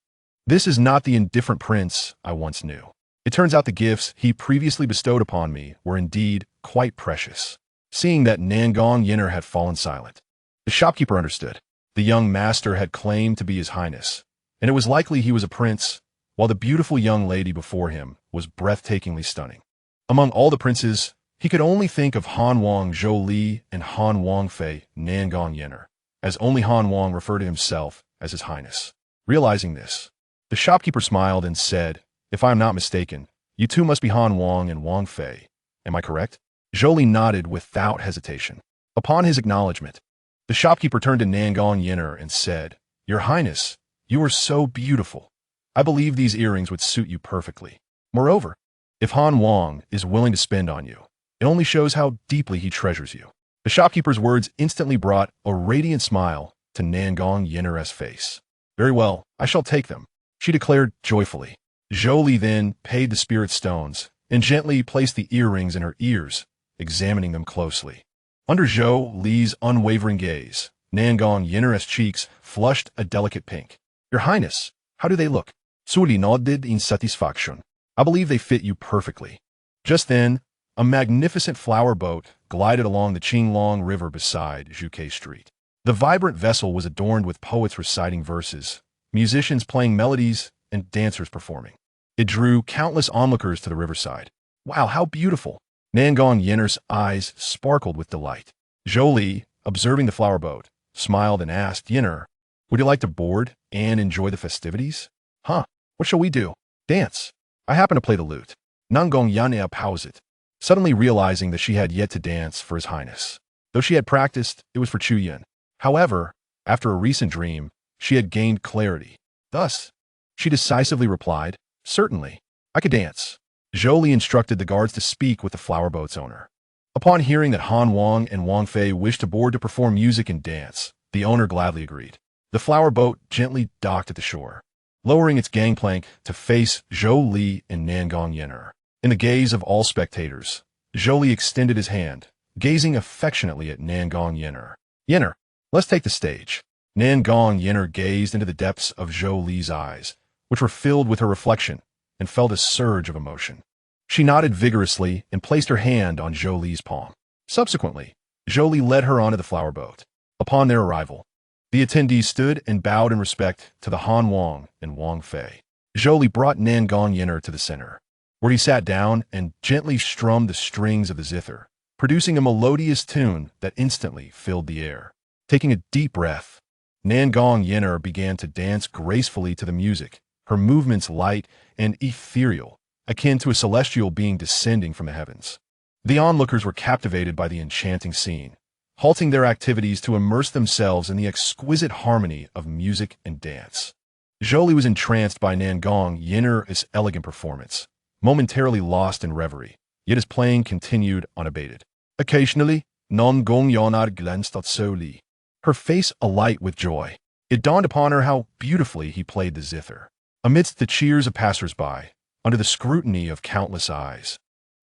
This is not the indifferent prince I once knew. It turns out the gifts he previously bestowed upon me were indeed quite precious. Seeing that Nan Gong Yan'er had fallen silent, the shopkeeper understood. The young master had claimed to be his highness, and it was likely he was a prince, while the beautiful young lady before him was breathtakingly stunning. Among all the princes, he could only think of Han Wang Zhou Li and Han Wang Fei Nan Gong Yan'er, as only Han Wang referred to himself as his highness. Realizing this, the shopkeeper smiled and said, "If I am not mistaken, you two must be Han Wang and Wang Fei. Am I correct?" Zhou Li nodded without hesitation. Upon his acknowledgement, the shopkeeper turned to Nan Gong Yan'er and said, "Your Highness, you are so beautiful. I believe these earrings would suit you perfectly. Moreover, if Han Wang is willing to spend on you, it only shows how deeply he treasures you." The shopkeeper's words instantly brought a radiant smile to Nan Gong Yan'er's face. "Very well, I shall take them," she declared joyfully. Zhou Li then paid the spirit stones and gently placed the earrings in her ears, examining them closely. Under Zhou Li's unwavering gaze, Nan Gong Yan'er's cheeks flushed a delicate pink. "Your Highness, how do they look?" Zhou Li nodded in satisfaction. "I believe they fit you perfectly." Just then, a magnificent flower boat glided along the Qinglong River beside Zhuke Street. The vibrant vessel was adorned with poets reciting verses, musicians playing melodies, and dancers performing. It drew countless onlookers to the riverside. "Wow, how beautiful!" Nan Gong Yan'er's eyes sparkled with delight. Zhou Li, observing the flower boat, smiled and asked, "Yan'er, would you like to board and enjoy the festivities?" "Huh, what shall we do?" "Dance. I happen to play the lute." Nan Gong Yan'er paused, suddenly realizing that she had yet to dance for his highness. Though she had practiced, it was for Chu Yun. However, after a recent dream, she had gained clarity. Thus, she decisively replied, "Certainly, I could dance." Zhou Li instructed the guards to speak with the flower boat's owner. Upon hearing that Han Wang and Wang Fei wished to board to perform music and dance, the owner gladly agreed. The flower boat gently docked at the shore, lowering its gangplank to face Zhou Li and Nan Gong Yan'er. In the gaze of all spectators, Zhou Li extended his hand, gazing affectionately at Nan Gong Yan'er. "Yan'er, let's take the stage." Nan Gong Yan'er gazed into the depths of Zhou Li's eyes, which were filled with her reflection, and felt a surge of emotion. She nodded vigorously and placed her hand on Zhou Li's palm. Subsequently, Zhou Li led her onto the flower boat. Upon their arrival, the attendees stood and bowed in respect to the Han Wang and Wang Fei. Zhou Li brought Nan Gong Yan'er to the center, where he sat down and gently strummed the strings of the zither, producing a melodious tune that instantly filled the air. Taking a deep breath, Nan Gong Yan'er began to dance gracefully to the music, her movements light and ethereal, akin to a celestial being descending from the heavens. The onlookers were captivated by the enchanting scene, halting their activities to immerse themselves in the exquisite harmony of music and dance. Zhou Li was entranced by Nan Gong Yan'er's elegant performance, momentarily lost in reverie, yet his playing continued unabated. Occasionally, Nan Gong Yan'er glanced at Zhou Li, her face alight with joy. It dawned upon her how beautifully he played the zither. Amidst the cheers of passers-by, under the scrutiny of countless eyes,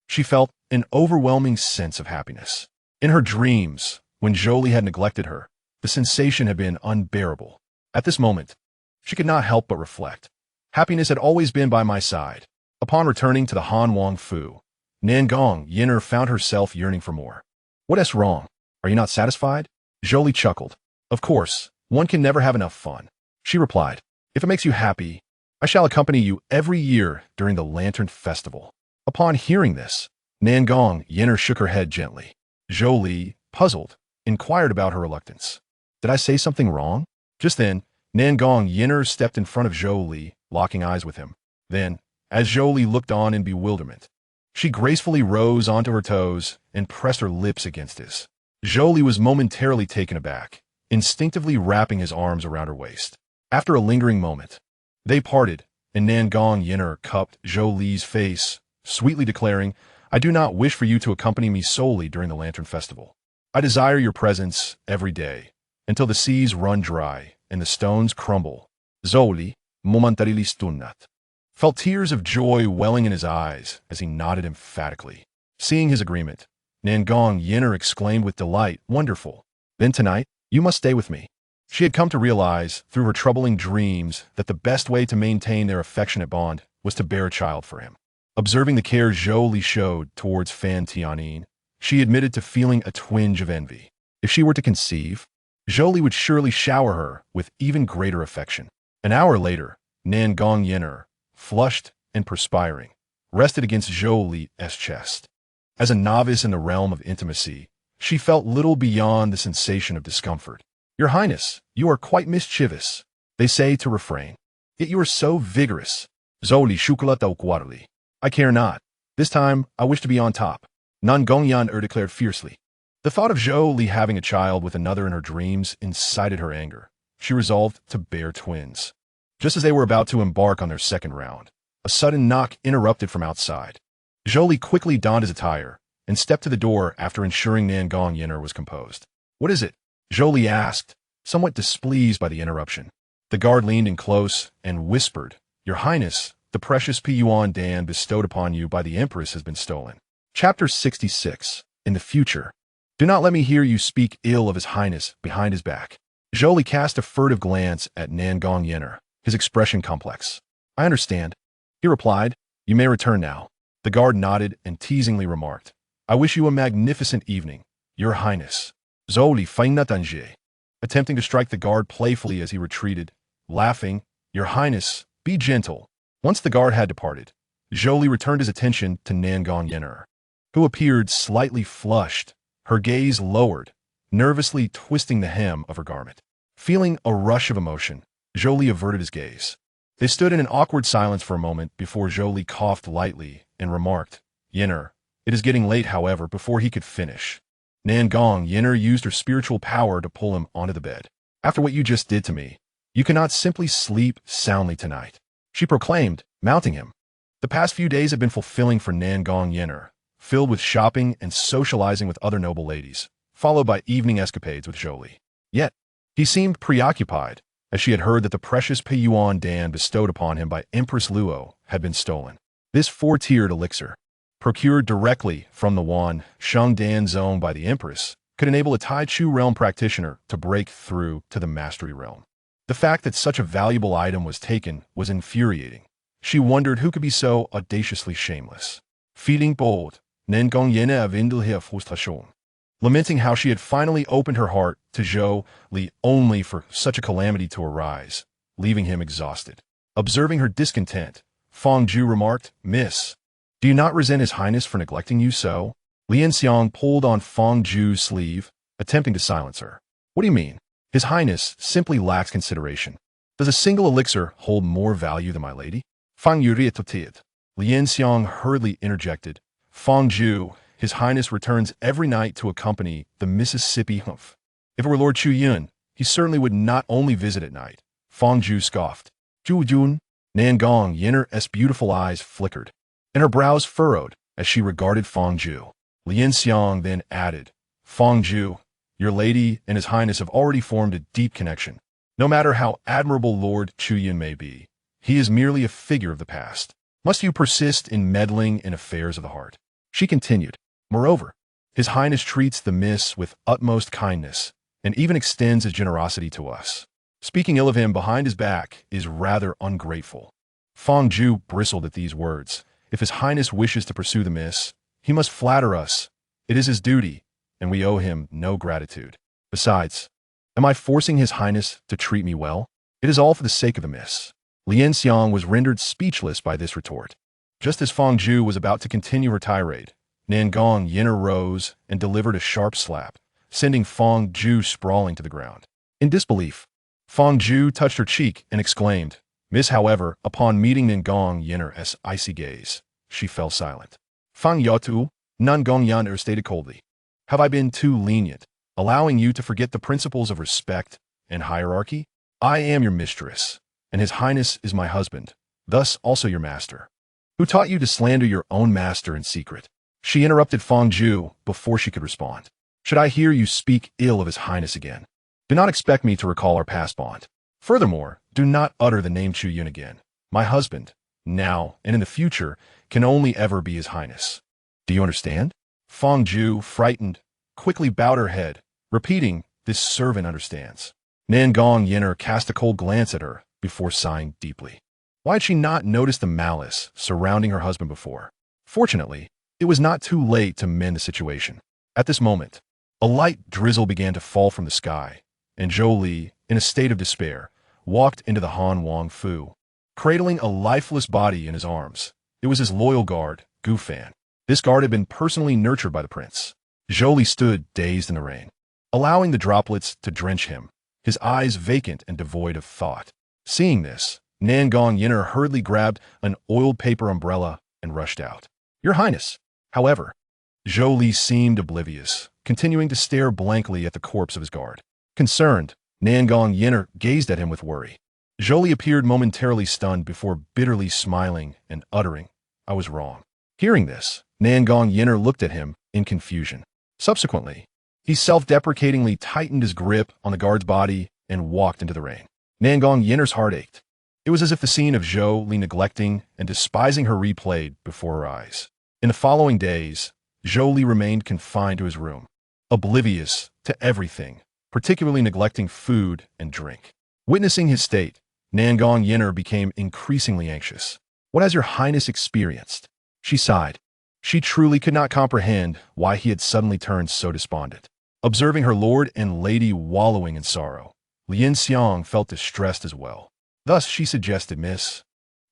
she felt an overwhelming sense of happiness. In her dreams, when Zhou Li had neglected her, the sensation had been unbearable. At this moment, she could not help but reflect. Happiness had always been by my side. Upon returning to the Han Wang Fu, Nan Gong Yan'er found herself yearning for more. "What is wrong? Are you not satisfied?" Zhou Li chuckled. "Of course, one can never have enough fun," she replied. "If it makes you happy, I shall accompany you every year during the Lantern Festival." Upon hearing this, Nan Gong Yan'er shook her head gently. Zhou Li, puzzled, inquired about her reluctance. "Did I say something wrong?" Just then, Nan Gong Yan'er stepped in front of Zhou Li, locking eyes with him. Then, as Zhou Li looked on in bewilderment, she gracefully rose onto her toes and pressed her lips against his. Zhou Li was momentarily taken aback, instinctively wrapping his arms around her waist. After a lingering moment, they parted, and Nan Gong Yan'er cupped Zhou Li's face, sweetly declaring, "I do not wish for you to accompany me solely during the Lantern Festival. I desire your presence every day, until the seas run dry and the stones crumble." Zhou Li, momentarily stunnat, felt tears of joy welling in his eyes as he nodded emphatically. Seeing his agreement, Nan Gong Yan'er exclaimed with delight, "Wonderful. Then tonight, you must stay with me." She had come to realize, through her troubling dreams, that the best way to maintain their affectionate bond was to bear a child for him. Observing the care Zhou Li showed towards Fan Tianyin, she admitted to feeling a twinge of envy. If she were to conceive, Zhou Li would surely shower her with even greater affection. An hour later, Nan Gong Yan'er, flushed and perspiring, rested against Zhou Li's chest. As a novice in the realm of intimacy, she felt little beyond the sensation of discomfort. "Your Highness, you are quite mischievous," they say to refrain. "Yet you are so vigorous." Zhou Li chocolate au quarterly. "I care not. This time, I wish to be on top," Nan Gong Yan'er declared fiercely. The thought of Zhou Li having a child with another in her dreams incited her anger. She resolved to bear twins. Just as they were about to embark on their second round, a sudden knock interrupted from outside. Zhou Li quickly donned his attire and stepped to the door after ensuring Nan Gong Yan'er was composed. "What is it?" Zhou Li asked, somewhat displeased by the interruption. The guard leaned in close and whispered, "Your Highness, the precious Piyuan Dan bestowed upon you by the Empress has been stolen." Chapter 66. In the future. "Do not let me hear you speak ill of His Highness behind his back." Zhou Li cast a furtive glance at Nan Gong Yan'er, his expression complex. "I understand," he replied. "You may return now." The guard nodded and teasingly remarked, "I wish you a magnificent evening, Your Highness." Zhou Li feigna danger, attempting to strike the guard playfully as he retreated, laughing, "Your Highness, be gentle." Once the guard had departed, Zhou Li returned his attention to Nan Gong Yan'er, who appeared slightly flushed, her gaze lowered, nervously twisting the hem of her garment. Feeling a rush of emotion, Zhou Li averted his gaze. They stood in an awkward silence for a moment before Zhou Li coughed lightly and remarked, "Yan'er." It is getting late, however, before he could finish. Nan Gong Yan'er used her spiritual power to pull him onto the bed. "After what you just did to me, you cannot simply sleep soundly tonight," she proclaimed, mounting him. The past few days had been fulfilling for Nan Gong Yan'er, filled with shopping and socializing with other noble ladies, followed by evening escapades with Zhou Li. Yet, he seemed preoccupied, as she had heard that the precious Piyuan Dan bestowed upon him by Empress Luo had been stolen. This four-tiered elixir, procured directly from the Wan Sheng Dan zone by the Empress, could enable a Tai Chu realm practitioner to break through to the mastery realm. The fact that such a valuable item was taken was infuriating. She wondered who could be so audaciously shameless. Feeling bold, Nan Gong Yan'er avindel her frustration, lamenting how she had finally opened her heart to Zhou Li only for such a calamity to arise, leaving him exhausted. Observing her discontent, Fang Zhu remarked, "Miss, do you not resent His Highness for neglecting you so?" Lian Xiang pulled on Fang Zhu's sleeve, attempting to silence her. "What do you mean? His Highness simply lacks consideration. Does a single elixir hold more value than my lady?" Fang Yu retorted. Lian Xiang hurriedly interjected, "Fang Zhu, His Highness returns every night to accompany the Mississippi Humph. If it were Lord Chu Yun, he certainly would not only visit at night." Fang Zhu scoffed. "Chu Yun?" Nan Gong Yan'er's beautiful eyes flickered, and her brows furrowed as she regarded Fang Zhu. Lian Xiang then added, "Fang Zhu, your lady and His Highness have already formed a deep connection. No matter how admirable Lord Chu Yun may be, he is merely a figure of the past. Must you persist in meddling in affairs of the heart?" She continued, "Moreover, His Highness treats the Miss with utmost kindness and even extends his generosity to us. Speaking ill of him behind his back is rather ungrateful." Fang Zhu bristled at these words. If His Highness wishes to pursue the Miss, he must flatter us. It is his duty, and we owe him no gratitude. Besides, am I forcing His Highness to treat me well? It is all for the sake of the Miss. Lian Xiang was rendered speechless by this retort. Just as Fang Zhu was about to continue her tirade, Nan Gong Yan'er rose and delivered a sharp slap, sending Fang Zhu sprawling to the ground. In disbelief, Fang Zhu touched her cheek and exclaimed, "Miss," however, upon meeting Nan Gong Yan'er's icy gaze, she fell silent. "Fang Yatu," Nan Gong Yan'er stated coldly, "have I been too lenient, allowing you to forget the principles of respect and hierarchy? I am your mistress, and His Highness is my husband, thus also your master. Who taught you to slander your own master in secret?" She interrupted Fang Zhu before she could respond. "Should I hear you speak ill of His Highness again, do not expect me to recall our past bond. Furthermore, do not utter the name Chu Yun again. My husband, now and in the future, can only ever be His Highness. Do you understand?" Fang Zhu, frightened, quickly bowed her head, repeating, "This servant understands." Nan Gong Yan'er cast a cold glance at her before sighing deeply. Why had she not noticed the malice surrounding her husband before? Fortunately, it was not too late to mend the situation. At this moment, a light drizzle began to fall from the sky, and Zhou Li, in a state of despair, walked into the Han Wang Fu, cradling a lifeless body in his arms. It was his loyal guard, Gu Fan. This guard had been personally nurtured by the prince. Zhou Li stood dazed in the rain, allowing the droplets to drench him, his eyes vacant and devoid of thought. Seeing this, Nan Gong Yan'er hurriedly grabbed an oiled paper umbrella and rushed out. Your Highness. However, Zhou Li seemed oblivious, continuing to stare blankly at the corpse of his guard. Concerned, Nan Gong Yan'er gazed at him with worry. Zhou Li appeared momentarily stunned before bitterly smiling and uttering, I was wrong. Hearing this, Nan Gong Yan'er looked at him in confusion. Subsequently, he self-deprecatingly tightened his grip on the guard's body and walked into the rain. Nan Gong Yan'er's heart ached. It was as if the scene of Zhou Li neglecting and despising her replayed before her eyes. In the following days, Zhou Li remained confined to his room, oblivious to everything, particularly neglecting food and drink. Witnessing his state, Nan Gong Yan'er became increasingly anxious. What has your Highness experienced? She sighed. She truly could not comprehend why he had suddenly turned so despondent. Observing her lord and lady wallowing in sorrow, Xianxia felt distressed as well. Thus she suggested, Miss,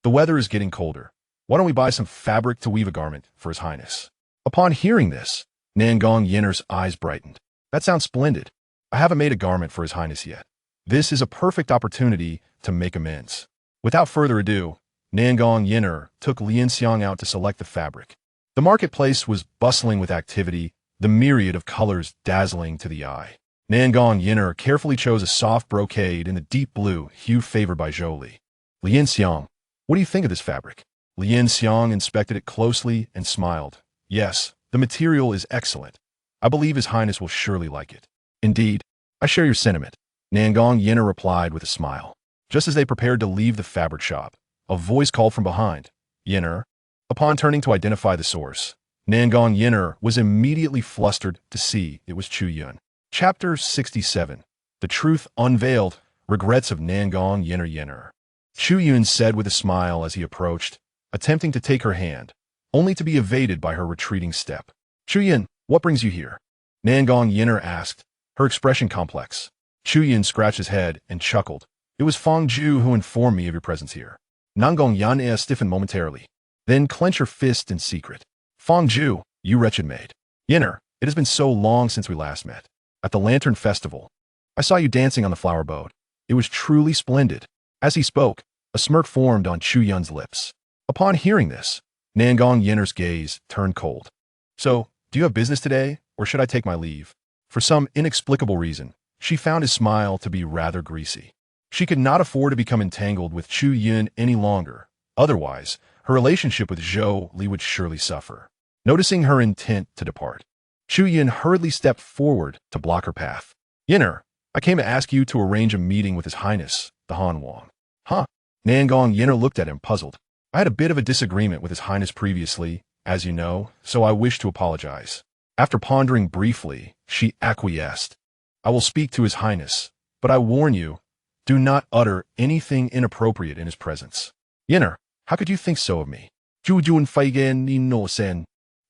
the weather is getting colder. Why don't we buy some fabric to weave a garment for His Highness? Upon hearing this, Nan Gong Yan'er's eyes brightened. That sounds splendid. I haven't made a garment for His Highness yet. This is a perfect opportunity to make amends. Without further ado, Nan Gong Yan'er took Xianxia out to select the fabric. The marketplace was bustling with activity, the myriad of colors dazzling to the eye. Nan Gong Yan'er carefully chose a soft brocade in the deep blue hue favored by Zhou Li. Xianxia, what do you think of this fabric? Xianxia inspected it closely and smiled. Yes, the material is excellent. I believe His Highness will surely like it. Indeed, I share your sentiment, Nan Gong Yan'er replied with a smile. Just as they prepared to leave the fabric shop, a voice called from behind, Yan'er. Upon turning to identify the source, Nan Gong Yan'er was immediately flustered to see it was Chu Yun. Chapter 67. The Truth Unveiled, Regrets of Nan Gong Yan'er. Chu Yun said with a smile as he approached, attempting to take her hand, only to be evaded by her retreating step. Chu Yun, what brings you here? Nan Gong Yan'er asked, her expression complex. Chu Yun scratched his head and chuckled. It was Fang Zhu who informed me of your presence here. Nan Gong Yan'er stiffened momentarily, then clenched her fist in secret. Fang Zhu, you wretched maid. Yan'er, it has been so long since we last met. At the Lantern Festival, I saw you dancing on the flower boat. It was truly splendid. As he spoke, a smirk formed on Chu Yun's lips. Upon hearing this, Nan Gong Yan'er's gaze turned cold. So, do you have business today, or should I take my leave? For some inexplicable reason, she found his smile to be rather greasy. She could not afford to become entangled with Chu Yun any longer. Otherwise, her relationship with Zhou Li would surely suffer. Noticing her intent to depart, Chu Yun hurriedly stepped forward to block her path. Yan'er, I came to ask you to arrange a meeting with His Highness, the Han Wang. Huh? Nan Gong Yan'er looked at him, puzzled. I had a bit of a disagreement with His Highness previously, as you know, so I wish to apologize. After pondering briefly, she acquiesced. I will speak to His Highness, but I warn you, do not utter anything inappropriate in his presence. Yan'er, how could you think so of me?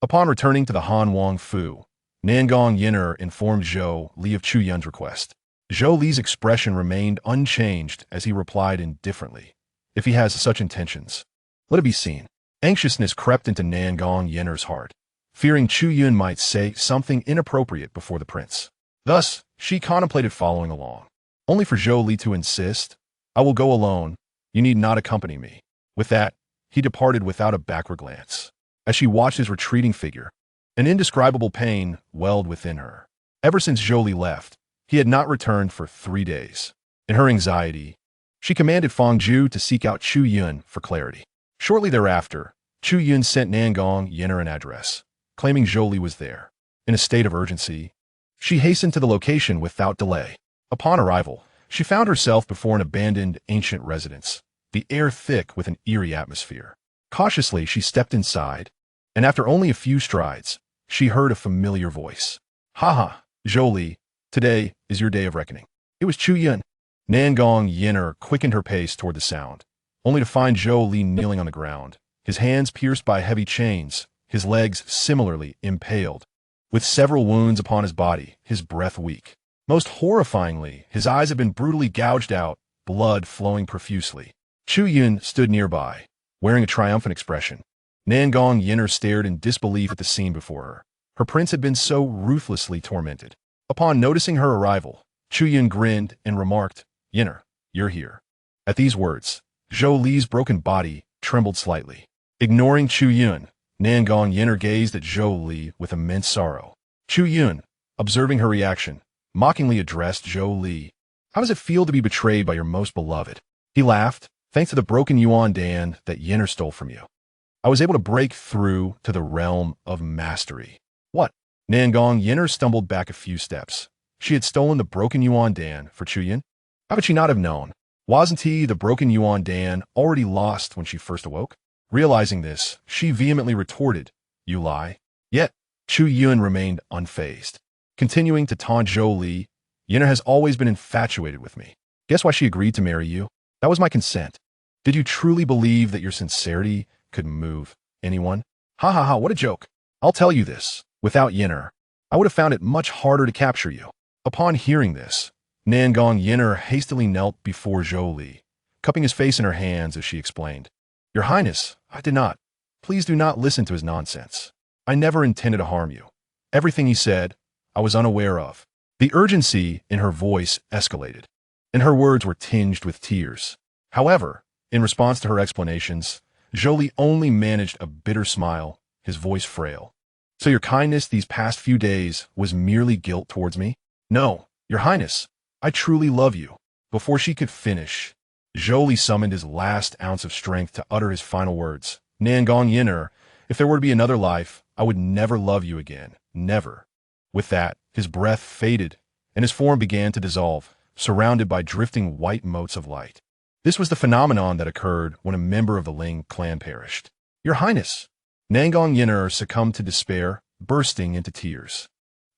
Upon returning to the Han Wang Fu, Nan Gong Yan'er informed Zhou Li of Chu Yun's request. Zhou Li's expression remained unchanged as he replied indifferently. If he has such intentions, let it be seen. Anxiousness crept into Nan Gong Yan'er's heart, fearing Chu Yun might say something inappropriate before the prince. Thus, she contemplated following along, only for Zhou Li to insist, I will go alone, you need not accompany me. With that, he departed without a backward glance. As she watched his retreating figure, an indescribable pain welled within her. Ever since Zhou Li left, he had not returned for 3 days. In her anxiety, she commanded Fang Zhu to seek out Chu Yun for clarity. Shortly thereafter, Chu Yun sent Nan Gong Yan'er an address, claiming Zhou Li was there. In a state of urgency, she hastened to the location without delay. Upon arrival, she found herself before an abandoned ancient residence, the air thick with an eerie atmosphere. Cautiously, she stepped inside, and after only a few strides, she heard a familiar voice. Ha ha, Zhou Li, today is your day of reckoning. It was Chu Yun. Nan Gong Yan'er quickened her pace toward the sound, only to find Zhou Li kneeling on the ground, his hands pierced by heavy chains, his legs similarly impaled, with several wounds upon his body, his breath weak. Most horrifyingly, his eyes had been brutally gouged out, blood flowing profusely. Chu Yun stood nearby, wearing a triumphant expression. Nan Gong Yan'er stared in disbelief at the scene before her. Her prince had been so ruthlessly tormented. Upon noticing her arrival, Chu Yun grinned and remarked, "Yan'er, you're here." At these words, Zhou Li's broken body trembled slightly. Ignoring Chu Yun, Nan Gong Yan'er gazed at Zhou Li with immense sorrow. Chu Yun, observing her reaction, mockingly addressed Zhou Li. "How does it feel to be betrayed by your most beloved?" He laughed. "Thanks to the broken Yuan Dan that Yan'er stole from you, I was able to break through to the realm of mastery." "What?" Nan Gong Yan'er stumbled back a few steps. She had stolen the broken Yuan Dan for Chu Yun? How could she not have known? Wasn't he, the broken Yuan Dan, already lost when she first awoke? Realizing this, she vehemently retorted, "You lie." Yet, Chu Yun remained unfazed. Continuing to taunt Zhou Li, "Yan'er has always been infatuated with me. Guess why she agreed to marry you? That was my consent. Did you truly believe that your sincerity could move anyone? Ha ha ha, what a joke. I'll tell you this, without Yan'er, I would have found it much harder to capture you." Upon hearing this, Nan Gong Yan'er hastily knelt before Zhou Li, cupping his face in her hands as she explained, "Your Highness, I did not. Please do not listen to his nonsense. I never intended to harm you. Everything he said, I was unaware of." The urgency in her voice escalated, and her words were tinged with tears. However, in response to her explanations, Zhou Li only managed a bitter smile, his voice frail. "So your kindness these past few days was merely guilt towards me?" "No, Your Highness, I truly love you." Before she could finish, Zhou Li summoned his last ounce of strength to utter his final words. "Nan Gong Yan'er, if there were to be another life, I would never love you again. Never." With that, his breath faded, and his form began to dissolve, surrounded by drifting white motes of light. This was the phenomenon that occurred when a member of the Ling clan perished. "Your Highness!" Nan Gong Yan'er succumbed to despair, bursting into tears.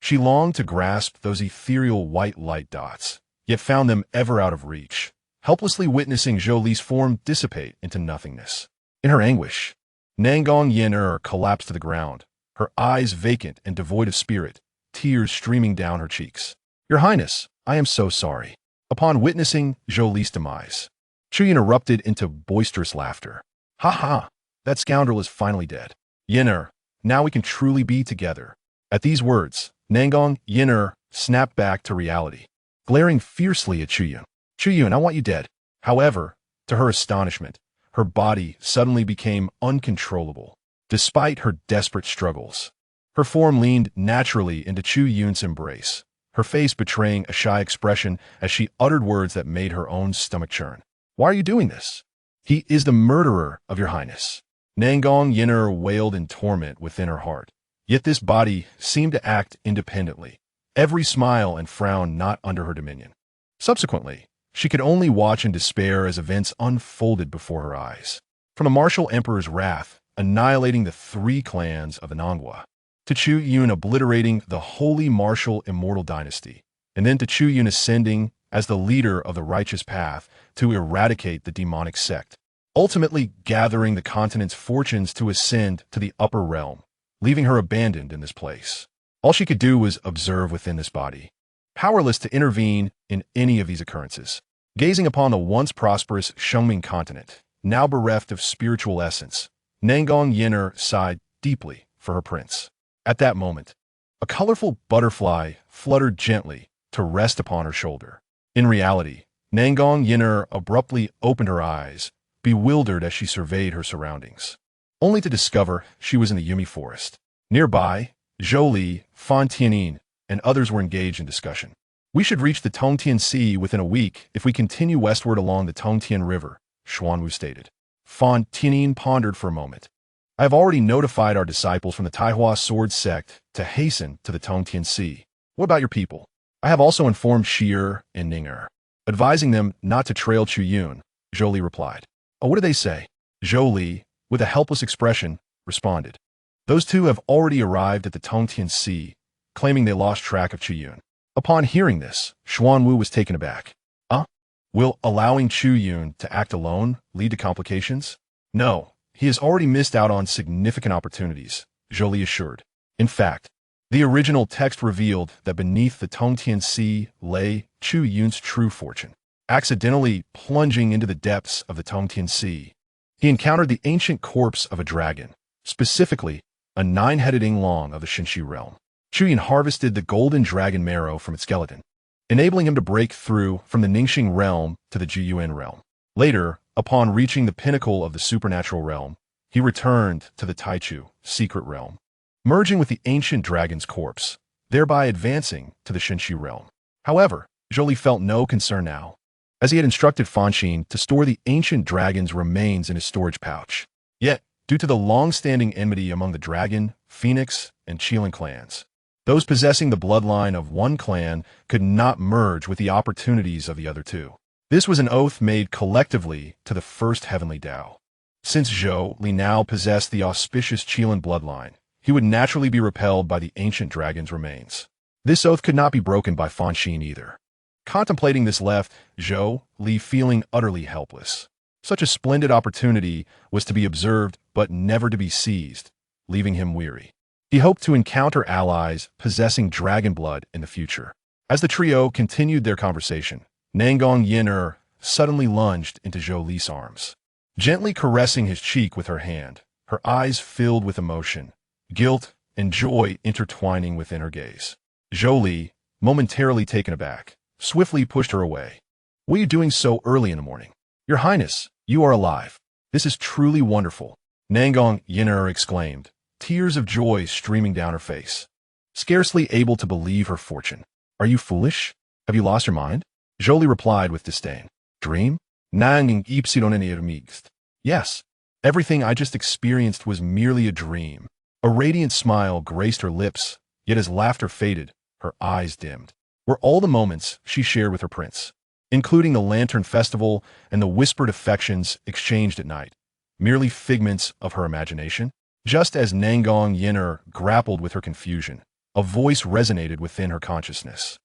She longed to grasp those ethereal white light dots, yet found them ever out of reach, helplessly witnessing Zhou Li's form dissipate into nothingness. In her anguish, Nan Gong Yan'er collapsed to the ground, her eyes vacant and devoid of spirit, tears streaming down her cheeks. "Your Highness, I am so sorry." Upon witnessing Zhou Li's demise, Chu Yun erupted into boisterous laughter. "Ha ha, that scoundrel is finally dead. Yan'er, now we can truly be together." At these words, Nan Gong Yan'er snapped back to reality, glaring fiercely at Chu Yun. "Chu Yun, I want you dead." However, to her astonishment, her body suddenly became uncontrollable. Despite her desperate struggles, her form leaned naturally into Chu Yun's embrace, her face betraying a shy expression as she uttered words that made her own stomach churn. "Why are you doing this?" "He is the murderer of your Highness." Nan Gong Yan'er wailed in torment within her heart. Yet this body seemed to act independently, every smile and frown not under her dominion. Subsequently, she could only watch in despair as events unfolded before her eyes. From the martial emperor's wrath, annihilating the 3 clans of the Nongwa, to Chu Yun obliterating the Holy Martial Immortal Dynasty, and then to Chu Yun ascending as the leader of the righteous path to eradicate the demonic sect, ultimately gathering the continent's fortunes to ascend to the upper realm, leaving her abandoned in this place. All she could do was observe within this body, powerless to intervene in any of these occurrences. Gazing upon the once prosperous Shengming continent, now bereft of spiritual essence, Nan Gong Yan'er sighed deeply for her prince. At that moment, a colorful butterfly fluttered gently to rest upon her shoulder. In reality, Nan Gong Yan'er abruptly opened her eyes, bewildered as she surveyed her surroundings, only to discover she was in the Yumi forest. Nearby, Zhou Li, Fan Tianyin, and others were engaged in discussion. "We should reach the Tongtian Sea within a week if we continue westward along the Tongtian River," Xuanwu stated. Fan Tianyin pondered for a moment. "I have already notified our disciples from the Taihua Sword Sect to hasten to the Tongtian Sea. What about your people?" "I have also informed Shi'er and Ning'er, advising them not to trail Chu Yun," Zhou Li replied. "Oh, what did they say?" Zhou Li, with a helpless expression, responded. "Those 2 have already arrived at the Tongtian Sea, claiming they lost track of Chu Yun." Upon hearing this, Xuanwu was taken aback. Will allowing Chu Yun to act alone lead to complications? No, he has already missed out on significant opportunities, Zhou Li assured. In fact, the original text revealed that beneath the Tongtian Sea lay Chu Yun's true fortune. Accidentally plunging into the depths of the Tongtian Sea, he encountered the ancient corpse of a dragon, specifically a 9-headed Inglong of the xianxia realm. Chu Yun harvested the golden dragon marrow from its skeleton, enabling him to break through from the Ningxing realm to the Jiyuan realm. Later, upon reaching the pinnacle of the supernatural realm, he returned to the Taichu secret realm, merging with the ancient dragon's corpse, thereby advancing to the xianxia realm. However, Zhou Li felt no concern now, as he had instructed Fan Xin to store the ancient dragon's remains in his storage pouch. Yet, due to the long-standing enmity among the Dragon, Phoenix, and Qilin clans, those possessing the bloodline of one clan could not merge with the opportunities of the other two. This was an oath made collectively to the first heavenly Tao. Since Zhou Li now possessed the auspicious Qilin bloodline, he would naturally be repelled by the ancient dragon's remains. This oath could not be broken by Fan Xin either. Contemplating this left Zhou Li feeling utterly helpless. Such a splendid opportunity was to be observed but never to be seized, leaving him weary. He hoped to encounter allies possessing dragon blood in the future. As the trio continued their conversation, Nan Gong Yan'er suddenly lunged into Zhou Li's arms. Gently caressing his cheek with her hand, her eyes filled with emotion, guilt, and joy intertwining within her gaze. Zhou Li, momentarily taken aback, swiftly pushed her away. "What are you doing so early in the morning? Your Highness, you are alive. This is truly wonderful," Nan Gong Yan'er exclaimed, tears of joy streaming down her face, scarcely able to believe her fortune. "Are you foolish? Have you lost your mind?" Zhou Li replied with disdain. "Dream? Yes, everything I just experienced was merely a dream." A radiant smile graced her lips, yet as laughter faded, her eyes dimmed. Were all the moments she shared with her prince, including the Lantern Festival and the whispered affections exchanged at night, merely figments of her imagination? Just as Nan Gong Yan'er grappled with her confusion, a voice resonated within her consciousness.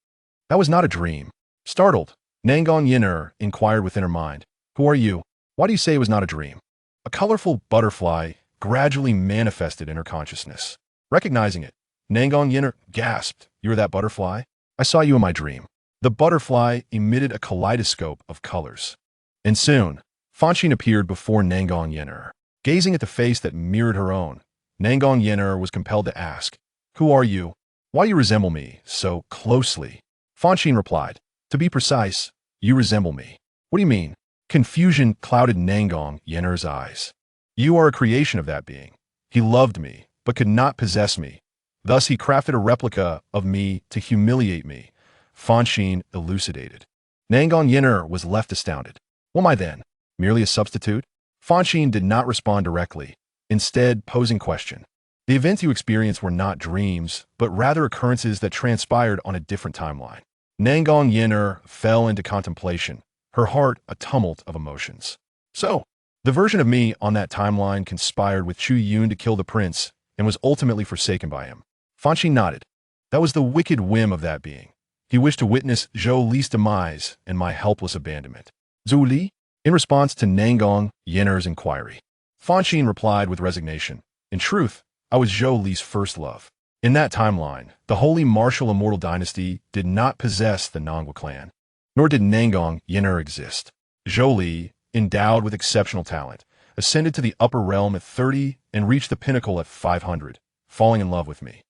"That was not a dream." Startled, Nan Gong Yan'er inquired within her mind, "Who are you? Why do you say it was not a dream?" A colorful butterfly gradually manifested in her consciousness. Recognizing it, Nan Gong Yan'er gasped, "You are that butterfly? I saw you in my dream." The butterfly emitted a kaleidoscope of colors. And soon, Fan Xin appeared before Nan Gong Yan'er. Gazing at the face that mirrored her own, Nan Gong Yan'er was compelled to ask, "Who are you? Why do you resemble me so closely?" Fan Xin replied, "To be precise, you resemble me." "What do you mean?" Confusion clouded Nan Gong Yan'er's eyes. "You are a creation of that being. He loved me, but could not possess me. Thus he crafted a replica of me to humiliate me," Fan Xin elucidated. Nan Gong Yan'er was left astounded. "What am I then? Merely a substitute?" Fan Xin did not respond directly, instead posing question. The events you experienced were not dreams, but rather occurrences that transpired on a different timeline. Nan Gong Yan'er fell into contemplation, her heart a tumult of emotions. "So, the version of me on that timeline conspired with Chu Yun to kill the prince and was ultimately forsaken by him." Fan Xin nodded. "That was the wicked whim of that being. He wished to witness Zhou Li's demise and my helpless abandonment." "Zhou Li?" In response to Nan Gong Yan'er's inquiry, Fan Xin replied with resignation, "In truth, I was Zhou Li's first love. In that timeline, the Holy Martial Immortal Dynasty did not possess the Nongwa clan, nor did Nan Gong Yan'er exist. Zhou Li, endowed with exceptional talent, ascended to the upper realm at 30 and reached the pinnacle at 500, falling in love with me.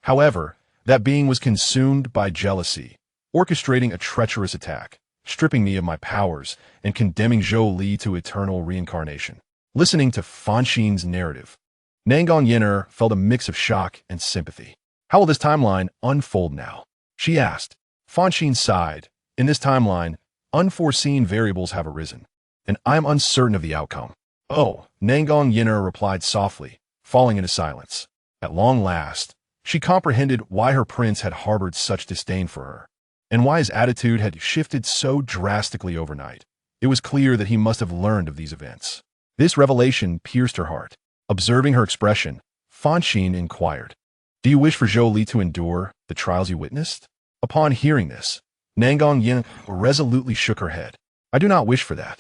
However, that being was consumed by jealousy, orchestrating a treacherous attack, stripping me of my powers and condemning Zhou Li to eternal reincarnation." Listening to Fan Xin's narrative, Nan Gong Yan'er felt a mix of shock and sympathy. "How will this timeline unfold now?" she asked. Fan Xin sighed. "In this timeline, unforeseen variables have arisen, and I am uncertain of the outcome." "Oh," Nan Gong Yan'er replied softly, falling into silence. At long last, she comprehended why her prince had harbored such disdain for her, and why his attitude had shifted so drastically overnight. It was clear that he must have learned of these events. This revelation pierced her heart. Observing her expression, Fan Xin inquired, "Do you wish for Zhou Li to endure the trials you witnessed?" Upon hearing this, Nan Gong Yan'er resolutely shook her head. I do not wish for that.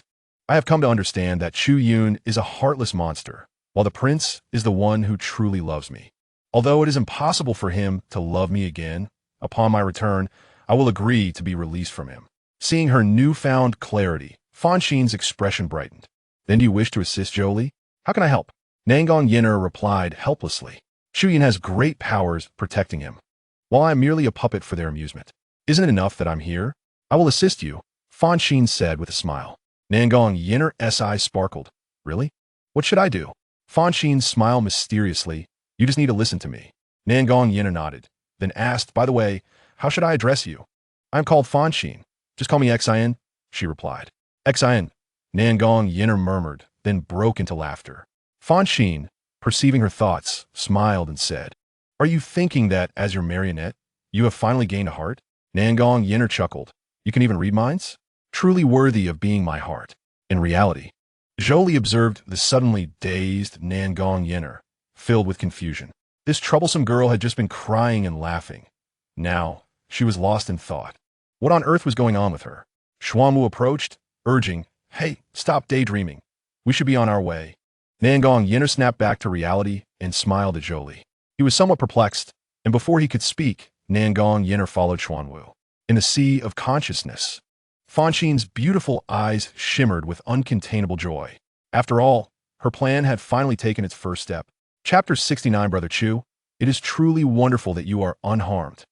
I have come to understand that Chu Yun is a heartless monster, while the prince is the one who truly loves me. Although it is impossible for him to love me again, upon my return, I will agree to be released from him. Seeing her newfound clarity, Fan Xin's expression brightened. Then do you wish to assist Zhou Li? How can I help? Nan Gong Yan'er replied helplessly. Chu Yun has great powers protecting him, while I am merely a puppet for their amusement. Isn't it enough that I'm here? I will assist you, Fan Xin said with a smile. Nan Gong Yan'er's eyes sparkled. Really? What should I do? Fan Xin smiled mysteriously. You just need to listen to me. Nan Gong Yan'er nodded, then asked, by the way, how should I address you? I'm called Fan Xin. Just call me Xian, she replied. Xian, Nan Gong Yan'er murmured, then broke into laughter. Fan Xin, perceiving her thoughts, smiled and said, are you thinking that, as your marionette, you have finally gained a heart? Nan Gong Yan'er chuckled. You can even read minds? Truly worthy of being my heart. In reality, Zhou Li observed the suddenly dazed Nan Gong Yan'er, filled with confusion. This troublesome girl had just been crying and laughing. Now, she was lost in thought. What on earth was going on with her? Xuanwu approached, urging, hey, stop daydreaming. We should be on our way. Nan Gong Yan'er snapped back to reality and smiled at Zhou Li. He was somewhat perplexed, and before he could speak, Nan Gong Yan'er followed Xuanwu. In the sea of consciousness, Fan Xin's beautiful eyes shimmered with uncontainable joy. After all, her plan had finally taken its first step. Chapter 69, Brother Chu. It is truly wonderful that you are unharmed.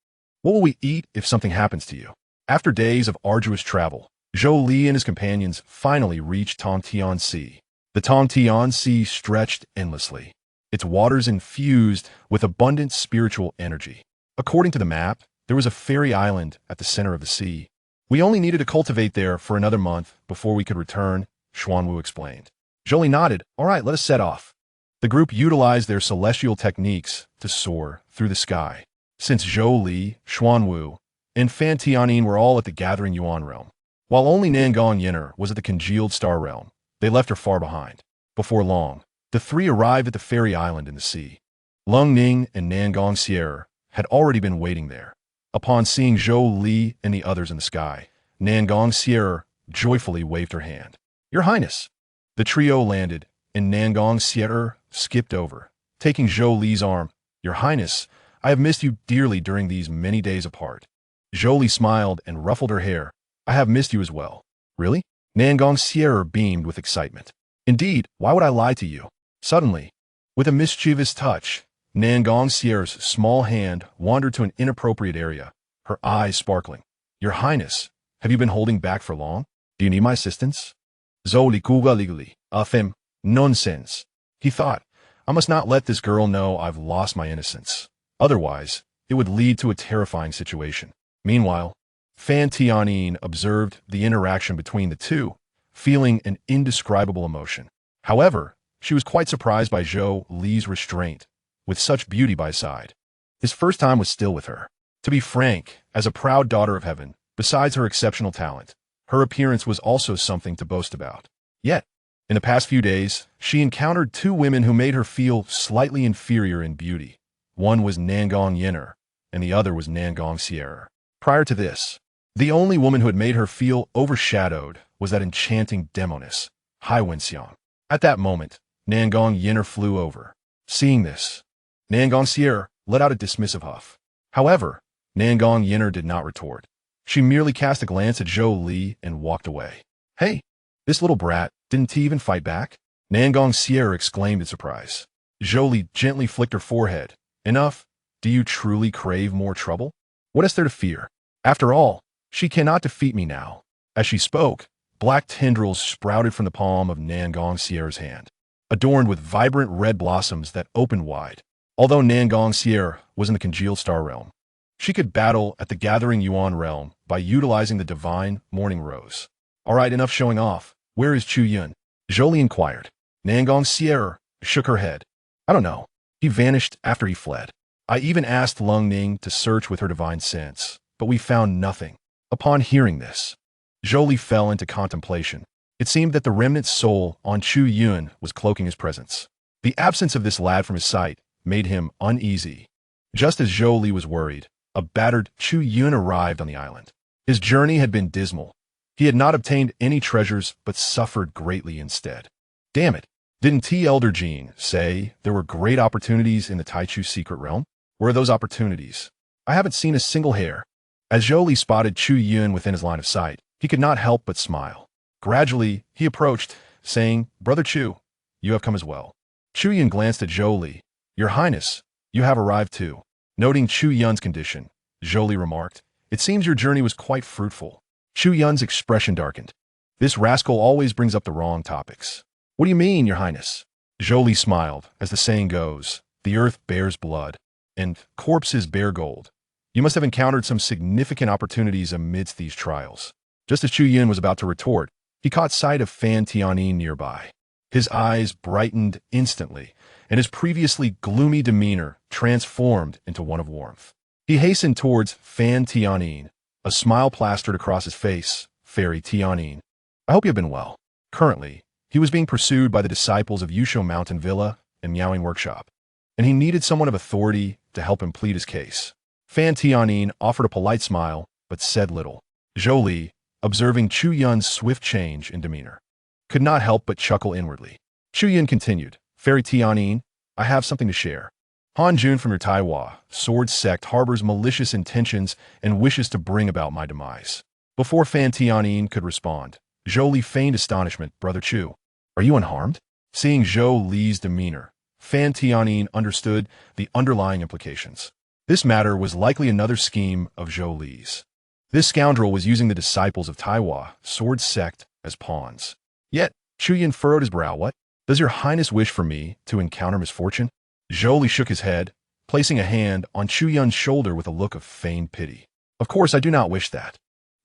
What will we eat if something happens to you? After days of arduous travel, Zhou Li and his companions finally reached Tongtian Sea. The Tongtian Sea stretched endlessly, its waters infused with abundant spiritual energy. According to the map, there was a fairy island at the center of the sea. We only needed to cultivate there for another month before we could return, Xuanwu explained. Zhou Li nodded. All right, let us set off. The group utilized their celestial techniques to soar through the sky. Since Zhou Li, Xuanwu, and Fan Tianyin were all at the Gathering Yuan realm, while only Nan Gong Yan'er was at the Congealed Star realm, they left her far behind. Before long, the three arrived at the fairy island in the sea. Lung Ning and Nan Gong Yan'er had already been waiting there. Upon seeing Zhou Li and the others in the sky, Nan Gong Yan'er joyfully waved her hand. Your Highness! The trio landed, and Nan Gong Yan'er skipped over, taking Zhou Li's arm. Your Highness, I have missed you dearly during these many days apart. Zhou Li smiled and ruffled her hair. I have missed you as well. Really? Nan Gong Yan'er beamed with excitement. Indeed, why would I lie to you? Suddenly, with a mischievous touch, Nan Gong Yan'er's small hand wandered to an inappropriate area, her eyes sparkling. Your Highness, have you been holding back for long? Do you need my assistance? Zhou Li kuga legally. Nonsense. He thought, I must not let this girl know I've lost my innocence. Otherwise, it would lead to a terrifying situation. Meanwhile, Fan Tianyin observed the interaction between the two, feeling an indescribable emotion. However, she was quite surprised by Zhou Li's restraint, with such beauty by his side. His first time was still with her. To be frank, as a proud daughter of heaven, besides her exceptional talent, her appearance was also something to boast about. Yet, in the past few days, she encountered two women who made her feel slightly inferior in beauty. One was Nan Gong Yan'er, and the other was Nan Gong Yan'er. Prior to this, the only woman who had made her feel overshadowed was that enchanting demoness, Highness. At that moment, Nan Gong Yan'er flew over. Seeing this, Nan Gong Yan'er let out a dismissive huff. However, Nan Gong Yan'er did not retort. She merely cast a glance at Zhou Li and walked away. Hey, this little brat, didn't he even fight back? Nan Gong Yan'er exclaimed in surprise. Zhou Li gently flicked her forehead. Enough? Do you truly crave more trouble? What is there to fear? After all, she cannot defeat me now. As she spoke, black tendrils sprouted from the palm of Nan Gong Yan'er's hand, adorned with vibrant red blossoms that opened wide. Although Nan Gong Yan'er was in the Congealed Star realm, she could battle at the Gathering Yuan realm by utilizing the divine Morning Rose. All right, enough showing off. Where is Chu Yun? Zhou Li inquired. Nan Gong Yan'er shook her head. I don't know. He vanished after he fled. I even asked Lung Ning to search with her divine sense, but we found nothing. Upon hearing this, Zhou Li fell into contemplation. It seemed that the remnant soul on Chu Yun was cloaking his presence. The absence of this lad from his sight made him uneasy. Just as Zhou Li was worried, a battered Chu Yun arrived on the island. His journey had been dismal, He had not obtained any treasures, but suffered greatly instead. Damn it. Didn't T. Elder Jean say there were great opportunities in the Taichu's secret realm? Where are those opportunities? I haven't seen a single hair. As Zhou Li spotted Chu Yun within his line of sight, he could not help but smile. Gradually, he approached, saying, "Brother Chu, you have come as well." Chu Yun glanced at Zhou Li. "Your Highness, you have arrived too." Noting Chu Yun's condition, Zhou Li remarked, "It seems your journey was quite fruitful." Chu Yun's expression darkened. "This rascal always brings up the wrong topics." "What do you mean, Your Highness?" Zhou Li smiled. As the saying goes, the earth bears blood, and corpses bear gold. You must have encountered some significant opportunities amidst these trials. Just as Chu Yun was about to retort, he caught sight of Fan Tianyin nearby. His eyes brightened instantly, and his previously gloomy demeanor transformed into one of warmth. He hastened towards Fan Tianyin, a smile plastered across his face. "Fairy Tianyin, I hope you have been well." Currently, he was being pursued by the disciples of Yusho Mountain Villa and Miaoing Workshop, and he needed someone of authority to help him plead his case. Fan Tianyin offered a polite smile, but said little. Zhou Li, observing Chu Yun's swift change in demeanor, could not help but chuckle inwardly. Chu Yun continued, "Fairy Tianyin, I have something to share. Han Jun from your Taiwan sword sect harbors malicious intentions and wishes to bring about my demise." Before Fan Tianyin could respond, Zhou Li feigned astonishment. "Brother Chu, are you unharmed?" Seeing Zhou Li's demeanor, Fan Tianyin understood the underlying implications. This matter was likely another scheme of Zhou Li's. This scoundrel was using the disciples of Taiwan sword sect as pawns. Yet, Chu Yun furrowed his brow. "What? Does your Highness wish for me to encounter misfortune?" Zhou Li shook his head, placing a hand on Chu Yun's shoulder with a look of feigned pity. "Of course I do not wish that.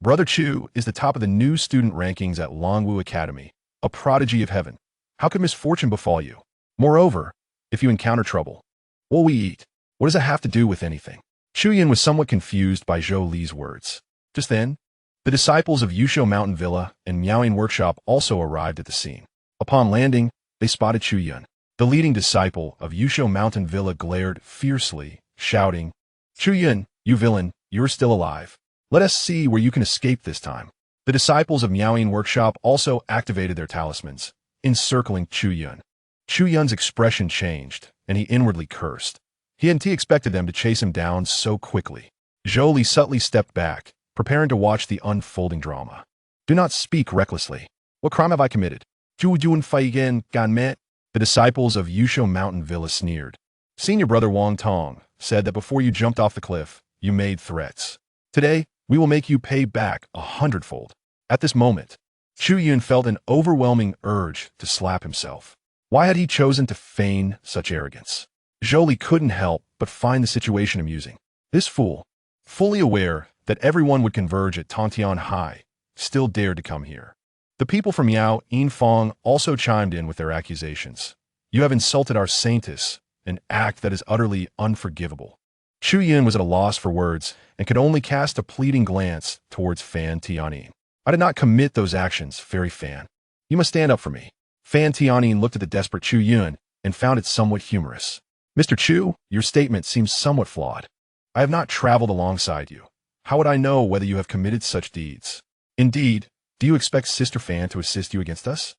Brother Chu is the top of the new student rankings at Longwu Academy, a prodigy of heaven. How could misfortune befall you? Moreover, if you encounter trouble, what will we eat? What does it have to do with anything?" Chu Yun was somewhat confused by Zhou Li's words. Just then, the disciples of Yusho Mountain Villa and Miaoing Workshop also arrived at the scene. Upon landing, they spotted Chu Yun. The leading disciple of Yusho Mountain Villa glared fiercely, shouting, "Chu Yun, you villain, you're still alive. Let us see where you can escape this time." The disciples of Miaoing Workshop also activated their talismans, encircling Chu Yun. Chu Yun's expression changed, and he inwardly cursed. He hadn't expected them to chase him down so quickly. Zhou Li subtly stepped back, preparing to watch the unfolding drama. "Do not speak recklessly. What crime have I committed?" "Zhu Jun Feigen Gan Met." The disciples of Yusho Mountain Villa sneered. "Senior brother Wang Tong said that before you jumped off the cliff, you made threats. Today, we will make you pay back 100-fold. At this moment, Chu Yun felt an overwhelming urge to slap himself. Why had he chosen to feign such arrogance? Zhou Li couldn't help but find the situation amusing. This fool, fully aware that everyone would converge at Tongtian High, still dared to come here. The people from Yao Yinfang also chimed in with their accusations. "You have insulted our Saintesses, an act that is utterly unforgivable." Chu Yun was at a loss for words and could only cast a pleading glance towards Fan Tianyin. "I did not commit those actions, Fairy Fan. You must stand up for me." Fan Tianyin looked at the desperate Chu Yun and found it somewhat humorous. "Mr. Chu, your statement seems somewhat flawed. I have not traveled alongside you. How would I know whether you have committed such deeds? Indeed, do you expect Sister Fan to assist you against us?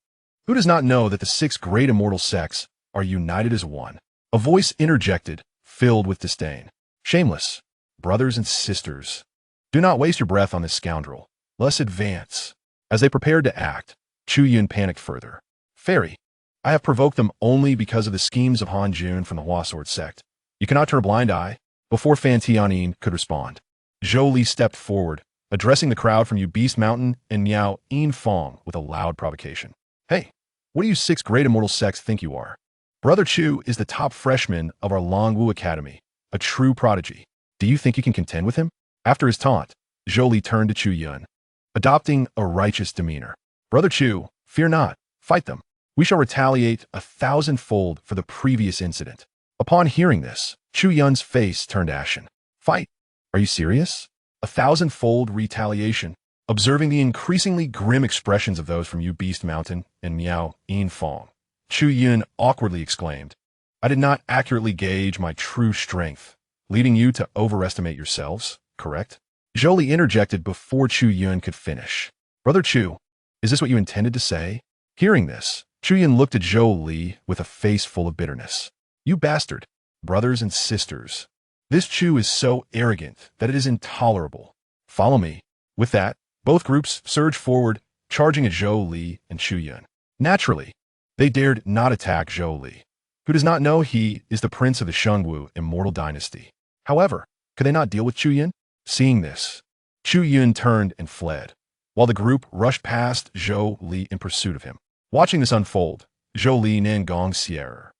Who does not know that the 6 great immortal sects are united as one?" A voice interjected, filled with disdain. "Shameless, brothers and sisters. Do not waste your breath on this scoundrel. Let's advance." As they prepared to act, Chu Yun panicked further. "Fairy, I have provoked them only because of the schemes of Han Jun from the Hua Sword sect. You cannot turn a blind eye." Before Fan Tianyin could respond, Zhou Li stepped forward, addressing the crowd from Beast Mountain and Miao Yinfang with a loud provocation. "Hey, what do you 6 great immortal sects think you are? Brother Chu is the top freshman of our Longwu Academy, a true prodigy. Do you think you can contend with him?" After his taunt, Zhou Li turned to Chu Yun, adopting a righteous demeanor. "Brother Chu, fear not. Fight them. We shall retaliate 1,000-fold for the previous incident." Upon hearing this, Chu Yun's face turned ashen. "Fight? Are you serious? 1,000-fold retaliation?" Observing the increasingly grim expressions of those from Beast Mountain and Miao Yinfang, Chu Yun awkwardly exclaimed, "I did not accurately gauge my true strength, leading you to overestimate yourselves, correct?" Zhou Li interjected before Chu Yun could finish. Brother Chu, is this what you intended to say? Hearing this, Chu Yun looked at Zhou Li with a face full of bitterness. You bastard, brothers and sisters. This Chu is so arrogant that it is intolerable. Follow me. With that, both groups surged forward, charging at Zhou Li and Chu Yun. Naturally, they dared not attack Zhou Li, who does not know he is the prince of the Shengwu Immortal Dynasty. However, could they not deal with Chu Yun? Seeing this, Chu Yun turned and fled, while the group rushed past Zhou Li in pursuit of him. Watching this unfold, Zhou Li, Nan Gong Yan'er,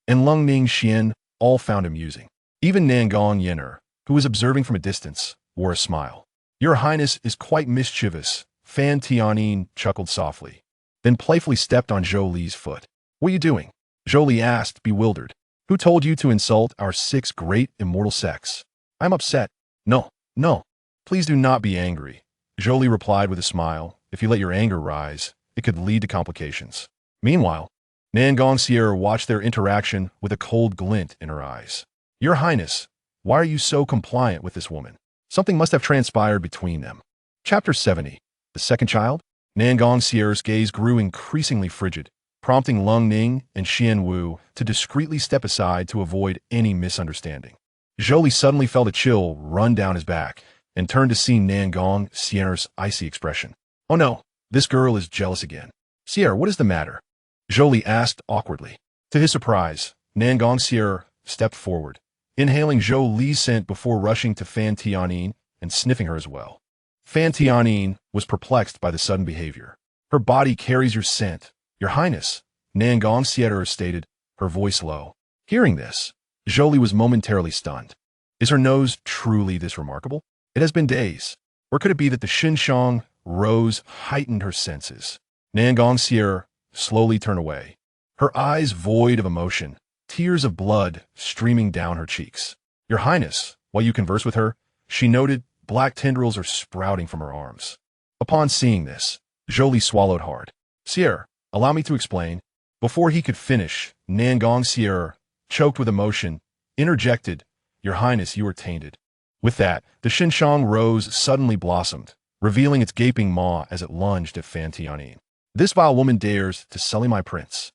and Lung Ning Xian all found amusing. Even Nan Gong Yan'er, who was observing from a distance, wore a smile. Your Highness is quite mischievous, Fan Tianyin chuckled softly, then playfully stepped on Zhou Li's foot. What are you doing? Zhou Li asked, bewildered. Who told you to insult our 6 great immortal sects? I'm upset. No, please do not be angry. Zhou Li replied with a smile. If you let your anger rise, it could lead to complications. Meanwhile, Nan Gong Yan'er watched their interaction with a cold glint in her eyes. Your Highness, why are you so compliant with this woman? Something must have transpired between them. Chapter 70. The second child? Nan Gong Yan'er's gaze grew increasingly frigid, prompting Lung Ning and Xian Wu to discreetly step aside to avoid any misunderstanding. Zhou Li suddenly felt a chill run down his back and turned to see Nan Gong Yan'er's icy expression. Oh no, this girl is jealous again. Yan'er, what is the matter? Zhou Li asked awkwardly. To his surprise, Nan Gong Yan'er stepped forward, inhaling Zhou Li's scent before rushing to Fan Tianyin and sniffing her as well. Fan Tianyin was perplexed by the sudden behavior. Her body carries your scent, Your Highness, Nan Gong Yan'er stated, her voice low. Hearing this, Zhou Li was momentarily stunned. Is her nose truly this remarkable? It has been days. Or could it be that the xianxia rose heightened her senses? Nan Gong Yan'er slowly turned away, her eyes void of emotion, tears of blood streaming down her cheeks. Your Highness, while you converse with her, she noted black tendrils are sprouting from her arms. Upon seeing this, Zhou Li swallowed hard. Yan'er, allow me to explain. Before he could finish, Nan Gong Yan'er, choked with emotion, interjected, Your Highness, you are tainted. With that, the xianxia rose suddenly blossomed, revealing its gaping maw as it lunged at Fan Tianyin. This vile woman dares to sully my prince.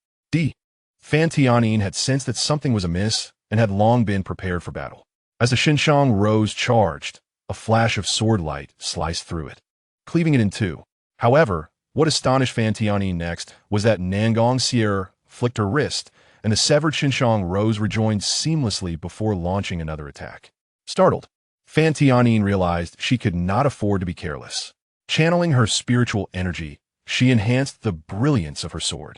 Fan Tianyin had sensed that something was amiss and had long been prepared for battle. As the xianxia rose charged, a flash of sword light sliced through it, cleaving it in two. However, what astonished Fan Tianyin next was that Nan Gong Yan'er flicked her wrist, and the severed xianxia rose rejoined seamlessly before launching another attack. Startled, Fan Tianyin realized she could not afford to be careless. Channeling her spiritual energy, she enhanced the brilliance of her sword,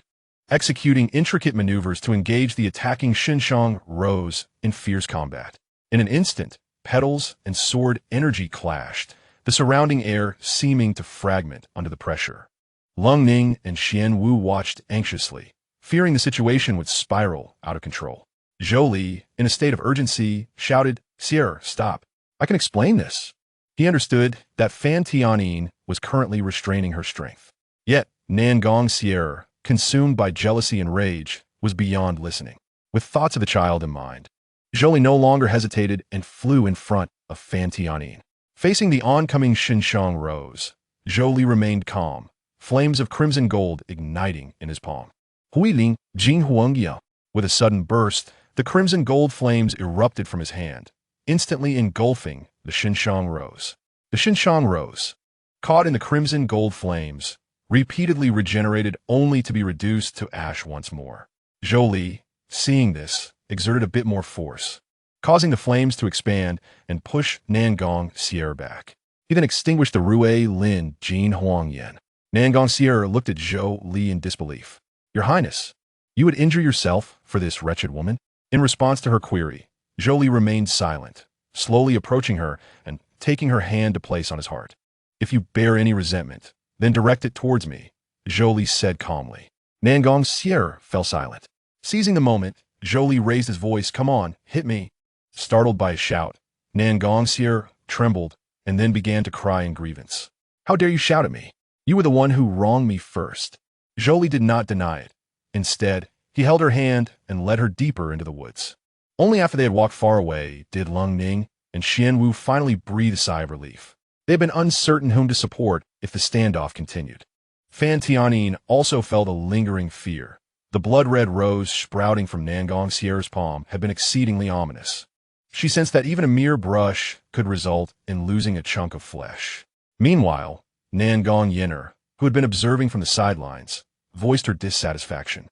executing intricate maneuvers to engage the attacking xianxia rose in fierce combat. In an instant, petals and sword energy clashed, the surrounding air seeming to fragment under the pressure. Lung Ning and Xian Wu watched anxiously, fearing the situation would spiral out of control. Zhou Li, in a state of urgency, shouted, Yan'er, stop. I can explain this. He understood that Fan Tianyin was currently restraining her strength. Yet, Nan Gong Yan'er, consumed by jealousy and rage, was beyond listening. With thoughts of a child in mind, Zhou Li no longer hesitated and flew in front of Fan Tianyin. Facing the oncoming xianxia rose, Zhou Li remained calm, flames of crimson gold igniting in his palm. Huiling, Jing Huangyao. With a sudden burst, the crimson gold flames erupted from his hand, instantly engulfing the xianxia rose. The xianxia rose, caught in the crimson gold flames, repeatedly regenerated only to be reduced to ash once more. Zhou Li, seeing this, exerted a bit more force, causing the flames to expand and push Nan Gong Yan'er back. He then extinguished the Rui Lin Jin Huangyan. Nan Gong Yan'er looked at Zhou Li in disbelief. Your Highness, you would injure yourself for this wretched woman? In response to her query, Zhou Li remained silent, slowly approaching her and taking her hand to place on his heart. If you bear any resentment, then direct it towards me, Zhou Li said calmly. Nan Gong Yan'er fell silent. Seizing the moment, Zhou Li raised his voice, come on, hit me. Startled by a shout, Nan Gong Yan'er trembled and then began to cry in grievance. How dare you shout at me? You were the one who wronged me first. Zhou Li did not deny it. Instead, he held her hand and led her deeper into the woods. Only after they had walked far away did Lung Ning and Xian Wu finally breathe a sigh of relief. They had been uncertain whom to support if the standoff continued. Fan Tianyin also felt a lingering fear. The blood-red rose sprouting from Nan Gong Yan'er's palm had been exceedingly ominous. She sensed that even a mere brush could result in losing a chunk of flesh. Meanwhile, Nan Gong Yan'er, who had been observing from the sidelines, voiced her dissatisfaction.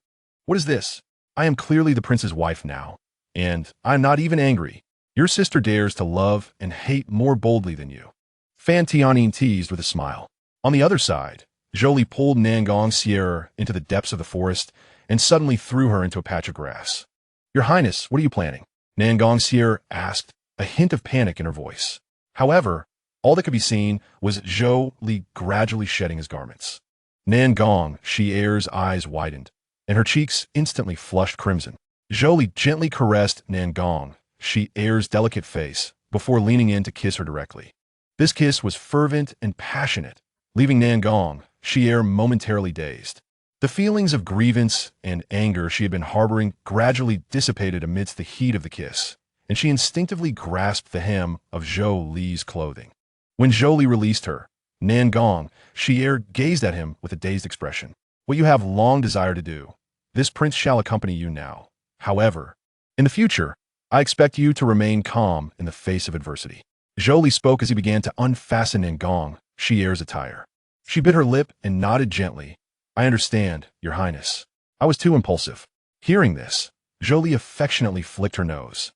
"What is this? I am clearly the prince's wife now, and I am not even angry. Your sister dares to love and hate more boldly than you." Fan Tianyin teased with a smile. On the other side, Zhou Li pulled Nan Gong Yan'er into the depths of the forest and suddenly threw her into a patch of grass. "Your Highness, what are you planning?" Nan Gong Yan'er asked, a hint of panic in her voice. However, all that could be seen was Zhou Li gradually shedding his garments. Nan Gong Yan'er's eyes widened, and her cheeks instantly flushed crimson. Zhou Li gently caressed Nan Gong Yan'er's delicate face before leaning in to kiss her directly. This kiss was fervent and passionate, leaving Nan Gong Yan'er momentarily dazed. The feelings of grievance and anger she had been harboring gradually dissipated amidst the heat of the kiss, and she instinctively grasped the hem of Zhou Li's clothing. When Zhou Li released her, Nan Gong Yan'er gazed at him with a dazed expression. "What you have long desired to do, this prince shall accompany you now. However, in the future, I expect you to remain calm in the face of adversity." Zhou Li spoke as he began to unfasten Nan Gong Yan'er's attire. She bit her lip and nodded gently. "I understand, Your Highness. I was too impulsive." Hearing this, Zhou Li affectionately flicked her nose.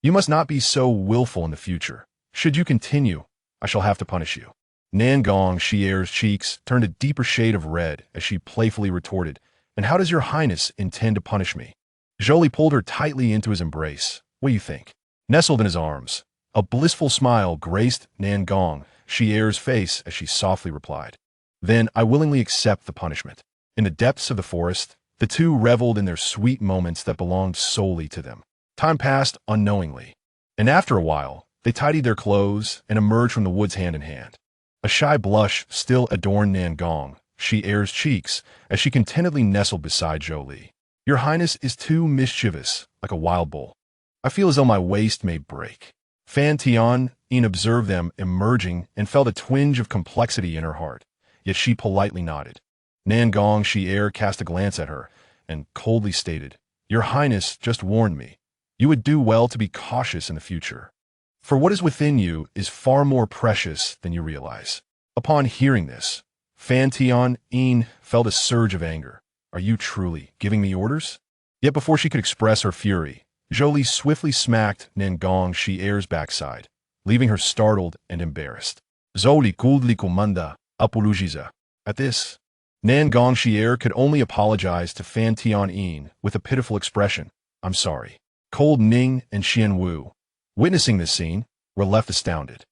"You must not be so willful in the future. Should you continue, I shall have to punish you." Nan Gong Yan'er's cheeks turned a deeper shade of red as she playfully retorted, "And how does Your Highness intend to punish me?" Zhou Li pulled her tightly into his embrace. "What do you think?" Nestled in his arms, a blissful smile graced Nan Gong Yan'er's face as she softly replied, "Then I willingly accept the punishment." In the depths of the forest, the two reveled in their sweet moments that belonged solely to them. Time passed unknowingly, and after a while, they tidied their clothes and emerged from the woods hand in hand. A shy blush still adorned Nan Gong Yan'er's cheeks as she contentedly nestled beside Zhou Li. "Your Highness is too mischievous, like a wild bull. I feel as though my waist may break." Fan Tianyin observed them emerging and felt a twinge of complexity in her heart, yet she politely nodded. Nan Gong Yan'er cast a glance at her and coldly stated, "Your Highness just warned me. You would do well to be cautious in the future. For what is within you is far more precious than you realize." Upon hearing this, Fan Tianyin felt a surge of anger. "Are you truly giving me orders?" Yet before she could express her fury, Zhou Li swiftly smacked Nan Gong Yan'er's backside, leaving her startled and embarrassed. "Zhou Li Kuldli Kumanda Apulujiza." At this, Nan Gong Yan'er could only apologize to Fan Tianyin with a pitiful expression. "I'm sorry." Cold Ning and Xianwu, witnessing this scene, were left astounded.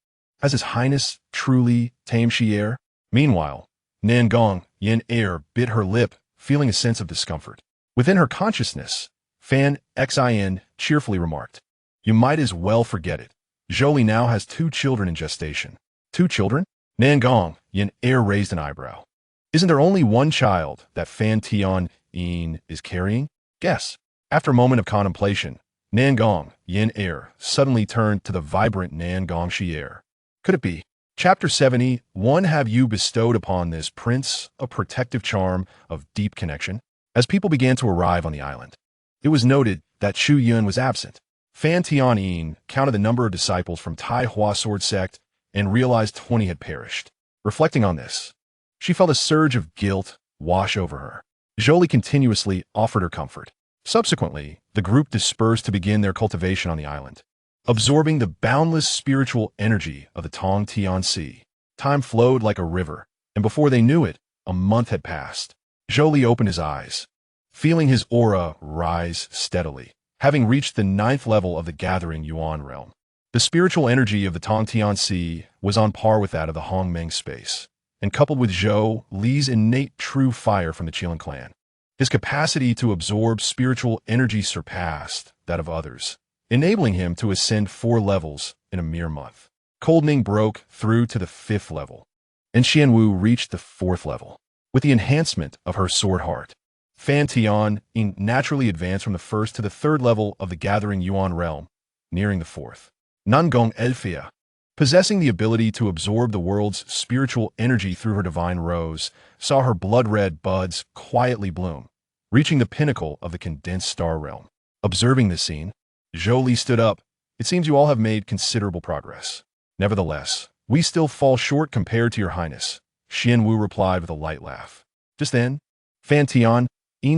Has His Highness truly tamed Yan'er? Meanwhile, Nan Gong Yan'er bit her lip, feeling a sense of discomfort. Within her consciousness, Fan Xin cheerfully remarked, "You might as well forget it. Zhou Li now has 2 children in gestation." 2 children? Nan Gong Yan'er raised an eyebrow. "Isn't there only 1 child that Fan Tianyin is carrying?" Guess. After a moment of contemplation, Nan Gong Yan'er suddenly turned to the vibrant Nan Gong Yan'er. "Could it be?" Chapter 71. Have you bestowed upon this prince a protective charm of deep connection? As people began to arrive on the island, it was noted that Chu Yun was absent. Fan Tianyin counted the number of disciples from Tai Hua Sword Sect and realized 20 had perished. Reflecting on this, she felt a surge of guilt wash over her. Zhou Li continuously offered her comfort. Subsequently, the group dispersed to begin their cultivation on the island, absorbing the boundless spiritual energy of the Tong Tian Sea. Time flowed like a river, and before they knew it, a month had passed. Zhou Li opened his eyes, feeling his aura rise steadily, having reached the 9th level of the Gathering Yuan realm. The spiritual energy of the Tong Tian Sea was on par with that of the Hongmeng space, and coupled with Zhou Li's innate true fire from the Qilin clan, his capacity to absorb spiritual energy surpassed that of others, enabling him to ascend 4 levels in a mere month. Cuckolding broke through to the 5th level, and Xianwu reached the 4th level. With the enhancement of her sword heart, Fan Tianyin naturally advanced from the 1st to the 3rd level of the Gathering Yuan realm, nearing the 4th. Nan Gong Yan'er possessing the ability to absorb the world's spiritual energy through her divine rose, saw her blood-red buds quietly bloom, reaching the pinnacle of the condensed star realm. Observing this scene, Zhou Li stood up. It seems you all have made considerable progress. Nevertheless, we still fall short compared to your Highness, Xian Wu replied with a light laugh. Just then, Fan Tian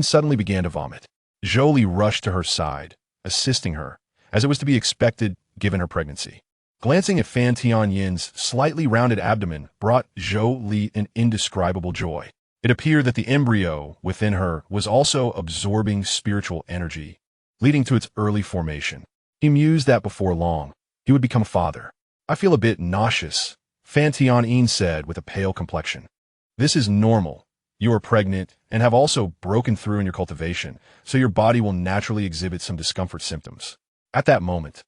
suddenly began to vomit. Zhou Li rushed to her side, assisting her, as it was to be expected given her pregnancy. Glancing at Fan Tianyin's slightly rounded abdomen brought Zhou Li an indescribable joy. It appeared that the embryo within her was also absorbing spiritual energy, leading to its early formation. He mused that before long, he would become a father. I feel a bit nauseous, Fan Tianyin said with a pale complexion. This is normal. You are pregnant and have also broken through in your cultivation, so your body will naturally exhibit some discomfort symptoms. At that moment,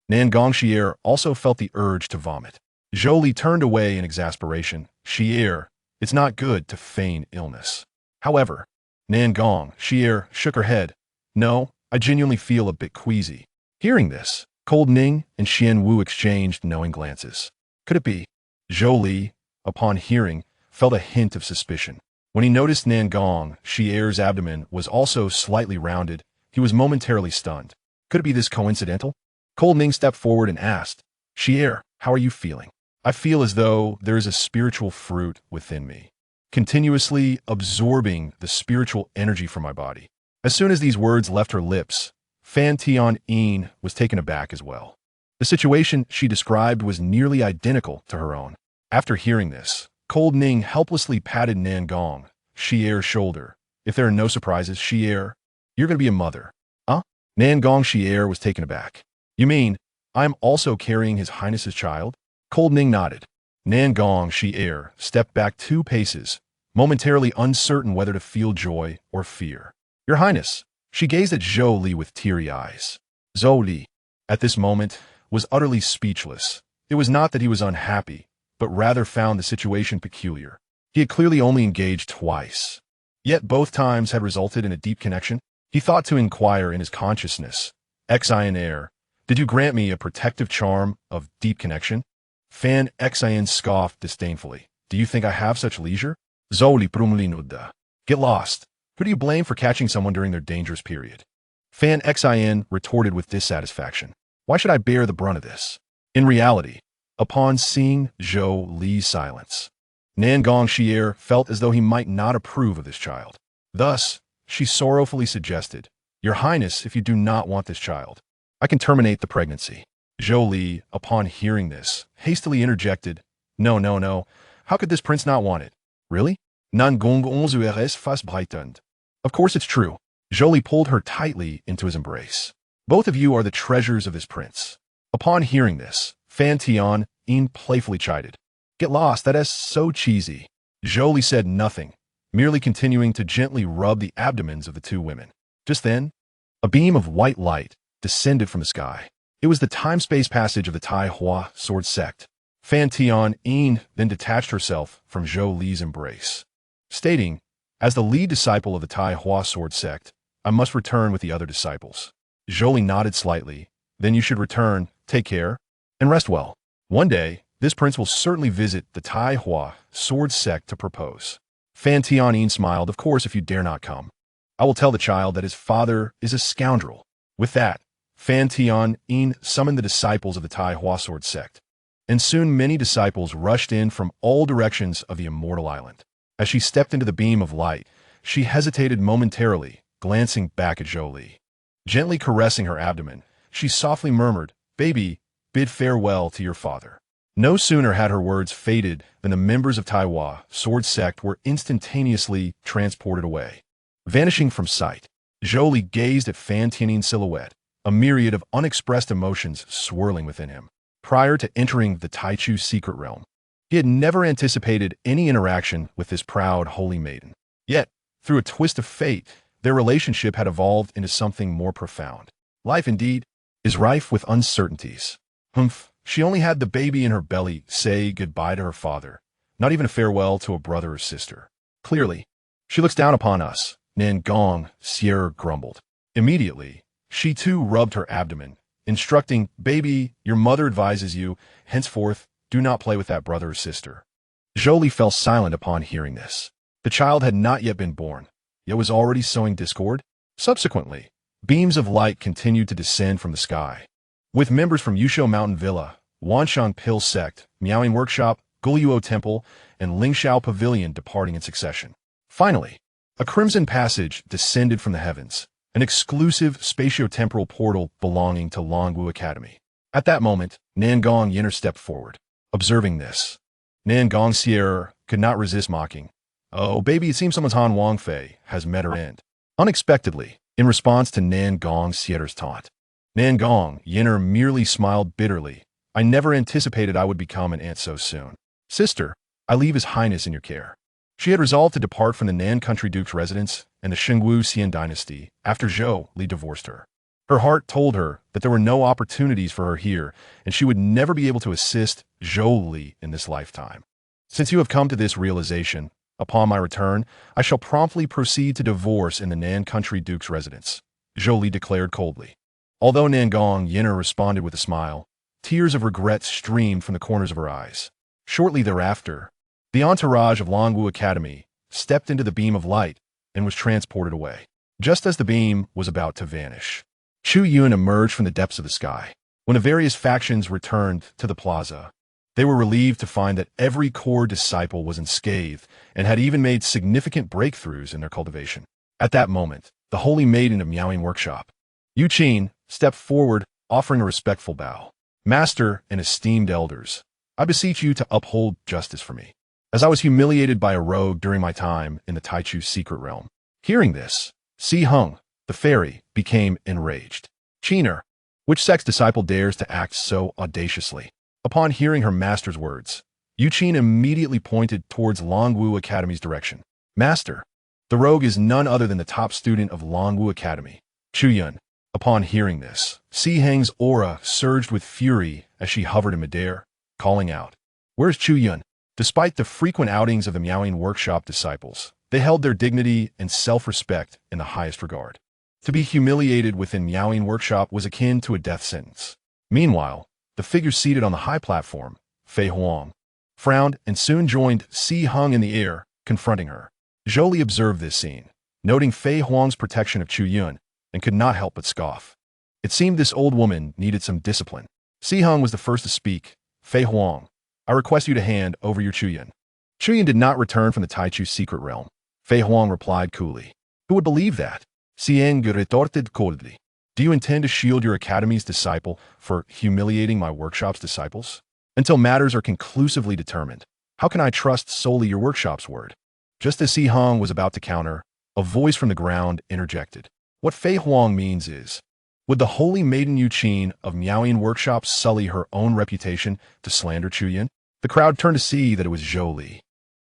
Nan Gong Yan'er also felt the urge to vomit. Zhou Li turned away in exasperation. Yan'er, it's not good to feign illness. However, Nan Gong Yan'er shook her head. No, I genuinely feel a bit queasy. Hearing this, Cuckolding and Xian Wu exchanged knowing glances. Could it be? Zhou Li, upon hearing, felt a hint of suspicion. When he noticed Nan Gong Yan'er's abdomen was also slightly rounded, he was momentarily stunned. Could it be this coincidental? Cuckolding stepped forward and asked, Yan'er, how are you feeling? I feel as though there is a spiritual fruit within me, continuously absorbing the spiritual energy from my body. As soon as these words left her lips, Fan Tianyin was taken aback as well. The situation she described was nearly identical to her own. After hearing this, Cuckolding helplessly patted Nan Gong Yan'er's shoulder. If there are no surprises, Yan'er, you're going to be a mother. Huh? Nan Gong Yan'er was taken aback. You mean, I'm also carrying His Highness's child? Cuckolding nodded. Nan Gong Yan'er stepped back 2 paces, momentarily uncertain whether to feel joy or fear. Your Highness, she gazed at Zhou Li with teary eyes. Zhou Li, at this moment, was utterly speechless. It was not that he was unhappy, but rather found the situation peculiar. He had clearly only engaged twice. Yet both times had resulted in a deep connection. He thought to inquire in his consciousness, Xian'er, did you grant me a protective charm of deep connection? Fan Xian scoffed disdainfully. Do you think I have such leisure? Zhou Li prumlinuda. Get lost. Who do you blame for catching someone during their dangerous period? Fan Xian retorted with dissatisfaction. Why should I bear the brunt of this? In reality, upon seeing Zhou Li's silence, Nan Gong Yan'er felt as though he might not approve of this child. Thus, she sorrowfully suggested, Your Highness, if you do not want this child, I can terminate the pregnancy. Zhou Li, upon hearing this, hastily interjected, No. How could this prince not want it? Really? Nan Gong Yan'er fast brightened. Of course it's true. Zhou Li pulled her tightly into his embrace. Both of you are the treasures of this prince. Upon hearing this, Fan Tianyin playfully chided. Get lost, that is so cheesy. Zhou Li said nothing, merely continuing to gently rub the abdomens of the 2 women. Just then, a beam of white light descended from the sky. It was the time-space passage of the Tai Hua sword sect. Fan Tianyin then detached herself from Zhou Li's embrace, stating, As the lead disciple of the Tai Hua sword sect, I must return with the other disciples. Zhou Li nodded slightly. Then you should return, take care, and rest well. One day, this prince will certainly visit the Tai Hua sword sect to propose. Fan Tianyin smiled. Of course, if you dare not come, I will tell the child that his father is a scoundrel. With that, Fan Tianyin summoned the disciples of the Tai Hua sword sect, and soon many disciples rushed in from all directions of the immortal island. As she stepped into the beam of light, she hesitated momentarily, glancing back at Zhou Li. Gently caressing her abdomen, she softly murmured, Baby, bid farewell to your father. No sooner had her words faded than the members of Tai Hua sword sect were instantaneously transported away. Vanishing from sight, Zhou Li gazed at Fan Tianyin's silhouette, a myriad of unexpressed emotions swirling within him. Prior to entering the Taichu's secret realm, he had never anticipated any interaction with this proud holy maiden. Yet, through a twist of fate, their relationship had evolved into something more profound. Life, indeed, is rife with uncertainties. She only had the baby in her belly say goodbye to her father, not even a farewell to a brother or sister. Clearly, she looks down upon us, Nan Gong Yan'er grumbled. Immediately, she too rubbed her abdomen, instructing, "Baby, your mother advises you, henceforth, do not play with that brother or sister." Zhou Li fell silent upon hearing this. The child had not yet been born, yet was already sowing discord. Subsequently, beams of light continued to descend from the sky, with members from Yusho Mountain Villa, Wanshan Pill Sect, Miaoying Workshop, Guluo Temple, and Lingxiao Pavilion departing in succession. Finally, a crimson passage descended from the heavens, an exclusive spatio-temporal portal belonging to Longwu Academy. At that moment, Nan Gong Yan'er stepped forward. Observing this, Nan Gong Yan'er could not resist mocking. "Oh, baby, it seems someone's Han Wangfei has met her end." Unexpectedly, in response to Nan Gong Yan'er's taunt, Nan Gong Yan'er merely smiled bitterly. "I never anticipated I would become an aunt so soon. Sister, I leave His Highness in your care." She had resolved to depart from the Nan Country Duke's residence and the Shengwu Dynasty after Zhou Li divorced her. Her heart told her that there were no opportunities for her here, and she would never be able to assist Zhou Li in this lifetime. "Since you have come to this realization, upon my return, I shall promptly proceed to divorce in the Nan Country Duke's residence," Zhou Li declared coldly. Although Nan Gong Yan'er responded with a smile, tears of regret streamed from the corners of her eyes. Shortly thereafter, the entourage of Longwu Academy stepped into the beam of light and was transported away. Just as the beam was about to vanish, Chu Yun emerged from the depths of the sky. When the various factions returned to the plaza, they were relieved to find that every core disciple was unscathed and had even made significant breakthroughs in their cultivation. At that moment, the Holy Maiden of Miaoying Workshop, Yu Qin, stepped forward, offering a respectful bow. "Master and esteemed elders, I beseech you to uphold justice for me, as I was humiliated by a rogue during my time in the Taichu's secret realm." Hearing this, Si Hung, the fairy, became enraged. "Qiner, which sex disciple dares to act so audaciously?" Upon hearing her master's words, Yu Qin immediately pointed towards Longwu Academy's direction. "Master, the rogue is none other than the top student of Longwu Academy, Chu Yun." Upon hearing this, Si Heng's aura surged with fury as she hovered in midair, calling out, "Where's Chu Yun?" Despite the frequent outings of the Miaoying Workshop disciples, they held their dignity and self-respect in the highest regard. To be humiliated within Miaoying Workshop was akin to a death sentence. Meanwhile, the figure seated on the high platform, Fei Huang, frowned and soon joined Si Hung in the air, confronting her. Zhou Li observed this scene, noting Fei Huang's protection of Chu Yun, and could not help but scoff. It seemed this old woman needed some discipline. Si Hung was the first to speak. "Fei Huang, I request you to hand over your Chu Yun." Chu Yun did not return from the Taichu's secret realm. Fei Huang replied coolly. "Who would believe that?" Sieng retorted coldly. "Do you intend to shield your academy's disciple for humiliating my workshop's disciples? Until matters are conclusively determined, how can I trust solely your workshop's word?" Just as Si Hung was about to counter, a voice from the ground interjected. "What Fei Huang means is, would the Holy Maiden Yu Qin of Miaoying Workshop sully her own reputation to slander Chu Yun?" The crowd turned to see that it was Zhou Li.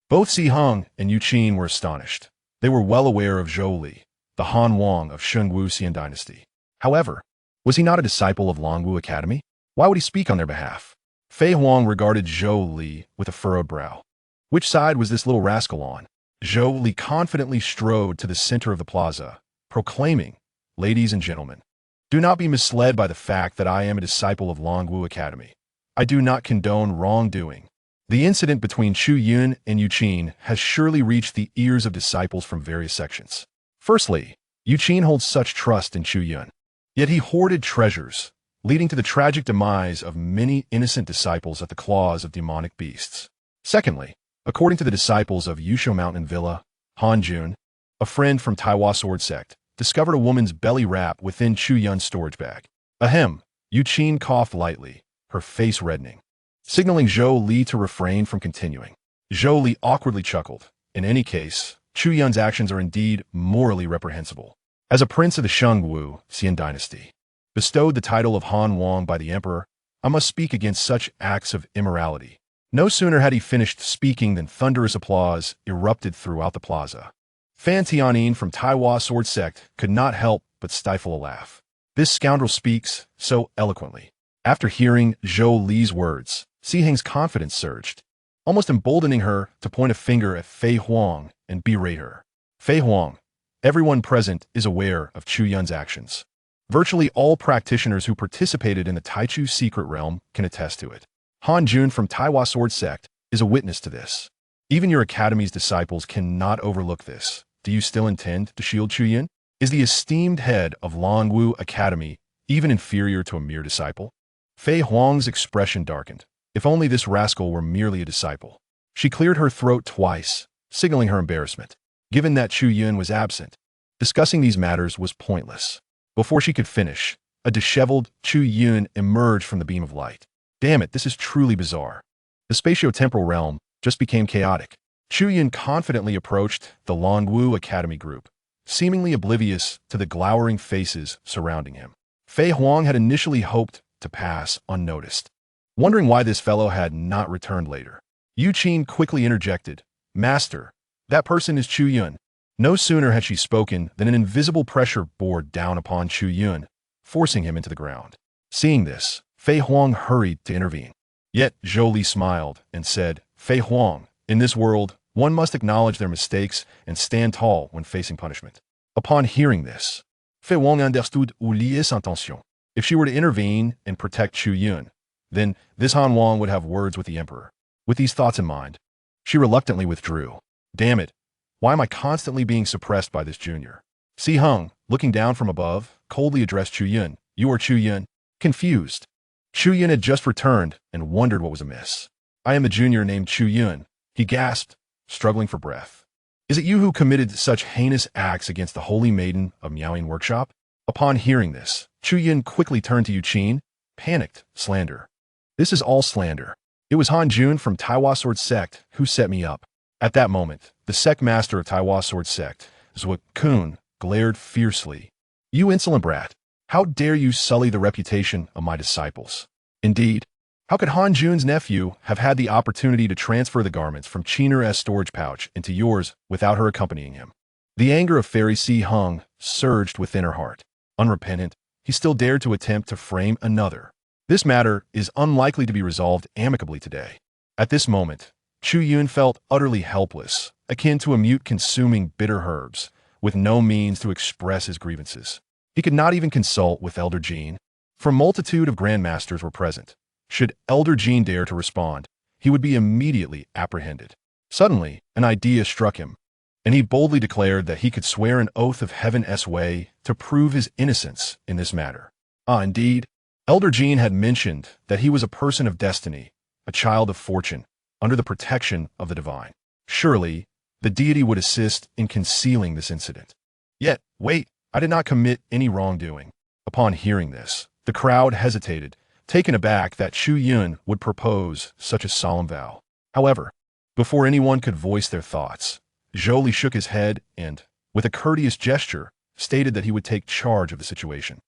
Both Si Hung and Yu Qin were astonished. They were well aware of Zhou Li, the Han Wang of Shengwu Dynasty. However, was he not a disciple of Longwu Academy? Why would he speak on their behalf? Fei Huang regarded Zhou Li with a furrowed brow. Which side was this little rascal on? Zhou Li confidently strode to the center of the plaza, proclaiming, "Ladies and gentlemen, do not be misled by the fact that I am a disciple of Longwu Academy. I do not condone wrongdoing. The incident between Chu Yun and Yu Qin has surely reached the ears of disciples from various sections. Firstly, Yu Qin holds such trust in Chu Yun, yet he hoarded treasures, leading to the tragic demise of many innocent disciples at the claws of demonic beasts. Secondly, according to the disciples of Yusho Mountain Villa, Han Jun, a friend from Taiwa Sword Sect, discovered a woman's belly wrap within Chu Yun's storage bag. Ahem, Yu Qin coughed lightly, her face reddening, signaling Zhou Li to refrain from continuing. Zhou Li awkwardly chuckled. In any case, Chu Yun's actions are indeed morally reprehensible. As a prince of the Shengwu Dynasty, bestowed the title of Han Wang by the emperor, I must speak against such acts of immorality. No sooner had he finished speaking than thunderous applause erupted throughout the plaza. Fan Tianin from Taiwa Sword Sect could not help but stifle a laugh. This scoundrel speaks so eloquently. After hearing Zhou Li's words, Si Heng's confidence surged, almost emboldening her to point a finger at Fei Huang and berate her. "Fei Huang, everyone present is aware of Chu Yun's actions. Virtually all practitioners who participated in the Taichu secret realm can attest to it. Han Jun from Taiwa Sword Sect is a witness to this. Even your academy's disciples cannot overlook this. Do you still intend to shield Chu Yun? Is the esteemed head of Longwu Academy even inferior to a mere disciple? Fei Huang's expression darkened. If only this rascal were merely a disciple. She cleared her throat twice, signaling her embarrassment. Given that Chu Yun was absent, discussing these matters was pointless. Before she could finish, a disheveled Chu Yun emerged from the beam of light. Damn it, this is truly bizarre. The spatio-temporal realm just became chaotic. Chu Yun confidently approached the Longwu Academy group, seemingly oblivious to the glowering faces surrounding him. Fei Huang had initially hoped to pass unnoticed, wondering why this fellow had not returned later. Yu Qin quickly interjected, "Master, that person is Chu Yun." No sooner had she spoken than an invisible pressure bore down upon Chu Yun, forcing him into the ground. Seeing this, Fei Huang hurried to intervene. Yet Zhou Li smiled and said, "Fei Huang, in this world, one must acknowledge their mistakes and stand tall when facing punishment." Upon hearing this, Fei Huang understood Zhou Li's intention. If she were to intervene and protect Chu Yun, then this Han Wang would have words with the emperor. With these thoughts in mind, she reluctantly withdrew. Damn it. Why am I constantly being suppressed by this junior? Si Hung, looking down from above, coldly addressed Chu Yun. "You are Chu Yun?" Confused, Chu Yun had just returned and wondered what was amiss. "I am a junior named Chu Yun," he gasped, struggling for breath. "Is it you who committed such heinous acts against the holy maiden of Miaoying Workshop?" Upon hearing this, Chu Yun quickly turned to Yu Qin, panicked, "Slander. This is all slander. It was Han Jun from Taiwa Sword Sect who set me up." At that moment, the sect master of Taiwa Sword Sect, Zhou Kun, glared fiercely. "You insolent brat! How dare you sully the reputation of my disciples? Indeed, how could Han Jun's nephew have had the opportunity to transfer the garments from Qin'er's storage pouch into yours without her accompanying him?" The anger of Fairy Si Hung surged within her heart. Unrepentant, he still dared to attempt to frame another. This matter is unlikely to be resolved amicably today. At this moment, Chu Yun felt utterly helpless, akin to a mute consuming bitter herbs, with no means to express his grievances. He could not even consult with Elder Jean, for a multitude of grandmasters were present. Should Elder Jean dare to respond, he would be immediately apprehended. Suddenly, an idea struck him, and he boldly declared that he could swear an oath of heaven's way to prove his innocence in this matter. Indeed, Elder Jean had mentioned that he was a person of destiny, a child of fortune, under the protection of the divine. Surely, the deity would assist in concealing this incident. Yet, wait, I did not commit any wrongdoing. Upon hearing this, the crowd hesitated, taken aback that Chu Yun would propose such a solemn vow. However, before anyone could voice their thoughts, Zhou Li shook his head and, with a courteous gesture, stated that he would take charge of the situation.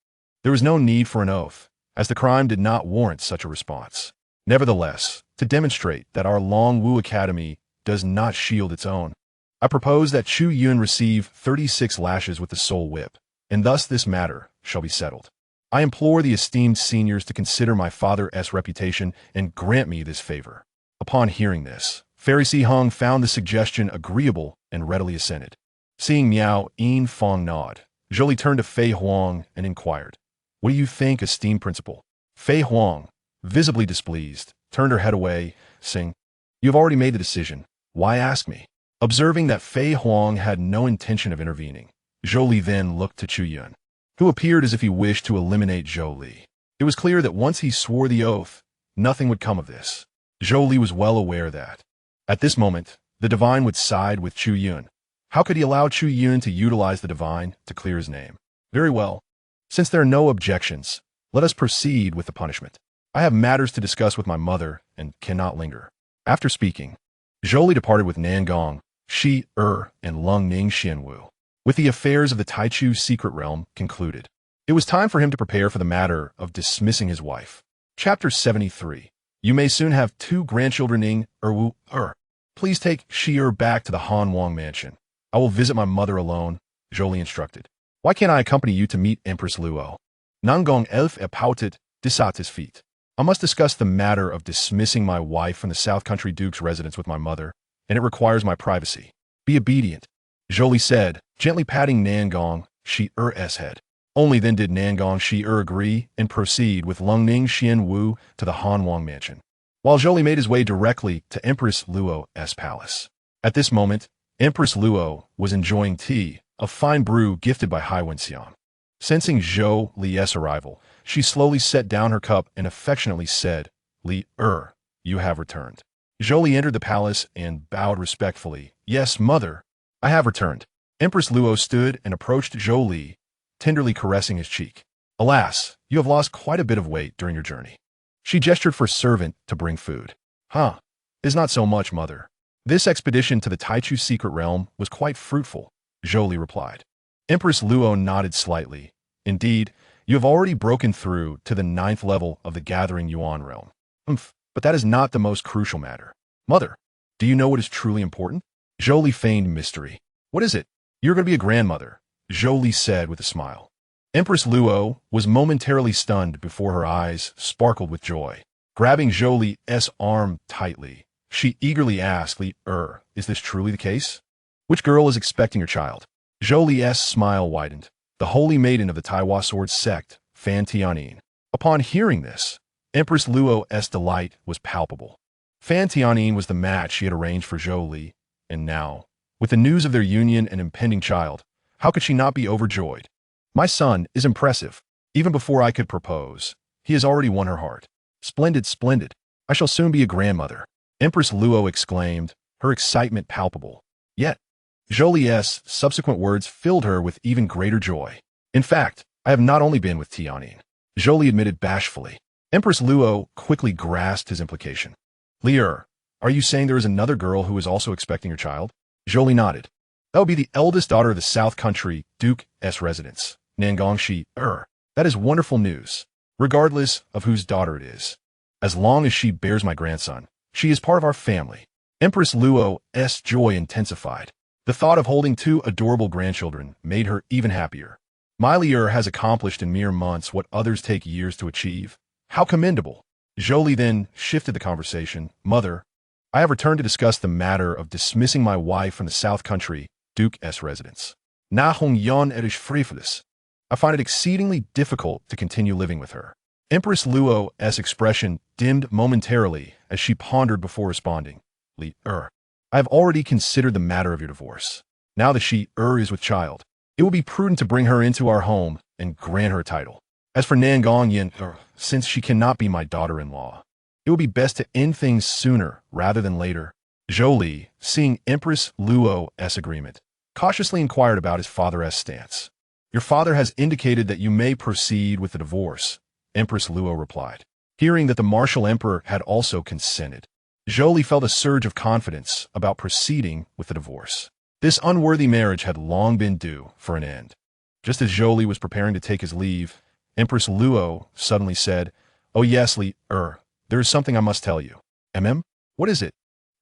There was no need for an oath, as the crime did not warrant such a response. Nevertheless, to demonstrate that our Longwu Academy does not shield its own, I propose that Chu Yun receive 36 lashes with the soul whip, and thus this matter shall be settled. I implore the esteemed seniors to consider my father's reputation and grant me this favor. Upon hearing this, Fairy Si Hung found the suggestion agreeable and readily assented. Seeing Miao Yin Fong nod, Zhou Li turned to Fei Huang and inquired, "What do you think, esteemed principal?" Fei Huang, visibly displeased, turned her head away, saying, "You have already made the decision. Why ask me?" Observing that Fei Huang had no intention of intervening, Zhou Li then looked to Chu Yun, who appeared as if he wished to eliminate Zhou Li. It was clear that once he swore the oath, nothing would come of this. Zhou Li was well aware that, at this moment, the divine would side with Chu Yun. How could he allow Chu Yun to utilize the divine to clear his name? Very well. Since there are no objections, let us proceed with the punishment. I have matters to discuss with my mother and cannot linger. After speaking, Zhou Li departed with Nan Gong, Shi Er, and Lung Ning Xianwu. With the affairs of the Taichu secret realm concluded, it was time for him to prepare for the matter of dismissing his wife. Chapter 73. You may soon have 2 grandchildren Ning Erwu Er. Please take Shi Er back to the Han Wang mansion. I will visit my mother alone, Zhou Li instructed. Why can't I accompany you to meet Empress Luo? Nan Gong Yan'er pouted, at his feet. I must discuss the matter of dismissing my wife from the South Country Duke's residence with my mother, and it requires my privacy. Be obedient, Zhou Li said, gently patting Nan Gong Yan'er's head. Only then did Nan Gong Yan'er agree and proceed with Lungning Xian Wu to the Hanwang mansion, while Zhou Li made his way directly to Empress Luo's palace. At this moment, Empress Luo was enjoying tea, a fine brew gifted by Hai Wenxiang. Sensing Zhou Li's arrival, she slowly set down her cup and affectionately said, "Li, you have returned." Zhou Li entered the palace and bowed respectfully. "Yes, mother, I have returned." Empress Luo stood and approached Zhou Li, tenderly caressing his cheek. "Alas, you have lost quite a bit of weight during your journey." She gestured for a servant to bring food. Is not so much, mother. This expedition to the Taichu secret realm was quite fruitful," Zhou Li replied. Empress Luo nodded slightly. "Indeed, you have already broken through to the 9th level of the Gathering Yuan realm. But that is not the most crucial matter. Mother, do you know what is truly important?" Zhou Li feigned mystery. "What is it?" "You're going to be a grandmother," Zhou Li said with a smile. Empress Luo was momentarily stunned before her eyes sparkled with joy. Grabbing Zhou Li's arm tightly, she eagerly asked, "Li, is this truly the case? Which girl is expecting your child?" Zhou Li's smile widened. "The holy maiden of the Taiwa sword sect, Fan Tianyin." Upon hearing this, Empress Luo's delight was palpable. Fan Tianyin was the match she had arranged for Zhou Li, and now, with the news of their union and impending child, how could she not be overjoyed? "My son is impressive. Even before I could propose, he has already won her heart. Splendid, splendid. I shall soon be a grandmother," Empress Luo exclaimed, her excitement palpable. Yet, Zhou Li's subsequent words filled her with even greater joy. "In fact, I have not only been with Tianyin," Zhou Li admitted bashfully. Empress Luo quickly grasped his implication. "Li, are you saying there is another girl who is also expecting her child?" Zhou Li nodded. "That would be the eldest daughter of the South Country Duke's residence, Nan Gong Yan'er. That is wonderful news, regardless of whose daughter it is. As long as she bears my grandson, she is part of our family." Empress Luo's joy intensified. The thought of holding 2 adorable grandchildren made her even happier. "My Li has accomplished in mere months what others take years to achieve. How commendable." Zhou Li then shifted the conversation. "Mother, I have returned to discuss the matter of dismissing my wife from the South Country Duke's residence. Nan Gong Yan'er is frivolous. I find it exceedingly difficult to continue living with her." Empress Luo's expression dimmed momentarily as she pondered before responding. "Li, I have already considered the matter of your divorce. Now that she is with child, it will be prudent to bring her into our home and grant her a title. As for Nan Gong Yan'er, since she cannot be my daughter-in-law, it will be best to end things sooner rather than later." Zhou Li, seeing Empress Luo's agreement, cautiously inquired about his father's stance. "Your father has indicated that you may proceed with the divorce," Empress Luo replied. Hearing that the martial emperor had also consented, Zhou Li felt a surge of confidence about proceeding with the divorce. This unworthy marriage had long been due for an end. Just as Zhou Li was preparing to take his leave, Empress Luo suddenly said, "Oh yes, Li, there is something I must tell you." What is it?"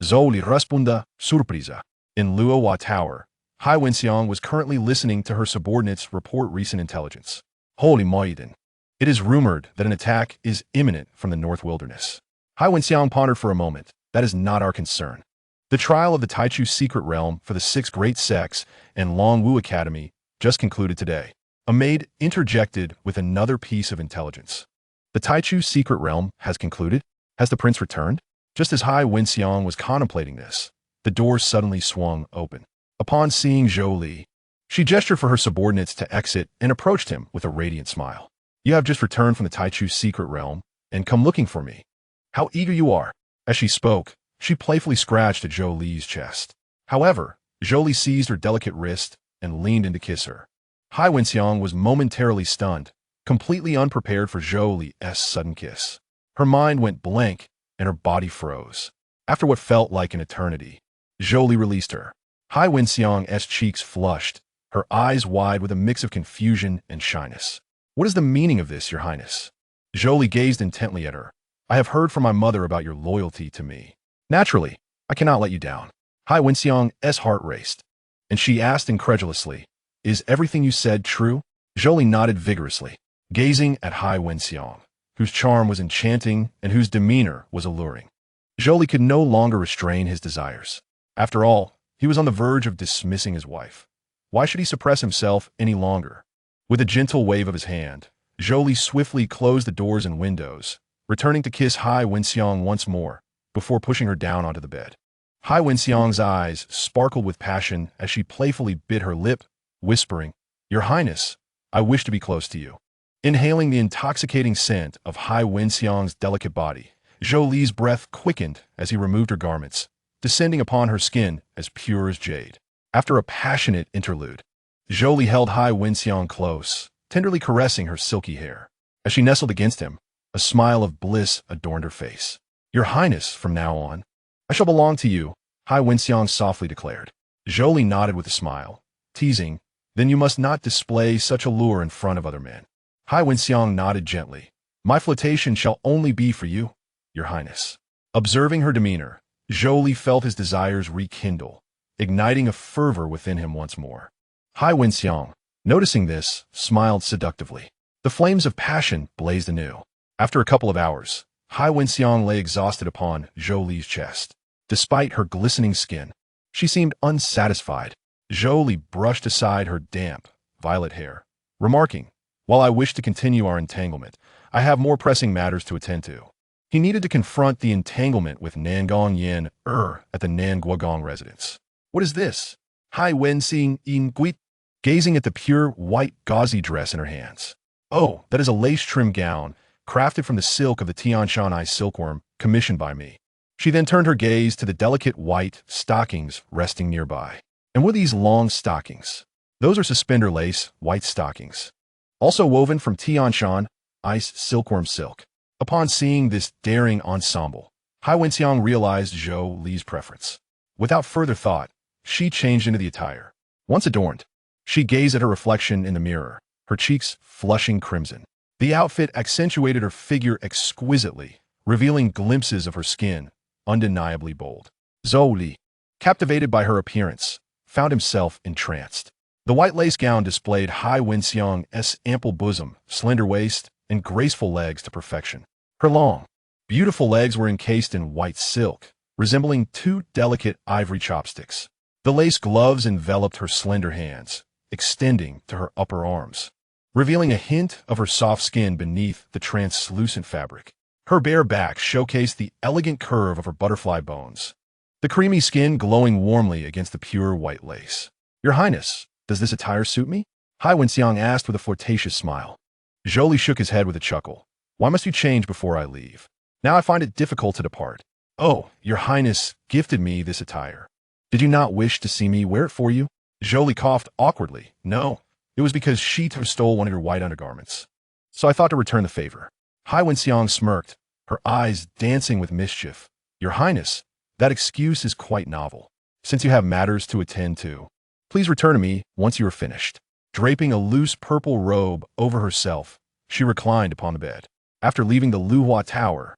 Zhou Li responda, surpresa. In Luohua Tower, Hai Wenxiang was currently listening to her subordinates report recent intelligence. "Holy Martial. It is rumored that an attack is imminent from the North Wilderness." Hai Wenxiang pondered for a moment. "That is not our concern. The trial of the Taichu secret realm for the 6 great sects and Longwu Academy just concluded today." A maid interjected with another piece of intelligence. "The Taichu secret realm has concluded? Has the prince returned?" Just as Hai Wenxiang was contemplating this, the door suddenly swung open. Upon seeing Zhou Li, she gestured for her subordinates to exit and approached him with a radiant smile. "You have just returned from the Taichu secret realm and come looking for me. How eager you are." As she spoke, she playfully scratched at Zhou Li's chest. However, Zhou Li seized her delicate wrist and leaned in to kiss her. Hai Wenxiang was momentarily stunned, completely unprepared for Zhou Li's sudden kiss. Her mind went blank and her body froze. After what felt like an eternity, Zhou Li released her. Hai Wenxiang's cheeks flushed, her eyes wide with a mix of confusion and shyness. "What is the meaning of this, Your Highness?" Zhou Li gazed intently at her. "I have heard from my mother about your loyalty to me. Naturally, I cannot let you down." Hai Wenxiang's heart raced, and she asked incredulously, "Is everything you said true?" Zhou Li nodded vigorously, gazing at Hai Wenxiang, whose charm was enchanting and whose demeanor was alluring. Zhou Li could no longer restrain his desires. After all, he was on the verge of dismissing his wife. Why should he suppress himself any longer? With a gentle wave of his hand, Zhou Li swiftly closed the doors and windows, returning to kiss Hai Wenxiang once more, before pushing her down onto the bed. Hai Wenxiang's eyes sparkled with passion as she playfully bit her lip, whispering, "Your Highness, I wish to be close to you." Inhaling the intoxicating scent of Hai Wenxiang's delicate body, Zhou Li's breath quickened as he removed her garments, descending upon her skin as pure as jade. After a passionate interlude, Zhou Li held Hai Wenxiang close, tenderly caressing her silky hair. As she nestled against him, a smile of bliss adorned her face. "Your Highness, from now on, I shall belong to you," Hai Wenxiang softly declared. Zhou Li nodded with a smile, teasing, "Then you must not display such allure in front of other men." Hai Wenxiang nodded gently. "My flirtation shall only be for you, Your Highness." Observing her demeanor, Zhou Li felt his desires rekindle, igniting a fervor within him once more. Hai Wenxiang, noticing this, smiled seductively. The flames of passion blazed anew. After a couple of hours, Hai Wenxiang lay exhausted upon Zhou Li's chest. Despite her glistening skin, she seemed unsatisfied. Zhou Li brushed aside her damp, violet hair, remarking, "While I wish to continue our entanglement, I have more pressing matters to attend to." He needed to confront the entanglement with Nan Gong Yan'er at the Nan Gong residence. "What is this?" Hai Wenxiang inquired, gazing at the pure white gauzy dress in her hands. "Oh, that is a lace-trimmed gown, crafted from the silk of the xianxia silkworm, commissioned by me." She then turned her gaze to the delicate white stockings resting nearby. "And what are these long stockings?" "Those are suspender lace, white stockings, also woven from xianxia silkworm silk." Upon seeing this daring ensemble, Hai Wenxiang realized Zhou Li's preference. Without further thought, she changed into the attire. Once adorned, she gazed at her reflection in the mirror, her cheeks flushing crimson. The outfit accentuated her figure exquisitely, revealing glimpses of her skin, undeniably bold. Zhou Li, captivated by her appearance, found himself entranced. The white lace gown displayed Hai Wenxiang's ample bosom, slender waist, and graceful legs to perfection. Her long, beautiful legs were encased in white silk, resembling two delicate ivory chopsticks. The lace gloves enveloped her slender hands, extending to her upper arms, revealing a hint of her soft skin beneath the translucent fabric. Her bare back showcased the elegant curve of her butterfly bones, the creamy skin glowing warmly against the pure white lace. "Your Highness, does this attire suit me?" Hai Wenxiang asked with a flirtatious smile. Zhou Li shook his head with a chuckle. "Why must you change before I leave? Now I find it difficult to depart." "Oh, Your Highness gifted me this attire. Did you not wish to see me wear it for you?" Zhou Li coughed awkwardly. "No, it was because she stole one of your white undergarments. So I thought to return the favor." Hai Wenxiang smirked, her eyes dancing with mischief. "Your Highness, that excuse is quite novel. Since you have matters to attend to, please return to me once you are finished." Draping a loose purple robe over herself, she reclined upon the bed. After leaving the Luhua Tower,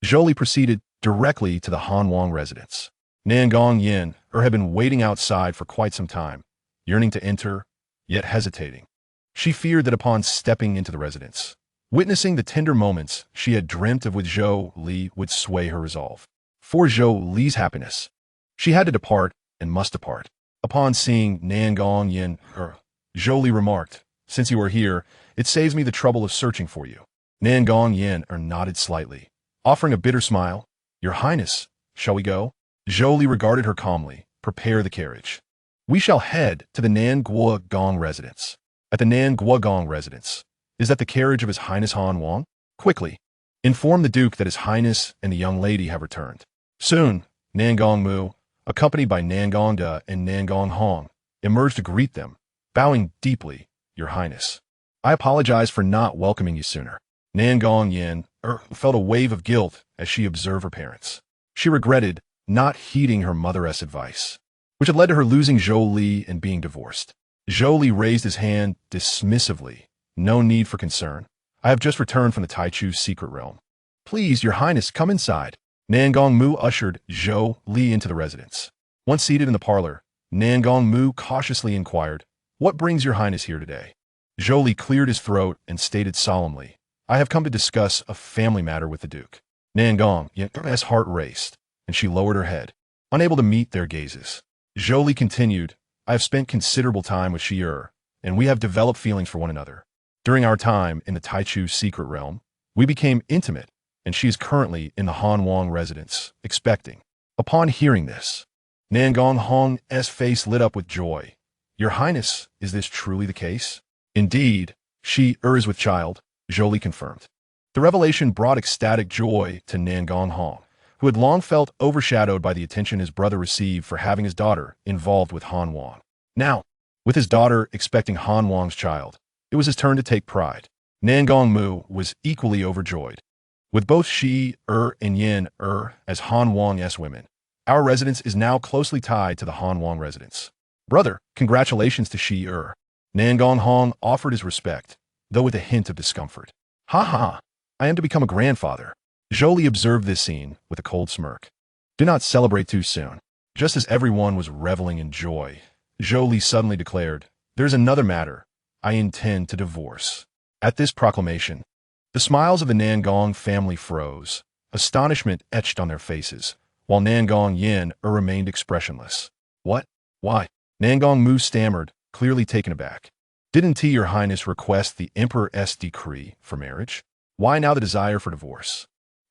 Zhou Li proceeded directly to the Hanwang residence. Nan Gong Yan'er had been waiting outside for quite some time, yearning to enter, yet hesitating. She feared that upon stepping into the residence, witnessing the tender moments she had dreamt of with Zhou Li would sway her resolve. For Zhou Li's happiness, she had to depart and must depart. Upon seeing Nan Gong Yan'er, Zhou Li remarked, "Since you are here, it saves me the trouble of searching for you." Nan Gong Yan'er nodded slightly, offering a bitter smile. "Your Highness, shall we go?" Zhou Li regarded her calmly. "Prepare the carriage. We shall head to the Nan Gong residence." At the Nan Gong residence, "Is that the carriage of His Highness Han Wang?" "Quickly, inform the Duke that His Highness and the young lady have returned." Soon, Nan Gong Mu, accompanied by Nan Gong Da and Nan Gong Hong, emerged to greet them, bowing deeply. "Your Highness, I apologize for not welcoming you sooner." Nan Gong Yan'er felt a wave of guilt as she observed her parents. She regretted not heeding her mother's advice, which had led to her losing Zhou Li and being divorced. Zhou Li raised his hand dismissively. "No need for concern. I have just returned from the Taichu's secret realm." "Please, Your Highness, come inside." Nan Gong Mu ushered Zhou Li into the residence. Once seated in the parlor, Nan Gong Mu cautiously inquired, "What brings Your Highness here today?" Zhou Li cleared his throat and stated solemnly, "I have come to discuss a family matter with the Duke." Nan Gong Yan'er's heart raced, and she lowered her head, unable to meet their gazes. Zhou Li continued, "I have spent considerable time with Chu Yun, and we have developed feelings for one another. During our time in the Taichu's secret realm, we became intimate, and she is currently in the Han Wang residence, expecting. Upon hearing this, Nan Gong Yan'er's face lit up with joy. Your Highness, is this truly the case? Indeed, she is with child, Zhou Li confirmed. The revelation brought ecstatic joy to Nan Gong Yan'er, who had long felt overshadowed by the attention his brother received for having his daughter involved with Han Wang. Now, with his daughter expecting Han Wang's child, it was his turn to take pride. Nan Gong Mu was equally overjoyed. With both she and Yin as Han Wang's women, our residence is now closely tied to the Han Wang residence. Brother, congratulations to she Nan Gong Yan'er offered his respect, though with a hint of discomfort. Ha ha, I am to become a grandfather. Zhou Li observed this scene with a cold smirk. Do not celebrate too soon. Just as everyone was reveling in joy, Zhou Li suddenly declared, there's another matter. I intend to divorce. At this proclamation, the smiles of the Nan Gong family froze. Astonishment etched on their faces, while Nan Gong Yan'er remained expressionless. What? Why? Nan Gong Mu stammered, clearly taken aback. Didn't Your Highness request the Emperor's decree for marriage? Why now the desire for divorce?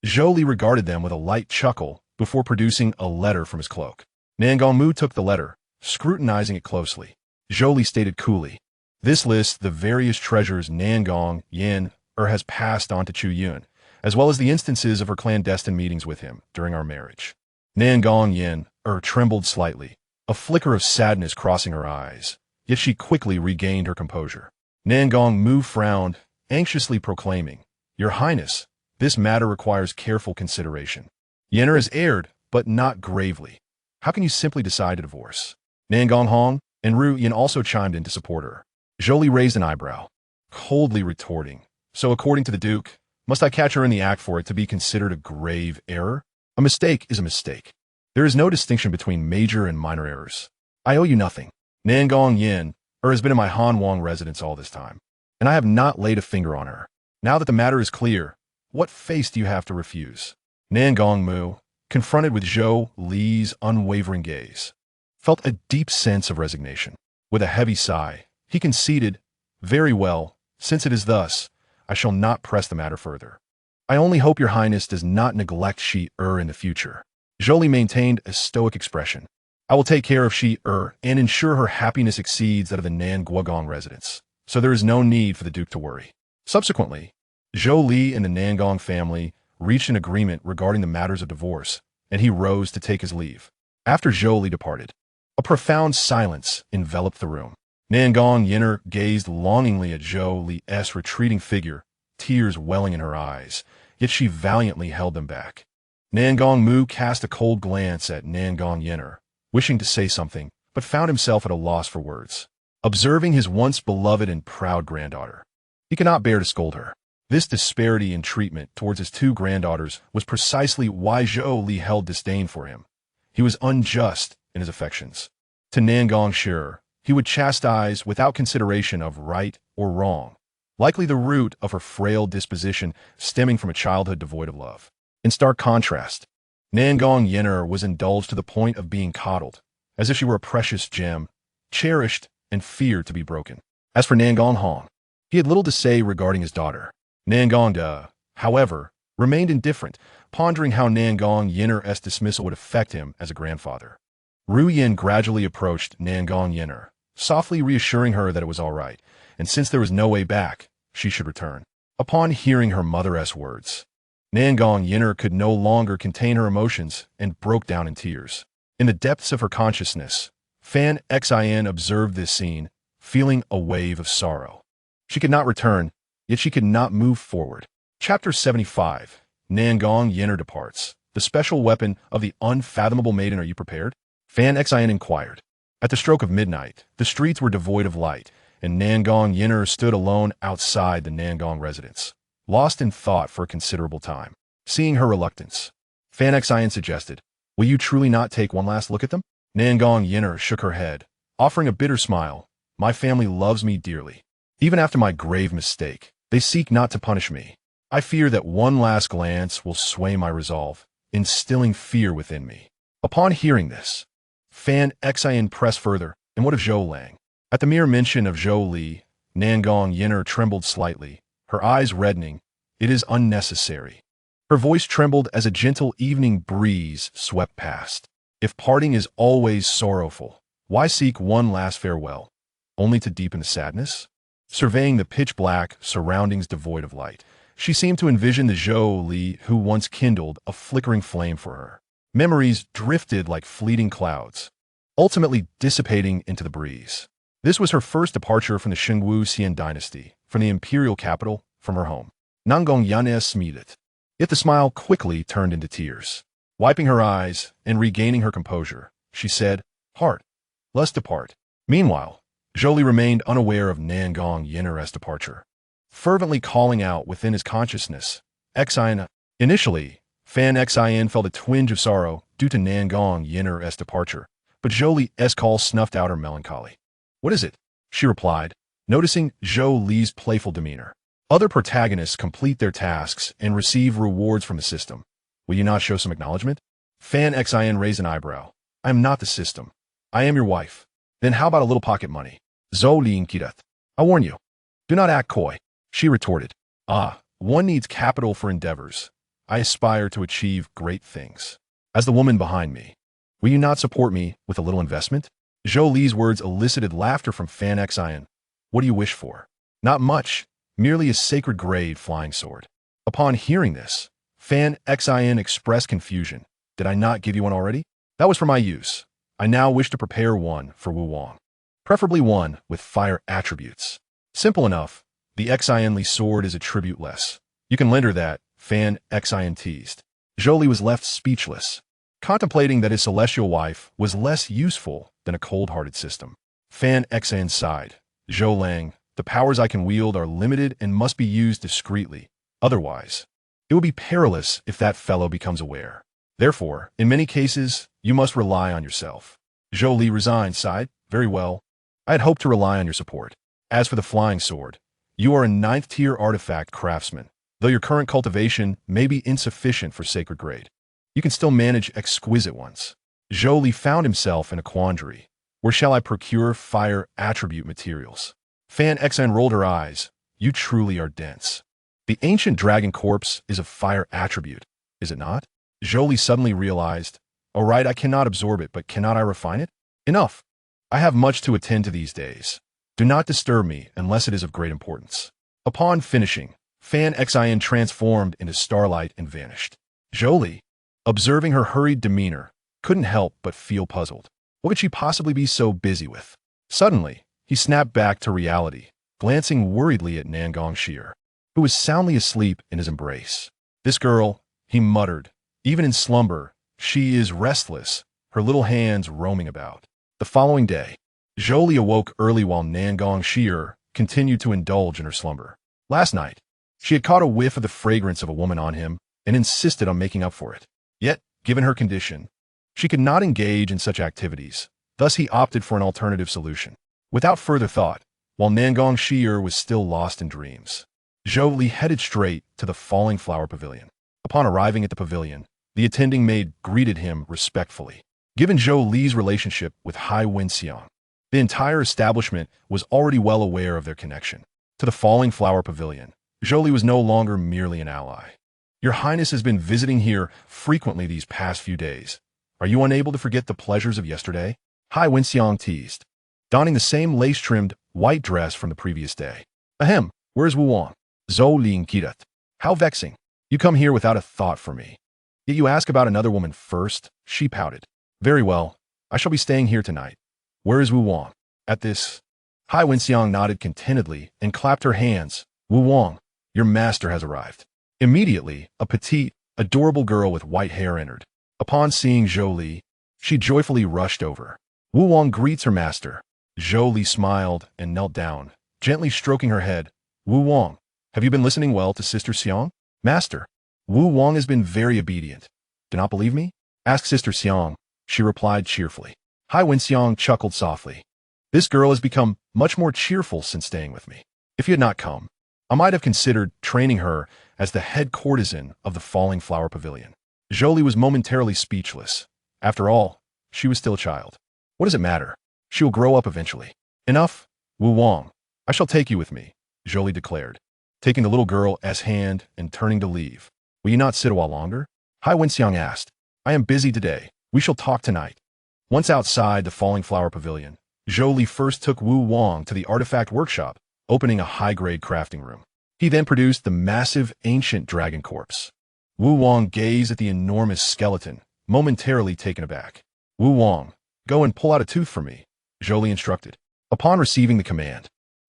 Zhou Li regarded them with a light chuckle before producing a letter from his cloak. Nan Gong Mu took the letter, scrutinizing it closely. Zhou Li stated coolly, this lists the various treasures Nan Gong Yan'er has passed on to Chu Yun, as well as the instances of her clandestine meetings with him during our marriage. Nan Gong Yan'er trembled slightly, a flicker of sadness crossing her eyes, yet she quickly regained her composure. Nan Gong Mu frowned, anxiously proclaiming, Your Highness, this matter requires careful consideration. Yan'er has erred, but not gravely. How can you simply decide to divorce? Nan Gong Yan'er and Ru Yin also chimed in to support her. Zhou Li raised an eyebrow, coldly retorting, so according to the Duke, must I catch her in the act for it to be considered a grave error? A mistake is a mistake. There is no distinction between major and minor errors. I owe you nothing. Nan Gong Yan'er has been in my Han Wang residence all this time, and I have not laid a finger on her. Now that the matter is clear, what face do you have to refuse? Nan Gong Mu, confronted with Zhou Li's unwavering gaze, felt a deep sense of resignation. With a heavy sigh, he conceded, very well, since it is thus, I shall not press the matter further. I only hope Your Highness does not neglect she in the future. Zhou Li maintained a stoic expression. I will take care of she and ensure her happiness exceeds that of the Nan Gong residence, so there is no need for the Duke to worry. Subsequently, Zhou Li and the Nan Gong family reached an agreement regarding the matters of divorce, and he rose to take his leave. After Zhou Li departed, a profound silence enveloped the room. Nan Gong Yan'er gazed longingly at Zhou Li's retreating figure, tears welling in her eyes, yet she valiantly held them back. Nan Gong Mu cast a cold glance at Nan Gong Yan'er, wishing to say something, but found himself at a loss for words. Observing his once beloved and proud granddaughter, he could not bear to scold her. This disparity in treatment towards his two granddaughters was precisely why Zhou Li held disdain for him. He was unjust in his affections. To Nan Gong Yan'er, he would chastise without consideration of right or wrong, likely the root of her frail disposition stemming from a childhood devoid of love. In stark contrast, Nan Gong Yan'er was indulged to the point of being coddled, as if she were a precious gem, cherished and feared to be broken. As for Nan Gong Yan'er, he had little to say regarding his daughter. Nan Gong however, remained indifferent, pondering how Nan Gong Yan'er's dismissal would affect him as a grandfather. Ru Yin gradually approached Nan Gong Yan'er, softly reassuring her that it was all right, and since there was no way back, she should return. Upon hearing her mother's words, Nan Gong Yan'er could no longer contain her emotions and broke down in tears. In the depths of her consciousness, Fan Xin observed this scene, feeling a wave of sorrow. She could not return, yet she could not move forward. Chapter 75. Nan Gong Yan'er departs. The special weapon of the unfathomable maiden, are you prepared? Fan Xin inquired. At the stroke of midnight, the streets were devoid of light, and Nan Gong Yan'er stood alone outside the Nan Gong residence, lost in thought for a considerable time. Seeing her reluctance, Fan Xin suggested, will you truly not take one last look at them? Nan Gong Yan'er shook her head, offering a bitter smile. My family loves me dearly. Even after my grave mistake, they seek not to punish me. I fear that one last glance will sway my resolve, instilling fear within me. Upon hearing this, Fan Xin pressed further, and what of Zhou Lang? At the mere mention of Zhou Li, Nan Gong Yan'er trembled slightly, her eyes reddening. It is unnecessary. Her voice trembled as a gentle evening breeze swept past. If parting is always sorrowful, why seek one last farewell, only to deepen the sadness? Surveying the pitch-black surroundings devoid of light, she seemed to envision the Zhou Li who once kindled a flickering flame for her. Memories drifted like fleeting clouds, ultimately dissipating into the breeze. This was her first departure from the Xianxia dynasty, from the imperial capital, from her home. Nan Gong Yan'er smiled. Yet the smile quickly turned into tears. Wiping her eyes and regaining her composure, she said, "Heart, let's depart." Meanwhile, Zhou Li remained unaware of Nan Gong Yan'er's departure, fervently calling out within his consciousness, "Xian." Initially, Fan Xian felt a twinge of sorrow due to Nan Gong Yan'er's departure, but Zhou Li's call snuffed out her melancholy. "What is it?" she replied, noticing Zhou Li's playful demeanor. "Other protagonists complete their tasks and receive rewards from the system. Will you not show some acknowledgement?" Fan Xian raised an eyebrow. "I am not the system. I am your wife. Then how about a little pocket money?" Zhou Li inquired. "I warn you, do not act coy," she retorted. "Ah, one needs capital for endeavors. I aspire to achieve great things. As the woman behind me, will you not support me with a little investment?" Zhou Li's words elicited laughter from Fan Xian. "What do you wish for?" "Not much, merely a sacred grade flying sword." Upon hearing this, Fan Xian expressed confusion. "Did I not give you one already?" "That was for my use. I now wish to prepare one for Wu Wang. Preferably one with fire attributes." "Simple enough. The Xian Li sword is attribute-less. You can lend her that," Fan Xian teased. Zhou Li was left speechless, contemplating that his celestial wife was less useful than a cold-hearted system. Fan Xian sighed. "Zhou Lang, the powers I can wield are limited and must be used discreetly. Otherwise, it would be perilous if that fellow becomes aware. Therefore, in many cases, you must rely on yourself." Zhou Li resigned, sighed. "Very well. I had hoped to rely on your support. As for the flying sword, you are a 9th-tier artifact craftsman. Though your current cultivation may be insufficient for sacred grade, you can still manage exquisite ones." Zhou Li found himself in a quandary. Where shall I procure fire attribute materials? Fan Xian rolled her eyes. "You truly are dense. The ancient dragon corpse is a fire attribute, is it not?" Zhou Li suddenly realized, "All right, I cannot absorb it, but cannot I refine it?" "Enough. I have much to attend to these days. Do not disturb me unless it is of great importance." Upon finishing, Fan Xian transformed into starlight and vanished. Zhou Li, observing her hurried demeanor, couldn't help but feel puzzled. What could she possibly be so busy with? Suddenly, he snapped back to reality, glancing worriedly at Nan Gong Yan'er, who was soundly asleep in his embrace. "This girl," he muttered, "even in slumber, she is restless, her little hands roaming about." The following day, Zhou Li awoke early while Nan Gong Yan'er continued to indulge in her slumber. Last night, she had caught a whiff of the fragrance of a woman on him and insisted on making up for it. Yet, given her condition, she could not engage in such activities. Thus he opted for an alternative solution. Without further thought, while Nan Gong Yan'er was still lost in dreams, Zhou Li headed straight to the Falling Flower Pavilion. Upon arriving at the pavilion, the attending maid greeted him respectfully. Given Zhou Li's relationship with Highness, the entire establishment was already well aware of their connection. To the Falling Flower Pavilion, Zhou Li was no longer merely an ally. "Your Highness has been visiting here frequently these past few days. Are you unable to forget the pleasures of yesterday?" Highness teased, donning the same lace-trimmed white dress from the previous day. "Ahem, where's Wu Wang?" Zhou Li inquired. "How vexing. You come here without a thought for me. Yet you ask about another woman first," she pouted. "Very well, I shall be staying here tonight. Where is Wu Wang?" At this, Highness nodded contentedly and clapped her hands. "Wu Wang, your master has arrived." Immediately, a petite, adorable girl with white hair entered. Upon seeing Zhou Li, she joyfully rushed over. "Wu Wang greets her master." Zhou Li smiled and knelt down, gently stroking her head. "Wu Wang, have you been listening well to Sister Xiang?" "Master, Wu Wang has been very obedient. Do not believe me? Ask Sister Xiang," she replied cheerfully. Highness chuckled softly. "This girl has become much more cheerful since staying with me. If you had not come, I might have considered training her as the head courtesan of the Falling Flower Pavilion." Zhou Li was momentarily speechless. After all, she was still a child. What does it matter? She will grow up eventually. Enough, Wu Wang. I shall take you with me, Zhou Li declared, taking the little girl's hand and turning to leave. Will you not sit a while longer? Hai Wenxiang asked. I am busy today. We shall talk tonight. Once outside the Falling Flower Pavilion, Zhou Li first took Wu Wang to the artifact workshop, opening a high-grade crafting room. He then produced the massive ancient dragon corpse. Wu Wang gazed at the enormous skeleton, momentarily taken aback. Wu Wang, go and pull out a tooth for me, Zhou Li instructed. Upon receiving the command,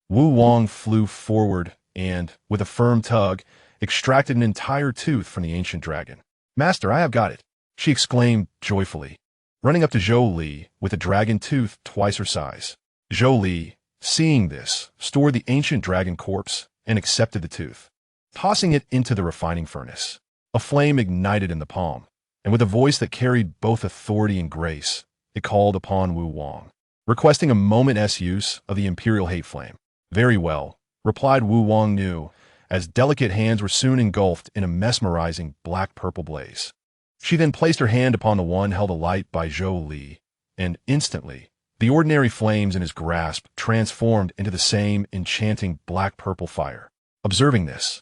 Wu Wang flew forward and, with a firm tug, extracted an entire tooth from the ancient dragon. Master, I have got it, she exclaimed joyfully, running up to Zhou Li with a dragon tooth twice her size. Zhou Li, seeing this, stored the ancient dragon corpse and accepted the tooth, tossing it into the refining furnace. A flame ignited in the palm, and with a voice that carried both authority and grace, it called upon Wu Wang, requesting a moment's use of the Imperial Hate Flame. Very well, replied Wu Wang Nu, as delicate hands were soon engulfed in a mesmerizing black-purple blaze. She then placed her hand upon the one held alight by Zhou Li, and instantly, the ordinary flames in his grasp transformed into the same enchanting black-purple fire. Observing this,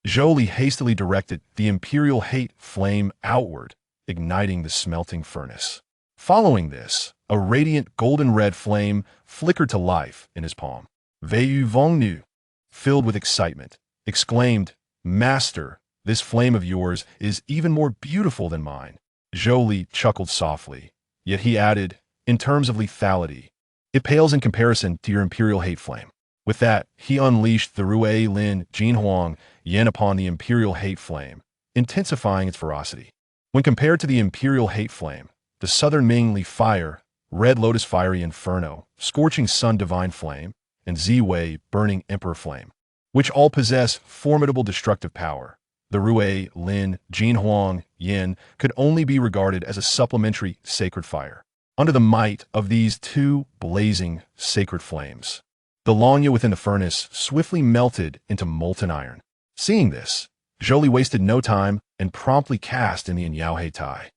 Zhou Li hastily directed the Imperial Hate Flame outward, igniting the smelting furnace. Following this, a radiant golden-red flame flickered to life in his palm. Vei Vong Nu, filled with excitement, exclaimed, Master, this flame of yours is even more beautiful than mine. Zhou Li chuckled softly, yet he added, in terms of lethality, it pales in comparison to your Imperial Hate Flame. With that, he unleashed the Rui Lin Jinhuang Yen upon the Imperial Hate Flame, intensifying its ferocity. When compared to the Imperial Hate Flame, the Southern Ming Li Fire, Red Lotus Fiery Inferno, Scorching Sun Divine Flame, and Ziwei Burning Emperor Flame, which all possess formidable destructive power, the Rui Lin Jinhuang Yen could only be regarded as a supplementary sacred fire. Under the might of these two blazing sacred flames, the Lanya within the furnace swiftly melted into molten iron. Seeing this, Zhou Li wasted no time and promptly cast in the Yao He Tai.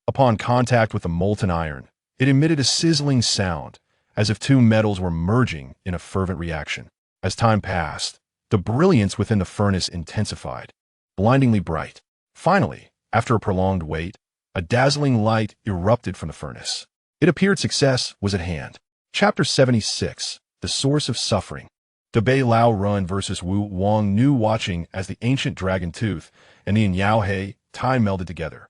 Upon contact with the molten iron, it emitted a sizzling sound, as if two metals were merging in a fervent reaction. As time passed, the brilliance within the furnace intensified, blindingly bright. Finally, after a prolonged wait, a dazzling light erupted from the furnace. It appeared success was at hand. Chapter 76, The Source of Suffering. Bei Lao Run versus Wu Wang Nu, watching as the ancient dragon tooth and the Yao He Tai melded together.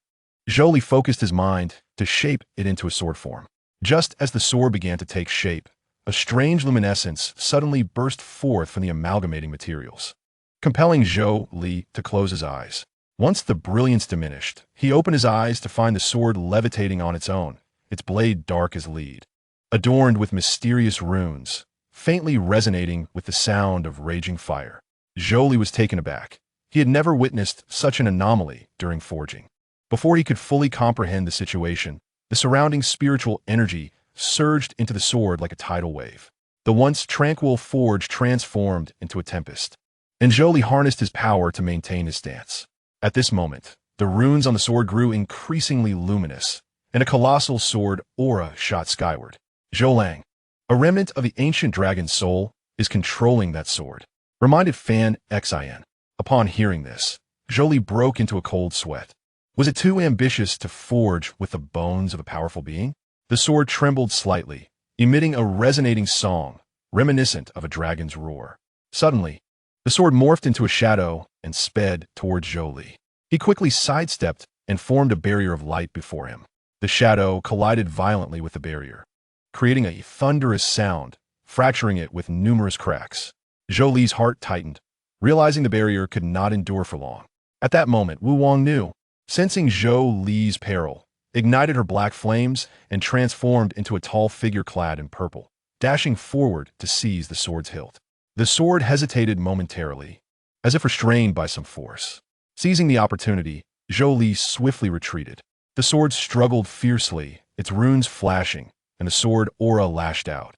Zhou Li focused his mind to shape it into a sword form. Just as the sword began to take shape, a strange luminescence suddenly burst forth from the amalgamating materials, compelling Zhou Li to close his eyes. Once the brilliance diminished, he opened his eyes to find the sword levitating on its own, its blade dark as lead, adorned with mysterious runes, faintly resonating with the sound of raging fire. Zhou Li was taken aback. He had never witnessed such an anomaly during forging. Before he could fully comprehend the situation, the surrounding spiritual energy surged into the sword like a tidal wave. The once tranquil forge transformed into a tempest, and Zhou Li harnessed his power to maintain his stance. At this moment, the runes on the sword grew increasingly luminous, and a colossal sword aura shot skyward. Zhou Lang, a remnant of the ancient dragon's soul, is controlling that sword, reminded Fan Xin. Upon hearing this, Zhou Li broke into a cold sweat. Was it too ambitious to forge with the bones of a powerful being? The sword trembled slightly, emitting a resonating song, reminiscent of a dragon's roar. Suddenly, the sword morphed into a shadow and sped towards Zhou Li. He quickly sidestepped and formed a barrier of light before him. The shadow collided violently with the barrier, creating a thunderous sound, fracturing it with numerous cracks. Zhou Li's heart tightened, realizing the barrier could not endure for long. At that moment, Wu Wang Nu, sensing Zhou Li's peril, ignited her black flames and transformed into a tall figure clad in purple, dashing forward to seize the sword's hilt. The sword hesitated momentarily, as if restrained by some force. Seizing the opportunity, Zhou Li swiftly retreated. The sword struggled fiercely, its runes flashing, and the sword aura lashed out.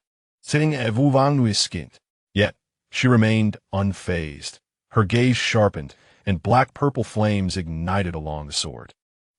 Yet, she remained unfazed. Her gaze sharpened, and black-purple flames ignited along the sword.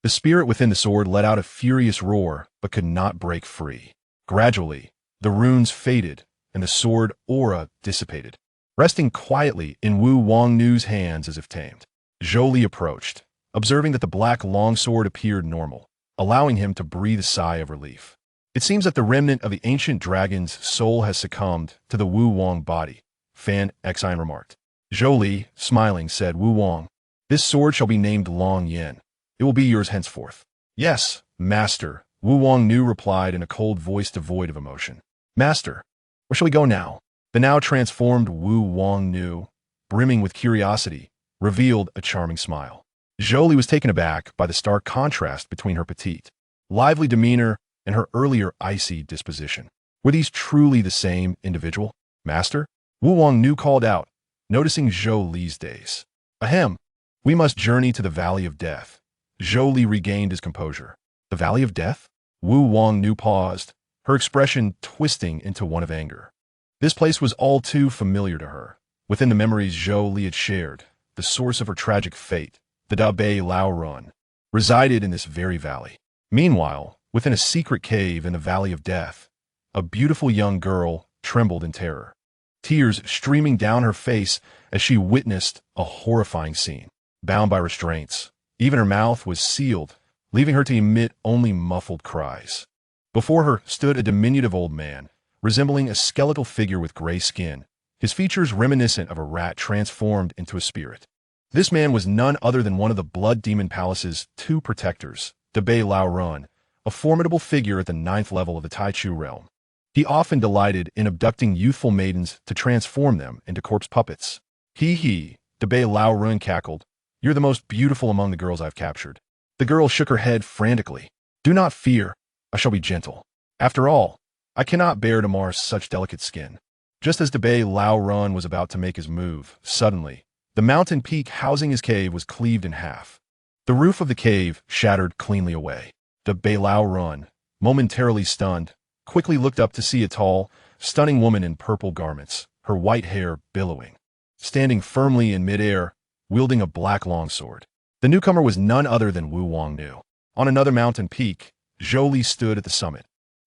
The spirit within the sword let out a furious roar, but could not break free. Gradually, the runes faded, and the sword aura dissipated, resting quietly in Wu Wangnu's hands as if tamed. Zhou Li approached, observing that the black longsword appeared normal, allowing him to breathe a sigh of relief. It seems that the remnant of the ancient dragon's soul has succumbed to the Wu Wang body, Fan Xin remarked. Zhou Li, smiling, said, Wu Wang, this sword shall be named Long Yin. It will be yours henceforth. Yes, master, Wu Wangnu replied in a cold voice devoid of emotion. Master, where shall we go now? The now transformed Wu Wangnu, brimming with curiosity, revealed a charming smile. Zhou Li was taken aback by the stark contrast between her petite, lively demeanor and her earlier icy disposition. Were these truly the same individual? Master? Wu Wangnu called out, noticing Zhou Li's daze. Ahem, we must journey to the Valley of Death. Zhou Li regained his composure. The Valley of Death? Wu Wangnu paused, her expression twisting into one of anger. This place was all too familiar to her. Within the memories Zhou Li had shared, the source of her tragic fate, the Dabei Lao Run, resided in this very valley. Meanwhile, within a secret cave in the Valley of Death, a beautiful young girl trembled in terror, tears streaming down her face as she witnessed a horrifying scene. Bound by restraints, even her mouth was sealed, leaving her to emit only muffled cries. Before her stood a diminutive old man, resembling a skeletal figure with gray skin, his features reminiscent of a rat transformed into a spirit. This man was none other than one of the Blood Demon Palace's two protectors, Dabei Lao Run, a formidable figure at the 9th level of the Taichu realm. He often delighted in abducting youthful maidens to transform them into corpse puppets. He, Dabei Lao Run cackled, you're the most beautiful among the girls I've captured. The girl shook her head frantically. Do not fear, I shall be gentle. After all, I cannot bear to mar such delicate skin. Just as Dabei Lao Run was about to make his move, suddenly, the mountain peak housing his cave was cleaved in half. The roof of the cave shattered cleanly away. Dabei Lao Run, momentarily stunned, quickly looked up to see a tall, stunning woman in purple garments, her white hair billowing, standing firmly in midair, wielding a black longsword. The newcomer was none other than Wu Wangnu. On another mountain peak, Zhou Li stood at the summit,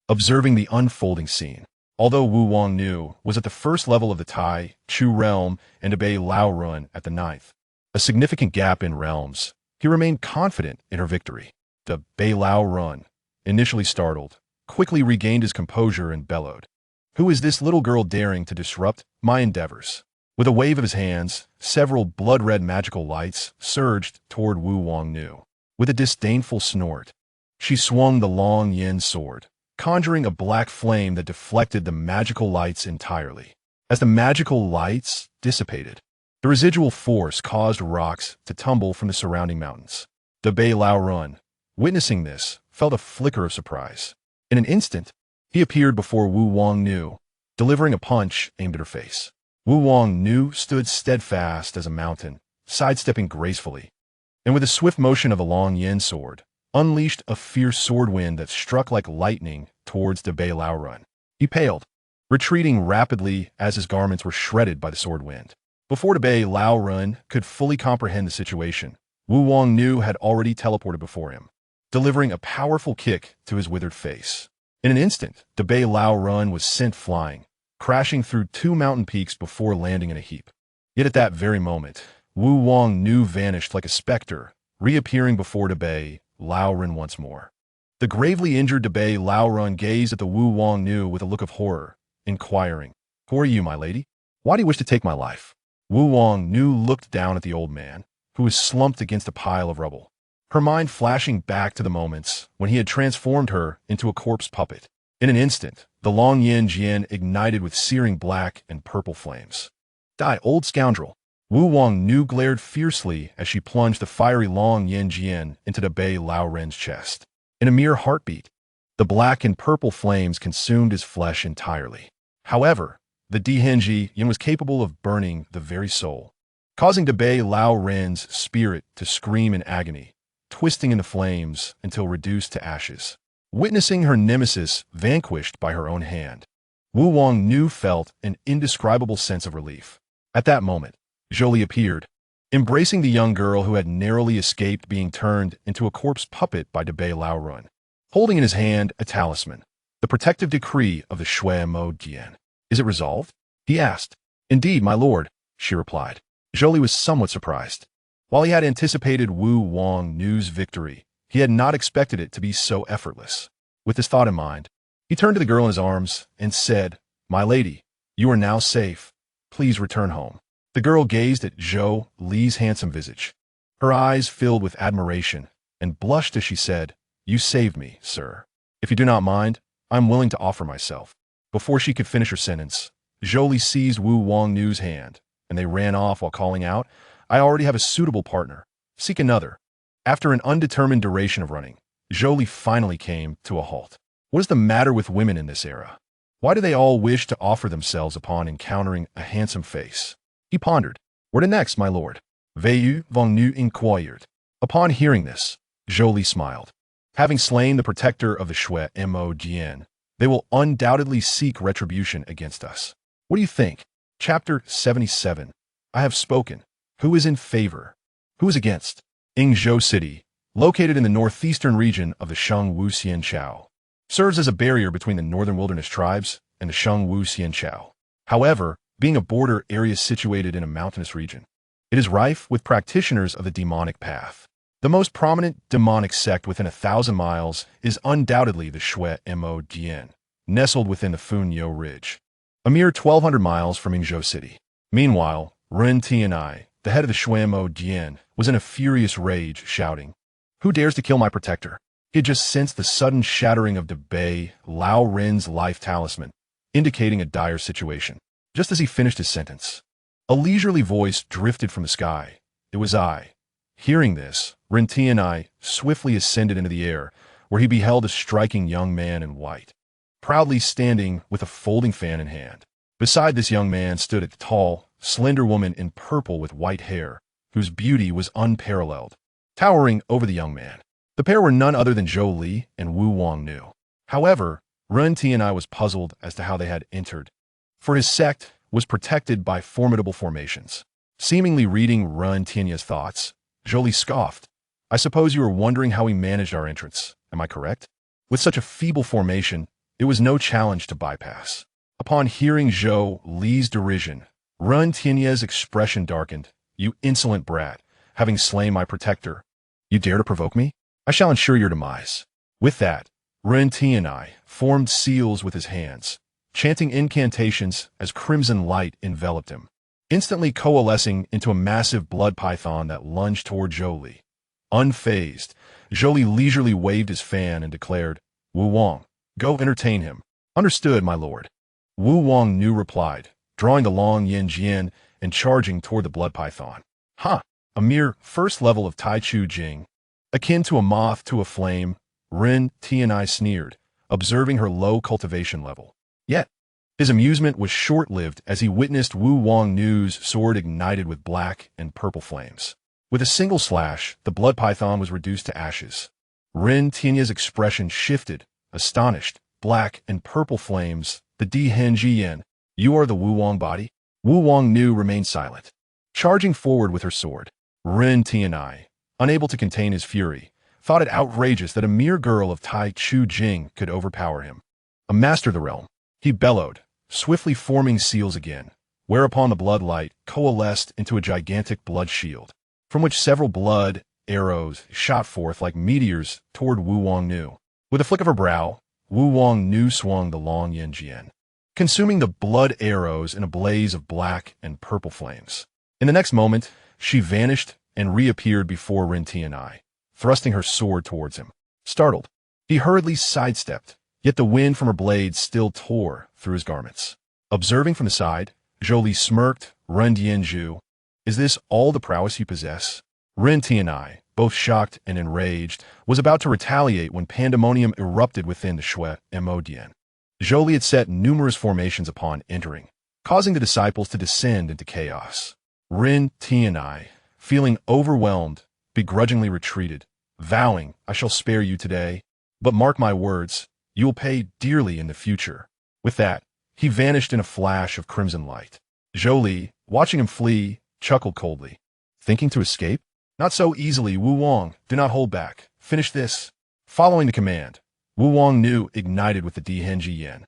observing the unfolding scene. Although Wu Wangnu was at the first level of the Tai Chu realm and Dabei Lao Run at the 9th, a significant gap in realms, he remained confident in her victory. Dabei Lao Run, initially startled, quickly regained his composure and bellowed, Who is this little girl daring to disrupt my endeavors? With a wave of his hands, several blood-red magical lights surged toward Wu Wangnu. With a disdainful snort, she swung the Long Yin sword, conjuring a black flame that deflected the magical lights entirely. As the magical lights dissipated, the residual force caused rocks to tumble from the surrounding mountains. Dabei Lao Run, witnessing this, felt a flicker of surprise. In an instant, he appeared before Wu Wangnu, delivering a punch aimed at her face. Wu Wangnu stood steadfast as a mountain, sidestepping gracefully, and with a swift motion of the Long Yin sword, unleashed a fierce sword wind that struck like lightning towards Dabei Lao Run. He paled, retreating rapidly as his garments were shredded by the sword wind. Before Dabei Lao Run could fully comprehend the situation, Wu Wangnu had already teleported before him, delivering a powerful kick to his withered face. In an instant, Dabei Lao Run was sent flying, crashing through 2 mountain peaks before landing in a heap. Yet at that very moment, Wu Wangnu vanished like a specter, reappearing before Dabei Lao Run once more. The gravely injured Dabei Lao Run gazed at the Wu Wangnu with a look of horror, inquiring, "Who are you, my lady? Why do you wish to take my life?" Wu Wangnu looked down at the old man, who was slumped against a pile of rubble, her mind flashing back to the moments when he had transformed her into a corpse puppet. In an instant, the Long Yin Jian ignited with searing black and purple flames. "Die, old scoundrel!" Wu Wangnu glared fiercely as she plunged the fiery Long Yin Jian into Dabei Lao Ren's chest. In a mere heartbeat, the black and purple flames consumed his flesh entirely. However, the Dihenji Yin was capable of burning the very soul, causing Dabei Lao Ren's spirit to scream in agony, twisting in the flames until reduced to ashes. Witnessing her nemesis vanquished by her own hand, Wu Wangnu felt an indescribable sense of relief. At that moment, Zhou Li appeared, embracing the young girl who had narrowly escaped being turned into a corpse puppet by Dabei Lao Run, holding in his hand a talisman, the protective decree of the Shui Mo Jian. Is it resolved? He asked. Indeed, my lord, she replied. Zhou Li was somewhat surprised. While he had anticipated Wu Wangnu's victory, he had not expected it to be so effortless. With this thought in mind, he turned to the girl in his arms and said, My lady, you are now safe. Please return home. The girl gazed at Zhou Li's handsome visage. Her eyes filled with admiration and blushed as she said, You saved me, sir. If you do not mind, I am willing to offer myself. Before she could finish her sentence, Zhou Li seized Wu Wangnu's hand, and they ran off while calling out, I already have a suitable partner. Seek another. After an undetermined duration of running, Zhou Li finally came to a halt. What is the matter with women in this era? Why do they all wish to offer themselves upon encountering a handsome face? He pondered. Where to next, my lord? Wu Wangnu inquired. Upon hearing this, Zhou Li smiled. Having slain the protector of the Shui Mo Jian, they will undoubtedly seek retribution against us. What do you think? Chapter 77. I have spoken. Who is in favor? Who is against? Yingzhou City, located in the northeastern region of the Shengwu Xianxiao, serves as a barrier between the northern wilderness tribes and the Shengwu Xianxiao. However, being a border area situated in a mountainous region, it is rife with practitioners of the demonic path. The most prominent demonic sect within 1,000 miles is undoubtedly the Shui Mo Jian, nestled within the Funyou Ridge, a mere 1,200 miles from Yingzhou City. Meanwhile, Ren Tianai, the head of the Shui Mo Jian, was in a furious rage, shouting, Who dares to kill my protector? He had just sensed the sudden shattering of Bei Lao Ren's life talisman, indicating a dire situation. Just as he finished his sentence, a leisurely voice drifted from the sky. It was I. Hearing this, Ren Tianai swiftly ascended into the air, where he beheld a striking young man in white, proudly standing with a folding fan in hand. Beside this young man stood a tall, slender woman in purple with white hair, whose beauty was unparalleled, towering over the young man. The pair were none other than Zhou Li and Wu Wangnu. However, Ren Tianai was puzzled as to how they had entered, for his sect was protected by formidable formations. Seemingly reading Ren Tianai's thoughts, Zhou Li scoffed. I suppose you are wondering how we managed our entrance, am I correct? With such a feeble formation, it was no challenge to bypass. Upon hearing Zhou Li's derision, Ren Tianai's expression darkened. You insolent brat, having slain my protector, you dare to provoke me? I shall ensure your demise. With that, Ren Tianai formed seals with his hands, chanting incantations as crimson light enveloped him, instantly coalescing into a massive blood python that lunged toward Zhou Li. Unfazed, Zhou Li leisurely waved his fan and declared, Wu Wang, go entertain him. Understood, my lord. Wu Wangnu replied, drawing the long yin jian and charging toward the blood python. Ha! A mere first level of Tai Chu Jing. Akin to a moth to a flame, Ren Tianai sneered, observing her low cultivation level. Yet, his amusement was short-lived as he witnessed Wu Wangnu's sword ignited with black and purple flames. With a single slash, the blood python was reduced to ashes. Ren Tianai's expression shifted, astonished. Black and purple flames, the Dihenjiyan. You are the Wu Wang body? Wu Wangnu remained silent, charging forward with her sword. Ren Tianai, unable to contain his fury, thought it outrageous that a mere girl of Tai Chu Jing could overpower him. A master of the realm, he bellowed, swiftly forming seals again, whereupon the blood light coalesced into a gigantic blood shield, from which several blood arrows shot forth like meteors toward Wu Wangnu. With a flick of her brow, Wu Wangnu swung the long yin jian, consuming the blood arrows in a blaze of black and purple flames. In the next moment, she vanished and reappeared before Ren Tianai, thrusting her sword towards him. Startled, he hurriedly sidestepped, yet the wind from her blade still tore through his garments. Observing from the side, Zhou Li smirked. Ren Dianzhu, is this all the prowess you possess? Ren Tianai, both shocked and enraged, was about to retaliate when pandemonium erupted within the Shui Mo Jian. Zhou Li had set numerous formations upon entering, causing the disciples to descend into chaos. Ren Tianai, feeling overwhelmed, begrudgingly retreated, vowing, I shall spare you today, but mark my words, you will pay dearly in the future. With that, he vanished in a flash of crimson light. Zhou Li, watching him flee, chuckled coldly. Thinking to escape? Not so easily, Wu Wang, do not hold back. Finish this. Following the command, Wu Wangnu ignited with the Dihenji Yan.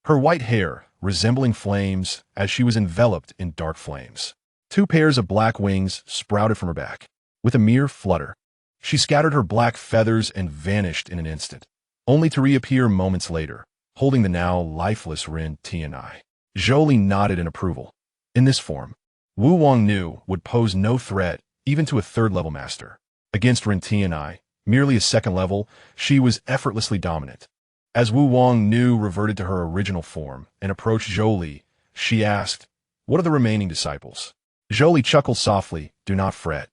Her white hair, resembling flames as she was enveloped in dark flames. Two pairs of black wings sprouted from her back. With a mere flutter, she scattered her black feathers and vanished in an instant, only to reappear moments later, holding the now lifeless Ren Tian'ai. Zhou Li nodded in approval. In this form, Wu Wang would pose no threat even to a third-level master. Against Ren Tian'ai, merely a second level, she was effortlessly dominant. As Wu Wang reverted to her original form and approached Zhou Li, she asked, "What are the remaining disciples?" Zhou Li chuckled softly, "Do not fret.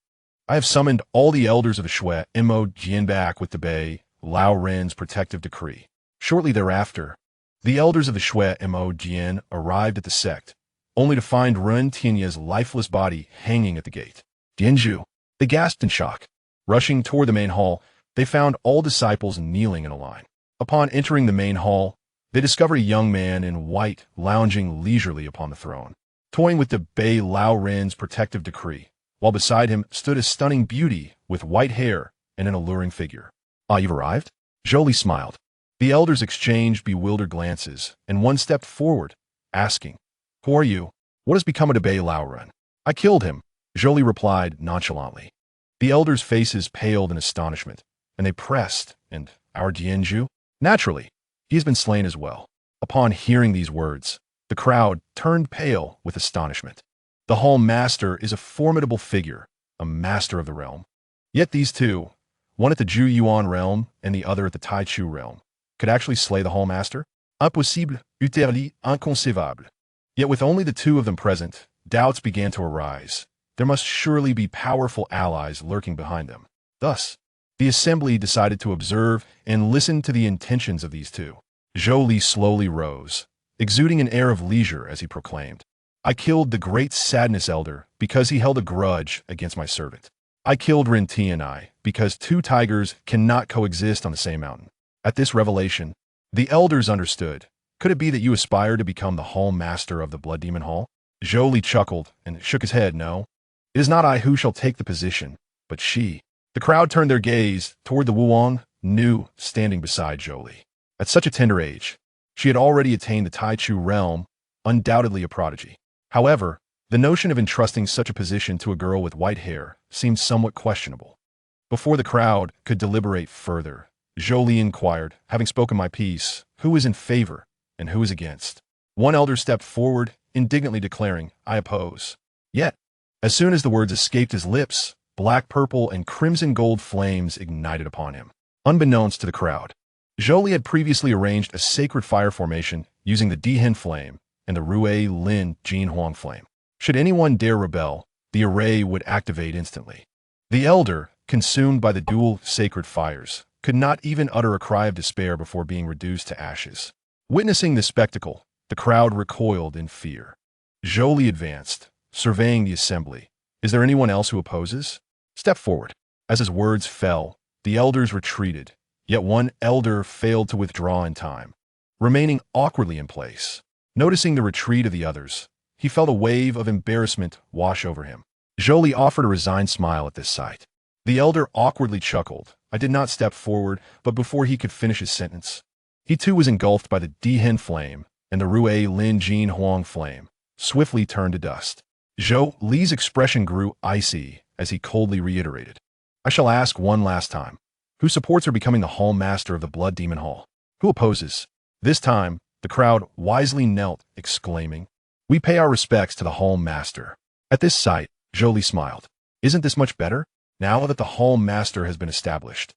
I have summoned all the elders of the Shui Mo Jian back with the Bei Lao Ren's protective decree." Shortly thereafter, the elders of the Shui Mo Jian arrived at the sect, only to find Ren Tian'ai's lifeless body hanging at the gate. "Dianzhu!" They gasped in shock. Rushing toward the main hall, they found all disciples kneeling in a line. Upon entering the main hall, they discovered a young man in white lounging leisurely upon the throne, toying with the Bei Lao Ren's protective decree, while beside him stood a stunning beauty with white hair and an alluring figure. "Ah, you've arrived?" Zhou Li smiled. The elders exchanged bewildered glances, and one stepped forward, asking, "Who are you? What has become of the Bei Lao Ren?" "I killed him," Zhou Li replied nonchalantly. The elders' faces paled in astonishment, and they pressed, "And our Dianzhu?" "Naturally, he has been slain as well." Upon hearing these words, the crowd turned pale with astonishment. The Hall Master is a formidable figure, a master of the realm. Yet these two, one at the Zhu Yuan realm and the other at the Tai Chu realm, could actually slay the Hall Master? Impossible, utterly inconcevable. Yet with only the two of them present, doubts began to arise. There must surely be powerful allies lurking behind them. Thus, the assembly decided to observe and listen to the intentions of these two. Zhou Li slowly rose, exuding an air of leisure as he proclaimed, "I killed the great Sadness Elder because he held a grudge against my servant. I killed Ren Tian'ai because two tigers cannot coexist on the same mountain." At this revelation, the elders understood. "Could it be that you aspire to become the Hall Master of the Blood Demon Hall?" Zhou Li chuckled and shook his head. "No, it is not I who shall take the position, but she." The crowd turned their gaze toward the Wuang standing beside Zhou Li. At such a tender age, she had already attained the Tai Chu realm, undoubtedly a prodigy. However, the notion of entrusting such a position to a girl with white hair seemed somewhat questionable. Before the crowd could deliberate further, Zhou Li inquired, "Having spoken my piece, who is in favor and who is against?" One elder stepped forward, indignantly declaring, "I oppose." Yet, as soon as the words escaped his lips, black, purple, and crimson gold flames ignited upon him. Unbeknownst to the crowd, Zhou Li had previously arranged a sacred fire formation using the Dihen flame and the Rui Lin Jin Huang flame. Should anyone dare rebel, the array would activate instantly. The elder, consumed by the dual sacred fires, could not even utter a cry of despair before being reduced to ashes. Witnessing this spectacle, the crowd recoiled in fear. Zhou Li advanced, surveying the assembly. "Is there anyone else who opposes? Step forward." As his words fell, the elders retreated, yet one elder failed to withdraw in time, remaining awkwardly in place. Noticing the retreat of the others, he felt a wave of embarrassment wash over him. Zhou Li offered a resigned smile at this sight. The elder awkwardly chuckled. "I did not step forward," but before he could finish his sentence, he too was engulfed by the Dihen flame and the Rui Lin Jin Huang flame, swiftly turned to dust. Zhou Li's expression grew icy as he coldly reiterated, "I shall ask one last time. Who supports her becoming the Hall Master of the Blood Demon Hall? Who opposes?" This time, the crowd wisely knelt, exclaiming, "We pay our respects to the Hall Master." At this sight, Zhou Li smiled. "Isn't this much better? Now that the Hall Master has been established,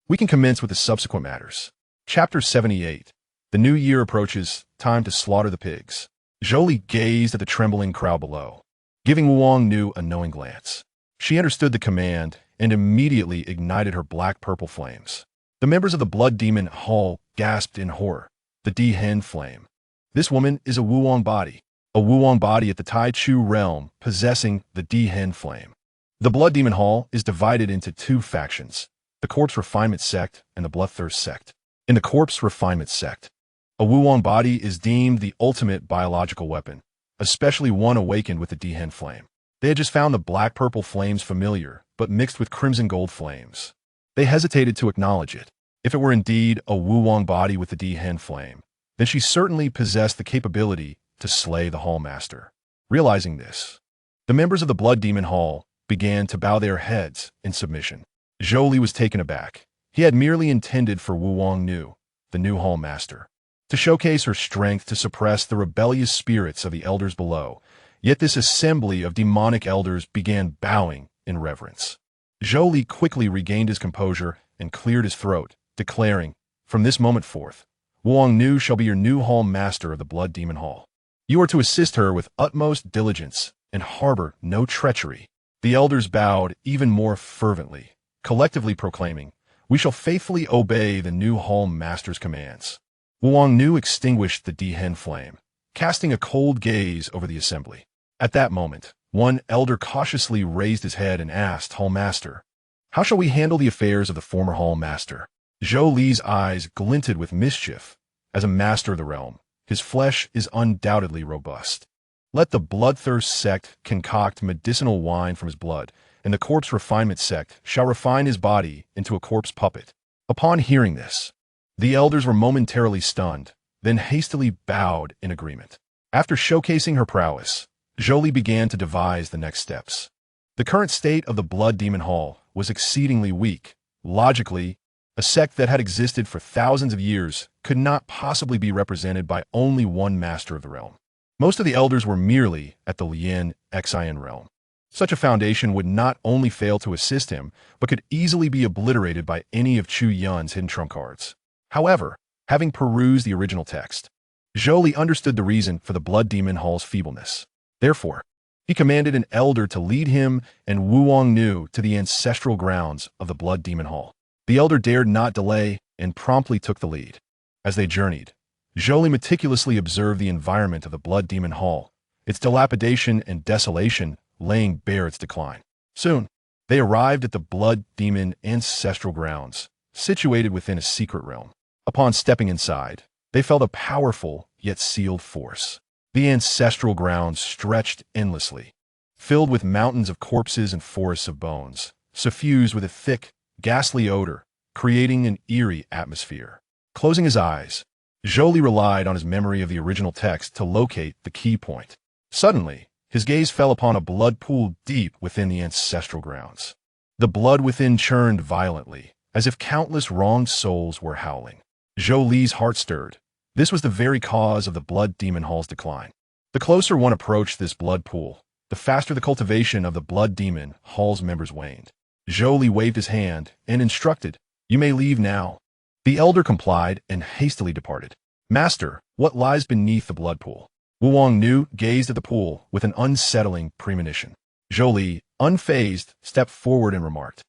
we can commence with the subsequent matters." Chapter 78. The new year approaches, time to slaughter the pigs. Zhou Li gazed at the trembling crowd below, giving Wuang a knowing glance. She understood the command and immediately ignited her black-purple flames. The members of the Blood Demon Hall gasped in horror. The Dihen flame. This woman is a Wuang body at the Tai Chu realm possessing the Dihen flame. The Blood Demon Hall is divided into two factions, the Corpse Refinement Sect and the Bloodthirst Sect. In the Corpse Refinement Sect, a Wuang body is deemed the ultimate biological weapon, especially one awakened with the Dihen flame. They had just found the black-purple flames familiar, but mixed with crimson gold flames. They hesitated to acknowledge it. If it were indeed a Wuang body with the Dihen flame, then she certainly possessed the capability to slay the Hall Master. Realizing this, the members of the Blood Demon Hall began to bow their heads in submission. Zhou Li was taken aback. He had merely intended for Wu Wangnu, the new Hall Master, to showcase her strength to suppress the rebellious spirits of the elders below, yet this assembly of demonic elders began bowing in reverence. Zhou Li quickly regained his composure and cleared his throat, declaring, "From this moment forth, Wu Wangnu shall be your new Hall Master of the Blood Demon Hall. You are to assist her with utmost diligence and harbor no treachery." The elders bowed even more fervently, collectively proclaiming, "We shall faithfully obey the new Hall Master's commands." Wu Wangnu extinguished the Dihen flame, casting a cold gaze over the assembly. At that moment, one elder cautiously raised his head and asked, "Hall Master, how shall we handle the affairs of the former Hall Master?" Zhou Li's eyes glinted with mischief. As a master of the realm, his flesh is undoubtedly robust. Let the Bloodthirst sect concoct medicinal wine from his blood, and the Corpse Refinement sect shall refine his body into a corpse puppet. Upon hearing this, the elders were momentarily stunned, then hastily bowed in agreement. After showcasing her prowess, Zhou Li began to devise the next steps. The current state of the Blood Demon Hall was exceedingly weak. Logically, a sect that had existed for thousands of years could not possibly be represented by only one master of the realm. Most of the elders were merely at the Lian Xian realm. Such a foundation would not only fail to assist him, but could easily be obliterated by any of Chu Yun's hidden trump cards. However, having perused the original text, Zhou Li understood the reason for the Blood Demon Hall's feebleness. Therefore, he commanded an elder to lead him and Wu Wangnu to the ancestral grounds of the Blood Demon Hall. The elder dared not delay and promptly took the lead. As they journeyed, Zhou Li meticulously observed the environment of the Blood Demon Hall, its dilapidation and desolation laying bare its decline. Soon, they arrived at the Blood Demon ancestral grounds, situated within a secret realm. Upon stepping inside, they felt a powerful yet sealed force. The ancestral grounds stretched endlessly, filled with mountains of corpses and forests of bones, suffused with a thick, ghastly odor, creating an eerie atmosphere. Closing his eyes, Zhou Li relied on his memory of the original text to locate the key point. Suddenly, his gaze fell upon a blood pool deep within the ancestral grounds. The blood within churned violently, as if countless wronged souls were howling. Zhou Li's heart stirred. This was the very cause of the Blood Demon Hall's decline. The closer one approached this blood pool, the faster the cultivation of the Blood Demon Hall's members waned. Zhou Li waved his hand and instructed, "You may leave now." The elder complied and hastily departed. "Master, what lies beneath the blood pool?" Wu Wangnu gazed at the pool with an unsettling premonition. Zhou Li, unfazed, stepped forward and remarked,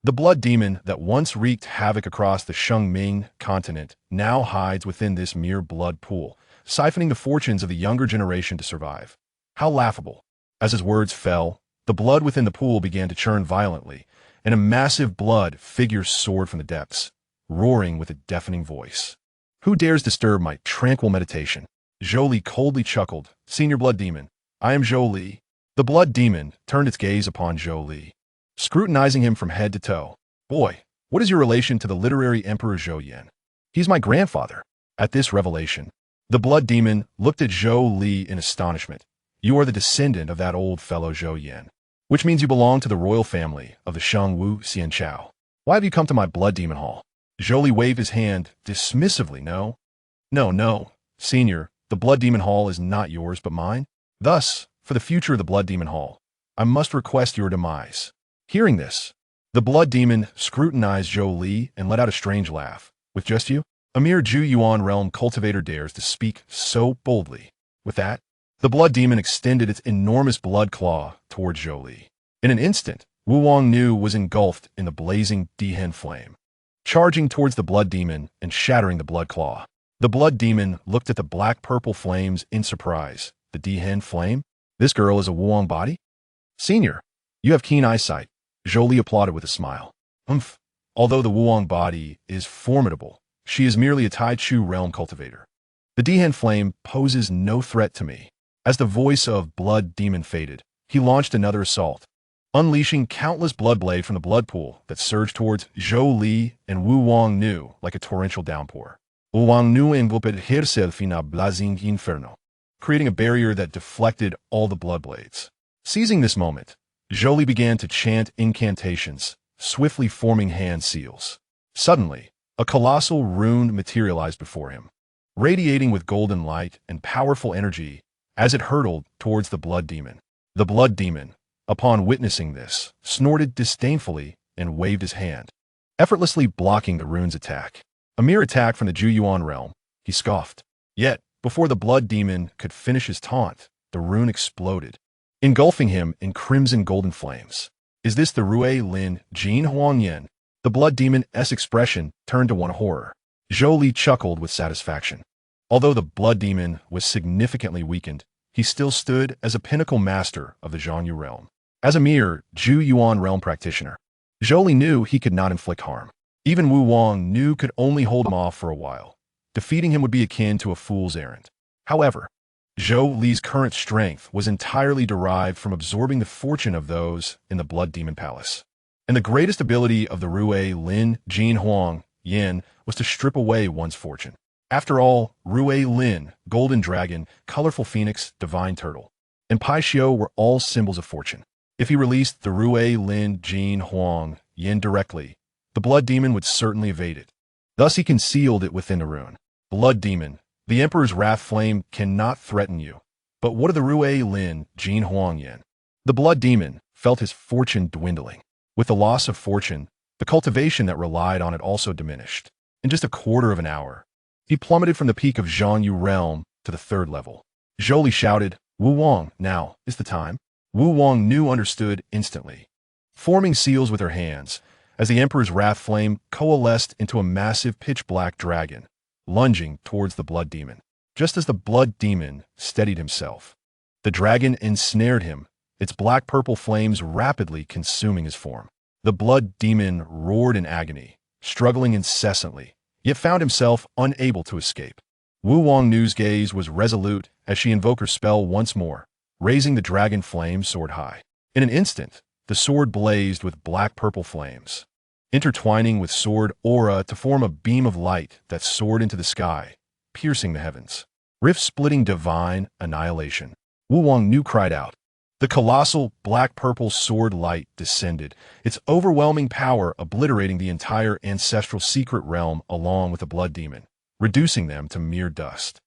the blood demon that once wreaked havoc across the Shengming continent now hides within this mere blood pool, siphoning the fortunes of the younger generation to survive. How laughable." As his words fell, the blood within the pool began to churn violently, and a massive blood figure soared from the depths, roaring with a deafening voice. "Who dares disturb my tranquil meditation?" Zhou Li coldly chuckled. "Senior Blood Demon, I am Zhou Li." The Blood Demon turned its gaze upon Zhou Li, scrutinizing him from head to toe. "Boy, what is your relation to the literary emperor Zhou Yan?" "He's my grandfather." At this revelation, the Blood Demon looked at Zhou Li in astonishment. "You are the descendant of that old fellow Zhou Yan, which means you belong to the royal family of the Sheng Wu Xianxiao. Why have you come to my Blood Demon Hall?" Zhou Li waved his hand dismissively. No, Senior, the Blood Demon Hall is not yours but mine. Thus, for the future of the Blood Demon Hall, I must request your demise." Hearing this, the Blood Demon scrutinized Zhou Li and let out a strange laugh. "With just you? A mere Zhu Yuan realm cultivator dares to speak so boldly." With that, the Blood Demon extended its enormous blood claw towards Zhou Li. In an instant, Wu Wangnu was engulfed in the blazing Dihen flame, charging towards the Blood Demon and shattering the blood claw. The Blood Demon looked at the black-purple flames in surprise. The Dihen flame? This girl is a Wuong body? "Senior, you have keen eyesight." Zhou Li applauded with a smile. Although the Wuong body is formidable, she is merely a Tai Chu realm cultivator. The Dihen flame poses no threat to me." As the voice of Blood Demon faded, he launched another assault, unleashing countless blood blade from the blood pool that surged towards Zhou Li and Wu Wangnu like a torrential downpour. Wu Wangnu enveloped herself in a blazing inferno. creating a barrier that deflected all the blood blades. Seizing this moment, Zhou Li began to chant incantations, swiftly forming hand seals. Suddenly, a colossal rune materialized before him, radiating with golden light and powerful energy as it hurtled towards the blood demon. The blood demon, upon witnessing this, snorted disdainfully and waved his hand, effortlessly blocking the rune's attack. A mere attack from the Chu Yun realm, he scoffed. Yet, before the blood demon could finish his taunt, the rune exploded, engulfing him in crimson golden flames. Is this the Rui Lin Jin Huang Yen? The blood demon's expression turned to one of horror. Zhou Li chuckled with satisfaction. Although the blood demon was significantly weakened, he still stood as a pinnacle master of the Zhangyu realm. As a mere Chu Yuan realm practitioner, Zhou Li knew he could not inflict harm. Even Wu Wang knew could only hold him off for a while. Defeating him would be akin to a fool's errand. However, Zhou Li's current strength was entirely derived from absorbing the fortune of those in the Blood Demon Palace. And the greatest ability of the Rui Lin Jin Huang Yen was to strip away one's fortune. After all, Rui Lin, Golden Dragon, Colorful Phoenix, Divine Turtle, and Pai Xiao were all symbols of fortune. If he released the Rui Lin Jin Huang Yen directly, the Blood Demon would certainly evade it. Thus he concealed it within the rune. Blood Demon, the Emperor's wrath flame cannot threaten you. But what of the Rui Lin Jin Huang Yen? The Blood Demon felt his fortune dwindling. With the loss of fortune, the cultivation that relied on it also diminished. In just a quarter of an hour, he plummeted from the peak of Zhangyu realm to the 3rd level. Zhou Li shouted, "Wu Wang, now is the time." Wu Wang understood instantly, forming seals with her hands, as the Emperor's wrath flame coalesced into a massive pitch-black dragon, lunging towards the Blood Demon. Just as the Blood Demon steadied himself, the dragon ensnared him, its black-purple flames rapidly consuming his form. The Blood Demon roared in agony, struggling incessantly, yet found himself unable to escape. Wu Wang's gaze was resolute as she invoked her spell once more, raising the dragon flame sword high. In an instant, the sword blazed with black-purple flames, intertwining with sword aura to form a beam of light that soared into the sky, piercing the heavens. Rift-splitting divine annihilation. Wu Wang cried out. The colossal black-purple sword light descended, its overwhelming power obliterating the entire ancestral secret realm along with the Blood Demon, reducing them to mere dust.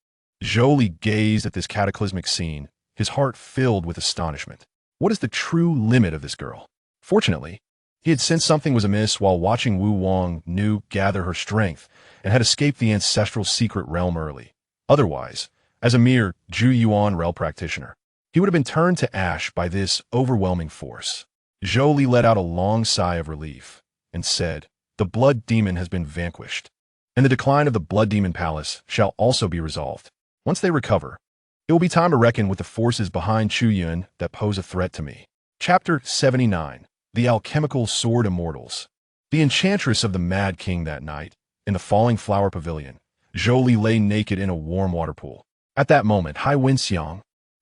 Zhou Li gazed at this cataclysmic scene, his heart filled with astonishment. What is the true limit of this girl? Fortunately, he had sensed something was amiss while watching Wu Wang gather her strength and had escaped the ancestral secret realm early. Otherwise, as a mere Chu Yuan realm practitioner, he would have been turned to ash by this overwhelming force. Zhou Li let out a long sigh of relief and said, "The Blood Demon has been vanquished, and the decline of the Blood Demon Palace shall also be resolved. Once they recover, it will be time to reckon with the forces behind Chu Yun that pose a threat to me." Chapter 79. The Alchemical Sword Immortals. The enchantress of the Mad King that night, in the Falling Flower Pavilion, Zhou Li lay naked in a warm water pool. At that moment, Highness,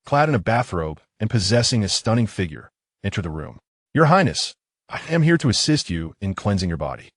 clad in a bathrobe and possessing a stunning figure, entered the room. "Your Highness, I am here to assist you in cleansing your body."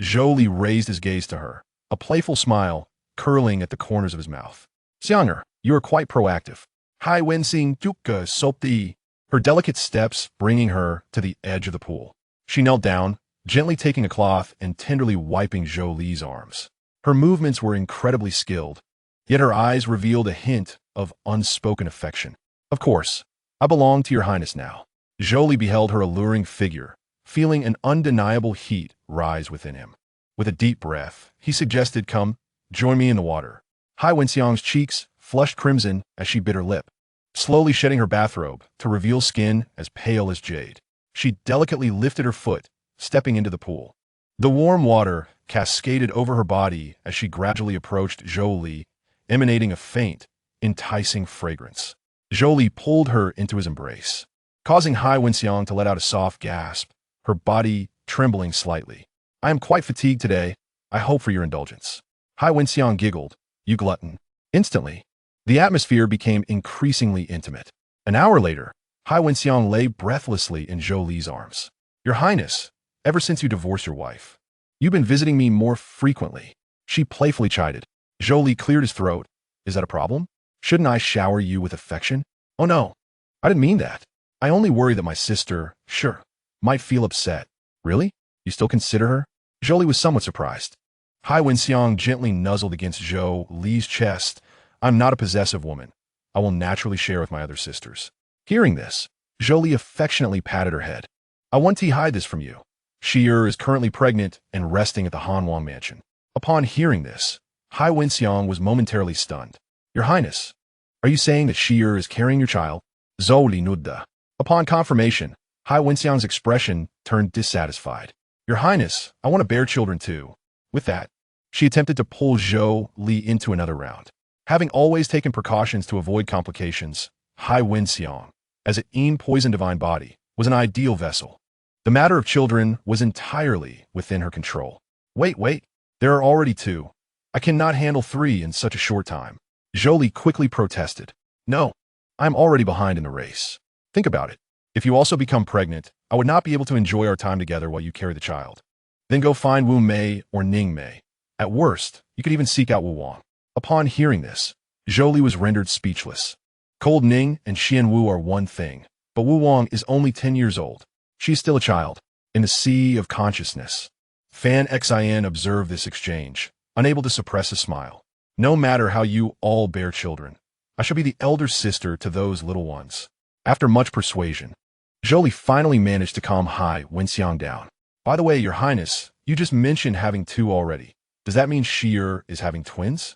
Zhou Li raised his gaze to her, a playful smile curling at the corners of his mouth. "Xianxia, you are quite proactive." Highness Sopti, her delicate steps bringing her to the edge of the pool. She knelt down, gently taking a cloth and tenderly wiping Zhou Li's arms. Her movements were incredibly skilled, yet her eyes revealed a hint of unspoken affection. "Of course, I belong to your Highness now." Zhou Li beheld her alluring figure, feeling an undeniable heat rise within him. With a deep breath, he suggested, "Come, join me in the water." Highness's cheeks flushed crimson as she bit her lip, slowly shedding her bathrobe to reveal skin as pale as jade. She delicately lifted her foot, stepping into the pool. The warm water cascaded over her body as she gradually approached Zhou Li, emanating a faint, enticing fragrance. Zhou Li pulled her into his embrace, causing Highness to let out a soft gasp, her body trembling slightly. "I am quite fatigued today. I hope for your indulgence." Highness giggled. "You glutton." Instantly, the atmosphere became increasingly intimate. An hour later, Highness lay breathlessly in Zhou Li's arms. "Your Highness, ever since you divorced your wife, you've been visiting me more frequently," she playfully chided. Zhou Li cleared his throat. "Is that a problem?" Shouldn't I shower you with affection? Oh no, I didn't mean that. I only worry that my sister, sure, might feel upset. Really? You still consider her? Zhou Li was somewhat surprised. Hai Wenxiang gently nuzzled against Zhou Li's chest. I'm not a possessive woman. I will naturally share with my other sisters. Hearing this, Zhou Li affectionately patted her head. I want to hide this from you. Xi'er is currently pregnant and resting at the Hanwang mansion. Upon hearing this, Hai Wenxiang was momentarily stunned. Your Highness, are you saying that Xi'er is carrying your child? Zhou Li nodded. Upon confirmation, Hai Wenxiang's expression turned dissatisfied. Your Highness, I want to bear children too. With that, she attempted to pull Zhou Li into another round. Having always taken precautions to avoid complications, Hai Wenxiang, as an poisoned divine body, was an ideal vessel. The matter of children was entirely within her control. Wait, there are already 2. I cannot handle 3 in such a short time. Zhou Li quickly protested. No, I'm already behind in the race. Think about it. If you also become pregnant, I would not be able to enjoy our time together while you carry the child. Then go find Wu Mei or Ning Mei. At worst, you could even seek out Wu Wang. Upon hearing this, Zhou Li was rendered speechless. Cold Ning and Xian Wu are one thing, but Wu Wang is only 10 years old. She's still a child, in the sea of consciousness. Fan Xin observed this exchange, unable to suppress a smile. No matter how you all bear children, I shall be the elder sister to those little ones. After much persuasion, Zhou Li finally managed to calm Hai Wenxiang down. By the way, Your Highness, you just mentioned having 2 already. Does that mean Xi'er is having twins?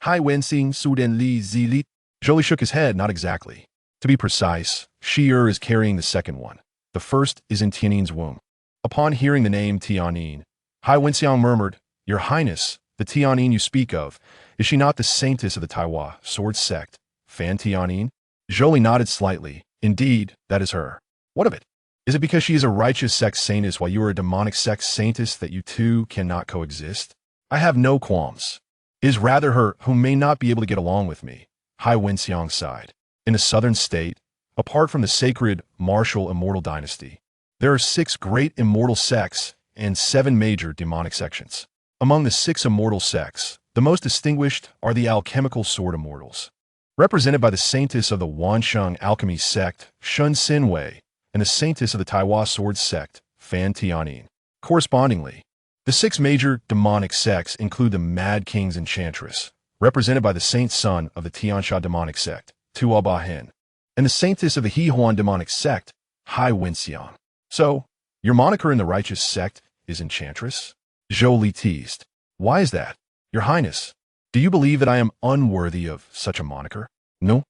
Hai Wenxing Suden Li Zi Li. Zhou Li shook his head, not exactly. To be precise, Xi'er is carrying the second one. The first is in Tianin's womb. Upon hearing the name Tianin, Hai Wenxiang murmured, Your Highness, the Tianin you speak of, is she not the Saintess of the Taiwa sword sect, Fan Tianin? Zhou Li nodded slightly. Indeed, that is her. What of it? Is it because she is a righteous sect saintess while you are a demonic sect saintess that you two cannot coexist? I have no qualms. It is rather her who may not be able to get along with me. Hai Wenxiang sighed. In the southern state, apart from the sacred martial immortal dynasty, there are 6 great immortal sects and 7 major demonic sections. Among the 6 immortal sects, the most distinguished are the alchemical sword immortals, represented by the Saintess of the Wansheng alchemy sect, Shun Sinwei, and the Saintess of the Taiwa sword sect, Fan Tianin. Correspondingly, the 6 major demonic sects include the Mad King's Enchantress, represented by the Saint Son of the Tianxia demonic sect, Tuo Ba Hen, and the Saintess of the Hehuan demonic sect, Hai Wenxiang. So, your moniker in the righteous sect is Enchantress? Zhou Li teased. Why is that? Your Highness, do you believe that I am unworthy of such a moniker? No.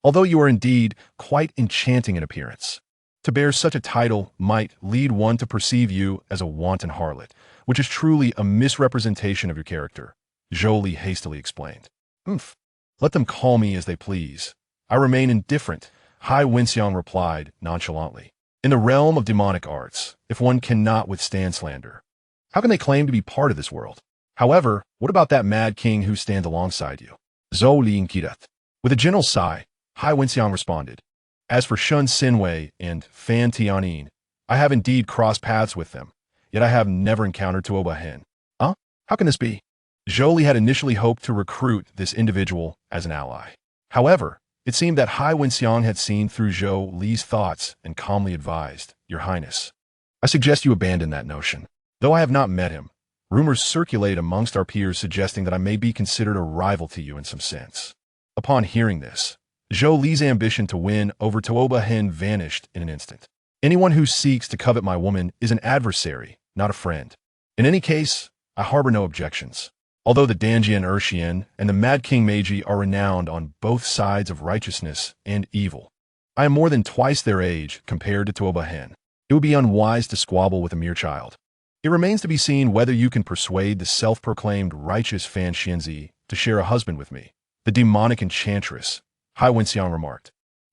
Although you are indeed quite enchanting in appearance, to bear such a title might lead one to perceive you as a wanton harlot, which is truly a misrepresentation of your character, Zhou Li hastily explained. Let them call me as they please. I remain indifferent, Hai Wenxiang replied nonchalantly. In the realm of demonic arts, if one cannot withstand slander, how can they claim to be part of this world? However, what about that mad king who stands alongside you? Zhou Li inquired. With a gentle sigh, Hai Wenxiang responded. As for Shun Sinwei and Fan Tianin, I have indeed crossed paths with them, yet I have never encountered Tuo Ba Hen. Huh? How can this be? Zhou Li had initially hoped to recruit this individual as an ally. However, it seemed that Hai Wenxiang had seen through Zhou Li's thoughts and calmly advised, Your Highness, I suggest you abandon that notion. Though I have not met him, rumors circulate amongst our peers suggesting that I may be considered a rival to you in some sense. Upon hearing this, Zhou Li's ambition to win over Tuo Ba Hen vanished in an instant. Anyone who seeks to covet my woman is an adversary, not a friend. In any case, I harbor no objections. Although the Danjian Erxian and the Mad King Meiji are renowned on both sides of righteousness and evil, I am more than twice their age compared to Tuo Ba Hen. It would be unwise to squabble with a mere child. It remains to be seen whether you can persuade the self-proclaimed righteous Fan Xianzi to share a husband with me, the demonic enchantress, Hai Wenxiang remarked.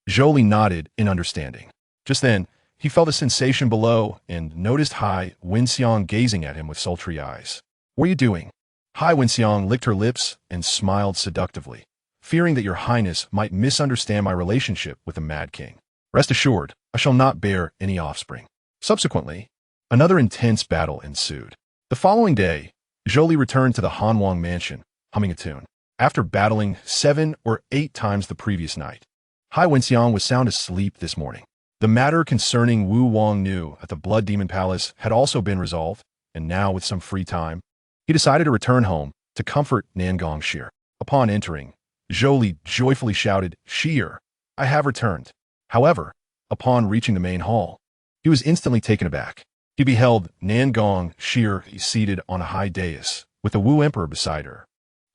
Zhou Li nodded in understanding. Just then, he felt a sensation below and noticed Hai Wenxiang gazing at him with sultry eyes. What are you doing? Hai Wenxiang licked her lips and smiled seductively, fearing that Your Highness might misunderstand my relationship with the Mad King. Rest assured, I shall not bear any offspring. Subsequently, another intense battle ensued. The following day, Zhou Li returned to the Hanwang mansion, humming a tune. after battling 7 or 8 times the previous night. Hai Wenxiang was sound asleep this morning. The matter concerning Wu Wangnu at the Blood Demon Palace had also been resolved, and now with some free time, he decided to return home to comfort Nan Gong Yan'er. Upon entering, Zhou Li joyfully shouted, "Yan'er, I have returned." However, upon reaching the main hall, he was instantly taken aback. He beheld Nan Gong Yan'er seated on a high dais, with the Wu Emperor beside her.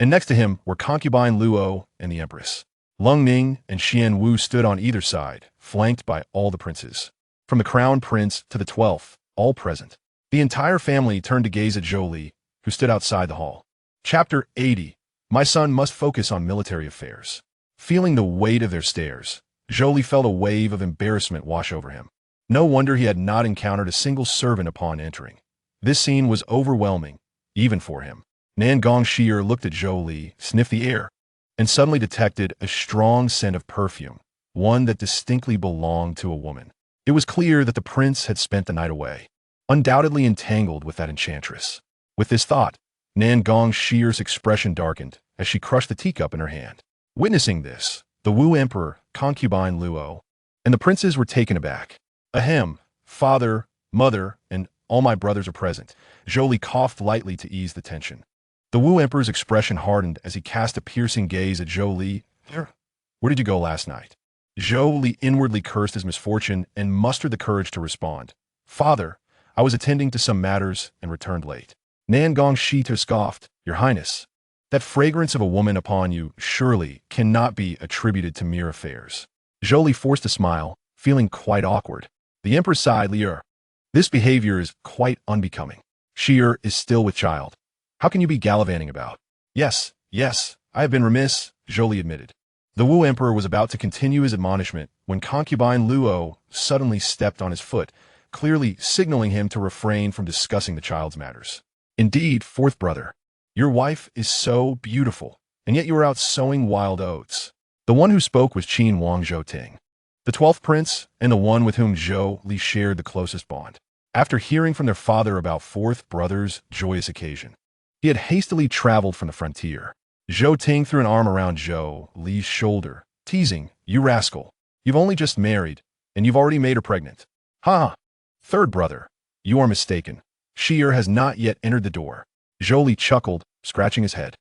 And next to him were concubine Luo and the Empress. Lung Ning and Xian Wu stood on either side, flanked by all the princes. From the crown prince to the 12th, all present. The entire family turned to gaze at Zhou Li, who stood outside the hall. Chapter 80. My son must focus on military affairs. Feeling the weight of their stares, Zhou Li felt a wave of embarrassment wash over him. No wonder he had not encountered a single servant upon entering. This scene was overwhelming, even for him. Nan Gong Yan'er looked at Zhou Li, sniffed the air, and suddenly detected a strong scent of perfume, one that distinctly belonged to a woman. It was clear that the prince had spent the night away, undoubtedly entangled with that enchantress. With this thought, Nan Gong Yan'er's expression darkened as she crushed the teacup in her hand. Witnessing this, the Wu Emperor, concubine Luo, and the princes were taken aback. Ahem, father, mother, and all my brothers are present. Zhou Li coughed lightly to ease the tension. The Wu Emperor's expression hardened as he cast a piercing gaze at Zhou Li. Where did you go last night? Zhou Li inwardly cursed his misfortune and mustered the courage to respond. Father, I was attending to some matters and returned late. Nan Gong Yan'er scoffed. Your Highness, that fragrance of a woman upon you surely cannot be attributed to mere affairs. Zhou Li forced a smile, feeling quite awkward. The Emperor sighed. This behavior is quite unbecoming. Yan'er is still with child. How can you be gallivanting about? Yes, I have been remiss, Zhou Li admitted. The Wu Emperor was about to continue his admonishment when concubine Luo suddenly stepped on his foot, clearly signaling him to refrain from discussing the child's matters. Indeed, fourth brother, your wife is so beautiful, and yet you are out sowing wild oats. The one who spoke was Qin Wang Zhouting, the 12th prince and the one with whom Zhou Li shared the closest bond. After hearing from their father about fourth brother's joyous occasion, he had hastily traveled from the frontier. Zhou Ting threw an arm around Zhou Li's shoulder, teasing, "You rascal, you've only just married, and you've already made her pregnant." "Ha! Third brother, you are mistaken. Yan'er has not yet entered the door." Zhou Li chuckled, scratching his head.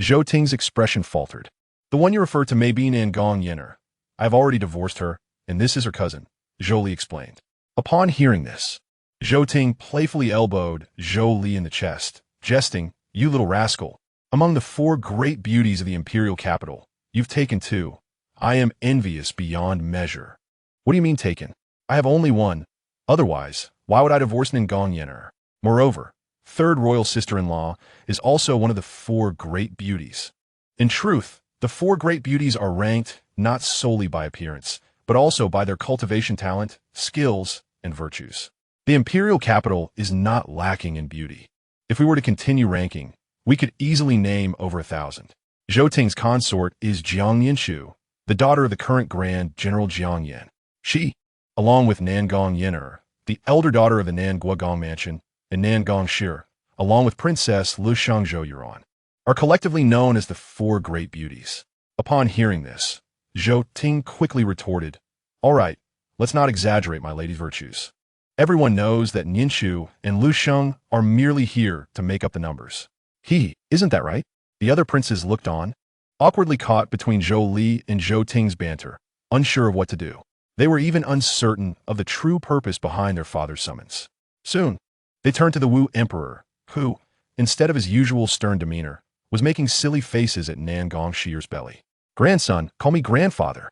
Zhou Ting's expression faltered. "The one you refer to may be Nan Gong Yan'er. I have already divorced her, and this is her cousin," Zhou Li explained. Upon hearing this, Zhou Ting playfully elbowed Zhou Li in the chest, jesting, "You little rascal. Among the 4 great beauties of the imperial capital, you've taken 2. I am envious beyond measure." "What do you mean taken? I have only one. Otherwise, why would I divorce Nan Gong Yan'er? Moreover, third royal sister-in-law is also one of the 4 great beauties." In truth, the 4 great beauties are ranked not solely by appearance, but also by their cultivation talent, skills, and virtues. The imperial capital is not lacking in beauty. If we were to continue ranking, we could easily name over 1,000. Zhou Ting's consort is Jiang Ninshu, the daughter of the current Grand General Jiang Yan. She, along with Nan Gong Yan'er, the elder daughter of the Nan Gong Mansion, and Nan Gong Yan'er, along with Princess Lu Shangzhou Yuan, are collectively known as the 4 great beauties. Upon hearing this, Zhou Ting quickly retorted, "All right, let's not exaggerate my lady's virtues. Everyone knows that Ninshu and Lu Sheng are merely here to make up the numbers." Isn't that right?" The other princes looked on, awkwardly caught between Zhou Li and Zhou Ting's banter, unsure of what to do. They were even uncertain of the true purpose behind their father's summons. Soon, they turned to the Wu Emperor, who, instead of his usual stern demeanor, was making silly faces at Nan Gong Yan'er's belly. "Grandson, call me grandfather,"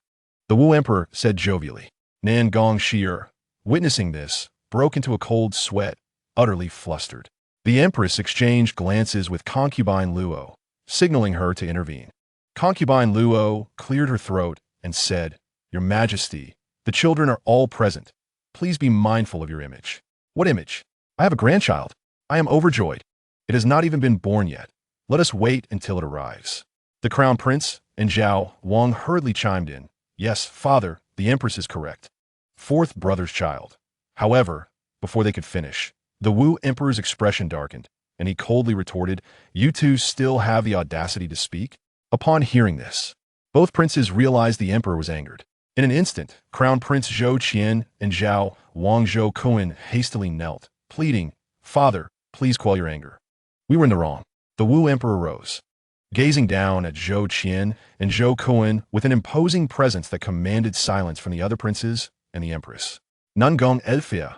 the Wu Emperor said jovially. Nan Gong Yan'er, witnessing this, broke into a cold sweat, utterly flustered. The Empress exchanged glances with concubine Luo, signaling her to intervene. Concubine Luo cleared her throat and said, "Your Majesty, the children are all present. Please be mindful of your image." "What image? I have a grandchild. I am overjoyed. It has not even been born yet. Let us wait until it arrives." The Crown Prince and Zhao Wang hurriedly chimed in. "Yes, father, the Empress is correct. 4th brother's child." However, before they could finish, the Wu Emperor's expression darkened, and he coldly retorted, "You two still have the audacity to speak? Upon hearing this, both princes realized the emperor was angered. In an instant, Crown Prince Zhou Qian and Zhao Wangzhou Kuan hastily knelt, pleading, "Father, please quell your anger. We were in the wrong." The Wu emperor rose, gazing down at Zhou Qian and Zhou Kuan with an imposing presence that commanded silence from the other princes and the empress. Nan Gong Yan'er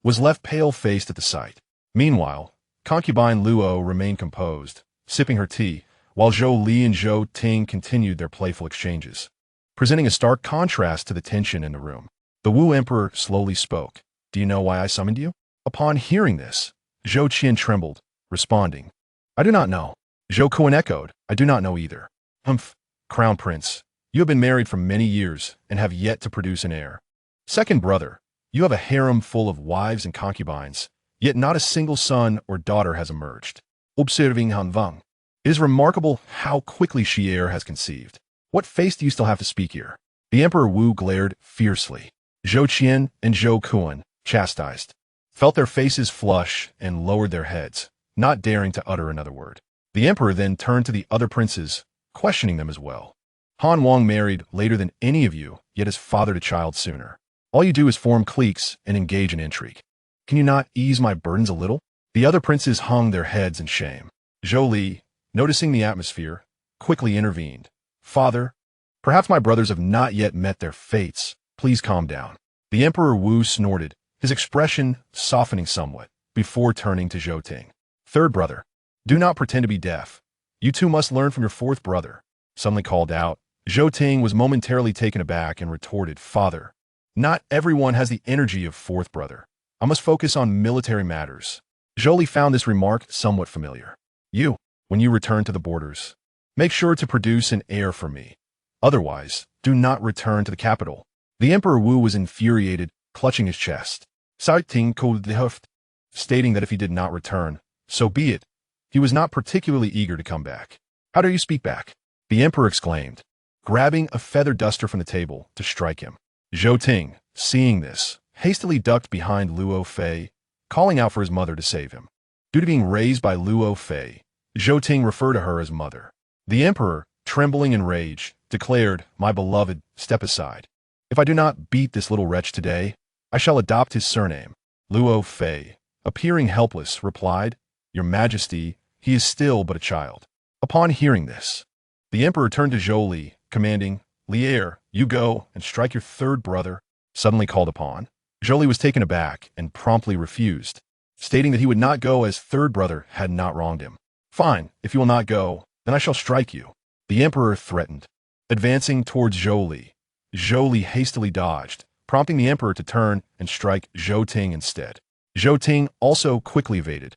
was left pale-faced at the sight. Meanwhile, concubine Luo remained composed, sipping her tea, while Zhou Li and Zhou Ting continued their playful exchanges, presenting a stark contrast to the tension in the room. The Wu emperor slowly spoke. "Do you know why I summoned you?" Upon hearing this, Zhou Qian trembled, responding, "I do not know." Zhou Kuan echoed, "I do not know either." "Humph, Crown Prince, you have been married for many years and have yet to produce an heir. Second brother, you have a harem full of wives and concubines, yet not a single son or daughter has emerged. Observing Han Vang, it is remarkable how quickly Xier has conceived. What face do you still have to speak here?" The Emperor Wu glared fiercely. Zhou Qian and Zhou Kuan, chastised, felt their faces flush and lowered their heads, not daring to utter another word. The emperor then turned to the other princes, questioning them as well. "Han Wang married later than any of you, yet has fathered a child sooner. All you do is form cliques and engage in intrigue. Can you not ease my burdens a little?" The other princes hung their heads in shame. Zhou Li, noticing the atmosphere, quickly intervened. "Father, perhaps my brothers have not yet met their fates. Please calm down." The Emperor Wu snorted, his expression softening somewhat, before turning to Zhou Ting. "Third brother, do not pretend to be deaf. You too must learn from your fourth brother," suddenly called out. Zhou Ting was momentarily taken aback and retorted, "Father, not everyone has the energy of fourth brother. I must focus on military matters." Zhou Li found this remark somewhat familiar. "You, when you return to the borders, make sure to produce an heir for me. Otherwise, do not return to the capital." The Emperor Wu was infuriated, clutching his chest. Stating that if he did not return, so be it. He was not particularly eager to come back. "How dare you speak back?" the Emperor exclaimed, grabbing a feather duster from the table to strike him. Zhou Ting, seeing this, hastily ducked behind Luo Fei, calling out for his mother to save him. Due to being raised by Luo Fei, Zhou Ting referred to her as mother. The Emperor, trembling in rage, declared, "My beloved, step aside. If I do not beat this little wretch today, I shall adopt his surname." Luo Fei, appearing helpless, replied, "Your Majesty, he is still but a child." Upon hearing this, the Emperor turned to Zhou Li, commanding, "Lier, you go and strike your third brother." Suddenly called upon, Zhou Li was taken aback and promptly refused, stating that he would not go as third brother had not wronged him. "Fine, if you will not go, then I shall strike you," the Emperor threatened. Advancing towards Zhou Li hastily dodged, prompting the Emperor to turn and strike Zhou Ting instead. Zhou Ting also quickly evaded,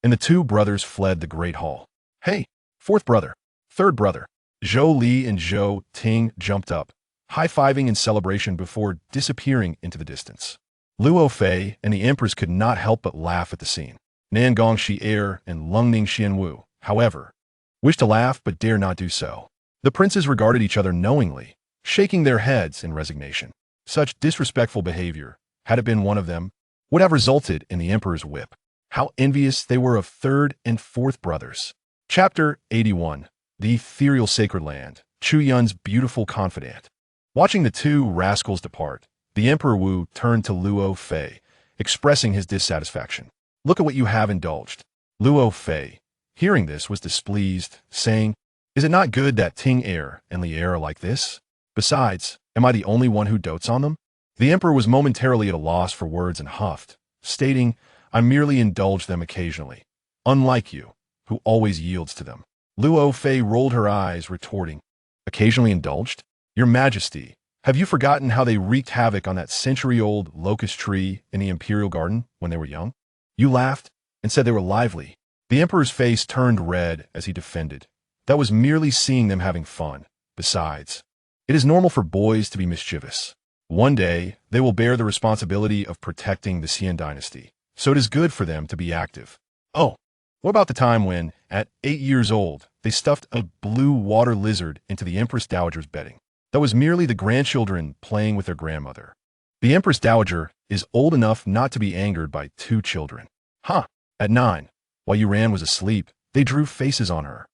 and the two brothers fled the Great Hall. "Hey, fourth brother, third brother." Zhou Li and Zhou Ting jumped up, high-fiving in celebration before disappearing into the distance. Luo Fei and the Empress could not help but laugh at the scene. Nan Gong Yan'er and Lungning Xianwu, however, wished to laugh but dare not do so. The princes regarded each other knowingly, shaking their heads in resignation. Such disrespectful behavior, had it been one of them, would have resulted in the Emperor's whip. How envious they were of third and fourth brothers. Chapter 81. The Ethereal Sacred Land, Chu Yun's beautiful confidant. Watching the two rascals depart, the Emperor Wu turned to Luo Fei, expressing his dissatisfaction. "Look at what you have indulged." Luo Fei, hearing this, was displeased, saying, "Is it not good that Ting heir and Lier are like this? Besides, am I the only one who dotes on them?" The Emperor was momentarily at a loss for words and huffed, stating, "I merely indulge them occasionally, unlike you, who always yields to them." Luo Fei rolled her eyes, retorting, "Occasionally indulged? Your Majesty, have you forgotten how they wreaked havoc on that century-old locust tree in the Imperial Garden when they were young? You laughed and said they were lively." The Emperor's face turned red as he defended. "That was merely seeing them having fun. Besides, it is normal for boys to be mischievous. One day, they will bear the responsibility of protecting the Xian dynasty, so it is good for them to be active. Oh, what about the time when, at 8 years old, they stuffed a blue water lizard into the Empress Dowager's bedding? That was merely the grandchildren playing with their grandmother. The Empress Dowager is old enough not to be angered by 2 children. Huh, at 9, while Yuran was asleep, they drew faces on her.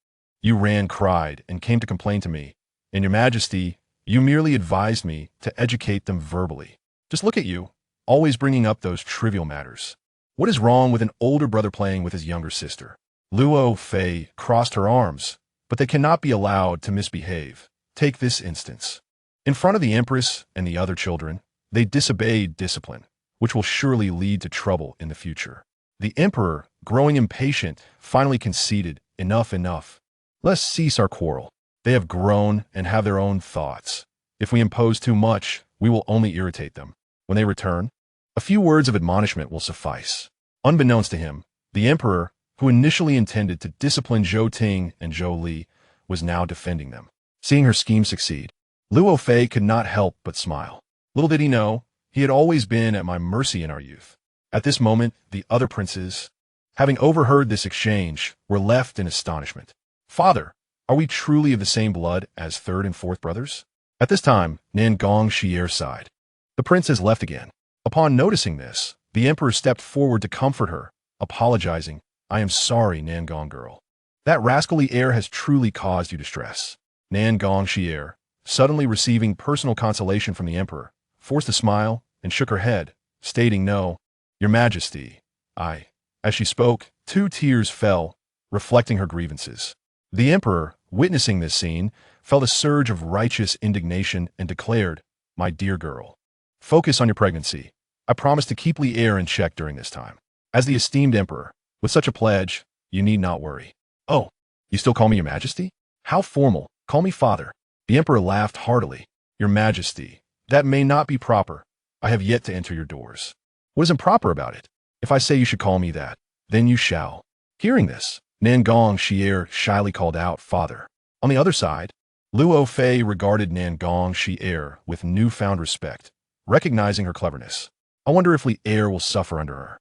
Ran cried and came to complain to me. And your majesty, you merely advised me to educate them verbally. Just look at you, always bringing up those trivial matters. What is wrong with an older brother playing with his younger sister? Luo Fei crossed her arms, but they cannot be allowed to misbehave. Take this instance. In front of the empress and the other children, they disobeyed discipline, which will surely lead to trouble in the future. The emperor, growing impatient, finally conceded, enough. Let's cease our quarrel. They have grown and have their own thoughts. If we impose too much, we will only irritate them. When they return, a few words of admonishment will suffice. Unbeknownst to him, the emperor, who initially intended to discipline Zhou Ting and Zhou Li, was now defending them. Seeing her scheme succeed, Luo Fei could not help but smile. Little did he know, he had always been at my mercy in our youth. At this moment, the other princes, having overheard this exchange, were left in astonishment. Father, are we truly of the same blood as third and fourth brothers? At this time, Nan Gong Yan'er sighed. The princes left again. Upon noticing this, the emperor stepped forward to comfort her, apologizing. I am sorry, Nan Gong girl. That rascally heir has truly caused you distress. Nan Gong Yan'er, suddenly receiving personal consolation from the emperor, forced a smile and shook her head, stating no, your majesty, I. As she spoke, 2 tears fell, reflecting her grievances. The emperor, witnessing this scene, felt a surge of righteous indignation and declared, my dear girl, focus on your pregnancy. I promise to keep Li heir in check during this time. As the esteemed emperor, with such a pledge, you need not worry. Oh, you still call me your majesty? How formal. Call me father. The emperor laughed heartily. Your majesty, that may not be proper. I have yet to enter your doors. What is improper about it? If I say you should call me that, then you shall. Hearing this, Nan Gong Yan'er shyly called out, Father. On the other side, Luo Fei regarded Nan Gong Yan'er with newfound respect, recognizing her cleverness. I wonder if Li heir will suffer under her.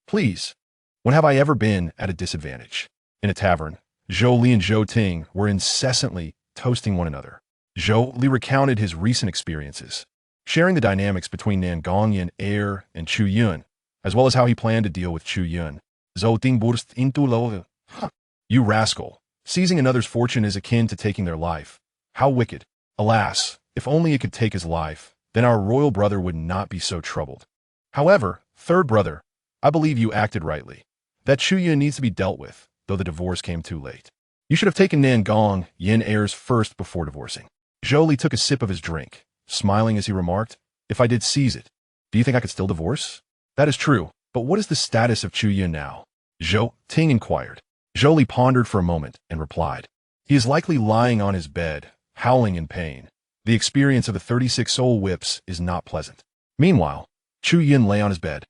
Please. When have I ever been at a disadvantage? In a tavern, Zhou Li and Zhou Ting were incessantly toasting one another. Zhou Li recounted his recent experiences, sharing the dynamics between Nan Gong Yan'er and Chu Yun, as well as how he planned to deal with Chu Yun. Zhou Ting burst into love. You rascal. Seizing another's fortune is akin to taking their life. How wicked. Alas, if only it could take his life, then our royal brother would not be so troubled. However, third brother, I believe you acted rightly. That Chu Yun needs to be dealt with, though the divorce came too late. You should have taken Nan Gong Yan'er's first before divorcing. Zhou Li took a sip of his drink, smiling as he remarked, if I did seize it, do you think I could still divorce? That is true, but what is the status of Chu Yun now? Zhou Ting inquired. Zhou Li pondered for a moment and replied, he is likely lying on his bed, howling in pain. The experience of the 36 soul whips is not pleasant. Meanwhile, Chu Yun lay on his bed,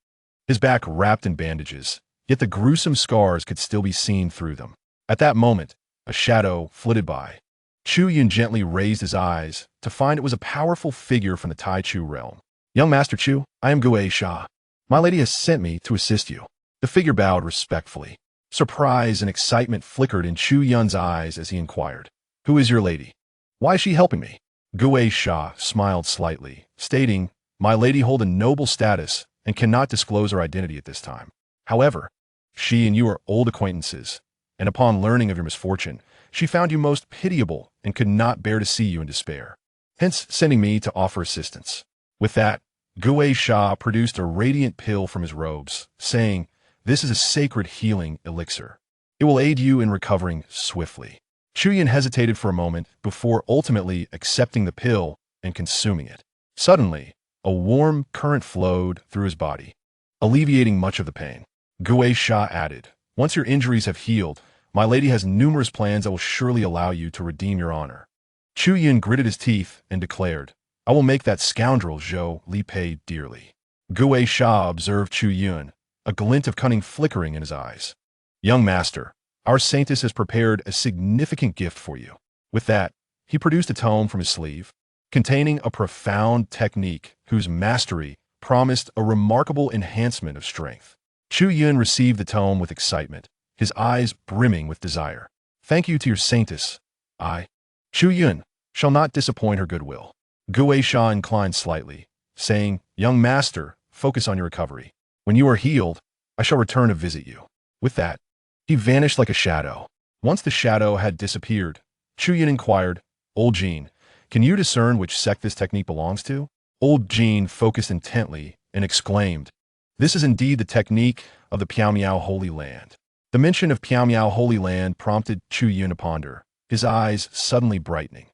his back wrapped in bandages, yet the gruesome scars could still be seen through them. At that moment, a shadow flitted by. Chu Yun gently raised his eyes to find it was a powerful figure from the Tai Chu realm. Young Master Chu, I am Gui Sha. My lady has sent me to assist you. The figure bowed respectfully. Surprise and excitement flickered in Chu Yun's eyes as he inquired, who is your lady? Why is she helping me? Gui Sha smiled slightly, stating, my lady hold a noble status and cannot disclose her identity at this time. However, she and you are old acquaintances, and upon learning of your misfortune, she found you most pitiable and could not bear to see you in despair, hence sending me to offer assistance. With that, Gui Sha produced a radiant pill from his robes, saying, this is a sacred healing elixir. It will aid you in recovering swiftly. Chu Yun hesitated for a moment before ultimately accepting the pill and consuming it. Suddenly, a warm current flowed through his body, alleviating much of the pain. Gui Sha added, once your injuries have healed, my lady has numerous plans that will surely allow you to redeem your honor. Chu Yun gritted his teeth and declared, I will make that scoundrel Zhou Li pay dearly. Gui Sha observed Chu Yun, a glint of cunning flickering in his eyes. Young master, our Saintess has prepared a significant gift for you. With that, he produced a tome from his sleeve, containing a profound technique whose mastery promised a remarkable enhancement of strength. Chu Yun received the tome with excitement, his eyes brimming with desire. Thank you to your Saintess. I, Chu Yun, shall not disappoint her goodwill. Gui Sha inclined slightly, saying, young master, focus on your recovery. When you are healed, I shall return to visit you. With that, he vanished like a shadow. Once the shadow had disappeared, Chu Yun inquired, "Old Jean, can you discern which sect this technique belongs to?" Old Jean focused intently and exclaimed, "This is indeed the technique of the Piao Miao Holy Land." The mention of Piao Miao Holy Land prompted Chu Yun to ponder, his eyes suddenly brightening.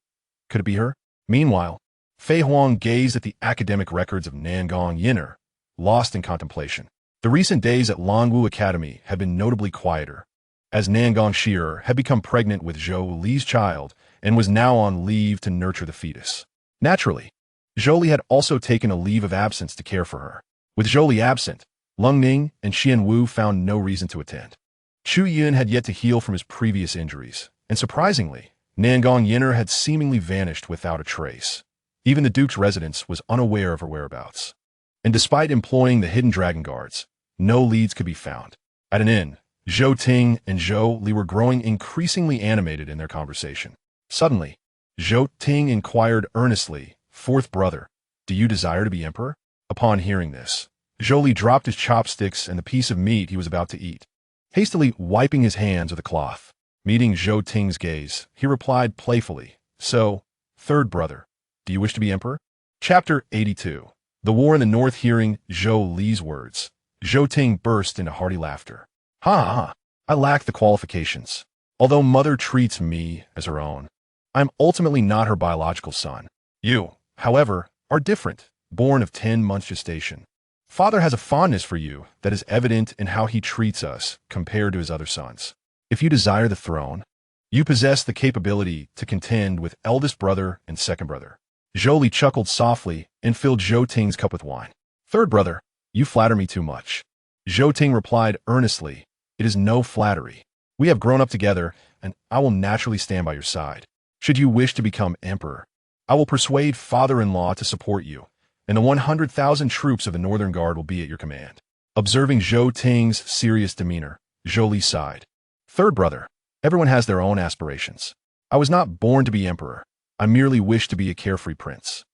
Could it be her? Meanwhile, Fei Huang gazed at the academic records of Nan Gong Yan'er, lost in contemplation. The recent days at Longwu Academy had been notably quieter, as Nan Gong Yan'er had become pregnant with Zhou Li's child and was now on leave to nurture the fetus. Naturally, Zhou Li had also taken a leave of absence to care for her. With Zhou Li absent, Lung Ning and Xian Wu found no reason to attend. Chu Yun had yet to heal from his previous injuries, and surprisingly, Nan Gong Yan'er had seemingly vanished without a trace. Even the Duke's residence was unaware of her whereabouts. And despite employing the hidden dragon guards, no leads could be found. At an inn, Zhou Ting and Zhou Li were growing increasingly animated in their conversation. Suddenly, Zhou Ting inquired earnestly, "Fourth brother, do you desire to be emperor?" Upon hearing this, Zhou Li dropped his chopsticks and the piece of meat he was about to eat. Hastily wiping his hands with a cloth, meeting Zhou Ting's gaze, he replied playfully, "So, third brother, do you wish to be emperor?" Chapter 82. The War in the North. Hearing Zhou Li's words, Zhou Ting burst into hearty laughter. "Ha ha, I lack the qualifications. Although mother treats me as her own, I'm ultimately not her biological son. You, however, are different, born of 10 months gestation. Father has a fondness for you that is evident in how he treats us compared to his other sons. If you desire the throne, you possess the capability to contend with eldest brother and second brother." Zhou Li chuckled softly and filled Zhou Ting's cup with wine. "Third brother, you flatter me too much." Zhou Ting replied earnestly, "It is no flattery. We have grown up together, and I will naturally stand by your side. Should you wish to become emperor, I will persuade father-in-law to support you, and the 100,000 troops of the Northern Guard will be at your command." Observing Zhou Ting's serious demeanor, Zhou Li sighed. "Third brother, everyone has their own aspirations. I was not born to be emperor. I merely wish to be a carefree prince.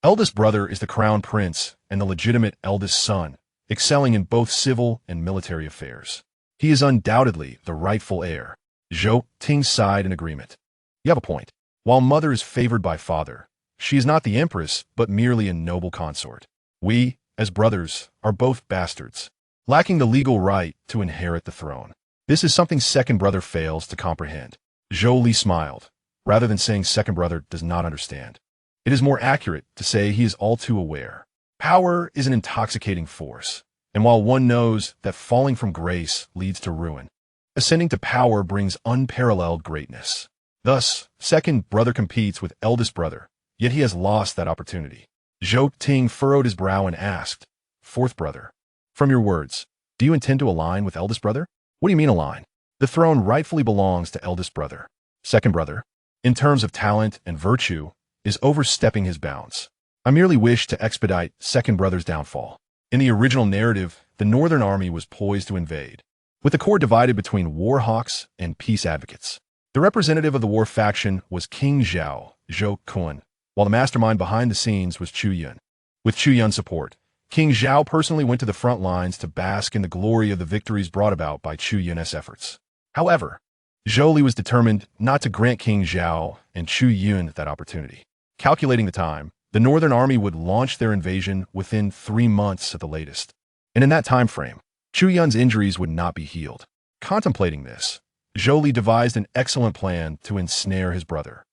Eldest brother is the crown prince and the legitimate eldest son, excelling in both civil and military affairs. He is undoubtedly the rightful heir." Zhou Ting sighed in agreement. "You have a point. While mother is favored by father, she is not the empress, but merely a noble consort. We, as brothers, are both bastards, lacking the legal right to inherit the throne. This is something second brother fails to comprehend." Zhou Li smiled. Rather than saying second brother does not understand, it is more accurate to say he is all too aware. Power is an intoxicating force, and while one knows that falling from grace leads to ruin, ascending to power brings unparalleled greatness. Thus, second brother competes with eldest brother, yet he has lost that opportunity. Zhou Ting furrowed his brow and asked, "Fourth brother, from your words, do you intend to align with eldest brother?" "What do you mean align? The throne rightfully belongs to eldest brother. Second brother, in terms of talent and virtue, is overstepping his bounds. I merely wish to expedite second brother's downfall." In the original narrative, the Northern Army was poised to invade, with the corps divided between war hawks and peace advocates. The representative of the war faction was King Zhao, Zhou Kun, while the mastermind behind the scenes was Chu Yun. With Chu Yun's support, King Zhao personally went to the front lines to bask in the glory of the victories brought about by Chu Yun's efforts. However, Zhou Li was determined not to grant King Zhao and Chu Yun that opportunity. Calculating the time, the Northern Army would launch their invasion within 3 months at the latest. And in that time frame, Chu Yun's injuries would not be healed. Contemplating this, Zhou Li devised an excellent plan to ensnare his brother.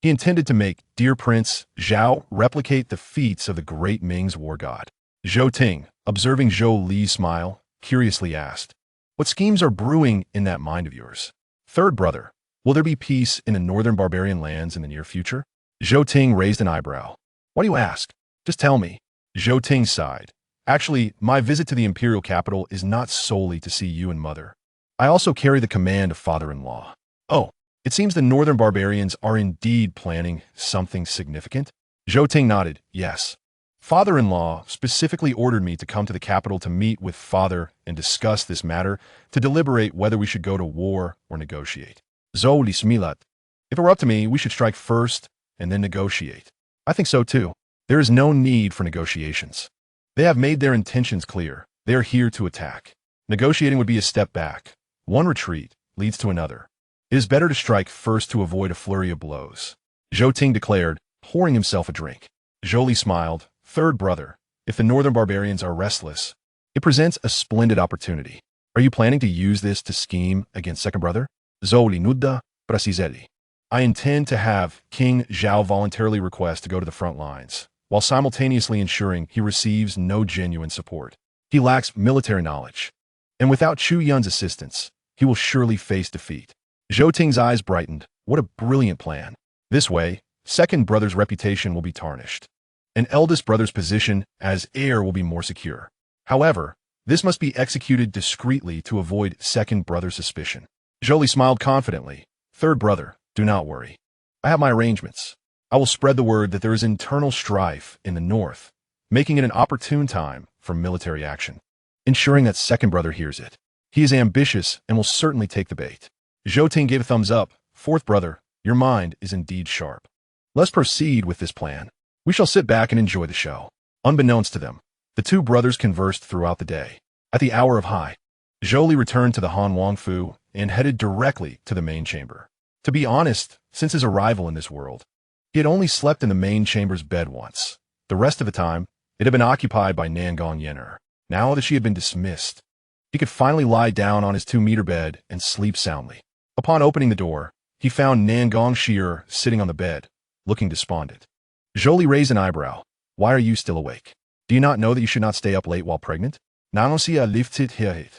He intended to make dear Prince Zhao replicate the feats of the great Ming's war god. Zhou Ting, observing Zhou Li's smile, curiously asked, "What schemes are brewing in that mind of yours? Third brother, will there be peace in the northern barbarian lands in the near future?" Zhou Ting raised an eyebrow. "Why do you ask? Just tell me." Zhou Ting sighed. "Actually, my visit to the imperial capital is not solely to see you and mother. I also carry the command of father-in-law." "Oh, it seems the northern barbarians are indeed planning something significant?" Zhou Ting nodded. "Yes. Father-in-law specifically ordered me to come to the capital to meet with father and discuss this matter, to deliberate whether we should go to war or negotiate." Zhou Li smiled. "If it were up to me, we should strike first and then negotiate." "I think so too. There is no need for negotiations. They have made their intentions clear. They are here to attack. Negotiating would be a step back. One retreat leads to another. It is better to strike first to avoid a flurry of blows, Zhou Ting declared, pouring himself a drink. Zhou Li smiled. Third brother, if the northern barbarians are restless, it presents a splendid opportunity. Are you planning to use this to scheme against second brother? Zhou Li nudda prasizeli. I intend to have King Zhao voluntarily request to go to the front lines, while simultaneously ensuring he receives no genuine support. He lacks military knowledge, and without Chu Yun's assistance, he will surely face defeat. Zhou Ting's eyes brightened. What a brilliant plan. This way, second brother's reputation will be tarnished, and eldest brother's position as heir will be more secure. However, this must be executed discreetly to avoid second brother's suspicion. Zhou Li smiled confidently. Third brother, do not worry. I have my arrangements. I will spread the word that there is internal strife in the north, making it an opportune time for military action, ensuring that second brother hears it. He is ambitious and will certainly take the bait. Zhou Ting gave a thumbs up. Fourth brother, your mind is indeed sharp. Let's proceed with this plan. We shall sit back and enjoy the show. Unbeknownst to them, the two brothers conversed throughout the day. At the hour of high, Zhou Li returned to the Han Wang Fu and headed directly to the main chamber. To be honest, since his arrival in this world, he had only slept in the main chamber's bed once. The rest of the time, it had been occupied by Nan Gong Yan'er. Now that she had been dismissed, he could finally lie down on his 2-meter bed and sleep soundly. Upon opening the door, he found Nan Gong Yan'er sitting on the bed, looking despondent. Zhou Li raised an eyebrow. Why are you still awake? Do you not know that you should not stay up late while pregnant? Xianxia lifted her head.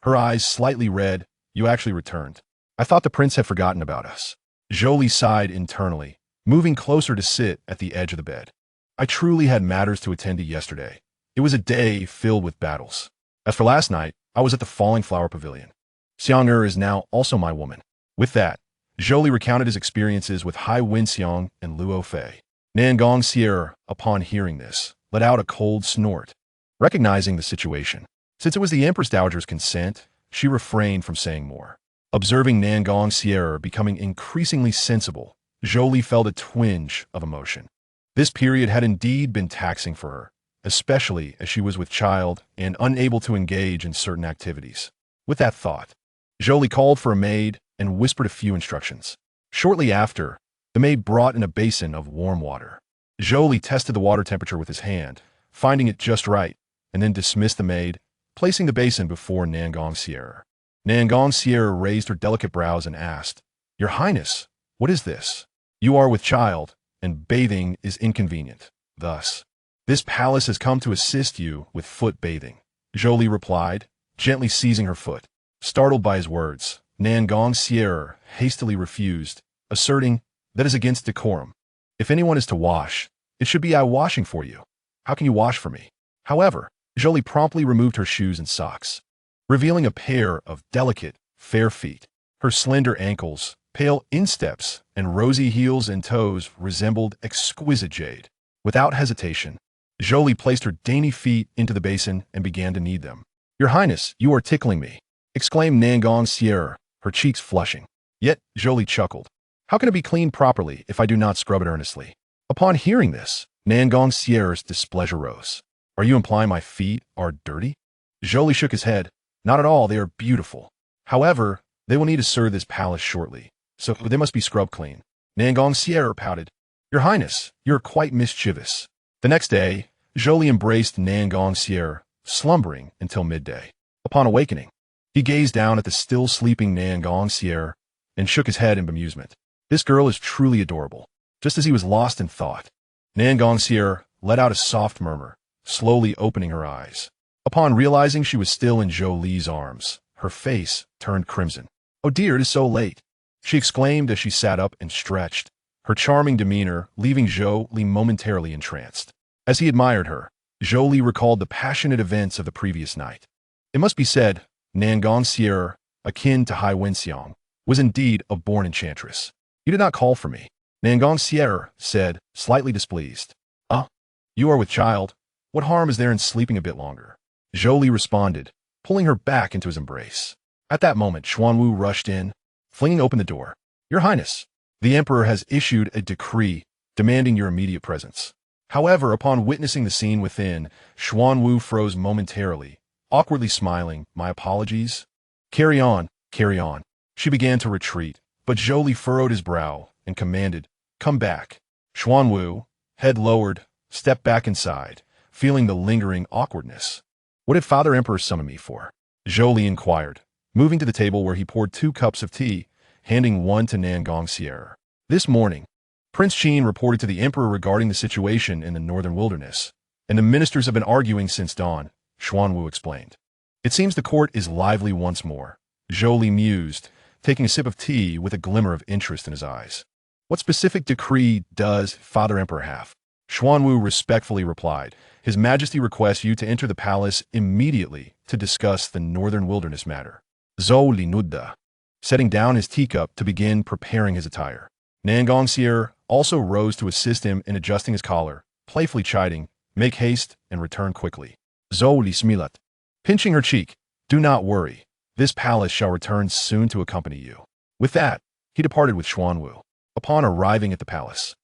Her eyes slightly red. You actually returned. I thought the prince had forgotten about us. Zhou Li sighed internally, moving closer to sit at the edge of the bed. I truly had matters to attend to yesterday. It was a day filled with battles. As for last night, I was at the Falling Flower Pavilion. Xianxia is now also my woman. With that, Zhou Li recounted his experiences with Hai Wenxiang and Luo Fei. Nan Gong Yan'er, upon hearing this, let out a cold snort. Recognizing the situation, since it was the Empress Dowager's consent, she refrained from saying more. Observing Nan Gong Yan'er becoming increasingly sensible, Zhou Li felt a twinge of emotion. This period had indeed been taxing for her, especially as she was with child and unable to engage in certain activities. With that thought, Zhou Li called for a maid and whispered a few instructions. Shortly after, the maid brought in a basin of warm water. Zhou Li tested the water temperature with his hand, finding it just right, and then dismissed the maid, placing the basin before Nan Gong Yan'er. Nan Gong Yan'er raised her delicate brows and asked, Your Highness, what is this? You are with child, and bathing is inconvenient. Thus, this palace has come to assist you with foot bathing. Zhou Li replied, gently seizing her foot. Startled by his words, Nan Gong Yan'er hastily refused, asserting, That is against decorum. If anyone is to wash, it should be I washing for you. How can you wash for me? However, Zhou Li promptly removed her shoes and socks, revealing a pair of delicate, fair feet. Her slender ankles, pale insteps, and rosy heels and toes resembled exquisite jade. Without hesitation, Zhou Li placed her dainty feet into the basin and began to knead them. Your Highness, you are tickling me, exclaimed Nan Gong Yan'er, her cheeks flushing. Yet, Zhou Li chuckled. How can it be cleaned properly if I do not scrub it earnestly? Upon hearing this, Nan Gong Yan'er's displeasure rose. Are you implying my feet are dirty? Zhou Li shook his head. Not at all, they are beautiful. However, they will need to serve this palace shortly, so they must be scrubbed clean. Nan Gong Yan'er pouted. Your Highness, you're quite mischievous. The next day, Zhou Li embraced Nan Gong Yan'er, slumbering until midday. Upon awakening, he gazed down at the still sleeping Nan Gong Yan'er and shook his head in bemusement. This girl is truly adorable. Just as he was lost in thought, Nan Gong Yan'er let out a soft murmur, slowly opening her eyes. Upon realizing she was still in Zhou Li's arms, her face turned crimson. Oh dear, it is so late, she exclaimed as she sat up and stretched, her charming demeanor leaving Zhou Li momentarily entranced. As he admired her, Zhou Li recalled the passionate events of the previous night. It must be said, Nan Gong Yan'er, akin to Hai Wenxiang, was indeed a born enchantress. You did not call for me, Nan Gong Yan'er said, slightly displeased. You are with child. What harm is there in sleeping a bit longer? Zhou Li responded, pulling her back into his embrace. At that moment, Xuanwu rushed in, flinging open the door. Your Highness, the Emperor has issued a decree demanding your immediate presence. However, upon witnessing the scene within, Xuanwu froze momentarily, awkwardly smiling. My apologies. Carry on, carry on. She began to retreat, But Zhou Li furrowed his brow and commanded, "Come back." Xuanwu, head lowered, stepped back inside, feeling the lingering awkwardness. "What did Father Emperor summon me for?" Zhou Li inquired, moving to the table where he poured 2 cups of tea, handing one to Nan Gong Yan'er. This morning, Prince Qin reported to the Emperor regarding the situation in the northern wilderness, and the ministers have been arguing since dawn, Xuanwu explained. It seems the court is lively once more, Zhou Li mused, taking a sip of tea with a glimmer of interest in his eyes. What specific decree does Father Emperor have? Xuanwu respectfully replied, His Majesty requests you to enter the palace immediately to discuss the northern wilderness matter. Zhou Li nodded, setting down his teacup to begin preparing his attire. Nan Gong Yan'er also rose to assist him in adjusting his collar, playfully chiding, "Make haste and return quickly." Zhou Li smiled, pinching her cheek, "Do not worry. This palace shall return soon to accompany you." With that, he departed with Xuanwu. Upon arriving at the palace,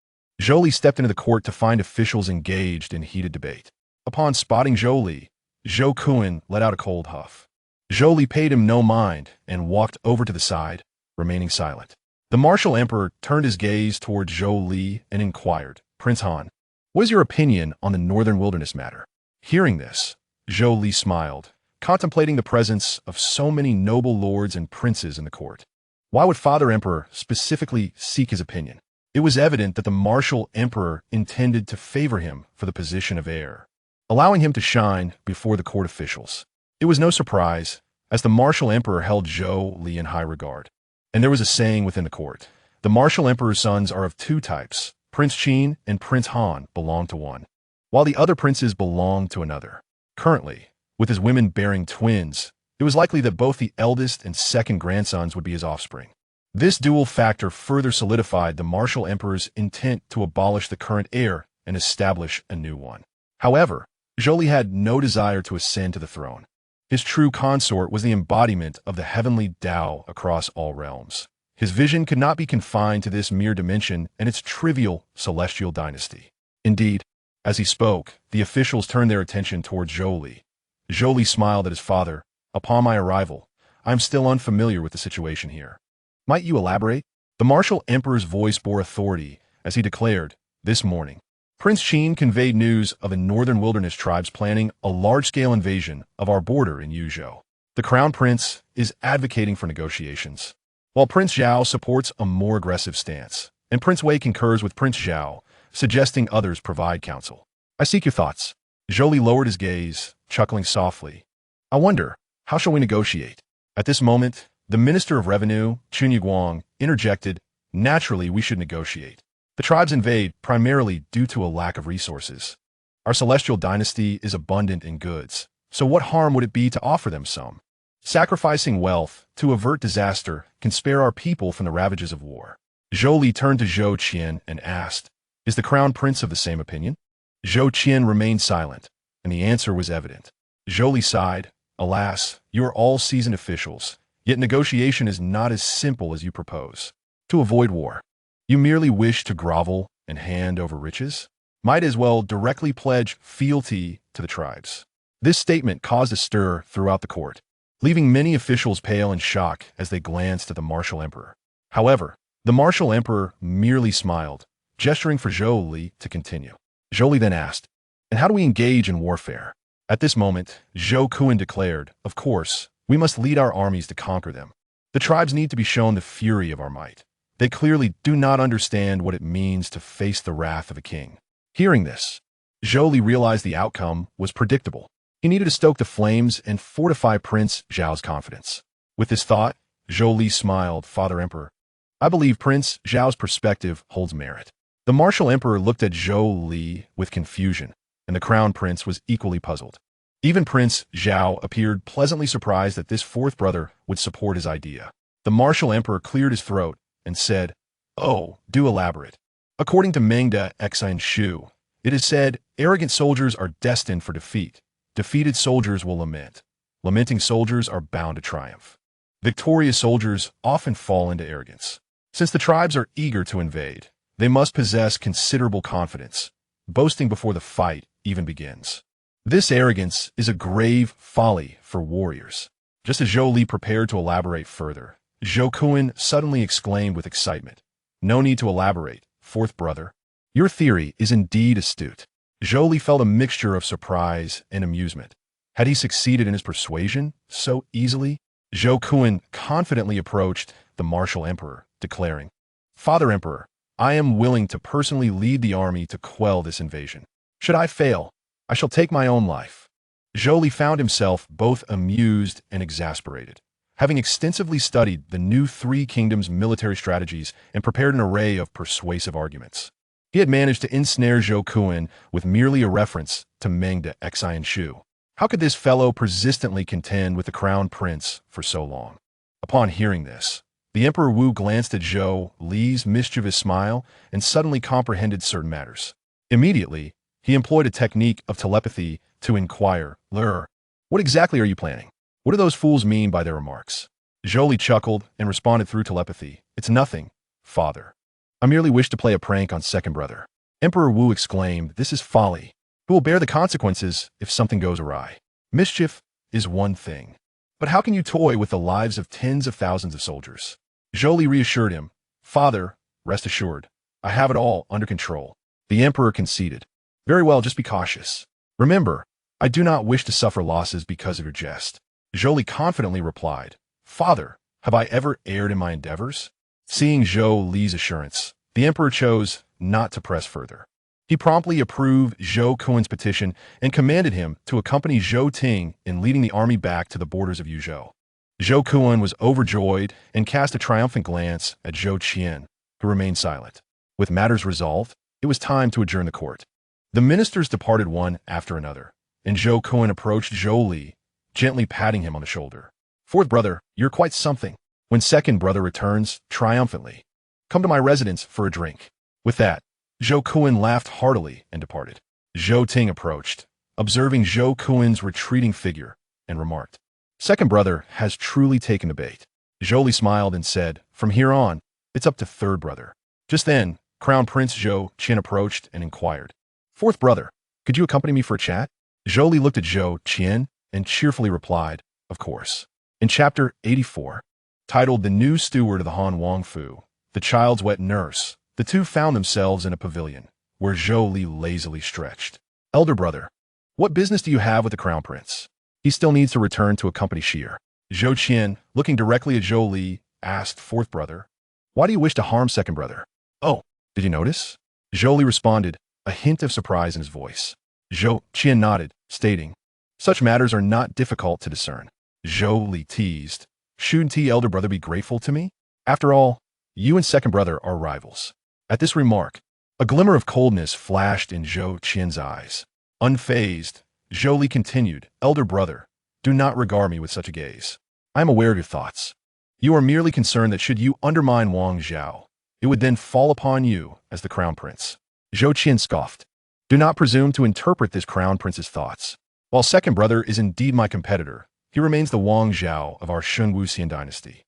Zhou Li stepped into the court to find officials engaged in heated debate. Upon spotting Zhou Li, Zhou Yun let out a cold huff. Zhou Li paid him no mind and walked over to the side, remaining silent. The martial emperor turned his gaze toward Zhou Li and inquired, "Prince Han, what is your opinion on the northern wilderness matter?" Hearing this, Zhou Li smiled, contemplating the presence of so many noble lords and princes in the court. Why would Father Emperor specifically seek his opinion? It was evident that the martial emperor intended to favor him for the position of heir, allowing him to shine before the court officials. It was no surprise, as the martial emperor held Zhou Li in high regard. And there was a saying within the court, the martial emperor's sons are of 2 types, Prince Qin and Prince Han belong to one, while the other princes belong to another. Currently, with his women bearing twins, it was likely that both the eldest and second grandsons would be his offspring. This dual factor further solidified the martial emperor's intent to abolish the current heir and establish a new one. However, Zhou Li had no desire to ascend to the throne. His true consort was the embodiment of the heavenly Tao across all realms. His vision could not be confined to this mere dimension and its trivial celestial dynasty. Indeed, as he spoke, the officials turned their attention towards Zhou Li. Zhou Li smiled at his father. "Upon my arrival, I am still unfamiliar with the situation here. Might you elaborate?" The martial emperor's voice bore authority as he declared, "This morning, Prince Qin conveyed news of the northern wilderness tribes planning a large-scale invasion of our border in Yuzhou. The crown prince is advocating for negotiations, while Prince Zhao supports a more aggressive stance, and Prince Wei concurs with Prince Zhao, suggesting others provide counsel. I seek your thoughts." Zhou Li lowered his gaze, chuckling softly. "I wonder, how shall we negotiate?" At this moment, the Minister of Revenue, Chu Yun, interjected, "Naturally, we should negotiate. The tribes invade primarily due to a lack of resources. Our celestial dynasty is abundant in goods, so what harm would it be to offer them some? Sacrificing wealth to avert disaster can spare our people from the ravages of war." Zhou Li turned to Zhou Qian and asked, "Is the crown prince of the same opinion?" Zhou Qian remained silent, and the answer was evident. Zhou Li sighed, "Alas, you are all seasoned officials, yet negotiation is not as simple as you propose. To avoid war, you merely wish to grovel and hand over riches? Might as well directly pledge fealty to the tribes." This statement caused a stir throughout the court, leaving many officials pale in shock as they glanced at the martial emperor. However, the martial emperor merely smiled, gesturing for Zhou Li to continue. Zhou Li then asked, "And how do we engage in warfare?" At this moment, Zhou Yun declared, "Of course, we must lead our armies to conquer them. The tribes need to be shown the fury of our might. They clearly do not understand what it means to face the wrath of a king." Hearing this, Zhou Li realized the outcome was predictable. He needed to stoke the flames and fortify Prince Zhao's confidence. With this thought, Zhou Li smiled, "Father Emperor, I believe Prince Zhao's perspective holds merit." The martial emperor looked at Zhou Li with confusion, and the crown prince was equally puzzled. Even Prince Zhao appeared pleasantly surprised that this fourth brother would support his idea. The martial emperor cleared his throat and said, "Oh, do elaborate." According to Mengda Xine Shu, it is said, "Arrogant soldiers are destined for defeat. Defeated soldiers will lament. Lamenting soldiers are bound to triumph. Victorious soldiers often fall into arrogance. Since the tribes are eager to invade, they must possess considerable confidence, boasting before the fight even begins. This arrogance is a grave folly for warriors." Just as Zhou Li prepared to elaborate further, Zhou Yun suddenly exclaimed with excitement. No need to elaborate, fourth brother. Your theory is indeed astute. Zhou Li felt a mixture of surprise and amusement. Had he succeeded in his persuasion so easily? Zhou Yun confidently approached the martial emperor, declaring, Father Emperor, I am willing to personally lead the army to quell this invasion. Should I fail, I shall take my own life. Zhou Li found himself both amused and exasperated. Having extensively studied the new Three Kingdoms military strategies and prepared an array of persuasive arguments, he had managed to ensnare Zhou Yun with merely a reference to Meng de xianxia. How could this fellow persistently contend with the crown prince for so long? Upon hearing this, the Emperor Wu glanced at Zhou Li's mischievous smile and suddenly comprehended certain matters. Immediately, he employed a technique of telepathy to inquire, what exactly are you planning? What do those fools mean by their remarks? Zhou Li chuckled and responded through telepathy. It's nothing, father. I merely wish to play a prank on second brother. Emperor Wu exclaimed, This is folly. Who will bear the consequences if something goes awry? Mischief is one thing. But how can you toy with the lives of tens of thousands of soldiers? Zhou Li reassured him, Father, rest assured, I have it all under control. The emperor conceded. Very well, just be cautious. Remember, I do not wish to suffer losses because of your jest. Zhou Li confidently replied, Father, have I ever erred in my endeavors? Seeing Zhou Li's assurance, the emperor chose not to press further. He promptly approved Zhou Yun's petition and commanded him to accompany Zhou Ting in leading the army back to the borders of Yuzhou. Zhou Yun was overjoyed and cast a triumphant glance at Zhou Qian, who remained silent. With matters resolved, it was time to adjourn the court. The ministers departed one after another, and Zhou Yun approached Zhou Li, gently patting him on the shoulder. Fourth brother, you're quite something. When second brother returns, triumphantly, come to my residence for a drink. With that, Zhou Yun laughed heartily and departed. Zhou Ting approached, observing Zhou Yun's retreating figure, and remarked, Second brother has truly taken the bait. Zhou Li smiled and said, From here on, it's up to third brother. Just then, Crown Prince Zhou Qian approached and inquired, Fourth brother, could you accompany me for a chat? Zhou Li looked at Zhou Qian and cheerfully replied, Of course. In chapter 84, titled The New Steward of the Han Wangfu, The Child's Wet Nurse, the two found themselves in a pavilion, where Zhou Li lazily stretched. Elder brother, what business do you have with the crown prince? He still needs to return to accompany Shir. Zhou Qian, looking directly at Zhou Li, asked fourth brother, Why do you wish to harm second brother? Oh, did you notice? Zhou Li responded, a hint of surprise in his voice. Zhou Qian nodded, stating, Such matters are not difficult to discern. Zhou Li teased, Shouldn't elder brother be grateful to me? After all, you and second brother are rivals. At this remark, a glimmer of coldness flashed in Zhou Qian's eyes. Unfazed, Zhou Li continued, Elder brother, do not regard me with such a gaze. I am aware of your thoughts. You are merely concerned that should you undermine Wang Zhao, it would then fall upon you as the crown prince. Zhou Qian scoffed. Do not presume to interpret this crown prince's thoughts. While second brother is indeed my competitor, he remains the Wang Zhao of our Shunwuxian dynasty.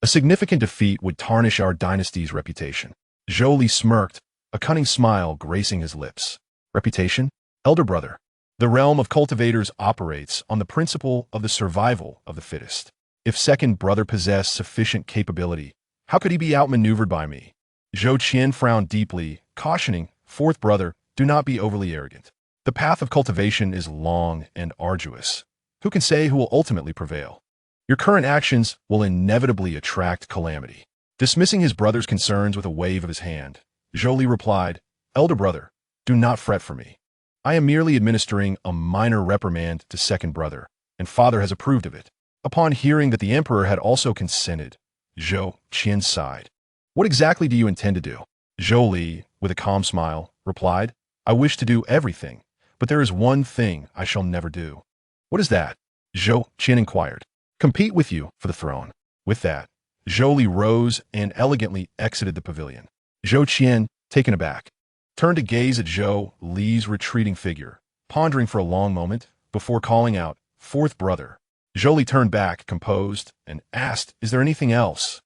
A significant defeat would tarnish our dynasty's reputation. Zhou Li smirked, a cunning smile gracing his lips. Reputation? Elder brother, the realm of cultivators operates on the principle of the survival of the fittest. If second brother possessed sufficient capability, how could he be outmaneuvered by me? Zhou Qian frowned deeply, cautioning, Fourth brother, do not be overly arrogant. The path of cultivation is long and arduous. Who can say who will ultimately prevail? Your current actions will inevitably attract calamity. Dismissing his brother's concerns with a wave of his hand, Zhou Li replied, Elder brother, do not fret for me. I am merely administering a minor reprimand to second brother, and father has approved of it. Upon hearing that the emperor had also consented, Zhou Qian sighed. What exactly do you intend to do? Zhou Li, with a calm smile, replied, I wish to do everything, but there is one thing I shall never do. What is that? Zhou Qian inquired. Compete with you for the throne. With that, Zhou Li rose and elegantly exited the pavilion. Zhou Qian, taken aback, turned to gaze at Zhou Li's retreating figure, pondering for a long moment before calling out, Fourth brother. Zhou Li turned back, composed, and asked, Is there anything else?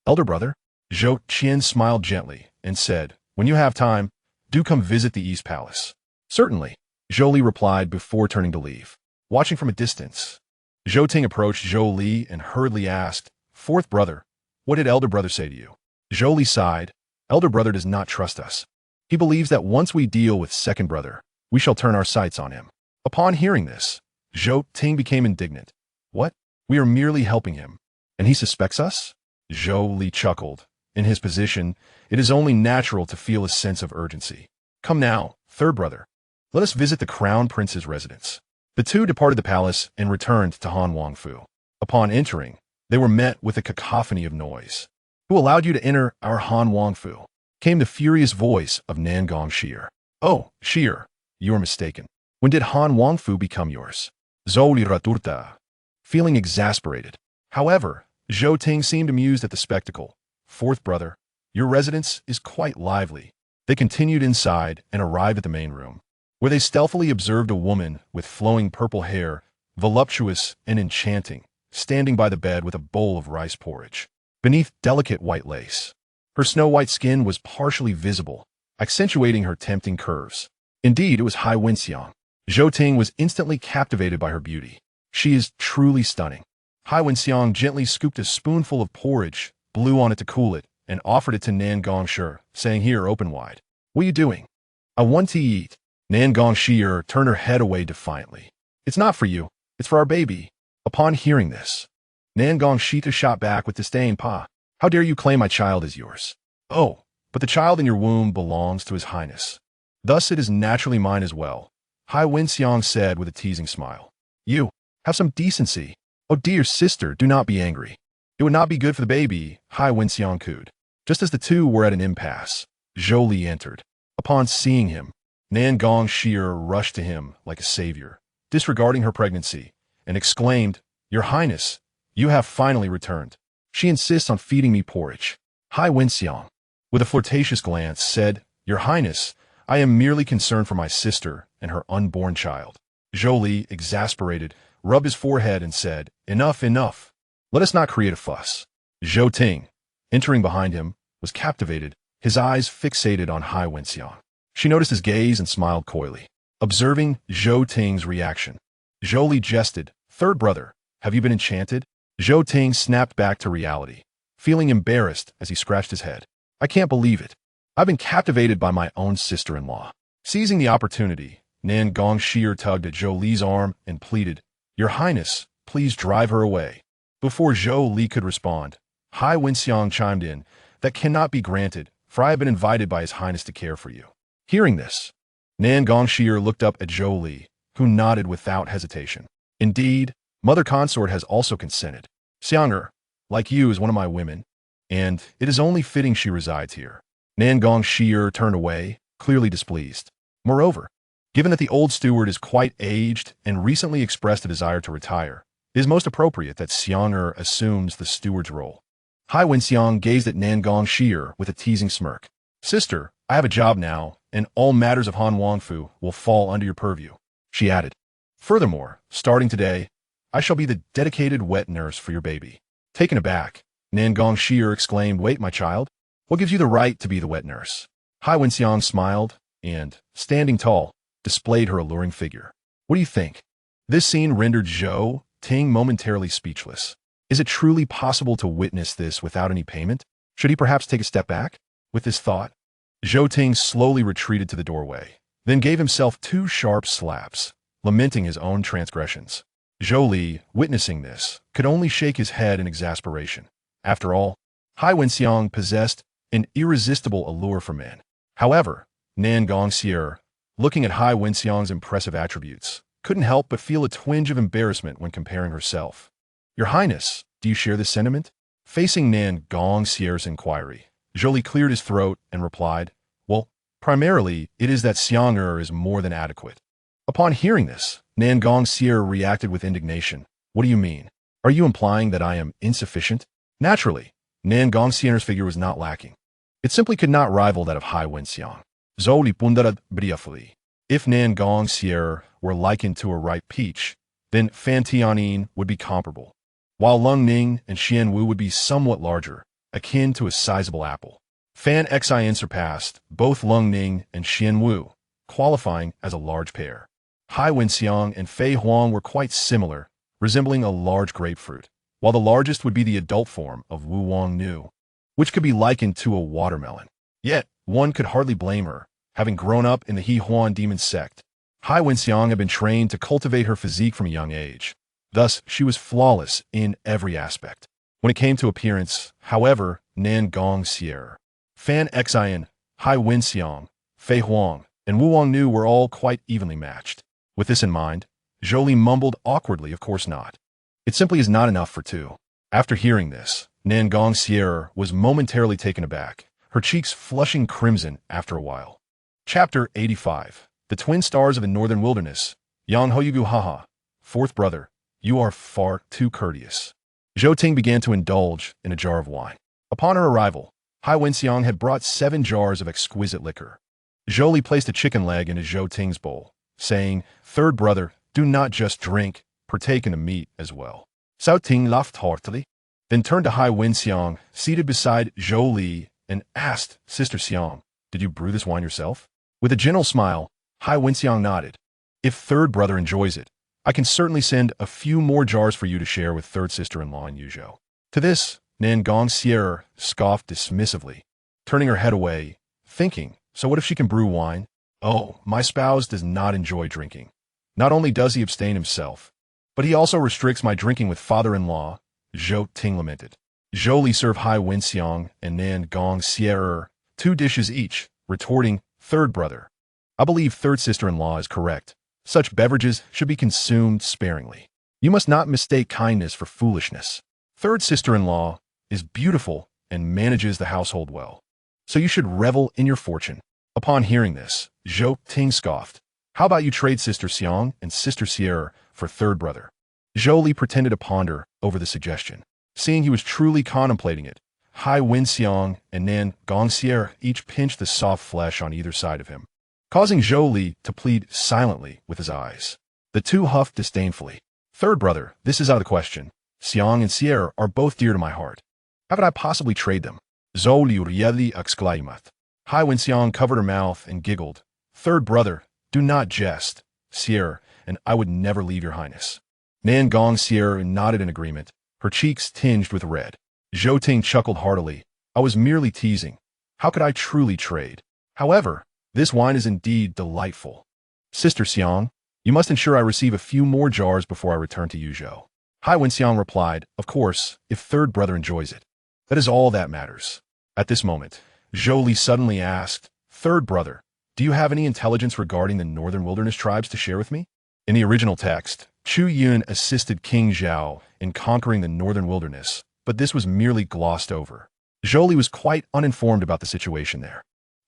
Elder brother? Zhou Qian smiled gently and said, When you have time, do come visit the East Palace. Certainly, Zhou Li replied before turning to leave. Watching from a distance, Zhou Ting approached Zhou Li and hurriedly asked, Fourth brother, What did elder brother say to you? Zhou Li sighed. Elder brother does not trust us. He believes that once we deal with second brother, we shall turn our sights on him. Upon hearing this, Zhou Ting became indignant. What? We are merely helping him. And he suspects us? Zhou Li chuckled. In his position, it is only natural to feel a sense of urgency. Come now, third brother. Let us visit the crown prince's residence. The two departed the palace and returned to Han Wangfu. Upon entering, they were met with a cacophony of noise. Who allowed you to enter our Han Wangfu? Came the furious voice of Nan Gong Yan'er. Oh, Yan'er, you are mistaken. When did Han Wangfu become yours? Zhou Li raturta. Feeling exasperated. However, Zhou Ting seemed amused at the spectacle. Fourth brother, your residence is quite lively. They continued inside and arrived at the main room, where they stealthily observed a woman with flowing purple hair, voluptuous and enchanting, standing by the bed with a bowl of rice porridge, beneath delicate white lace. Her snow-white skin was partially visible, accentuating her tempting curves. Indeed, it was Highness. Zhou Ting was instantly captivated by her beauty. She is truly stunning. Highness gently scooped a spoonful of porridge, blew on it to cool it, and offered it to Nan Gong Yan'er, saying, Here, open wide. What are you doing? I want to eat. Nan Gong Yan'er turned her head away defiantly. It's not for you. It's for our baby. Upon hearing this, Nan Gong Yan'er shot back with disdain. Pa, how dare you claim my child is yours? Oh, but the child in your womb belongs to His Highness. Thus it is naturally mine as well, Highness said with a teasing smile. You, have some decency. Oh dear sister, do not be angry. It would not be good for the baby, Highness cooed. Just as the two were at an impasse, Zhou Li entered. Upon seeing him, Nan Gong Yan'er rushed to him like a savior, disregarding her pregnancy, and exclaimed, Your Highness, you have finally returned. She insists on feeding me porridge. Highness, with a flirtatious glance, said, Your Highness, I am merely concerned for my sister and her unborn child. Zhou Li, exasperated, rubbed his forehead and said, Enough, enough. Let us not create a fuss. Zhou Ting, entering behind him, was captivated, his eyes fixated on Highness. She noticed his gaze and smiled coyly. Observing Zhou Ting's reaction, Zhou Li jested, Third brother, have you been enchanted? Zhou Ting snapped back to reality, feeling embarrassed as he scratched his head. I can't believe it. I've been captivated by my own sister-in-law. Seizing the opportunity, Nan Gong Yan'er tugged at Zhou Li's arm and pleaded, Your Highness, please drive her away. Before Zhou Li could respond, Highness chimed in, That cannot be granted, for I have been invited by His Highness to care for you. Hearing this, Nan Gong Yan'er looked up at Zhou Li, who nodded without hesitation. Indeed, Mother Consort has also consented. Xian'er, like you, is one of my women, and it is only fitting she resides here. Nan Gong Yan'er turned away, clearly displeased. Moreover, given that the old steward is quite aged and recently expressed a desire to retire, it is most appropriate that Xian'er assumes the steward's role. Highness gazed at Nan Gong Yan'er with a teasing smirk. Sister, I have a job now, and all matters of Han Wangfu will fall under your purview, she added. Furthermore, starting today, I shall be the dedicated wet nurse for your baby. Taken aback, Nan Gong Yan'er exclaimed, Wait, my child? What gives you the right to be the wet nurse? Highness smiled and, standing tall, displayed her alluring figure. What do you think? This scene rendered Zhou Ting momentarily speechless. Is it truly possible to witness this without any payment? Should he perhaps take a step back? With this thought, Zhou Ting slowly retreated to the doorway, then gave himself 2 sharp slaps, lamenting his own transgressions. Zhou Li, witnessing this, could only shake his head in exasperation. After all, Highness possessed an irresistible allure for men. However, Nan Gong Yan'er, looking at Highness's impressive attributes, couldn't help but feel a twinge of embarrassment when comparing herself. Your Highness, do you share this sentiment? Facing Nan Gong Yan'er's inquiry, Zhou Li cleared his throat and replied, Well, primarily, it is that Xian'er is more than adequate. Upon hearing this, Nan Gong Yan'er reacted with indignation. What do you mean? Are you implying that I am insufficient? Naturally, Nan Gong Yan'er's figure was not lacking. It simply could not rival that of Highness. Zhou Li pondered briefly. If Nan Gong Yan'er were likened to a ripe peach, then Fan Tianyin would be comparable, while Lung Ning and Xian Wu would be somewhat larger, akin to a sizable apple. Fan Xin surpassed both Lung Ning and Xian Wu, qualifying as a large pair. Highness and Fei Huang were quite similar, resembling a large grapefruit. while the largest would be the adult form of Wu Wang Nu, which could be likened to a watermelon. Yet, one could hardly blame her, having grown up in the Heroines demon sect. Hai Wenxiang had been trained to cultivate her physique from a young age. Thus, she was flawless in every aspect. When it came to appearance, however, Nan Gong Yan'er, Fan Xian, Hai Wenxiang, Fei Huang, and Wu Wang Nu were all quite evenly matched. With this in mind, Zhou Li mumbled awkwardly, "Of course not. It simply is not enough for two." After hearing this, Nan Gong Yan'er was momentarily taken aback, her cheeks flushing crimson after a while. Chapter 85. The Twin Stars of the Northern Wilderness. Yang Hoyugu Haha. Fourth brother, you are far too courteous. Zhou Ting began to indulge in a jar of wine. Upon her arrival, Hai Wenxiang had brought 7 jars of exquisite liquor. Zhou Li placed a chicken leg into Zhou Ting's bowl, saying, "Third brother, do not just drink, partake in the meat as well." Zhou Ting laughed heartily, then turned to Hai Wenxiang, seated beside Zhou Li, and asked, "Sister Xiang, did you brew this wine yourself?" With a gentle smile, Hai Wenxiang nodded. "If third brother enjoys it, I can certainly send a few more jars for you to share with third sister-in-law in Yuzhou." To this, Nan Gong Yan'er scoffed dismissively, turning her head away, thinking, so what if she can brew wine? Oh, my spouse does not enjoy drinking. Not only does he abstain himself, but he also restricts my drinking with father-in-law, Zhou Ting lamented. Zhou Li served Hai Wenxiang and Nan Gong Yan'er 2 dishes each, retorting, "Third brother, I believe third sister-in-law is correct. Such beverages should be consumed sparingly. You must not mistake kindness for foolishness. Third sister-in-law is beautiful and manages the household well, so you should revel in your fortune." Upon hearing this, Zhou Ting scoffed. "How about you trade Sister Xiang and Sister Yan'er for third brother?" Zhou Li pretended to ponder over the suggestion. Seeing he was truly contemplating it, Hai Wenxiang and Nan Gong Yan'er each pinched the soft flesh on either side of him, causing Zhou Li to plead silently with his eyes. The two huffed disdainfully. "Third brother, this is out of the question. Xiang and Yan'er are both dear to my heart. How could I possibly trade them?" Zhou Li really exclaimed. Hai Wenxiang covered her mouth and giggled. "Third brother, do not jest. Yan'er, and I would never leave your highness." Nan Gong Yan'er nodded in agreement, her cheeks tinged with red. Zhou Ting chuckled heartily. "I was merely teasing. How could I truly trade? However, this wine is indeed delightful. Sister Xiang, you must ensure I receive a few more jars before I return to Yuzhou." Hai Wenxiang replied, "Of course, if third brother enjoys it. That is all that matters." At this moment, Zhou Li suddenly asked, "Third brother, do you have any intelligence regarding the Northern Wilderness tribes to share with me?" In the original text, Chu Yun assisted King Zhao in conquering the Northern Wilderness, but this was merely glossed over. Zhou Li was quite uninformed about the situation there.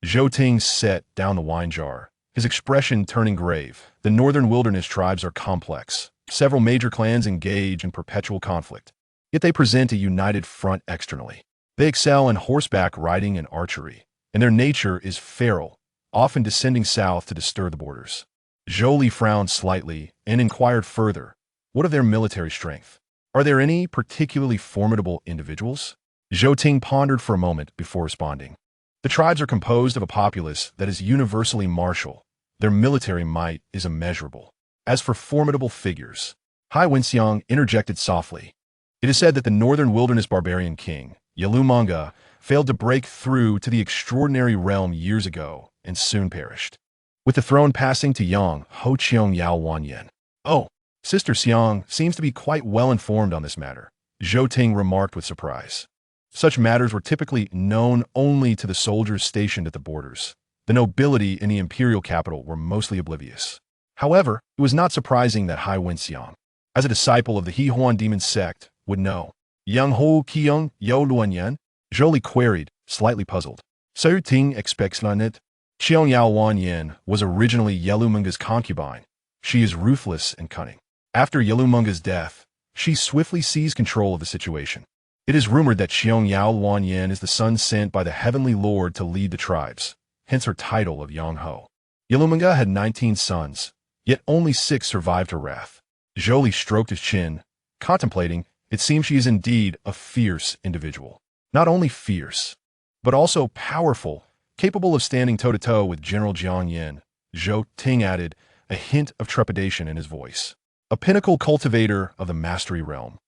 Zhou Ting set down the wine jar, his expression turning grave. The Northern Wilderness tribes are complex. Several major clans engage in perpetual conflict, yet they present a united front externally. They excel in horseback riding and archery, and their nature is feral, often descending south to disturb the borders. Zhou Li frowned slightly and inquired further, "What of their military strength? Are there any particularly formidable individuals?" Zhou Ting pondered for a moment before responding. "The tribes are composed of a populace that is universally martial. Their military might is immeasurable. As for formidable figures," Hai Wenxiang interjected softly, "it is said that the Northern Wilderness barbarian king, Yalumanga, failed to break through to the extraordinary realm years ago and soon perished, with the throne passing to Yang Ho Chiong Yao Wanyan." "Oh, Sister Xiang seems to be quite well informed on this matter," Zhou Ting remarked with surprise. Such matters were typically known only to the soldiers stationed at the borders. The nobility in the imperial capital were mostly oblivious. However, it was not surprising that Hai Wenxiang, as a disciple of the Heroines demon sect, would know. "Yang Ho Kiong Yao Luanyan?" Zhou Li queried, slightly puzzled. "Zhou Ting expects it. Chiong Yao Wanyan was originally Yalumunga's concubine. She is ruthless and cunning. After Yalumunga's death, she swiftly seized control of the situation. It is rumored that Chiong Yao Wanyan is the son sent by the Heavenly Lord to lead the tribes, hence her title of Yang Ho. Yalumunga had 19 sons, yet only 6 survived her wrath." Zhou Li stroked his chin, contemplating. It seems she is indeed a fierce individual. Not only fierce, but also powerful, capable of standing toe-to-toe with General Jiang Yin, Zhou Ting added, a hint of trepidation in his voice. "A pinnacle cultivator of the mastery realm.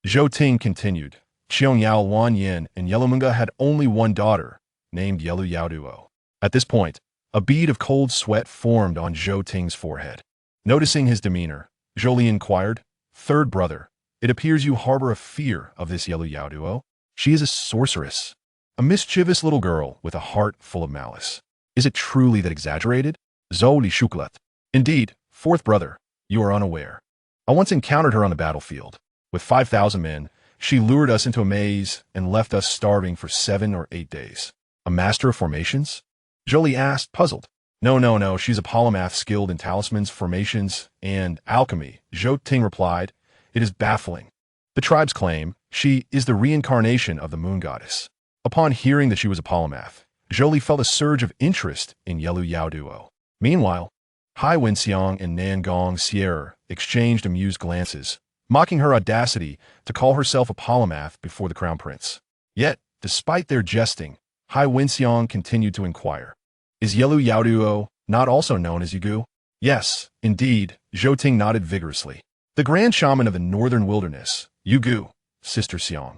Zhou Ting continued. Qiangyao Wanyan and Yellomunga had only one daughter, named Yelu Yaoduo. At this point, a bead of cold sweat formed on Zhou Ting's forehead. Noticing his demeanor, Zhou Li inquired, "Third brother, it appears you harbor a fear of this Yelu Yaoduo. She is a sorceress, a mischievous little girl with a heart full of malice. Is it truly that exaggerated?" Zhou Li shuklat. "Indeed, fourth brother, you are unaware. I once encountered her on the battlefield. With 5,000 men, she lured us into a maze and left us starving for 7 or 8 days. A master of formations?" Zhou Li asked, puzzled. No, she's a polymath skilled in talismans, formations, and alchemy. Zhou Ting replied, "It is baffling. The tribes claim she is the reincarnation of the moon goddess." Upon hearing that she was a polymath, Zhou Li felt a surge of interest in Yelu Yaoduo. Meanwhile, Highness and Nan Gong Yan'er exchanged amused glances, mocking her audacity to call herself a polymath before the crown prince. Yet, despite their jesting, Highness continued to inquire, "Is Yelu Yaoduo not also known as Yugu?" "Yes, indeed," Zhou Ting nodded vigorously. "The grand shaman of the northern wilderness, Yugu, Sister Xiang.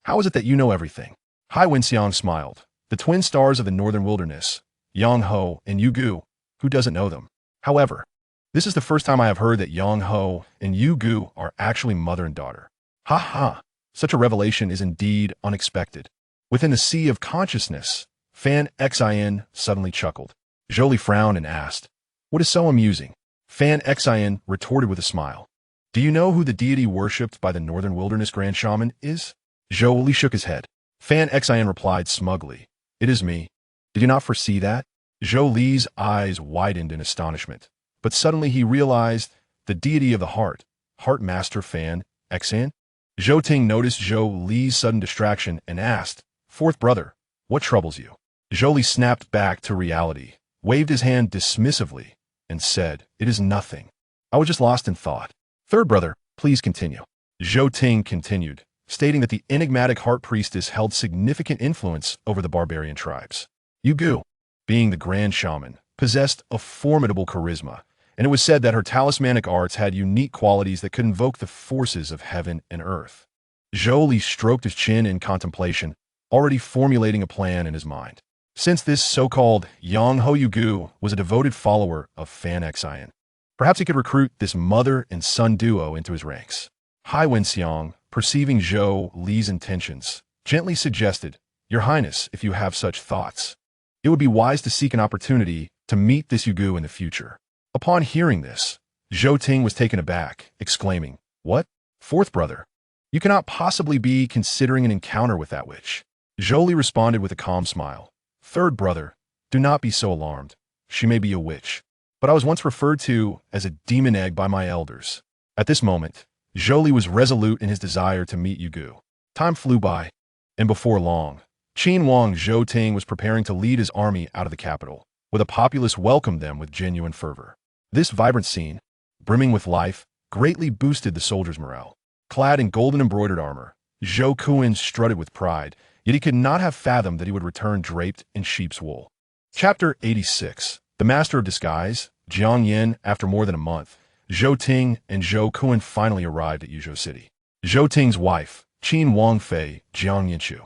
How is it that you know everything?" Highness smiled. "The twin stars of the northern wilderness, Yang Ho and Yugu, who doesn't know them? However, this is the first time I have heard that Yang Ho and Yugu are actually mother and daughter. Ha ha, such a revelation is indeed unexpected." Within the sea of consciousness, Fan Xin suddenly chuckled. Zhou Li frowned and asked, "What is so amusing?" Fan Xin retorted with a smile. "Do you know who the deity worshipped by the northern wilderness grand shaman is?" Zhou Li shook his head. Fan Xin replied smugly, "It is me. Did you not foresee that?" Zhou Li's eyes widened in astonishment, but suddenly he realized the deity of the heart, Heart Master Fan Xin. Zhou Ting noticed Zhou Li's sudden distraction and asked, "Fourth brother, what troubles you?" Zhou Li snapped back to reality, waved his hand dismissively, and said, "It is nothing. I was just lost in thought." "Third brother, please continue." Zhou Ting continued, stating that the enigmatic heart priestess held significant influence over the barbarian tribes. Yugu, being the grand shaman, possessed a formidable charisma, and it was said that her talismanic arts had unique qualities that could invoke the forces of heaven and earth. Zhou Li stroked his chin in contemplation, already formulating a plan in his mind. Since this so-called Yang Ho Yugu was a devoted follower of Fan Xin, perhaps he could recruit this mother and son duo into his ranks. Highness, perceiving Zhou Li's intentions, gently suggested, "Your Highness, if you have such thoughts, it would be wise to seek an opportunity to meet this Yugu in the future." Upon hearing this, Zhou Ting was taken aback, exclaiming, "What? Fourth brother? You cannot possibly be considering an encounter with that witch." Zhou Li responded with a calm smile. "Third brother, do not be so alarmed. She may be a witch, but I was once referred to as a demon egg by my elders." At this moment, Zhou Li was resolute in his desire to meet Yugu. Time flew by, and before long, Qin Wang Zhou Ting was preparing to lead his army out of the capital, where the populace welcomed them with genuine fervor. This vibrant scene, brimming with life, greatly boosted the soldiers' morale. Clad in golden embroidered armor, Zhou Yun strutted with pride, yet he could not have fathomed that he would return draped in sheep's wool. Chapter 86. The Master of Disguise, Jiang Yin. After more than a month, Zhou Ting and Zhou Yun finally arrived at Yuzhou City. Zhou Ting's wife, Qin Wang Fei Jiang Yinshu,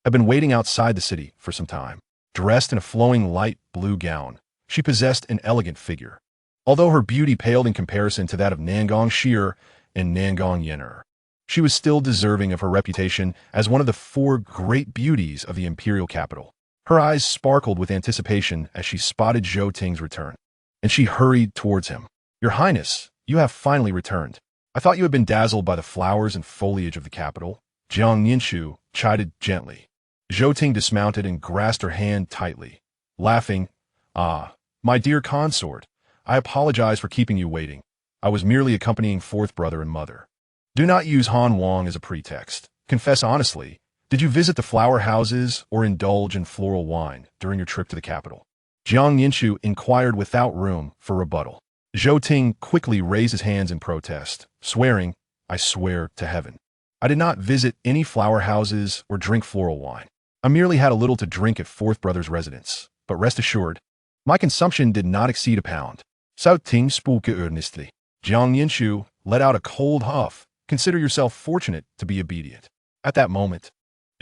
had been waiting outside the city for some time. Dressed in a flowing light blue gown, she possessed an elegant figure, although her beauty paled in comparison to that of Nan Gong Yan'er and Nan Gong Yan'er. She was still deserving of her reputation as one of the 4 great beauties of the imperial capital. Her eyes sparkled with anticipation as she spotted Zhou Ting's return, and she hurried towards him. "Your Highness, you have finally returned. I thought you had been dazzled by the flowers and foliage of the capital." Jiang Yinshu chided gently. Zhou Ting dismounted and grasped her hand tightly, laughing, "Ah, my dear consort, I apologize for keeping you waiting. I was merely accompanying fourth brother and mother. Do not use Han Wang as a pretext. Confess honestly, did you visit the flower houses or indulge in floral wine during your trip to the capital?" Jiang Yinshu inquired without room for rebuttal. Zhou Ting quickly raised his hands in protest, swearing, "I swear to heaven, I did not visit any flower houses or drink floral wine. I merely had a little to drink at fourth brother's residence, but rest assured, my consumption did not exceed a pound." Zhou Ting spoke earnestly. Jiang Yinshu let out a cold huff, Consider yourself fortunate to be obedient. At that moment,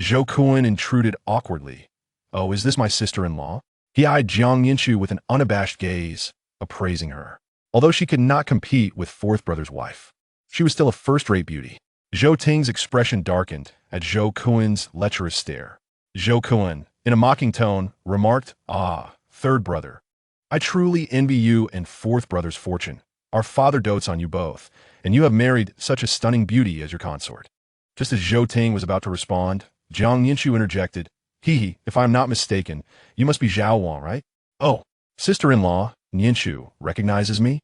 Zhou Li intruded awkwardly. Oh, is this my sister-in-law? He eyed Jiang Yanchu with an unabashed gaze, appraising her. Although she could not compete with fourth brother's wife, she was still a first-rate beauty. Zhou Ting's expression darkened at Zhou Li's lecherous stare. Zhou Li, in a mocking tone, remarked, "Ah, third brother, I truly envy you and fourth brother's fortune. Our father dotes on you both, and you have married such a stunning beauty as your consort." Just as Zhou Ting was about to respond, Jiang Yanchu interjected, if I'm not mistaken, you must be Zhao Wang, right? Oh, sister-in-law, Yanchu, recognizes me?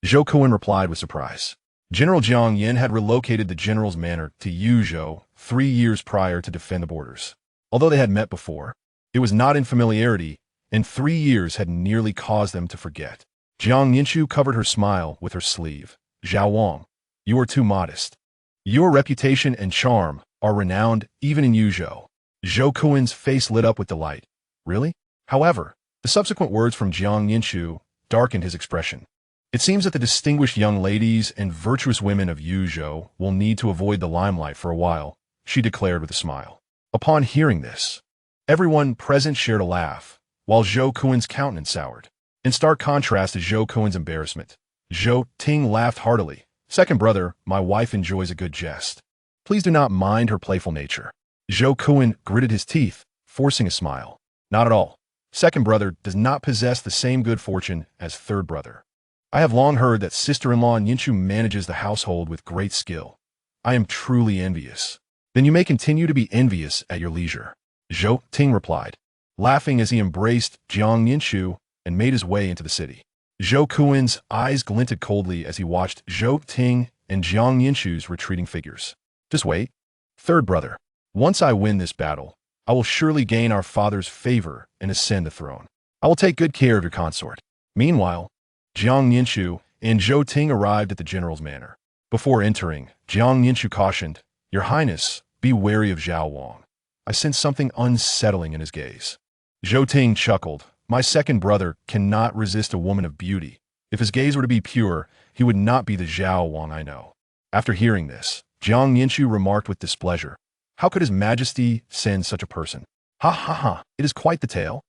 Zhou Li replied with surprise. General Jiang Yin had relocated the general's manor to Yuzhou 3 years prior to defend the borders. Although they had met before, it was not in familiarity, and 3 years had nearly caused them to forget. Jiang Yanchu covered her smile with her sleeve. Zhao Wang, you are too modest. Your reputation and charm are renowned even in Yuzhou. Zhou Li's face lit up with delight. Really? However, the subsequent words from Jiang Yanchu darkened his expression. It seems that the distinguished young ladies and virtuous women of Yuzhou will need to avoid the limelight for a while, she declared with a smile. Upon hearing this, everyone present shared a laugh, while Zhou Li's countenance soured. In stark contrast to Zhou Li's embarrassment, Zhou Ting laughed heartily. Second brother, my wife enjoys a good jest. Please do not mind her playful nature. Zhou Li gritted his teeth, forcing a smile. Not at all. Second brother does not possess the same good fortune as third brother. I have long heard that sister-in-law Yanchu manages the household with great skill. I am truly envious. Then you may continue to be envious at your leisure. Zhou Ting replied, laughing as he embraced Jiang Yanchu and made his way into the city. Zhou Li's eyes glinted coldly as he watched Zhou Ting and Jiang Yanchu's retreating figures. Just wait. Third brother, once I win this battle, I will surely gain our father's favor and ascend the throne. I will take good care of your consort. Meanwhile, Jiang Yanchu and Zhou Ting arrived at the general's manor. Before entering, Jiang Yanchu cautioned, Your Highness, be wary of Zhao Wang. I sense something unsettling in his gaze. Zhou Ting chuckled. My second brother cannot resist a woman of beauty. If his gaze were to be pure, he would not be the Zhao Wang I know. After hearing this, Jiang Yanchu remarked with displeasure, How could his majesty send such a person? Ha ha ha, it is quite the tale.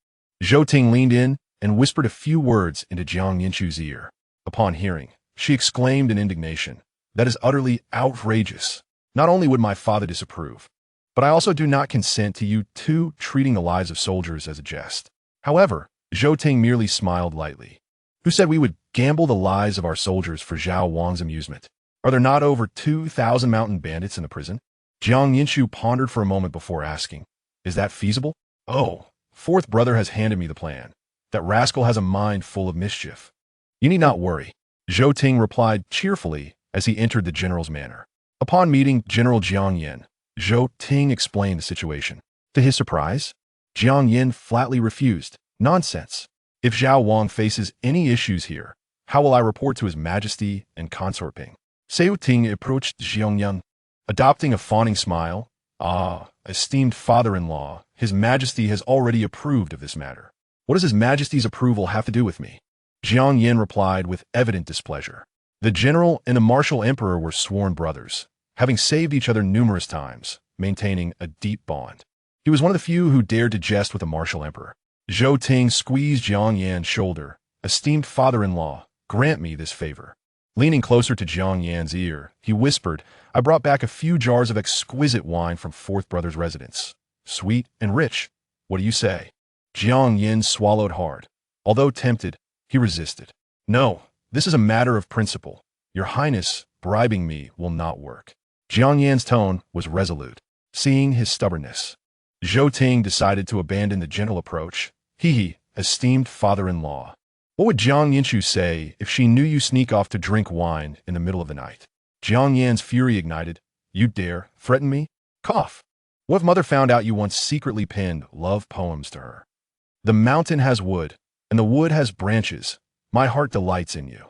Zhou Ting leaned in and whispered a few words into Jiang Yanchu's ear. Upon hearing, she exclaimed in indignation, That is utterly outrageous. Not only would my father disapprove, but I also do not consent to you two treating the lives of soldiers as a jest. However, Zhou Ting merely smiled lightly. Who said we would gamble the lives of our soldiers for Zhao Wang's amusement? Are there not over 2,000 mountain bandits in the prison? Jiang Yanchu pondered for a moment before asking, Is that feasible? Oh, fourth brother has handed me the plan. That rascal has a mind full of mischief. You need not worry, Zhou Ting replied cheerfully as he entered the general's manor. Upon meeting General Jiang Yin, Zhou Ting explained the situation. To his surprise, Jiang Yin flatly refused. Nonsense. If Zhao Wang faces any issues here, how will I report to his majesty and consort Ping? Zhou Ting approached Jiang Yin, adopting a fawning smile. Ah, esteemed father-in-law, his majesty has already approved of this matter. What does his majesty's approval have to do with me? Jiang Yin replied with evident displeasure. The general and the martial emperor were sworn brothers, having saved each other numerous times, maintaining a deep bond. He was one of the few who dared to jest with the martial emperor. Zhou Ting squeezed Jiang Yan's shoulder. Esteemed father-in-law, grant me this favor. Leaning closer to Jiang Yan's ear, he whispered, I brought back a few jars of exquisite wine from fourth brother's residence. Sweet and rich. What do you say? Jiang Yan swallowed hard. Although tempted, he resisted. No, this is a matter of principle. Your Highness, bribing me will not work. Jiang Yan's tone was resolute. Seeing his stubbornness, Zhou Ting decided to abandon the gentle approach. Esteemed father-in-law. What would Jiang Yanchu say if she knew you sneak off to drink wine in the middle of the night? Jiang Yan's fury ignited. You dare threaten me? Cough. What if mother found out you once secretly penned love poems to her? The mountain has wood, and the wood has branches. My heart delights in you.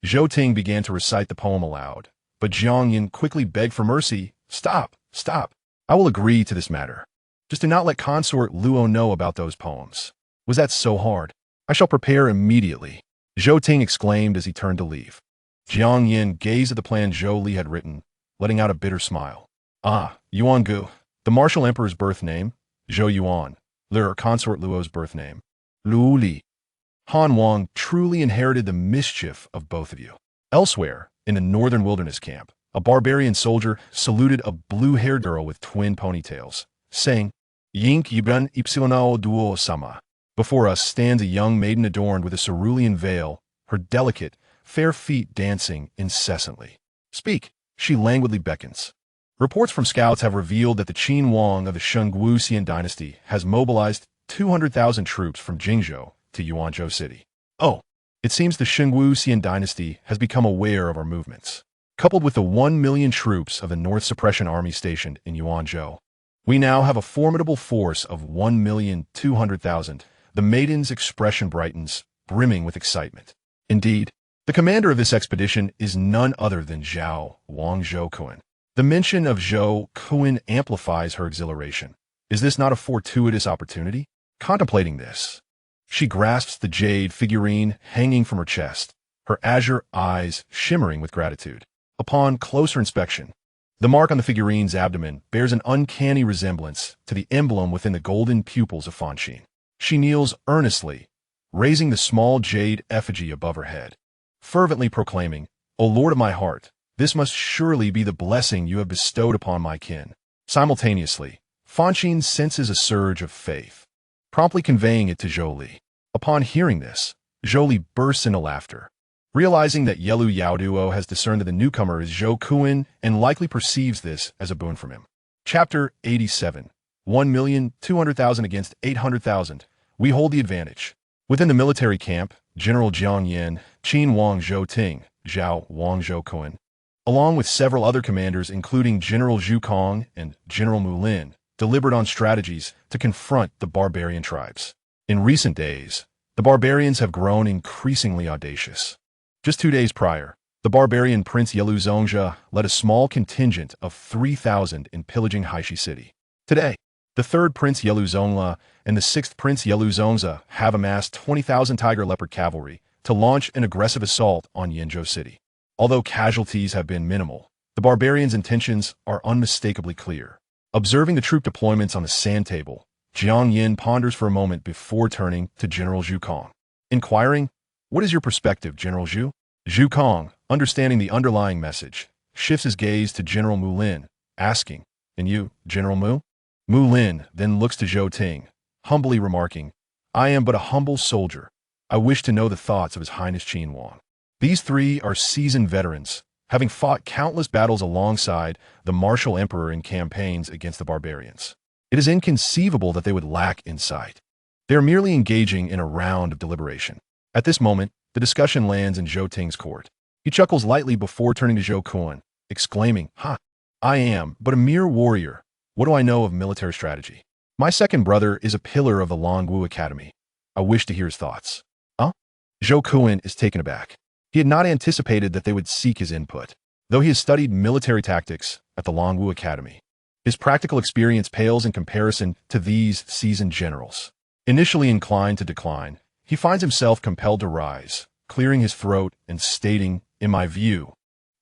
Zhou Ting began to recite the poem aloud, but Jiang Yan quickly begged for mercy. Stop, stop. I will agree to this matter. Just do not let consort Luo know about those poems. Was that so hard? I shall prepare immediately, Zhou Ting exclaimed as he turned to leave. Jiang Yan gazed at the plan Zhou Li had written. letting out a bitter smile. Ah, Yuan-gu, the martial emperor's birth name, Zhou Yuan, their consort Luo's birth name, Zhou Li. Han Wang truly inherited the mischief of both of you. Elsewhere, in the northern wilderness camp, a barbarian soldier saluted a blue-haired girl with twin ponytails, saying, Yink Yibran Ipsilonao Duo Sama. Before us stands a young maiden adorned with a cerulean veil, her delicate, fair feet dancing incessantly. Speak, she languidly beckons. Reports from scouts have revealed that the Qin Wang of the Shengguxian dynasty has mobilized 200,000 troops from Jingzhou to Yuanzhou City. Oh, it seems the Shengguxian dynasty has become aware of our movements. Coupled with the 1 million troops of the North Suppression Army stationed in Yuanzhou, we now have a formidable force of 1,200,000. The maiden's expression brightens, brimming with excitement. Indeed, the commander of this expedition is none other than Zhao Zhou Kun. The mention of Zhou Kun amplifies her exhilaration. Is this not a fortuitous opportunity? Contemplating this, she grasps the jade figurine hanging from her chest, her azure eyes shimmering with gratitude. Upon closer inspection, the mark on the figurine's abdomen bears an uncanny resemblance to the emblem within the golden pupils of Fanxin. She kneels earnestly, raising the small jade effigy above her head, fervently proclaiming, O Lord of my heart, this must surely be the blessing you have bestowed upon my kin. Simultaneously, Fanxin senses a surge of faith, promptly conveying it to Zhou Li. Upon hearing this, Zhou Li bursts into laughter, realizing that Yelu Yaoduo has discerned that the newcomer is Zhou Kun and likely perceives this as a boon from him. Chapter 87. 1,200,000 against 800,000. We hold the advantage. Within the military camp, General Jiang Yin, Qin Wang Zhou Ting, Zhao Wang Zhou Kun, along with several other commanders including General Zhu Kong and General Mu Lin, delivered on strategies to confront the barbarian tribes. In recent days, the barbarians have grown increasingly audacious. Just 2 days prior, the barbarian Prince Yelu Zongzhe led a small contingent of 3,000 in pillaging Haishi City. Today, the 3rd Prince Yelu Zongla and the 6th Prince Yelu Zongzhe have amassed 20,000 Tiger Leopard cavalry to launch an aggressive assault on Yanzhou City. Although casualties have been minimal, the barbarians' intentions are unmistakably clear. Observing the troop deployments on the sand table, Jiang Yin ponders for a moment before turning to General Zhu Kong, inquiring, What is your perspective, General Zhu? Zhu Kong, understanding the underlying message, shifts his gaze to General Mu Lin, asking, And you, General Mu? Mu Lin then looks to Zhou Ting, humbly remarking, I am but a humble soldier. I wish to know the thoughts of His Highness Qin Wang. These three are seasoned veterans, having fought countless battles alongside the martial emperor in campaigns against the barbarians. It is inconceivable that they would lack insight. They are merely engaging in a round of deliberation. At this moment, the discussion lands in Zhou Ting's court. He chuckles lightly before turning to Zhou Kun, exclaiming, Ha! I am but a mere warrior. What do I know of military strategy? My second brother is a pillar of the Longwu Academy. I wish to hear his thoughts. Huh? Zhou Kun is taken aback. He had not anticipated that they would seek his input. Though he has studied military tactics at the Longwu Academy, his practical experience pales in comparison to these seasoned generals. Initially inclined to decline, he finds himself compelled to rise, clearing his throat and stating, In my view,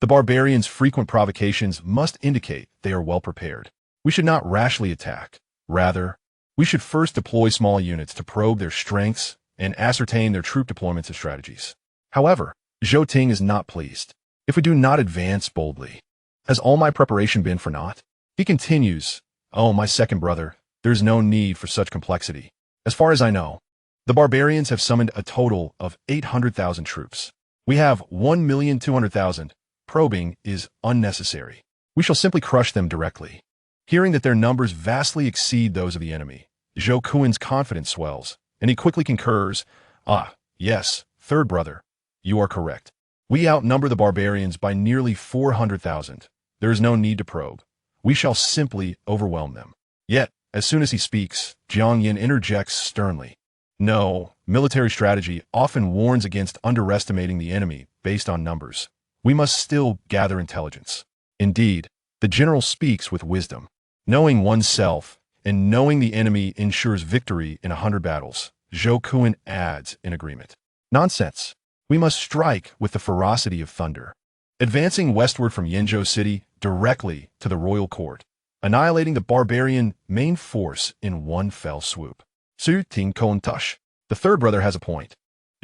the barbarians' frequent provocations must indicate they are well prepared. We should not rashly attack. Rather, we should first deploy small units to probe their strengths and ascertain their troop deployments and strategies. However, Zhou Ting is not pleased. If we do not advance boldly, has all my preparation been for naught? He continues, Oh, my second brother, there is no need for such complexity. As far as I know, the barbarians have summoned a total of 800,000 troops. We have 1,200,000. Probing is unnecessary. We shall simply crush them directly. Hearing that their numbers vastly exceed those of the enemy, Zhou Kun's confidence swells, and he quickly concurs, Ah, yes, third brother, you are correct. We outnumber the barbarians by nearly 400,000. There is no need to probe. We shall simply overwhelm them. Yet, as soon as he speaks, Jiang Yin interjects sternly. No, military strategy often warns against underestimating the enemy based on numbers. We must still gather intelligence. Indeed, the general speaks with wisdom. Knowing oneself and knowing the enemy ensures victory in 100 battles. Zhou Kun adds in agreement. Nonsense. We must strike with the ferocity of thunder. advancing westward from Yenzhou City directly to the royal court, annihilating the barbarian main force in one fell swoop. Su Ting Koan Tush. The third brother has a point.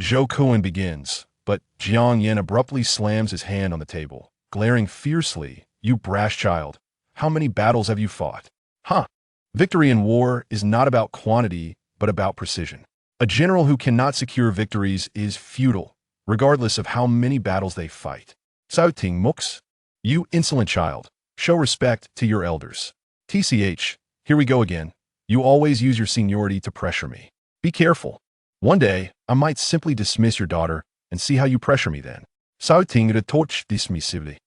Zhou Kuan begins, but Jiang Yan abruptly slams his hand on the table, glaring fiercely. You brash child, how many battles have you fought? Huh. Victory in war is not about quantity, but about precision. A general who cannot secure victories is futile, regardless of how many battles they fight. Cao Ting Mux. You insolent child, show respect to your elders. TCH, here we go again. You always use your seniority to pressure me. Be careful. One day, I might simply dismiss your daughter and see how you pressure me then. Cao Ting retorch dismissively.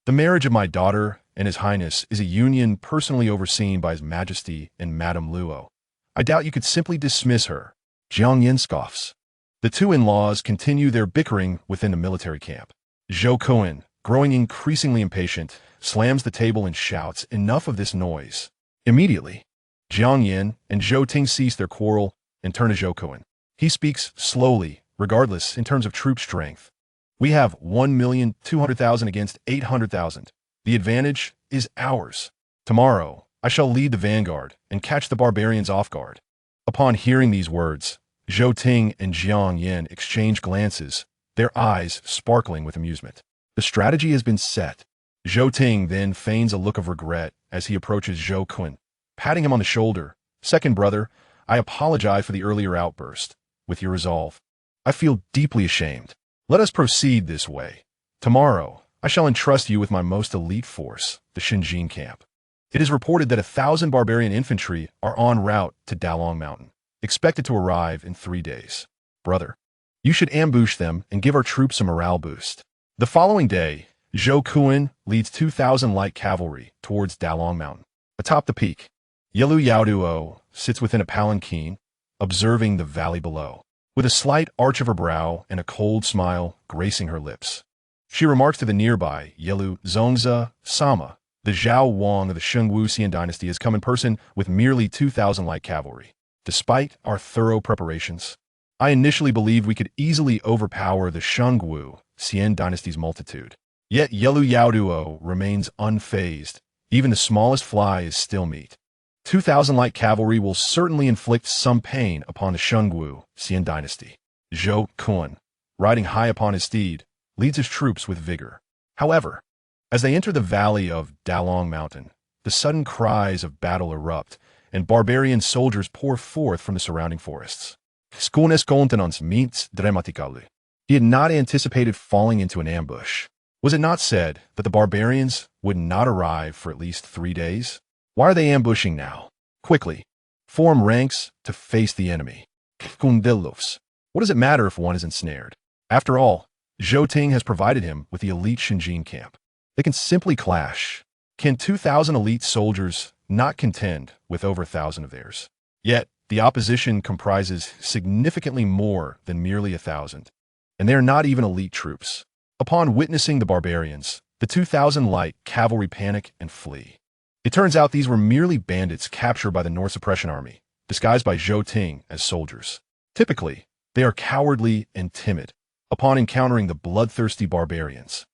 The marriage of my daughter and His Highness is a union personally overseen by His Majesty and Madame Luo. I doubt you could simply dismiss her. Jiang Yan scoffs. The two in-laws continue their bickering within the military camp. Zhou Kuan, growing increasingly impatient, slams the table and shouts, enough of this noise. Immediately, Jiang Yan and Zhou Ting cease their quarrel and turn to Zhou Kuan. He speaks slowly, regardless in terms of troop strength. We have 1,200,000 against 800,000. The advantage is ours. Tomorrow, I shall lead the vanguard and catch the barbarians off guard. Upon hearing these words, Zhou Ting and Jiang Yan exchange glances, their eyes sparkling with amusement. The strategy has been set. Zhou Ting then feigns a look of regret as he approaches Zhou Kuan, patting him on the shoulder. Second brother, I apologize for the earlier outburst. With your resolve, I feel deeply ashamed. Let us proceed this way. Tomorrow, I shall entrust you with my most elite force, the Xinjin camp. It is reported that 1,000 barbarian infantry are en route to Dalong Mountain, expected to arrive in 3 days. Brother, you should ambush them and give our troops a morale boost. The following day, Zhou Kuan leads 2,000 light cavalry towards Dalong Mountain. Atop the peak, Yelu Yaoduo sits within a palanquin, observing the valley below, with a slight arch of her brow and a cold smile gracing her lips. She remarks to the nearby Yelu Zongzi Sama, the Zhao Wang of the Shengwu Dynasty has come in person with merely 2,000 light cavalry. Despite our thorough preparations, I initially believed we could easily overpower the Shengwu Dynasty's multitude. Yet Yelu Yaoduo remains unfazed. Even the smallest fly is still meat. 2,000 light cavalry will certainly inflict some pain upon the Shengwu Dynasty. Zhou Kuan, riding high upon his steed, leads his troops with vigor. However, as they enter the valley of Dalong Mountain, the sudden cries of battle erupt, and barbarian soldiers pour forth from the surrounding forests. He had not anticipated falling into an ambush. Was it not said that the barbarians would not arrive for at least 3 days? Why are they ambushing now? Quickly, form ranks to face the enemy. What does it matter if one is ensnared? After all, Zhou Ting has provided him with the elite Xinjin camp. They can simply clash. Can 2,000 elite soldiers not contend with over 1,000 of theirs? Yet, the opposition comprises significantly more than merely 1,000, and they are not even elite troops. Upon witnessing the barbarians, the 2,000 light cavalry panic and flee. It turns out these were merely bandits captured by the North Suppression Army, disguised by Zhou Ting as soldiers. Typically, they are cowardly and timid. Upon encountering the bloodthirsty barbarians,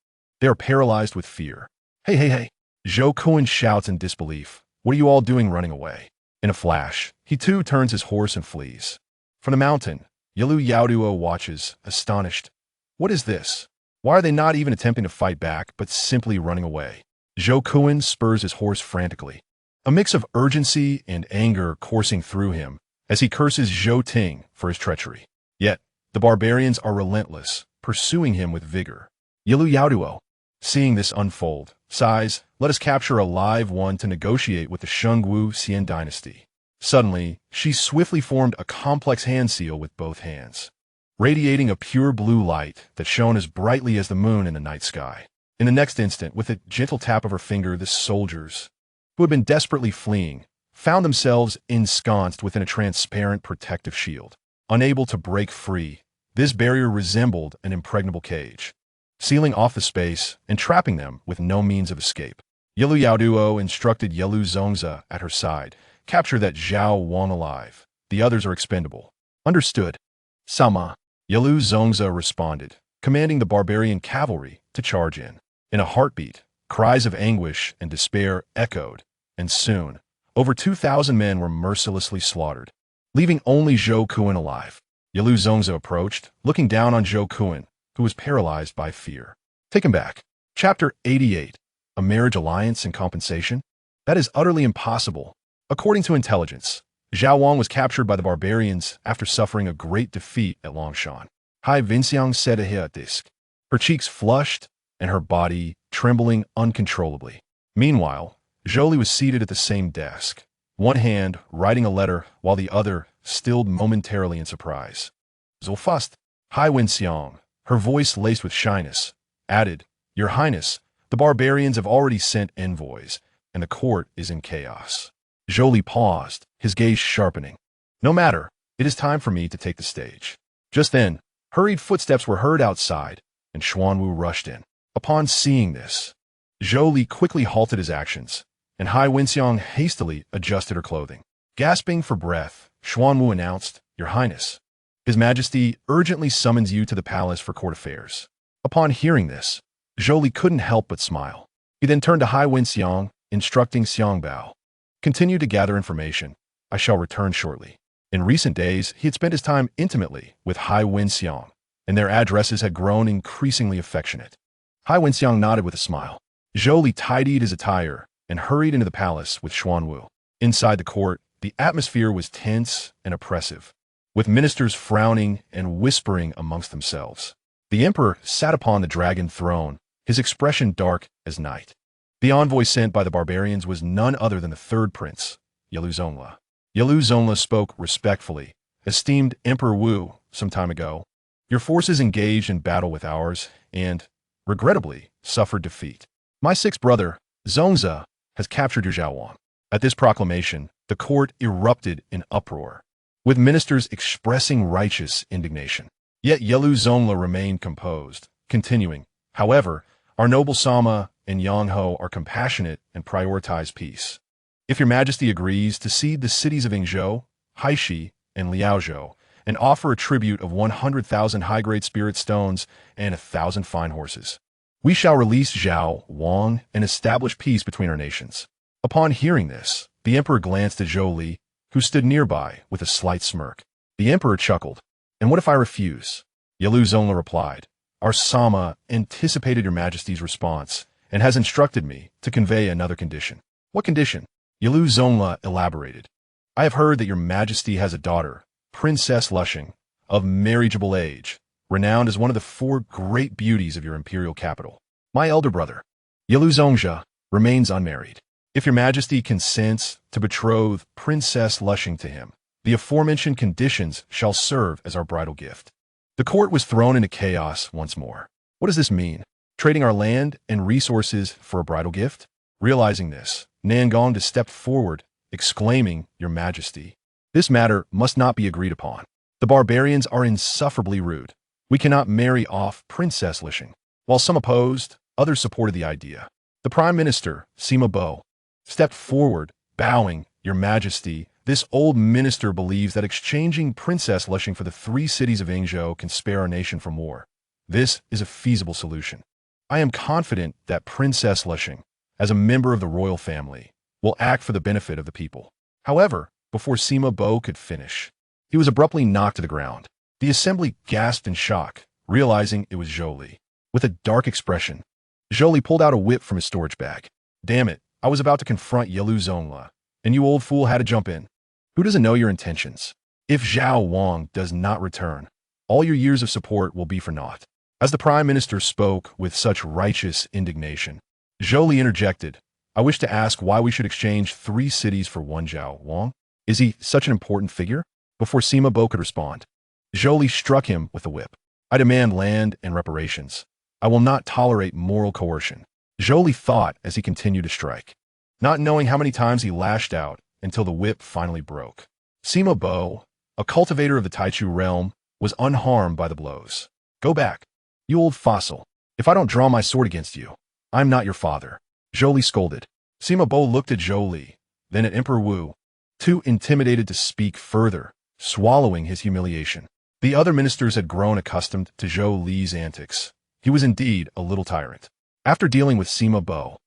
they are paralyzed with fear. Hey. Zhou Kuan shouts in disbelief. What are you all doing running away? In a flash, he too turns his horse and flees. From the mountain, Yelu Yaoduo watches, astonished. What is this? Why are they not even attempting to fight back, but simply running away? Zhou Kuan spurs his horse frantically, a mix of urgency and anger coursing through him as he curses Zhou Ting for his treachery. Yet, the barbarians are relentless, pursuing him with vigor. Yelu Yaoduo, seeing this unfold, sighs, let us capture a live one to negotiate with the Shengwu Dynasty. Suddenly, she swiftly formed a complex hand seal with both hands, radiating a pure blue light that shone as brightly as the moon in the night sky. In the next instant, with a gentle tap of her finger, the soldiers, who had been desperately fleeing, found themselves ensconced within a transparent protective shield. Unable to break free, this barrier resembled an impregnable cage, sealing off the space and trapping them with no means of escape. Yelu Yaoduo instructed Yelu Zongzi at her side, capture that Zhao Wang alive. The others are expendable. Understood. Sama. Yelu Zongzi responded, commanding the barbarian cavalry to charge in. In a heartbeat, cries of anguish and despair echoed, and soon, over 2,000 men were mercilessly slaughtered, leaving only Zhou Yun alive. Yalu Zongza approached, looking down on Zhou Yun, who was paralyzed by fear. Taken back. Chapter 88. A marriage alliance and compensation? That is utterly impossible. According to intelligence, Zhao Wang was captured by the barbarians after suffering a great defeat at Longshan. Hai Vinciang said a disc. Her cheeks flushed and her body trembling uncontrollably. Meanwhile, Zhou Li was seated at the same desk, one hand writing a letter while the other stilled momentarily in surprise. Zulfast, Hai Vinciang, her voice laced with shyness, added, "Your Highness, the barbarians have already sent envoys, and the court is in chaos." Zhou Li paused, his gaze sharpening. "No matter, it is time for me to take the stage." Just then, hurried footsteps were heard outside, and Xuanwu rushed in. Upon seeing this, Zhou Li quickly halted his actions, and Hai Wenxiang hastily adjusted her clothing. Gasping for breath, Xuanwu announced, "Your Highness, His Majesty urgently summons you to the palace for court affairs." Upon hearing this, Zhou Li couldn't help but smile. He then turned to Hai Wenxiang, instructing Xiangbao, "Continue to gather information. I shall return shortly." In recent days, he had spent his time intimately with Hai Wenxiang, and their addresses had grown increasingly affectionate. Hai Wenxiang nodded with a smile. Zhou Li tidied his attire and hurried into the palace with Xuanwu. Inside the court, the atmosphere was tense and oppressive, with ministers frowning and whispering amongst themselves. The emperor sat upon the dragon throne, his expression dark as night. The envoy sent by the barbarians was none other than the third prince, Yalu Zongla. Yalu Zongla spoke respectfully. "Esteemed Emperor Wu, some time ago, your forces engaged in battle with ours and, regrettably, suffered defeat. My sixth brother, Zongza, has captured your Zhao Wang." At this proclamation, the court erupted in uproar, with ministers expressing righteous indignation. Yet Yalu Zongla remained composed, continuing, "However, our noble Sama and Yang Ho are compassionate and prioritize peace. If your Majesty agrees to cede the cities of Yingzhou, Haishi, and Liaozhou, and offer a tribute of 100,000 high-grade spirit stones and 1,000 fine horses, we shall release Zhao Wang and establish peace between our nations." Upon hearing this, the emperor glanced at Zhou Li, who stood nearby with a slight smirk. The emperor chuckled. "And what if I refuse?" Yalu Zongla replied, "Our Sama anticipated your Majesty's response and has instructed me to convey another condition." "What condition?" Yalu Zongla elaborated. "I have heard that your Majesty has a daughter, Princess Lushing, of marriageable age, renowned as one of the 4 great beauties of your imperial capital. My elder brother, Yalu Zongja, remains unmarried. If your Majesty consents to betroth Princess Lushing to him, the aforementioned conditions shall serve as our bridal gift." The court was thrown into chaos once more. What does this mean? Trading our land and resources for a bridal gift? Realizing this, Nan Gong stepped forward, exclaiming, "Your Majesty, this matter must not be agreed upon. The barbarians are insufferably rude. We cannot marry off Princess Lushing." While some opposed, others supported the idea. The Prime Minister, Sima Bo, stepped forward, bowing, "Your Majesty, this old minister believes that exchanging Princess Lushing for the 3 cities of Yingzhou can spare our nation from war. This is a feasible solution. I am confident that Princess Lushing, as a member of the royal family, will act for the benefit of the people." However, before Sima Bo could finish, he was abruptly knocked to the ground. The assembly gasped in shock, realizing it was Zhou Li. With a dark expression, Zhou Li pulled out a whip from his storage bag. "Damn it, I was about to confront Yalu Zongla, and you old fool had to jump in. Who doesn't know your intentions? If Zhao Wang does not return, all your years of support will be for naught." As the Prime Minister spoke with such righteous indignation, Zhou Li interjected, "I wish to ask why we should exchange 3 cities for one Zhao Wang. Is he such an important figure?" Before Sima Bo could respond, Zhou Li struck him with a whip. "I demand land and reparations. I will not tolerate moral coercion." Zhou Li thought as he continued to strike, not knowing how many times he lashed out until the whip finally broke. Sima Bo, a cultivator of the Taichu realm, was unharmed by the blows. "Go back, you old fossil. If I don't draw my sword against you, I'm not your father," Zhou Li scolded. Sima Bo looked at Zhou Li, then at Emperor Wu, too intimidated to speak further, swallowing his humiliation. The other ministers had grown accustomed to Zhou Li's antics. He was indeed a little tyrant. After dealing with Sima Bo,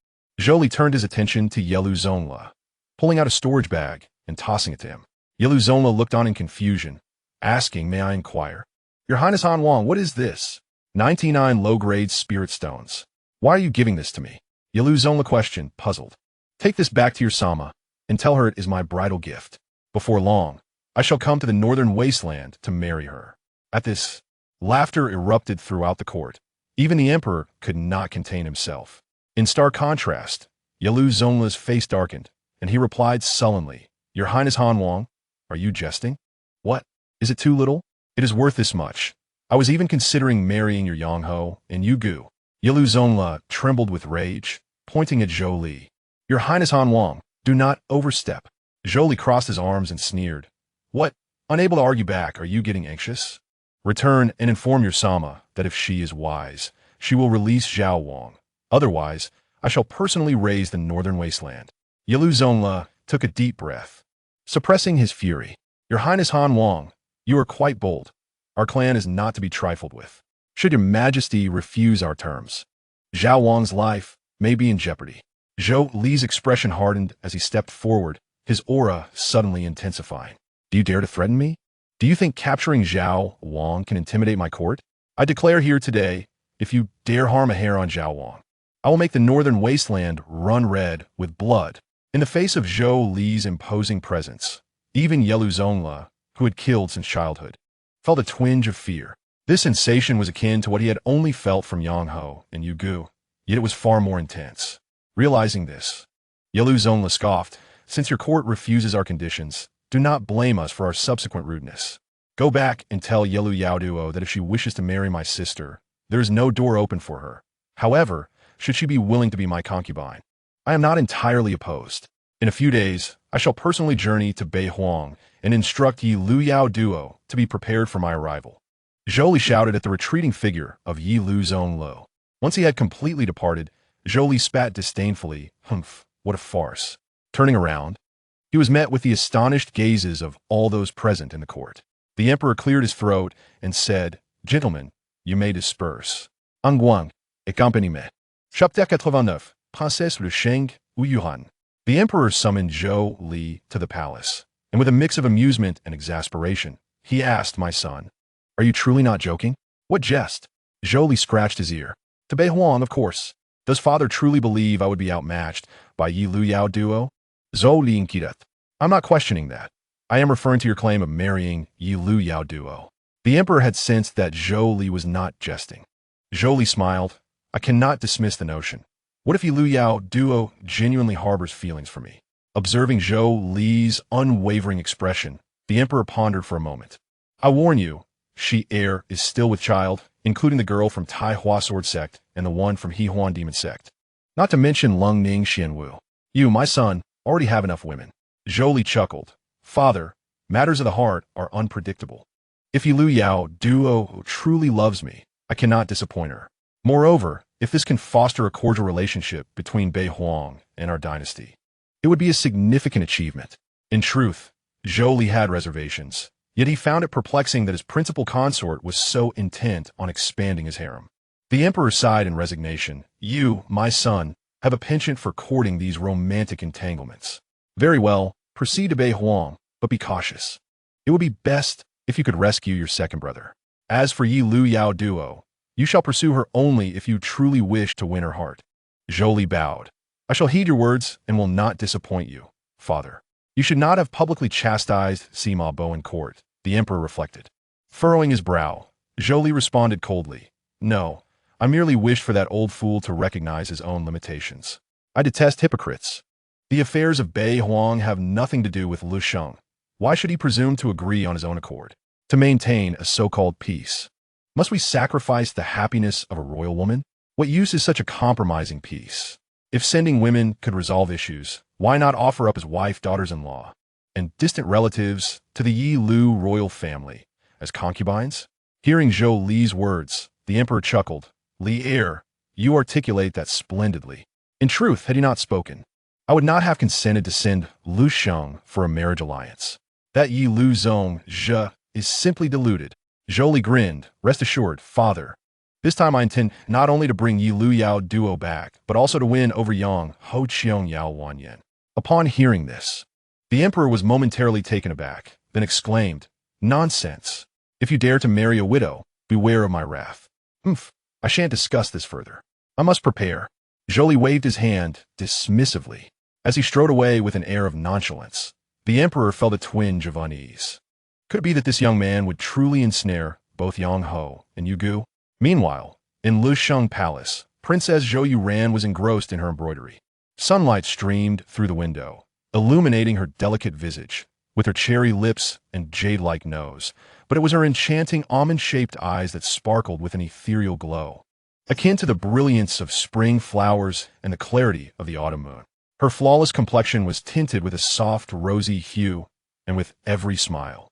Zhou Li turned his attention to Yelu Zonla, pulling out a storage bag and tossing it to him. Yelu Zonla looked on in confusion, asking, "May I inquire?" "Your Highness Han Wang, what is this?" 99 low-grade spirit stones. "Why are you giving this to me?" Yelu Zonla questioned, puzzled. "Take this back to your Sama and tell her it is my bridal gift. Before long, I shall come to the northern wasteland to marry her." At this, laughter erupted throughout the court. Even the emperor could not contain himself. In stark contrast, Yelu Zonla's face darkened, and he replied sullenly, "Your Highness Han Wang, are you jesting? What? Is it too little? It is worth this much. I was even considering marrying your Yongho and Yugu." Yelu Zonla trembled with rage, pointing at Zhou Li. "Your Highness Han Wang, do not overstep." Zhou Li crossed his arms and sneered. "What? Unable to argue back, are you getting anxious? Return and inform your Sama that if she is wise, she will release Zhao Wang. Otherwise, I shall personally raise the northern wasteland." Yelu Zonla took a deep breath, suppressing his fury. "Your Highness Han Wang, you are quite bold. Our clan is not to be trifled with. Should your majesty refuse our terms, Zhao Wang's life may be in jeopardy." Zhou Li's expression hardened as he stepped forward, his aura suddenly intensifying. "Do you dare to threaten me? Do you think capturing Zhao Wang can intimidate my court? I declare here today, if you dare harm a hair on Zhao Wang, I will make the northern wasteland run red with blood." In the face of Zhou Li's imposing presence, even Yelu Zonla, who had killed since childhood, felt a twinge of fear. This sensation was akin to what he had only felt from Yongho and Yugu, yet it was far more intense. Realizing this, Yelu Zonla scoffed, "Since your court refuses our conditions, do not blame us for our subsequent rudeness. Go back and tell Yelu Yaoduo that if she wishes to marry my sister, there is no door open for her. However, should she be willing to be my concubine, I am not entirely opposed. In a few days, I shall personally journey to Beihuang and instruct Yi Lu Yaoduo to be prepared for my arrival." Zhou Li shouted at the retreating figure of Yi Lu Zonlo. Once he had completely departed, Zhou Li spat disdainfully. "Humph, what a farce." Turning around, he was met with the astonished gazes of all those present in the court. The emperor cleared his throat and said, "Gentlemen, you may disperse. Angguang, accompagnez-moi. Chapitre 89, Princesse Le Sheng ou Yuan." The emperor summoned Zhou Li to the palace, and with a mix of amusement and exasperation, he asked, "My son, are you truly not joking? What jest?" Zhou Li scratched his ear. "To Beihuang, of course. Does father truly believe I would be outmatched by Yi Lu Yaoduo?" Zhou Li inquired. "I'm not questioning that. I am referring to your claim of marrying Yi Lu Yaoduo." The emperor had sensed that Zhou Li was not jesting. Zhou Li smiled. "I cannot dismiss the notion. What if Yi Lu Yaoduo genuinely harbors feelings for me?" Observing Zhou Li's unwavering expression, the emperor pondered for a moment. "I warn you, she heir is still with child, including the girl from Tai Hua Sword Sect and the one from Hehuan Demon Sect. Not to mention Lung Ning Xianwu. You, my son, already have enough women." Zhou Li chuckled. "Father, matters of the heart are unpredictable. If Yi Lu Yaoduo truly loves me, I cannot disappoint her. Moreover, if this can foster a cordial relationship between Beihuang and our dynasty, it would be a significant achievement." In truth, Zhou Li had reservations, yet he found it perplexing that his principal consort was so intent on expanding his harem. The emperor sighed in resignation. "You, my son, have a penchant for courting these romantic entanglements. Very well, proceed to Beihuang, but be cautious. It would be best if you could rescue your second brother. As for Yi Lu Yaoduo, you shall pursue her only if you truly wish to win her heart." Zhou Li bowed. "I shall heed your words and will not disappoint you, father." "You should not have publicly chastised Sima Bo in court," the emperor reflected. Furrowing his brow, Zhou Li responded coldly, "No, I merely wished for that old fool to recognize his own limitations. I detest hypocrites. The affairs of Beihuang have nothing to do with Lu Sheng. Why should he presume to agree on his own accord to maintain a so-called peace? Must we sacrifice the happiness of a royal woman? What use is such a compromising peace? If sending women could resolve issues, why not offer up his wife, daughters-in-law, and distant relatives to the Yi Lu royal family as concubines?" Hearing Zhou Li's words, the emperor chuckled. "Li heir, you articulate that splendidly. In truth, had he not spoken, I would not have consented to send Lu Sheng for a marriage alliance. That Yi Lu Zong Zhe is simply deluded." Zhou Li grinned. Rest assured, father. This time I intend not only to bring Yi Lu Yao duo back, but also to win over Yang Ho Qiong Yao Wan Yan. Upon hearing this, the emperor was momentarily taken aback, then exclaimed, Nonsense! If you dare to marry a widow, beware of my wrath. I shan't discuss this further. I must prepare. Zhou Li waved his hand dismissively. As he strode away with an air of nonchalance, the emperor felt a twinge of unease. Could it be that this young man would truly ensnare both Yang Ho and Yu Gu? Meanwhile, in Lusheng Palace, Princess Zhou Yuran was engrossed in her embroidery. Sunlight streamed through the window, illuminating her delicate visage, with her cherry lips and jade-like nose, but it was her enchanting almond-shaped eyes that sparkled with an ethereal glow, akin to the brilliance of spring flowers and the clarity of the autumn moon. Her flawless complexion was tinted with a soft, rosy hue, and with every smile,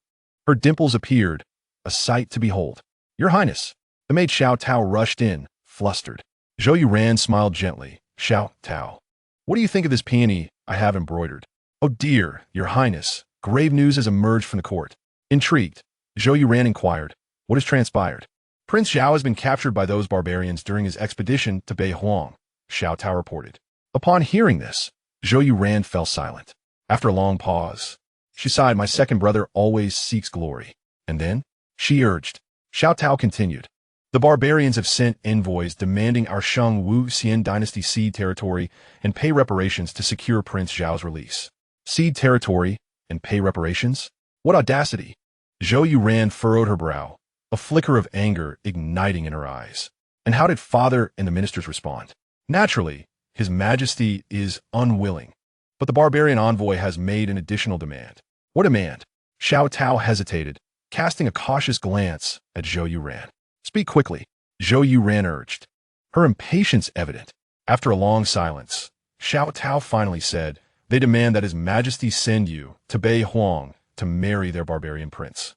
her dimples appeared, a sight to behold. Your Highness! The maid Xiao Tao rushed in, flustered. Zhou Yuran smiled gently. Xiao Tao, what do you think of this peony I have embroidered? Oh dear, Your Highness, grave news has emerged from the court. Intrigued, Zhou Yuran inquired, what has transpired? Prince Zhao has been captured by those barbarians during his expedition to Beihuang, Xiao Tao reported. Upon hearing this, Zhou Yuran fell silent. After a long pause, she sighed, my second brother always seeks glory. And then, she urged. Xiao Tao continued. The barbarians have sent envoys demanding our Shang Wu Xian dynasty cede territory and pay reparations to secure Prince Zhao's release. Cede territory and pay reparations? What audacity! Zhou Yuran furrowed her brow, a flicker of anger igniting in her eyes. And how did father and the ministers respond? Naturally, His Majesty is unwilling, but the barbarian envoy has made an additional demand. What demand? Xiao Tao hesitated, casting a cautious glance at Zhou Yuran. Speak quickly, Zhou Yuran urged, her impatience evident. After a long silence, Xiao Tao finally said, they demand that His Majesty send you to Beihuang to marry their barbarian prince.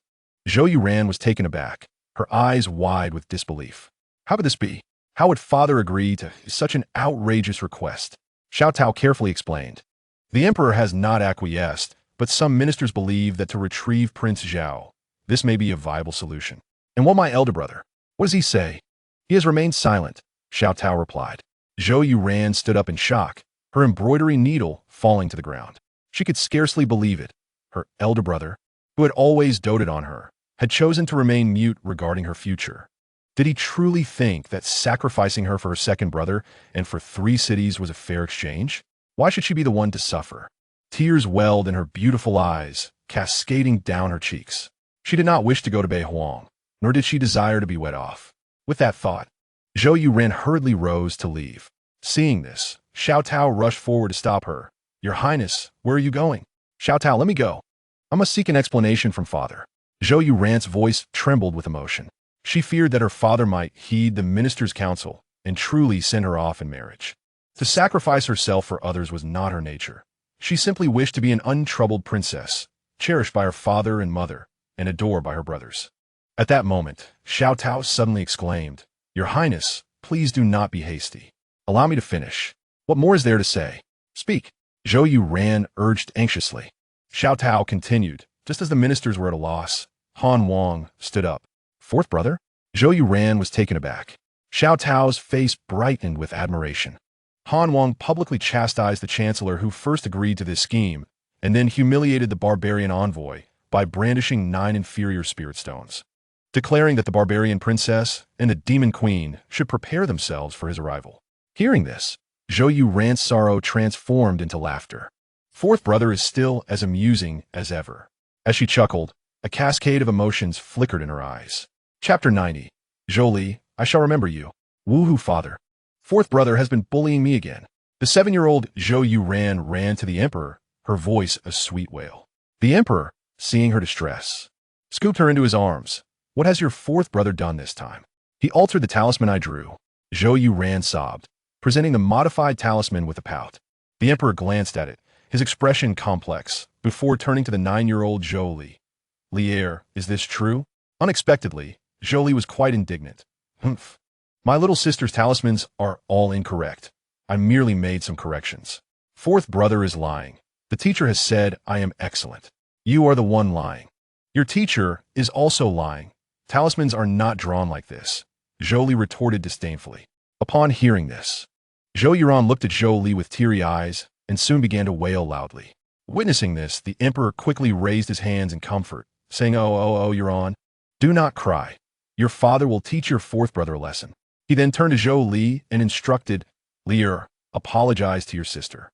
Zhou Yuran was taken aback, her eyes wide with disbelief. How could this be? How would father agree to such an outrageous request? Xiao Tao carefully explained. The emperor has not acquiesced, but some ministers believe that to retrieve Prince Zhao, this may be a viable solution. And what my elder brother? What does he say? He has remained silent, Xiao Tao replied. Zhou Yuran stood up in shock, her embroidery needle falling to the ground. She could scarcely believe it. Her elder brother, who had always doted on her, had chosen to remain mute regarding her future. Did he truly think that sacrificing her for her second brother and for 3 cities was a fair exchange? Why should she be the one to suffer? Tears welled in her beautiful eyes, cascading down her cheeks. She did not wish to go to Beihuang, nor did she desire to be wed off. With that thought, Zhou Yuran hurriedly rose to leave. Seeing this, Xiao Tao rushed forward to stop her. Your Highness, where are you going? Xiao Tao, let me go. I must seek an explanation from father. Zhou Yuran's voice trembled with emotion. She feared that her father might heed the minister's counsel and truly send her off in marriage. To sacrifice herself for others was not her nature. She simply wished to be an untroubled princess, cherished by her father and mother, and adored by her brothers. At that moment, Xiao Tao suddenly exclaimed, Your Highness, please do not be hasty. Allow me to finish. What more is there to say? Speak. Zhou Yuran urged anxiously. Xiao Tao continued. Just as the ministers were at a loss, Han Wang stood up. Fourth brother? Zhou Yuran was taken aback. Xiao Tao's face brightened with admiration. Han Wang publicly chastised the chancellor who first agreed to this scheme, and then humiliated the barbarian envoy by brandishing 9 inferior spirit stones, declaring that the barbarian princess and the demon queen should prepare themselves for his arrival. Hearing this, Zhou Yuran's sorrow transformed into laughter. Fourth brother is still as amusing as ever. As she chuckled, a cascade of emotions flickered in her eyes. Chapter 90. Zhou Li, I shall remember you. Woohoo, father. Fourth brother has been bullying me again. The 7-year-old Zhou Yuran ran to the emperor, her voice a sweet wail. The emperor, seeing her distress, scooped her into his arms. What has your fourth brother done this time? He altered the talisman I drew. Zhou Yuran sobbed, presenting the modified talisman with a pout. The emperor glanced at it, his expression complex, before turning to the 9-year-old Zhou Li. Lier, is this true? Unexpectedly, Zhou Li was quite indignant. Humph. My little sister's talismans are all incorrect. I merely made some corrections. Fourth brother is lying. The teacher has said I am excellent. You are the one lying. Your teacher is also lying. Talismans are not drawn like this, Zhou Li retorted disdainfully. Upon hearing this, Zhou Yuan looked at Zhou Li with teary eyes and soon began to wail loudly. Witnessing this, the emperor quickly raised his hands in comfort, saying, "Oh, Yuan, do not cry. Your father will teach your fourth brother a lesson." He then turned to Zhou Li and instructed, "Lier, apologize to your sister."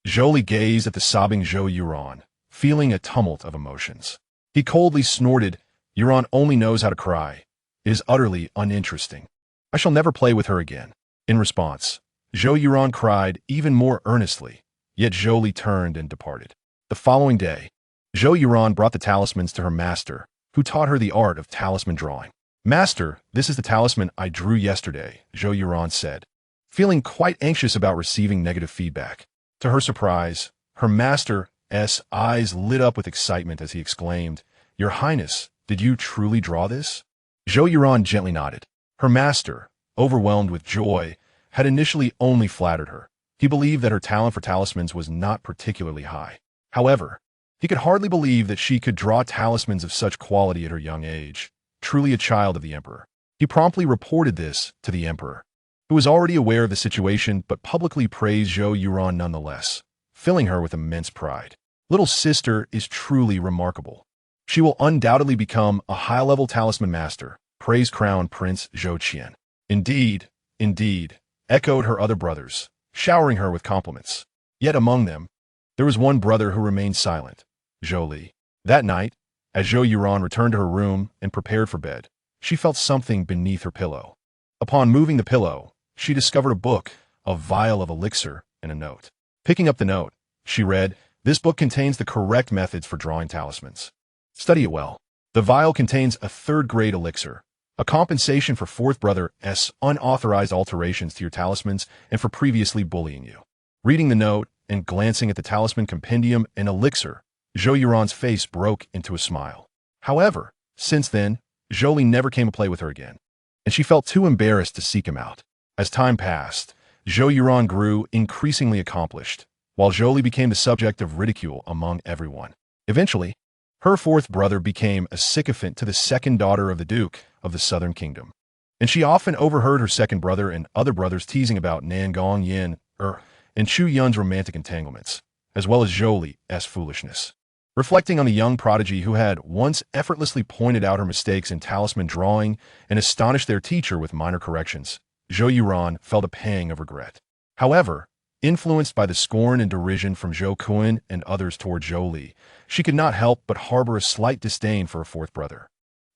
Zhou Li gazed at the sobbing Zhou Yuan, feeling a tumult of emotions. He coldly snorted, "Yuan only knows how to cry. It is utterly uninteresting. I shall never play with her again." In response, Zhou Yuan cried even more earnestly, yet Zhou Li turned and departed. The following day, Zhou Yuan brought the talismans to her master, who taught her the art of talisman drawing. "Master, this is the talisman I drew yesterday," Zhou Yuan said, feeling quite anxious about receiving negative feedback. To her surprise, her master's eyes lit up with excitement as he exclaimed, "Your Highness, did you truly draw this?" Zhou Yuan gently nodded. Her master, overwhelmed with joy, had initially only flattered her. He believed that her talent for talismans was not particularly high. However, he could hardly believe that she could draw talismans of such quality at her young age, truly a child of the emperor. He promptly reported this to the emperor, who was already aware of the situation but publicly praised Zhou Yuan nonetheless, filling her with immense pride. "Little sister is truly remarkable. She will undoubtedly become a high-level talisman master," praised Crown Prince Zhou Qian. Indeed, echoed her other brothers, showering her with compliments. Yet among them, there was one brother who remained silent, Zhou Li. That night, as Zhou Yuan returned to her room and prepared for bed, she felt something beneath her pillow. Upon moving the pillow, she discovered a book, a vial of elixir, and a note. Picking up the note, she read, "This book contains the correct methods for drawing talismans. Study it well. The vial contains a third-grade elixir, a compensation for fourth brother's unauthorized alterations to your talismans and for previously bullying you." Reading the note and glancing at the talisman compendium and elixir, Zhou Yuan's face broke into a smile. However, since then, Zhou Li never came to play with her again, and she felt too embarrassed to seek him out. As time passed, Zhou Yuan grew increasingly accomplished, while Zhou Li became the subject of ridicule among everyone. Eventually, her fourth brother became a sycophant to the second daughter of the Duke of the Southern Kingdom, and she often overheard her second brother and other brothers teasing about Nan Gong Yan'er and Chu Yun's romantic entanglements, as well as Zhou Li's foolishness. Reflecting on the young prodigy who had once effortlessly pointed out her mistakes in talisman drawing and astonished their teacher with minor corrections, Zhou Yuan felt a pang of regret. However, influenced by the scorn and derision from Zhou Kun and others toward Zhou Li, she could not help but harbor a slight disdain for her fourth brother.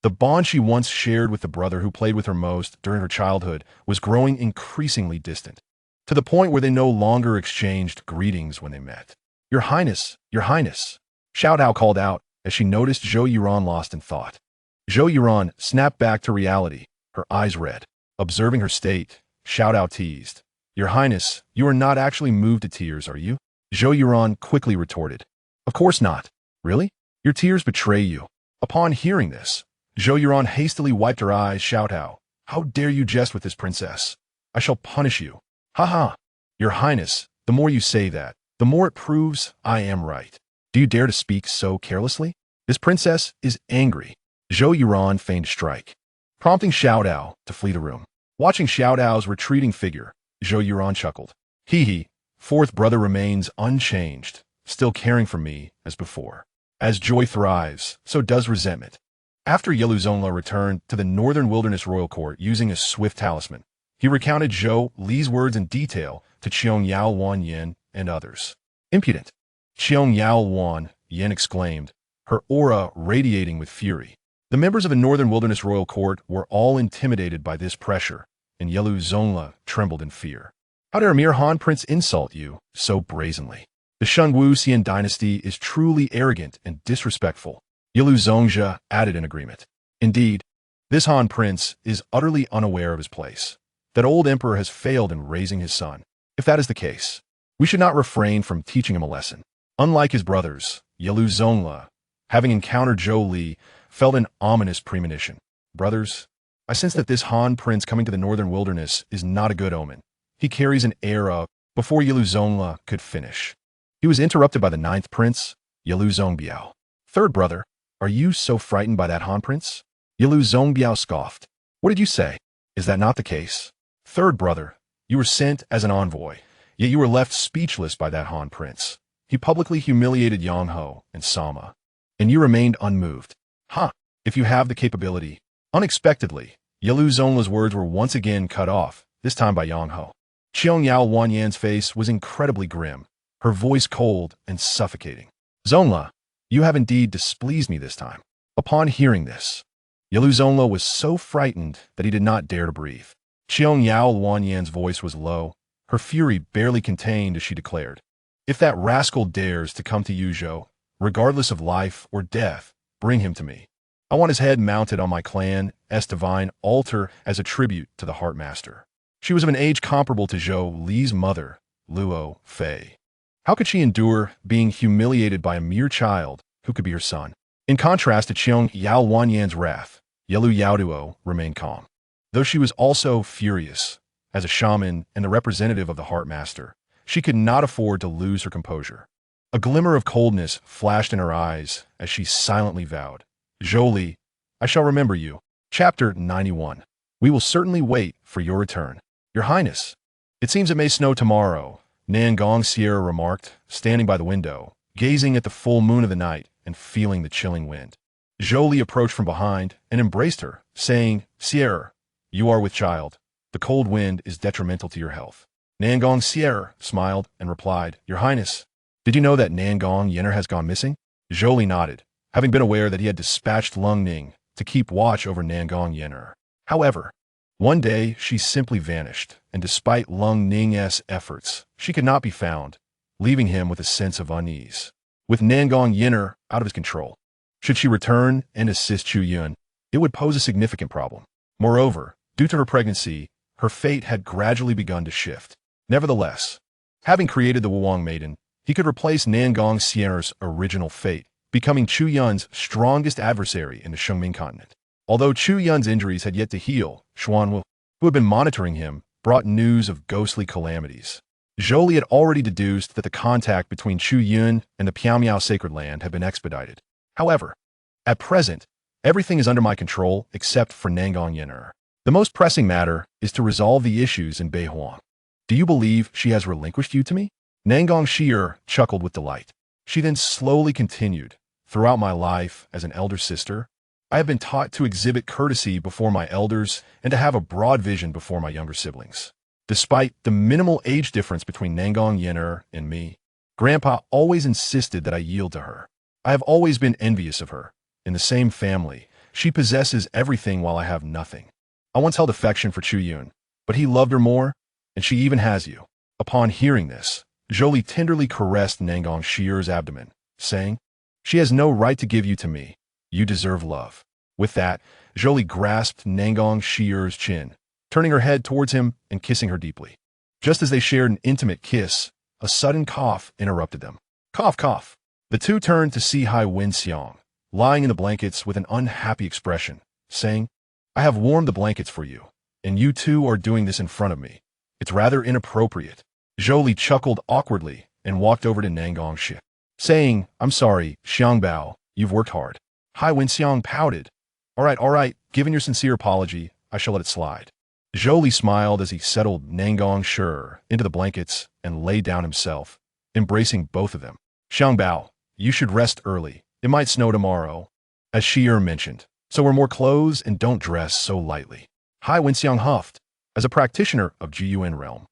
The bond she once shared with the brother who played with her most during her childhood was growing increasingly distant, to the point where they no longer exchanged greetings when they met. Your Highness, Xiao Dao called out as she noticed Zhou Yuan lost in thought. Zhou Yuan snapped back to reality, her eyes red. Observing her state, Xiao Dao teased, "Your Highness, you are not actually moved to tears, are you?" Zhou Yuan quickly retorted, "Of course not. Really? Your tears betray you." Upon hearing this, Zhou Yuan hastily wiped her eyes, Xiao Dao, "How dare you jest with this princess? I shall punish you." "Ha ha! Your Highness, the more you say that, the more it proves I am right. Do you dare to speak so carelessly? This princess is angry." Zhou Yuan feigned a strike, prompting Xiao Dao to flee the room. Watching Xiao Dao's retreating figure, Zhou Yuan chuckled. Hee, fourth brother remains unchanged, still caring for me as before. As joy thrives, so does resentment. After Yelu Zongla returned to the Northern Wilderness Royal Court using a swift talisman, he recounted Zhou Li's words in detail to Qiong Yao Wan Yin and others. "Impudent!" Qiong Yao Wan Yin exclaimed, her aura radiating with fury. The members of the Northern Wilderness Royal Court were all intimidated by this pressure, and Yelu Zongla trembled in fear. "How dare a mere Han Prince insult you so brazenly? The Shunwu Dynasty is truly arrogant and disrespectful." Yelu Zongja added in agreement. "Indeed, this Han Prince is utterly unaware of his place. That old emperor has failed in raising his son. If that is the case, we should not refrain from teaching him a lesson." Unlike his brothers, Yelu Zongla, having encountered Zhou Li, felt an ominous premonition. "Brothers, I sense that this Han Prince coming to the Northern Wilderness is not a good omen. He carries an air of..." Before Yelu Zongla could finish, he was interrupted by the ninth prince, Yelu Zongbiao. "Third brother, are you so frightened by that Han Prince? Yilu Zhongbiao scoffed. What did you say? Is that not the case? Third brother, you were sent as an envoy, yet you were left speechless by that Han prince. He publicly humiliated Yang Ho and Sama, and you remained unmoved. Huh, if you have the capability. Unexpectedly, Yilu Zhongla's words were once again cut off, this time by Yang Ho. Qiong Yao Wanyan's face was incredibly grim, her voice cold and suffocating. Zhongla, you have indeed displeased me this time. Upon hearing this, Yilu Zhongla was so frightened that he did not dare to breathe. Qiong Yao Wanyan's voice was low, her fury barely contained as she declared, if that rascal dares to come to Yuzhou, regardless of life or death, bring him to me. I want his head mounted on my clan's divine altar as a tribute to the Heartmaster. She was of an age comparable to Zhou Li's mother, Luo Fei. How could she endure being humiliated by a mere child who could be her son? In contrast to Qiong Yao Wanyan's wrath, Yilu Yaoduo remained calm. Though she was also furious, as a shaman and the representative of the Heartmaster, she could not afford to lose her composure. A glimmer of coldness flashed in her eyes as she silently vowed, Zhou Li, I shall remember you. Chapter 91. We will certainly wait for your return. Your Highness, it seems it may snow tomorrow, Nan Gong Yan'er remarked, standing by the window, gazing at the full moon of the night and feeling the chilling wind. Zhou Li approached from behind and embraced her, saying, Yan'er, you are with child. The cold wind is detrimental to your health. Nan Gong Yan'er smiled and replied, Your Highness, did you know that Nan Gong Yan'er has gone missing? Zhou Li nodded, having been aware that he had dispatched Lung Ning to keep watch over Nan Gong Yan'er. However, one day she simply vanished, and despite Lung Ning's efforts, she could not be found, leaving him with a sense of unease. With Nan Gong Yan'er out of his control, should she return and assist Chu Yun, it would pose a significant problem. Moreover, due to her pregnancy, her fate had gradually begun to shift. Nevertheless, having created the Wuwang Maiden, he could replace Nan Gong Yan'er's original fate, becoming Chu Yun's strongest adversary in the Shengming continent. Although Chu Yun's injuries had yet to heal, Xuanwu, who had been monitoring him, brought news of ghostly calamities. Zhou Li had already deduced that the contact between Chu Yun and the Piaomiao Sacred Land had been expedited. However, at present, everything is under my control except for Nan Gong Yan'er. The most pressing matter is to resolve the issues in Beihuang. Do you believe she has relinquished you to me? Nan Gong Yan'er chuckled with delight. She then slowly continued, throughout my life as an elder sister, I have been taught to exhibit courtesy before my elders and to have a broad vision before my younger siblings. Despite the minimal age difference between Nan Gong Yan'er and me, Grandpa always insisted that I yield to her. I have always been envious of her. In the same family, she possesses everything while I have nothing. I once held affection for Chu Yun, but he loved her more, and she even has you. Upon hearing this, Zhou Li tenderly caressed Nan Gong Yan'er's abdomen, saying, She has no right to give you to me. You deserve love. With that, Zhou Li grasped Nan Gong Yan'er's chin, turning her head towards him and kissing her deeply. Just as they shared an intimate kiss, a sudden cough interrupted them. Cough, cough. The two turned to see Hai Wenxiang, lying in the blankets with an unhappy expression, saying, I have warmed the blankets for you, and you two are doing this in front of me. It's rather inappropriate. Zhou Li chuckled awkwardly and walked over to Nan Gong Yan'er, saying, I'm sorry, Xiangbao, you've worked hard. Hai Wenxiang pouted. All right, given your sincere apology, I shall let it slide. Zhou Li smiled as he settled Nan Gong Yan'er into the blankets and lay down himself, embracing both of them. Xiangbao, you should rest early. It might snow tomorrow, as Yan'er mentioned, so wear more clothes and don't dress so lightly. Hai Wenxiang huffed. As a practitioner of Jiyuan realm,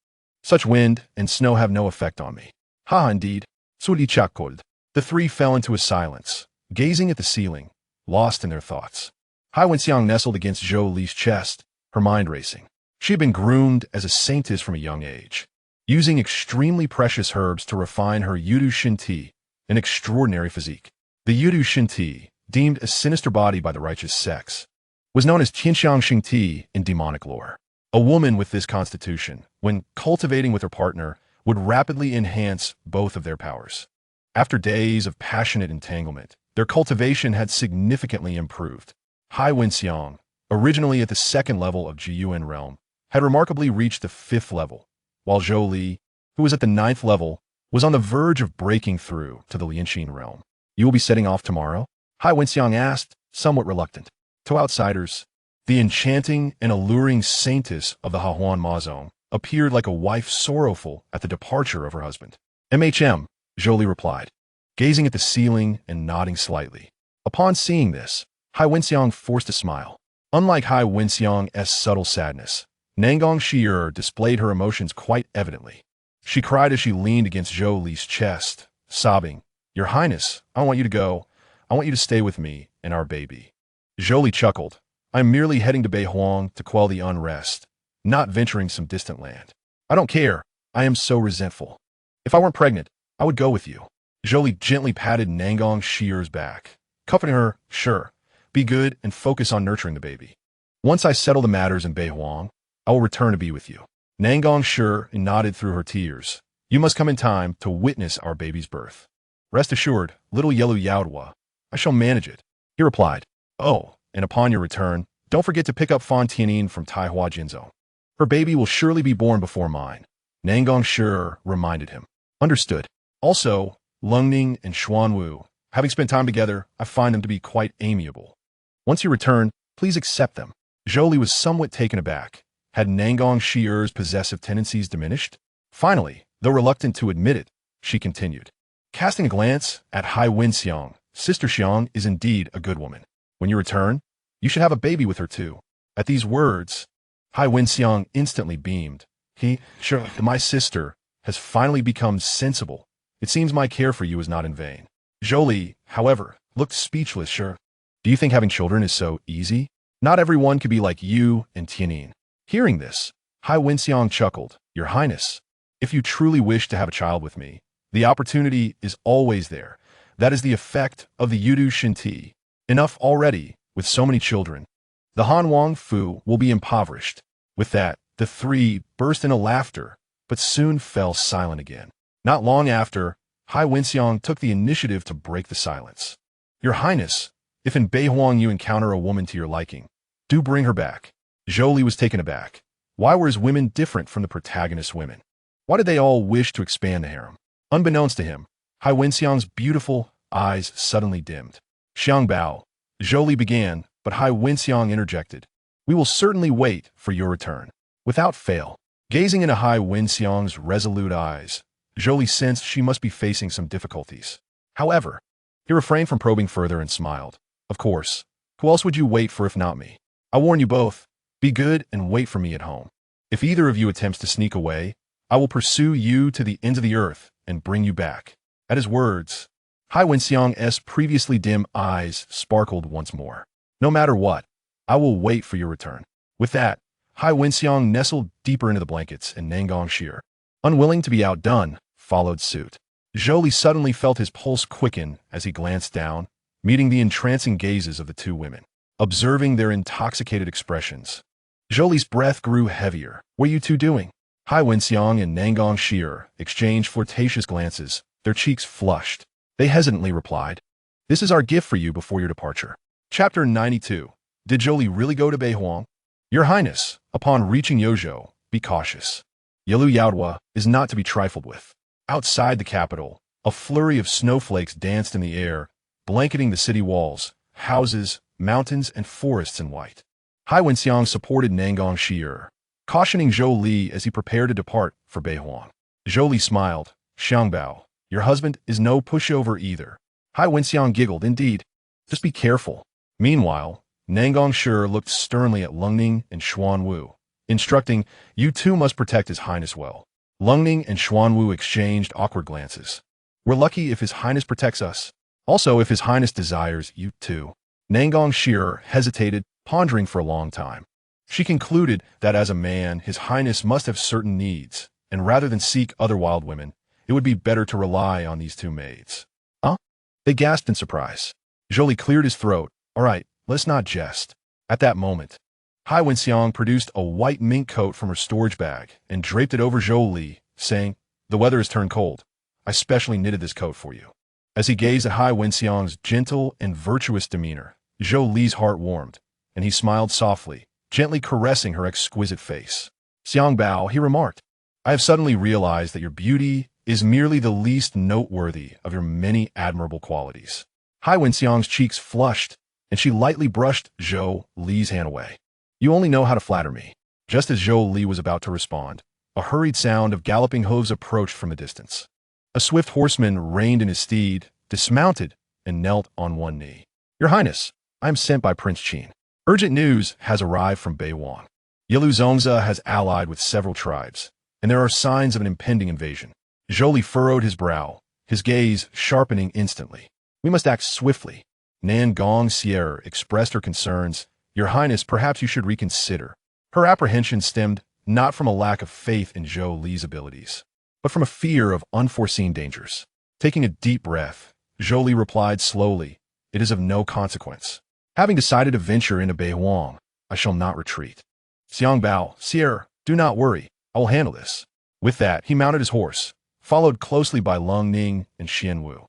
such wind and snow have no effect on me. Ha, indeed. Sudi Chakold. The three fell into a silence, gazing at the ceiling, lost in their thoughts. Hai Wenxiang nestled against Zhou Li's chest, her mind racing. She had been groomed as a saintess from a young age, using extremely precious herbs to refine her Yudu Shinti, an extraordinary physique. The Yudu Shinti, deemed a sinister body by the righteous sex, was known as Qianxiang Xingti in demonic lore. A woman with this constitution, when cultivating with her partner, would rapidly enhance both of their powers. After days of passionate entanglement, their cultivation had significantly improved. Hai Wenxiang, originally at the 2nd level of Jiyuan realm, had remarkably reached the 5th level, while Zhou Li, who was at the 9th level, was on the verge of breaking through to the Lianxin realm. You will be setting off tomorrow? Hai Wenxiang asked, somewhat reluctant. To outsiders, the enchanting and alluring Saintess of the Hahuan Mazong appeared like a wife sorrowful at the departure of her husband. MHM, Zhou Li replied, gazing at the ceiling and nodding slightly. Upon seeing this, Hai Wenxiang forced a smile. Unlike Hai Wenxiang's subtle sadness, Nan Gong Yan'er displayed her emotions quite evidently. She cried as she leaned against Zhou Li's chest, sobbing, "Your Highness, I don't want you to go. I want you to stay with me and our baby." Zhou Li chuckled. "I'm merely heading to Beihuang to quell the unrest, not venturing some distant land. I don't care. I am so resentful. If I weren't pregnant, I would go with you." Zhou Li gently patted Nan Gong Yan'er's back, comforting her, "Sure, be good and focus on nurturing the baby. Once I settle the matters in Beihuang, I will return to be with you." Nan Gong Yan'er nodded through her tears. "You must come in time to witness our baby's birth. Rest assured, little yellow Yaodua, I shall manage it," he replied. "Oh, and upon your return, don't forget to pick up Fan Tianyin from Taihua Jinzhou. Her baby will surely be born before mine," Nan Gong Yan'er reminded him. "Understood. Also, Lungning and Xuanwu, having spent time together, I find them to be quite amiable. Once you return, please accept them." Zhou Li was somewhat taken aback. Had Nan Gong Yan'er's possessive tendencies diminished? Finally, though reluctant to admit it, she continued, "Casting a glance at Hai Wenxiang, Sister Xiang is indeed a good woman. When you return, you should have a baby with her too." At these words, Hai Wenxiang instantly beamed. "Sure, my sister has finally become sensible. It seems my care for you is not in vain." Zhou Li, however, looked speechless. "Sure. Do you think having children is so easy? Not everyone could be like you and Tianyin." Hearing this, Hai Wenxiang chuckled. "Your Highness, if you truly wish to have a child with me, the opportunity is always there. That is the effect of the Yudu Shinti. Enough already, with so many children. The Han Wang Fu will be impoverished." With that, the three burst into laughter, but soon fell silent again. Not long after, Hai Wenxiang took the initiative to break the silence. "Your Highness, if in Beihuang you encounter a woman to your liking, do bring her back." Zhou Li was taken aback. Why were his women different from the protagonist's women? Why did they all wish to expand the harem? Unbeknownst to him, Hai Wenxiang's beautiful eyes suddenly dimmed. "Xiang Bao," Zhou Li began, but Hai Wenxiang interjected. "We will certainly wait for your return." Without fail, gazing into Hai Wenxiang's resolute eyes, Zhou Li sensed she must be facing some difficulties. However, he refrained from probing further and smiled. "Of course, who else would you wait for if not me? I warn you both, be good and wait for me at home. If either of you attempts to sneak away, I will pursue you to the ends of the earth and bring you back." At his words, Hai Wenxiang's previously dim eyes sparkled once more. "No matter what, I will wait for your return." With that, Hai Wenxiang nestled deeper into the blankets and Nan Gong Yan'er, unwilling to be outdone, followed suit. Zhou Li suddenly felt his pulse quicken as he glanced down, meeting the entrancing gazes of the two women. Observing their intoxicated expressions, Zhou Li's breath grew heavier. "What are you two doing?" Hai Wenxiang and Nan Gong Yan'er exchanged flirtatious glances, their cheeks flushed. They hesitantly replied, "This is our gift for you before your departure." Chapter 92. Did Zhou Li really go to Beihuang? "Your Highness, upon reaching Yozhou, be cautious. Yelu Yaodua is not to be trifled with." Outside the capital, a flurry of snowflakes danced in the air, blanketing the city walls, houses, mountains, and forests in white. Hai Wenxiang supported Nan Gong Yan'er, cautioning Zhou Li as he prepared to depart for Beihuang. Zhou Li smiled. "Xiang Bao, your husband is no pushover either." Hai Wenxiang giggled. "Indeed. Just be careful." Meanwhile, Nan Gong Yan'er looked sternly at Lungning and Xuanwu, instructing, "You two must protect His Highness well." Lungning and Xuanwu exchanged awkward glances. "We're lucky if His Highness protects us. Also, if His Highness desires you too." Nan Gong Yan'er hesitated, pondering for a long time. She concluded that as a man, His Highness must have certain needs, and rather than seek other wild women, it would be better to rely on these two maids. "Huh?" They gasped in surprise. Zhou Li cleared his throat. "All right, let's not jest." At that moment, Hai Wenxiang produced a white mink coat from her storage bag and draped it over Zhou Li, saying, "The weather has turned cold. I specially knitted this coat for you." As he gazed at Hai Wenxiang's gentle and virtuous demeanor, Zhou Li's heart warmed, and he smiled softly, gently caressing her exquisite face. "Xiang Bao," he remarked, "I have suddenly realized that your beauty is merely the least noteworthy of your many admirable qualities." Hai Wenxiang's cheeks flushed, and she lightly brushed Zhou Li's hand away. You only know how to flatter me. Just as Zhou Li was about to respond, a hurried sound of galloping hooves approached from a distance. A swift horseman reined in his steed, dismounted, and knelt on one knee. Your Highness, I am sent by Prince Qin. Urgent news has arrived from Beiwang. Yilu Zongzi has allied with several tribes, and there are signs of an impending invasion. Zhou Li furrowed his brow, his gaze sharpening instantly. We must act swiftly. Nan Gong Yan'er expressed her concerns. Your Highness, perhaps you should reconsider. Her apprehension stemmed not from a lack of faith in Zhou Li's abilities, but from a fear of unforeseen dangers. Taking a deep breath, Zhou Li replied slowly, it is of no consequence. Having decided to venture into Beiwang, I shall not retreat. Xiangbao, Sierra, do not worry, I will handle this. With that, he mounted his horse, followed closely by Lung Ning and Xianwu.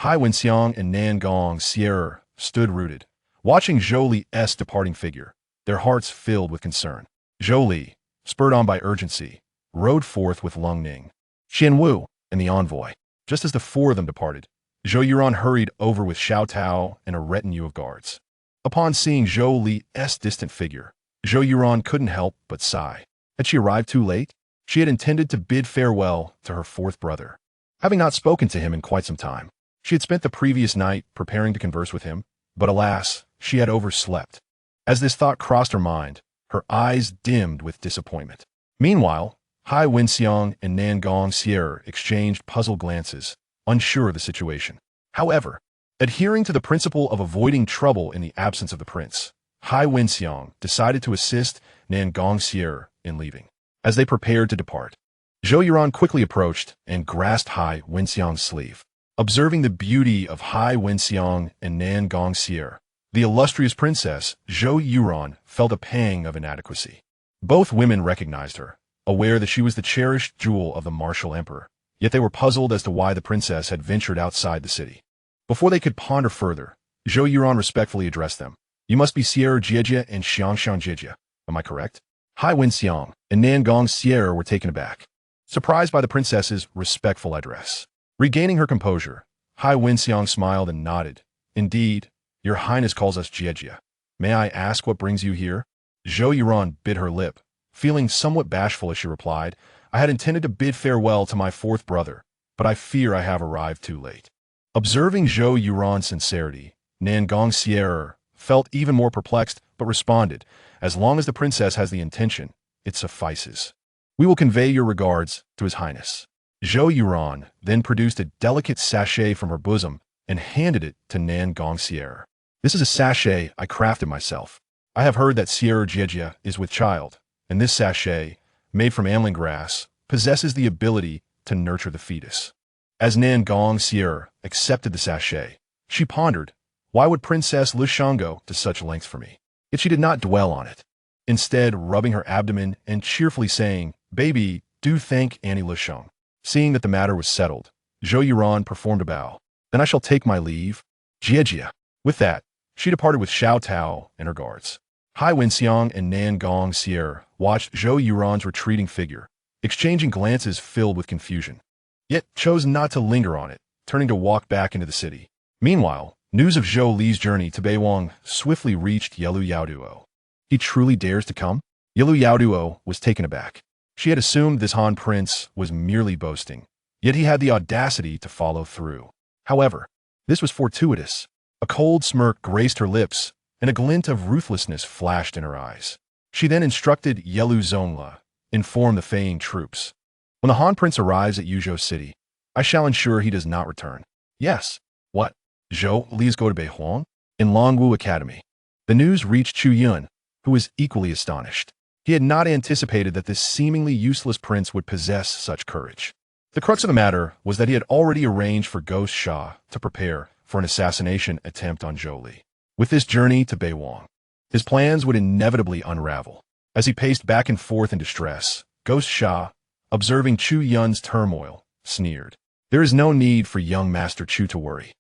Hai Wenxiang and Nan Gong Yan'er stood rooted, watching Zhou Li's departing figure, their hearts filled with concern. Zhou Li, spurred on by urgency, rode forth with Lung Ning, Xianwu, and the envoy. Just as the four of them departed, Zhou Yuan hurried over with Xiao Tao and a retinue of guards. Upon seeing Zhou Li's distant figure, Zhou Yuan couldn't help but sigh. Had she arrived too late? She had intended to bid farewell to her fourth brother. Having not spoken to him in quite some time, she had spent the previous night preparing to converse with him, but alas, she had overslept. As this thought crossed her mind, her eyes dimmed with disappointment. Meanwhile, Hai Wenxiang and Nan Gong Yan'er exchanged puzzled glances, unsure of the situation. However, adhering to the principle of avoiding trouble in the absence of the prince, Hai Wenxiang decided to assist Nan Gong Yan'er in leaving. As they prepared to depart, Zhou Yuan quickly approached and grasped Hai Wenxiang's sleeve. Observing the beauty of Hai Wenxiang and Nan Gong Yan'er, the illustrious princess, Zhou Yuan felt a pang of inadequacy. Both women recognized her, aware that she was the cherished jewel of the martial emperor, yet they were puzzled as to why the princess had ventured outside the city. Before they could ponder further, Zhou Yuan respectfully addressed them. You must be Sierra Jiejia and Xianxia Jiejia, am I correct? Hai Wenxiang and Nan Gong Yan'er were taken aback, surprised by the princess's respectful address. Regaining her composure, Hai Wenxiang smiled and nodded. Indeed, your Highness calls us Jiejia. May I ask what brings you here? Zhou Yuan bit her lip, feeling somewhat bashful as she replied, I had intended to bid farewell to my fourth brother, but I fear I have arrived too late. Observing Zhou Yuan's sincerity, Nan Gong Yan'er felt even more perplexed, but responded, as long as the princess has the intention, it suffices. We will convey your regards to His Highness. Zhou Yuan then produced a delicate sachet from her bosom and handed it to Nan Gong Yan'er. This is a sachet I crafted myself. I have heard that Sierra Jiejia is with child, and this sachet, made from amling grass, possesses the ability to nurture the fetus. As Nan Gong Yan'er accepted the sachet, she pondered, why would Princess Lushang go to such lengths for me? Yet she did not dwell on it, instead rubbing her abdomen and cheerfully saying, Baby, do thank Annie Lushang. Seeing that the matter was settled, Zhou Yuan performed a bow. Then I shall take my leave. Jiejia. With that, she departed with Xiao Tao and her guards. Hai Wenxiang and Nan Gong Yan'er watched Zhou Yuan's retreating figure, exchanging glances filled with confusion, yet chose not to linger on it, turning to walk back into the city. Meanwhile, news of Zhou Li's journey to Beiwang swiftly reached Yilu Yaoduo. He truly dares to come? Yilu Yaoduo was taken aback. She had assumed this Han prince was merely boasting, yet he had the audacity to follow through. However, this was fortuitous. A cold smirk graced her lips, and a glint of ruthlessness flashed in her eyes. She then instructed Yilu Zongzi, inform the Feiying troops. When the Han prince arrives at Yuzhou City, I shall ensure he does not return. Yes. What? Zhou Li's go to Beihuang? In Longwu Academy. The news reached Chu Yun, who was equally astonished. He had not anticipated that this seemingly useless prince would possess such courage. The crux of the matter was that he had already arranged for Ghost Sha to prepare for an assassination attempt on Zhou Li. With this journey to Beiwang, his plans would inevitably unravel. As he paced back and forth in distress, Ghost Sha, observing Chu Yun's turmoil, sneered. There is no need for young Master Chu to worry.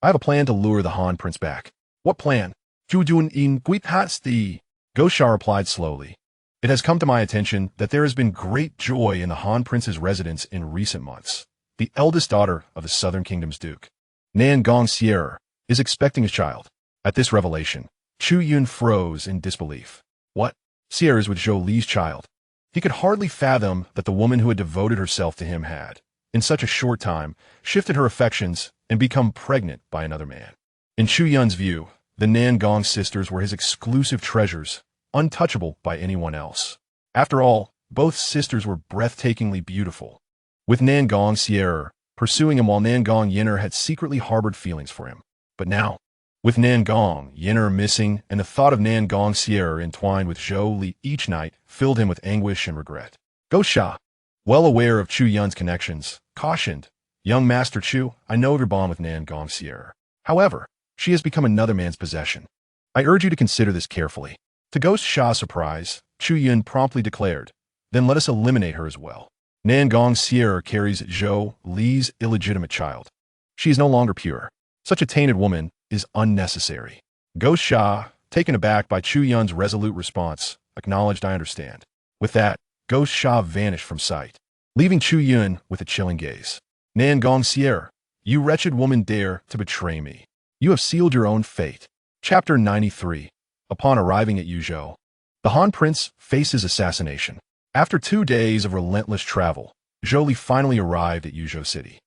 I have a plan to lure the Han prince back. What plan? Chu Yun in Guithasti. Ghost Sha replied slowly. It has come to my attention that there has been great joy in the Han prince's residence in recent months. The eldest daughter of the Southern Kingdom's Duke, Nan Gong Yan'er, is expecting a child. At this revelation, Chu Yun froze in disbelief. What? Sierra's with Zhou Li's child. He could hardly fathom that the woman who had devoted herself to him had, in such a short time, shifted her affections and become pregnant by another man. In Chu Yun's view, the Nan Gong sisters were his exclusive treasures, untouchable by anyone else. After all, both sisters were breathtakingly beautiful, with Nan Gong Yan'er pursuing him while Nan Gong Yan'er had secretly harbored feelings for him. But now, with Nan Gong Yan'er missing and the thought of Nan Gong Yan'er entwined with Zhou Li each night filled him with anguish and regret. Ghost Sha, well aware of Chu Yun's connections, cautioned, "Young Master Chu, I know of your bond with Nan Gong Yan'er. However, she has become another man's possession. I urge you to consider this carefully." To Ghost Sha's surprise, Chu Yun promptly declared, "Then let us eliminate her as well. Nan Gong Yan'er carries Zhou Li's illegitimate child. She is no longer pure. Such a tainted woman is unnecessary." Ghost Sha, taken aback by Chu Yun's resolute response, acknowledged, "I understand." With that, Ghost Sha vanished from sight, leaving Chu Yun with a chilling gaze. "Nan Gong Yan'er, you wretched woman dare to betray me. You have sealed your own fate." Chapter 93. Upon arriving at Yuzhou, the Han Prince faces assassination. After 2 days of relentless travel, Zhou Li finally arrived at Yuzhou City.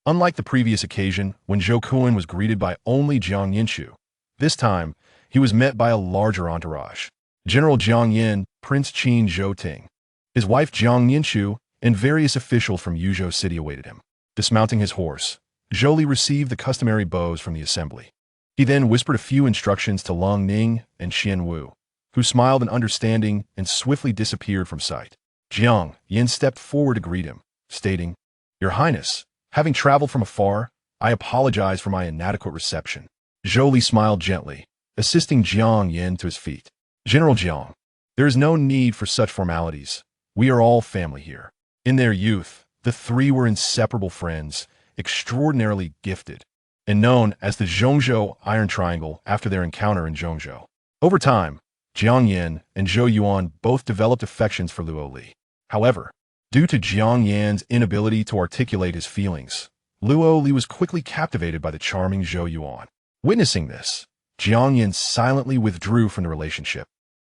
Unlike the previous occasion, when Zhou Kuan was greeted by only Jiang Yinshu, this time, he was met by a larger entourage. General Jiang Yin, Prince Qin Zhou Ting, his wife Jiang Yinshu, and various officials from Yuzhou City awaited him. Dismounting his horse, Zhou Li received the customary bows from the assembly. He then whispered a few instructions to Long Ning and Xian Wu, who smiled in understanding and swiftly disappeared from sight. Jiang Yin stepped forward to greet him, stating, "Your Highness, having traveled from afar, I apologize for my inadequate reception." Zhou Li smiled gently, assisting Jiang Yin to his feet. "General Jiang, there is no need for such formalities. We are all family here." In their youth, the three were inseparable friends, extraordinarily gifted, and known as the Zhongzhou Iron Triangle after their encounter in Zhongzhou. Over time, Jiang Yin and Zhou Yuan both developed affections for Luo Li. However, due to Jiang Yan's inability to articulate his feelings, Luo Li was quickly captivated by the charming Zhou Yuan. Witnessing this, Jiang Yin silently withdrew from the relationship,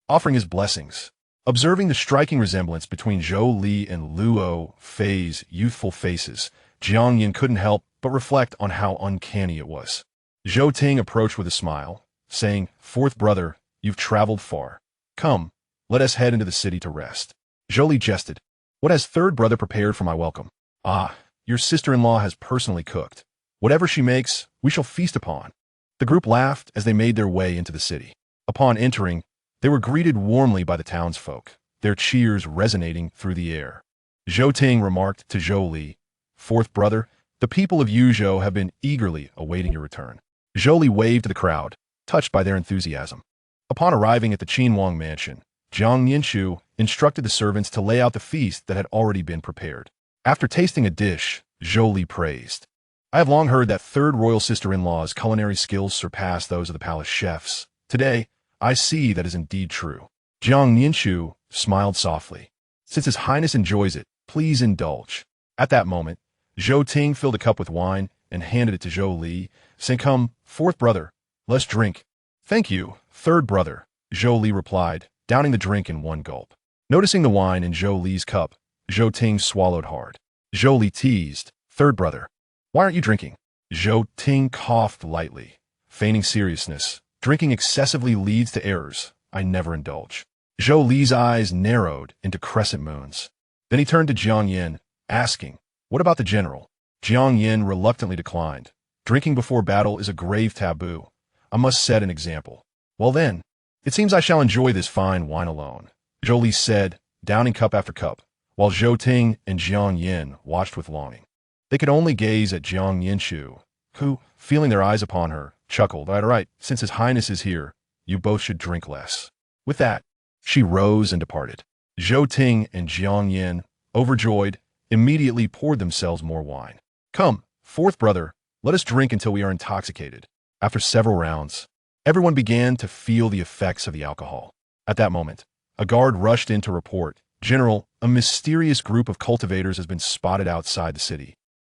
offering his blessings. Observing the striking resemblance between Zhou Li and Luo Fei's youthful faces, Jiang Yin couldn't help but reflect on how uncanny it was. Zhou Ting approached with a smile, saying, "Fourth brother, you've traveled far. Come, let us head into the city to rest." Zhou Li jested, "What has third brother prepared for my welcome?" "Ah, your sister-in-law has personally cooked. Whatever she makes, we shall feast upon." The group laughed as they made their way into the city. Upon entering, they were greeted warmly by the townsfolk, their cheers resonating through the air. Zhou Ting remarked to Zhou Li, "Fourth brother, the people of Yuzhou have been eagerly awaiting your return." Zhou Li waved to the crowd, touched by their enthusiasm. Upon arriving at the Qinhuang mansion, Jiang Yinshu instructed the servants to lay out the feast that had already been prepared. After tasting a dish, Zhou Li praised, "I have long heard that third royal sister-in-law's culinary skills surpass those of the palace chefs. Today, I see that is indeed true." Jiang Yinshu smiled softly. "Since His Highness enjoys it, please indulge." At that moment, Zhou Ting filled a cup with wine and handed it to Zhou Li, saying, "Come, fourth brother, let's drink." "Thank you, third brother," Zhou Li replied, downing the drink in one gulp. Noticing the wine in Zhou Li's cup, Zhou Ting swallowed hard. Zhou Li teased, "Third brother, why aren't you drinking?" Zhou Ting coughed lightly, feigning seriousness. "Drinking excessively leads to errors. I never indulge." Zhou Li's eyes narrowed into crescent moons. Then he turned to Jiang Yin, asking, "What about the general?" Jiang Yin reluctantly declined. "Drinking before battle is a grave taboo. I must set an example." "Well then, it seems I shall enjoy this fine wine alone," Zhou Li said, downing cup after cup, while Zhou Ting and Jiang Yin watched with longing. They could only gaze at Jiang Yinshu, who, feeling their eyes upon her, chuckled, "All right, since His Highness is here, you both should drink less." With that, she rose and departed. Zhou Ting and Jiang Yin, overjoyed, immediately poured themselves more wine. "Come, fourth brother, let us drink until we are intoxicated." After several rounds, everyone began to feel the effects of the alcohol. At that moment, a guard rushed in to report, "General, a mysterious group of cultivators has been spotted outside the city,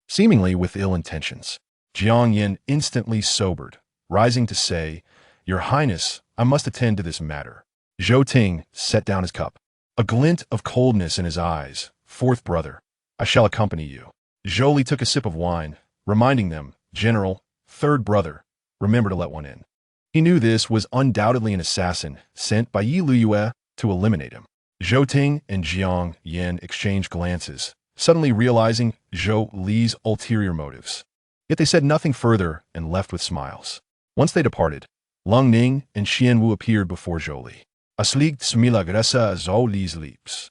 seemingly with ill intentions." Jiang Yin instantly sobered, rising to say, Your Highness, I must attend to this matter. Zhou Ting set down his cup. A glint of coldness in his eyes. Fourth brother, I shall accompany you. Zhou Li took a sip of wine, reminding them, General, third brother, remember to let one in. He knew this was undoubtedly an assassin sent by Yi Luyue to eliminate him. Zhou Ting and Jiang Yan exchanged glances, suddenly realizing Zhou Li's ulterior motives. Yet they said nothing further and left with smiles. Once they departed, Lung Ning and Xianwu appeared before Zhou Li. Asliegt smilagressa Zhou Li's lips.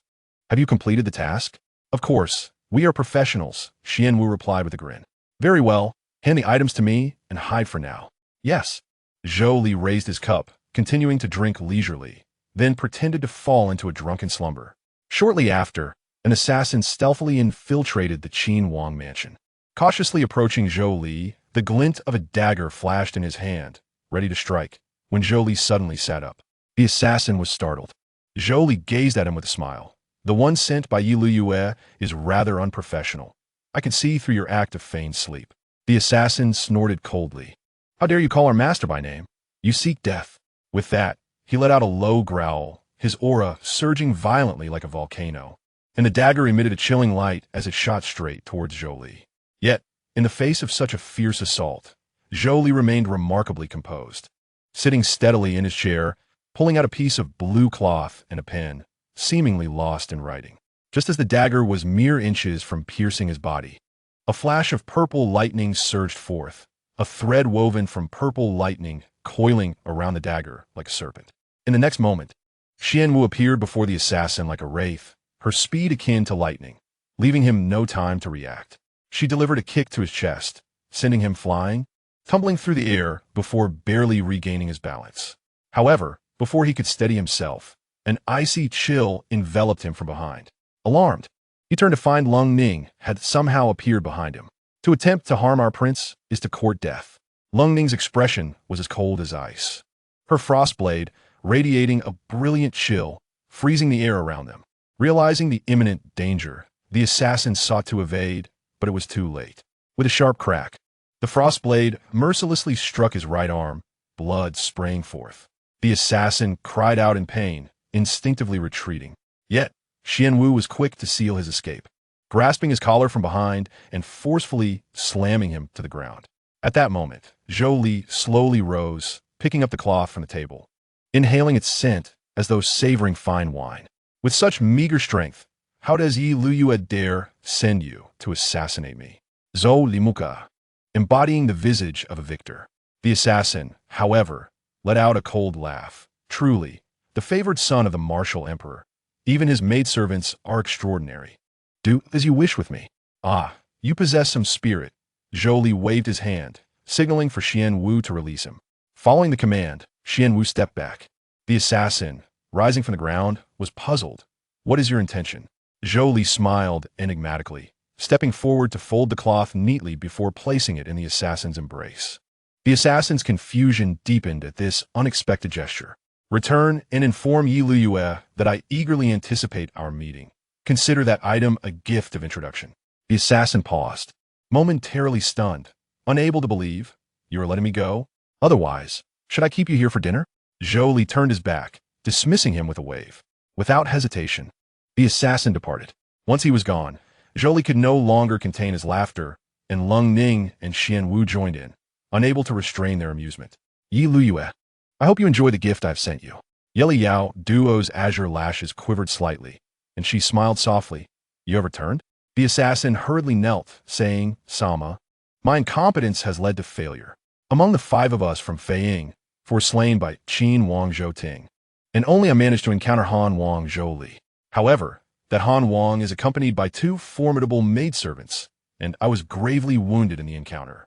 Have you completed the task? Of course, we are professionals, Xianwu replied with a grin. Very well, hand the items to me and hide for now. Yes. Zhou Li raised his cup, continuing to drink leisurely, then pretended to fall into a drunken slumber. Shortly after, an assassin stealthily infiltrated the Qin Wang mansion. Cautiously approaching Zhou Li, the glint of a dagger flashed in his hand, ready to strike, when Zhou Li suddenly sat up. The assassin was startled. Zhou Li gazed at him with a smile. The one sent by Yi Luyue is rather unprofessional. I can see through your act of feigned sleep. The assassin snorted coldly. How dare you call our master by name? You seek death. With that, he let out a low growl, his aura surging violently like a volcano, and the dagger emitted a chilling light as it shot straight towards Zhou Li. Yet, in the face of such a fierce assault, Zhou Li remained remarkably composed. Sitting steadily in his chair, pulling out a piece of blue cloth and a pen, seemingly lost in writing. Just as the dagger was mere inches from piercing his body, a flash of purple lightning surged forth, a thread woven from purple lightning coiling around the dagger like a serpent. In the next moment, Xianwu appeared before the assassin like a wraith, her speed akin to lightning, leaving him no time to react. She delivered a kick to his chest, sending him flying, tumbling through the air before barely regaining his balance. However, before he could steady himself, an icy chill enveloped him from behind. Alarmed, he turned to find Lung Ning had somehow appeared behind him. To attempt to harm our prince is to court death. Lung Ning's expression was as cold as ice, her frost blade radiating a brilliant chill, freezing the air around them. Realizing the imminent danger, the assassin sought to evade, but it was too late. With a sharp crack, the frost blade mercilessly struck his right arm, blood spraying forth. The assassin cried out in pain, instinctively retreating. Yet, Xianwu was quick to seal his escape, grasping his collar from behind and forcefully slamming him to the ground. At that moment, Zhou Li slowly rose, picking up the cloth from the table, inhaling its scent as though savoring fine wine. With such meager strength, how does Yi Luyue dare send you to assassinate me? Zhou Li Muka, embodying the visage of a victor. The assassin, however, let out a cold laugh. Truly, the favored son of the martial emperor. Even his maidservants are extraordinary. Do as you wish with me. Ah, you possess some spirit. Zhou Li waved his hand, signaling for Xianwu to release him. Following the command, Xianwu stepped back. The assassin, rising from the ground, was puzzled. What is your intention? Zhou Li smiled enigmatically, stepping forward to fold the cloth neatly before placing it in the assassin's embrace. The assassin's confusion deepened at this unexpected gesture. Return and inform Yi Luyue that I eagerly anticipate our meeting. Consider that item a gift of introduction. The assassin paused, momentarily stunned, unable to believe. You are letting me go? Otherwise, should I keep you here for dinner? Zhou Li turned his back, dismissing him with a wave. Without hesitation, the assassin departed. Once he was gone, Zhou Li could no longer contain his laughter, and Lung Ning and Xianwu joined in, unable to restrain their amusement. Yi Luyue, I hope you enjoy the gift I've sent you. Yeli Yao Duo's azure lashes quivered slightly, and she smiled softly. You have returned? The assassin hurriedly knelt, saying, Sama, my incompetence has led to failure. Among the 5 of us from Feiying, were slain by Qin Wang Zhou Ting, and only I managed to encounter Han Wang Zhou Li. However, that Han Wang is accompanied by 2 formidable maidservants, and I was gravely wounded in the encounter.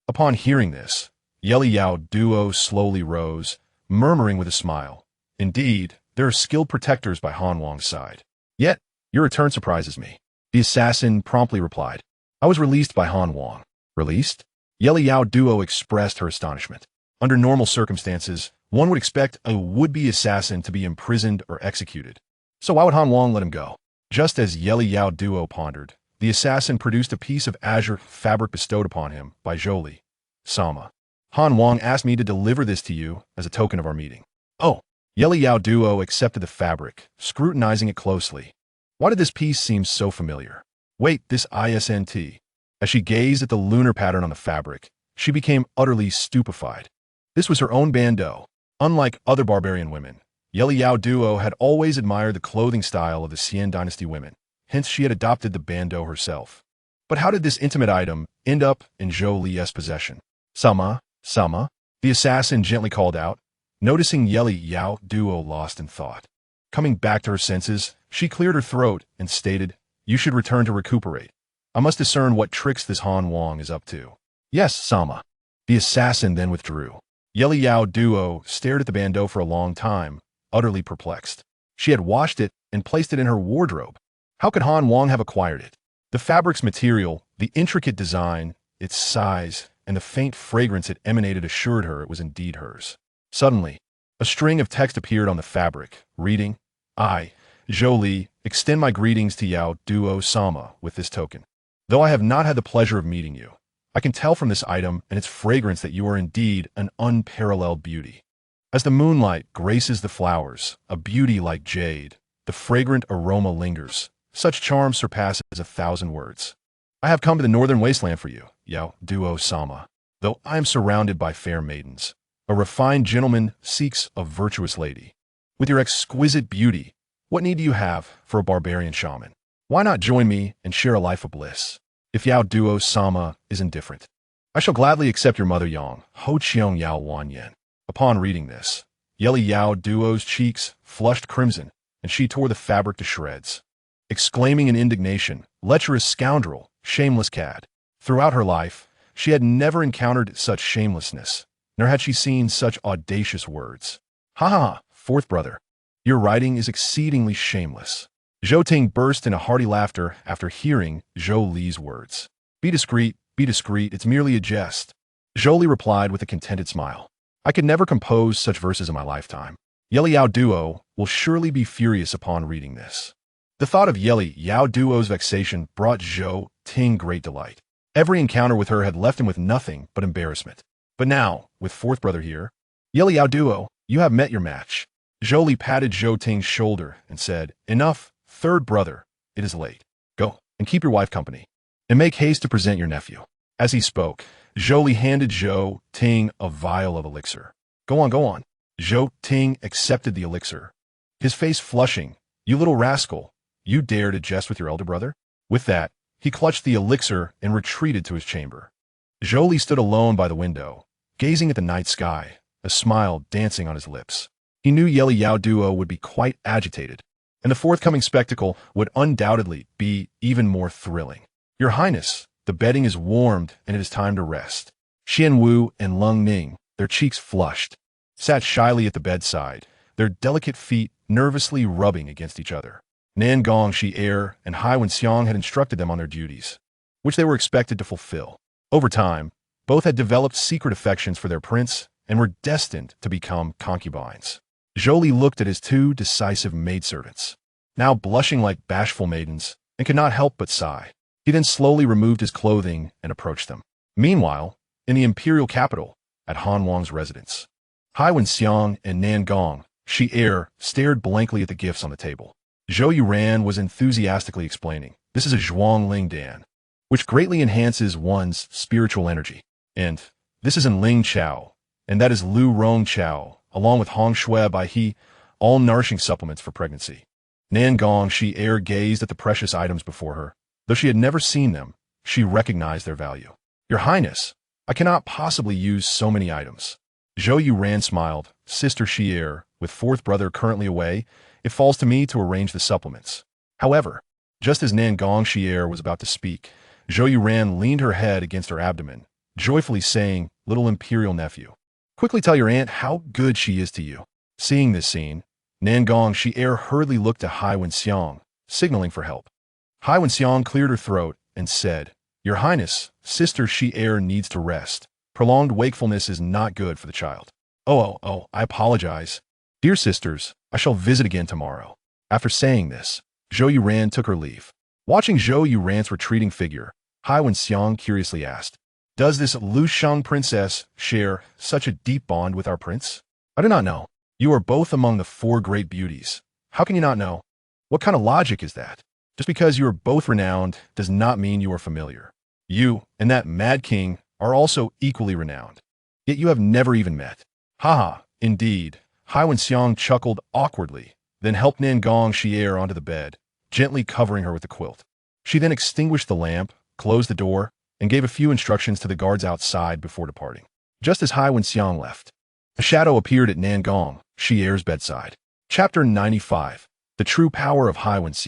Upon hearing this, Yeli Yao Duo slowly rose, murmuring with a smile, Indeed, there are skilled protectors by Han Wang's side. Yet, your return surprises me. The assassin promptly replied, I was released by Han Wang. Released? Yeli Yao Duo expressed her astonishment. Under normal circumstances, one would expect a would-be assassin to be imprisoned or executed. So why would Han Wang let him go? Just as Yeli Yao Duo pondered, the assassin produced a piece of azure fabric bestowed upon him by Zhou Li. Sama. Han Wang asked me to deliver this to you as a token of our meeting. Oh, Yeli Yao Duo accepted the fabric, scrutinizing it closely. Why did this piece seem so familiar? Wait, this ISNT. As she gazed at the lunar pattern on the fabric, she became utterly stupefied. This was her own bandeau. Unlike other barbarian women, Yeli Yao Duo had always admired the clothing style of the Xian dynasty women, hence she had adopted the bandeau herself. But how did this intimate item end up in Zhou Li's possession? Sama, the assassin gently called out, noticing Yeli Yao Duo lost in thought. Coming back to her senses, she cleared her throat and stated, "You should return to recuperate. I must discern what tricks this Han Wang is up to." "Yes, Sama." The assassin then withdrew. Yeli Yao Duo stared at the bandeau for a long time, utterly perplexed. She had washed it and placed it in her wardrobe. How could Han Wang have acquired it? The fabric's material, the intricate design, its size, and the faint fragrance it emanated assured her it was indeed hers. Suddenly, a string of text appeared on the fabric, reading, "I, Zhou Li, extend my greetings to Yao Duo Sama with this token. Though I have not had the pleasure of meeting you, I can tell from this item and its fragrance that you are indeed an unparalleled beauty. As the moonlight graces the flowers, a beauty like jade, the fragrant aroma lingers. Such charm surpasses 1,000 words. I have come to the northern wasteland for you, Yao Duo Sama. Though I am surrounded by fair maidens, a refined gentleman seeks a virtuous lady. With your exquisite beauty, what need do you have for a barbarian shaman? Why not join me and share a life of bliss? If Yao Duo Sama is indifferent, I shall gladly accept your mother Yang, Ho Qiong Yao Wan Yen." Upon reading this, Yeli Yao Duo's cheeks flushed crimson, and she tore the fabric to shreds. Exclaiming in indignation, "Lecherous scoundrel, shameless cad." Throughout her life, she had never encountered such shamelessness, nor had she seen such audacious words. "Ha ha ha, fourth brother, your writing is exceedingly shameless." Zhou Ting burst into hearty laughter after hearing Zhou Li's words. Be discreet, it's merely a jest." Zhou Li replied with a contented smile. "I could never compose such verses in my lifetime. Yeli Yao Duo will surely be furious upon reading this." The thought of Yeli Yao Duo's vexation brought Zhou Ting great delight. Every encounter with her had left him with nothing but embarrassment. But now, with fourth brother here, "Yeli Yao Duo, you have met your match." Zhou Li patted Zhou Ting's shoulder and said, "Enough, third brother, it is late. Go and keep your wife company, and make haste to present your nephew." As he spoke, Zhou Li handed Zhou Ting a vial of elixir. Go on. Zhou Ting accepted the elixir, his face flushing. "You little rascal, you dare to jest with your elder brother?" With that, he clutched the elixir and retreated to his chamber. Zhou Li stood alone by the window, gazing at the night sky, a smile dancing on his lips. He knew Yeli Yao Duo would be quite agitated, and the forthcoming spectacle would undoubtedly be even more thrilling. "Your Highness, the bedding is warmed and it is time to rest." Xian Wu and Lung Ning, their cheeks flushed, sat shyly at the bedside, their delicate feet nervously rubbing against each other. Nan Gong Yan'er and Highness had instructed them on their duties, which they were expected to fulfill. Over time, both had developed secret affections for their prince and were destined to become concubines. Zhou Li looked at his two decisive maidservants, now blushing like bashful maidens, and could not help but sigh. He then slowly removed his clothing and approached them. Meanwhile, in the imperial capital, at Han Wang's residence, Highness and Nan Gong Yan'er stared blankly at the gifts on the table. Zhou Yuran was enthusiastically explaining, "This is a Zhuang Ling Dan, which greatly enhances one's spiritual energy. And this is an Ling Chao, and that is Lu Rong Chao, along with Hong Shui Bai He, all nourishing supplements for pregnancy." Nan Gong Yan'er gazed at the precious items before her. Though she had never seen them, she recognized their value. "Your Highness, I cannot possibly use so many items." Zhou Yuran smiled. "Sister Yan'er, with fourth brother currently away, it falls to me to arrange the supplements." However, just as Nan Gong Yan'er was about to speak, Zhou Yuran leaned her head against her abdomen, joyfully saying, "Little imperial nephew, quickly tell your aunt how good she is to you." Seeing this scene, Nan Gong Yan'er hurriedly looked to Highness, signaling for help. Highness cleared her throat and said, "Your Highness, Sister Yan'er needs to rest. Prolonged wakefulness is not good for the child." Oh, I apologize. Dear sisters, I shall visit again tomorrow." After saying this, Zhou Yuran took her leave. Watching Zhou Yuran's retreating figure, Highness curiously asked, Does this Luxiang princess share such a deep bond with our prince? I do not know. You are both among the four great beauties. How can you not know? What kind of logic is that? Just because you are both renowned does not mean you are familiar. You and that mad king are also equally renowned. Yet you have never even met. Haha, indeed. Highness chuckled awkwardly, then helped Nan Gong Yan'er onto the bed, gently covering her with the quilt. She then extinguished the lamp, closed the door, and gave a few instructions to the guards outside before departing. Just as Highness left, a shadow appeared at Nan Gong Yan'er's bedside. Chapter 95. The True Power of Highness.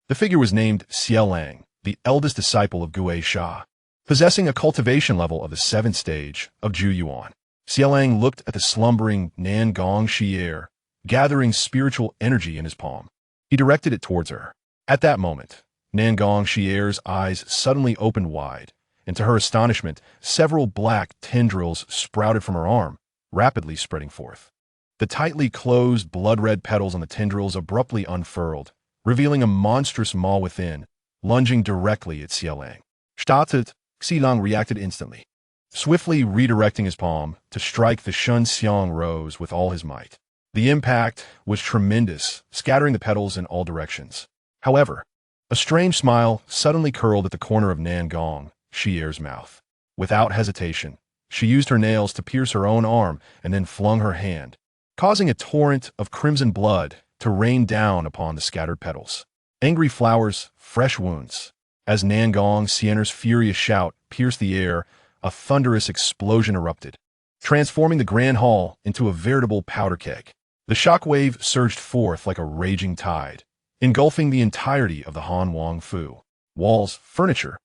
The figure was named Xiaolang, the eldest disciple of Gui Sha, possessing a cultivation level of the 7th stage of Zhou Yuan. Xiaolang looked at the slumbering Nan Gong Yan'er, gathering spiritual energy in his palm. He directed it towards her. At that moment, Nan Gong Yan'er's eyes suddenly opened wide, and to her astonishment, several black tendrils sprouted from her arm, rapidly spreading forth. The tightly closed, blood-red petals on the tendrils abruptly unfurled, revealing a monstrous maw within, lunging directly at Xiaolang. Started, Xilang reacted instantly, swiftly redirecting his palm to strike the xianxia rose with all his might. The impact was tremendous, scattering the petals in all directions. However, a strange smile suddenly curled at the corner of Nan Gong Yan'er's mouth. Without hesitation, she used her nails to pierce her own arm and then flung her hand, causing a torrent of crimson blood to rain down upon the scattered petals. Angry flowers, fresh wounds. As Nan Gong Yan'er's furious shout pierced the air, a thunderous explosion erupted, transforming the grand hall into a veritable powder keg. The shockwave surged forth like a raging tide, engulfing the entirety of the Han Wang Fu. Walls, furniture,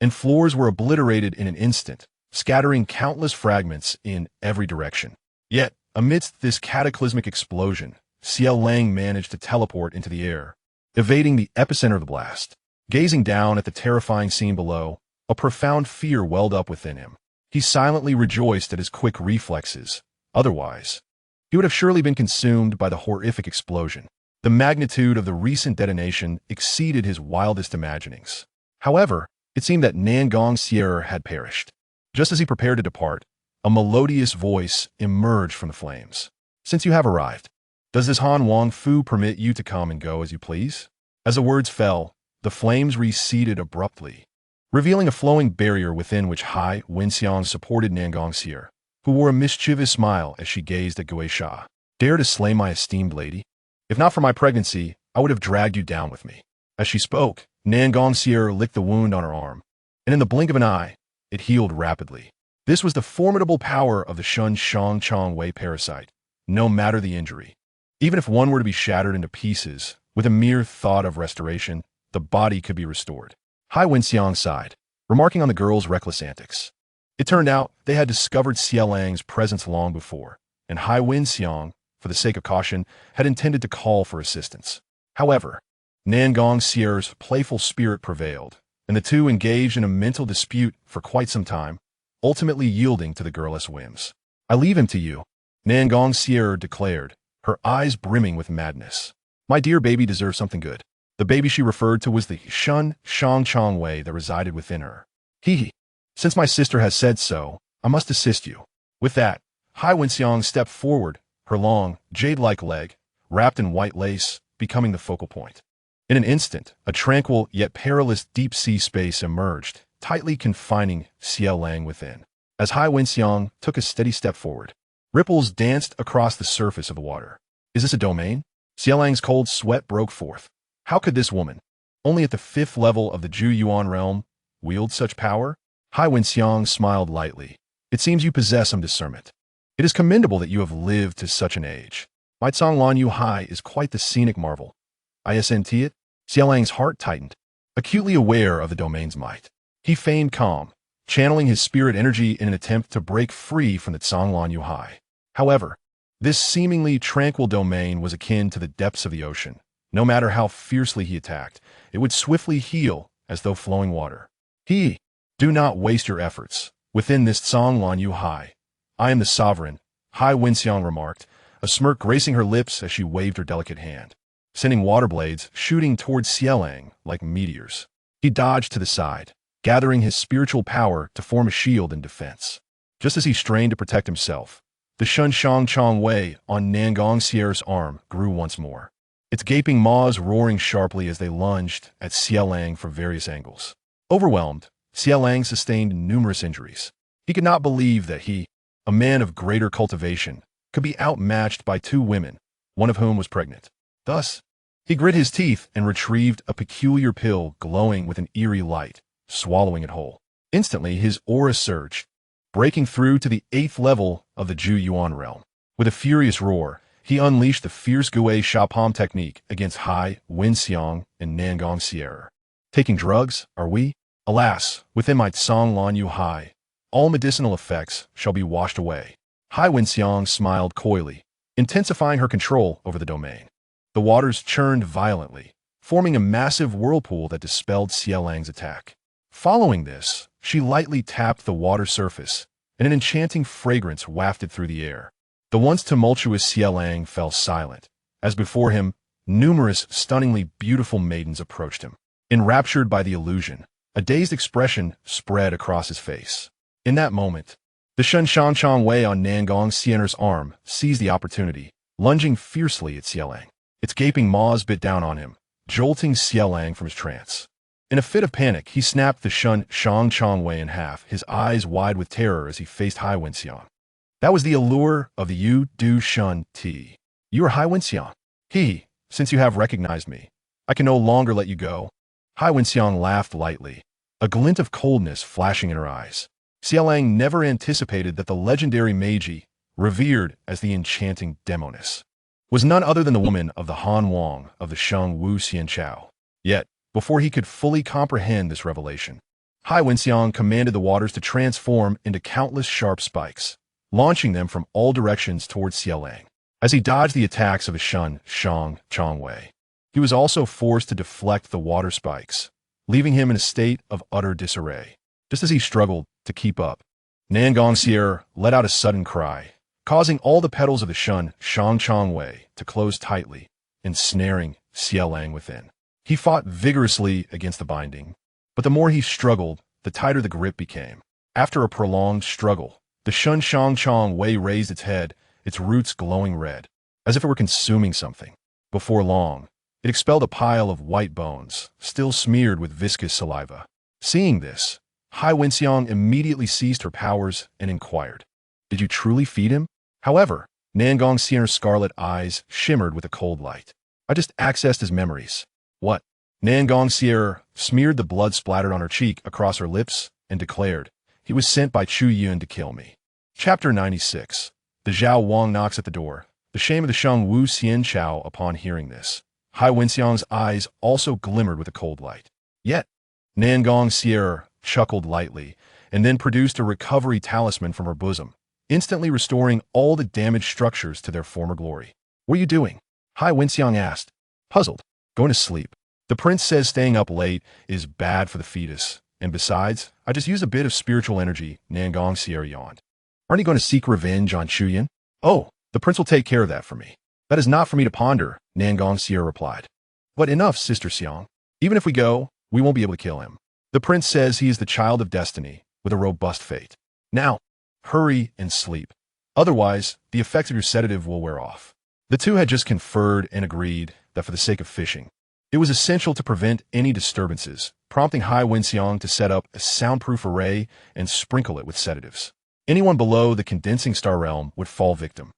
and floors were obliterated in an instant, scattering countless fragments in every direction. Yet, amidst this cataclysmic explosion, Xiaolang managed to teleport into the air, evading the epicenter of the blast. Gazing down at the terrifying scene below, a profound fear welled up within him. He silently rejoiced at his quick reflexes. Otherwise, he would have surely been consumed by the horrific explosion. The magnitude of the recent detonation exceeded his wildest imaginings. However, it seemed that Nan Gong Yan'er had perished. Just as he prepared to depart, a melodious voice emerged from the flames. Since you have arrived, does this Han Wang Fu permit you to come and go as you please? As the words fell, the flames receded abruptly, revealing a flowing barrier within which Highness supported Nan Gong Yan'er, who wore a mischievous smile as she gazed at Gui Sha. Dare to slay my esteemed lady? If not for my pregnancy, I would have dragged you down with me. As she spoke, Nan Gong Yan'er licked the wound on her arm, and in the blink of an eye, it healed rapidly. This was the formidable power of the Shun Shang Chong Wei parasite, no matter the injury. Even if one were to be shattered into pieces, with a mere thought of restoration, the body could be restored. Highness sighed, remarking on the girl's reckless antics. It turned out they had discovered Xiaolang's presence long before, and Highness, for the sake of caution, had intended to call for assistance. However, Nan Gong Yan'er's playful spirit prevailed, and the two engaged in a mental dispute for quite some time, ultimately yielding to the girl's whims. I leave him to you, Nan Gong Yan'er declared, her eyes brimming with madness. My dear baby deserves something good. The baby she referred to was the Shun Shang Chong Wei that resided within her. Since my sister has said so, I must assist you. With that, Highness stepped forward, her long, jade-like leg, wrapped in white lace, becoming the focal point. In an instant, a tranquil yet perilous deep-sea space emerged, tightly confining Xiaolang within. As Highness took a steady step forward, ripples danced across the surface of the water. Is this a domain? Xiaolang's cold sweat broke forth. How could this woman, only at the 5th level of the Zhou Yuan realm, wield such power? Highness smiled lightly. It seems you possess some discernment. It is commendable that you have lived to such an age. My Conglan Yu Hai is quite the scenic marvel. Isn't it? Xiaolang's heart tightened, acutely aware of the domain's might. He feigned calm, channeling his spirit energy in an attempt to break free from the Conglan Yu Hai. However, this seemingly tranquil domain was akin to the depths of the ocean. No matter how fiercely he attacked, it would swiftly heal as though flowing water. Do not waste your efforts. Within this Conglan Yu Hai, I am the sovereign, Highness remarked, a smirk gracing her lips as she waved her delicate hand, sending water blades shooting towards Xiaolang like meteors. He dodged to the side, gathering his spiritual power to form a shield in defense. Just as he strained to protect himself, the xianxia Wei on Nan Gong Yan'er's arm grew once more, its gaping maws roaring sharply as they lunged at Xiaolang from various angles. Overwhelmed, Xiaolang sustained numerous injuries. He could not believe that he, a man of greater cultivation, could be outmatched by two women, one of whom was pregnant. Thus, he grit his teeth and retrieved a peculiar pill glowing with an eerie light, swallowing it whole. Instantly, his aura surged, breaking through to the 8th level of the Zhou Yuan realm. With a furious roar, he unleashed the fierce Gui Sha Palm technique against Hai, Wenxiang, and Nan Gong Yan'er. Taking drugs, are we? Alas, within my Tsang Lan Yu Hai, all medicinal effects shall be washed away. Hai Wenxiang smiled coyly, intensifying her control over the domain. The waters churned violently, forming a massive whirlpool that dispelled Xiaolang's attack. Following this, she lightly tapped the water surface, and an enchanting fragrance wafted through the air. The once tumultuous Xiaolang fell silent, as before him, numerous stunningly beautiful maidens approached him. Enraptured by the illusion, a dazed expression spread across his face. In that moment, the xianxia Wei on Nan Gong Yan'er's arm seized the opportunity, lunging fiercely at Xiaolang. Its gaping maws bit down on him, jolting Xiaolang from his trance. In a fit of panic, he snapped the xianxia Wei in half, his eyes wide with terror as he faced Hai Wenxiang. That was the allure of the Yu Du Shun Ti. You are Hai Wenxiang. Since you have recognized me, I can no longer let you go. Hai Wenxiang laughed lightly, a glint of coldness flashing in her eyes. Xiaolang never anticipated that the legendary Meiji, revered as the enchanting Demoness, was none other than the woman of the Han Wang of the Sheng Wu Xianchao. Yet, before he could fully comprehend this revelation, Hai Wenxiang commanded the waters to transform into countless sharp spikes, launching them from all directions towards Xiaolang. As he dodged the attacks of the xianxia Wei, he was also forced to deflect the water spikes, leaving him in a state of utter disarray. Just as he struggled to keep up, Nan Gong Yan'er let out a sudden cry, causing all the petals of the xianxia Wei to close tightly, ensnaring Xiaolang within. He fought vigorously against the binding, but the more he struggled, the tighter the grip became. After a prolonged struggle, the xianxia Wei raised its head, its roots glowing red, as if it were consuming something. Before long, it expelled a pile of white bones, still smeared with viscous saliva. Seeing this, Hai Wenxiang immediately seized her powers and inquired, "Did you truly feed him?" However, Nan Gong Yan'er's scarlet eyes shimmered with a cold light. "I just accessed his memories." "What?" Nan Gong Yan'er smeared the blood splattered on her cheek across her lips and declared, "He was sent by Chu Yun to kill me." Chapter 96. The Zhao Wang knocks at the door. The shame of the Sheng Wu Xianchao upon hearing this. Hai Wenxiang's eyes also glimmered with a cold light. Yet, Nan Gong Yan'er chuckled lightly, and then produced a recovery talisman from her bosom, instantly restoring all the damaged structures to their former glory. "What are you doing?" Hai Wenxiang asked, puzzled. "Going to sleep. The prince says staying up late is bad for the fetus, and besides, I just used a bit of spiritual energy," Nan Gong Yan'er yawned. "Aren't you going to seek revenge on Chu Yun?" "Oh, the prince will take care of that for me." "That is not for me to ponder," Nan Gong Yan'er replied. "But enough, Sister Xiang. Even if we go, we won't be able to kill him. The prince says he is the child of destiny, with a robust fate. Now, hurry and sleep. Otherwise, the effects of your sedative will wear off." The two had just conferred and agreed that for the sake of fishing, it was essential to prevent any disturbances, prompting Hai Wenxiang to set up a soundproof array and sprinkle it with sedatives. Anyone below the condensing star realm would fall victim.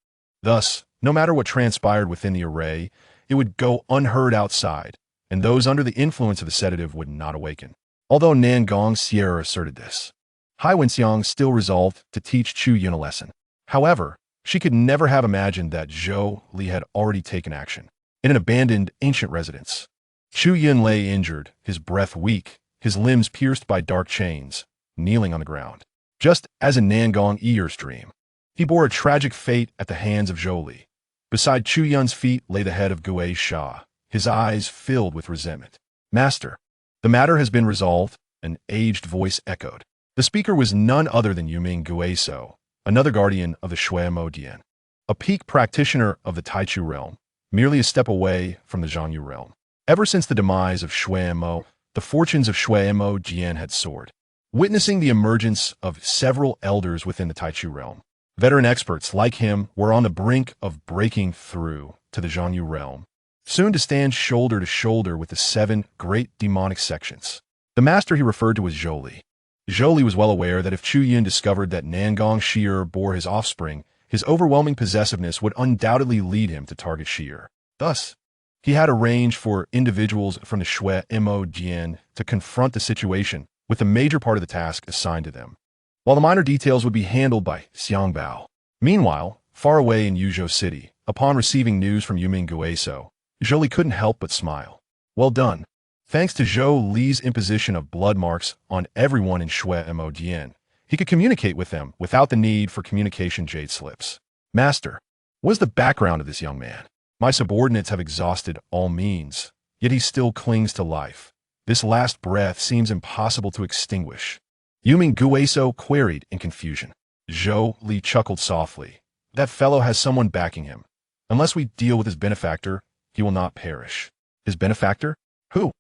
Thus, no matter what transpired within the array, it would go unheard outside, and those under the influence of the sedative would not awaken. Although Nan Gong Yan'er asserted this, Hai Wenxiang still resolved to teach Chu Yun a lesson. However, she could never have imagined that Zhou Li had already taken action. In an abandoned ancient residence, Chu Yun lay injured, his breath weak, his limbs pierced by dark chains, kneeling on the ground. Just as in Nan Gong Yan'er's dream, he bore a tragic fate at the hands of Zhou Li. Beside Chu Yun's feet lay the head of Gui Sha, his eyes filled with resentment. "Master, the matter has been resolved," an aged voice echoed. The speaker was none other than Yuming Guizhou, another guardian of the Shui Mo Dian, a peak practitioner of the Taichu realm, merely a step away from the Zhangyu realm. Ever since the demise of Shui Mo, the fortunes of Shui Mo Jian had soared. Witnessing the emergence of several elders within the Taichu realm, veteran experts like him were on the brink of breaking through to the Zhongyu realm, soon to stand shoulder to shoulder with the 7 great demonic sections. The master he referred to was Zhou Li. Zhou Li was well aware that if Chu Yun discovered that Nan Gong Yan'er bore his offspring, his overwhelming possessiveness would undoubtedly lead him to target Yan'er. Thus, he had arranged for individuals from the Shui Mo Jian to confront the situation, with the major part of the task assigned to them, while the minor details would be handled by Xiangbao. Meanwhile, far away in Yuzhou City, upon receiving news from Yuming Guiso, Zhou Li couldn't help but smile. Well done. Thanks to Zhou Li's imposition of blood marks on everyone in Shui Mo Jian, he could communicate with them without the need for communication jade slips. Master, what is the background of this young man? My subordinates have exhausted all means, yet he still clings to life. This last breath seems impossible to extinguish. Yuming Guiso queried in confusion. Zhou Li chuckled softly. That fellow has someone backing him. Unless we deal with his benefactor, he will not perish. His benefactor? Who?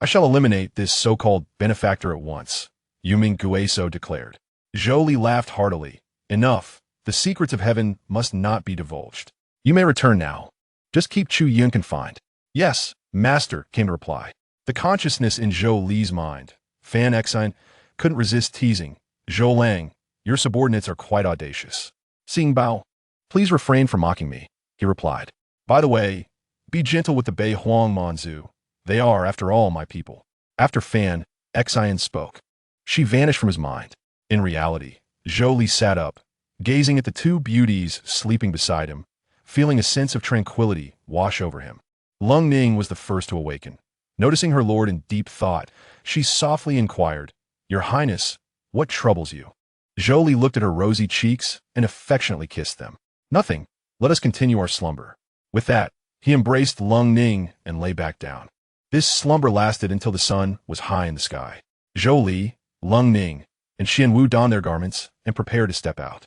I shall eliminate this so-called benefactor at once, Yuming Guiso declared. Zhou Li laughed heartily. Enough. The secrets of heaven must not be divulged. You may return now. Just keep Chu Yun confined. Yes, master, came the reply. The consciousness in Zhou Li's mind, Fan Exine, couldn't resist teasing. Zhou Lang, your subordinates are quite audacious. Xing Bao, please refrain from mocking me, he replied. By the way, be gentle with the Bei Huang Manzu. They are, after all, my people. After Fan Exine spoke, she vanished from his mind. In reality, Zhou Li sat up, gazing at the 2 beauties sleeping beside him, feeling a sense of tranquility wash over him. Lung Ning was the first to awaken. Noticing her lord in deep thought, she softly inquired, Your Highness, what troubles you? Zhou Li looked at her rosy cheeks and affectionately kissed them. Nothing. Let us continue our slumber. With that, he embraced Lung Ning and lay back down. This slumber lasted until the sun was high in the sky. Zhou Li, Lung Ning, and Xianwu donned their garments and prepared to step out.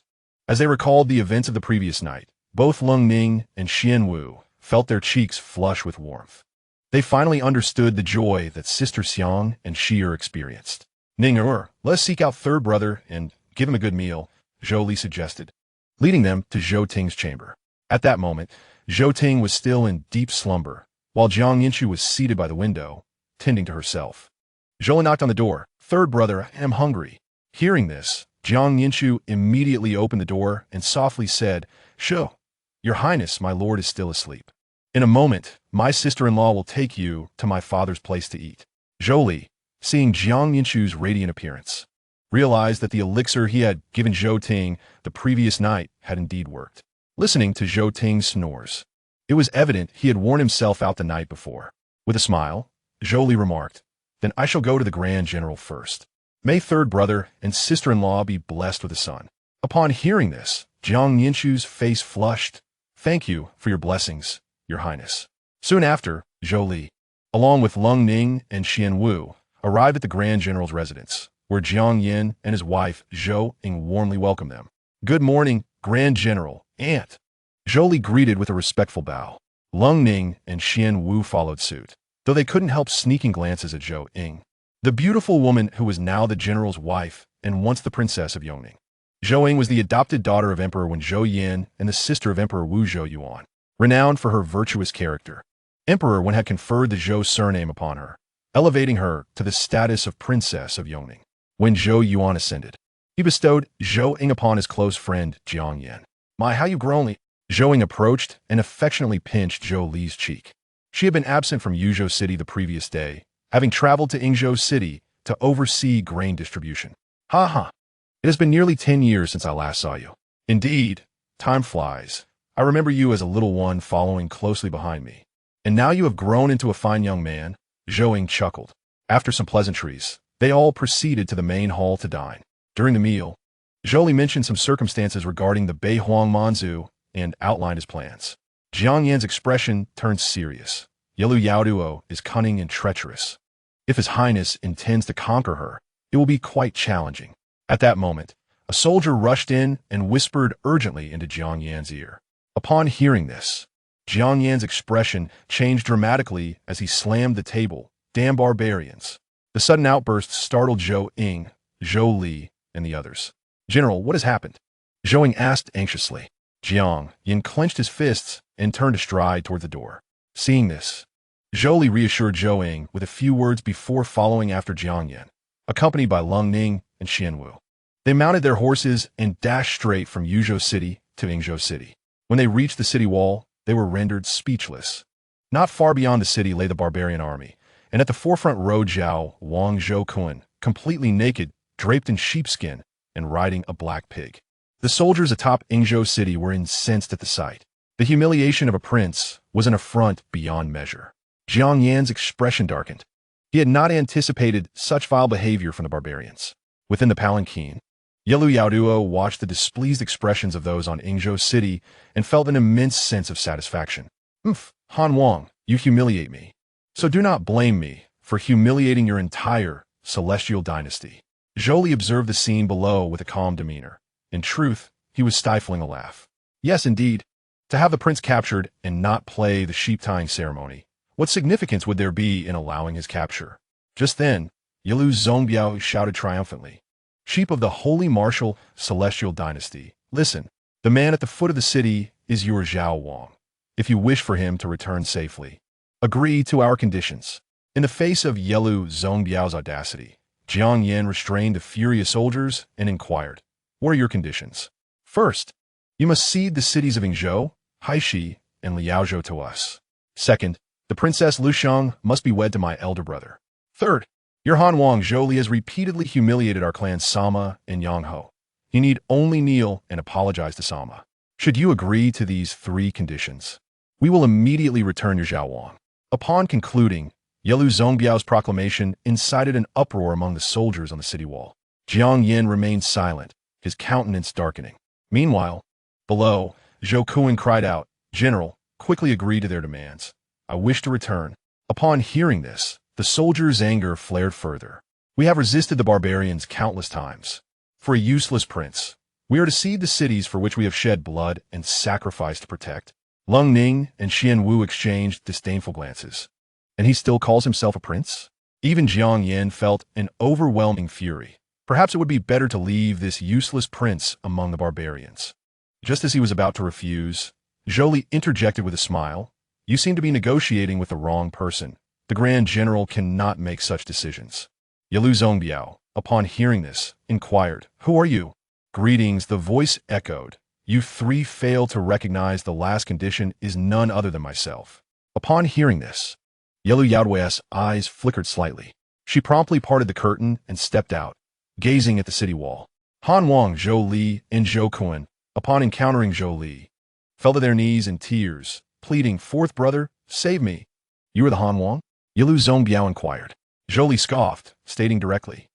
As they recalled the events of the previous night, both Lung Ning and Xianwu felt their cheeks flush with warmth. They finally understood the joy that Sister Xiang and Shi'er experienced. Ning-er, let us seek out third brother and give him a good meal, Zhou Li suggested, leading them to Zhou Ting's chamber. At that moment, Zhou Ting was still in deep slumber, while Jiang Yinshu was seated by the window, tending to herself. Zhou Li knocked on the door. Third brother, I am hungry. Hearing this, Jiang Yinshu immediately opened the door and softly said, Sho, your Highness, my lord is still asleep. In a moment, my sister-in-law will take you to my father's place to eat. Zhou Li, seeing Jiang Yinshu's radiant appearance, realized that the elixir he had given Zhou Ting the previous night had indeed worked. Listening to Zhou Ting's snores, it was evident he had worn himself out the night before. With a smile, Zhou Li remarked, Then I shall go to the Grand General first. May third brother and sister-in-law be blessed with a son. Upon hearing this, Jiang Yinshu's face flushed. Thank you for your blessings, Your Highness. Soon after, Zhou Li, along with Lung Ning and Xianwu, arrived at the Grand General's residence, where Jiang Yin and his wife Zhou Ying warmly welcomed them. Good morning, Grand General, Aunt. Zhou Li greeted with a respectful bow. Lung Ning and Xianwu followed suit, though they couldn't help sneaking glances at Zhou Ying, the beautiful woman who was now the general's wife and once the princess of Yongning. Zhou Ying was the adopted daughter of Emperor Wen Zhou Yin and the sister of Emperor Wu Zhou Yuan, renowned for her virtuous character. Emperor Wen had conferred the Zhou surname upon her, elevating her to the status of princess of Yongning. When Zhou Yuan ascended, he bestowed Zhou Ying upon his close friend Jiang Yan. My, how you grown, Li. Zhou Ying approached and affectionately pinched Zhou Li's cheek. She had been absent from Yuzhou City the previous day, having traveled to Yingzhou City to oversee grain distribution. Ha ha. It has been nearly 10 years since I last saw you. Indeed, time flies. I remember you as a little one following closely behind me. And now you have grown into a fine young man, Zhou Ying chuckled. After some pleasantries, they all proceeded to the main hall to dine. During the meal, Zhou Li mentioned some circumstances regarding the Bei Huang Manzu and outlined his plans. Jiang Yan's expression turned serious. Yelu Yaoduo is cunning and treacherous. If His Highness intends to conquer her, it will be quite challenging. At that moment, a soldier rushed in and whispered urgently into Jiang Yan's ear. Upon hearing this, Jiang Yan's expression changed dramatically as he slammed the table. Damn barbarians. The sudden outburst startled Zhou Ying, Zhou Li, and the others. "General, what has happened?" Zhou Ying asked anxiously. Jiang Yin clenched his fists and turned a stride toward the door. Seeing this, Zhou Li reassured Zhou Ying with a few words before following after Jiang Yin, accompanied by Lung Ning and Xianwu. They mounted their horses and dashed straight from Yuzhou City to Yingzhou City. When they reached the city wall, they were rendered speechless. Not far beyond the city lay the barbarian army, and at the forefront rode Zhao Wang Zhou Kun, completely naked, draped in sheepskin, and riding a black pig. The soldiers atop Yingzhou City were incensed at the sight. The humiliation of a prince was an affront beyond measure. Jiang Yan's expression darkened. He had not anticipated such vile behavior from the barbarians. Within the palanquin, Yelu Yaoduo watched the displeased expressions of those on Yingzhou City and felt an immense sense of satisfaction. Han Wang, you humiliate me. So do not blame me for humiliating your entire celestial dynasty. Zhou Li observed the scene below with a calm demeanor. In truth, he was stifling a laugh. Yes, indeed. To have the prince captured and not play the sheep-tying ceremony, what significance would there be in allowing his capture? Just then, Yilu Zongbiao shouted triumphantly. Sheep of the Holy Martial Celestial Dynasty, listen. The man at the foot of the city is your Zhao Wang. If you wish for him to return safely, agree to our conditions. In the face of Yilu Zongbiao's audacity, Jiang Yan restrained the furious soldiers and inquired, "What are your conditions?" "First, you must cede the cities of Yingzhou, Haishi, and Liaozhou to us. Second, the Princess Lu Xiang must be wed to my elder brother. Third, your Han Wang Zhou Li has repeatedly humiliated our clans Sama and Yangho. He need only kneel and apologize to Sama. Should you agree to these three conditions, we will immediately return your Zhao Wang." Upon concluding, Yilu Zongbiao's proclamation incited an uproar among the soldiers on the city wall. Jiang Yin remained silent, his countenance darkening. Meanwhile, below, Zhou Kun cried out, "General, quickly agree to their demands. I wish to return." Upon hearing this, the soldiers' anger flared further. "We have resisted the barbarians countless times. For a useless prince, we are to cede the cities for which we have shed blood and sacrificed to protect." Lung Ning and Xianwu exchanged disdainful glances. And he still calls himself a prince? Even Jiang Yin felt an overwhelming fury. Perhaps it would be better to leave this useless prince among the barbarians. Just as he was about to refuse, Zhou Li interjected with a smile. "You seem to be negotiating with the wrong person. The Grand General cannot make such decisions." Yilu Zongbiao, upon hearing this, inquired, "Who are you?" "Greetings," the voice echoed. "You three fail to recognize the last condition is none other than myself." Upon hearing this, Yilu Yaoduo's eyes flickered slightly. She promptly parted the curtain and stepped out, gazing at the city wall. Han Wang Zhou Li and Zhou Kun, upon encountering Zhou Li, fell to their knees in tears, pleading, "Fourth brother, save me." "You are the Han Wang?" Yilu Zongbiao inquired. Zhou Li scoffed, stating directly,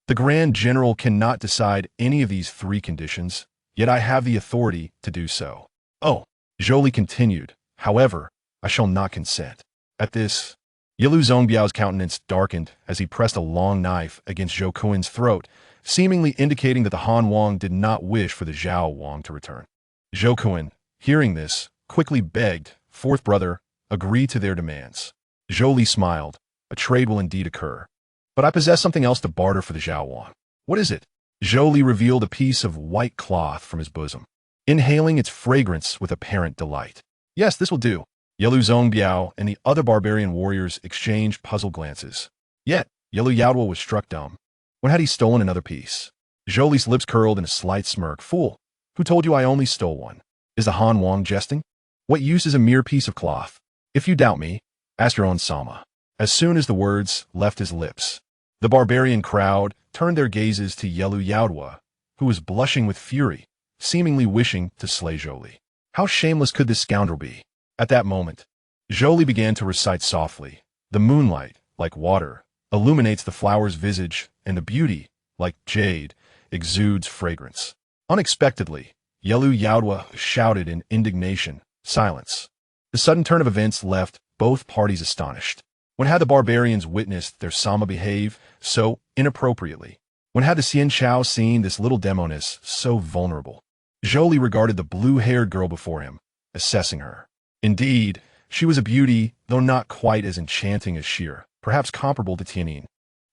"The Grand General cannot decide any of these three conditions, yet I have the authority to do so." "Oh," Zhou Li continued, "however, I shall not consent." At this, Yilu Zongbiao's countenance darkened as he pressed a long knife against Zhou Kun's throat, seemingly indicating that the Han Wang did not wish for the Zhao Wang to return. Zhou Kun, hearing this, quickly begged, "Fourth brother, agree to their demands." Zhou Li smiled. "A trade will indeed occur. But I possess something else to barter for the Zhao Wang." "What is it?" Zhou Li revealed a piece of white cloth from his bosom, inhaling its fragrance with apparent delight. "Yes, this will do." Yilu Zongbiao and the other barbarian warriors exchanged puzzled glances. Yet, Yilu Yaoduo was struck dumb. When had he stolen another piece? Zhou Li's lips curled in a slight smirk. "Fool, who told you I only stole one? Is the Han Wang jesting? What use is a mere piece of cloth? If you doubt me, ask your own Sama." As soon as the words left his lips, the barbarian crowd turned their gazes to Yilu Yaoduo, who was blushing with fury, seemingly wishing to slay Zhou Li. How shameless could this scoundrel be? At that moment, Zhou Li began to recite softly. "The moonlight, like water, illuminates the flower's visage, and the beauty, like jade, exudes fragrance." Unexpectedly, Yilu Yaoduo shouted in indignation, "Silence." The sudden turn of events left both parties astonished. When had the barbarians witnessed their Sama behave so inappropriately? When had the xianxia seen this little demoness so vulnerable? Zhou Li regarded the blue-haired girl before him, assessing her. Indeed, she was a beauty, though not quite as enchanting as Shir, perhaps comparable to Tianyin.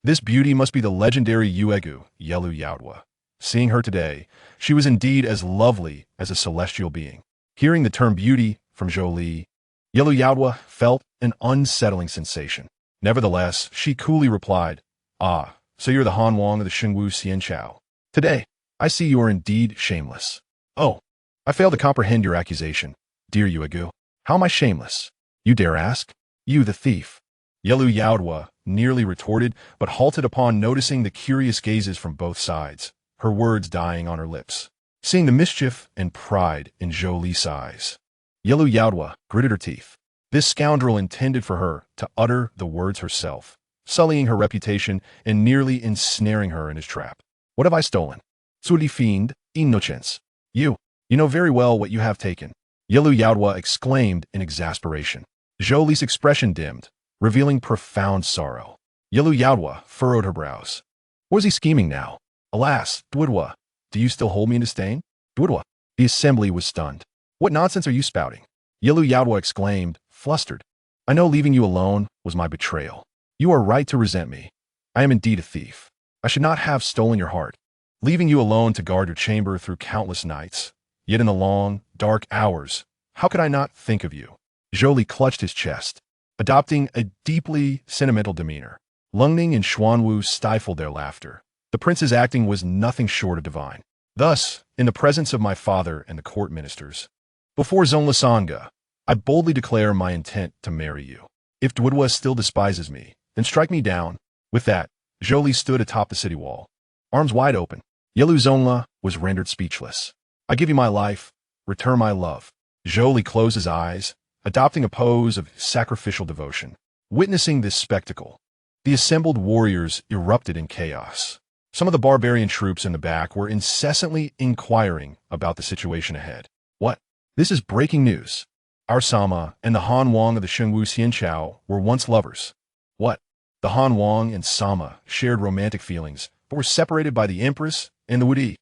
This beauty must be the legendary Yuegu, Yelu Yaodwa. Seeing her today, she was indeed as lovely as a celestial being. Hearing the term beauty from Zhou Li, Yelu Yaodwa felt an unsettling sensation. Nevertheless, she coolly replied, "Ah, so you're the Han Wang of the Xingwu Xianxiao. Today, I see you are indeed shameless." "Oh, I fail to comprehend your accusation, dear Yuegu. How am I shameless? You dare ask? You the thief." Yelu Yaodwa nearly retorted, but halted upon noticing the curious gazes from both sides, her words dying on her lips. Seeing the mischief and pride in Zhou Li's eyes, Yelu Yaodwa gritted her teeth. This scoundrel intended for her to utter the words herself, sullying her reputation and nearly ensnaring her in his trap. "What have I stolen? Zhou Li fiend, innocence. You know very well what you have taken," Yelu Yaodwa exclaimed in exasperation. Zhou Li's expression dimmed, revealing profound sorrow. Yelu Yaodwa furrowed her brows. Was he scheming now? "Alas, Duodwa, do you still hold me in disdain?" "Duodwa." The assembly was stunned. "What nonsense are you spouting?" Yelu Yaodwa exclaimed, flustered. "I know leaving you alone was my betrayal. You are right to resent me. I am indeed a thief. I should not have stolen your heart, leaving you alone to guard your chamber through countless nights. Yet in the long, dark hours, how could I not think of you?" Zhou Li clutched his chest, adopting a deeply sentimental demeanor. Lung Ning and Xuanwu stifled their laughter. The prince's acting was nothing short of divine. "Thus, in the presence of my father and the court ministers, before Zonlasanga, I boldly declare my intent to marry you. If Duodwa still despises me, then strike me down." With that, Zhou Li stood atop the city wall, arms wide open. Yelu Zonla was rendered speechless. "I give you my life, return my love." Zhou Li closed his eyes, adopting a pose of sacrificial devotion. Witnessing this spectacle, the assembled warriors erupted in chaos. Some of the barbarian troops in the back were incessantly inquiring about the situation ahead. "What? This is breaking news. Our Sama and the Han Wang of the Xingwu Xianxiao were once lovers." "What?" The Han Wang and Sama shared romantic feelings, but were separated by the Empress and the Wudi.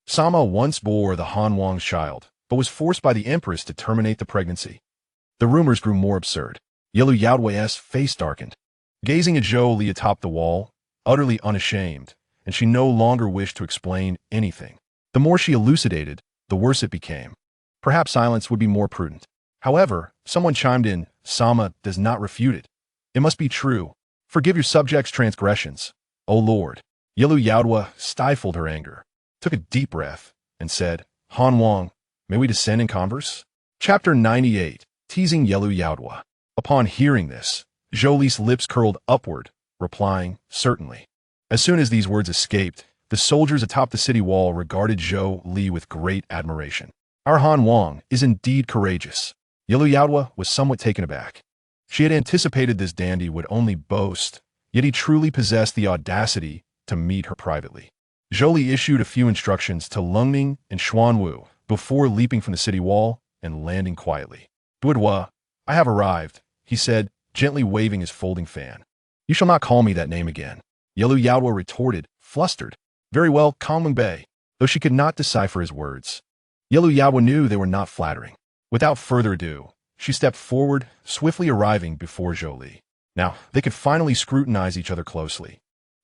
Sama once bore the Han Wang's child, but was forced by the Empress to terminate the pregnancy. The rumors grew more absurd. Yelu Yaodwa's face darkened. Gazing at Zhou Li atop the wall, utterly unashamed, and she no longer wished to explain anything. The more she elucidated, the worse it became. Perhaps silence would be more prudent. However, someone chimed in, "Sama does not refute it. It must be true. Forgive your subjects' transgressions, O Lord." Yelu Yaodwa stifled her anger, took a deep breath, and said, "Han Wang, may we descend in converse?" Chapter 98, Teasing Yelu Yaodwa. Upon hearing this, Zhou Li's lips curled upward, replying, "Certainly." As soon as these words escaped, the soldiers atop the city wall regarded Zhou Li with great admiration. "Our Han Wang is indeed courageous." Yelu Yaodwa was somewhat taken aback. She had anticipated this dandy would only boast, yet he truly possessed the audacity to meet her privately. Zhou Li issued a few instructions to Lung Ning and Xuanwu before leaping from the city wall and landing quietly. "Duodwa, I have arrived," he said, gently waving his folding fan. "You shall not call me that name again." Yelu Yaodwa retorted, flustered. "Very well, Konglung Bei," though she could not decipher his words. Yelu Yaodwa knew they were not flattering. Without further ado, she stepped forward, swiftly arriving before Zhou Li. Now, they could finally scrutinize each other closely.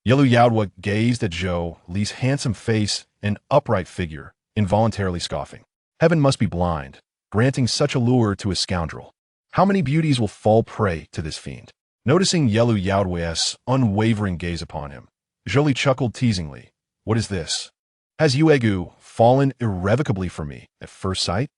Yelu Yaodwa gazed at Zhou Li's handsome face and upright figure, involuntarily scoffing. Heaven must be blind, granting such allure to a scoundrel. How many beauties will fall prey to this fiend? Noticing Yelu Yaodwa's unwavering gaze upon him, Zhou Li chuckled teasingly. "What is this? Has Yuegu fallen irrevocably for me at first sight?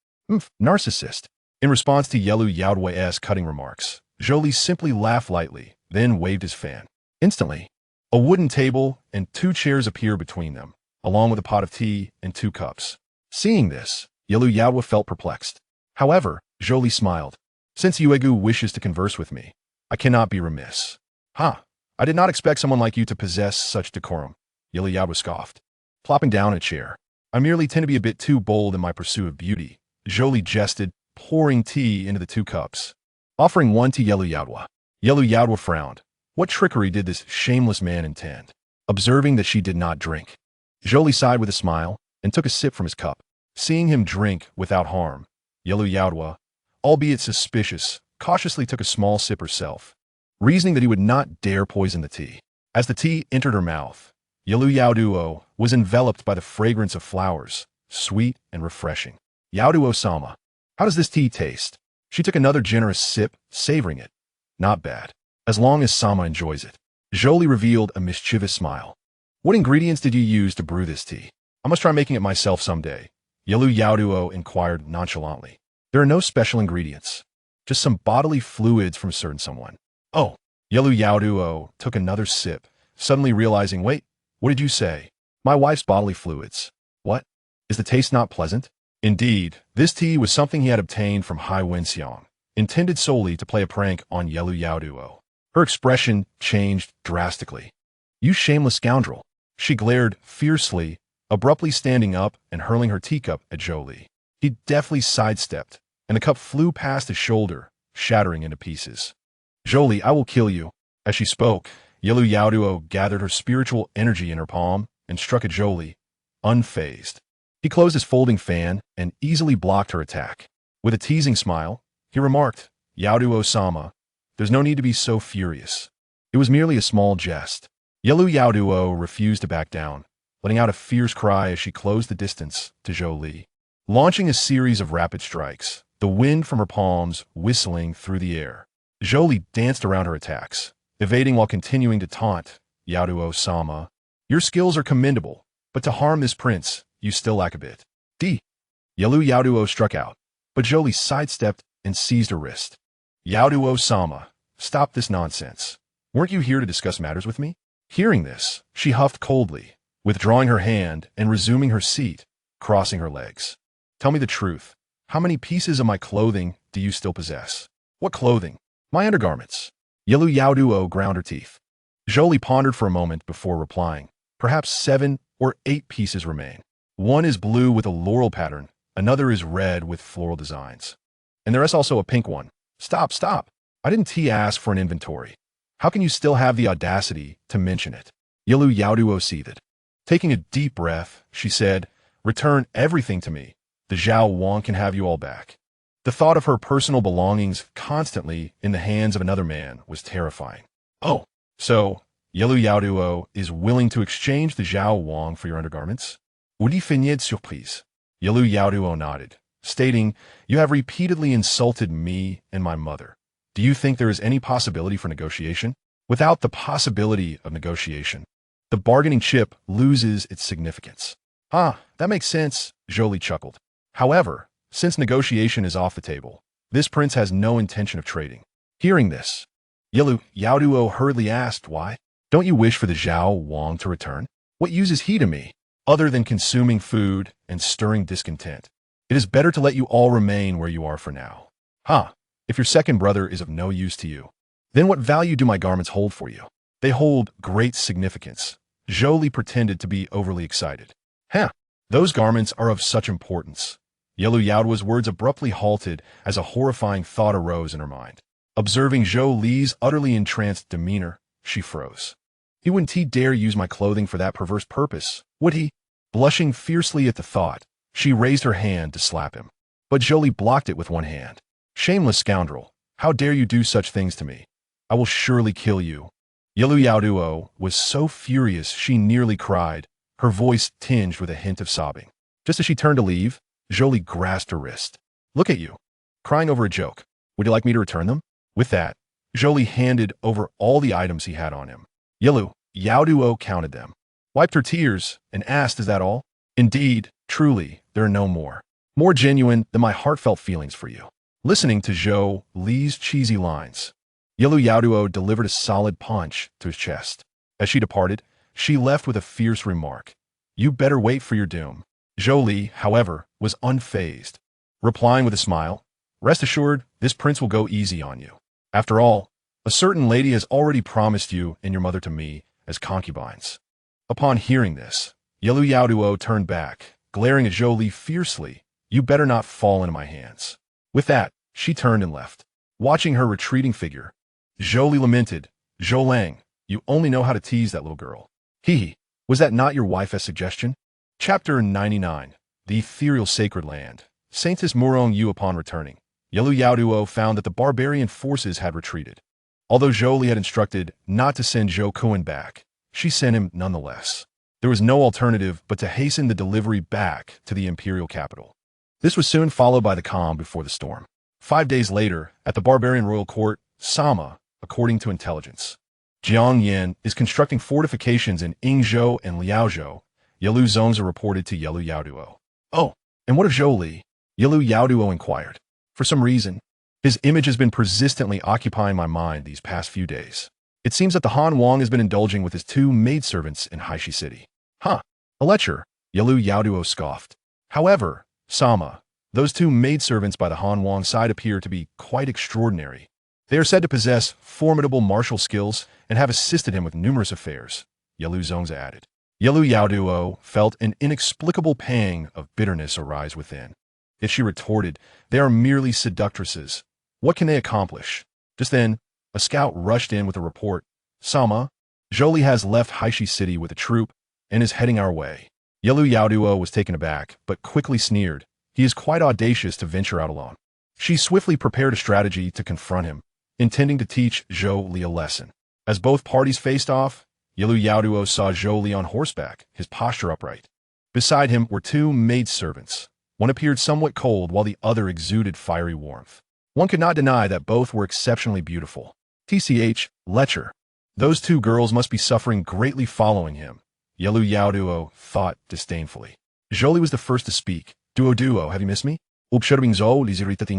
Narcissist." In response to Yelu Yaodwa's cutting remarks, Zhou Li simply laughed lightly, then waved his fan. Instantly, a wooden table and 2 chairs appeared between them, along with a pot of tea and 2 cups. Seeing this, Yelu Yaodwa felt perplexed. However, Zhou Li smiled. "Since Yuegu wishes to converse with me, I cannot be remiss." "Ha! I did not expect someone like you to possess such decorum," Yelu Yaodwa scoffed, plopping down in a chair. "I merely tend to be a bit too bold in my pursuit of beauty," Zhou Li jested, pouring tea into the 2 cups, offering one to Yelu Yaodwa. Yelu Yaodwa frowned. What trickery did this shameless man intend? Observing that she did not drink, Zhou Li sighed with a smile and took a sip from his cup. Seeing him drink without harm, Yelu Yaodwa, albeit suspicious, cautiously took a small sip herself, reasoning that he would not dare poison the tea. As the tea entered her mouth, Yalu Yaoduo was enveloped by the fragrance of flowers, sweet and refreshing. Yaoduo-sama, how does this tea taste? She took another generous sip, savoring it. Not bad, as long as Sama enjoys it. Zhou Li revealed a mischievous smile. What ingredients did you use to brew this tea? I must try making it myself someday. Yalu Yaoduo inquired nonchalantly. There are no special ingredients, just some bodily fluids from a certain someone. Oh, Yalu Yaoduo took another sip, suddenly realizing, wait, what did you say? My wife's bodily fluids. What? Is the taste not pleasant? Indeed, this tea was something he had obtained from Hai Wenxiang, intended solely to play a prank on Yalu Yaoduo. Her expression changed drastically. You shameless scoundrel. She glared fiercely, abruptly standing up and hurling her teacup at Zhou Li. He deftly sidestepped, and the cup flew past his shoulder, shattering into pieces. Zhou Li, I will kill you. As she spoke, Yalu Yaoduo gathered her spiritual energy in her palm and struck at Zhou Li, unfazed. He closed his folding fan and easily blocked her attack. With a teasing smile, he remarked, Yaoduo-sama, there's no need to be so furious. It was merely a small jest. Yalu Yaoduo refused to back down, letting out a fierce cry as she closed the distance to Zhou Li. Launching a series of rapid strikes, the wind from her palms whistling through the air. Zhou Li danced around her attacks, evading while continuing to taunt, Yaoduo-sama. Your skills are commendable, but to harm this prince, you still lack a bit. Yalu Yaoduo struck out, but Zhou Li sidestepped and seized her wrist. Yaoduo-sama, stop this nonsense. Weren't you here to discuss matters with me? Hearing this, she huffed coldly, withdrawing her hand and resuming her seat, crossing her legs. Tell me the truth. How many pieces of my clothing do you still possess? What clothing? My undergarments. Yalu Yaoduo ground her teeth. Zhou Li pondered for a moment before replying. Perhaps 7 or 8 pieces remain. One is blue with a laurel pattern, another is red with floral designs. And there is also a pink one. Stop. I didn't ask for an inventory. How can you still have the audacity to mention it? Yalu Yaoduo seethed. Taking a deep breath, she said, return everything to me. The Zhao Wang can have you all back. The thought of her personal belongings constantly in the hands of another man was terrifying. Oh, so Yalu Yaoduo is willing to exchange the Zhao Wang for your undergarments? Would he finir de surprise? Yalu Yaoduo nodded, stating, you have repeatedly insulted me and my mother. Do you think there is any possibility for negotiation? Without the possibility of negotiation, the bargaining chip loses its significance. That makes sense, Zhou Li chuckled. However, since negotiation is off the table, this prince has no intention of trading. Hearing this, Yalu Yaoduo hurriedly asked why. Don't you wish for the Zhao Wang to return? What use is he to me, other than consuming food and stirring discontent? It is better to let you all remain where you are for now. If your second brother is of no use to you, then what value do my garments hold for you? They hold great significance. Zhou Li pretended to be overly excited. Those garments are of such importance. Yalu Yaoduo's words abruptly halted as a horrifying thought arose in her mind. Observing Zhou Li's utterly entranced demeanor, she froze. He wouldn't dare use my clothing for that perverse purpose, would he? Blushing fiercely at the thought, she raised her hand to slap him. But Zhou Li blocked it with one hand. Shameless scoundrel, how dare you do such things to me? I will surely kill you. Yalu Yaoduo was so furious she nearly cried, her voice tinged with a hint of sobbing. Just as she turned to leave, Zhou Li grasped her wrist. Look at you, crying over a joke. Would you like me to return them? With that, Zhou Li handed over all the items he had on him. Yalu Yaoduo counted them, wiped her tears, and asked, is that all? Indeed, truly, there are no more. More genuine than my heartfelt feelings for you. Listening to Zhou Li's cheesy lines, Yalu Yaoduo delivered a solid punch to his chest. As she departed, she left with a fierce remark. You better wait for your doom. Zhou Li, however, was unfazed, replying with a smile, rest assured, this prince will go easy on you. After all, a certain lady has already promised you and your mother to me as concubines. Upon hearing this, Yalu Yaoduo turned back, glaring at Zhou Li fiercely. You better not fall into my hands. With that, she turned and left. Watching her retreating figure, Zhou Li lamented, Zhou Lang, you only know how to tease that little girl. Was that not your wife's suggestion? Chapter 99. The Ethereal Sacred Land. Saintesses Murong Yu upon returning, Yalu Yaoduo found that the barbarian forces had retreated. Although Zhou Li had instructed not to send Zhou Kuan back, she sent him nonetheless. There was no alternative but to hasten the delivery back to the imperial capital. This was soon followed by the calm before the storm. 5 days later, at the barbarian royal court, Sama, according to intelligence, Jiang Yan is constructing fortifications in Yingzhou and Liaozhou. Yalu Zongzi reported to Yalu Yaoduo. Oh, and what of Zhou Li? Yalu Yaoduo inquired. For some reason, his image has been persistently occupying my mind these past few days. It seems that the Han Wang has been indulging with his 2 maidservants in Haishi City. Huh, a lecher, Yalu Yaoduo scoffed. However, Sama, those 2 maidservants by the Han Wang side appear to be quite extraordinary. They are said to possess formidable martial skills and have assisted him with numerous affairs, Yalu Zongzi added. Yalu Yaoduo felt an inexplicable pang of bitterness arise within. Yet she retorted, they are merely seductresses. What can they accomplish? Just then, a scout rushed in with a report. Sama, Zhou Li has left Haishi City with a troop and is heading our way. Yalu Yaoduo was taken aback, but quickly sneered. He is quite audacious to venture out alone. She swiftly prepared a strategy to confront him, intending to teach Zhou Li a lesson. As both parties faced off, Yalu Yaoduo saw Zhou Li on horseback, his posture upright. Beside him were 2 maidservants. One appeared somewhat cold while the other exuded fiery warmth. One could not deny that both were exceptionally beautiful. TCH, lecher. Those 2 girls must be suffering greatly following him, Yalu Yaoduo thought disdainfully. Zhou Li was the first to speak. Duo, have you missed me? Yalu,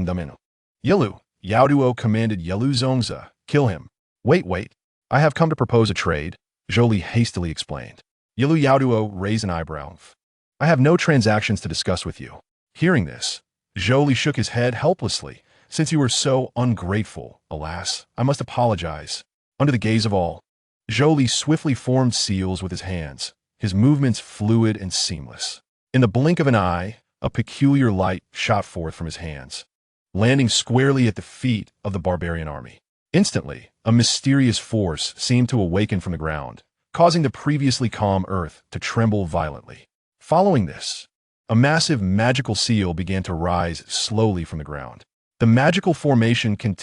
Yaoduo commanded Yalu Zongzi, kill him. Wait, I have come to propose a trade, Zhou Li hastily explained. Yalu Yaoduo raised an eyebrow. I have no transactions to discuss with you. Hearing this, Zhou Li shook his head helplessly. Since you were so ungrateful, alas, I must apologize. Under the gaze of all, Zhou Li swiftly formed seals with his hands, his movements fluid and seamless. In the blink of an eye, a peculiar light shot forth from his hands, landing squarely at the feet of the barbarian army. Instantly, a mysterious force seemed to awaken from the ground, causing the previously calm earth to tremble violently. Following this, a massive magical seal began to rise slowly from the ground. The magical formation continued